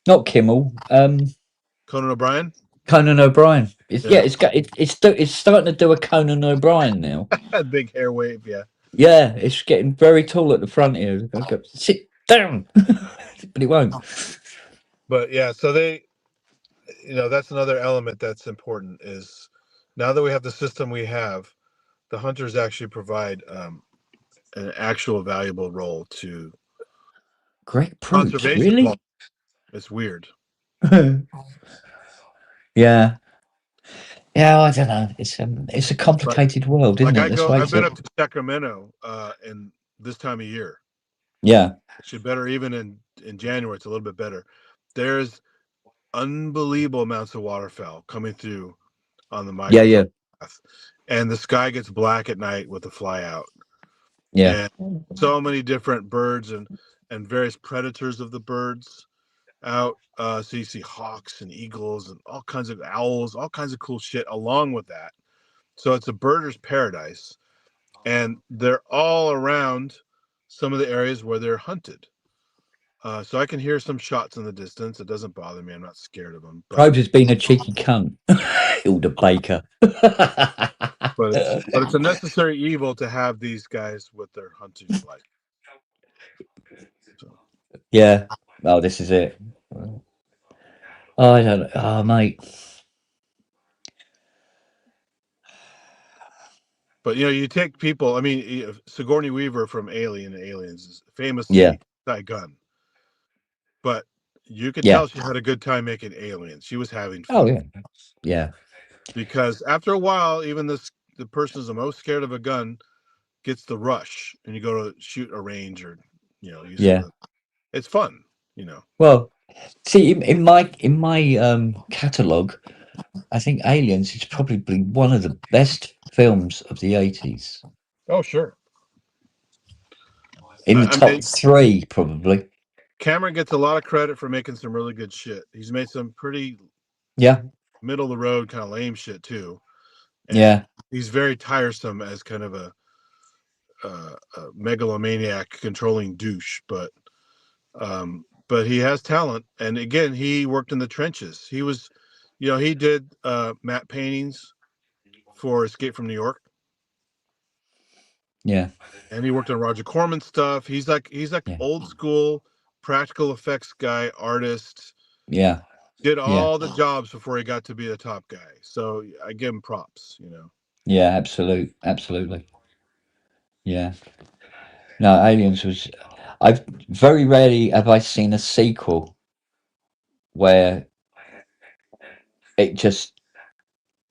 Not Kimmel. Conan O'Brien, Conan O'Brien. yeah, It's starting to do a Conan O'Brien now. big hair wave, yeah. Yeah, it's getting very tall at the front here. I go, sit down, but it won't. But yeah, so they, that's another element that's important is now that we have the system we have, the hunters actually provide an actual valuable role to Greg Proops, conservation. really? It's weird. Yeah. Yeah, I don't know. It's a complicated world, isn't it? Let's I've face been it. up to Sacramento in this time of year. Yeah. Actually, better even in January. It's a little bit better. There's unbelievable amounts of waterfowl coming through on the migratory path, and the sky gets black at night with the fly out. Yeah. And so many different birds and various predators of the birds out. So you see hawks and eagles and all kinds of owls, all kinds of cool shit along with that. So it's a birder's paradise, and they're all around some of the areas where they're hunted. So I can hear some shots in the distance. It doesn't bother me. I'm not scared of them. Probes has been a cheeky cunt. Hilda Baker. But it's a necessary evil to have these guys with their hunting life. So. Yeah. Oh, this is it. Oh, I don't know. Oh, mate. But you take people. I mean, Sigourney Weaver from Alien and Aliens is Yeah. famously gun, but you could Yeah. tell she had a good time making Aliens. She was having fun. Oh, yeah. Yeah. Because after a while, even the person who's the most scared of a gun gets the rush, and you go to shoot a range or Yeah. it's fun. Well, see, in my catalogue, I think Aliens is probably one of the best films of the 80s. Oh, sure. In the top 3, probably. Cameron gets a lot of credit for making some really good shit. He's made some pretty middle of the road kind of lame shit too. And he's very tiresome as kind of a megalomaniac controlling douche, but he has talent. And again, he worked in the trenches. He was, he did matte paintings for Escape from New York. Yeah. And he worked on Roger Corman stuff. He's like old school practical effects guy, artist. Yeah. Did all the jobs before he got to be the top guy. So I give him props, Yeah, absolutely. Yeah. No, Aliens was. I've very rarely have I seen a sequel where it just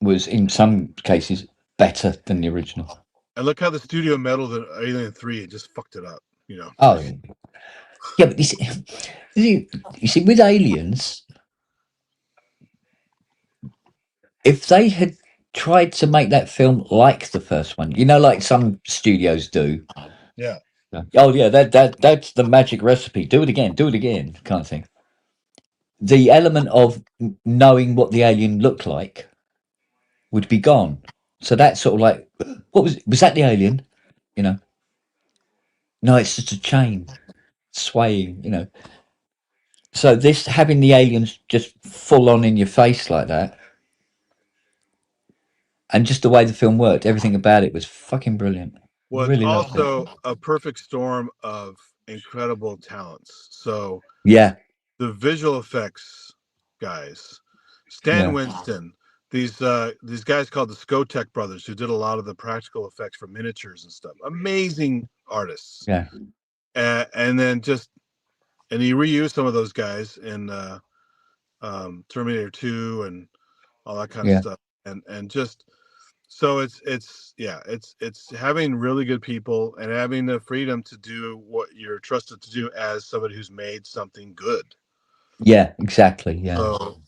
was, in some cases, better than the original. And look how the studio meddled in Alien 3 and just fucked it up, Oh, yeah, but you see, with Aliens, if they had tried to make that film like the first one, like some studios do. Yeah. Oh yeah, that's the magic recipe. Do it again, kind of thing. The element of knowing what the alien looked like would be gone. So that's sort of like, what was that the alien? No, it's just a chain swaying. So this having the aliens just full on in your face like that, and just the way the film worked, everything about it was fucking brilliant. Well, really it's loved it. also a perfect storm of incredible talents. So Yeah, the visual effects guys, Stan Winston, these guys called the Skotech brothers who did a lot of the practical effects for miniatures and stuff. Amazing artists. Yeah. And then and he reused some of those guys in Terminator 2 and all that kind of stuff. And just so it's having really good people and having the freedom to do what you're trusted to do as somebody who's made something good. Yeah, exactly. Yeah. So,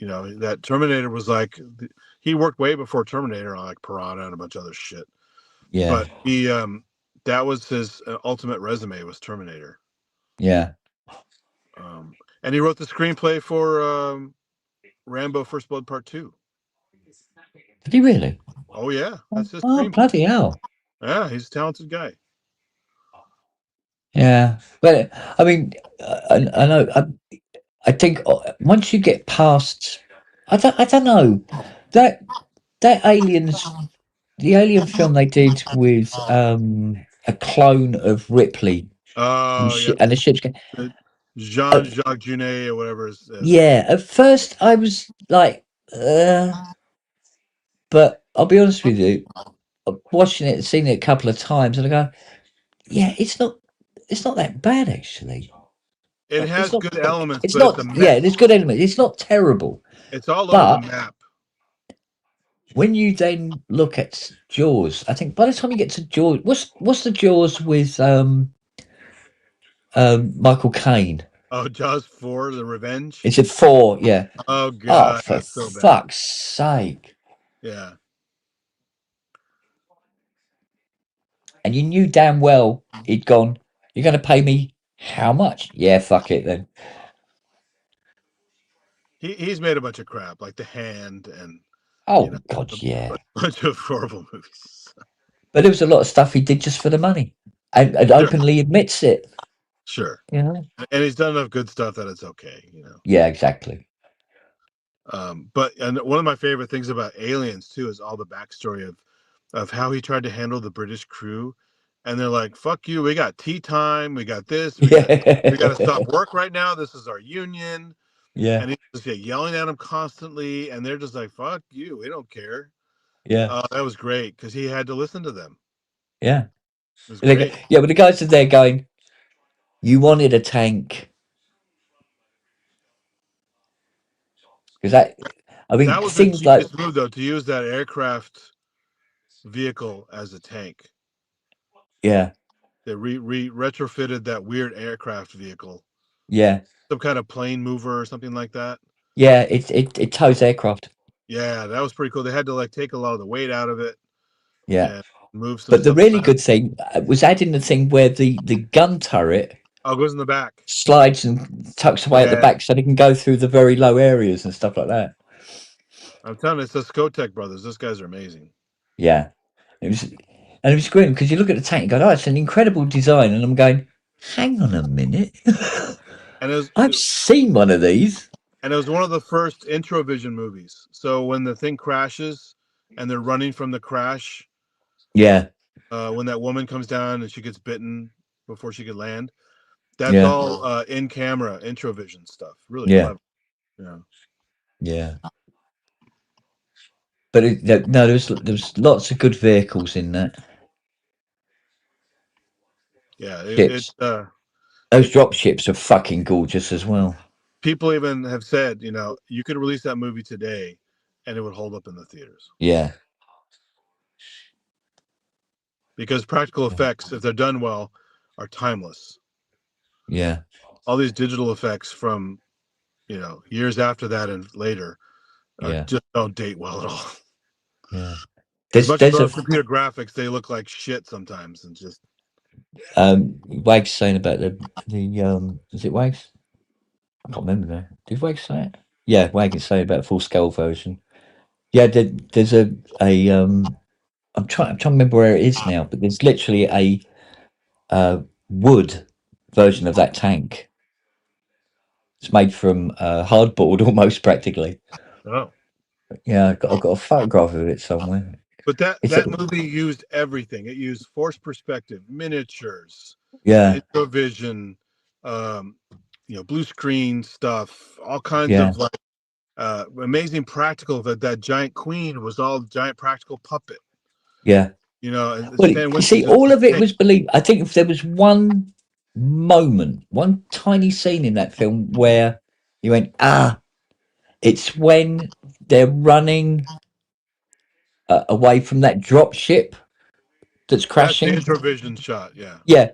that Terminator was like, he worked way before Terminator on like Piranha and a bunch of other shit. Yeah. But he, that was his ultimate resume was Terminator. Yeah. And he wrote the screenplay for Rambo: First Blood Part 2. Did he really? Oh yeah, that's his Oh, dream. bloody hell. Yeah, he's a talented guy. Yeah. But, I mean, I know, I think once you get past, I don't know, that Aliens, the Alien film they did with a clone of Ripley Oh yeah, and the ship's going, Jean-Jacques Junet or whatever. yeah, at first I was like, but I'll be honest with you, watching it, seen it a couple of times, and I go, yeah, it's not that bad actually. It has good elements, It's but it's not. a mess. Yeah, there's good elements. It's not terrible. It's all over But the map. when you then look at Jaws, I think by the time you get to Jaws, what's the Jaws with Michael Caine? Oh, Jaws 4: The Revenge. Is it 4? Yeah. Oh Oh, god, for that's so bad. fuck's sake! Yeah. And you knew damn well he'd gone. You're going to pay me how much? Yeah, fuck it then. He's made a bunch of crap, like The Hand and Oh God, yeah. a bunch of horrible movies. But there was a lot of stuff he did just for the money, and openly admits it. Sure. You know. And he's done enough good stuff that it's okay, you know. Yeah, exactly. But and one of my favorite things about Aliens too is all the backstory of how he tried to handle the British crew, and they're like, "Fuck you, we got tea time, we got this, we got to stop work right now. This is our union." Yeah. And he's just yelling at them constantly, and they're just like, "Fuck you, we don't care." Yeah. That was great because he had to listen to them. Yeah. It was great. Yeah, but the guys are there going, "You wanted a tank." Because I mean, That was the things like genius move, though, to use that aircraft vehicle as a tank. yeah, They retrofitted that weird aircraft vehicle. yeah, Some kind of plane mover or something like that. yeah. It tows aircraft. Yeah, that was pretty cool. They had to take a lot of the weight out of it. Yeah, and move some. but the stuff really around. good thing was adding the thing where the gun turret goes in the back, slides and tucks away at the back, so they can go through the very low areas and stuff like that. I'm telling you, it's the Skotek brothers. Those guys are amazing. Yeah, it was great because you look at the tank and go, "Oh, it's an incredible design," and I'm going, "Hang on a minute." And I've seen one of these. And it was one of the first Introvision movies. So when the thing crashes and they're running from the crash, yeah, when that woman comes down and she gets bitten before she could land, that's all in camera Introvision stuff. Really clever. Yeah. Yeah. But no, there was lots of good vehicles in that. Yeah, those drop ships are fucking gorgeous as well. People even have said, you could release that movie today, and it would hold up in the theaters. Yeah. Because practical effects, if they're done well, are timeless. Yeah. All these digital effects from, years after that and later, just don't date well at all. Yeah. As much as those computer graphics, they look like shit sometimes, and just. Wags saying about the is it Wags? I can't remember now. Did Wags say it? Yeah, Wags is saying about a full scale version. Yeah, there's a I'm trying to remember where it is now, but there's literally a wood version of that tank. It's made from hardboard almost practically. Oh. Yeah, I've got a photograph of it somewhere. But that movie used everything. It used forced perspective, miniatures, Introvision, blue screen stuff, all kinds of amazing practical. That giant queen was all giant practical puppet. Yeah. Well, you see, all of it was believed. I think if there was one moment, one tiny scene in that film where you went, it's when they're running away from that drop ship that's crashing. That's the Introvision shot, yeah. Yeah,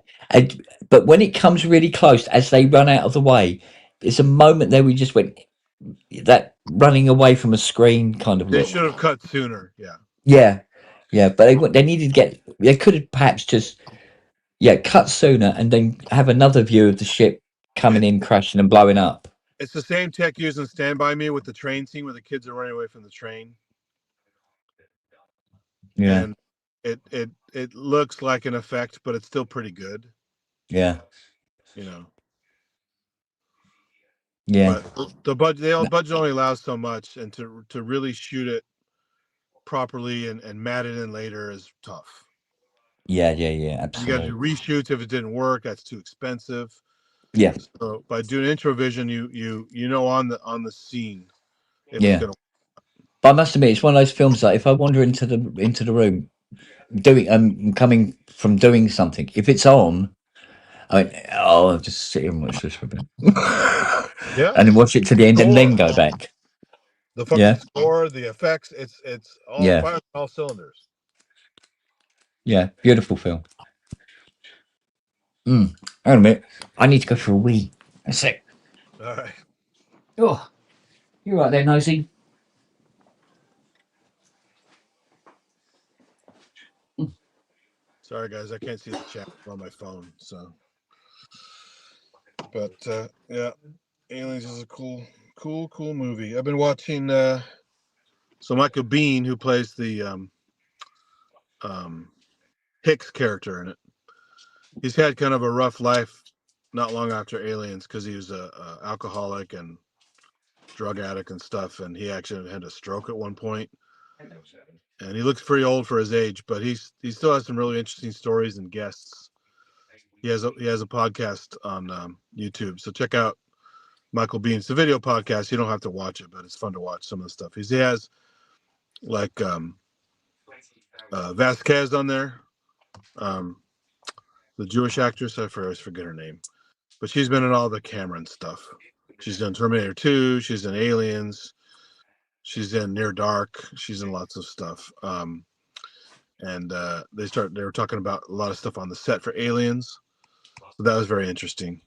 but when it comes really close, as they run out of the way, there's a moment there we just went, that running away from a screen kind of look. They should have cut sooner, yeah. Yeah, but they needed to get. They could have perhaps just, cut sooner and then have another view of the ship coming in, crashing and blowing up. It's the same tech used in Stand By Me with the train scene where the kids are running away from the train. Yeah. And it looks like an effect, but it's still pretty good. Yeah. You know. Yeah. But the budget only allows so much, and to really shoot it properly and mat it in later is tough. Yeah. You got to Absolutely. do reshoots if it didn't work. That's too expensive. Yeah. So by doing introvision, you know on the scene if it's Yeah. gonna. But I must admit, it's one of those films that if I wander into the room, coming from doing something, if it's on, I'll just sit here and watch this for a bit, Yeah. and then watch it to the end, and then go back. The fucking Yeah. score, the effects, it's all Yeah. firing all cylinders. Yeah. Beautiful film. Hang on a minute. I need to go for a wee. That's it. All right. Oh, you're right there, Nosy. Sorry guys, I can't see the chat on my phone. So, but yeah, Aliens is a cool movie. I've been watching. So Michael Biehn, who plays the Hicks character in it, he's had kind of a rough life not long after Aliens because he was a alcoholic and drug addict and stuff, and he actually had a stroke at one point. And he looks pretty old for his age, but he still has some really interesting stories and guests. He has a podcast on YouTube, so check out Michael Biehn. It's a video podcast. You don't have to watch it, but it's fun to watch some of the stuff. He has like Vasquez on there, the Jewish actress. I always forget her name, but she's been in all the Cameron stuff. She's done Terminator 2. She's in Aliens. She's in Near Dark. She's in lots of stuff. And they were talking about a lot of stuff on the set for Aliens. So that was very interesting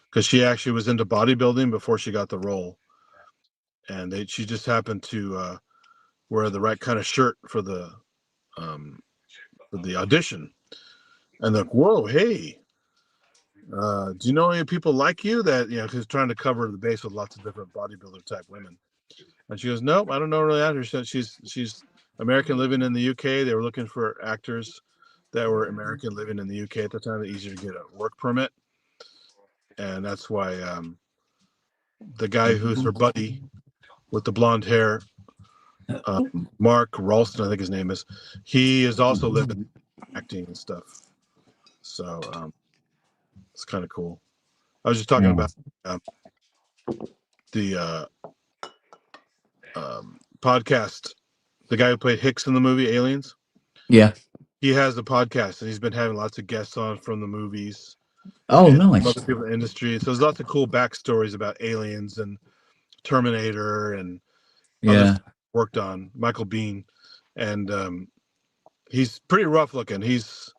because she actually was into bodybuilding before she got the role. And she just happened to wear the right kind of shirt for the audition. And they're like, whoa, hey, do you know any people like you that, because trying to cover the base with lots of different bodybuilder type women. And she goes, nope, I don't know really actors. She's American living in the UK. They were looking for actors that were American living in the UK at the time. It's easier to get a work permit. And that's why the guy who's her buddy with the blonde hair, Mark Ralston, I think his name is, he is also living acting and stuff. So it's kind of cool. I was just talking about the podcast, the guy who played Hicks in the movie Aliens. Yeah. He has a podcast and he's been having lots of guests on from the movies. Oh, and nice. Other people in the industry. So there's lots of cool backstories about Aliens and Terminator and other stuff worked on. Michael Biehn. And he's pretty rough looking. He's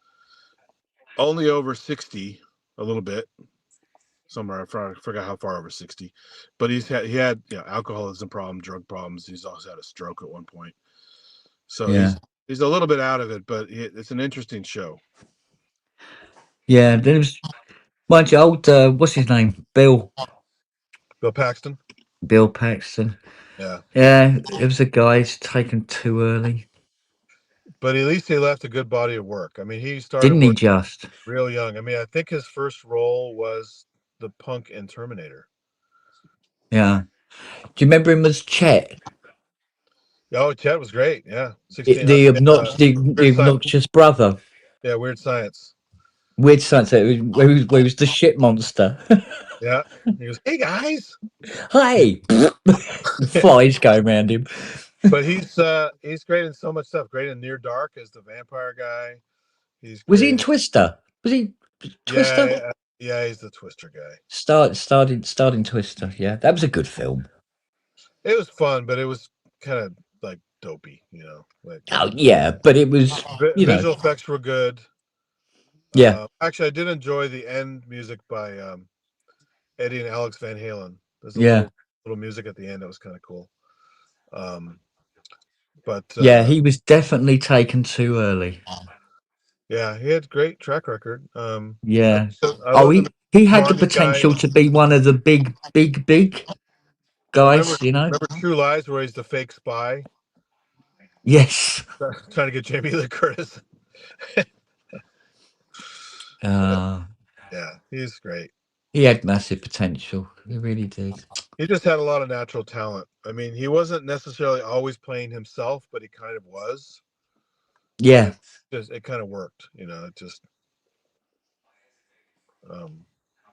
only over 60, a little bit. Somewhere, I forgot how far over 60. But he had alcoholism problem, drug problems. He's also had a stroke at one point. So he's a little bit out of it, but it's an interesting show. Yeah, there was mind you, old what's his name? Bill Paxton. Bill Paxton. Yeah. Yeah, it was a guy who's taken too early. But at least he left a good body of work. I mean, he started Didn't he just? Real young. I mean, I think his first role was the punk in Terminator. Yeah. Do you remember him as Chet? Oh, Chet was great. Yeah. The obnoxious brother. Yeah, Weird Science. Weird Science, where he was the shit monster. Yeah. He goes, hey, guys. Hey. Flies going around him. But he's great in so much stuff. Great in Near Dark as the vampire guy. Was he in Twister? Was he Twister? Yeah, he's the Twister guy. Starting Twister. Yeah, that was a good film. It was fun, but it was kind of like dopey, Like, but it was. Visual effects were good. Yeah. Actually, I did enjoy the end music by Eddie and Alex Van Halen. There's a little music at the end that was kind of cool. But he was definitely taken too early. Yeah, he had great track record. Yeah. He had the Market potential guy. to be one of the big guys, you know. Remember True Lies, where he's the fake spy Yes. trying to get Jamie Lee Curtis. Uh, Yeah, he's great. he had massive potential. He really did. He just had a lot of natural talent. I mean, he wasn't necessarily always playing himself, but he kind of was. Yeah. And it kind of worked, you know. It just.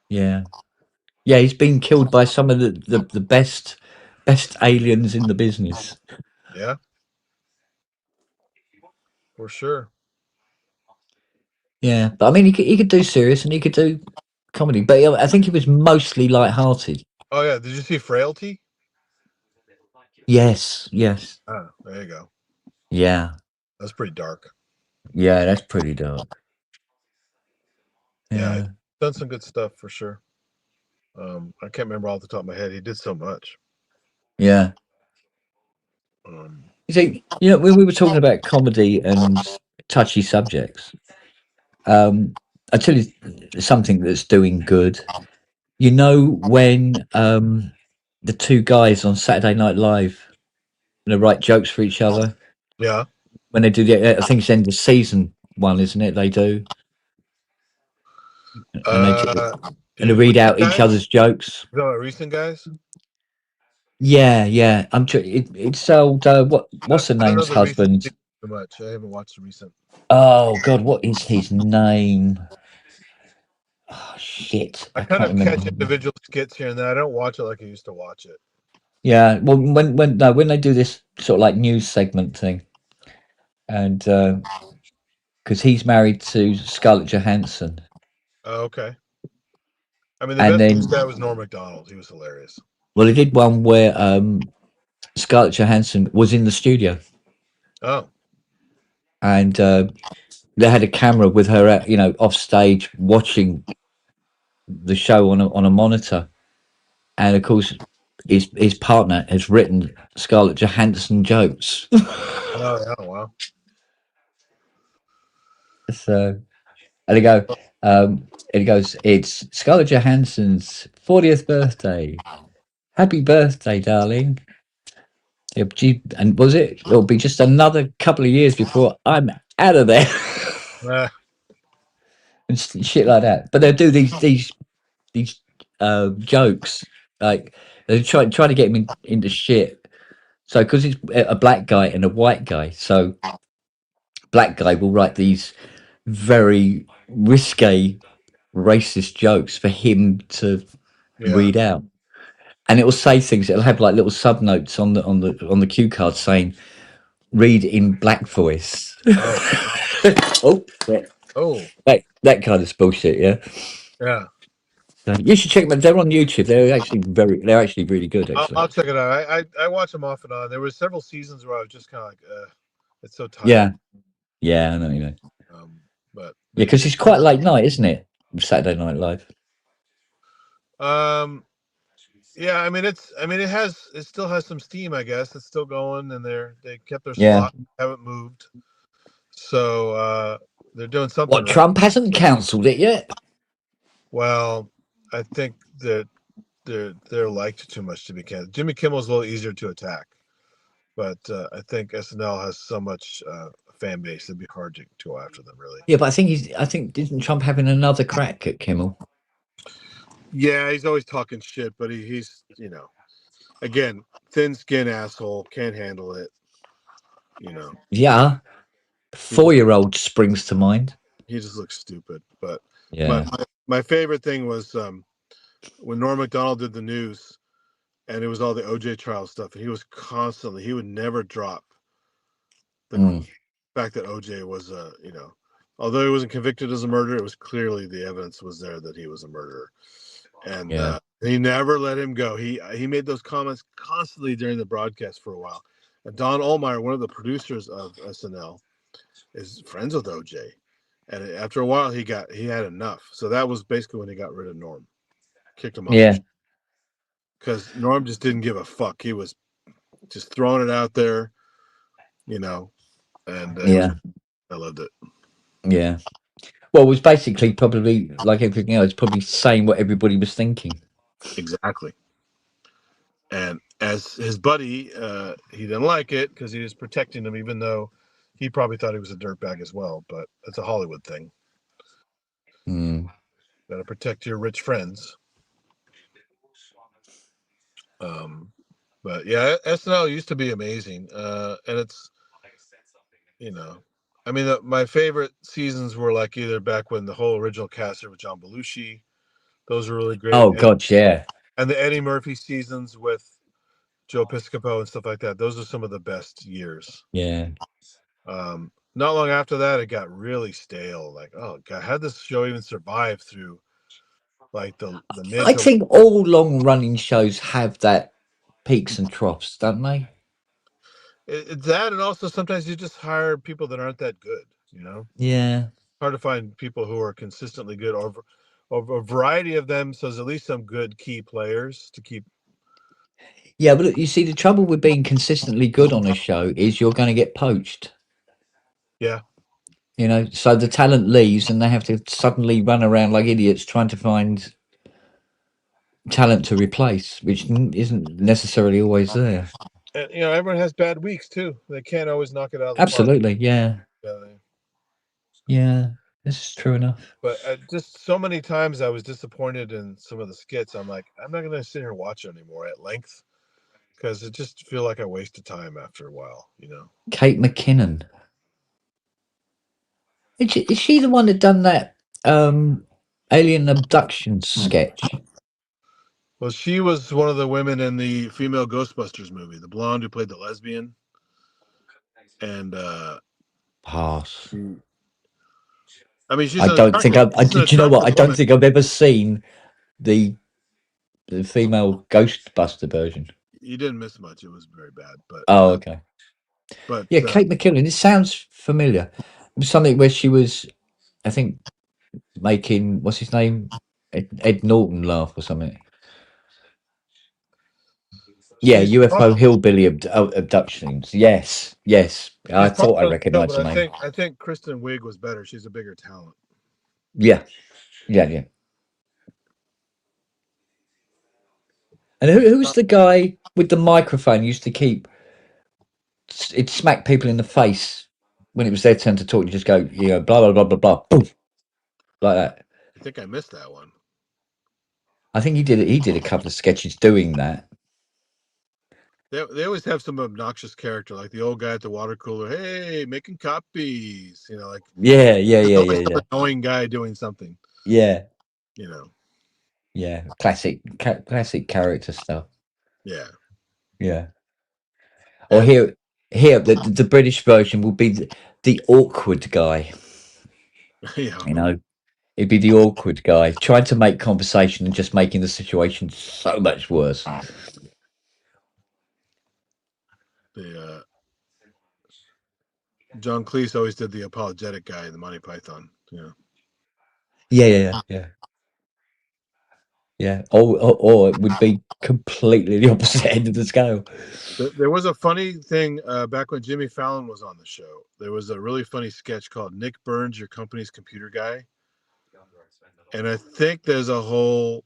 Yeah. Yeah, he's been killed by some of the best aliens in the business. Yeah. For sure. Yeah, but I mean, he could do serious and he could do comedy, but I think he was mostly light-hearted. Oh yeah, did you see Frailty? Yes, yes. Ah, there you go. Yeah. That's pretty dark. Yeah, that's pretty dark. Yeah, Yeah. he's done some good stuff for sure. I can't remember off the top of my head. He did so much. Yeah. You see, you know, when we were talking about comedy and touchy subjects, I tell you something that's doing good. You know, when the two guys on Saturday Night Live, they write jokes for each other. Yeah. When they do I think it's end of season one, isn't it? They do, and they read out each other's jokes. You know, recent guys. Yeah, yeah. It's old. What's the I don't know name's the recent husband? too much. I haven't watched the recent. Oh God, what is his name? Oh shit, I I kind can't of catch remember. individual skits here and there. I don't watch it like I used to watch it. Yeah, well, when they do this sort of like news segment thing, and because he's married to Scarlett Johansson, Oh, okay. I mean, the and best then news guy was Norm Macdonald. He was hilarious. well, he did one where Scarlett Johansson was in the studio, Oh, and they had a camera with her, you know, off stage watching the show on a monitor, and of course, his partner has written Scarlett Johansson jokes. oh yeah, wow. So, and they go, and he goes, "It's Scarlett Johansson's 40th birthday. Happy birthday, darling." Yeah, and was it? It'll be just another couple of years before I'm out of there, and shit like that. But they'll do these jokes, like they try to get him into shit. So because it's a black guy and a white guy, so black guy will write these very risque racist jokes for him to read out, and it will say things. It'll have like little sub notes on the cue card saying "read in black voice." Oh, yeah. Oh, that kind of bullshit. Yeah. yeah. You should check them. They're on YouTube. They're actually really good. Actually, I'll check it out. I watch them off and on. There was several seasons where I was just kind of like, it's so tired. yeah, yeah. I know, you know. But Yeah, because it's quite late night, isn't it? Saturday Night Live. Yeah, I mean it still has some steam, I guess. It's still going, and they kept their Yeah. slot, haven't moved. So they're doing something. What, Trump hasn't cancelled it yet? Well, I think that they're liked too much to be canceled. Jimmy Kimmel's a little easier to attack, but I think SNL has so much fan base it'd be hard to go after them, really. Yeah, but I think isn't Trump having another crack at Kimmel? Yeah, he's always talking shit, but he's again, thin skin asshole, can't handle it. Yeah. 4-year-old springs to mind. He just looks stupid. But yeah, my favorite thing was when Norm Macdonald did the news, and it was all the OJ trial stuff, and he would never drop the fact that OJ was although he wasn't convicted as a murderer, it was clearly the evidence was there that he was a murderer. And he never let him go. He made those comments constantly during the broadcast for a while. And Don Ohlmeyer, one of the producers of SNL, is friends with OJ. And after a while, he had enough. So that was basically when he got rid of Norm, kicked him off. Yeah, because Norm just didn't give a fuck. He was just throwing it out there, and I loved it. Yeah. Well, it was basically probably like everything else, probably saying what everybody was thinking. Exactly. And as his buddy, he didn't like it because he was protecting him, even though he probably thought he was a dirtbag as well. But it's a Hollywood thing. Mm. Got to protect your rich friends. But yeah, SNL used to be amazing, and it's, you know, I mean, my favorite seasons were like either back when the whole original cast with John Belushi, those were really great. Oh God, yeah. And the Eddie Murphy seasons with Joe Piscopo and stuff like that. Those are some of the best years. Yeah. Not long after that, it got really stale. Like, oh God, how did this show even survive through like the mid? I think all long-running shows have that peaks and troughs, don't they? It's that, and also sometimes you just hire people that aren't that good. You know. Yeah. Hard to find people who are consistently good, or a variety of them. So there's at least some good key players to keep. Yeah, but look, you see, the trouble with being consistently good on a show is you're going to get poached. Yeah. You know, so the talent leaves and they have to suddenly run around like idiots trying to find talent to replace, which isn't necessarily always there. And you know, everyone has bad weeks too. They can't always knock it out of the Absolutely, yeah. park. Yeah, this is true enough. But just so many times I was disappointed in some of the skits. I'm like, I'm not going to sit here and watch it anymore at length because it just feel like I wasted time after a while, you know. Kate McKinnon. Is she the one that done that alien abduction sketch? Well, she was one of the women in the female Ghostbusters movie, the blonde who played the lesbian. And pass. I mean, she's. I don't think I've. Do you know what? I don't think I've ever seen the female Ghostbuster version. You didn't miss much. It was very bad, but oh, okay. But yeah, Kate McKinnon. It sounds familiar. It was something where she was, I think, making what's his name, Ed Norton laugh or something. Yeah, UFO hillbilly abductions. Yes, yes. I thought I recognised the name. I think Kristen Wiig was better. She's a bigger talent. Yeah, yeah, yeah. And who was the guy with the microphone used to keep? It'd smack people in the face when it was their turn to talk. You just go, you know, blah blah blah blah blah, boom, like that. I think I missed that one. I think he did it. He did a couple of sketches doing that. They always have some obnoxious character, like the old guy at the water cooler. Hey, making copies. You know, like yeah. Annoying guy doing something. Yeah. You know. Yeah, classic character stuff. Yeah. Yeah. Or here, the British version will be the awkward guy. Yeah. You know, it'd be the awkward guy trying to make conversation and just making the situation so much worse. The John Cleese always did the apologetic guy in the Monty Python. You know. Yeah. Or it would be completely the opposite end of the scale. There was a funny thing back when Jimmy Fallon was on the show. There was a really funny sketch called Nick Burns, Your Company's Computer Guy. And I think there's a whole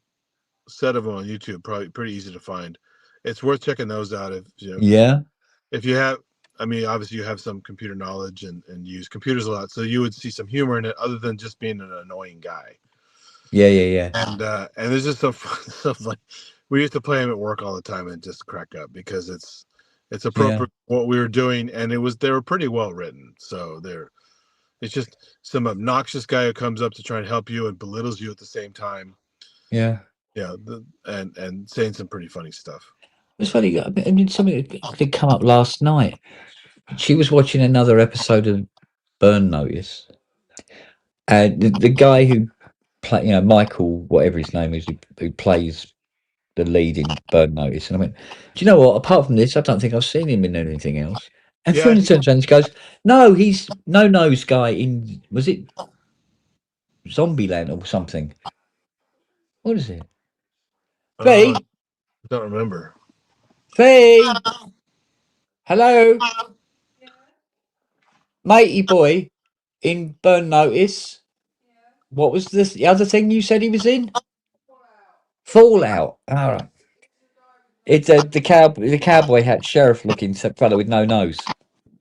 set of them on YouTube, probably pretty easy to find. It's worth checking those out if you know, if you have. I mean, obviously you have some computer knowledge and use computers a lot, so you would see some humor in it, other than just being an annoying guy. Yeah. And there's just some stuff like we used to play them at work all the time and just crack up because it's appropriate what we were doing, and they were pretty well written. So it's just some obnoxious guy who comes up to try and help you and belittles you at the same time. Yeah. Yeah, and saying some pretty funny stuff. It's funny. I mean, something did come up last night. She was watching another episode of Burn Notice, and the guy who play, Michael, whatever his name is, who plays the lead in Burn Notice, and I went, do you know what? Apart from this, I don't think I've seen him in anything else. And Fiona turns around and she goes, no, he's No Nose guy in, was it Zombieland or something? What is it? Faye? I don't remember. Faye? Hello? Matey boy in Burn Notice. What was this? The other thing you said he was in? Fallout. All right. It's the cowboy hat sheriff looking fellow with no nose.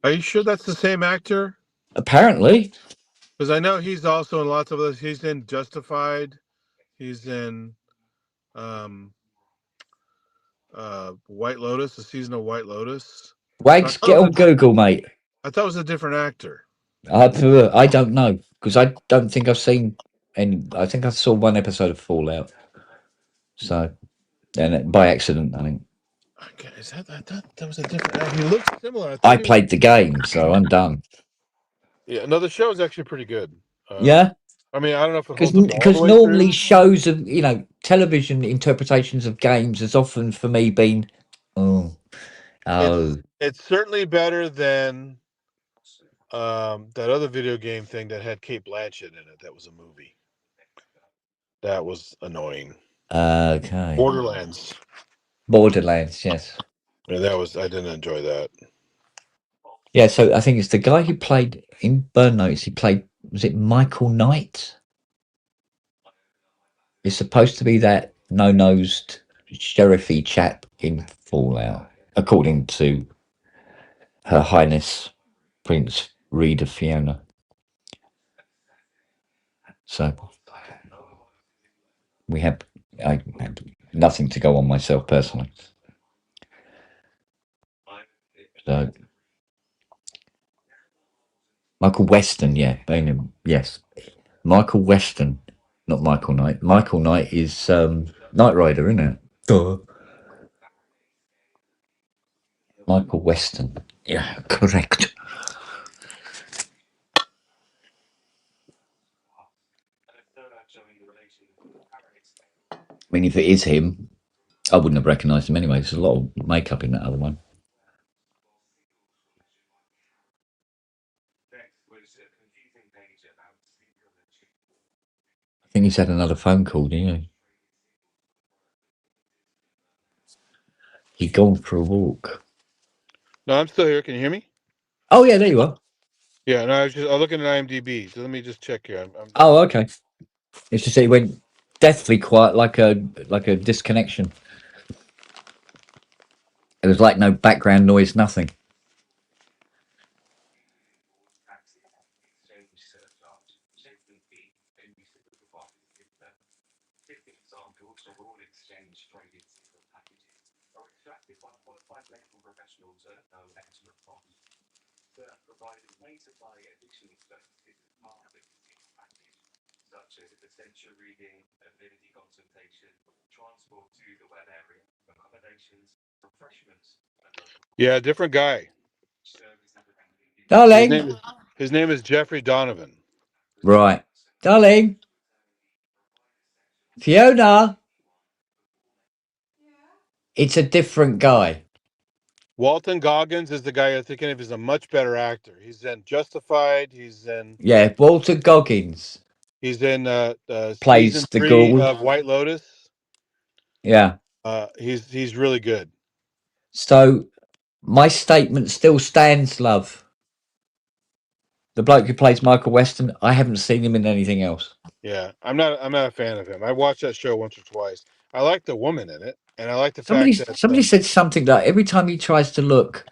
Are you sure that's the same actor? Apparently. Because I know he's also in lots of others. He's in Justified. He's in White Lotus, the season of White Lotus. Wags, get on Google, mate. I thought it was a different actor. I don't know because I don't think I've seen any. I think I saw one episode of Fallout. So, and by accident, I think. Okay, is that I thought that was a different actor. He looked similar. I played the game, so I'm done. Yeah, no, the show is actually pretty good. Yeah. I mean, I don't know if it holds up all the Because way normally through. shows of television interpretations of games has often for me been It's certainly better than that other video game thing that had Kate Blanchett in it. That was a movie. That was annoying. Okay. Borderlands, yes. Yeah, that was. I didn't enjoy that. Yeah, so I think it's the guy who played in Burn Notice. He played, was it Michael Knight? It's supposed to be that no-nosed sheriffy chap in Fallout, according to Her Highness Prince Reed of Fiona. So I have nothing to go on myself personally. So Michael Weston, yeah, yes, Michael Weston, not Michael Knight. Michael Knight is Knight Rider, isn't it? Duh. Michael Weston, yeah, correct. I mean, if it is him, I wouldn't have recognised him anyway. There's a lot of makeup in that other one. I think he's had another phone call, didn't he? He'd gone for a walk. No, I'm still here. Can you hear me? Oh yeah, there you are. Yeah, no, I was looking at IMDb. So let me just check here. Oh, okay. It's just that he went deathly quiet, like a disconnection. It was like no background noise, nothing. Yeah, different guy. Darling. His name is Jeffrey Donovan. Right. Darling. Fiona. It's a different guy. Walton Goggins is the guy you're thinking of. Is a much better actor. He's in Justified. He's in Walter Goggins. He's in Plays season the 3 ghoul. of White Lotus. Yeah. He's really good. So my statement still stands, love. The bloke who plays Michael Weston, I haven't seen him in anything else. Yeah, I'm not a fan of him. I watched that show once or twice. I like the woman in it, and I like the fact that somebody said something like every time he tries to look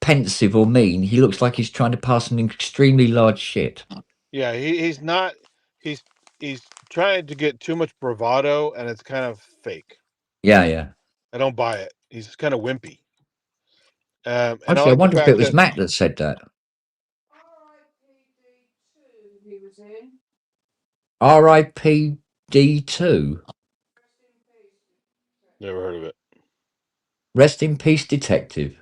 pensive or mean, he looks like he's trying to pass an extremely large shit. Yeah, he's not. He's trying to get too much bravado, and it's kind of fake. Yeah. I don't buy it. He's kind of wimpy. Actually, I wonder if it was Matt that said that. R.I.P.D.2. Never heard of it. Rest in peace, detective.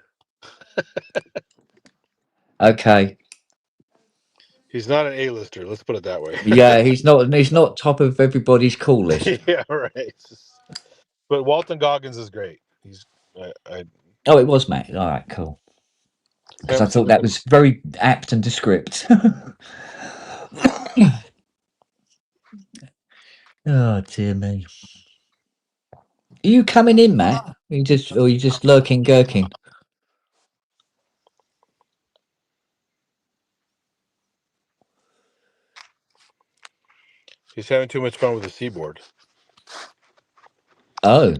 Okay. He's not an A-lister. Let's put it that way. Yeah, he's not top of everybody's call list. Yeah, right. But Walton Goggins is great. Oh, it was Matt. All right, cool. Because I thought that was very apt and descript. Oh dear me. Are you coming in, Matt? Or you just lurking, gurking? He's having too much fun with the seaboard. Oh,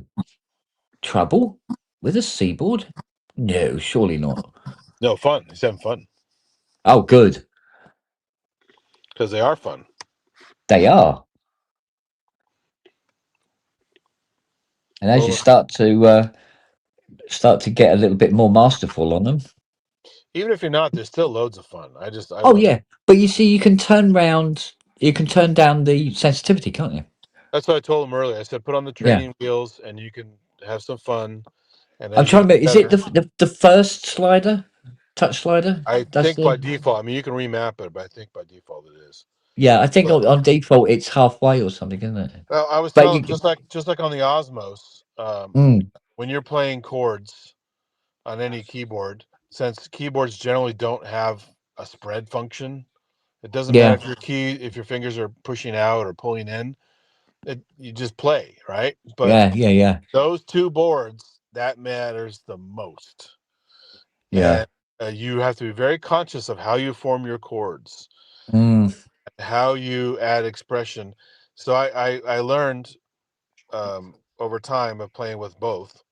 trouble with a seaboard? No, surely not. No, fun. He's having fun. Oh, good. Because they are fun. They are. And as you start to get a little bit more masterful on them. Even if you're not, there's still loads of fun. I Oh love yeah, it. but you see, you can turn down the sensitivity, can't you? That's what I told him earlier. I said, put on the Yeah. training wheels and you can have some fun. And I'm as you trying to get remember. Is it better, the first slider, touch slider? I That's think by the default, I mean, you can remap it, but I think by default it is. yeah. I think But on default it's halfway or something, isn't it? well, I was But telling you, him, just like on the Osmos, mm, when you're playing chords on any keyboard, since keyboards generally don't have a spread function, it doesn't matter yeah, if your fingers are pushing out or pulling in. You just play, right? But yeah, those two boards, that matters the most. yeah. And you have to be very conscious of how you form your chords, Mm, how you add expression. So I learned over time of playing with both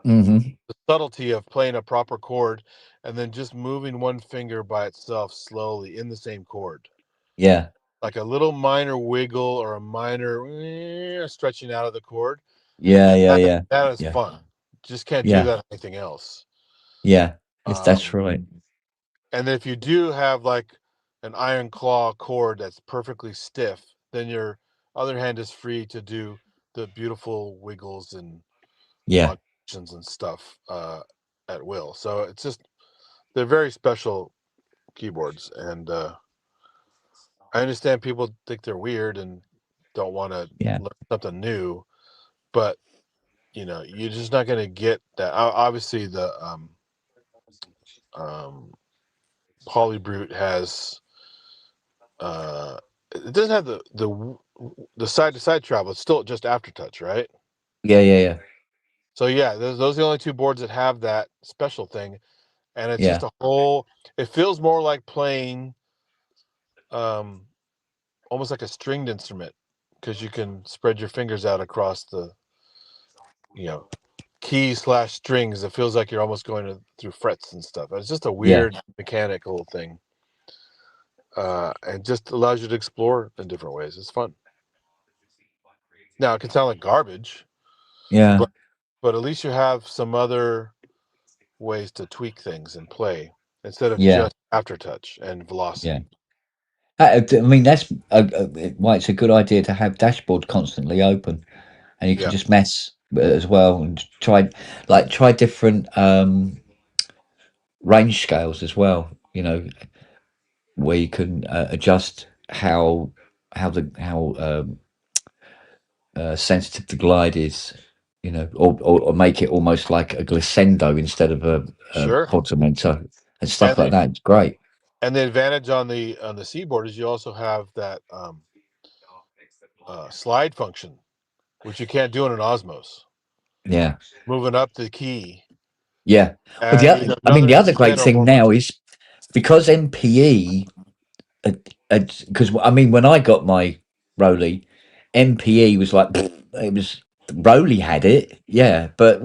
hmm the subtlety of playing a proper chord and then just moving one finger by itself slowly in the same chord. yeah, Like a little minor wiggle or a minor stretching out of the chord. yeah, And yeah, that is yeah, fun. Just can't do yeah, that on anything else. yeah. If that's Um, right. and if you do have like an iron claw chord that's perfectly stiff, then your other hand is free to do the beautiful wiggles and Yeah, modulations and stuff at will. So it's just they're very special keyboards, and I understand people think they're weird and don't want to yeah, learn something new, but you're just not going to get that. Obviously, the um, Polybrute has it doesn't have the side to side travel. It's still just aftertouch, right? yeah. So yeah, those are the only two boards that have that special thing, and it's just Yeah, a whole. It feels more like playing, um, almost like a stringed instrument, because you can spread your fingers out across the, you know, keys/strings. It feels like you're almost going through frets and stuff. It's just a yeah, weird mechanical thing, and just allows you to explore in different ways. It's fun. Now it can sound like garbage, yeah, but at least you have some other ways to tweak things and play instead of yeah, just aftertouch and yeah. velocity. I mean, that's why it's a good idea to have dashboard constantly open, and you can Yeah, just mess as well and try different range scales as well. Where you can adjust how sensitive the glide is. Or make it almost like a glissando instead of a sure. portamento and stuff And like that. It's great. the advantage on the seaboard is you also have that slide function, which you can't do in an Osmos. Yeah, Moving up the key, yeah. Well, either I mean, another the other great instrument or thing more now function. is because MPE, because I mean, when I got my Roly, MPE was like it was Roly had it, yeah, but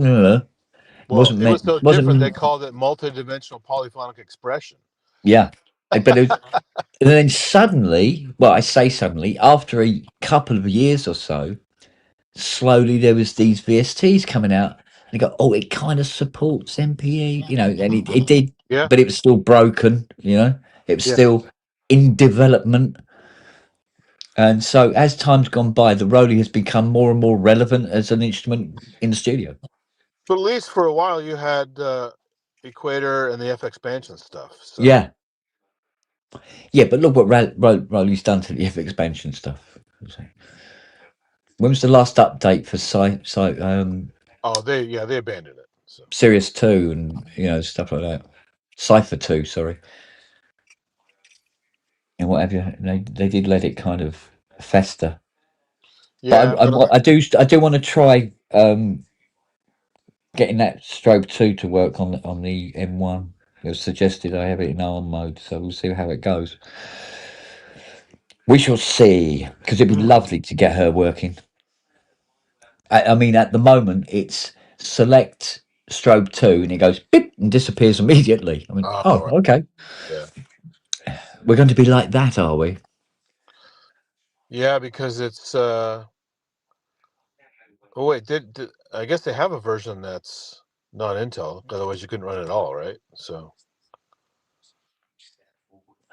Well, it was so different. They wasn't called it multi-dimensional polyphonic expression. yeah. But and then suddenly, well, I say suddenly, after a couple of years or so, slowly there was these VSTs coming out, and you go, oh, it kind of supports MPE, and it did, Yeah, but it was still broken, it was yeah. still in development. And so, as time's gone by, the Roly has become more and more relevant as an instrument in the studio. But at least for a while, you had Equator and the F expansion stuff. So Yeah, yeah, but look what Roly's done to the F expansion stuff. When was the last update for they abandoned it. So Sirius 2 and stuff like that? Cipher 2, sorry. And what have you? They did let it kind of fester. yeah, but I do want to try getting that strobe 2 to work on the M1. It was suggested I have it in ARM mode, so we'll see how it goes. We shall see, because it'd be lovely to get her working. I mean, at the moment, it's select strobe 2, and it goes beep and disappears immediately. I mean, Oh, right. okay. Yeah. We're going to be like that, are we? Yeah, because it's. Oh wait, did I guess they have a version that's not Intel? Otherwise, you couldn't run it at all, right? So.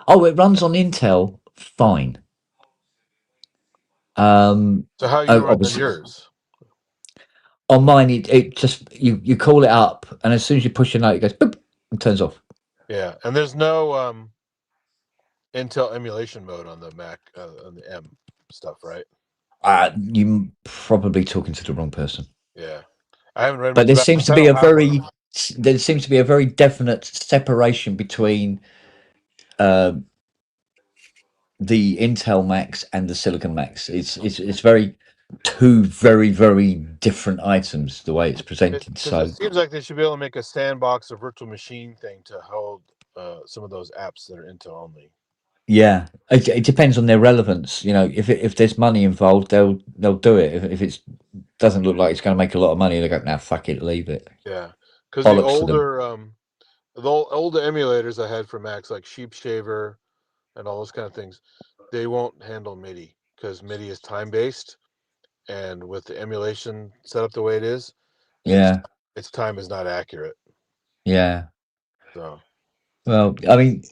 Oh, it runs on Intel, fine. So how are you running Obviously, yours? on mine, it just you call it up, and as soon as you push a note, it goes boop and turns off. Yeah, and there's no Intel emulation mode on the Mac on the M stuff, right? You probably talking to the wrong person. Yeah, I haven't read But much there about seems it. to be a very definite separation between the Intel Macs and the Silicon Macs. It's very two very different items the way it's presented. Because it seems like they should be able to make a sandbox or virtual machine thing to hold some of those apps that are Intel only. Yeah, it depends on their relevance. You know, if there's money involved, they'll do it. If it doesn't look like it's going to make a lot of money, they go, "Now, fuck it, leave it." Yeah, because Bollocks to them. the older emulators I had for Macs, like Sheep Shaver and all those kind of things, they won't handle MIDI because MIDI is time based, and with the emulation set up the way it is, Yeah, its time is not accurate. yeah. So Well, I mean,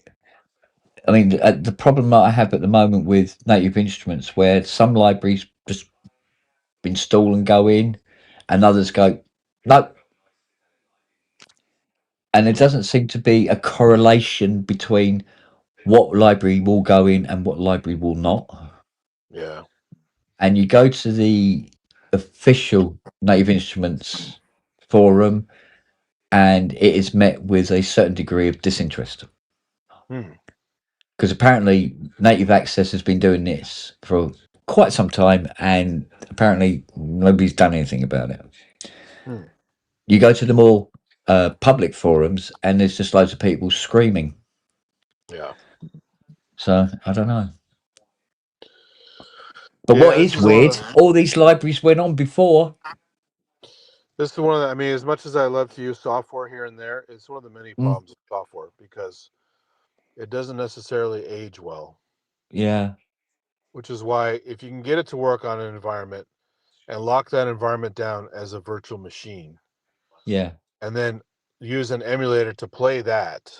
the problem that I have at the moment with Native Instruments, where some libraries just install and go in, and others go, no. And there doesn't seem to be a correlation between what library will go in and what library will not. yeah, And you go to the official Native Instruments forum, and it is met with a certain degree of disinterest. Because apparently Native Access has been doing this for quite some time, and apparently nobody's done anything about it. You go to the more public forums, and there's just loads of people screaming. Yeah. So I don't know. But Yeah, what is weird, all these libraries went on before. This is one of the, I mean, as much as I love to use software here and there, it's one of the many problems with software because it doesn't necessarily age well. Yeah. Which is why if you can get it to work on an environment and lock that environment down as a virtual machine. Yeah. And then use an emulator to play that,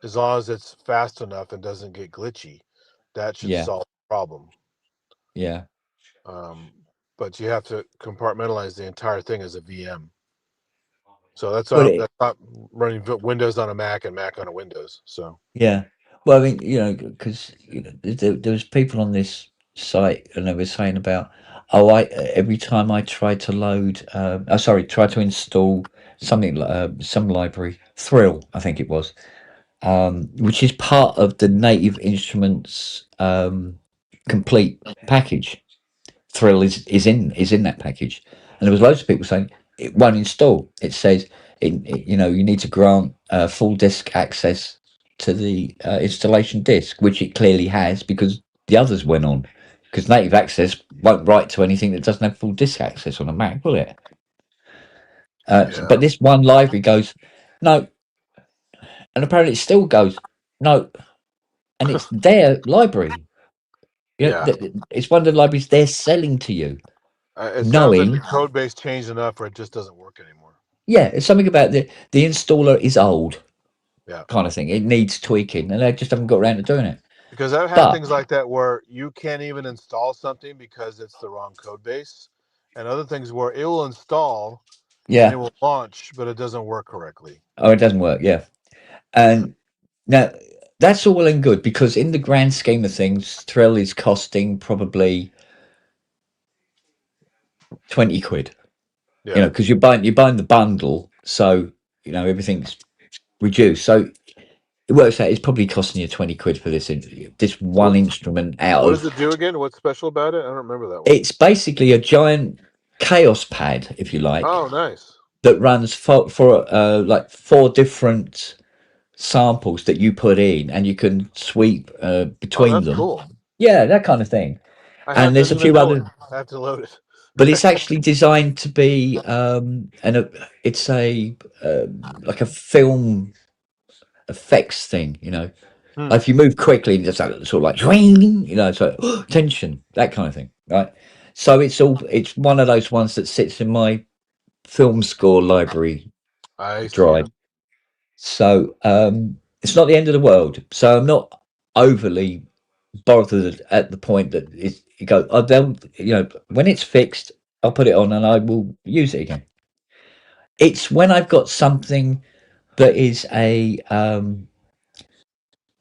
as long as it's fast enough and doesn't get glitchy, that should solve the problem. Yeah. But you have to compartmentalize the entire thing as a VM. So that's not running Windows on a Mac and Mac on a Windows. So yeah. Well, I mean, because there was people on this site, and they were saying about, every time I tried to load, try to install something, some library, Thrill, I think it was, which is part of the Native Instruments complete package. Thrill is in that package, and there was loads of people saying it won't install. It says you need to grant full disk access to the installation disk, which it clearly has because the others went on. Because Native Access won't write to anything that doesn't have full disk access on a Mac, will it? But this one library goes no, and apparently it still goes no, and it's their library. It's one of the libraries they're selling to you. It sounds like the code base changed enough where it just doesn't work anymore. Yeah, it's something about the installer is old. Yeah. Kind of thing. It needs tweaking, and they just haven't got around to doing it. Because I've had things like that where you can't even install something because it's the wrong code base, and other things where it will install, and it will launch, but it doesn't work correctly. Oh, it doesn't work. Yeah, and now that's all well and good because in the grand scheme of things, Thrill is costing probably 20 quid. Yeah. Because you're buying the bundle, so everything's reduced. So it works out. It's probably costing you 20 quid for this one instrument out. What does it do again? What's special about it? I don't remember that one. It's basically a giant chaos pad, if you like. Oh, nice. That runs for like 4 different samples that you put in, and you can sweep between them. Cool. Yeah, that kind of thing. And there's a few other, I have to load it. but it's actually designed to be it's a like a film effects thing, you know. Like if you move quickly, it's sort of like swing, you know, so tension, that kind of thing, right? So it's one of those ones that sits in my film score library I see. drive. So it's not the end of the world. So I'm not overly bothered at the point that you go, oh, they'll, you know, when it's fixed, I'll put it on and I will use it again. It's when I've got something that is a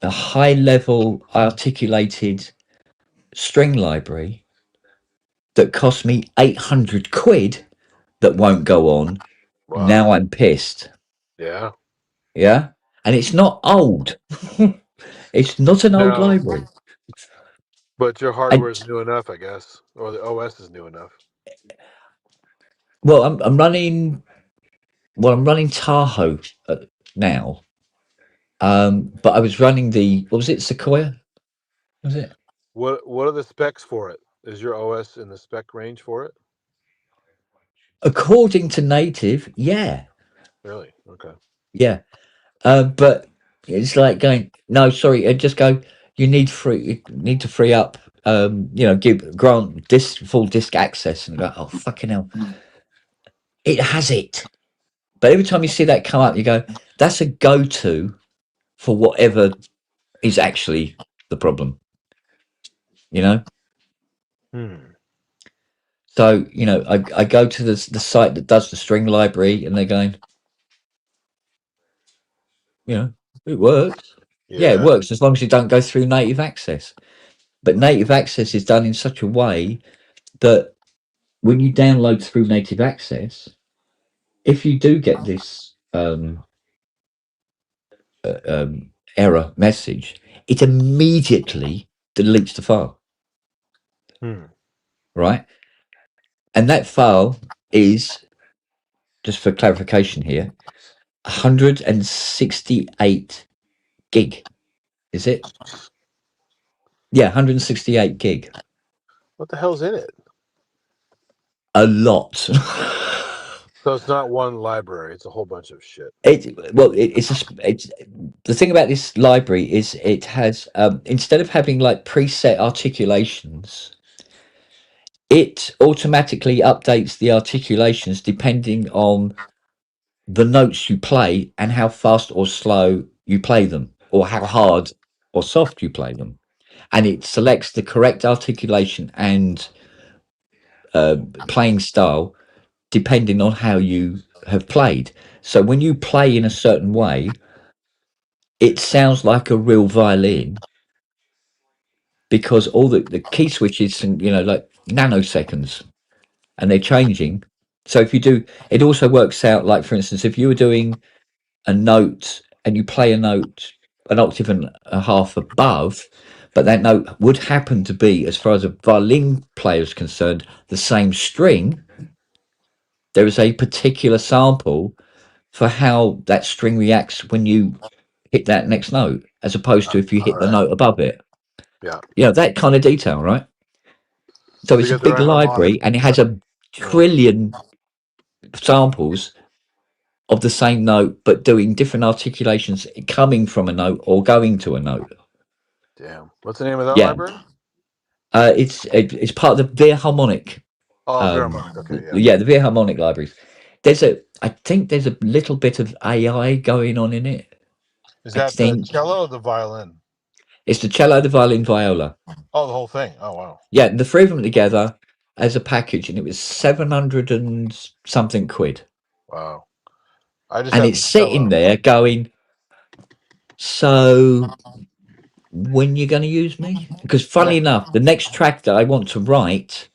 high level articulated string library that cost me 800 quid that won't go on. Wow. Now I'm pissed. Yeah. Yeah. And it's not old. It's not an old library. But your hardware is new enough, I guess, or the OS is new enough. Well, I'm running Tahoe now. But I was running what was it, Sequoia? Was it? What are the specs for it? Is your OS in the spec range for it? According to native, yeah. Really? Okay. Yeah. But it's like going, no, sorry, just go, you need to free up, you know, grant full disk access, and go, oh fucking hell. It has it. But every time you see that come up, you go, that's a go-to for whatever is actually the problem. You know? So, you know, I go to the site that does the string library and they're going, you know, it works. Yeah, it works as long as you don't go through native access. But native access is done in such a way that when you download through native access, if you do get this error message, it immediately deletes the file. Right? And that file is, just for clarification here, 168 gig. Is it? Yeah, 168 gig. What the hell's in it? A lot. So it's not one library; it's a whole bunch of shit. It's the thing about this library is it has instead of having like preset articulations, it automatically updates the articulations depending on the notes you play and how fast or slow you play them, or how hard or soft you play them, and it selects the correct articulation and playing style depending on how you have played. So when you play in a certain way, it sounds like a real violin because all the key switches and, you know, like nanoseconds, and they're changing. So if you do, it also works out, like for instance, if you were doing a note and you play a note an octave and a half above, but that note would happen to be, as far as a violin player is concerned, the same string, there is a particular sample for how that string reacts when you hit that next note, as opposed to if you hit the note above it. Yeah. You know, that kind of detail, right? So it's a big library and it has a trillion samples of the same note, but doing different articulations coming from a note or going to a note. Damn. What's the name of that library? It's part of the Philharmonic. Philharmonic. Okay, Yeah, the Philharmonic libraries. I think there's a little bit of AI going on in it. Is that the cello or the violin? It's the cello, the violin, viola. Oh, the whole thing. Oh, wow. Yeah, the three of them together as a package, and it was 700 and something quid. Wow. And it's sitting there going, so when you're going to use me? Because funnily enough, the next track that I want to write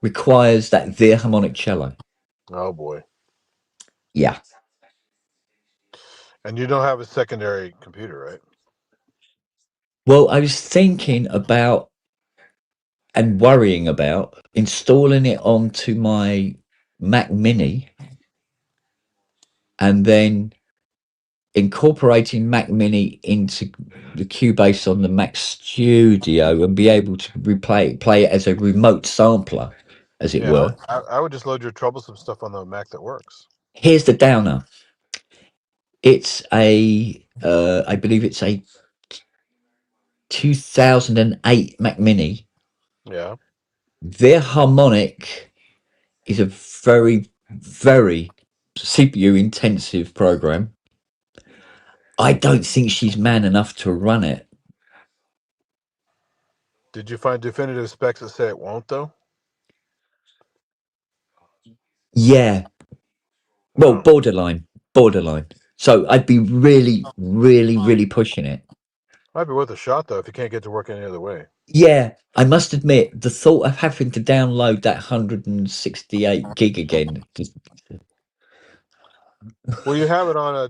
requires that Philharmonic cello. Oh, boy. Yeah. And you don't have a secondary computer, right? Well, I was thinking about and worrying about installing it onto my Mac Mini and then incorporating Mac Mini into the Cubase on the Mac Studio and be able to play it as a remote sampler, as it were. I would just load your troublesome stuff on the Mac that works. Here's the downer. It's a, I believe it's a 2008 Mac Mini. Yeah. Their harmonic is a very, very CPU intensive program. I don't think she's man enough to run it. Did you find definitive specs that say it won't, though? Yeah. Well, borderline. So I'd be really, really, really pushing it. Might be worth a shot, though, if you can't get to work any other way. Yeah, I must admit, the thought of having to download that 168 gig again. Well, you have it on a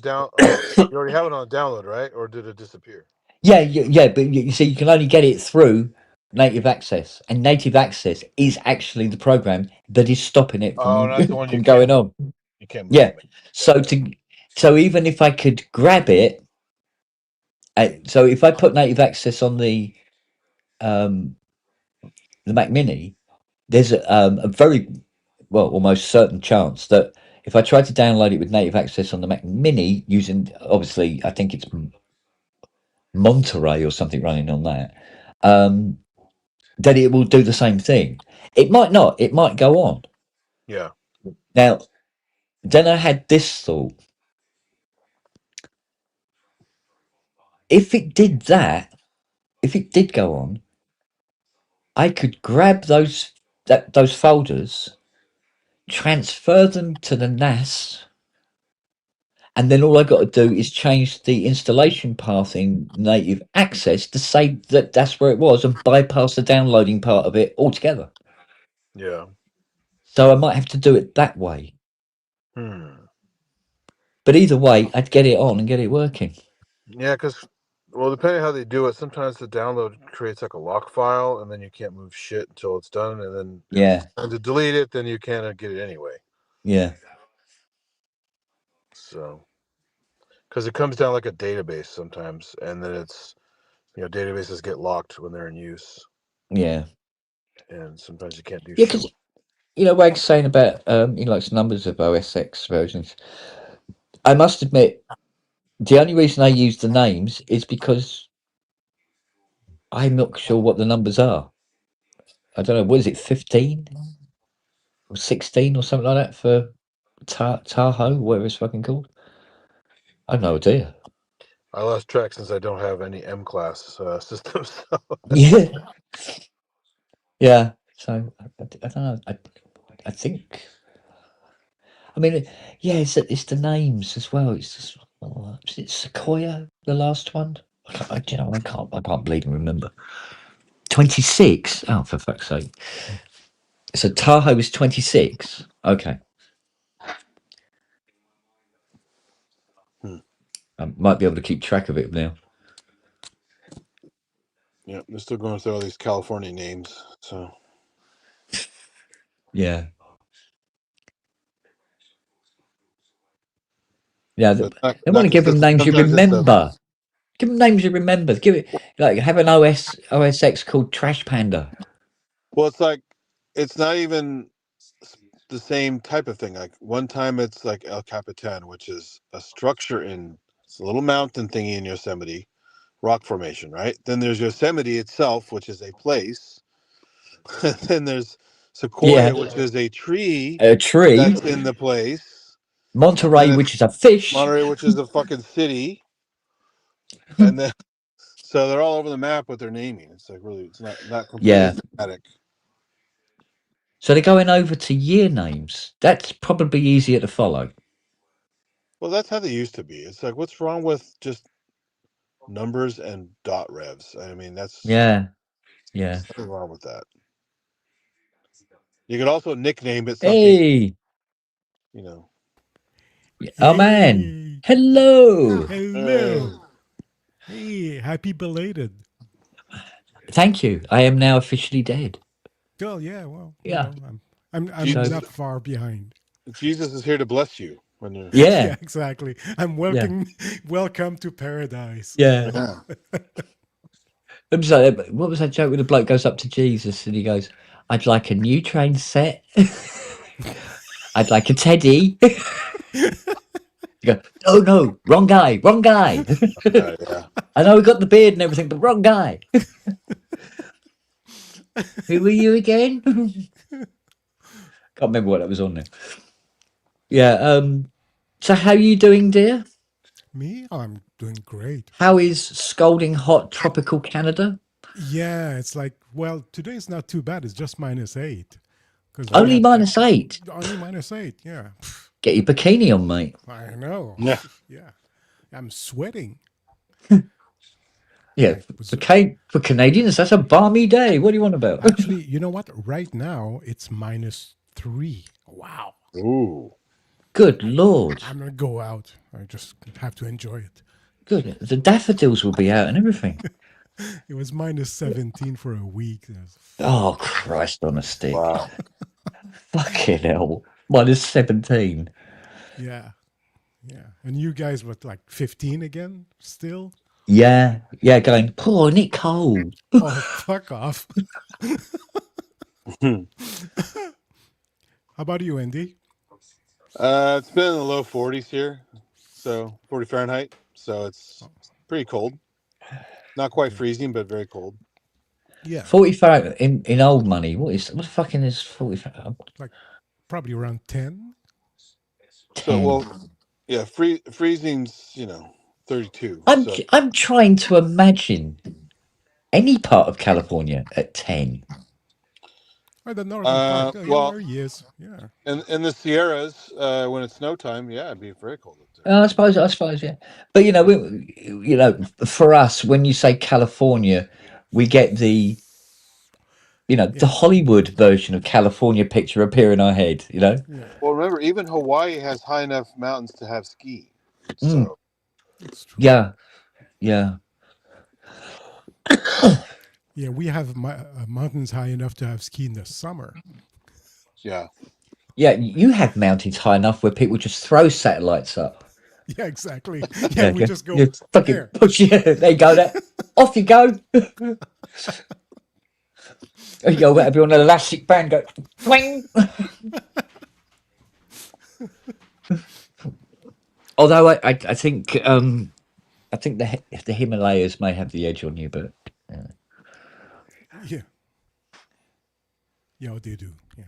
you already have it on a download, right? Or did it disappear? Yeah, but you see, you can only get it through Native Access, and Native Access is actually the program that is stopping it from, that's the one from going on. You can't move. Yeah, so even if I could grab it, so if I put Native Access on the Mac Mini, there's a very almost certain chance that if I try to download it with Native Access on the Mac Mini using, obviously, I think it's Monterey or something running on that, then it will do the same thing. It might not. It might go on. Yeah. Now, then I had this thought. If it did that, if it did go on, I could grab those folders, transfer them to the NAS, and then all I got to do is change the installation path in Native Access to say that that's where it was and bypass the downloading part of it altogether. Yeah. So I might have to do it that way. But either way, I'd get it on and get it working. Yeah, because, depending on how they do it, sometimes the download creates like a lock file, and then you can't move shit until it's done, and then to delete it, then you can't get it anyway. Yeah. So, because it comes down like a database sometimes, and then it's, databases get locked when they're in use. Yeah. And sometimes you can't do shit. because, Wag's saying about, he likes numbers of OS X versions. I must admit, the only reason I use the names is because I'm not sure what the numbers are. I don't know, what is it, 15 or 16 or something like that for Tahoe, whatever it's fucking called? I have no idea. I lost track since I don't have any M-class systems. So. Yeah. Yeah. So, I don't know. I think... I mean, yeah, it's the names as well. It's just, is it Sequoia, the last one? I can't bleed and remember. 26? Oh, for fuck's sake. So Tahoe is 26? Okay. I might be able to keep track of it now. Yeah, they're still going through all these California names, so. Yeah. Yeah, they want to give them names you remember. Give them names you remember. Give it, have an OS X called Trash Panda. Well, it's not even the same type of thing. Like one time it's like El Capitan, which is a structure it's a little mountain thingy in Yosemite, rock formation, right? Then there's Yosemite itself, which is a place. Then there's Sequoia, which is a tree. A tree. That's in the place. Monterey, which is a fish. Monterey, which is a fucking city. And then, so they're all over the map with their naming. It's like really, it's not completely thematic. So they're going over to year names. That's probably easier to follow. Well, that's how they used to be. It's like, what's wrong with just numbers and dot revs? I mean, that's nothing wrong with that. You could also nickname it something. Hey, oh man, hello. Hey, happy belated. Thank you. I am now officially dead. Oh yeah, well, yeah. I'm not far behind. Jesus is here to bless you. when you're Yeah, exactly. I'm welcome to paradise. yeah. It was like, what was that joke where the bloke goes up to Jesus and he goes, "I'd like a new train set. I'd like a teddy." You go, "Oh no, wrong guy, wrong guy." Yeah. I know we got the beard and everything, but wrong guy. Who were you again? Can't remember what that was on there. Yeah. So how are you doing, dear? Me? Oh, I'm doing great. How is scalding hot tropical Canada? Yeah, it's like, well, today's not too bad. It's just -8. Only -8. Only -8, yeah. Get your bikini on, mate. I know. Yeah. Yeah. I'm sweating. Yeah, for Canadians, that's a balmy day. What do you want about? Actually, you know what? Right now, it's -3. Wow. Ooh. Good Lord. I'm going to go out. I just have to enjoy it. Good. The daffodils will be out and everything. It was -17 for a week. Oh, Christ on a stick. Wow. Fucking hell. -17. Yeah. Yeah. And you guys were like 15 again still? Yeah. Yeah, going, "Oh, isn't it cold?" Oh, fuck off. How about you, Andy? It's been in the low 40s here, so 40 Fahrenheit. So it's pretty cold. Not quite freezing, but very cold. Yeah. 45 in old money. What the fucking is 45? Like probably around 10. So, well, yeah, freezing's, 32. I'm trying to imagine any part of California at 10. Or the northern part. Well, yes. Yeah. in the Sierras, when it's snow time, yeah, it'd be very cold up there. I suppose, yeah. But for us, when you say California, we get the the Hollywood version of California picture appear in our head. Yeah. Well, remember, even Hawaii has high enough mountains to have ski. So. Yeah. Yeah. Yeah, we have mountains high enough to have ski in the summer. Yeah. Yeah, you have mountains high enough where people just throw satellites up. Yeah, exactly. Yeah, we just go fucking there. push. Yeah, there you go. There, off you go. You go, that'd be on an elastic band. Go, swing. Although I think the Himalayas may have the edge on you, but yeah, they do. Yeah.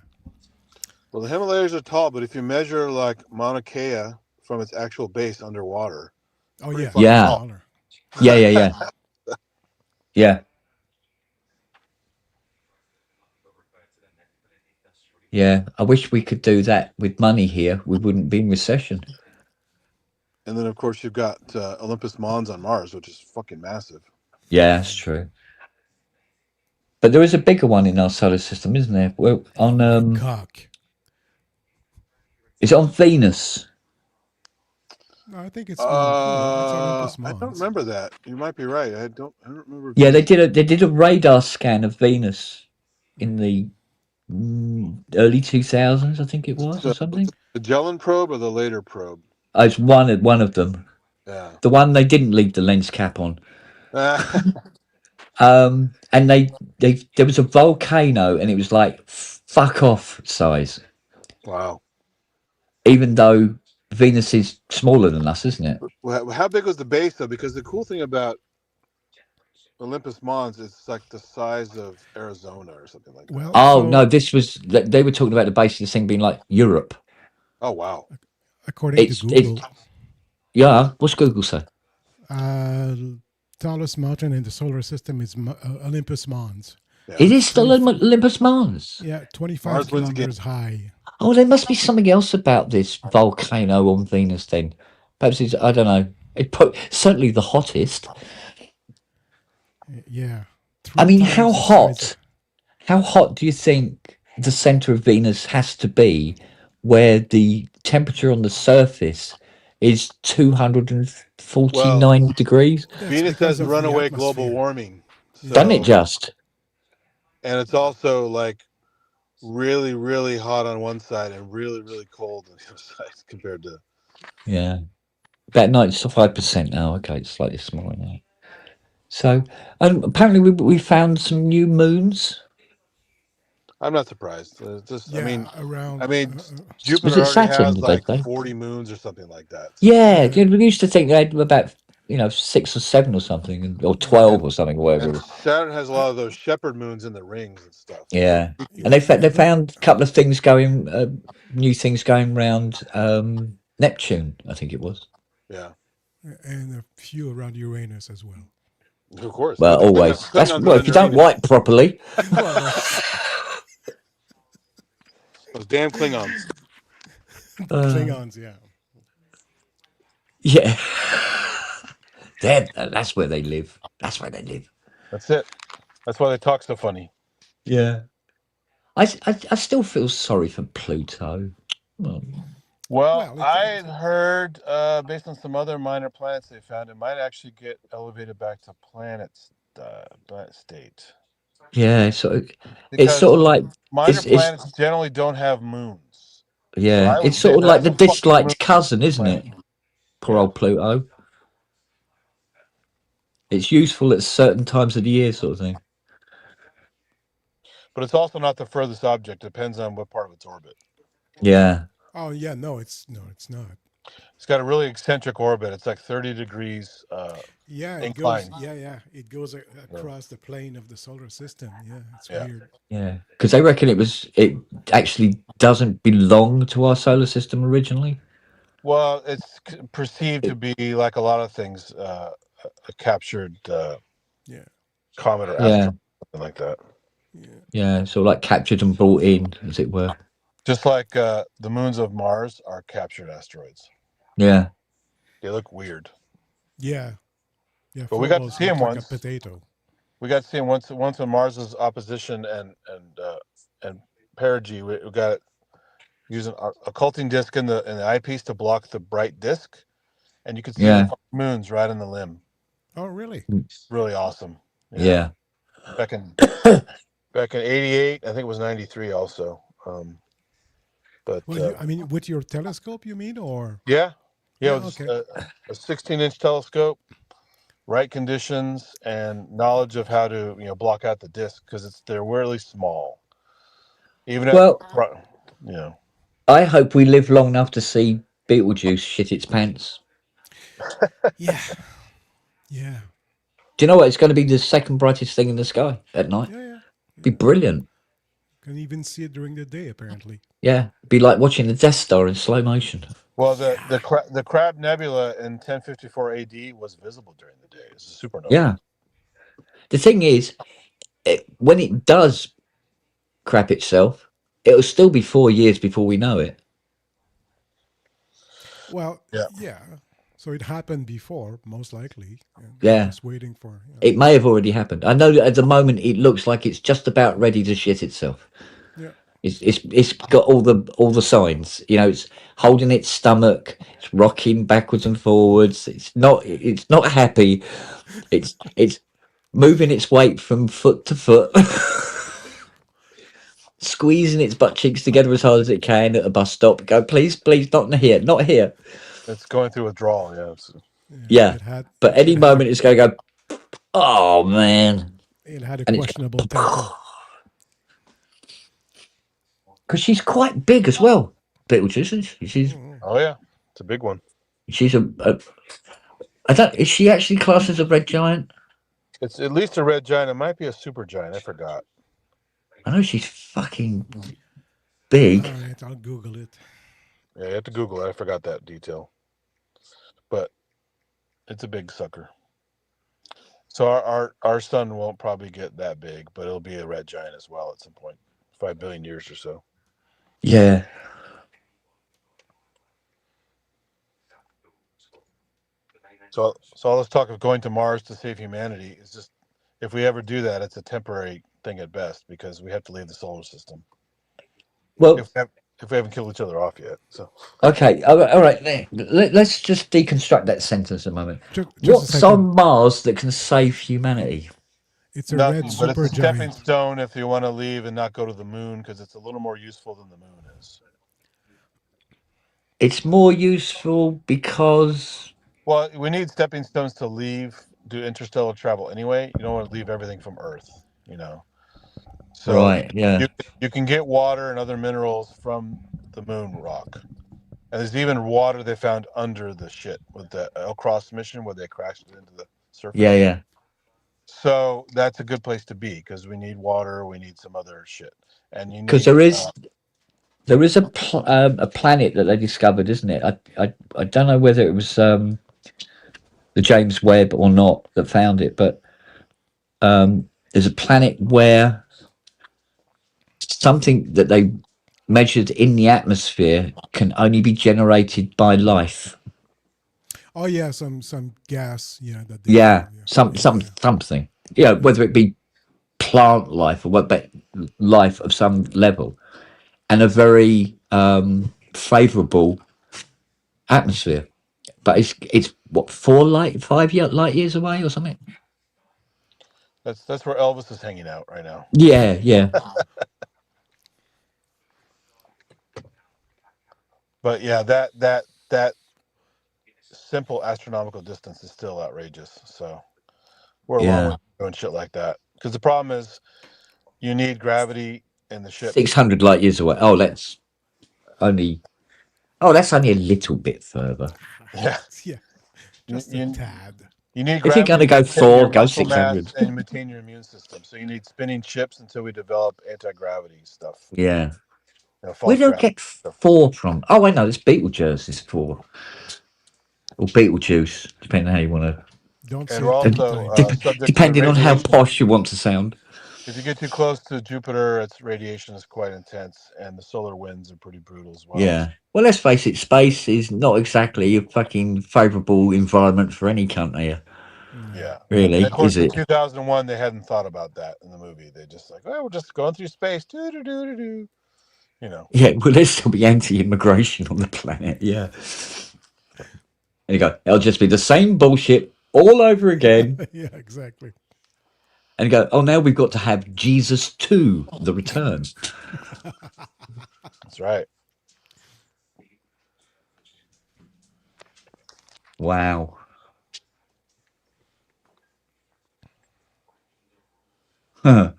Well, the Himalayas are tall, but if you measure like Mauna Kea from its actual base underwater, oh yeah, yeah. Yeah, I wish we could do that with money here. We wouldn't be in recession. And then, of course, you've got Olympus Mons on Mars, which is fucking massive. Yeah, that's true. But there is a bigger one in our solar system, isn't there? Well, on Cock. Is it on Venus? No, I think it's Olympus Mons. I don't remember that. You might be right. I don't remember. Yeah, they did a radar scan of Venus in the early 2000s, I think it was, or something. The Magellan probe or the later probe? It's one of them. Yeah. The one they didn't leave the lens cap on. And there was a volcano, and it was like fuck off size. Wow. Even though Venus is smaller than us, isn't it? Well, how big was the base though? Because the cool thing about Olympus Mons is like the size of Arizona or something like that. Well, no, they were talking about the base of this thing being like Europe. Oh wow. According to Google. Yeah, what's Google say? Tallest mountain in the solar system is Olympus Mons. Yeah. It is still Olympus Mons. Yeah, 25 kilometers high. Oh, there must be something else about this volcano on Venus then. Perhaps it's, I don't know. Certainly the hottest. Yeah. I mean, how hot do you think the center of Venus has to be where the temperature on the surface is 249 degrees? Venus has runaway global warming. So, doesn't it just? And it's also like really, really hot on one side and really, really cold on the other side compared to Yeah. About 95% now. Okay, it's slightly smaller now. So, apparently we found some new moons. I'm not surprised. Yeah, around. Jupiter Was it already Saturn, has did they like say? 40 moons or something like that. So. Yeah, we used to think they had about 6 or 7 or something, or 12 or something, or whatever it And was. Saturn has a lot of those shepherd moons in the rings and stuff. Yeah, Yeah. and they found a couple of things going, new things going around Neptune, I think it was. Yeah, And a few around Uranus as well. of course. Well, The always. That's Klingons well, are if you don't underneath. wipe properly. Well, Those damn Klingons. Klingons, yeah. Yeah, that's where they live. That's where they live. That's it. That's why they talk so funny. Yeah, I still feel sorry for Pluto. Well, I heard, based on some other minor planets they found, it might actually get elevated back to planet state. Yeah, it's sort of like minor it's planets generally don't have moons. yeah, So it's sort of like the that's a fucking disliked moon cousin, isn't it? planet. Poor old Pluto. It's useful at certain times of the year, sort of thing. But it's also not the furthest object. Depends on what part of its orbit. Yeah. Oh yeah, no, it's not. It's got a really eccentric orbit. It's like 30 degrees Yeah, it inclined. goes. Yeah, it goes across the plane of the solar system. Yeah, it's weird. Yeah, because they reckon it actually doesn't belong to our solar system originally. Well, it's perceived to be like a lot of things, a captured comet or asteroid, something like that. Yeah, so like captured and brought in, as it were. Just like the moons of Mars are captured asteroids. Yeah. They look weird. Yeah. But we got to see him like once. a potato. We got to see him once when Mars's opposition and perigee. We got it using a occulting disc in the eyepiece to block the bright disc, and you could see the moons right in the limb. Oh, really? It's really awesome. Yeah. Back in '88, I think it was '93 also. But well, I mean, with your telescope, you mean, or yeah, Yeah, it was okay. a 16-inch telescope, right conditions, and knowledge of how to block out the disc because they're really small. Even I hope we live long enough to see Beetlejuice shit its pants. Yeah. Yeah. Do you know what? It's going to be the second brightest thing in the sky at night. Yeah. Be brilliant. Can even see it during the day, apparently. Yeah, be like watching the Death Star in slow motion. Well, the Crab Nebula in 1054 AD was visible during the day. It's a supernova. Yeah. The thing is, when it does crap itself, it'll still be 4 years before we know it. Well, yeah. So it happened before, most likely. Yeah. Just waiting for. It may have already happened. I know that at the moment it looks like it's just about ready to shit itself. Yeah. It's got all the signs. It's holding its stomach. It's rocking backwards and forwards. It's not happy. It's moving its weight from foot to foot. Squeezing its butt cheeks together as hard as it can at a bus stop. Go, please, not here, not here. It's going through withdrawal. But any moment it's going to go. Oh man! It had a questionable temper. Because she's quite big as well, Beetlejuice. She's. Oh yeah, it's a big one. She's is she actually classed as a red giant? It's at least a red giant. It might be a super giant. I forgot. I know she's fucking big. All right, I'll Google it. Yeah, you have to Google it. I forgot that detail. But it's a big sucker. So our sun won't probably get that big, but it'll be a red giant as well at some point. 5 billion years or so. Yeah. So all this talk of going to Mars to save humanity is just, if we ever do that, it's a temporary thing at best because we have to leave the solar system. Well, if we haven't killed each other off yet. So okay, all right. Let's just deconstruct that sentence a moment. What's on Mars that can save humanity? It's a nothing, red but it's a stepping giant. stone if you want to leave and not go to the moon because it's a little more useful than the moon is. It's more useful because Well, we need stepping stones to do interstellar travel anyway. You don't want to leave everything from Earth, you know. So right, yeah, you can get water and other minerals from the moon rock. And there's even water they found under the shit with the L-Cross mission where they crashed it into the surface. yeah. So that's a good place to be because we need water, we need some other shit, and you Because need. there is a planet that they discovered, isn't it? I don't know whether it was the James Webb or not that found it, but there's a planet where something that they measured in the atmosphere can only be generated by life. Oh yeah, some gas. Yeah, that they Yeah, found, yeah. something. Yeah, whether it be plant life or what, but life of some level, and a very favourable atmosphere. But it's what 5 light years away or something. That's where Elvis is hanging out right now. Yeah. But yeah, that simple astronomical distance is still outrageous. So we're a long way from doing shit like that. Because the problem is you need gravity in the ship. 600 light years away. That's only a little bit further. Yeah. Yeah. Just a tad. You need If you're gravity going to go maintain 4, your go muscle 600. mass and maintain your immune system. So you need spinning ships until we develop anti-gravity stuff. Yeah. Where do you get 4 from? Oh, I know. It's Beetlejuice is 4. Or Beetlejuice, depending on how you want to. Don't and say we're also subject depending to on how radiation. posh you want to sound. If you get too close to Jupiter, its radiation is quite intense, and the solar winds are pretty brutal as well. Yeah. Well, let's face it, space is not exactly a fucking favourable environment for any country. Yeah. Really, and of course, is in it? 2001, they hadn't thought about that in the movie. They just like, we're just going through space. You know. Yeah, well, there's still be anti-immigration on the planet. Yeah. And you go, it'll just be the same bullshit all over again. Yeah, exactly. And you go, now we've got to have Jesus 2, The Return. That's right. Wow. Huh.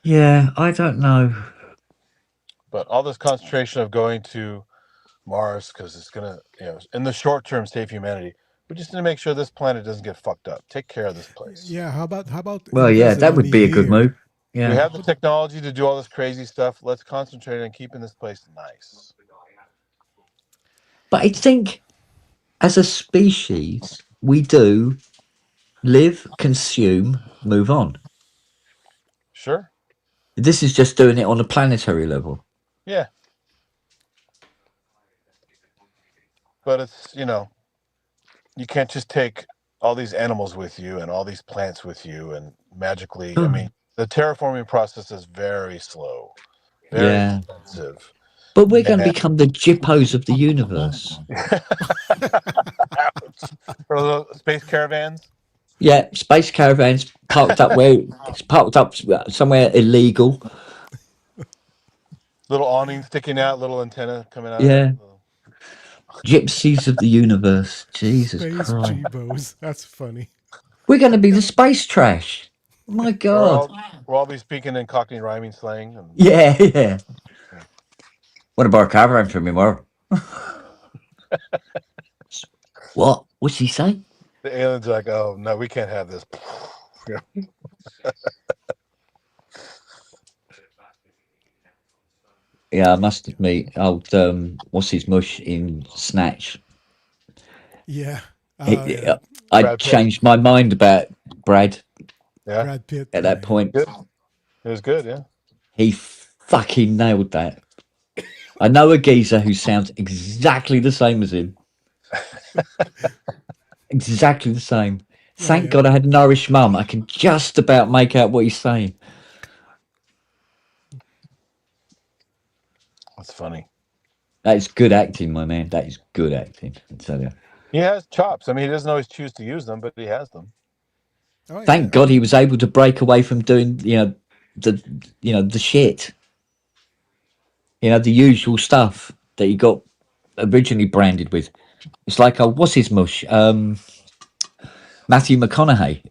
Yeah, I don't know. But all this concentration of going to Mars because it's going to, in the short term, save humanity. We just need to make sure this planet doesn't get fucked up. Take care of this place. Yeah, how about Well, yeah, that would be a good move. Yeah. We have the technology to do all this crazy stuff. Let's concentrate on keeping this place nice. But I think as a species, we do live, consume, move on. Sure. This is just doing it on a planetary level. Yeah. But it's, you can't just take all these animals with you and all these plants with you and magically, I mean, the terraforming process is very slow, very expensive. But we're going to become the Jippos of the universe. For little space caravans? Yeah, space caravans parked up somewhere illegal. Little awning sticking out, little antenna coming out. Yeah. Gypsies of the universe. Jesus Space Christ. G-Bos. That's funny. We're going to be the space trash. My God. We'll all be speaking in Cockney rhyming slang. Yeah. What about caravan for me, more? What? What's he say? The aliens are like, oh, no, we can't have this. Yeah, I must admit, old what's his mush in Snatch? Yeah. I changed my mind about Brad. Yeah. Brad Pitt at that point. Good. It was good, yeah. He fucking nailed that. I know a geezer who sounds exactly the same as him. Exactly the same. Thank God I had an Irish mum. I can just about make out what he's saying. That's funny. That is good acting, my man. That is good acting, I tell you. He has chops. I mean, he doesn't always choose to use them, but he has them. Thank God he was able to break away from doing, the shit, the usual stuff that he got originally branded with. It's like, what's his mush? Matthew McConaughey.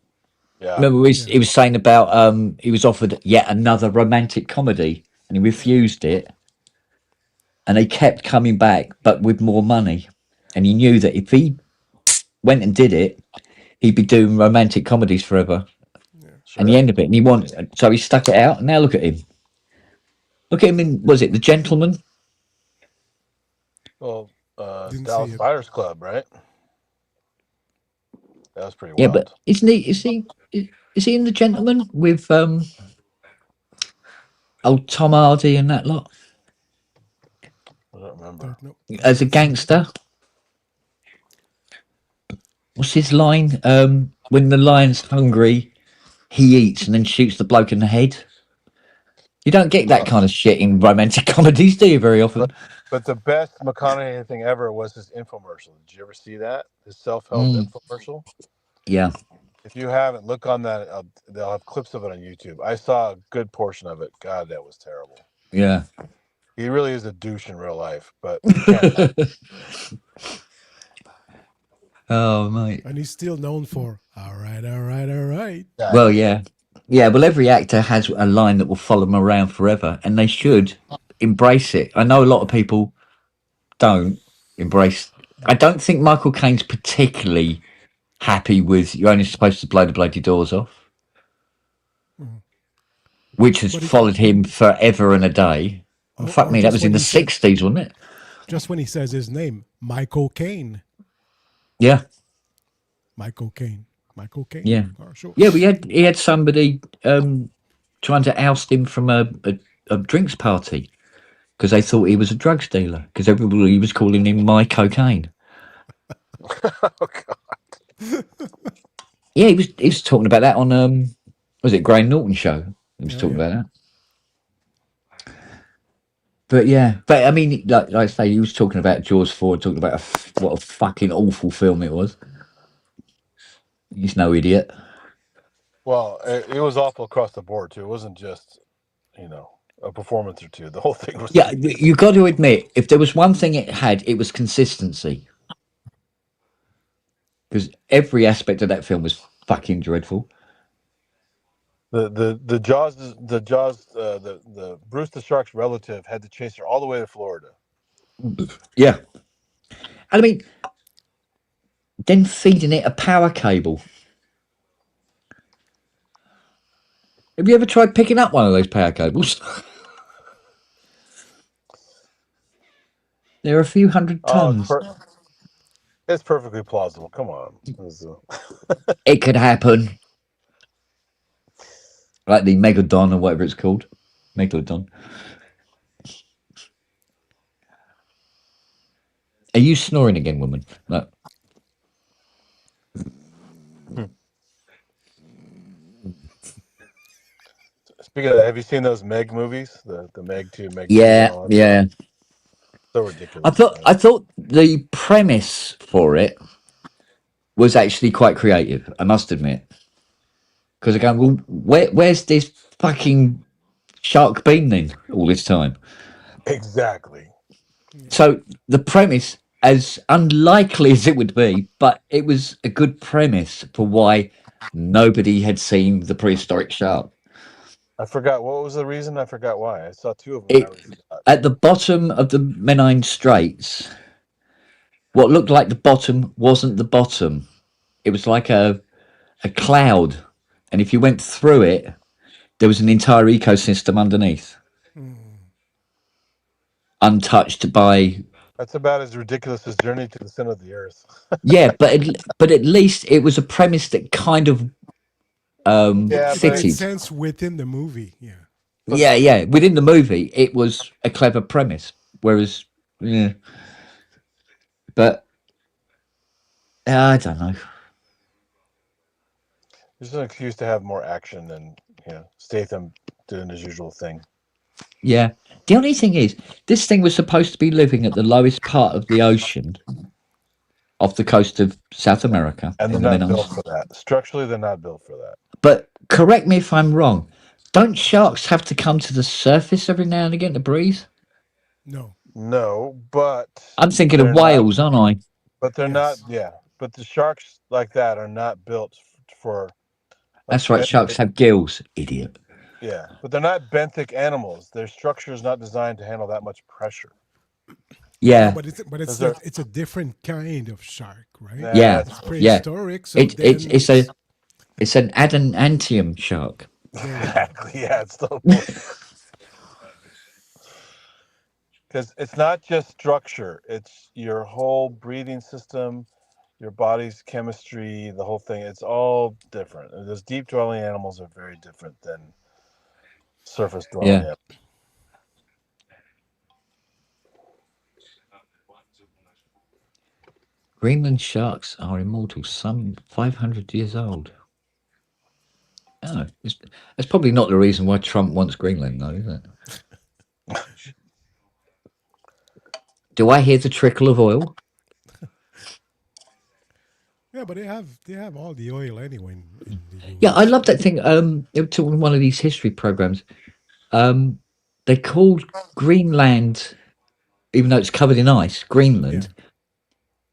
Yeah. Remember, he was saying about he was offered yet another romantic comedy and he refused it, and they kept coming back, but with more money. And he knew that if he went and did it, he'd be doing romantic comedies forever. Sure. And the end of it, and so he stuck it out. And now look at him. Look at him in, was it The Gentleman? Well, Didn't Dallas see it. Buyers Club, right? That was pretty Yeah, wild. but isn't he? Is he in The Gentleman with old Tom Hardy and that lot I don't remember. No, as a gangster? What's his line? When the lion's hungry, he eats and then shoots the bloke in the head. You don't get that kind of shit in romantic comedies, do you? Very often. But the best McConaughey thing ever was his infomercial. Did you ever see that? His self-help infomercial? Yeah. If you haven't, look on that. They'll have clips of it on YouTube. I saw a good portion of it. God, that was terrible. Yeah. He really is a douche in real life, but you can't. Oh, mate. and he's still known for all right, all right, all right. Well, yeah. Yeah, well, every actor has a line that will follow them around forever, and they should embrace it. I know a lot of people don't embrace. I don't think Michael Caine's particularly happy with "You're only supposed to blow the bloody doors off," which has followed him forever and a day. Oh, fuck me, that was in the 60s, wasn't it? Just when he says his name, Michael Caine. Yeah. Michael Caine. Michael Caine. Yeah. Oh, sure. Yeah, he had somebody trying to oust him from a drinks party because they thought he was a drugs dealer because everybody was calling him My Cocaine. Oh God. Yeah, he was talking about that on was it Graham Norton show? He was talking about that. But yeah, but I mean, like I say, he was talking about Jaws 4, talking about what a fucking awful film it was. He's no idiot. Well, it was awful across the board too. It wasn't just, a performance or two. The whole thing was. Yeah, you got to admit, if there was one thing it had, it was consistency. Because every aspect of that film was fucking dreadful. The Bruce the Shark's relative had to chase her all the way to Florida. Yeah. I mean, then feeding it a power cable. Have you ever tried picking up one of those power cables? They're a few hundred tons. It's perfectly plausible. Come on. It could happen. Like the Megalodon or whatever it's called. Megalodon. Are you snoring again, woman? No. Speaking of that, have you seen those Meg movies? The Meg 2, Meg 3? Yeah. So ridiculous. I thought the premise for it was actually quite creative, I must admit. Because again, well, where's this fucking shark been then all this time? Exactly. So the premise, as unlikely as it would be, but it was a good premise for why nobody had seen the prehistoric shark. I forgot. What was the reason? I forgot why. I saw two of them. At the bottom of the Menai Straits, what looked like the bottom wasn't the bottom. It was like a cloud. And if you went through it, there was an entire ecosystem underneath. Untouched by... That's about as ridiculous as Journey to the Center of the Earth. Yeah, but at least it was a premise that kind of It fitted. made sense within the movie, Yeah. Within the movie, it was a clever premise. Whereas, yeah. But, I don't know. There's an excuse to have more action than Statham doing his usual thing. Yeah. The only thing is, this thing was supposed to be living at the lowest part of the ocean off the coast of South America. And they're not built for that. Structurally, they're not built for that. But correct me if I'm wrong. Don't sharks have to come to the surface every now and again to breathe? No. No, but I'm thinking of they're not. whales, aren't I? But they're not. Yes. Yeah, but the sharks like that are not built for. Like That's right. Sharks have gills, idiot. Yeah, but they're not benthic animals. Their structure is not designed to handle that much pressure. No, Yeah, but Those are- it's a different kind of shark, right? Nah, yeah, It's that's yeah. prehistoric, so It's then it's an adamantium shark. there we go. exactly. Yeah, it's still because it's not just structure; it's your whole breathing system, your body's chemistry, the whole thing. It's all different. Those deep dwelling animals are very different than surface dwelling Yeah. animals. Greenland sharks are immortal, some 500 years old. Oh, that's probably not the reason why Trump wants Greenland, though, is it? Do I hear the trickle of oil? Yeah, but they have all the oil anyway in the US. Yeah, I love that thing. To one of these history programs, they called Greenland, even though it's covered in ice, Greenland,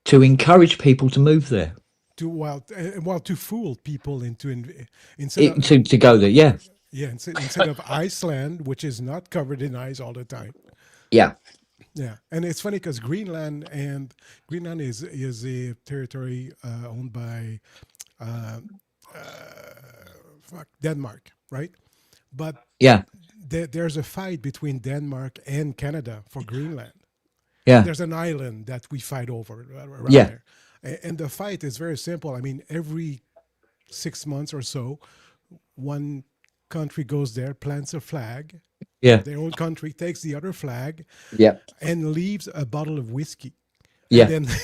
to encourage people to move there. To fool people instead of To go there, yeah. yeah, instead of Iceland, which is not covered in ice all the time. Yeah. Yeah, and it's funny because Greenland is a territory owned by Denmark, right? But Yeah. there's a fight between Denmark and Canada for Greenland. Yeah. There's an island that we fight over around Yeah. there, and the fight is very simple. I mean, every 6 months or so, one country goes there, plants a flag. Yeah. Their own country takes the other flag, Yeah. and leaves a bottle of whiskey. Yeah. And then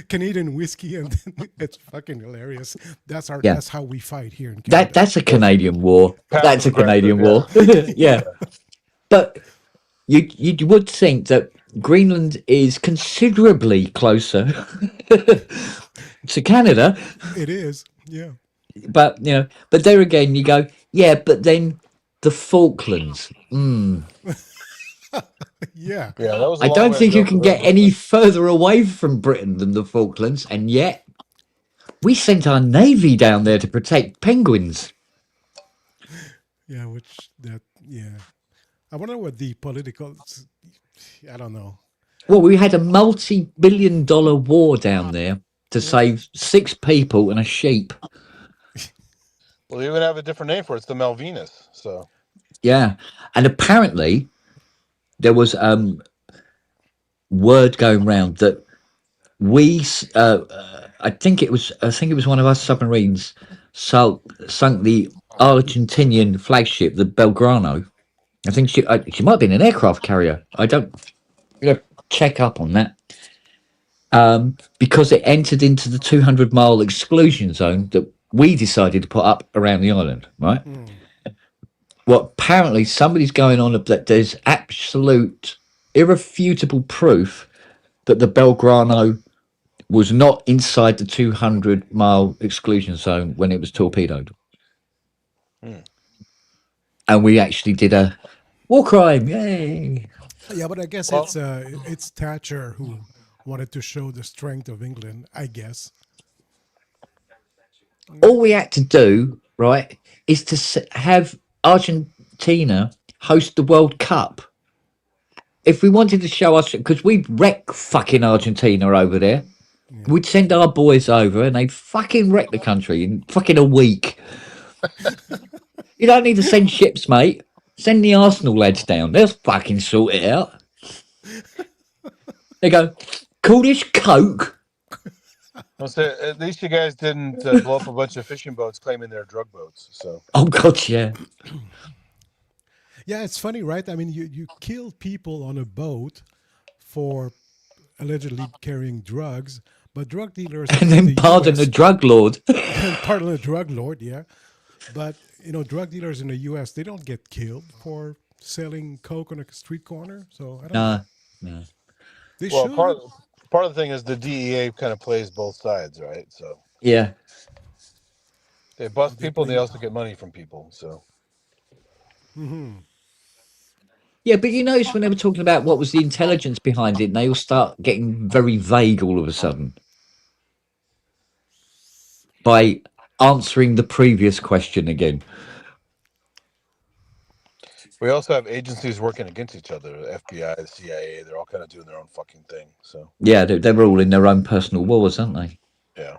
Canadian whiskey, and then it's fucking hilarious. That's Yeah. that's how we fight here in Canada. That's a Canadian war. That's a Canadian war. Yeah. But you would think that Greenland is considerably closer to Canada. It is, yeah. But but there again you go, yeah, but then the Falklands. Yeah. Yeah, that was. I don't think you can get any further away from Britain than the Falklands, and yet we sent our navy down there to protect penguins. Yeah, I wonder what the political. I don't know. Well, we had a multi-billion-dollar war down there to save 6 people and a sheep. Well, they even have a different name for it. It's the Malvinas. So Yeah, and apparently there was word going round that we, I think it was one of our submarines sunk the Argentinian flagship, the Belgrano. I think she might have been an aircraft carrier. I don't check up on that. Because it entered into the 200-mile exclusion zone that we decided to put up around the island, right? Well, apparently somebody's going on that there's absolute, irrefutable proof that the Belgrano was not inside the 200-mile exclusion zone when it was torpedoed. And we actually did a war crime, yay! Yeah, but I guess it's Thatcher who wanted to show the strength of England, I guess. All we had to do, right, is to have Argentina host the World Cup. If we wanted to show us, because we'd wreck fucking Argentina over there, we'd send our boys over and they'd fucking wreck the country in fucking a week. You don't need to send ships, mate. Send the Arsenal lads down. They'll fucking sort it out. They go, call this Coke. I'll say, at least you guys didn't blow up a bunch of fishing boats claiming they're drug boats. So. Oh God, yeah. Yeah, it's funny, right? I mean, you kill people on a boat for allegedly carrying drugs, but drug dealers and then pardon the drug lord. And pardon the drug lord, yeah. But drug dealers in the U.S. they don't get killed for selling coke on a street corner. So I don't know. No. They should. Part of the thing is the DEA kind of plays both sides, right? So yeah, they bust people, and they also get money from people. So Yeah, but you notice when they were talking about what was the intelligence behind it, and they all start getting very vague all of a sudden by answering the previous question again. We also have agencies working against each other. The FBI, the CIA, they're all kind of doing their own fucking thing. So Yeah, they were all in their own personal wars, aren't they? yeah.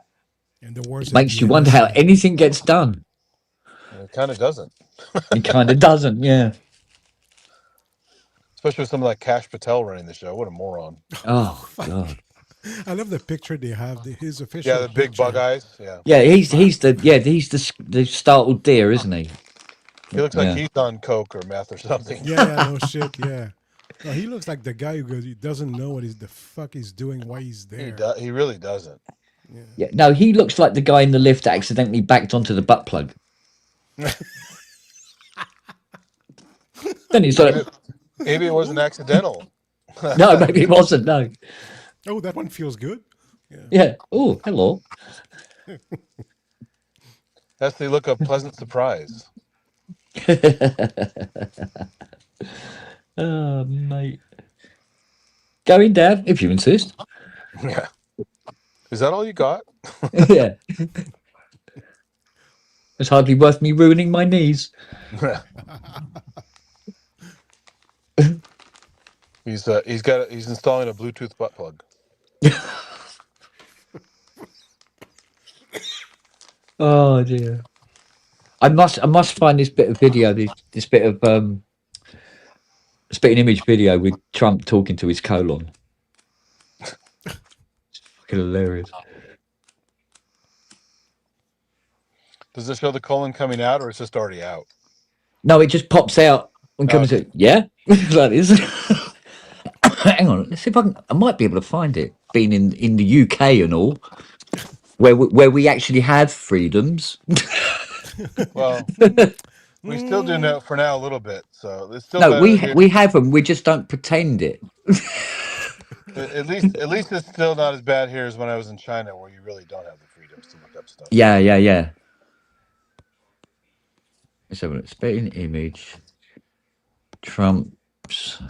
And the wars It makes you wonder how anything gets done. And it kind of doesn't. It kind of doesn't, yeah. Especially with someone like Kash Patel running the show. What a moron. Oh, God. I love the picture they have. His official. Yeah, the big picture. bug eyes. Yeah. Yeah, he's the startled deer, isn't he? He looks like he's on coke or meth or something. Yeah, no shit. Yeah. No, he looks like the guy who goes, he doesn't know what the fuck he's doing, why he's there. He really doesn't. Yeah, no, he looks like the guy in the lift that accidentally backed onto the butt plug. Then he's like, maybe it wasn't accidental. No, maybe it wasn't. No. Oh, that one feels good. Yeah. Oh, hello. That's the look of pleasant surprise. Oh, mate. Going down, if you insist. Yeah. Is that all you got? Yeah. It's hardly worth me ruining my knees. He's installing a Bluetooth butt plug. Oh dear. I must find this bit of video, this bit of spitting image video with Trump talking to his colon. It's fucking hilarious. Does it show the colon coming out, or it's just already out? No, it just pops out and comes in. Yeah, that is. Hang on, let's see if I might be able to find it. Being in the UK and all, where we actually have freedoms. Well, we still do know for now a little bit. So it's still no, we have them. We just don't pretend it. At least it's still not as bad here as when I was in China, where you really don't have the freedoms to look up stuff. Yeah. Let's have a look. Spitting image. Trump's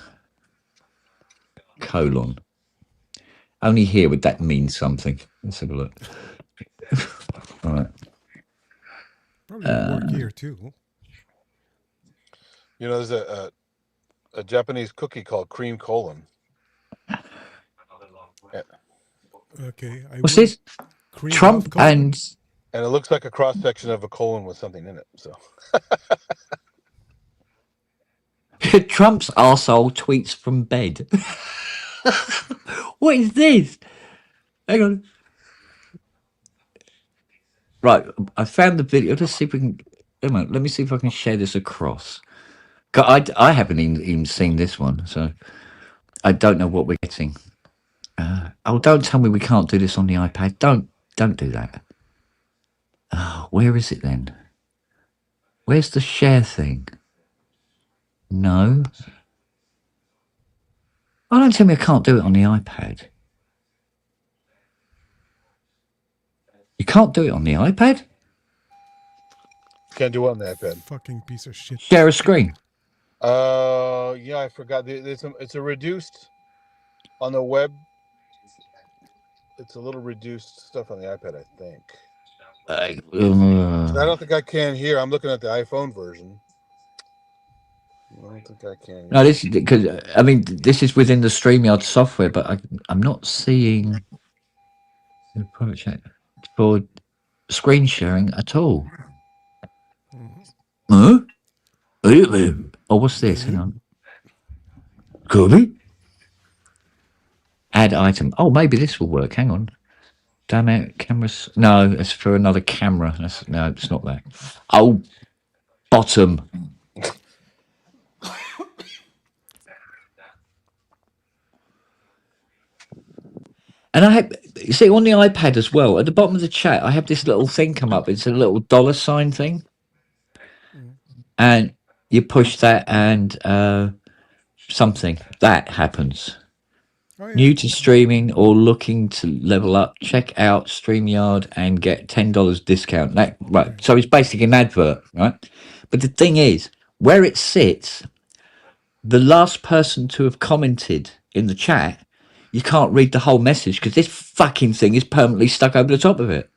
colon. Only here would that mean something. Let's have a look. All right. Probably work here too. You know, there's a Japanese cookie called cream colon. Yeah. Okay. What's this? Trump and it looks like a cross section of a colon with something in it. So Trump's arsehole tweets from bed. What is this? Hang on. Right, I found the video. Let's see if we can. Let me see if I can share this across. I haven't even seen this one, so I don't know what we're getting. Oh, don't tell me we can't do this on the iPad. Don't do that. Oh, where is it then? Where's the share thing? No. Oh, don't tell me I can't do it on the iPad. You can't do it on the iPad? can't do what on the iPad? Fucking piece of shit. Share a screen. Yeah, I forgot. It's a reduced on the web. It's a little reduced stuff on the iPad, I think. I don't think I can here. I'm looking at the iPhone version. I don't think I can. No, this is because this is within the StreamYard software, but I'm not seeing private chat for screen sharing at all. Huh? Oh, what's this? Hang on. Kobe? Add item. Oh, maybe this will work. Hang on. Damn it, cameras. No, it's for another camera. No, it's not that. Oh, bottom. And I have, you see, on the iPad as well, at the bottom of the chat, I have this little thing come up. It's a little $ thing. And you push that and something. That happens. Oh, yeah. New to streaming or looking to level up, check out StreamYard and get $10 discount. Right. So it's basically an advert, right? But the thing is, where it sits, the last person to have commented in the chat, you can't read the whole message because this fucking thing is permanently stuck over the top of it.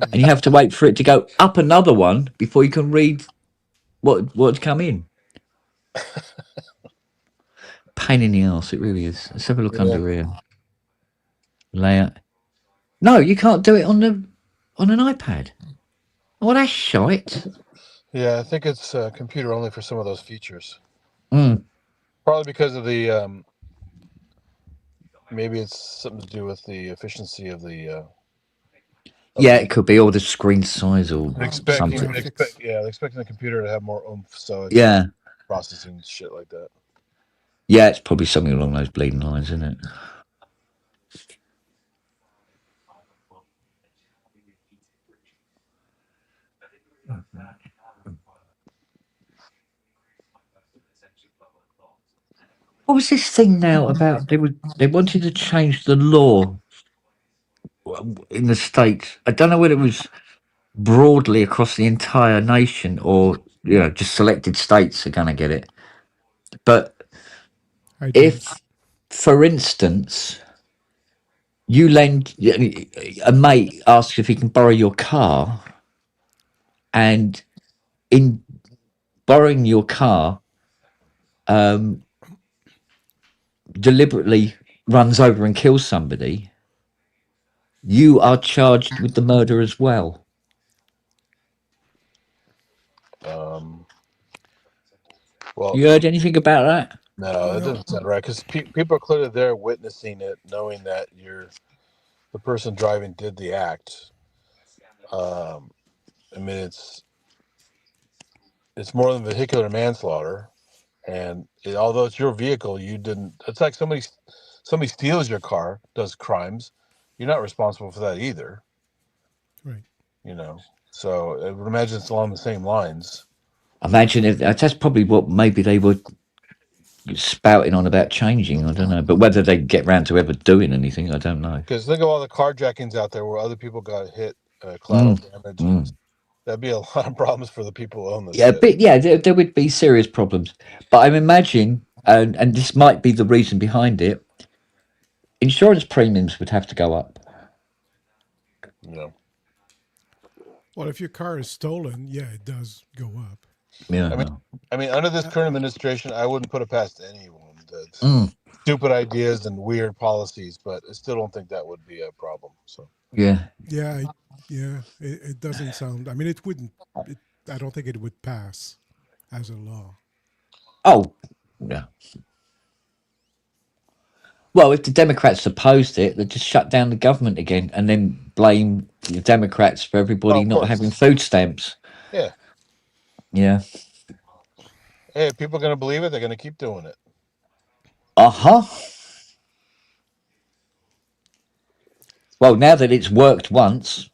And you have to wait for it to go up another one before you can read what's come in. Pain in the arse, it really is. Let's have a look under here. Layout. No, you can't do it on an iPad. Oh, that's shite. Yeah, I think it's computer only for some of those features. Mm. Probably because of the maybe it's something to do with the efficiency of the. Yeah, it could be, or the screen size, or something. They're expecting the computer to have more oomph, so it's Yeah, processing shit like that. yeah, it's probably something along those bleeding lines, isn't it? What was this thing now about? They wanted to change the law in the States. I don't know whether it was broadly across the entire nation or just selected states are going to get it. But if, for instance, you lend a mate asks if he can borrow your car, and in borrowing your car, deliberately runs over and kills somebody, you are charged with the murder as well. Well, you heard anything about that? No, that doesn't sound right. Because people are clearly there witnessing it, knowing that the person driving did the act. I mean, it's more than vehicular manslaughter, and although it's your vehicle, you didn't. It's like somebody steals your car, does crimes. You're not responsible for that either. Right. So I would imagine it's along the same lines. Imagine if that's probably what maybe they were spouting on about changing. I don't know, but whether they get round to ever doing anything, I don't know. Because think of all the carjackings out there where other people got hit, collateral damage. That'd be a lot of problems for the people who own this. Yeah, but there would be serious problems. But I'm imagining, and this might be the reason behind it, insurance premiums would have to go up. Yeah. Well, if your car is stolen, yeah, it does go up. Yeah. I mean, under this current administration, I wouldn't put it past anyone that's stupid ideas and weird policies, but I still don't think that would be a problem. So. Yeah. It doesn't sound. I mean, it wouldn't. I don't think it would pass as a law. Oh, yeah. Well, if the Democrats opposed it, they'd just shut down the government again and then blame the Democrats for everybody not having food stamps. Yeah. Yeah. Hey, if people are going to believe it, they're going to keep doing it. Uh-huh. Well, now that it's worked once.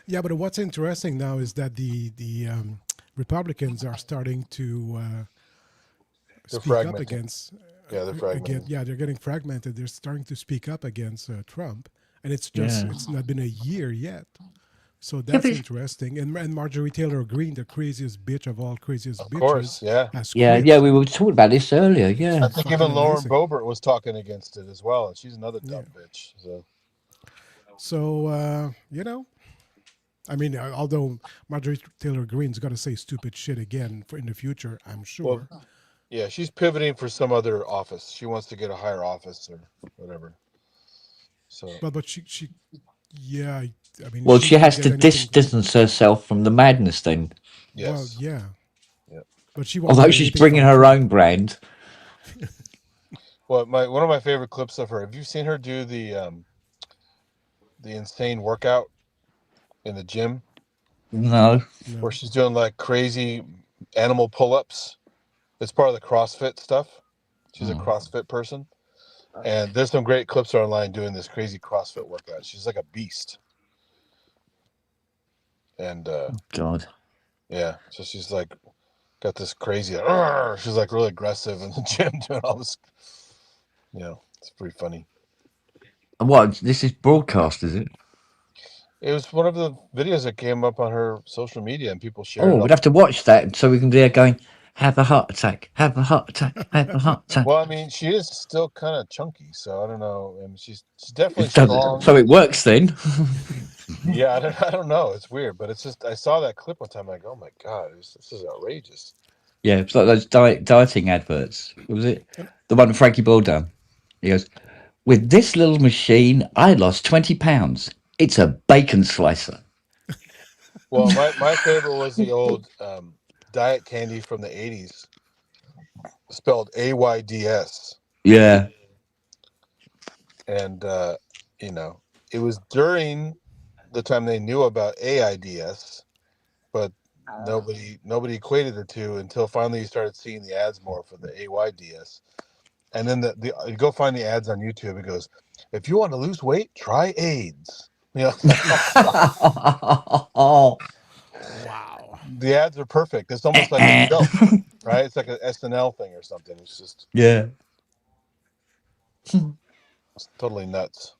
Yeah, but what's interesting now is that the Republicans are starting to speak up against. They're fragmented. They're getting fragmented. They're starting to speak up against Trump, and it's not been a year yet. So that's interesting. And Marjorie Taylor Greene, the craziest bitch of all craziest bitches. Of course, yeah. We were talking about this earlier. Yeah, I think even Lauren Boebert was talking against it as well, and she's another dumb bitch. So I mean, although Marjorie Taylor Greene's got to say stupid shit again in the future, I'm sure. Well, yeah, she's pivoting for some other office. She wants to get a higher office or whatever. So, but she I mean. Well, she has to distance herself from the madness then. Yes. Well, yeah. But she. Although she's bringing her own brand. Well, one of my favorite clips of her. Have you seen her do the insane workout in the gym? No. Where she's doing like crazy animal pull-ups. It's part of the CrossFit stuff. She's a CrossFit person. And there's some great clips online doing this crazy CrossFit workout. She's like a beast. And God. Yeah. So she's like got this crazy she's like really aggressive in the gym doing all this. It's pretty funny. And what, this is broadcast, is it? It was one of the videos that came up on her social media, and people shared Oh, it. we'd have to watch that so we can be there going, have a heart attack, have a heart attack, have a heart attack. Well, I mean, she is still kind of chunky, so I don't know. I mean, she's definitely It doesn't, strong. so it works then. Yeah, I don't know. It's weird, but it's just I saw that clip one time. Like, oh my god, this is outrageous. Yeah, it's like those dieting adverts. What was it? The one Frankie Boyle done. He goes, with this little machine, I lost 20 pounds. It's a bacon slicer. Well, my favorite was the old diet candy from the 80s, spelled AYDS. Yeah. And you know, it was during the time they knew about AIDS, but nobody equated the two until finally you started seeing the ads more for the AYDS. And then you go find the ads on YouTube. It goes, if you want to lose weight, try AIDS. You know, Oh, Wow. the ads are perfect. It's almost like a joke, right? It's like an SNL thing or something. It's just yeah. it's totally nuts.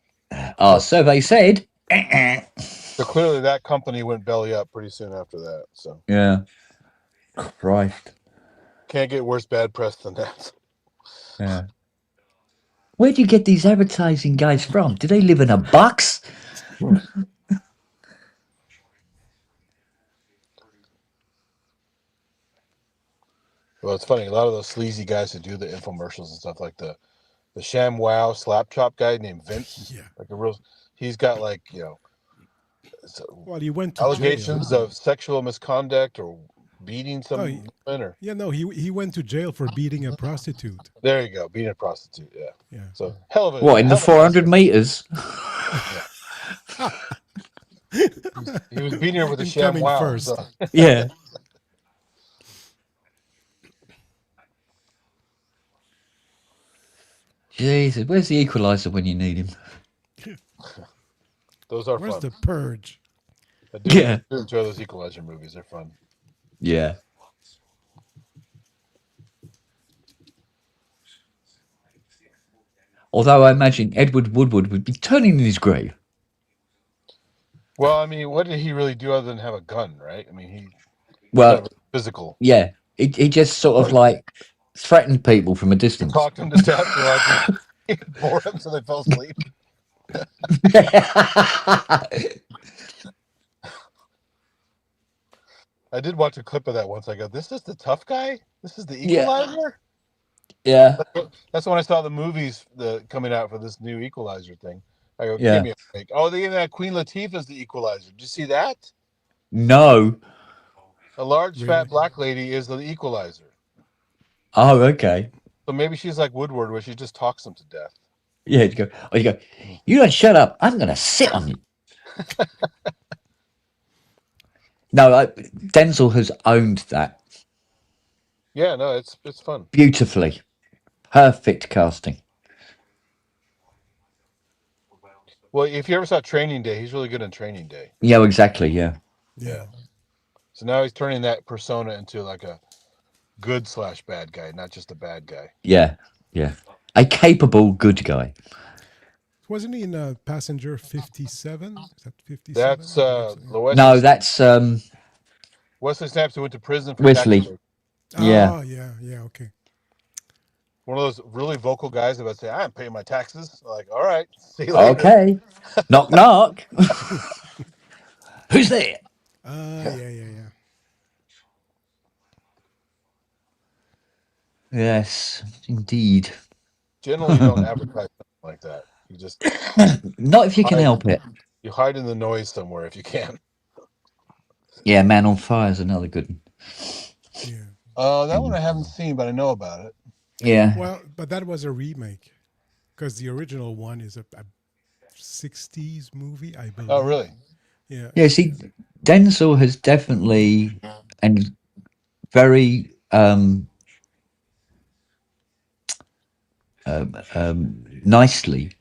Oh, so they said. So clearly that company went belly up pretty soon after that. So Yeah. Christ. can't get worse bad press than that. Yeah. Where do you get these advertising guys from? Do they live in a box? Well, it's funny. A lot of those sleazy guys who do the infomercials and stuff, like the ShamWow slap chop guy named Vince. Yeah. Like he's got like Well, he went to allegations jail. of sexual misconduct or beating some woman or Yeah, no, he went to jail for beating a prostitute. there you go, beating a prostitute. Yeah. Yeah. So hell of a What, in the 400 meters? he was beating her with a Incoming ShamWow. first. So. Yeah. Jesus, where's the equalizer when you need him? Those are Where's fun. the purge? I do Yeah. enjoy those Equalizer movies. They're fun. Yeah. Although I imagine Edward Woodward would be turning in his grave. Well, I mean, what did he really do other than have a gun, right? I mean, he's Well, kind of physical. yeah. He just sort of like threatened people from a distance. Talked him to death, like bored them so they fell asleep. I did watch a clip of that once. I go, "This is the tough guy. This is the Equalizer." Yeah. That's when I saw the movies coming out for this new Equalizer thing. I go, Yeah. "Give me a break." Oh, they that Queen Latifah's the Equalizer. Did you see that? No. A large fat black lady is the Equalizer. Oh, okay. So maybe she's like Woodward, where she just talks them to death. Yeah, you go, you don't shut up. I'm going to sit on you. No, Denzel has owned that Yeah, no, it's fun. beautifully. Perfect casting. Well, if you ever saw Training Day, he's really good in Training Day. Yeah, exactly. Yeah. Yeah. So now he's turning that persona into like a good / bad guy, not just a bad guy. Yeah. Yeah. A capable good guy. Wasn't he in Passenger 57? Is that 57? That's No, that's Wesley Snipes, who went to prison for Wesley. tax. Yeah. Oh, yeah, okay. One of those really vocal guys about say, "I'm paying my taxes." Like, all right, see you later. Okay. Knock knock. Who's there? Yeah. Yes, indeed. Generally, you don't advertise something like that. You just Not if you can help it. You hide in the noise somewhere if you can. Yeah, Man on Fire is another good one. Yeah. That one I haven't seen, but I know about it. Yeah. Well, but that was a remake because the original one is a 60s movie, I believe. Oh, really? Yeah. Yeah, see, Denzel has definitely and very nicely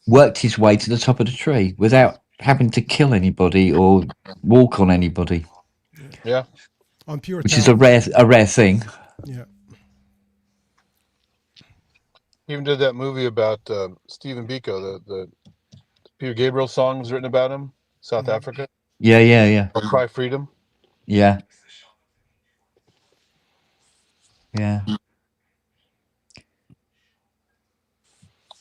worked his way to the top of the tree without having to kill anybody or walk on anybody. Yeah. On pure which is a rare thing. Yeah. He even did that movie about Stephen Biko, the Peter Gabriel song was written about him. South Africa. Yeah. Or Cry Freedom. Yeah. And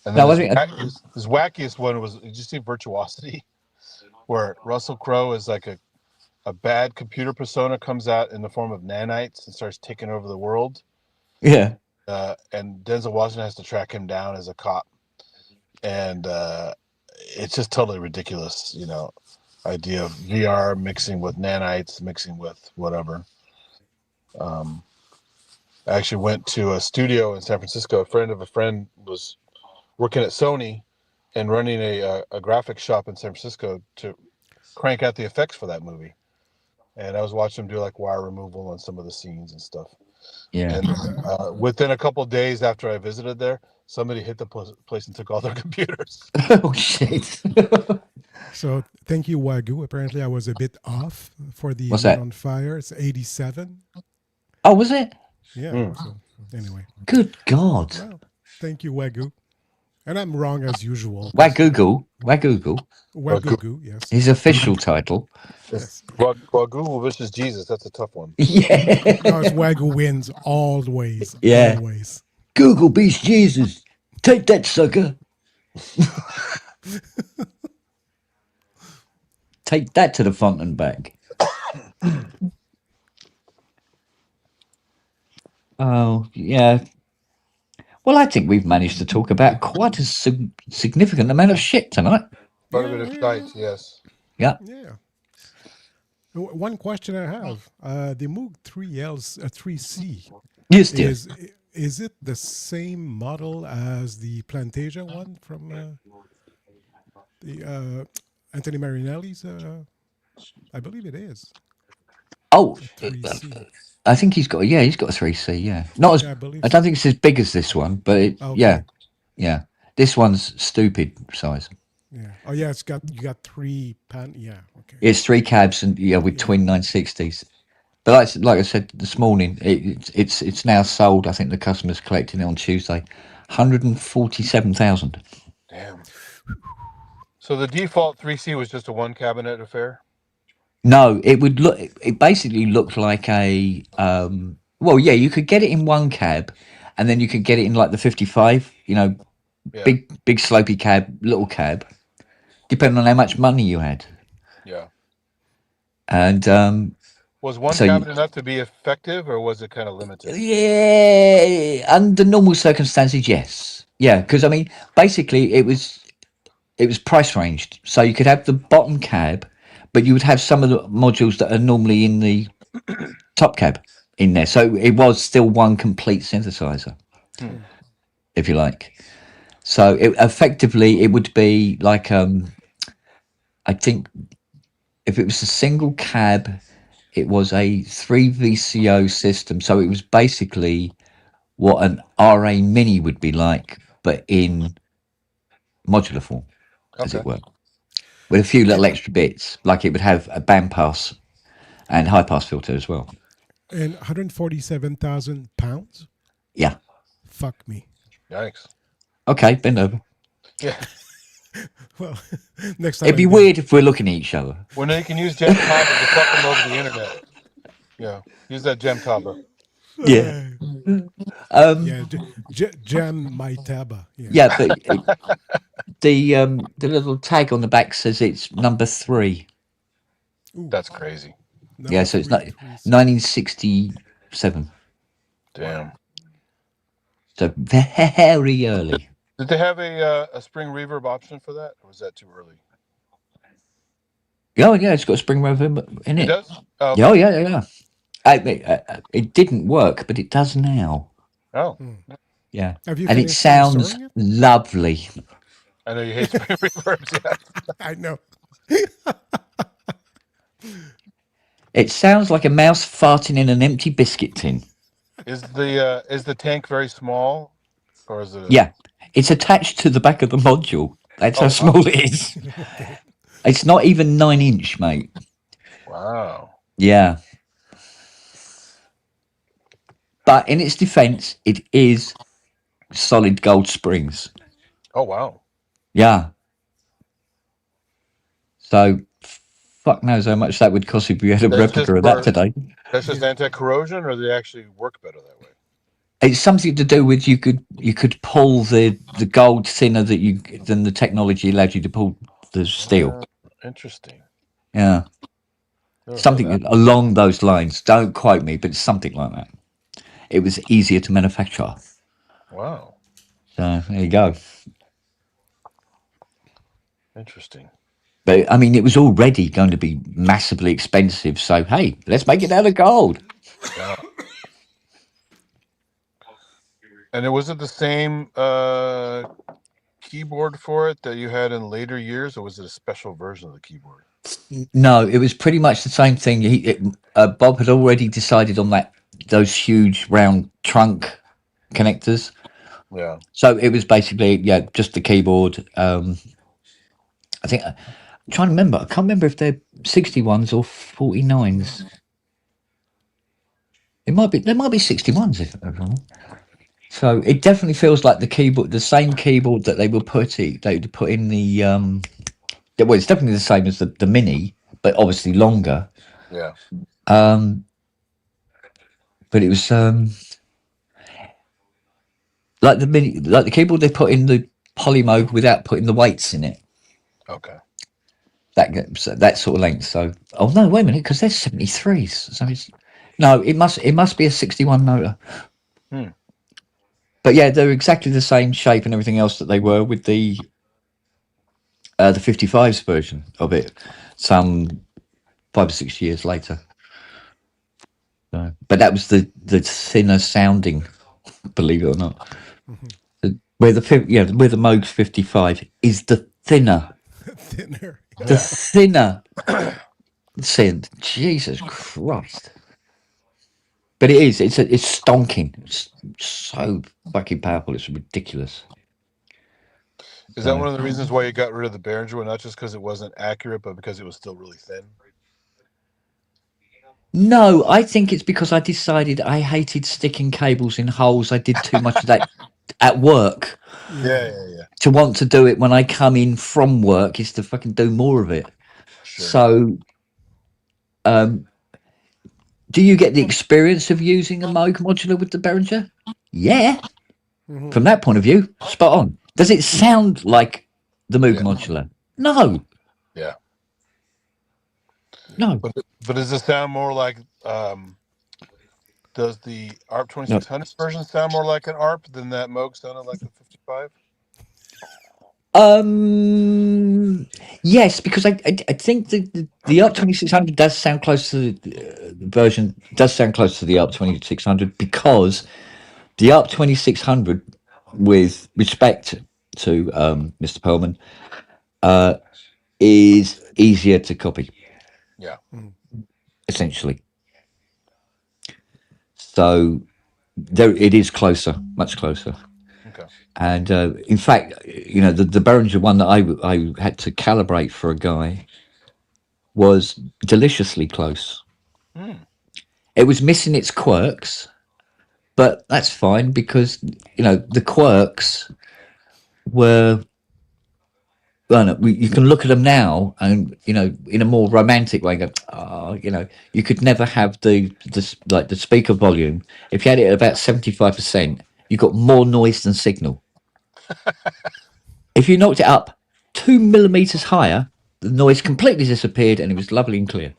No, then I think his wackiest one was, did you see Virtuosity? Where Russell Crowe is like a bad computer persona comes out in the form of nanites and starts taking over the world. Yeah. And Denzel Washington has to track him down as a cop. And it's just totally ridiculous, idea of VR mixing with nanites, mixing with whatever. I actually went to a studio in San Francisco. A friend of a friend was working at Sony and running a graphics shop in San Francisco to crank out the effects for that movie. And I was watching them do like wire removal on some of the scenes and stuff. Yeah. And within a couple of days after I visited there, somebody hit the place and took all their computers. Oh, shit. So thank you, Wagyu. Apparently I was a bit off for the What's Man that? on Fire. It's 87. Oh, was it? Yeah. So anyway. Good God. Well, thank you, Wagyu. And I'm wrong as usual. Wagoogle. Wagyu, yes. His official title. Yes. Wagyu versus Jesus. That's a tough one. Yeah. No, it's Wagyu wins always. Yeah. Always. Google beats Jesus. Take that, sucker. Take that to the front and back. Oh, yeah. Well, I think we've managed to talk about quite a significant amount of shit tonight. Quite a bit of shite, yes. Yeah. Yeah. One question I have: the Moog 3C. Yes, dear. Is it the same model as the Plantasia one from the Anthony Marinelli's? I believe it is. Oh, 3C. I think he's got a 3C. Yeah, not as. Yeah, I believe I don't think it's as big as this one, but Okay. yeah. This one's stupid size. Yeah. Oh yeah, you got 3 pan. Yeah. Okay. It's 3 cabs and with twin 960s. But like I said this morning, it's now sold. I think the customer's collecting it on Tuesday. 147,000. Damn. So the default 3C was just a one cabinet affair? No, it basically looked like a you could get it in one cab, and then you could get it in like the 55, big slopey cab, little cab, depending on how much money you had. Yeah. And was one cabinet enough to be effective, or was it kind of limited? Yeah, under normal circumstances, yes. Yeah, because I mean, basically, it was price ranged, so you could have the bottom cab, but you would have some of the modules that are normally in the top cab in there. So it was still one complete synthesizer, if you like. So effectively, it would be like I think if it was a single cab, it was a 3 VCO system. So it was basically what an RA Mini would be like, but in modular form, as it were, with a few little extra bits. Like it would have a bandpass and high pass filter as well. And 147,000 pounds? Yeah. Fuck me. Yikes. Okay, bend over. Yeah. Well, next time it'd be weird if we're looking at each other. Well, now you can use Gem Topper to fuck them over the internet. Yeah, use that Gem Topper. Yeah. Jam my taba. Yeah, but the little tag on the back says it's number 3. Ooh. That's crazy. Yeah, so it's 1967. Damn. So very early. Did they have a spring reverb option for that, or was that too early? Oh yeah, it's got a spring reverb in it. It does? Oh, yeah. It didn't work, but it does now. Oh. Yeah. Have you and it sounds lovely. I know you hate spring reverbs. Yeah. I know. It sounds like a mouse farting in an empty biscuit tin. Is the tank very small, or is it? Yeah, it's attached to the back of the module. That's how small it is. It's not even 9-inch, mate. Wow. Yeah. But in its defense, it is solid gold springs. Oh, wow. Yeah. So fuck knows how much that would cost if we had a replica of that today. That's just anti-corrosion, or they actually work better that way? It's something to do with you could pull the gold thinner than the technology allowed you to pull the steel. Interesting. Yeah. Something along those lines. Don't quote me, but it's something like that. It was easier to manufacture. Wow. So there you go. Interesting. But I mean, it was already going to be massively expensive. So hey, let's make it out of gold. Yeah. And was it the same keyboard for it that you had in later years, or was it a special version of the keyboard? No, it was pretty much the same thing. Bob had already decided on those huge round trunk connectors. Yeah. So it was basically just the keyboard. I think I'm trying to remember. I can't remember if they're 61s or 49s. There might be 61s if I'm wrong. So it definitely feels like the keyboard, the same keyboard that they would put in the well, it's definitely the same as the Mini, but obviously longer. Yeah. But it was like the Mini, like the keyboard they put in the Polymoog without putting the weights in it. Okay. That sort of length. So, oh no, wait a minute, because they're 73s. So it must be a 61 noter. But yeah, they're exactly the same shape and everything else that they were with the 55s version of it, some 5 or 6 years later. So, but that was the thinner sounding, believe it or not. Where the Moog's 55 is the thinner. Thinner. The thinner synth. Jesus Christ. But it is. It's stonking. It's so fucking powerful. It's ridiculous. Is that one of the reasons why you got rid of the Behringer one? Not just because it wasn't accurate, but because it was still really thin? No, I think it's because I decided I hated sticking cables in holes. I did too much of that at work. Yeah. To want to do it when I come in from work is to fucking do more of it. Sure. So, do you get the experience of using a Moog modular with the Behringer? Yeah. Mm-hmm. From that point of view, spot on. Does it sound like the Moog modular? No. Yeah. No. But does it sound more like, does the ARP 2600 version sound more like an ARP than that Moog sounded like the 55? Yes, because I think the ARP 2600 does sound close to the version, does sound close to the ARP 2600 because the ARP 2600, with respect to Mr. Perlman, is easier to copy. Yeah. Essentially. So there it is closer, much closer. Okay. And in fact, the Behringer one that I had to calibrate for a guy was deliciously close. It was missing its quirks, but that's fine because the quirks were. Well, you can look at them now, and in a more romantic way, go, you could never have the speaker volume. If you had it at about 75%, you got more noise than signal. If you knocked it up 2 millimeters higher, the noise completely disappeared, and it was lovely and clear.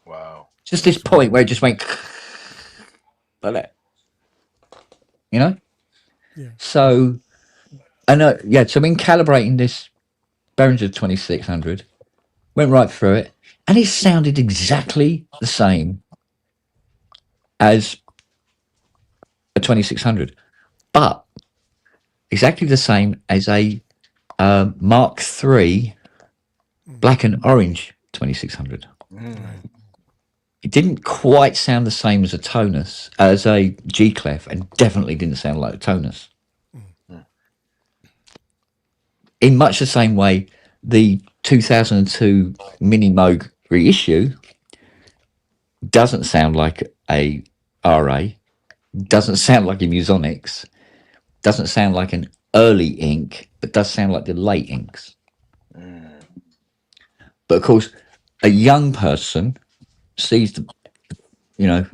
Wow! Just this point where it just went like that, Yeah. So, I know. Yeah. So, in calibrating this Behringer 2600, went right through it, and it sounded exactly the same as a 2600, but exactly the same as a Mark III black and orange 2600. It didn't quite sound the same as a tonus, as a G clef, and definitely didn't sound like a tonus. In much the same way, the 2002 Mini Moog reissue doesn't sound like a RA, doesn't sound like a Musonics, doesn't sound like an early ink, but does sound like the late inks. But of course, a young person sees the, you know,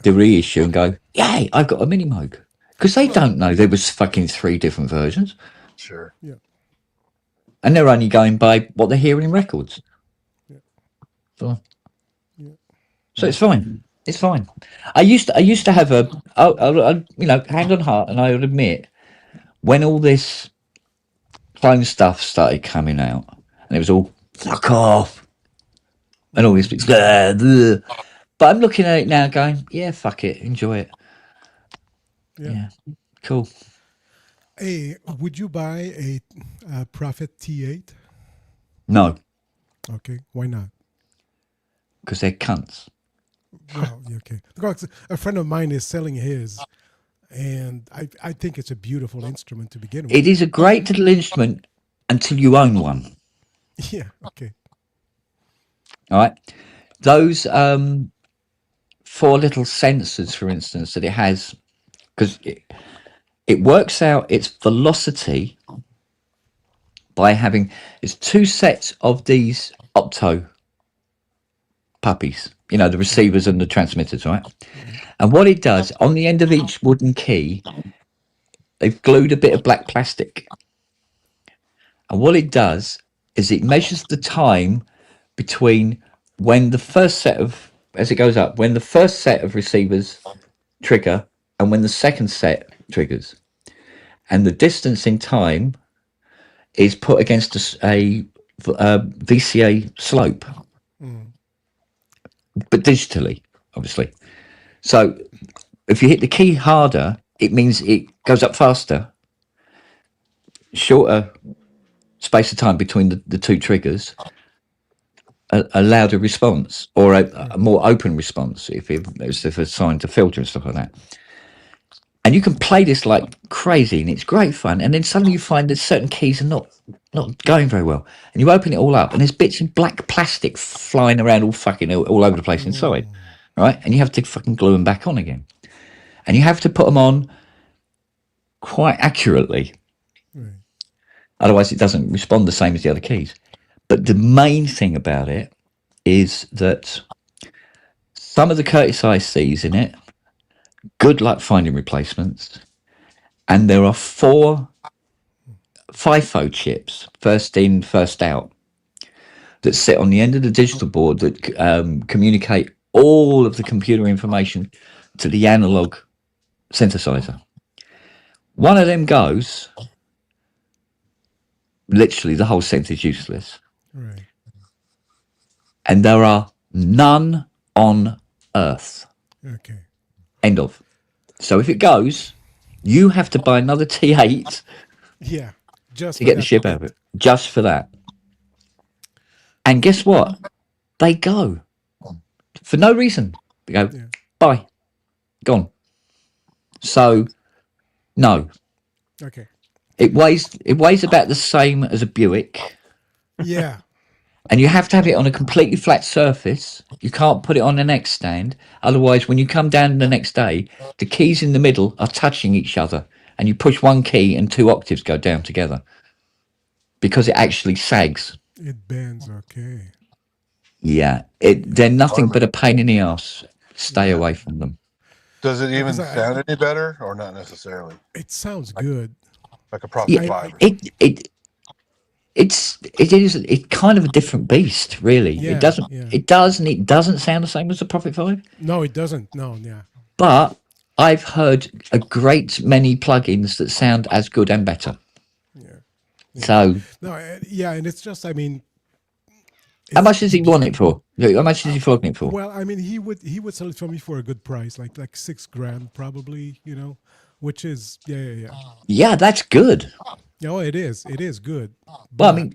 the reissue and go, "Yay, I've got a mini Moog," because they don't know there was fucking 3 different versions. Sure. Yeah. And they're only going by what they're hearing in records. Yeah. So, Yeah. so it's fine. It's fine. I used to have you know, hand on heart, and I would admit, when all this clone stuff started coming out, and it was all fuck off, and all this, blah, blah. But I'm looking at it now, going, yeah, fuck it, enjoy it. Yeah, cool. Hey, would you buy a Prophet T8? No, Okay, why not? because they're cunts. Well, okay. Because a friend of mine is selling his, and I think it's a beautiful instrument to begin with. It is a great little instrument until you own one. Yeah, okay. All right. Those 4 little sensors, for instance, that it has, because it works out its velocity by having, it's 2 sets of these opto puppies, you know, the receivers and the transmitters, right? And what it does, on the end of each wooden key, they've glued a bit of black plastic. And what it does is it measures the time between when the first set of, as it goes up, when the first set of receivers trigger and when the second set triggers. And the distance in time is put against a VCA slope, but digitally, obviously. So if you hit the key harder, it means it goes up faster. Shorter space of time between the 2 triggers, a louder response, or a more open response if it's assigned to filter and stuff like that. And you can play this like crazy, and it's great fun. And then suddenly you find that certain keys are not going very well, and you open it all up, and there's bits of black plastic flying around all over the place inside, right? And you have to fucking glue them back on again, and you have to put them on quite accurately. Right. Otherwise, it doesn't respond the same as the other keys. But the main thing about it is that some of the Curtis ICs in it, good luck finding replacements. And there are 4 FIFO chips, first in, first out, that sit on the end of the digital board that communicate all of the computer information to the analog synthesizer. One of them goes, literally the whole synth is useless. Right. And there are none on Earth. Okay. End of. So if it goes, you have to buy another T8 Yeah. Just to get the ship out of it. Just for that. And guess what? They go. For no reason. They go, bye. Gone. So, no. Okay. It weighs about the same as a Buick. Yeah. And you have to have it on a completely flat surface. You can't put it on an X stand. Otherwise, when you come down the next day, the keys in the middle are touching each other. And you push one key and 2 octaves go down together. Because it actually sags. It bends, okay. Yeah. They're nothing but a pain in the ass. Stay away from them. Does it even sound any better or not necessarily? It sounds good. Like a Prophet 5. It's kind of a different beast, really. Yeah, it doesn't sound the same as the Prophet 5. No, it doesn't. No, yeah. But I've heard a great many plugins that sound as good and better. Yeah. So no, yeah, and it's just, I mean, how much does he want it for? How much is he flogging it for? Well, I mean, he would sell it for me for a good price, like $6,000 probably, you know, which is Yeah, that's good. Oh, it is good. Well, I mean,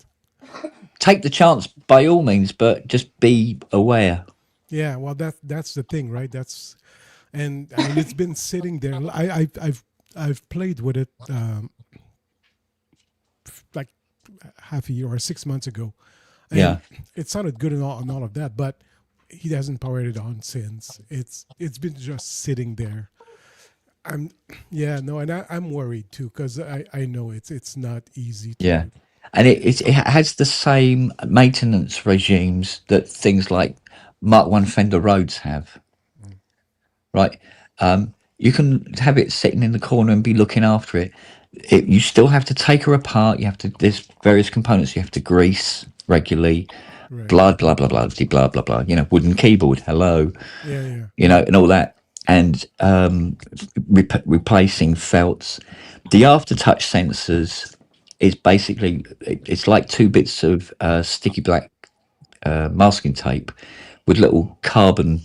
take the chance by all means, but just be aware. Yeah, well, that's the thing, right? And I mean, it's been sitting there. I've played with it like half a year or 6 months ago. And it sounded good and all of that, but he hasn't powered it on since. It's been just sitting there. And I'm worried too, because I know it's not easy to and it has the same maintenance regimes that things like Mark One Fender Rhodes have, right? You can have it sitting in the corner and be looking after it. You still have to take her apart. You have to. There's various components you have to grease regularly. Right. Blah blah blah blah blah blah blah. You know, wooden keyboard. Hello. Yeah. You know, and all that, and replacing felts. The aftertouch sensors is basically it's like 2 bits of sticky black masking tape with little carbon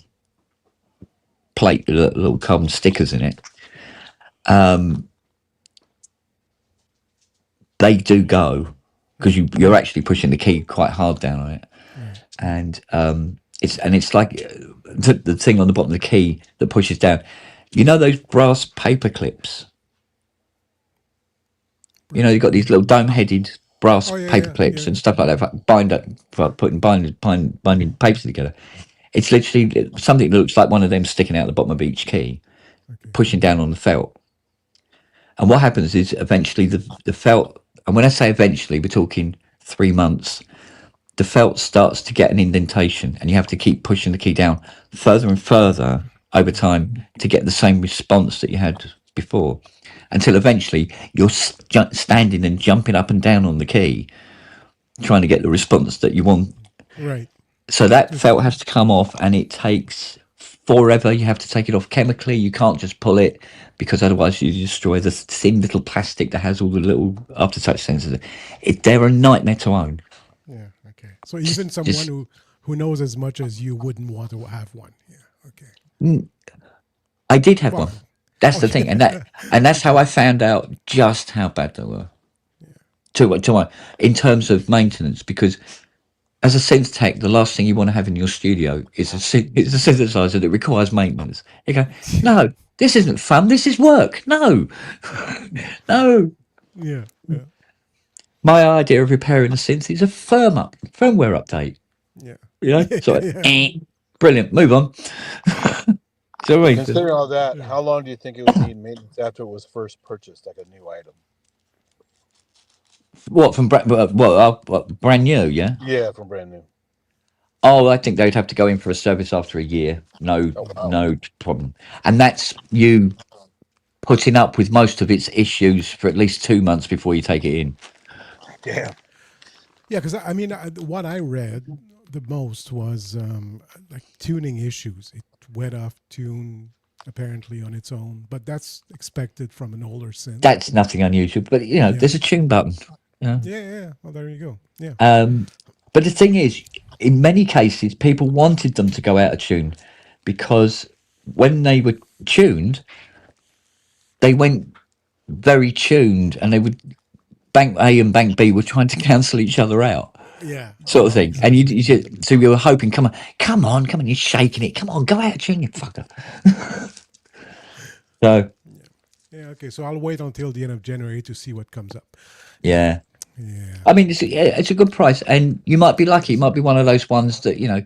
plate, little carbon stickers in it. They do go because you're actually pushing the key quite hard down on it, and it's like the thing on the bottom of the key that pushes down. You know those brass paper clips. You know, you've got these little dome-headed brass paper clips and stuff like that for binding papers together. It's literally something that looks like one of them sticking out the bottom of each key, pushing down on the felt. And what happens is eventually the felt, and when I say eventually, we're talking 3 months, the felt starts to get an indentation, and you have to keep pushing the key down further and further over time to get the same response that you had before. Until eventually you're standing and jumping up and down on the key, trying to get the response that you want. Right. So that felt has to come off, and it takes forever. You have to take it off chemically. You can't just pull it because otherwise you destroy the thin little plastic that has all the little aftertouch sensors. They're a nightmare to own. Yeah. Okay. So even someone who knows as much as you wouldn't want to have one. Yeah. Okay. I did have one. That's the thing, and that's how I found out just how bad they were. In terms of maintenance, because as a synth tech, the last thing you want to have in your studio is a synthesizer that requires maintenance. You go, no, this isn't fun. This is work. No, no. Yeah. My idea of repairing a synth is a firmware update. Yeah. You know, so brilliant. Move on. So considering all that, how long do you think it would need maintenance after it was first purchased, like a new item? What from brand new? Yeah. Yeah, from brand new. Oh, I think they'd have to go in for a service after a year. No problem. And that's you putting up with most of its issues for at least 2 months before you take it in. Damn. Yeah, because I mean, what I read the most was like tuning issues. It went off tune apparently on its own, but that's expected from an older synth. That's nothing unusual, but you know, there's a tune button. Yeah. Well, there you go. Yeah. But the thing is, in many cases, people wanted them to go out of tune because when they were tuned, they went very tuned, and they would bank A and bank B were trying to cancel each other out. Yeah. Sort of thing. And so you were hoping, come on, you're shaking it. Come on, go out of tune, you fucker. So. Yeah. Okay. So I'll wait until the end of January to see what comes up. Yeah. I mean, it's a good price, and you might be lucky. It might be one of those ones that, you know,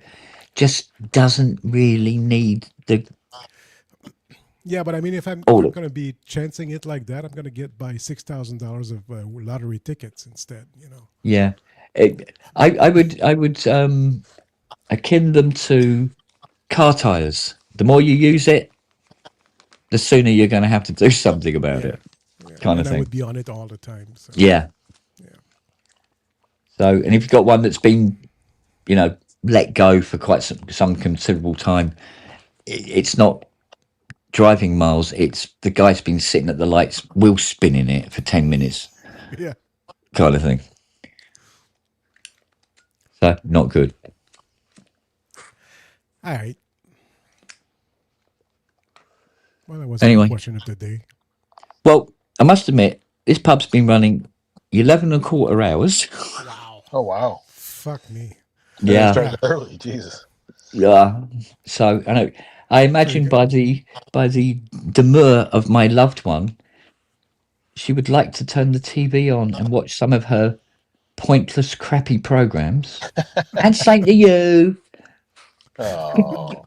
just doesn't really need the. Yeah, but I mean, if I'm going to be chancing it like that, I'm going to buy $6,000 of lottery tickets instead. You know. Yeah. I would akin them to car tires. The more you use it, the sooner you're going to have to do something about it. Kind of thing. I would be on it all the time. So. Yeah. So, and if you've got one that's been, you know, let go for quite some considerable time, it's not driving miles. It's the guy's been sitting at the lights, wheel spinning it for 10 minutes. Yeah. Kind of thing. So, not good. All right. Well, that was anyway. The question of the day. Well, I must admit, this pub's been running 11 and a quarter hours. Wow. Oh, wow. Fuck me. Yeah. Started early, Jesus. Yeah. So, I know. I imagine by the demur of my loved one, she would like to turn the TV on and watch some of her pointless, crappy programs. And same to you. Oh.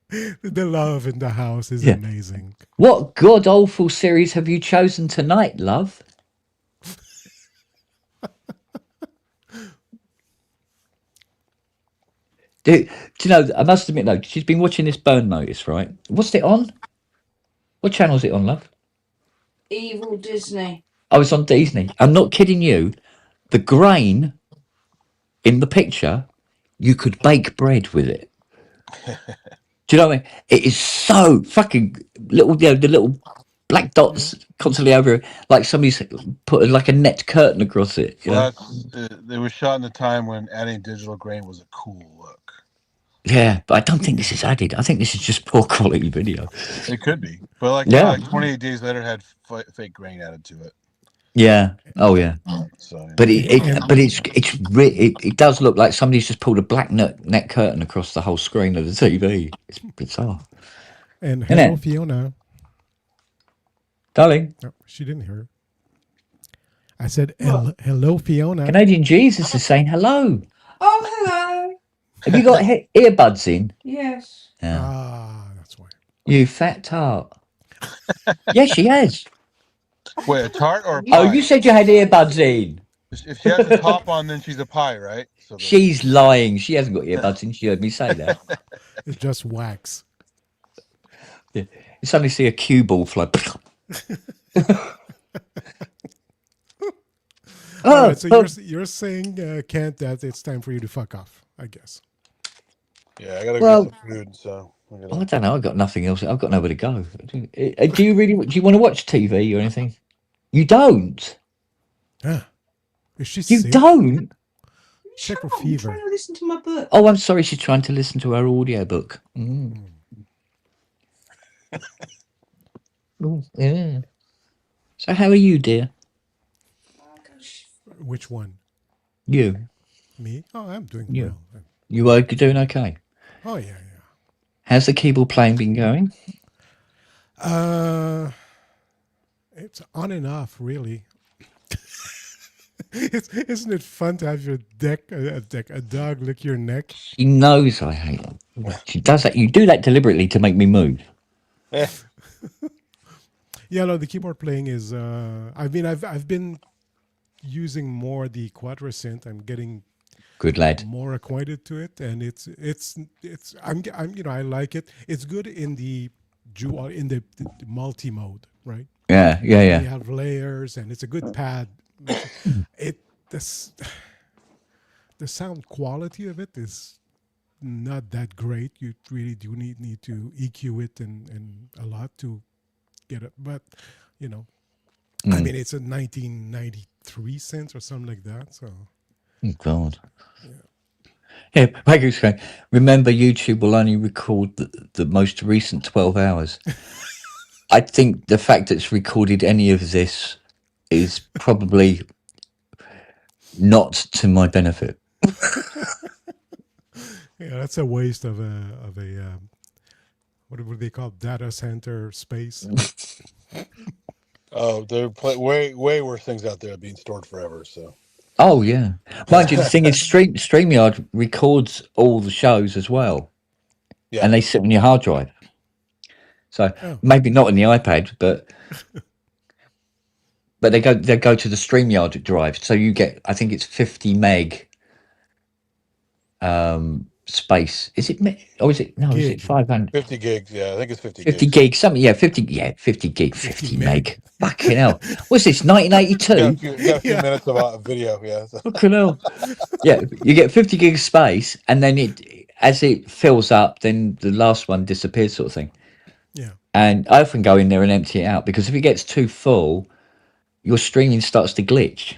The love in the house is amazing. What god awful series have you chosen tonight, love? Do you know? I must admit, though, she's been watching this Burn Notice, right? What's it on? What channel is it on, love? Evil Disney. Oh, it's on Disney. I'm not kidding you. The grain in the picture, you could bake bread with it. Do you know what I mean? It is so fucking little, you know, the little black dots constantly over it, like somebody's put like a net curtain across it. You know? It was shot in the time when adding digital grain was a cool look. Yeah, but I don't think this is added. I think this is just poor quality video. It could be, but like, Yeah. like 28 Days Later had fake grain added to it. Yeah. Oh, yeah. So, yeah. But it does look like somebody's just pulled a black net curtain across the whole screen of the TV. It's bizarre. And Isn't hello, it? Fiona. Darling, No, she didn't hear. I said, hello, Fiona. Canadian Jesus is saying hello. Oh, hello. Have you got earbuds in? Yes. Yeah. Ah, that's why. You fat tart. Yes, she has. Wait, a tart or a pie? Oh, you said you had earbuds in. If she has a top on, then she's a pie, right? So She's lying. She hasn't got earbuds in. She heard me say that. It's just wax. Yeah. You suddenly see a cue ball fly. All right, so you're saying, Kent, that it's time for you to fuck off, I guess. Yeah, I gotta Well, get some food, so I don't know. I've got nothing else. I've got nowhere to go. Do you really? Do you want to watch TV or anything? You don't. Is she You sick? don't. Check her I'm fever. trying to listen to my book. Oh, I'm sorry. She's trying to listen to her audiobook. Oh, yeah. So how are you, dear? Which one? You. Me? Oh, I'm doing You. well. You are doing okay. Oh, yeah. How's the keyboard playing been going? It's on and off, really. Isn't it fun to have your a dog lick your neck? She knows I hate it. She does that. You do that deliberately to make me move. Yeah, no, the keyboard playing is. I've been using more the quadrosynth. I'm getting good lad, more acquainted to it, and it's. I'm I like it. It's good in the the multi mode, right? Yeah. You have layers, and it's a good pad. The sound quality of it is not that great. You really do need to EQ it and a lot to get it. But I mean, it's a 1993 cents or something like that. So, oh God. Yeah, Pago's going, remember, YouTube will only record the most recent 12 hours. I think the fact that it's recorded any of this is probably not to my benefit. Yeah, that's a waste of a what would they call data center space? Oh, there are way worse things out there being stored forever. So. Oh yeah, mind you, the thing is, StreamYard records all the shows as well, and they sit on your hard drive. So maybe not on the iPad, but they go to the StreamYard drive. So you get, I think it's 50 meg space. Is it or is it no? Gig. Is it 500? 50 gigs. Yeah, I think it's 50. 50 gigs. Something. Yeah, 50 gig. 50 meg. Fucking hell. What's this? 1982. You got a few minutes of video. Yeah. Fucking hell. Yeah, you get 50 gig of space, and then as it fills up, then the last one disappears, sort of thing. Yeah. And I often go in there and empty it out, because if it gets too full, your streaming starts to glitch.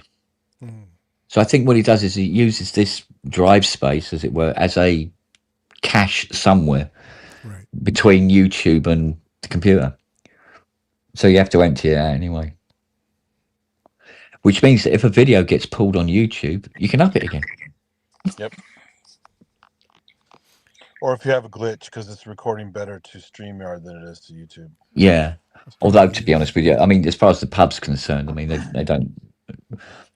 So I think what he does is he uses this drive space, as it were, as a cache somewhere between YouTube and the computer. So you have to empty it out anyway. Which means that if a video gets pulled on YouTube, you can up it again. Yep. Or if you have a glitch, because it's recording better to StreamYard than it is to YouTube. Yeah. Although, to be honest with you, I mean, as far as the pub's concerned, I mean, they don't.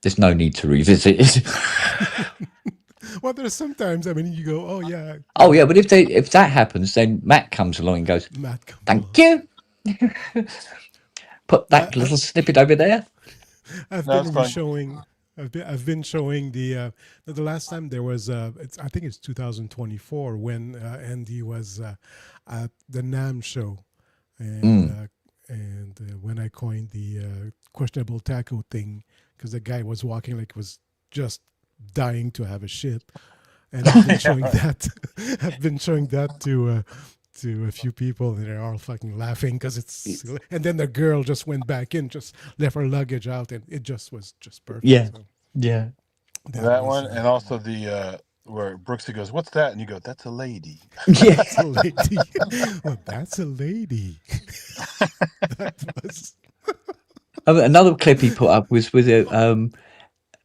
There's no need to revisit it. Well, there's sometimes, I mean, you go, oh yeah. Oh yeah, but if that happens, then Matt comes along and goes, "Thank you." Put that little snippet over there. I've been showing I've been showing the last time there was I think it's 2024 when Andy was at the NAM show, and when I coined the questionable taco thing because the guy was walking like was just dying to have a shit, and I've been showing that. I've been showing that to a few people, and they're all fucking laughing because it's. And then the girl just went back in, just left her luggage out, and it just was just perfect. Yeah, so yeah. That one, and also the where Brooksy goes, "What's that?" and you go, "That's a lady." Yeah. That's a lady. Well, that's a lady. That was. Another clip he put up was with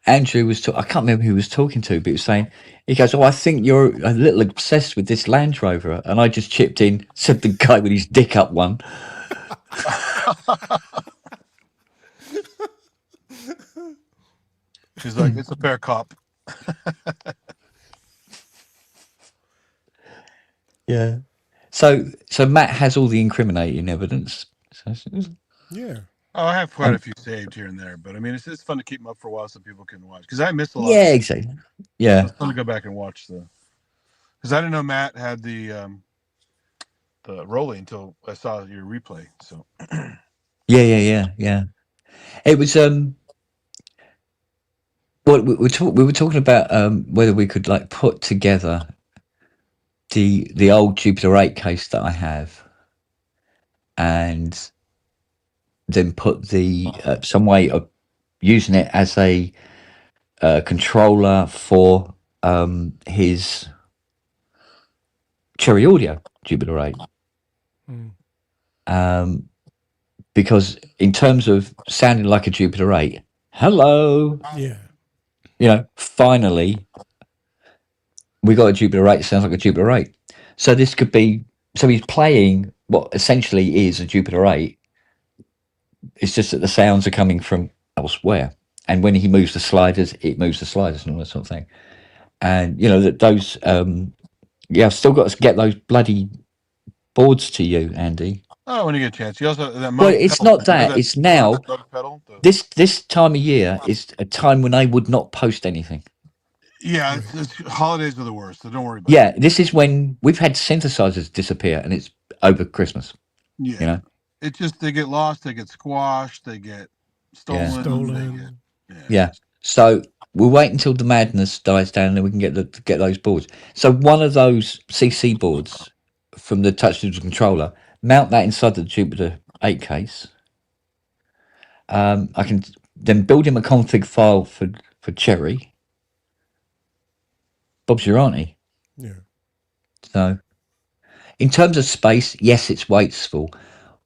Andrew was I can't remember who he was talking to, but he was saying, he goes, "Oh, I think you're a little obsessed with this Land Rover," and I just chipped in, said the guy with his dick up one. She's like, "It's a fair cop." Yeah. So Matt has all the incriminating evidence. Yeah. Oh, I have quite a few saved here and there, but I mean, it's fun to keep them up for a while so people can watch because I missed a lot. Yeah, exactly. Yeah. It's fun to go back and watch because I didn't know Matt had the Rolly until I saw your replay. So. Yeah. It was well, we were talking about whether we could like put together the old Jupiter 8 case that I have, and then put the some way of using it as a controller for his Cherry Audio Jupiter 8. Because in terms of sounding like a Jupiter 8, hello. Yeah. You know, finally we got a Jupiter 8 that sounds like a Jupiter 8. So this could be, so he's playing what essentially is a Jupiter 8. It's just that the sounds are coming from elsewhere. And when he moves the sliders, it moves the sliders and all that sort of thing. And, you know, that those, I've still got to get those bloody boards to you, Andy. Oh, when you get a chance. You also that Well, it's not that. It's now. Pedal, this time of year is a time when I would not post anything. Yeah, it's holidays are the worst, so don't worry about it. Yeah, this is when we've had synthesizers disappear, and it's over Christmas. Yeah, you know, it's just they get lost, they get squashed, they get stolen. Yeah. So we'll wait until the madness dies down, and then we can get those boards. So one of those CC boards from the touch digital controller, mount that inside the Jupiter 8 case. I can then build him a config file for Cherry. Bob's your auntie. Yeah. So, in terms of space, yes, it's wasteful,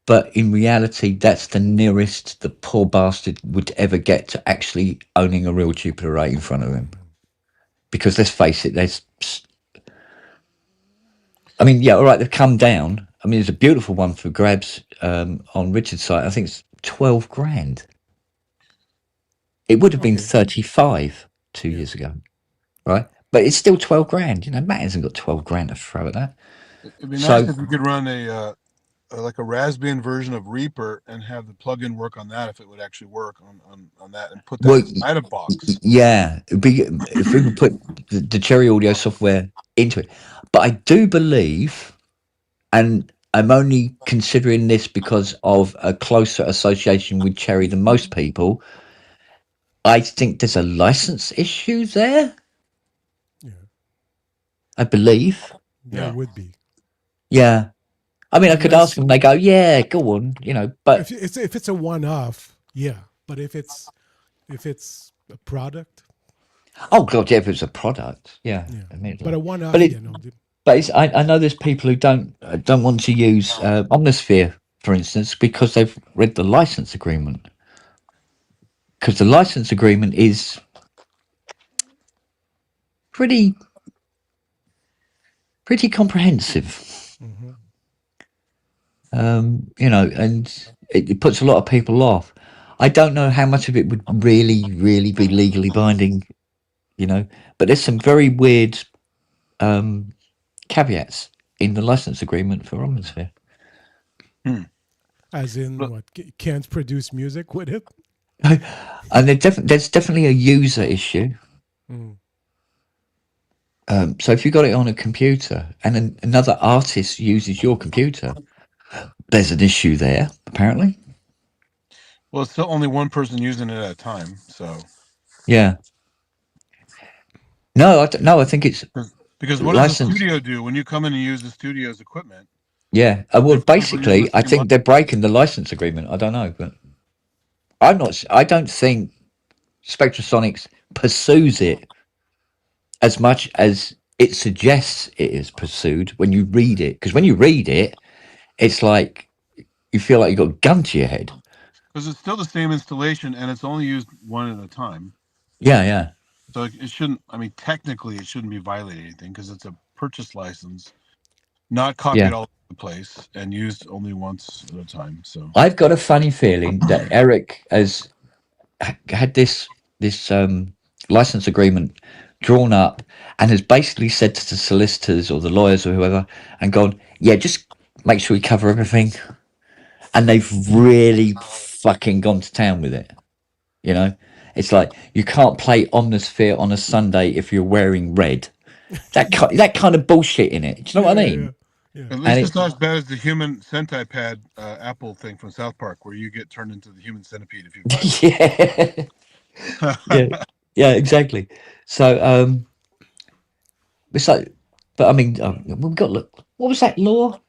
but in reality, that's the nearest the poor bastard would ever get to actually owning a real Jupiter 8 in front of him. Because let's face it, I mean, yeah, all right, they've come down. I mean, there's a beautiful one for grabs on Richard's site. I think it's 12 grand. It would have been 35 2 years ago, right? But it's still 12 grand. You know, Matt hasn't got 12 grand to throw at that. It'd be nice if you could run a like a Raspbian version of Reaper and have the plugin work on that if it would actually work on that and put that inside a box. Yeah, it'd be if we could put the Cherry Audio software into it. But I do believe, and I'm only considering this because of a closer association with Cherry than most people, I think there's a license issue there. Yeah. I believe. There would be. Yeah. I mean, I could ask them. They go, "Yeah, go on," you know. But if it's a one-off, yeah. But if it's a product, oh god, yeah, if it's a product, yeah. But a one-off, but it's, I know there's people who don't want to use Omnisphere, for instance, because they've read the license agreement. Because the license agreement is pretty comprehensive. You know, and it puts a lot of people off. I don't know how much of it would really be legally binding, you know, but there's some very weird caveats in the license agreement for Omnisphere. as in what can't produce music with it. And there's definitely a user issue. Mm. So if you got it on a computer and another artist uses your computer, there's an issue there, apparently. Well, it's still only one person using it at a time, so. Yeah. No, I think it's because what does the licensed. studio do when you come in and use the studio's equipment? Yeah. Well, People use basically, the I same think they're breaking the license agreement. I don't know, but I don't think Spectrasonics pursues it as much as it suggests it is pursued when you read it. Because when you read it, it's like you feel like you got a gun to your head. Because it's still the same installation and it's only used one at a time. Yeah. So it shouldn't. I mean, technically, it shouldn't be violating anything because it's a purchase license, not copied all over the place and used only once at a time. So I've got a funny feeling that Eric has had this license agreement drawn up and has basically said to the solicitors or the lawyers or whoever and gone, yeah, just make sure we cover everything. And they've really fucking gone to town with it. You know, it's like you can't play Omnisphere on a Sunday if you're wearing red. That kind of bullshit in it. Do you know what I mean? Yeah. At least it's not as bad as the human centipede Apple thing from South Park, where you get turned into the human centipede if you violate. yeah, exactly. So, it's like, but I mean, we've got look. What was that law?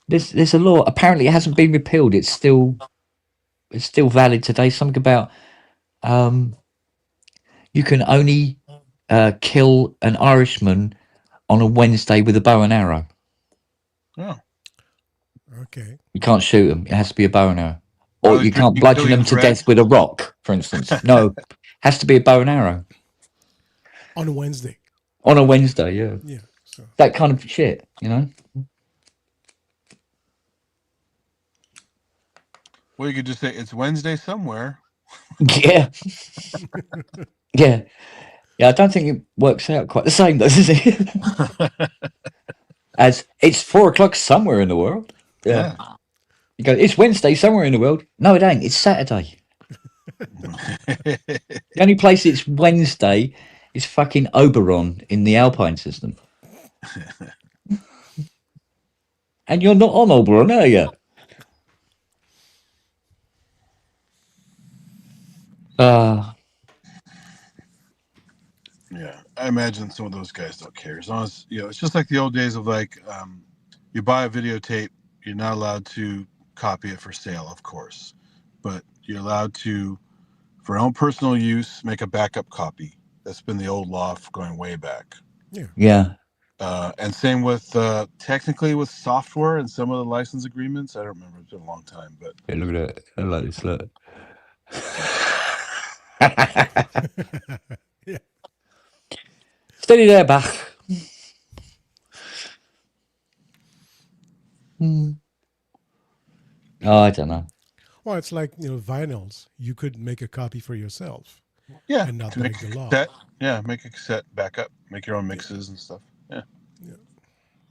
There's a law. Apparently, it hasn't been repealed. It's still valid today. Something about you can only kill an Irishman on a Wednesday with a bow and arrow. Oh. Okay. You can't shoot them. It has to be a bow and arrow. Or you can't bludgeon them to death with a rock, for instance. No, has to be a bow and arrow. On a Wednesday. On a Wednesday, yeah. Yeah. So. That kind of shit, you know? Well, you could just say it's Wednesday somewhere. Yeah. Yeah. Yeah, I don't think it works out quite the same, though, does it? As it's 4:00 somewhere in the world. Yeah. You go, it's Wednesday somewhere in the world. No, it ain't. It's Saturday. The only place it's Wednesday is fucking Oberon in the Alpine system. And you're not on Oberon, are you? Yeah, I imagine some of those guys don't care. As long as, it's just like the old days of like, you buy a videotape, you're not allowed to copy it for sale, of course, but you're allowed to, for your own personal use, make a backup copy. That's been the old law going way back. Yeah. And same with technically with software and some of the license agreements. I don't remember. It's been a long time, but hey, look at that. I like this. Look. Yeah. Steady there, Bach. Oh, I don't know. Well, it's like, vinyls. You could make a copy for yourself. Yeah. And not make break the law. Yeah, make a cassette backup, make your own mixes and stuff. Yeah.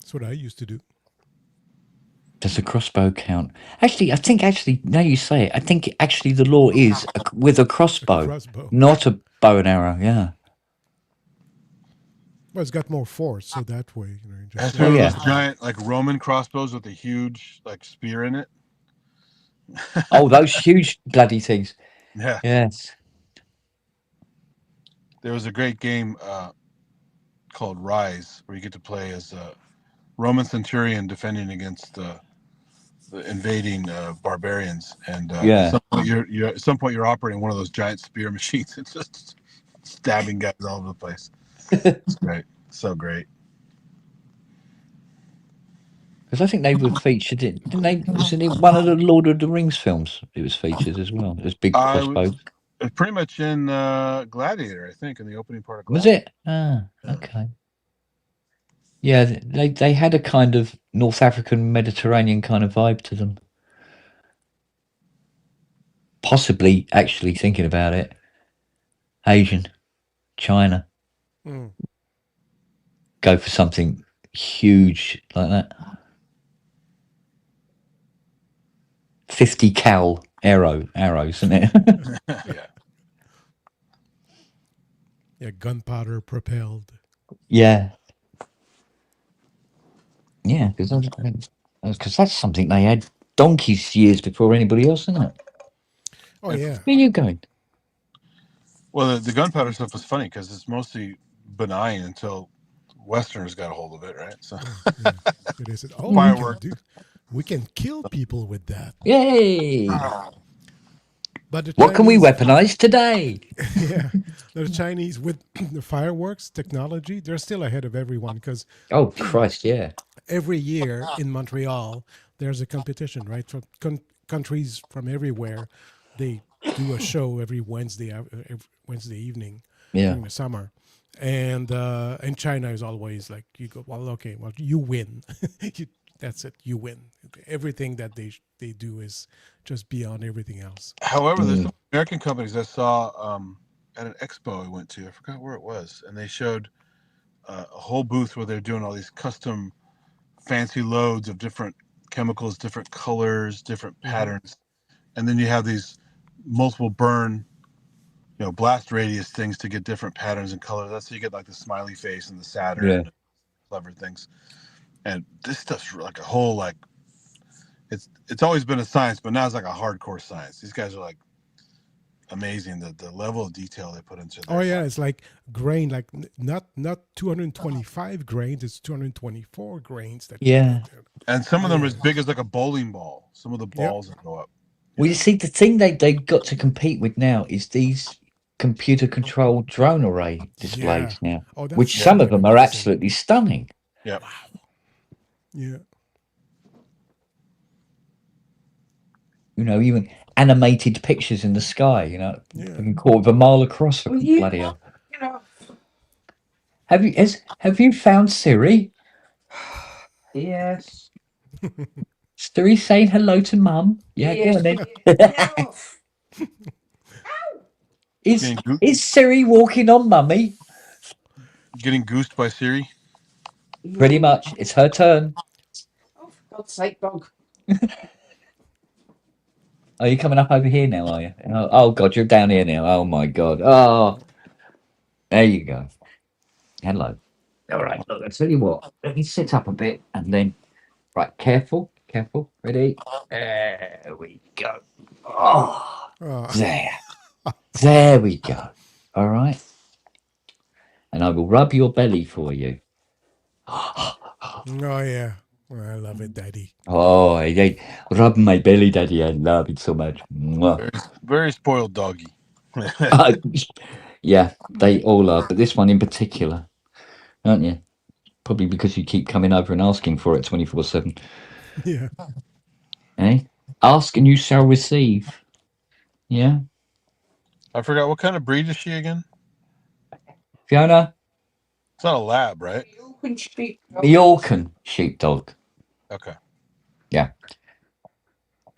That's what I used to do. Does a crossbow count? Actually, now you say it, I think actually the law is with a crossbow, not a bow and arrow. Yeah. Well, it's got more force, so that way, That's those giant, like Roman crossbows with a huge, like spear in it. Oh, those huge bloody things. Yeah. Yes. There was a great game called Rise, where you get to play as a Roman centurion defending against the invading barbarians, and at some point you're operating one of those giant spear machines and just stabbing guys all over the place. It's great, so great. Because I think they were featured in, didn't they? Was it in one of the Lord of the Rings films? It was featured as well. It was big crossbow. It was pretty much in Gladiator, I think, in the opening part of Was Gladiator. it? Ah, okay. Yeah, they had a kind of North African Mediterranean kind of vibe to them. Possibly, actually thinking about it, Asian, China. Go for something huge like that. 50 cal arrows, isn't it? Yeah. Yeah, gunpowder propelled. Yeah. Yeah, because that's something they had donkeys years before anybody else, isn't it? Oh yeah. Where are you going? Well, the gunpowder stuff was funny because it's mostly benign until Westerners got a hold of it, right? So Yeah. So they said, "Oh, fireworks. we can kill people with that." Yay! But the What can we Chinese, weaponize today? yeah, the Chinese with the fireworks technology, they're still ahead of everyone because Oh Christ, yeah. every year in Montreal there's a competition, right? From countries from everywhere, they do a show every Wednesday evening Yeah. during the summer, and China is always like, you go, well, okay, well, you win. That's it, you win. Everything that they do is just beyond everything else. However, there's some American companies I saw at an expo I went to. I forgot where it was, and they showed a whole booth where they're doing all these custom fancy loads of different chemicals, different colors, different patterns, and then you have these multiple burn, blast radius things to get different patterns and colors. That's how you get like the smiley face and the Saturn, clever things. And this stuff's like a whole like. It's always been a science, but now it's like a hardcore science. These guys are like amazing. The level of detail they put into. Oh yeah, it's like grain, like not 225 grains, it's 224 grains. And some of them are as big as like a bowling ball. Some of the balls that go up. Well, you see, the thing they've got to compete with now is these computer-controlled drone array displays now, which some of them are absolutely stunning. Yeah. Yeah. Even animated pictures in the sky, a quarter of a mile across for bloody hell. Have you found Siri? Yes. Siri saying hello to Mum? Yeah, go on then. Is Siri walking on Mummy? Getting goosed by Siri? Pretty much. It's her turn. Oh, for God's sake, dog. Are you coming up over here now, are you? Oh, God, you're down here now. Oh, my God. Oh, there you go. Hello. All right, look, I'll tell you what. Let me sit up a bit and then... Right, careful. Ready? There we go. Oh, there. There we go. All right. And I will rub your belly for you. Oh, yeah. Oh, I love it, Daddy. Oh, rub my belly, Daddy. I love it so much. Very, very spoiled doggy. Yeah, they all are. But this one in particular, aren't you? Probably because you keep coming over and asking for it 24/7. Yeah. Eh? Ask and you shall receive. Yeah. I forgot, what kind of breed is she again? Fiona? It's not a lab, right? Yorkan sheepdog. Okay. Yeah.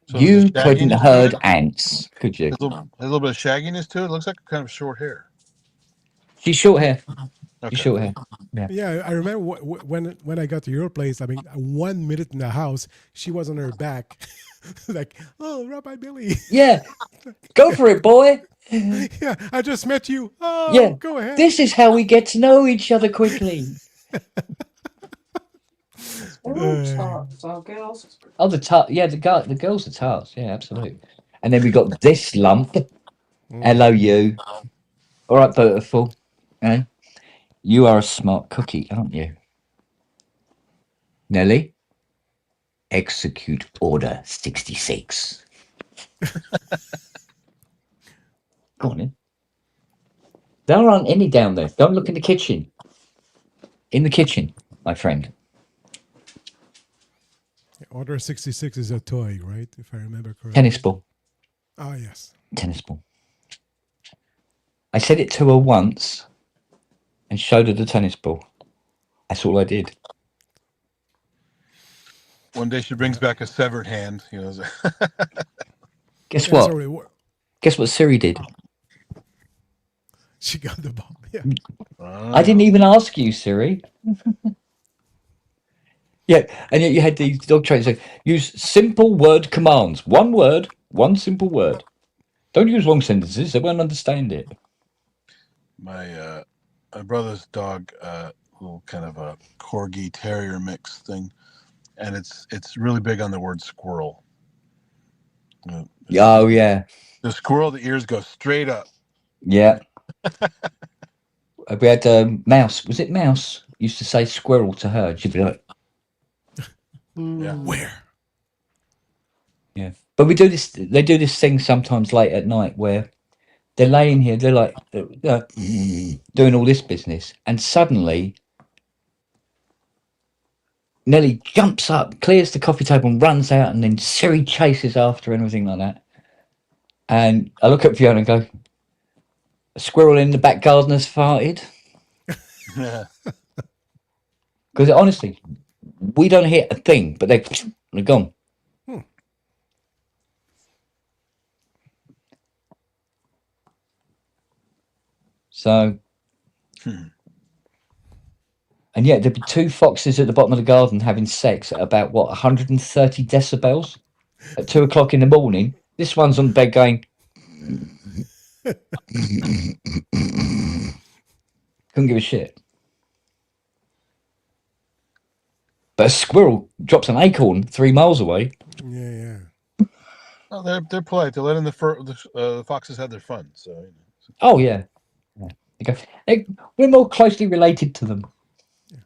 So you couldn't herd ants, could you? There's a little bit of shagginess to it. It looks like kind of short hair. She's short hair. Okay. She's short hair. Yeah, I remember when I got to your place. I mean, 1 minute in the house, she was on her back, like, "Oh, rub my belly." Yeah, go for it, boy. Yeah, I just met you. Oh, yeah, go ahead. This is how we get to know each other quickly. They're all tarts, our girls. Oh, the girls are tarts. Yeah, absolutely. And then we got this lump. Hello, you. All right, beautiful. Eh? You are a smart cookie, aren't you? Nelly, execute order 66. Go on in. There aren't any down there. Don't look in the kitchen. In the kitchen, my friend. Order 66 is a toy, right? If I remember correctly. Tennis ball. Oh, yes. Tennis ball. I said it to her once and showed her the tennis ball. That's all I did. One day she brings back a severed hand. Guess what? Guess what Siri did? She got the ball. Yeah. I didn't even ask you, Siri. Yeah, and yet you had these dog trainers say, use simple word commands. One word, One simple word. Don't use long sentences. They won't understand it. My brother's dog, little kind of a corgi terrier mix thing, and it's really big on the word squirrel. Oh yeah. The squirrel, the ears go straight up. Yeah. We had Mouse. Was it Mouse? Used to say squirrel to her. She'd be like, Yeah. Where? yeah. But we do this. They do this thing sometimes late at night where they're laying here. They're like doing all this business, and suddenly Nelly jumps up, clears the coffee table, and runs out, and then Siri chases after and everything like that. And I look at Fiona and go, "A squirrel in the back garden has farted." Yeah. Because honestly, we don't hear a thing, but they're gone. So, and yet there'd be two foxes at the bottom of the garden having sex at about 130 decibels at 2 o'clock in the morning. This one's on the bed going. Couldn't give a shit. But a squirrel drops an acorn 3 miles away. Yeah. Well, they're polite. They're letting the foxes have their fun. So. Oh yeah. We're more closely related to them. Yeah.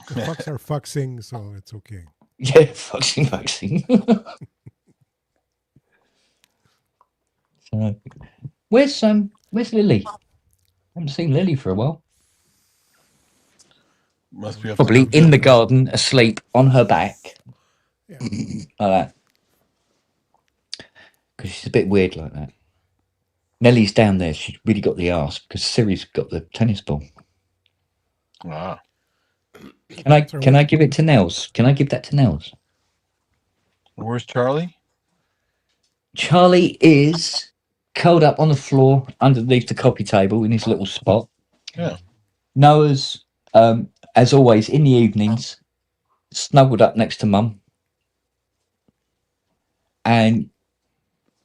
The fucks are fuxing, so it's okay. Yeah, fuxing. So, where's Lily? I haven't seen Lily for a while. Must be up Probably in the garden, asleep on her back. Yeah. Like that. Because she's a bit weird like that. Nellie's down there. She's really got the arse because Siri's got the tennis ball. Wow. Can I give it to Nels? Can I give that to Nels? Where's Charlie? Charlie is curled up on the floor underneath the coffee table in his little spot. Yeah. Noah's, as always, in the evenings, snuggled up next to Mum. And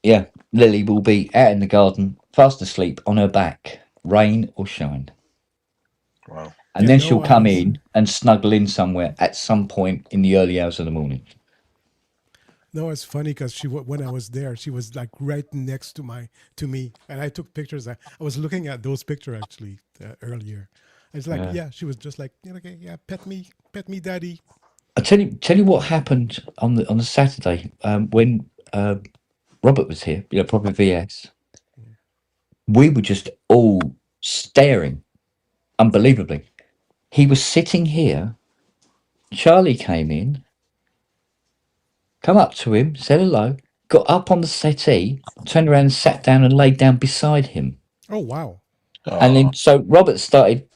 yeah, Lily will be out in the garden, fast asleep on her back, rain or shine. Wow. And then she'll come in and snuggle in somewhere at some point in the early hours of the morning. No, it's funny because when I was there, she was like right next to me, and I took pictures. I was looking at those pictures actually earlier. It's like, yeah, she was just like, okay, yeah, pet me, daddy. I'll tell you what happened on the Saturday when Robert was here, proper VS. We were just all staring, unbelievably. He was sitting here. Charlie came in, come up to him, said hello, got up on the settee, turned around and sat down and laid down beside him. Oh, wow. And then so Robert started,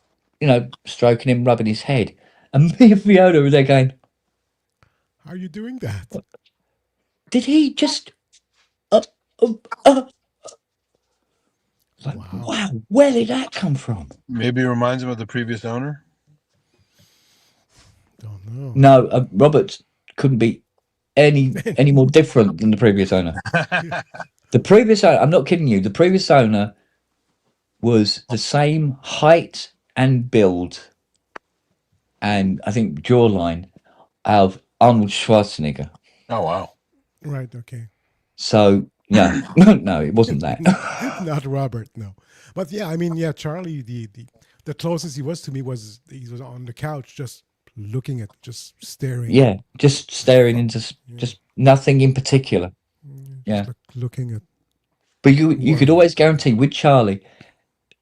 stroking him, rubbing his head. And me and Fiona were there going, how are you doing that? Did he just... Wow, where did that come from? Maybe it reminds him of the previous owner? Don't know. No, Robert couldn't be any more different than the previous owner. The previous owner, I'm not kidding you, the previous owner was the same height and build and I think jawline of Arnold Schwarzenegger. Oh, wow. Right, okay. So, yeah, no, it wasn't that. Not Robert, no. But yeah, I mean, yeah, Charlie, the closest he was to me was he was on the couch just looking at, just staring. Yeah, just staring into just nothing in particular. Yeah. Looking at. But you could always guarantee with Charlie,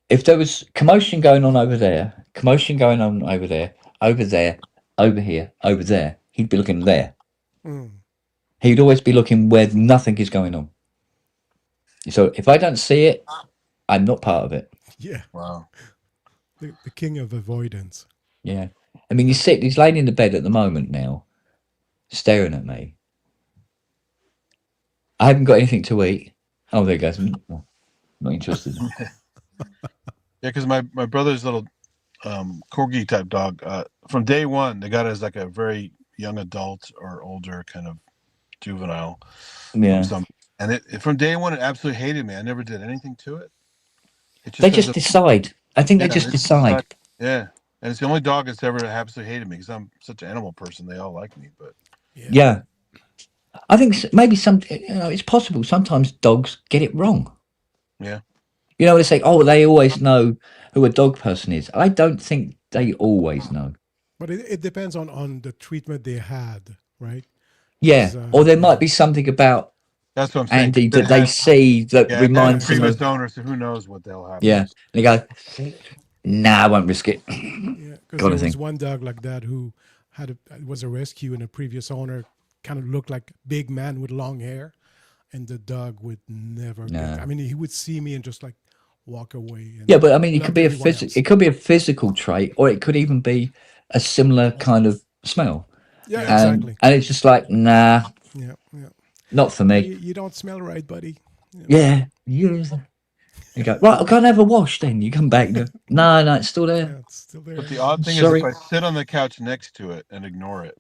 if there was commotion going on over there, commotion going on over there, over there, over here, over there, he'd be looking there. He'd always be looking where nothing is going on. So if I don't see it, I'm not part of it. Yeah. Wow. The king of avoidance. Yeah. I mean, he's laying in the bed at the moment now, staring at me. I haven't got anything to eat. Oh, there he goes. Not interested. Yeah, because my brother's little corgi type dog, from day one, they got it as like a very young adult or older kind of juvenile. Yeah. From And it from day one, it absolutely hated me. I never did anything to it. They just decide. I think they just decide. Yeah, and it's the only dog that's ever absolutely hated me because I'm such an animal person. They all like me, but Yeah. I think maybe it's possible. Sometimes dogs get it wrong. yeah. They say, "Oh, they always know who a dog person is." I don't think they always know. But it depends on the treatment they had, right? Yeah, or there might be something about That's what I'm saying. Andy that they see that reminds them previous of. owner, so who knows what they'll have. Yeah, and they go, "Nah, I won't risk it." Yeah, because there was one dog like that who was a rescue, and a previous owner kind of looked like a big man with long hair, and the dog would never. I mean, he would see me and just like walk away. Yeah, but I mean, it could be it could be a physical trait, or it could even be a similar kind of smell. Yeah, exactly. And it's just like, nah. Yeah. Not for me. You don't smell right, buddy. Yeah. You go, right, I'll go and have a wash then. You come back and go, no, it's still there. Yeah, it's still there. But the odd thing is if I sit on the couch next to it and ignore it,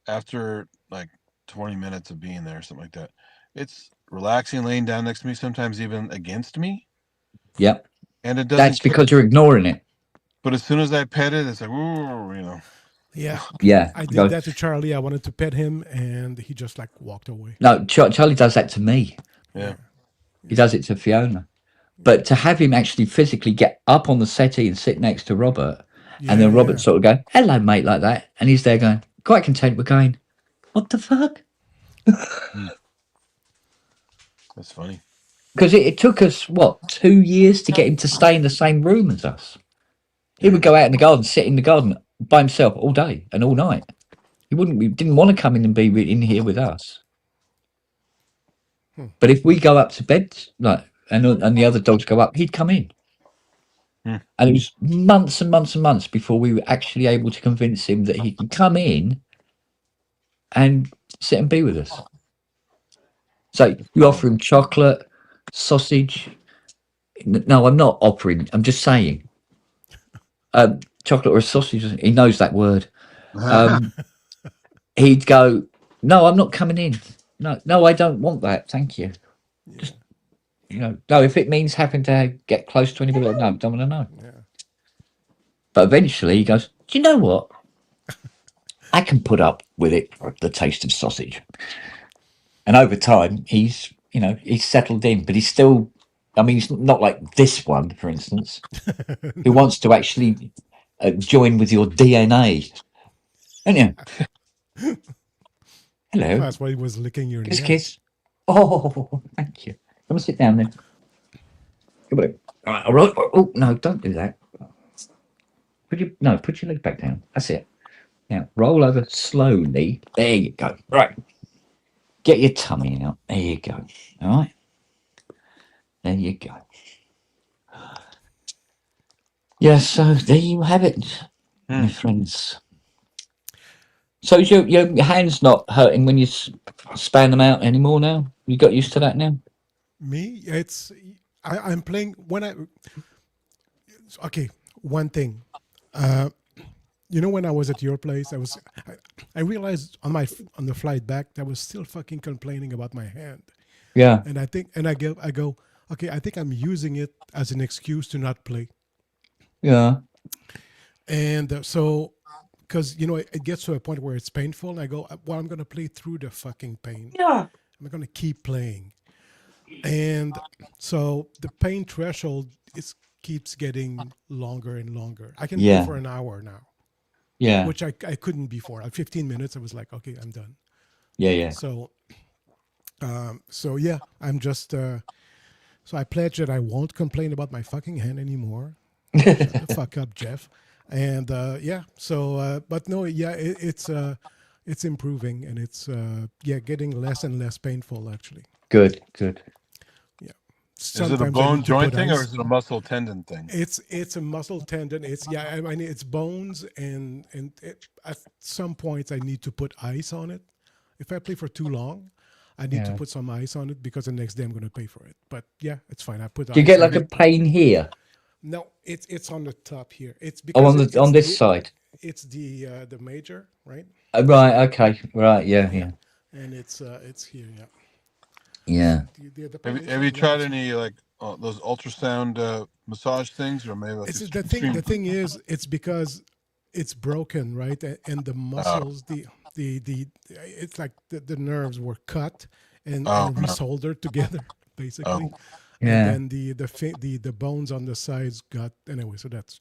after like 20 minutes of being there or something like that, it's relaxing, laying down next to me, sometimes even against me. Yep. And it doesn't. That's because you're ignoring it. But as soon as I pet it, it's like, ooh, Yeah. Yeah. I did that to Charlie. I wanted to pet him, and he just like walked away. No, Charlie does that to me. Yeah. He does it to Fiona. But to have him actually physically get up on the settee and sit next to Robert, and then Robert sort of go, hello, mate, like that. And he's there going, quite content with going, what the fuck? That's funny. Because it took us, 2 years to get him to stay in the same room as us. He would go out in the garden, sit in the garden by himself all day and all night. He didn't want to come in and be in here with us. But if we go up to bed, and the other dogs go up, he'd come in. And it was months and months and months before we were actually able to convince him that he could come in and sit and be with us. So you offer him chocolate, sausage. No, I'm not offering. I'm just saying. Chocolate or a sausage. He knows that word. He'd go, no, I'm not coming in. No, I don't want that. Thank you. Just, no, if it means having to get close to anybody, no, don't want to know. Yeah. But eventually he goes, do you know what? I can put up with it for the taste of sausage. And over time, he's settled in, but he's still, he's not like this one, for instance, who wants to actually join with your DNA. And hello. That's why he was licking your nails. Kiss. Oh, thank you. Come and sit down then. Come on. All right. Oh, no, don't do that. Put your leg back down. That's it. Now, roll over slowly. There you go. Right. Get your tummy out. There you go. All right. There you go. Yeah, so there you have it, my friends. So is your hands not hurting when you span them out anymore now? You got used to that now? Me? I'm playing okay, one thing. When I was at your place, I realized on the flight back that I was still fucking complaining about my hand. Yeah. And I go, okay, I think I'm using it as an excuse to not play. Yeah. And so, because it gets to a point where it's painful, and I go, well, I'm gonna play through the fucking pain. Yeah. I'm gonna keep playing. And so the pain threshold keeps getting longer and longer. I can play for an hour now. Yeah. Which I couldn't before. At 15 minutes, I was like, okay, I'm done. Yeah. So yeah, I'm just. So I pledge that I won't complain about my fucking hand anymore. Shut the fuck up, Jeff. And yeah. So, but no, yeah, it's improving, and it's getting less and less painful actually. Good. Yeah. Is it a bone joint thing or is it a muscle tendon thing? It's a muscle tendon. It's bones, and at some points I need to put ice on it. If I play for too long, I need to put some ice on it because the next day I'm going to pay for it. But yeah, it's fine. I put. Do you get like a pain here? No, it's on the top here. It's because on this side. It's the major, right? Right. Okay. Right. Yeah. And it's here. Yeah. Yeah. Have you tried any like those ultrasound massage things, or maybe like It's the thing. The thing is, it's because it's broken, right? And the muscles, the it's like the nerves were cut and resoldered together, basically. Yeah. And then the bones on the sides got anyway. So that's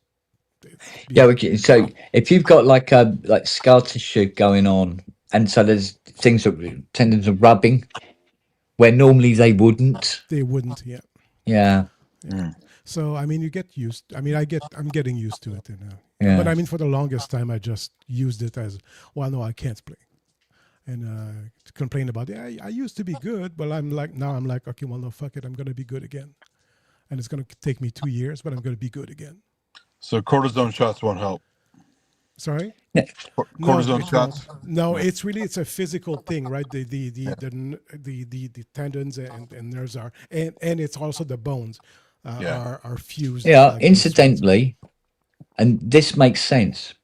Yeah. So if you've got like scar tissue going on, and so there's things that tendons are rubbing where normally they wouldn't. They wouldn't. Yeah. Yeah. So I mean, you get used. I mean, I'm getting used to it, Yeah. But I mean, for the longest time, I just used it as, well, no, I can't play, and complain about it. I used to be good, but I'm like, okay, well, no, fuck it, I'm gonna be good again, and it's gonna take me 2 years, but I'm gonna be good again. So cortisone shots won't help. Sorry. Cortisone shots. No, it's a physical thing, right? The tendons and nerves are, and it's also the bones are fused. Yeah. Like Incidentally, and this makes sense.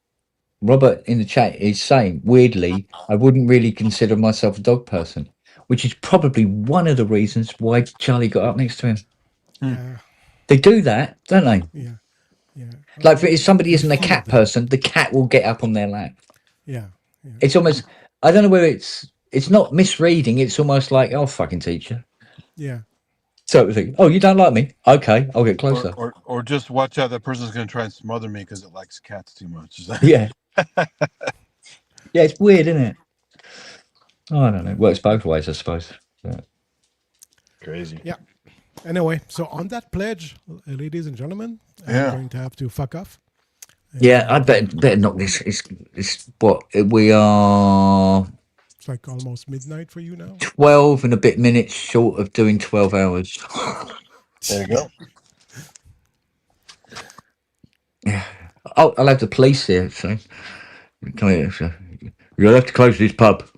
Robert in the chat is saying, weirdly, I wouldn't really consider myself a dog person, which is probably one of the reasons why Charlie got up next to him. Yeah. They do that, don't they? Yeah. Yeah. Like if somebody isn't a cat person, the cat will get up on their lap. Yeah. It's almost, I don't know whether it's not misreading. It's almost like, oh, fucking teacher. Yeah. So it's like, oh, you don't like me? Okay, I'll get closer. Or just watch out. That person's going to try and smother me because it likes cats too much. Yeah. Yeah, it's weird, isn't it? Oh, I don't know. It works both ways, I suppose. Yeah. Crazy. Yeah. Anyway, so on that pledge, ladies and gentlemen, I'm going to have to fuck off. Yeah, I better knock this. It's what we are. It's like almost midnight for you now. 12 and a bit minutes short of doing 12 hours. There you go. Yeah. Oh, I'll have the police here. So come here. So you'll have to close this pub.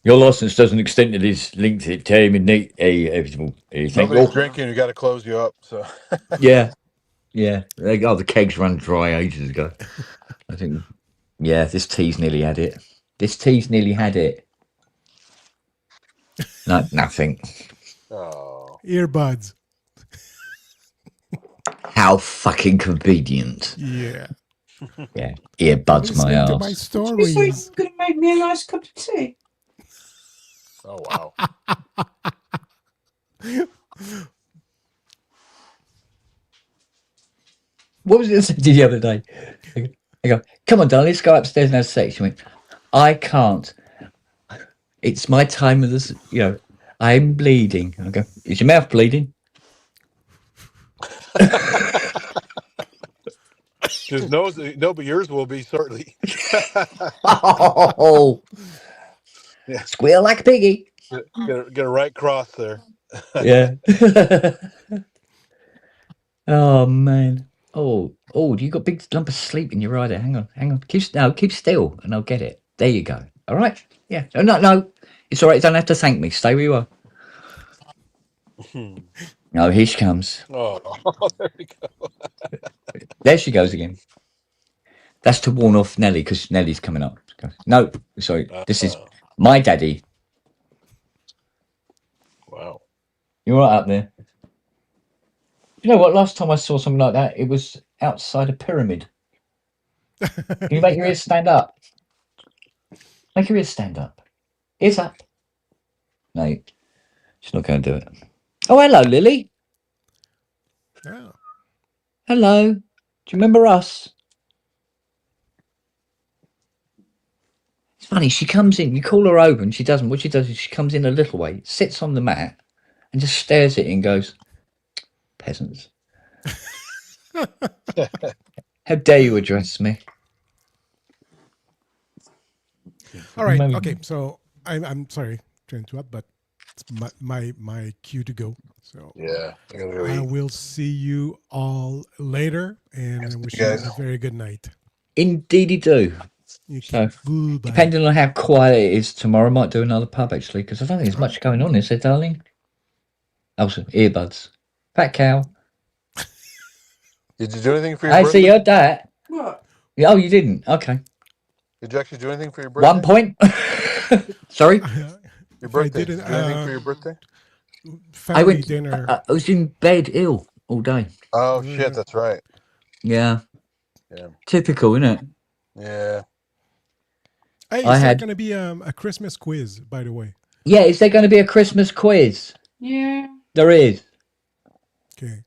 Your license doesn't extend to this link to time and night. Nobody's drinking. You got to close you up. So Yeah. The kegs run dry ages ago. I think. Yeah, this tea's nearly had it. No, nothing. Oh. Earbuds. How fucking convenient. Yeah. Yeah, earbuds my Listen to ass. my stories. You say you're gonna make me a nice cup of tea. Oh wow. What was it I said the other day? I go, come on, darling, let's go upstairs and have sex. She went, I can't. It's my time of this, I'm bleeding. I go, is your mouth bleeding? Just no, but yours will be certainly. Oh, Yeah. Squeal like a piggy. Get a right cross there. Yeah. Oh man. Oh, you got a big lump of sleep in your rider. Hang on. Keep still, and I'll get it. There you go. All right. Yeah. No. It's all right. You don't have to thank me. Stay where you are. Oh, here she comes. Oh, there we go. There she goes again. That's to warn off Nelly because Nelly's coming up. No, sorry. This is my daddy. Wow. You're right up there. You know what? Last time I saw something like that, it was outside a pyramid. Can you make your ears stand up? Make your ears stand up. Ears up. No, she's not going to do it. Oh, hello, Lily. Oh. Hello. Do you remember us? It's funny. She comes in. You call her over, and she doesn't. What she does is she comes in a little way, sits on the mat, and just stares at it and goes, "Peasants." How dare you address me? All right. Okay. So I'm sorry to interrupt, but it's my cue to go. So Yeah. I will see you all later, and I wish you a very good night. Indeedy do. So, depending on how quiet it is tomorrow, I might do another pub actually, because I don't think there's much going on, is there, darling? Also, earbuds. Fat cow. Did you do anything for your birthday? I see, you heard that. What? Oh, you didn't? Okay. Did you actually do anything for your birthday? 1 point. Sorry? Your If I birthday. didn't, Did you do anything for your birthday? family dinner. I was in bed ill all day. Oh shit, that's right. Yeah. Yeah. Typical, isn't it? Yeah. Hey, I is there had- going to be a Christmas quiz, by the way? Yeah, is there going to be a Christmas quiz? Yeah. There is. Okay.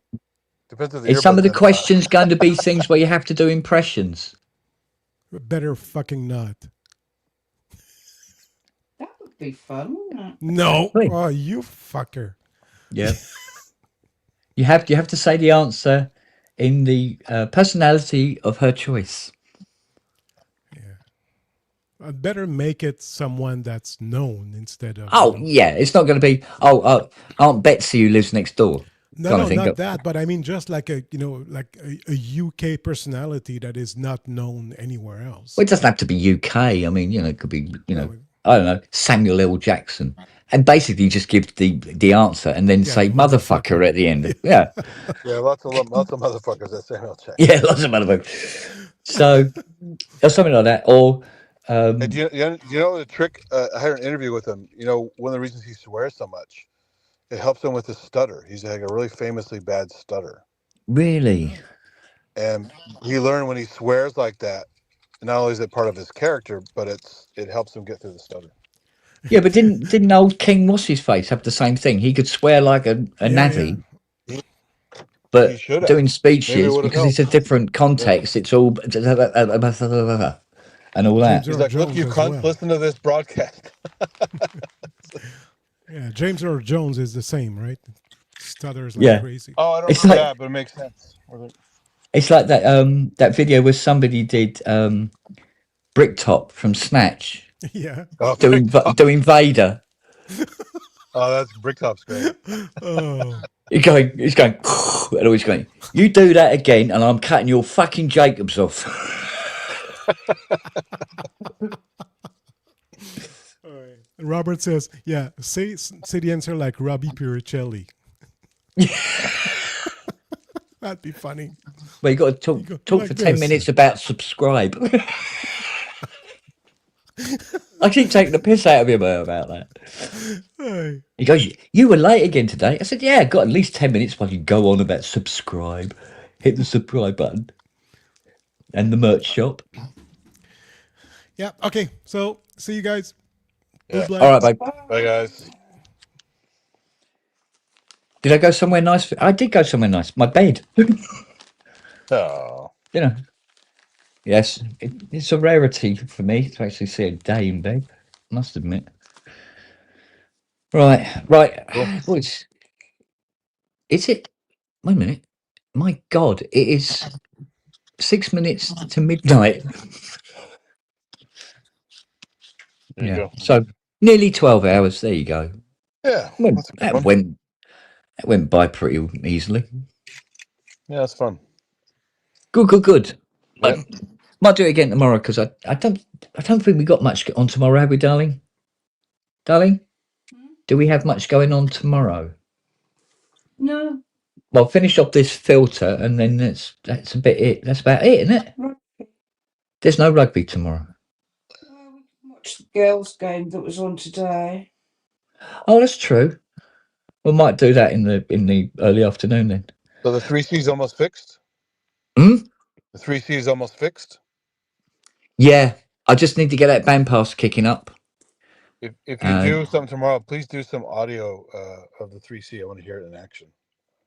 Depends on the Is some of the earbuds or not. questions going to be things where you have to do impressions? Better fucking not. That would be fun, wouldn't it? No. Really? Oh, you fucker. Yeah. You have to say the answer in the personality of her choice. I'd better make it someone that's known instead of. Oh, yeah. It's not going to be, Aunt Betsy who lives next door. No, not that. But I mean, just like a UK personality that is not known anywhere else. Well, it doesn't have to be UK. I mean, it could be, I don't know, Samuel L. Jackson. And basically just give the answer and then say motherfucker at the end. Yeah. Yeah, lots of motherfuckers that Samuel Jackson. Yeah, lots of motherfuckers. So, or something like that. Or, Hey, do you know the trick? I had an interview with him. One of the reasons he swears so much, it helps him with his stutter. He's like a really famously bad stutter. Really? And he learned when he swears like that, not only is it part of his character, but it helps him get through the stutter. Yeah, but didn't old King What's His Face have the same thing? He could swear like a navvy, but doing speeches because it's a different context. It's all and all that. He's like, look, you cunts, listen to this broadcast. Yeah, James Earl Jones is the same, right? Stutters like crazy. Oh, I don't know that, but it makes sense. It's like that that video where somebody did Bricktop from Snatch. Yeah. Doing Vader. Oh, that's Bricktop's great. Oh. He's going, and always going, you do that again, and I'm cutting your fucking Jacobs off. And Robert says, yeah, say the answer like Robbie Puricelli. That'd be funny. Well, you got to talk like for 10 this. minutes about subscribe. I keep taking the piss out of him about that. Hey. He goes, you were late again today. I said, yeah, got at least 10 minutes while you go on about subscribe. Hit the subscribe button. And the merch shop. Yeah, okay. So, see you guys. Yeah. All right, babe. Bye, guys. Did I go somewhere nice? I did go somewhere nice. My bed. Oh. Yes, it's a rarity for me to actually see a day in bed. Must admit. Right. Well, is it? Wait a minute. My God, it is 6 minutes to midnight. There you go. So nearly 12 hours. There you go. Yeah. That went by pretty easily. Yeah, that's fun. Good. Yep. Might do it again tomorrow because I don't think we got much on tomorrow, have we, darling? Darling, do we have much going on tomorrow? No. Well, finish off this filter and then that's a bit it. That's about it, isn't it? Rugby. There's no rugby tomorrow. We can watch the girls' game that was on today. Oh, that's true. We might do that in the early afternoon then. So the 3C's almost fixed? The 3C is almost fixed? Yeah, I just need to get that band pass kicking up. If you do something tomorrow, please do some audio of the 3C. I want to hear it in action.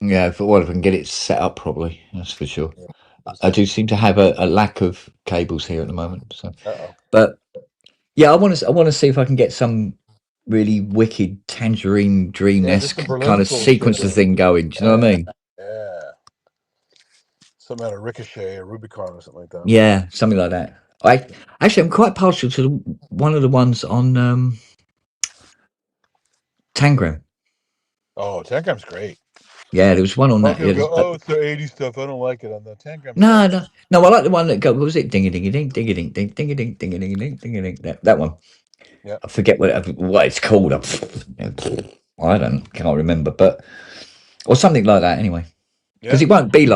Yeah, if I can get it set up properly, that's for sure. I do seem to have a lack of cables here at the moment. So, but yeah, I want to see if I can get some really wicked Tangerine Dream-esque kind of sequencer thing going. Do you know what I mean? Yeah. Something out of Ricochet or Rubicon or something like that. Yeah, something like that. I'm quite partial to one of the ones on Tangram. Oh, Tangram's great. Yeah, there was one on that. People go, it's the 80s stuff. I don't like it on the Tangram. No, I like the one that goes. What was it? Ding a ding a ding, ding a ding, ding ding a ding, ding a ding a ding, ding a ding. That one. Yeah. I forget what it's called. I can't remember, but or something like that. Anyway, because it won't be like.